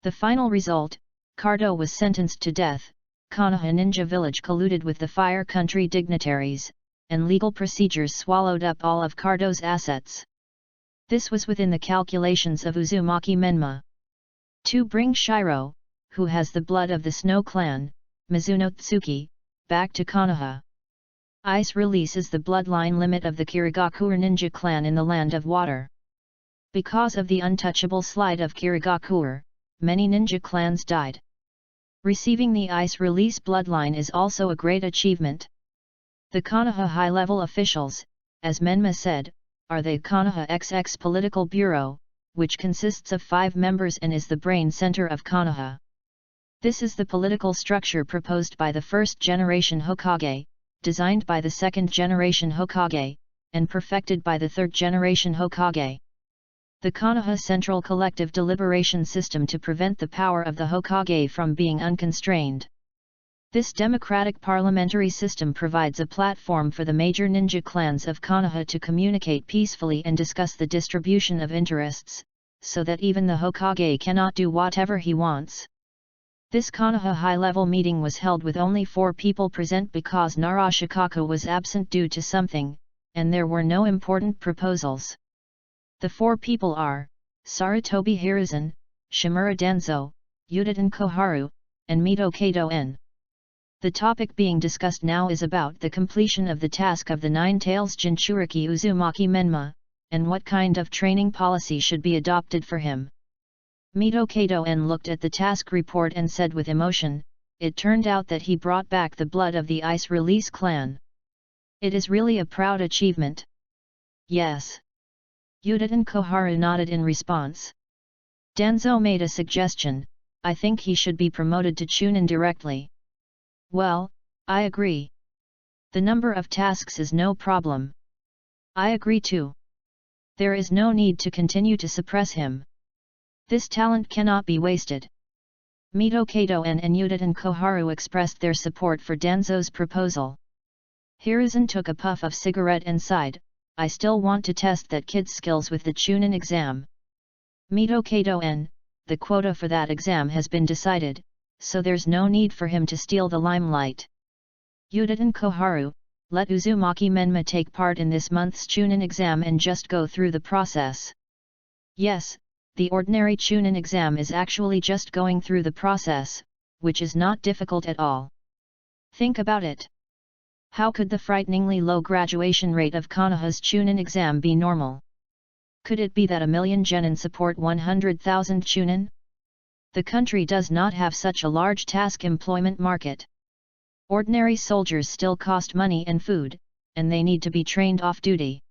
The final result: Cardo was sentenced to death, Konoha Ninja Village colluded with the Fire Country dignitaries, and legal procedures swallowed up all of Cardo's assets. This was within the calculations of Uzumaki Menma. 2. Bring Shiro, who has the blood of the Snow Clan, Mizuno Tsuki, back to Konoha. Ice releases the bloodline limit of the Kirigakure ninja clan in the Land of Water. Because of the untouchable slide of Kirigakure, many ninja clans died. Receiving the ice release bloodline is also a great achievement. The Konoha high-level officials, as Menma said, are the Konoha XX Political Bureau, which consists of 5 members and is the brain center of Konoha. This is the political structure proposed by the first-generation Hokage, designed by the second-generation Hokage, and perfected by the third-generation Hokage. The Konoha Central Collective Deliberation System to prevent the power of the Hokage from being unconstrained. This democratic parliamentary system provides a platform for the major ninja clans of Konoha to communicate peacefully and discuss the distribution of interests, so that even the Hokage cannot do whatever he wants. This Konoha high-level meeting was held with only 4 people present because Narashikaku was absent due to something, and there were no important proposals. The 4 people are Sarutobi Hiruzen, Shimura Danzo, Yuditen Koharu, and Mito Kado-en. The topic being discussed now is about the completion of the task of the 9 Tails Jinchuriki Uzumaki Menma, and what kind of training policy should be adopted for him. Mito Kado-en looked at the task report and said with emotion, "It turned out that he brought back the blood of the Ice Release clan. It is really a proud achievement." "Yes." Yuditen Koharu nodded in response. Danzo made a suggestion, "I think he should be promoted to Chunin directly." "Well, I agree. The number of tasks is no problem." "I agree too. There is no need to continue to suppress him. This talent cannot be wasted." Mito Kato-en and Udaten Koharu expressed their support for Danzo's proposal. Hiruzen took a puff of cigarette and sighed, "I still want to test that kid's skills with the Chunin exam." Mito Kato-en, "The quota for that exam has been decided, so there's no need for him to steal the limelight." Udaten Koharu, "Let Uzumaki Menma take part in this month's Chunin exam and just go through the process." Yes, the ordinary Chunin exam is actually just going through the process, which is not difficult at all. Think about it. How could the frighteningly low graduation rate of Konoha's Chunin exam be normal? Could it be that a million genin support 100,000 Chunin? The country does not have such a large task employment market. Ordinary soldiers still cost money and food, and they need to be trained off-duty.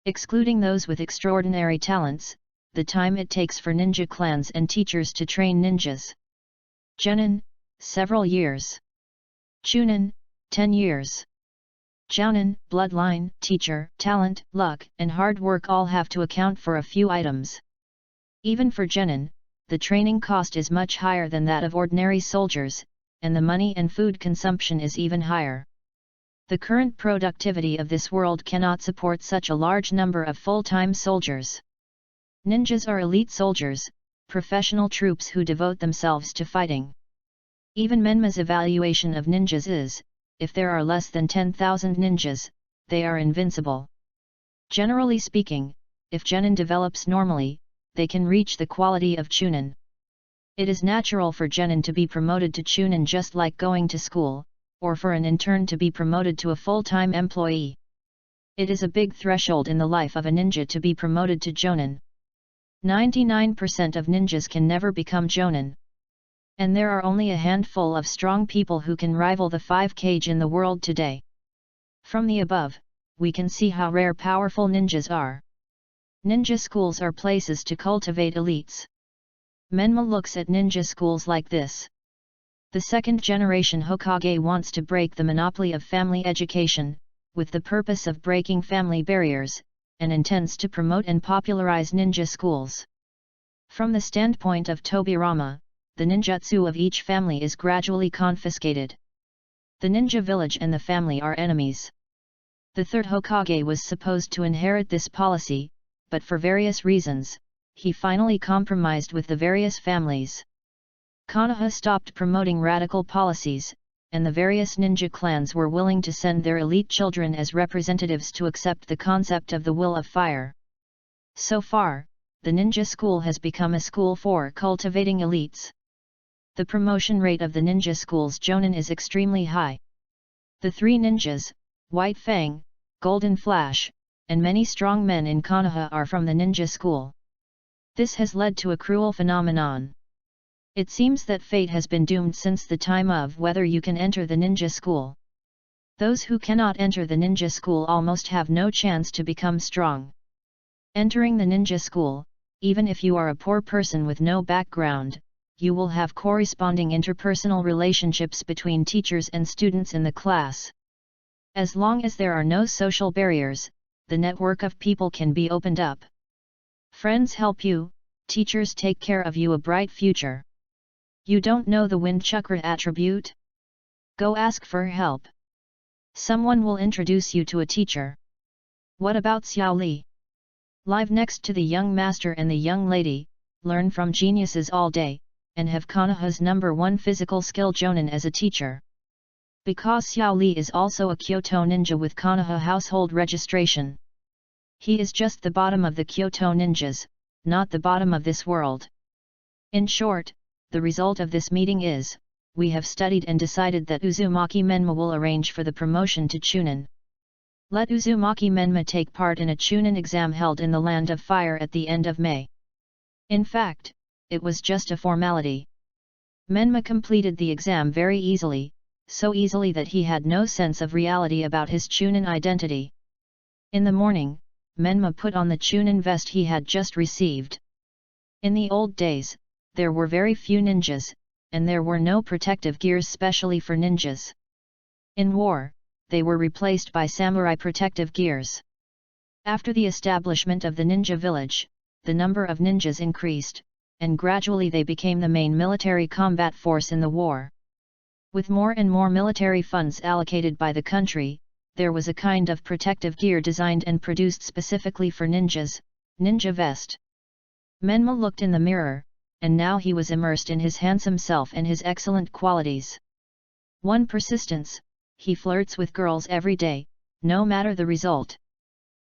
Excluding those with extraordinary talents, the time it takes for ninja clans and teachers to train ninjas. Genin, several years. Chunin, 10 years. Jounin, bloodline, teacher, talent, luck, and hard work all have to account for a few items. Even for genin, the training cost is much higher than that of ordinary soldiers, and the money and food consumption is even higher. The current productivity of this world cannot support such a large number of full-time soldiers. Ninjas are elite soldiers, professional troops who devote themselves to fighting. Even Menma's evaluation of ninjas is, if there are less than 10,000 ninjas, they are invincible. Generally speaking, if genin develops normally, they can reach the quality of chunin. It is natural for genin to be promoted to chunin just like going to school, or for an intern to be promoted to a full-time employee. It is a big threshold in the life of a ninja to be promoted to jonin. 99% of ninjas can never become jonin. And there are only a handful of strong people who can rival the 5 kage in the world today. From the above, we can see how rare powerful ninjas are. Ninja schools are places to cultivate elites. Menma looks at ninja schools like this. The second generation Hokage wants to break the monopoly of family education, with the purpose of breaking family barriers, and intends to promote and popularize ninja schools. From the standpoint of Tobirama, the ninjutsu of each family is gradually confiscated. The ninja village and the family are enemies. The third Hokage was supposed to inherit this policy, but for various reasons, he finally compromised with the various families. Konoha stopped promoting radical policies, and the various ninja clans were willing to send their elite children as representatives to accept the concept of the will of fire. So far, the ninja school has become a school for cultivating elites. The promotion rate of the ninja school's jonin is extremely high. The three ninjas, White Fang, Golden Flash, and many strong men in Konoha are from the ninja school. This has led to a cruel phenomenon. It seems that fate has been doomed since the time of whether you can enter the ninja school. Those who cannot enter the ninja school almost have no chance to become strong. Entering the ninja school, even if you are a poor person with no background, you will have corresponding interpersonal relationships between teachers and students in the class. As long as there are no social barriers, the network of people can be opened up. Friends help you, teachers take care of you a bright future. You don't know the wind chakra attribute? Go ask for help. Someone will introduce you to a teacher. What about Xiao Li? Live next to the young master and the young lady, learn from geniuses all day, and have Konoha's #1 physical skill Jonin as a teacher. Because Xiao Li is also a Kyoto ninja with Konoha household registration. He is just the bottom of the Kyoto ninjas, not the bottom of this world. In short, the result of this meeting is, we have studied and decided that Uzumaki Menma will arrange for the promotion to Chunin. Let Uzumaki Menma take part in a Chunin exam held in the Land of Fire at the end of May. In fact, it was just a formality. Menma completed the exam very easily, so easily that he had no sense of reality about his Chunin identity. In the morning, Menma put on the Chunin vest he had just received. In the old days, there were very few ninjas, and there were no protective gears specially for ninjas. In war, they were replaced by samurai protective gears. After the establishment of the ninja village, the number of ninjas increased, and gradually they became the main military combat force in the war. With more and more military funds allocated by the country, there was a kind of protective gear designed and produced specifically for ninjas, ninja vest. Menma looked in the mirror, and now he was immersed in his handsome self and his excellent qualities. 1. Persistence, he flirts with girls every day, no matter the result.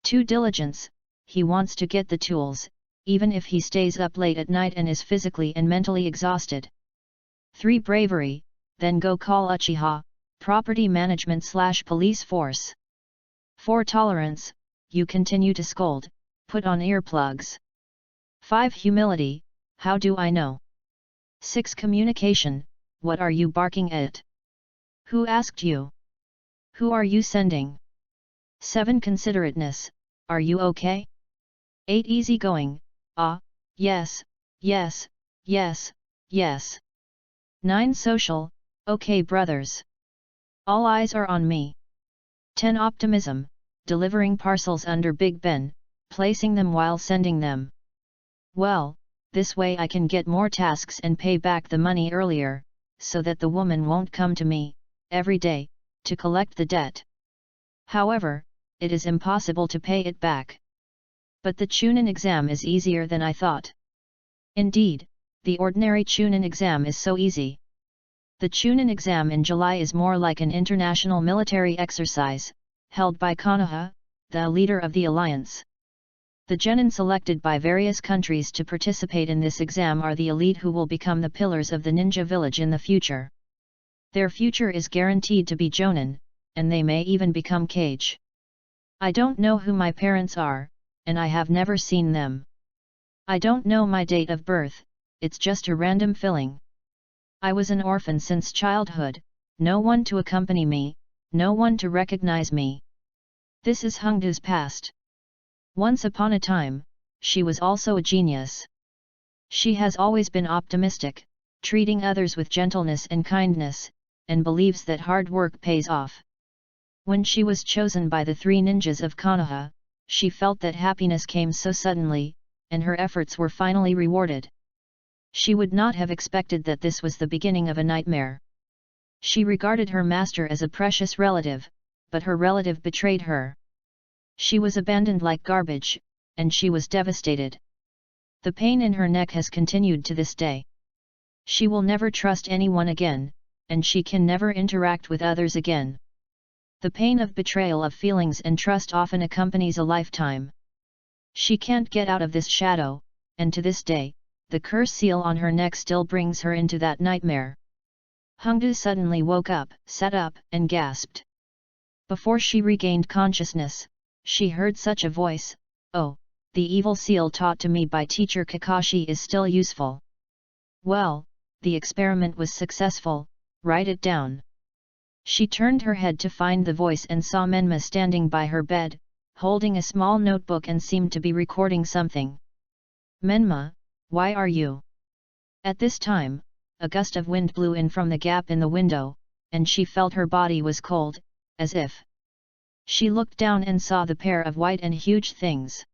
2. Diligence, he wants to get the tools, even if he stays up late at night and is physically and mentally exhausted. 3. Bravery, then go call Uchiha, property management/police force. 4. Tolerance, you continue to scold, put on earplugs. 5. Humility, how do I know? 6. Communication, what are you barking at? Who asked you? Who are you sending? 7. Considerateness, are you okay? 8. Easygoing, yes, yes, yes, yes. 9. Social, okay brothers. All eyes are on me. 10. Optimism, delivering parcels under Big Ben, placing them while sending them. Well, this way I can get more tasks and pay back the money earlier, so that the woman won't come to me, every day, to collect the debt. However, it is impossible to pay it back. But the Chunin exam is easier than I thought. Indeed, the ordinary Chunin exam is so easy. The Chunin exam in July is more like an international military exercise, held by Konoha, the leader of the alliance. The genin selected by various countries to participate in this exam are the elite who will become the pillars of the ninja village in the future. Their future is guaranteed to be jonin, and they may even become kage. I don't know who my parents are, and I have never seen them. I don't know my date of birth, it's just a random filling. I was an orphan since childhood, no one to accompany me, no one to recognize me. This is Hongdu's past. Once upon a time, she was also a genius. She has always been optimistic, treating others with gentleness and kindness, and believes that hard work pays off. When she was chosen by the 3 ninjas of Konoha, she felt that happiness came so suddenly, and her efforts were finally rewarded. She would not have expected that this was the beginning of a nightmare. She regarded her master as a precious relative, but her relative betrayed her. She was abandoned like garbage, and she was devastated. The pain in her neck has continued to this day. She will never trust anyone again, and she can never interact with others again. The pain of betrayal of feelings and trust often accompanies a lifetime. She can't get out of this shadow, and to this day, the curse seal on her neck still brings her into that nightmare. Hongdu suddenly woke up, sat up, and gasped. Before she regained consciousness, she heard such a voice, "Oh, the evil seal taught to me by teacher Kakashi is still useful. Well, the experiment was successful, write it down." She turned her head to find the voice and saw Menma standing by her bed, holding a small notebook and seemed to be recording something. "Menma, why are you?" At this time, a gust of wind blew in from the gap in the window, and she felt her body was cold, as if. She looked down and saw the pair of white and huge things.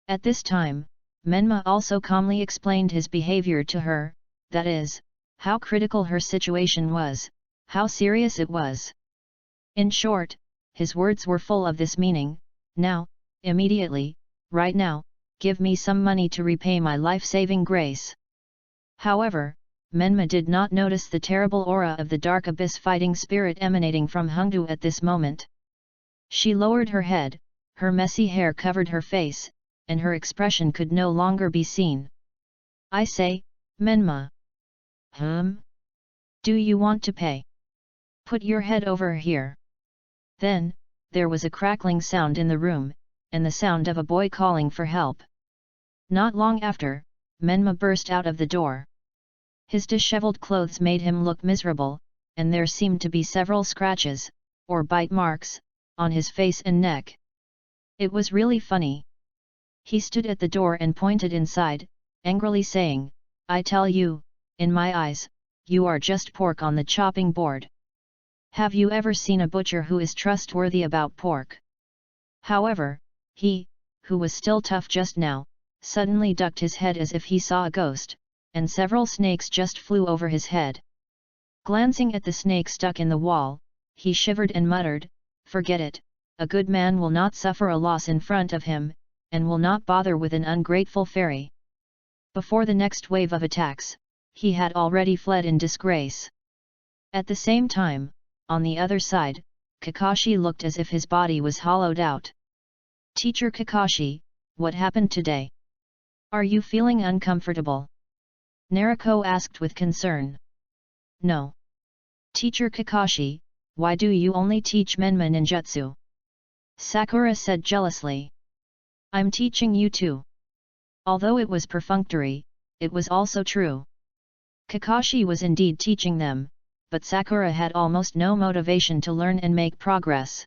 At this time, Menma also calmly explained his behavior to her, that is, how critical her situation was, how serious it was. In short, his words were full of this meaning: now, immediately, right now, give me some money to repay my life-saving grace. However, Menma did not notice the terrible aura of the dark abyss fighting spirit emanating from Hongdu at this moment. She lowered her head, her messy hair covered her face, and her expression could no longer be seen. "I say, Menma. Do you want to pay? Put your head over here." Then, there was a crackling sound in the room, and the sound of a boy calling for help. Not long after, Menma burst out of the door. His disheveled clothes made him look miserable, and there seemed to be several scratches, or bite marks, on his face and neck. It was really funny. He stood at the door and pointed inside, angrily saying, "I tell you, in my eyes, you are just pork on the chopping board. Have you ever seen a butcher who is trustworthy about pork?" However, he, who was still tough just now, suddenly ducked his head as if he saw a ghost, and several snakes just flew over his head. Glancing at the snake stuck in the wall, he shivered and muttered, "Forget it, a good man will not suffer a loss in front of him, and will not bother with an ungrateful fairy." Before the next wave of attacks, he had already fled in disgrace. At the same time, on the other side, Kakashi looked as if his body was hollowed out. "Teacher Kakashi, what happened today? Are you feeling uncomfortable?" Naruto asked with concern. "No. Teacher Kakashi, why do you only teach Menma ninjutsu?" Sakura said jealously. "I'm teaching you too." Although it was perfunctory, it was also true. Kakashi was indeed teaching them, but Sakura had almost no motivation to learn and make progress.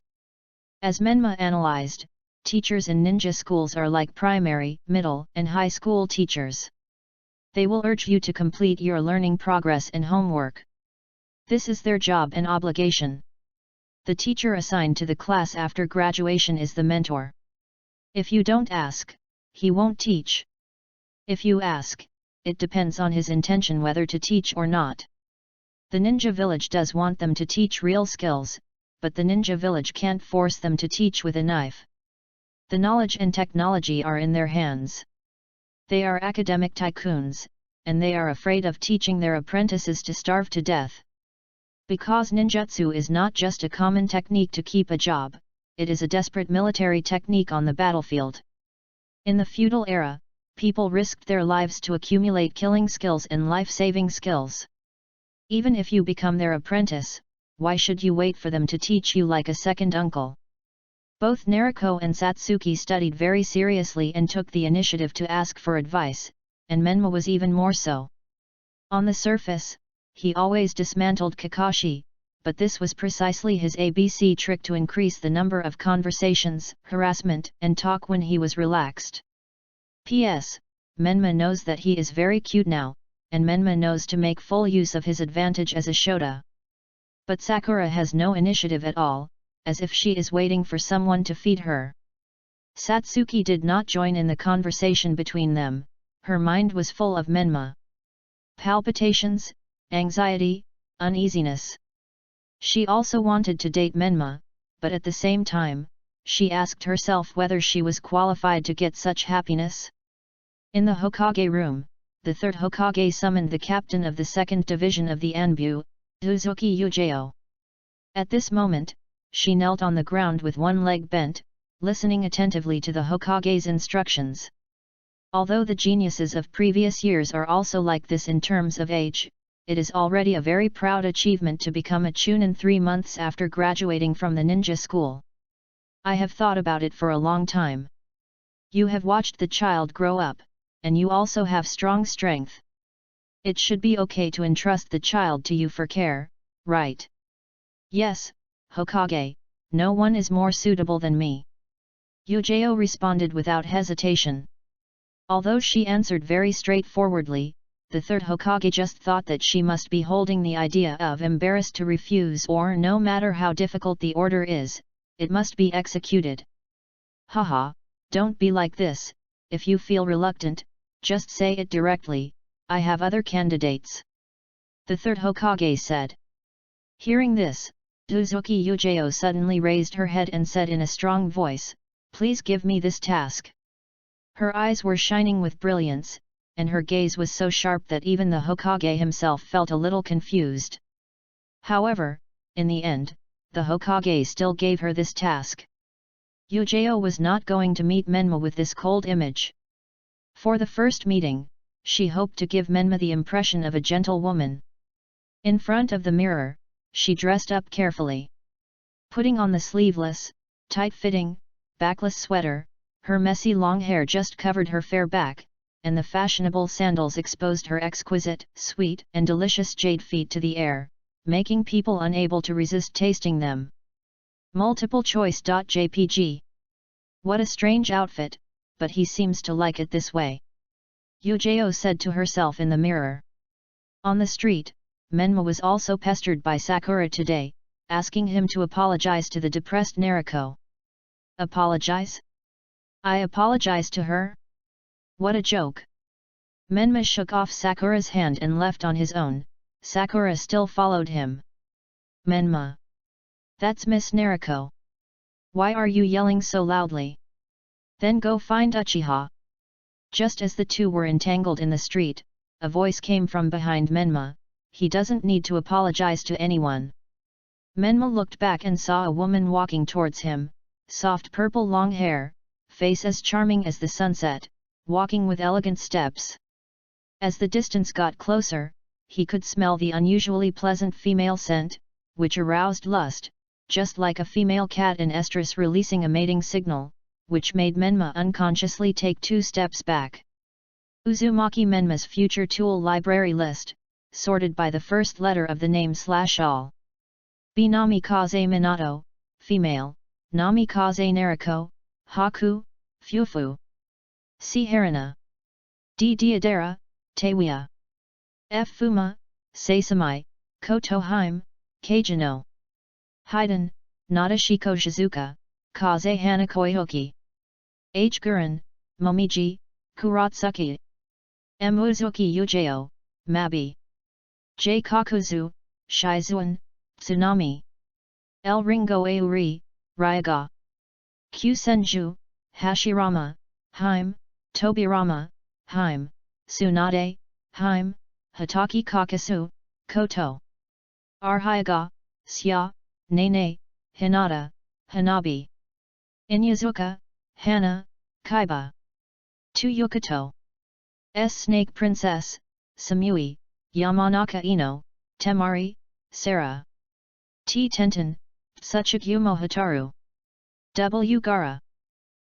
As Menma analyzed, teachers in ninja schools are like primary, middle, and high school teachers. They will urge you to complete your learning progress and homework. This is their job and obligation. The teacher assigned to the class after graduation is the mentor. If you don't ask, he won't teach. If you ask, it depends on his intention whether to teach or not. The ninja village does want them to teach real skills, but the ninja village can't force them to teach with a knife. The knowledge and technology are in their hands. They are academic tycoons, and they are afraid of teaching their apprentices to starve to death. Because ninjutsu is not just a common technique to keep a job, it is a desperate military technique on the battlefield. In the feudal era, people risked their lives to accumulate killing skills and life-saving skills. Even if you become their apprentice, why should you wait for them to teach you like a second uncle? Both Naruto and Satsuki studied very seriously and took the initiative to ask for advice, and Menma was even more so. On the surface, he always dismantled Kakashi, but this was precisely his ABC trick to increase the number of conversations, harassment, and talk when he was relaxed. P.S. Menma knows that he is very cute now, and Menma knows to make full use of his advantage as a shota. But Sakura has no initiative at all, as if she is waiting for someone to feed her. Satsuki did not join in the conversation between them, her mind was full of Menma. Palpitations, anxiety, uneasiness. She also wanted to date Menma, but at the same time, she asked herself whether she was qualified to get such happiness. In the Hokage room, the third Hokage summoned the captain of the second division of the Anbu, Uzumaki. At this moment, she knelt on the ground with one leg bent, listening attentively to the Hokage's instructions. Although the geniuses of previous years are also like this in terms of age, it is already a very proud achievement to become a Chunin 3 months after graduating from the ninja school. I have thought about it for a long time. You have watched the child grow up, and you also have strong strength. It should be okay to entrust the child to you for care, right? Yes, Hokage, no one is more suitable than me. Yujao responded without hesitation. Although she answered very straightforwardly, the third Hokage just thought that she must be holding the idea of embarrassed to refuse, or no matter how difficult the order is, it must be executed. Haha, don't be like this, if you feel reluctant, just say it directly, I have other candidates. The third Hokage said. Hearing this, Uzuki Yujao suddenly raised her head and said in a strong voice, please give me this task. Her eyes were shining with brilliance, and her gaze was so sharp that even the Hokage himself felt a little confused. However, in the end, the Hokage still gave her this task. Yujao was not going to meet Menma with this cold image. For the first meeting, she hoped to give Menma the impression of a gentle woman. In front of the mirror, she dressed up carefully. Putting on the sleeveless, tight-fitting, backless sweater, her messy long hair just covered her fair back, and the fashionable sandals exposed her exquisite, sweet, and delicious jade feet to the air, making people unable to resist tasting them. Multiple choice.jpg. What a strange outfit, but he seems to like it this way. Yujao said to herself in the mirror. On the street, Menma was also pestered by Sakura today, asking him to apologize to the depressed Naruto. Apologize? I apologize to her? What a joke! Menma shook off Sakura's hand and left on his own. Sakura still followed him. Menma. That's Miss Naruto. Why are you yelling so loudly? Then go find Uchiha. Just as the two were entangled in the street, a voice came from behind Menma. He doesn't need to apologize to anyone. Menma looked back and saw a woman walking towards him, soft purple long hair, face as charming as the sunset, walking with elegant steps. As the distance got closer, he could smell the unusually pleasant female scent, which aroused lust, just like a female cat in estrus releasing a mating signal, which made Menma unconsciously take 2 steps back. Uzumaki Menma's future tool library list, sorted by the first letter of the name /all. B. Namikaze Minato, female, Namikaze Naruto, Haku, Fufu. C. Harina. D. Deidara, Teiwia. F. Fuma, Seisamai, Kotoheim, Keijino. Haiden, Nadashiko Shizuka, Kaze Hanakoihoki. H. Guren, Momiji, Kuratsuki. M. Uzuki Yujeo, Mabi. J. Kakuzu, Shizuan, Tsunami. L. Ringo Auri, Ryaga. Q. Senju, Hashirama, Haim, Tobirama, Haim, Tsunade, Haim, Hitaki Kakasu, Koto. R. Hyaga, Sya, Nene, Hinata, Hanabi. Inyazuka, Hana, Kaiba. 2. Yukato. S. Snake Princess, Samui, Yamanaka Ino, Temari, Sarah. T. Tenten, Tsuchigumo Hataru. W. Gara.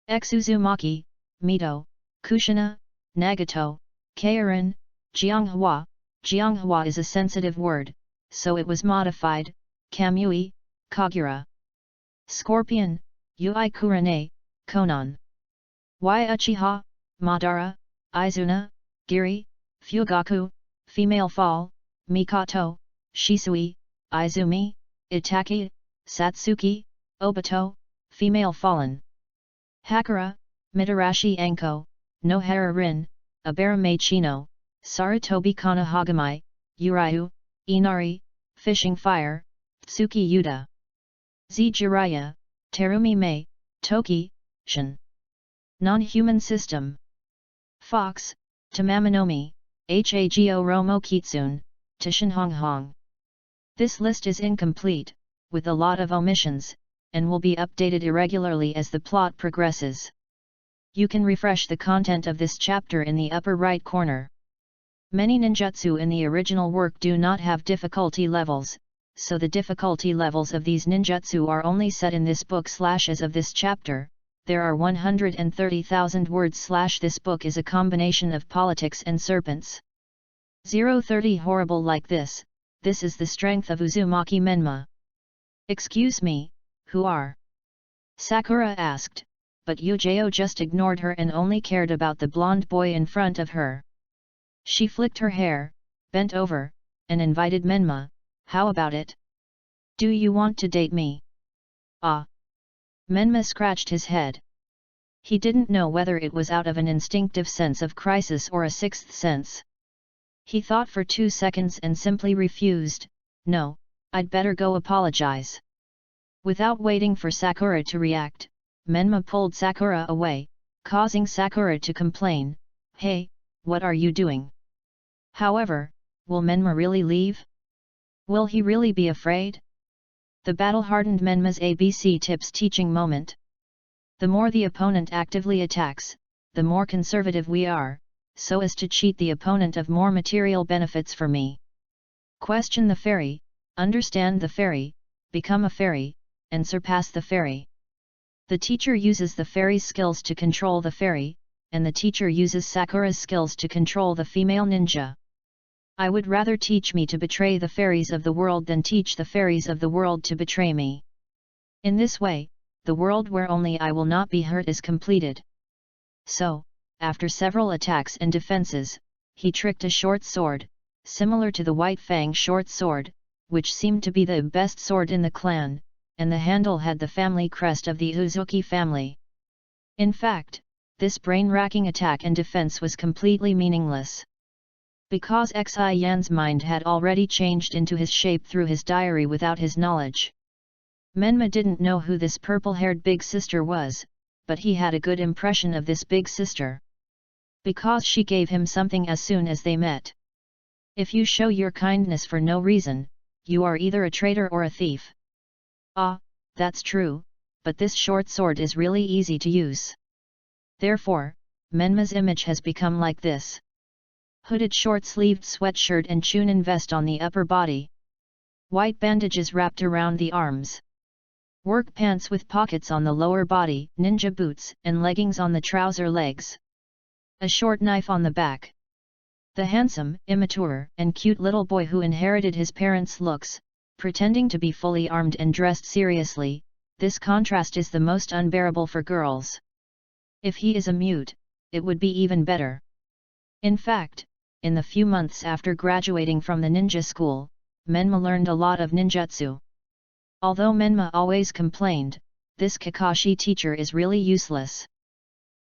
X. Uzumaki, Mito, Kushina, Nagato, Keirin, Jianghua. Jianghua is a sensitive word, so it was modified, Kamui, Kagura. Scorpion, Ui Kurane, Konan. Y. Uchiha, Madara, Izuna, Giri, Fugaku, Female Fall, Mikato, Shisui, Izumi, Itaki, Satsuki, Obito, Female Fallen. Hakura, Mitarashi Anko, Nohara Rin, Abarame Chino, Sarutobi Kana Hagamai, Urayu, Inari, Fishing Fire, Tsuki Yuta. Z. Jiraiya, Terumi Mei, Toki, Shin. Non-human system. Fox, Tamamanomi, Hago Romo Kitsune, Tishin Hong Hong. This list is incomplete, with a lot of omissions, and will be updated irregularly as the plot progresses. You can refresh the content of this chapter in the upper right corner. Many ninjutsu in the original work do not have difficulty levels, so the difficulty levels of these ninjutsu are only set in this book / as of this chapter. There are 130,000 words / this book is a combination of politics and serpents. 030 horrible like this is the strength of Uzumaki Menma. Excuse me, who are? Sakura asked, but Yujeo just ignored her and only cared about the blonde boy in front of her. She flicked her hair, bent over, and invited Menma, how about it? Do you want to date me? Ah! Menma scratched his head. He didn't know whether it was out of an instinctive sense of crisis or a sixth sense. He thought for 2 seconds and simply refused, no, I'd better go apologize. Without waiting for Sakura to react, Menma pulled Sakura away, causing Sakura to complain, hey, what are you doing? However, will Menma really leave? Will he really be afraid? The battle-hardened Menma's ABC tips teaching moment. The more the opponent actively attacks, the more conservative we are, so as to cheat the opponent of more material benefits for me. Question the fairy, understand the fairy, become a fairy, and surpass the fairy. The teacher uses the fairy's skills to control the fairy, and the teacher uses Sakura's skills to control the female ninja. I would rather teach me to betray the fairies of the world than teach the fairies of the world to betray me. In this way, the world where only I will not be hurt is completed. So, after several attacks and defenses, he tricked a short sword, similar to the White Fang short sword, which seemed to be the best sword in the clan, and the handle had the family crest of the Uzuki family. In fact, this brain-racking attack and defense was completely meaningless. Because Xi Yan's mind had already changed into his shape through his diary without his knowledge. Menma didn't know who this purple-haired big sister was, but he had a good impression of this big sister. Because she gave him something as soon as they met. If you show your kindness for no reason, you are either a traitor or a thief. Ah, that's true, but this short sword is really easy to use. Therefore, Menma's image has become like this. Hooded short-sleeved sweatshirt and chunin vest on the upper body. White bandages wrapped around the arms. Work pants with pockets on the lower body, ninja boots and leggings on the trouser legs. A short knife on the back. The handsome, immature, and cute little boy who inherited his parents' looks, pretending to be fully armed and dressed seriously, this contrast is the most unbearable for girls. If he is a mute, it would be even better. In fact, in the few months after graduating from the ninja school, Menma learned a lot of ninjutsu. Although Menma always complained, this Kakashi teacher is really useless.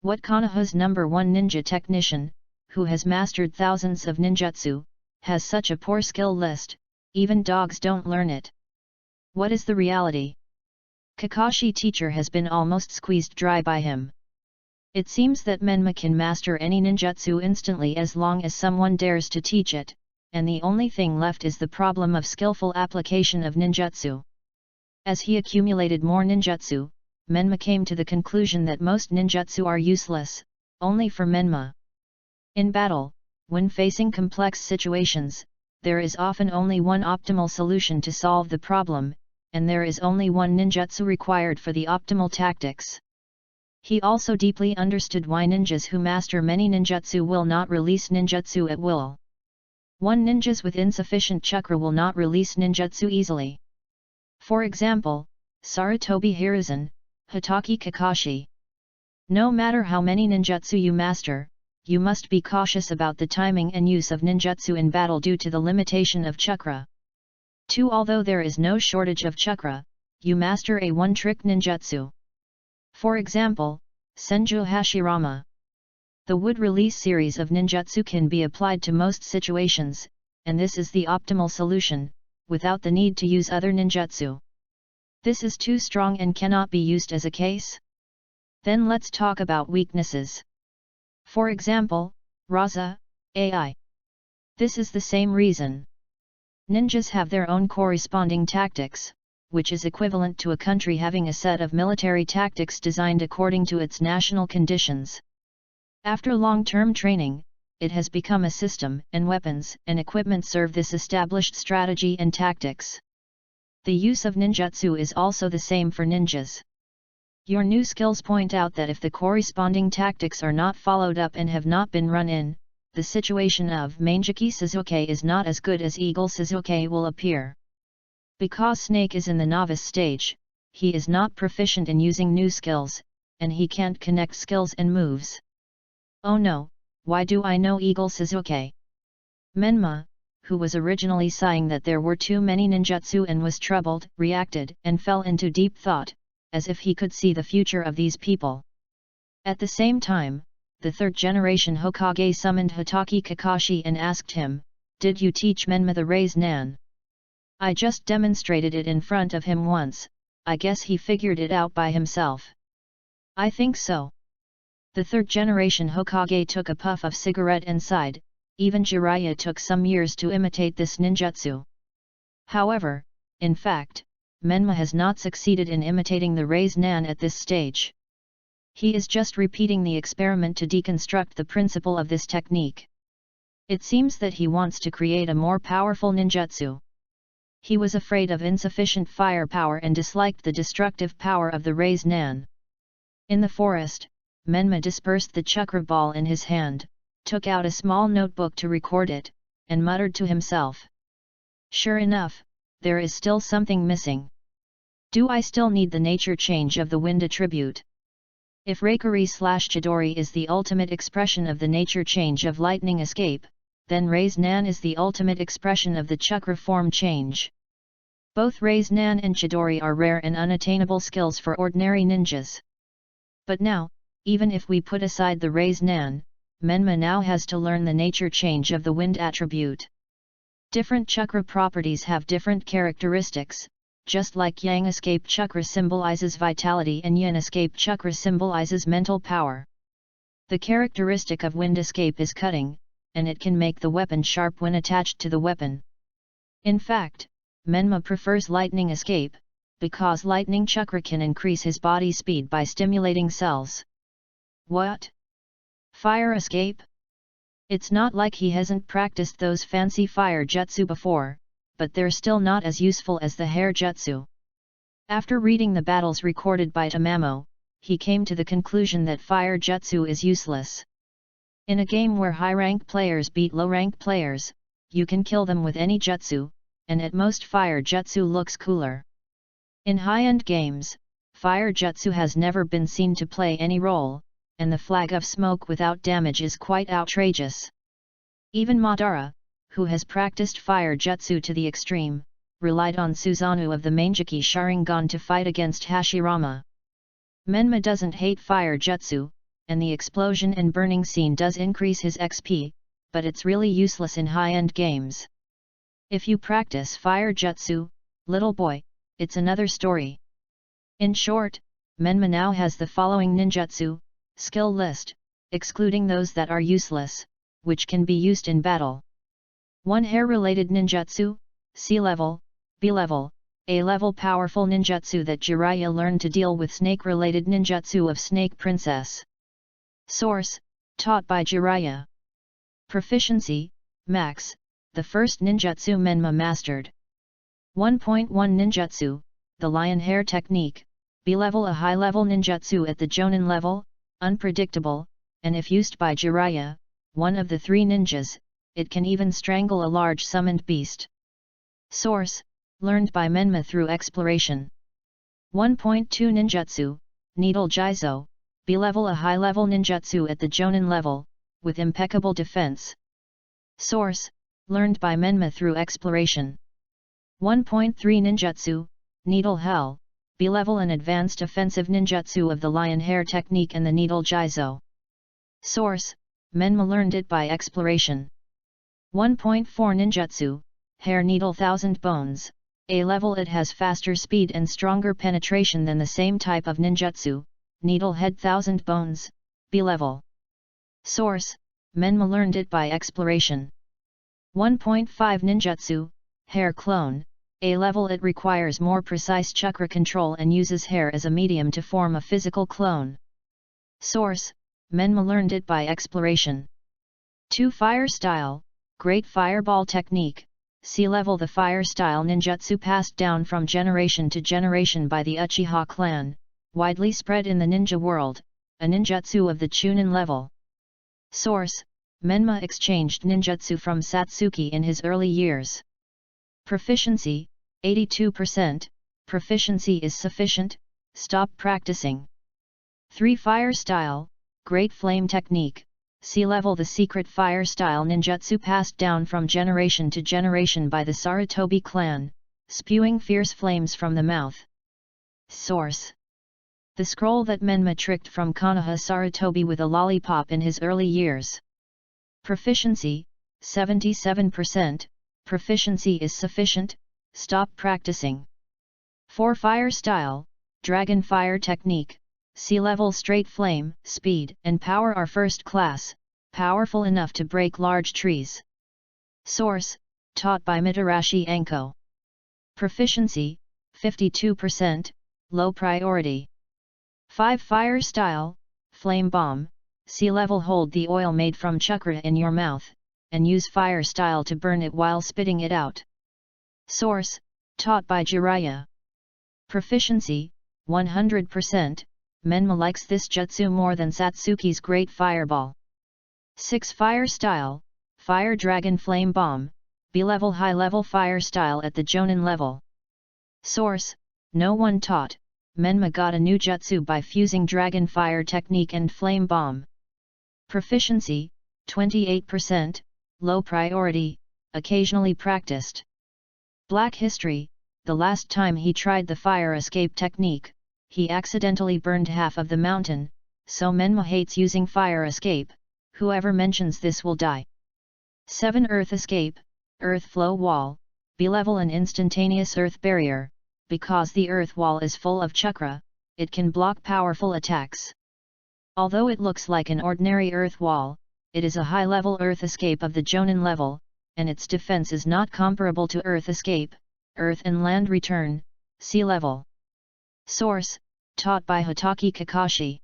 What Konoha's #1 ninja technician, who has mastered thousands of ninjutsu, has such a poor skill list, even dogs don't learn it. What is the reality? Kakashi teacher has been almost squeezed dry by him. It seems that Menma can master any ninjutsu instantly as long as someone dares to teach it, and the only thing left is the problem of skillful application of ninjutsu. As he accumulated more ninjutsu, Menma came to the conclusion that most ninjutsu are useless, only for Menma. In battle, when facing complex situations, there is often only one optimal solution to solve the problem, and there is only one ninjutsu required for the optimal tactics. He also deeply understood why ninjas who master many ninjutsu will not release ninjutsu at will. Ninjas with insufficient chakra will not release ninjutsu easily. For example, Sarutobi Hiruzen, Hitaki Kakashi. No matter how many ninjutsu you master, you must be cautious about the timing and use of ninjutsu in battle due to the limitation of chakra. 2. Although there is no shortage of chakra, you master a one-trick ninjutsu. For example, Senju Hashirama. The wood release series of ninjutsu can be applied to most situations, and this is the optimal solution, without the need to use other ninjutsu. This is too strong and cannot be used as a case? Then let's talk about weaknesses. For example, Raza, AI. This is the same reason. Ninjas have their own corresponding tactics, which is equivalent to a country having a set of military tactics designed according to its national conditions. After long-term training, it has become a system, and weapons and equipment serve this established strategy and tactics. The use of ninjutsu is also the same for ninjas. Your new skills point out that if the corresponding tactics are not followed up and have not been run in, the situation of Mangeki Suzuki is not as good as Eagle Suzuki will appear. Because Snake is in the novice stage, he is not proficient in using new skills, and he can't connect skills and moves. Oh no, why do I know Eagle Suzuki? Menma, who was originally sighing that there were too many ninjutsu and was troubled, reacted and fell into deep thought, as if he could see the future of these people. At the same time, the third-generation Hokage summoned Hitaki Kakashi and asked him, "Did you teach Menma the Raise Nan?" "I just demonstrated it in front of him once, I guess he figured it out by himself." "I think so." The third-generation Hokage took a puff of cigarette and sighed, "Even Jiraiya took some years to imitate this ninjutsu." However, in fact, Menma has not succeeded in imitating the Raise Nan at this stage. He is just repeating the experiment to deconstruct the principle of this technique. It seems that he wants to create a more powerful ninjutsu. He was afraid of insufficient firepower and disliked the destructive power of the Raise Nan. In the forest, Menma dispersed the chakra ball in his hand, took out a small notebook to record it, and muttered to himself. Sure enough, there is still something missing. Do I still need the nature change of the wind attribute? If Reikari/Chidori is the ultimate expression of the nature change of lightning escape, then Raise Nan is the ultimate expression of the chakra form change. Both Raise Nan and Chidori are rare and unattainable skills for ordinary ninjas. But now, Even if we put aside the raise Nan, Menma now has to learn the nature change of the wind attribute. Different chakra properties have different characteristics, just like Yang escape chakra symbolizes vitality and Yin escape chakra symbolizes mental power. The characteristic of wind escape is cutting, and it can make the weapon sharp when attached to the weapon. In fact, Menma prefers lightning escape, because lightning chakra can increase his body speed by stimulating cells. What? Fire escape? It's not like he hasn't practiced those fancy fire jutsu before, but they're still not as useful as the hair jutsu. After reading the battles recorded by Tamamo, he came to the conclusion that fire jutsu is useless. In a game where high-rank players beat low-rank players, you can kill them with any jutsu, and at most fire jutsu looks cooler. In high-end games, fire jutsu has never been seen to play any role, and the flag of smoke without damage is quite outrageous. Even Madara, who has practiced fire jutsu to the extreme, relied on Susanoo of the Manjiki Sharingan to fight against Hashirama. Menma doesn't hate fire jutsu, and the explosion and burning scene does increase his XP, but it's really useless in high-end games. If you practice fire jutsu, little boy, it's another story. In short, Menma now has the following ninjutsu skill list, excluding those that are useless, which can be used in battle. 1 Hair-related ninjutsu, C level, B level, A level powerful ninjutsu that Jiraiya learned to deal with snake-related ninjutsu of Snake Princess. Source, taught by Jiraiya. Proficiency, Max, the first ninjutsu Menma mastered. 1.1 Ninjutsu, the lion hair technique, B level a high-level ninjutsu at the Jonin level, unpredictable, and if used by Jiraiya, one of the 3 ninjas, it can even strangle a large summoned beast. Source, learned by Menma through exploration. 1.2 Ninjutsu, Needle Jizo, B level a high-level ninjutsu at the Jonin level, with impeccable defense. Source, learned by Menma through exploration. 1.3 Ninjutsu, Needle Hell, B level an advanced offensive ninjutsu of the lion hair technique and the needle jizo. Source, Menma learned it by exploration. 1.4 Ninjutsu, Hair Needle Thousand Bones, A level it has faster speed and stronger penetration than the same type of ninjutsu, Needle Head Thousand Bones, B level. Source, Menma learned it by exploration. 1.5 Ninjutsu, Hair Clone, A level it requires more precise chakra control and uses hair as a medium to form a physical clone. Source, Menma learned it by exploration. 2 Fire Style, Great Fireball Technique, C level the fire style ninjutsu passed down from generation to generation by the Uchiha clan, widely spread in the ninja world, a ninjutsu of the Chunin level. Source, Menma exchanged ninjutsu from Satsuki in his early years. Proficiency, 82%, proficiency is sufficient, stop practicing. 3 Fire Style, Great Flame Technique, C level the secret fire style ninjutsu passed down from generation to generation by the Sarutobi clan, spewing fierce flames from the mouth. Source, the scroll that Menma tricked from Konoha Sarutobi with a lollipop in his early years. Proficiency, 77%, proficiency is sufficient, stop practicing. 4 Fire Style, Dragon Fire Technique, C level straight flame, speed and power are first class, powerful enough to break large trees. Source, taught by Mitarashi Anko. Proficiency, 52%, low priority. 5 Fire Style, Flame Bomb, C level hold the oil made from chakra in your mouth, and use fire style to burn it while spitting it out. Source, taught by Jiraiya. Proficiency, 100%, Menma likes this jutsu more than Satsuki's Great Fireball. 6 Fire Style, Fire Dragon Flame Bomb, B level high level fire style at the Jonin level. Source, no one taught, Menma got a new jutsu by fusing Dragon Fire Technique and Flame Bomb. Proficiency, 28%, low priority, occasionally practiced. Black History, the last time he tried the fire escape technique, he accidentally burned half of the mountain, so Menma hates using fire escape, whoever mentions this will die. 7 Earth escape, earth flow wall, B-level and instantaneous earth barrier, because the earth wall is full of chakra, it can block powerful attacks. Although it looks like an ordinary earth wall, it is a high-level earth escape of the Jonin level, and its defense is not comparable to earth escape, earth and land return, sea level. Source, taught by Hitaki Kakashi.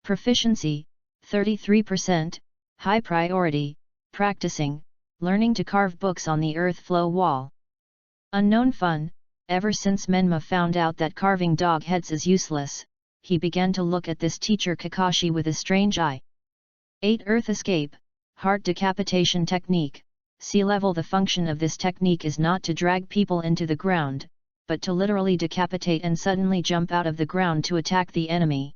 Proficiency, 33%, high priority, practicing, learning to carve books on the earth flow wall. Unknown fun, ever since Menma found out that carving dog heads is useless, he began to look at this teacher Kakashi with a strange eye. 8 Earth escape, heart decapitation technique, sea level. The function of this technique is not to drag people into the ground, but to literally decapitate and suddenly jump out of the ground to attack the enemy.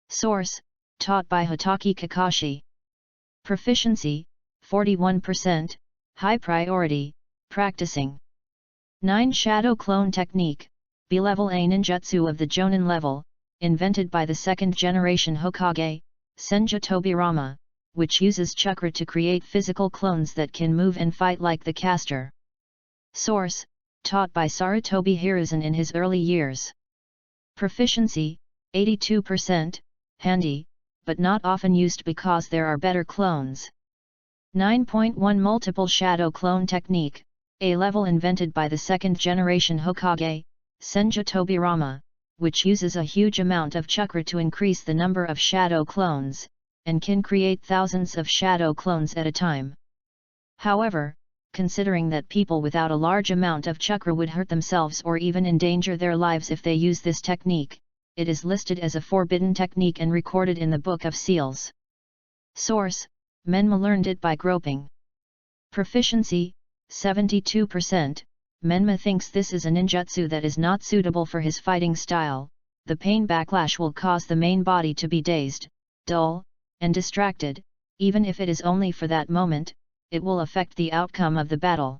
Source, taught by Hitaki Kakashi. Proficiency, 41%, high priority, practicing. 9 Shadow clone technique, B-level a ninjutsu of the Jonin level, invented by the second generation Hokage, Senju Tobirama, which uses chakra to create physical clones that can move and fight like the caster. Source, taught by Sarutobi Hiruzen in his early years. Proficiency, 82%, handy, but not often used because there are better clones. 9.1 Multiple Shadow Clone Technique, A-level invented by the second generation Hokage, Senju Tobirama, which uses a huge amount of chakra to increase the number of shadow clones, and can create thousands of shadow clones at a time. However, considering that people without a large amount of chakra would hurt themselves or even endanger their lives if they use this technique, it is listed as a forbidden technique and recorded in the Book of Seals. Source, Menma learned it by groping. Proficiency, 72%, Menma thinks this is a ninjutsu that is not suitable for his fighting style. The pain backlash will cause the main body to be dazed, dull, and distracted. Even if it is only for that moment, it will affect the outcome of the battle.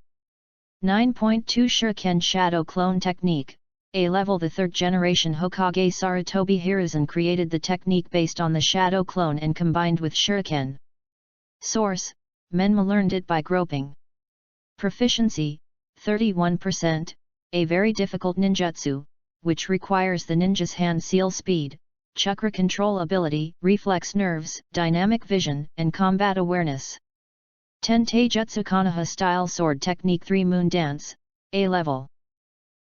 9.2 Shuriken Shadow Clone Technique, A-level. The third generation Hokage Sarutobi Hiruzen created the technique based on the shadow clone and combined with Shuriken. Source, Menma learned it by groping. Proficiency, 31%, a very difficult ninjutsu, which requires the ninja's hand seal speed, chakra control ability, reflex nerves, dynamic vision, and combat awareness. 10 Taijutsu Konoha Style Sword Technique 3 Moon Dance, A-level.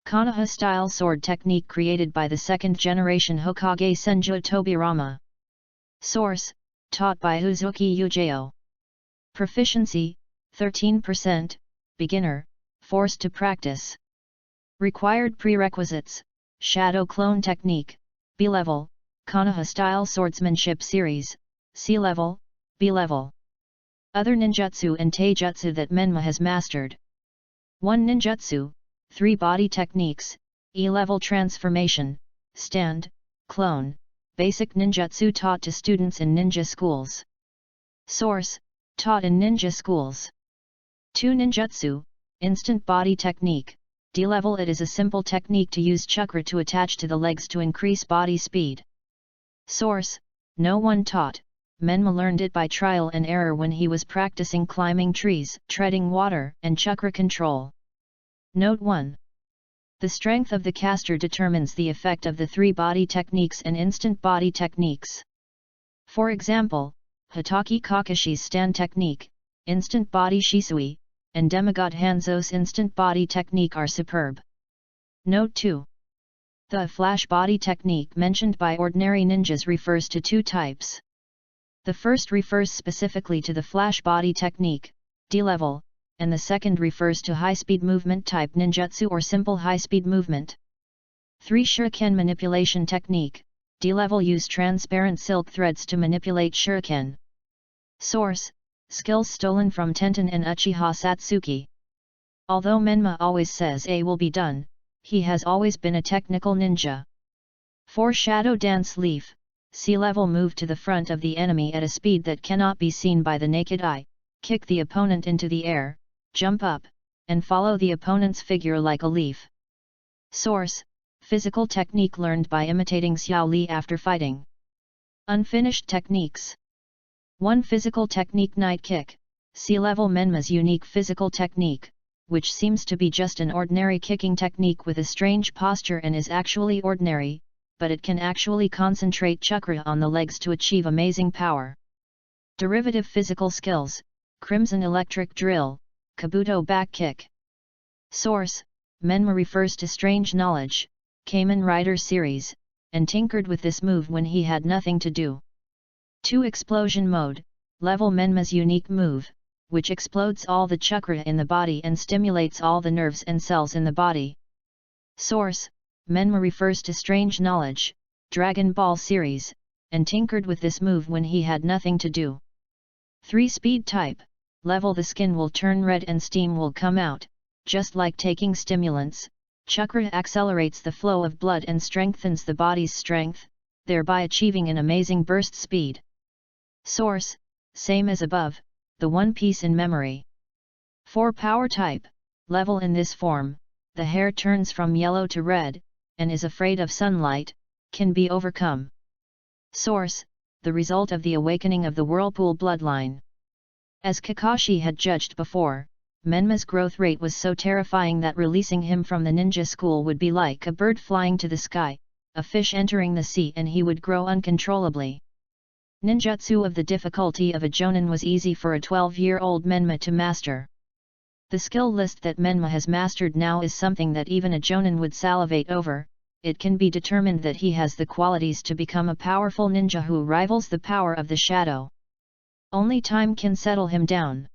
Konoha Style Sword Technique created by the second generation Hokage Senju Tobirama. Source, taught by Uzuki Yujao. Proficiency, 13%, beginner, forced to practice. Required prerequisites, Shadow Clone Technique, B-level, Konoha Style Swordsmanship Series, C-level, B-level. Other ninjutsu and taijutsu that Menma has mastered. 1 Ninjutsu, 3 Body Techniques, E-level Transformation, Stand, Clone, Basic Ninjutsu taught to students in ninja schools. Source, taught in ninja schools. 2 Ninjutsu, Instant Body Technique, D-level. It is a simple technique to use chakra to attach to the legs to increase body speed. Source, no one taught. Menma learned it by trial and error when he was practicing climbing trees, treading water, and chakra control. Note 1. The strength of the caster determines the effect of the 3 body techniques and instant body techniques. For example, Hitaki Kakashi's stand technique, instant body shisui, and demigod Hanzo's instant body technique are superb. Note 2. The flash body technique mentioned by ordinary ninjas refers to 2 types. The first refers specifically to the flash body technique, D-level, and the second refers to high-speed movement type ninjutsu or simple high-speed movement. 3 Shuriken manipulation technique, D-level. Use transparent silk threads to manipulate shuriken. Source, skills stolen from Tenten and Uchiha Satsuki. Although Menma always says A will be done, he has always been a technical ninja. 4 Shadow Dance Leaf, C-level. Move to the front of the enemy at a speed that cannot be seen by the naked eye, kick the opponent into the air, jump up, and follow the opponent's figure like a leaf. Source, physical technique learned by imitating Xiao Li after fighting. Unfinished techniques. 1. Physical technique Night Kick. C-level Menma's unique physical technique, which seems to be just an ordinary kicking technique with a strange posture and is actually ordinary, but it can actually concentrate chakra on the legs to achieve amazing power. Derivative physical skills, Crimson Electric Drill, Kabuto Back Kick. Source, Menma refers to Strange Knowledge, Kamen Rider series, and tinkered with this move when he had nothing to do. 2. Explosion Mode, level Menma's unique move, which explodes all the chakra in the body and stimulates all the nerves and cells in the body. Source, Menma refers to Strange Knowledge, Dragon Ball series, and tinkered with this move when he had nothing to do. 3. Speed Type, level the skin will turn red and steam will come out, just like taking stimulants. Chakra accelerates the flow of blood and strengthens the body's strength, thereby achieving an amazing burst speed. Source, same as above, the One Piece in memory. 4. Power Type, level in this form, the hair turns from yellow to red, and is afraid of sunlight, can be overcome. Source, the result of the awakening of the Whirlpool bloodline. As Kakashi had judged before, Menma's growth rate was so terrifying that releasing him from the ninja school would be like a bird flying to the sky, a fish entering the sea, and he would grow uncontrollably. Ninjutsu of the difficulty of a jonin was easy for a 12-year-old Menma to master. The skill list that Menma has mastered now is something that even a jonin would salivate over. It can be determined that he has the qualities to become a powerful ninja who rivals the power of the shadow. Only time can settle him down.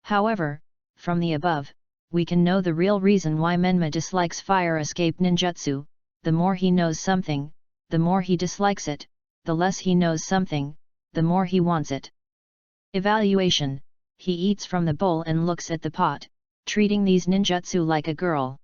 However, from the above, we can know the real reason why Menma dislikes fire escape ninjutsu. The more he knows something, the more he dislikes it, the less he knows something, the more he wants it. Evaluation: he eats from the bowl and looks at the pot, treating these ninjutsu like a girl.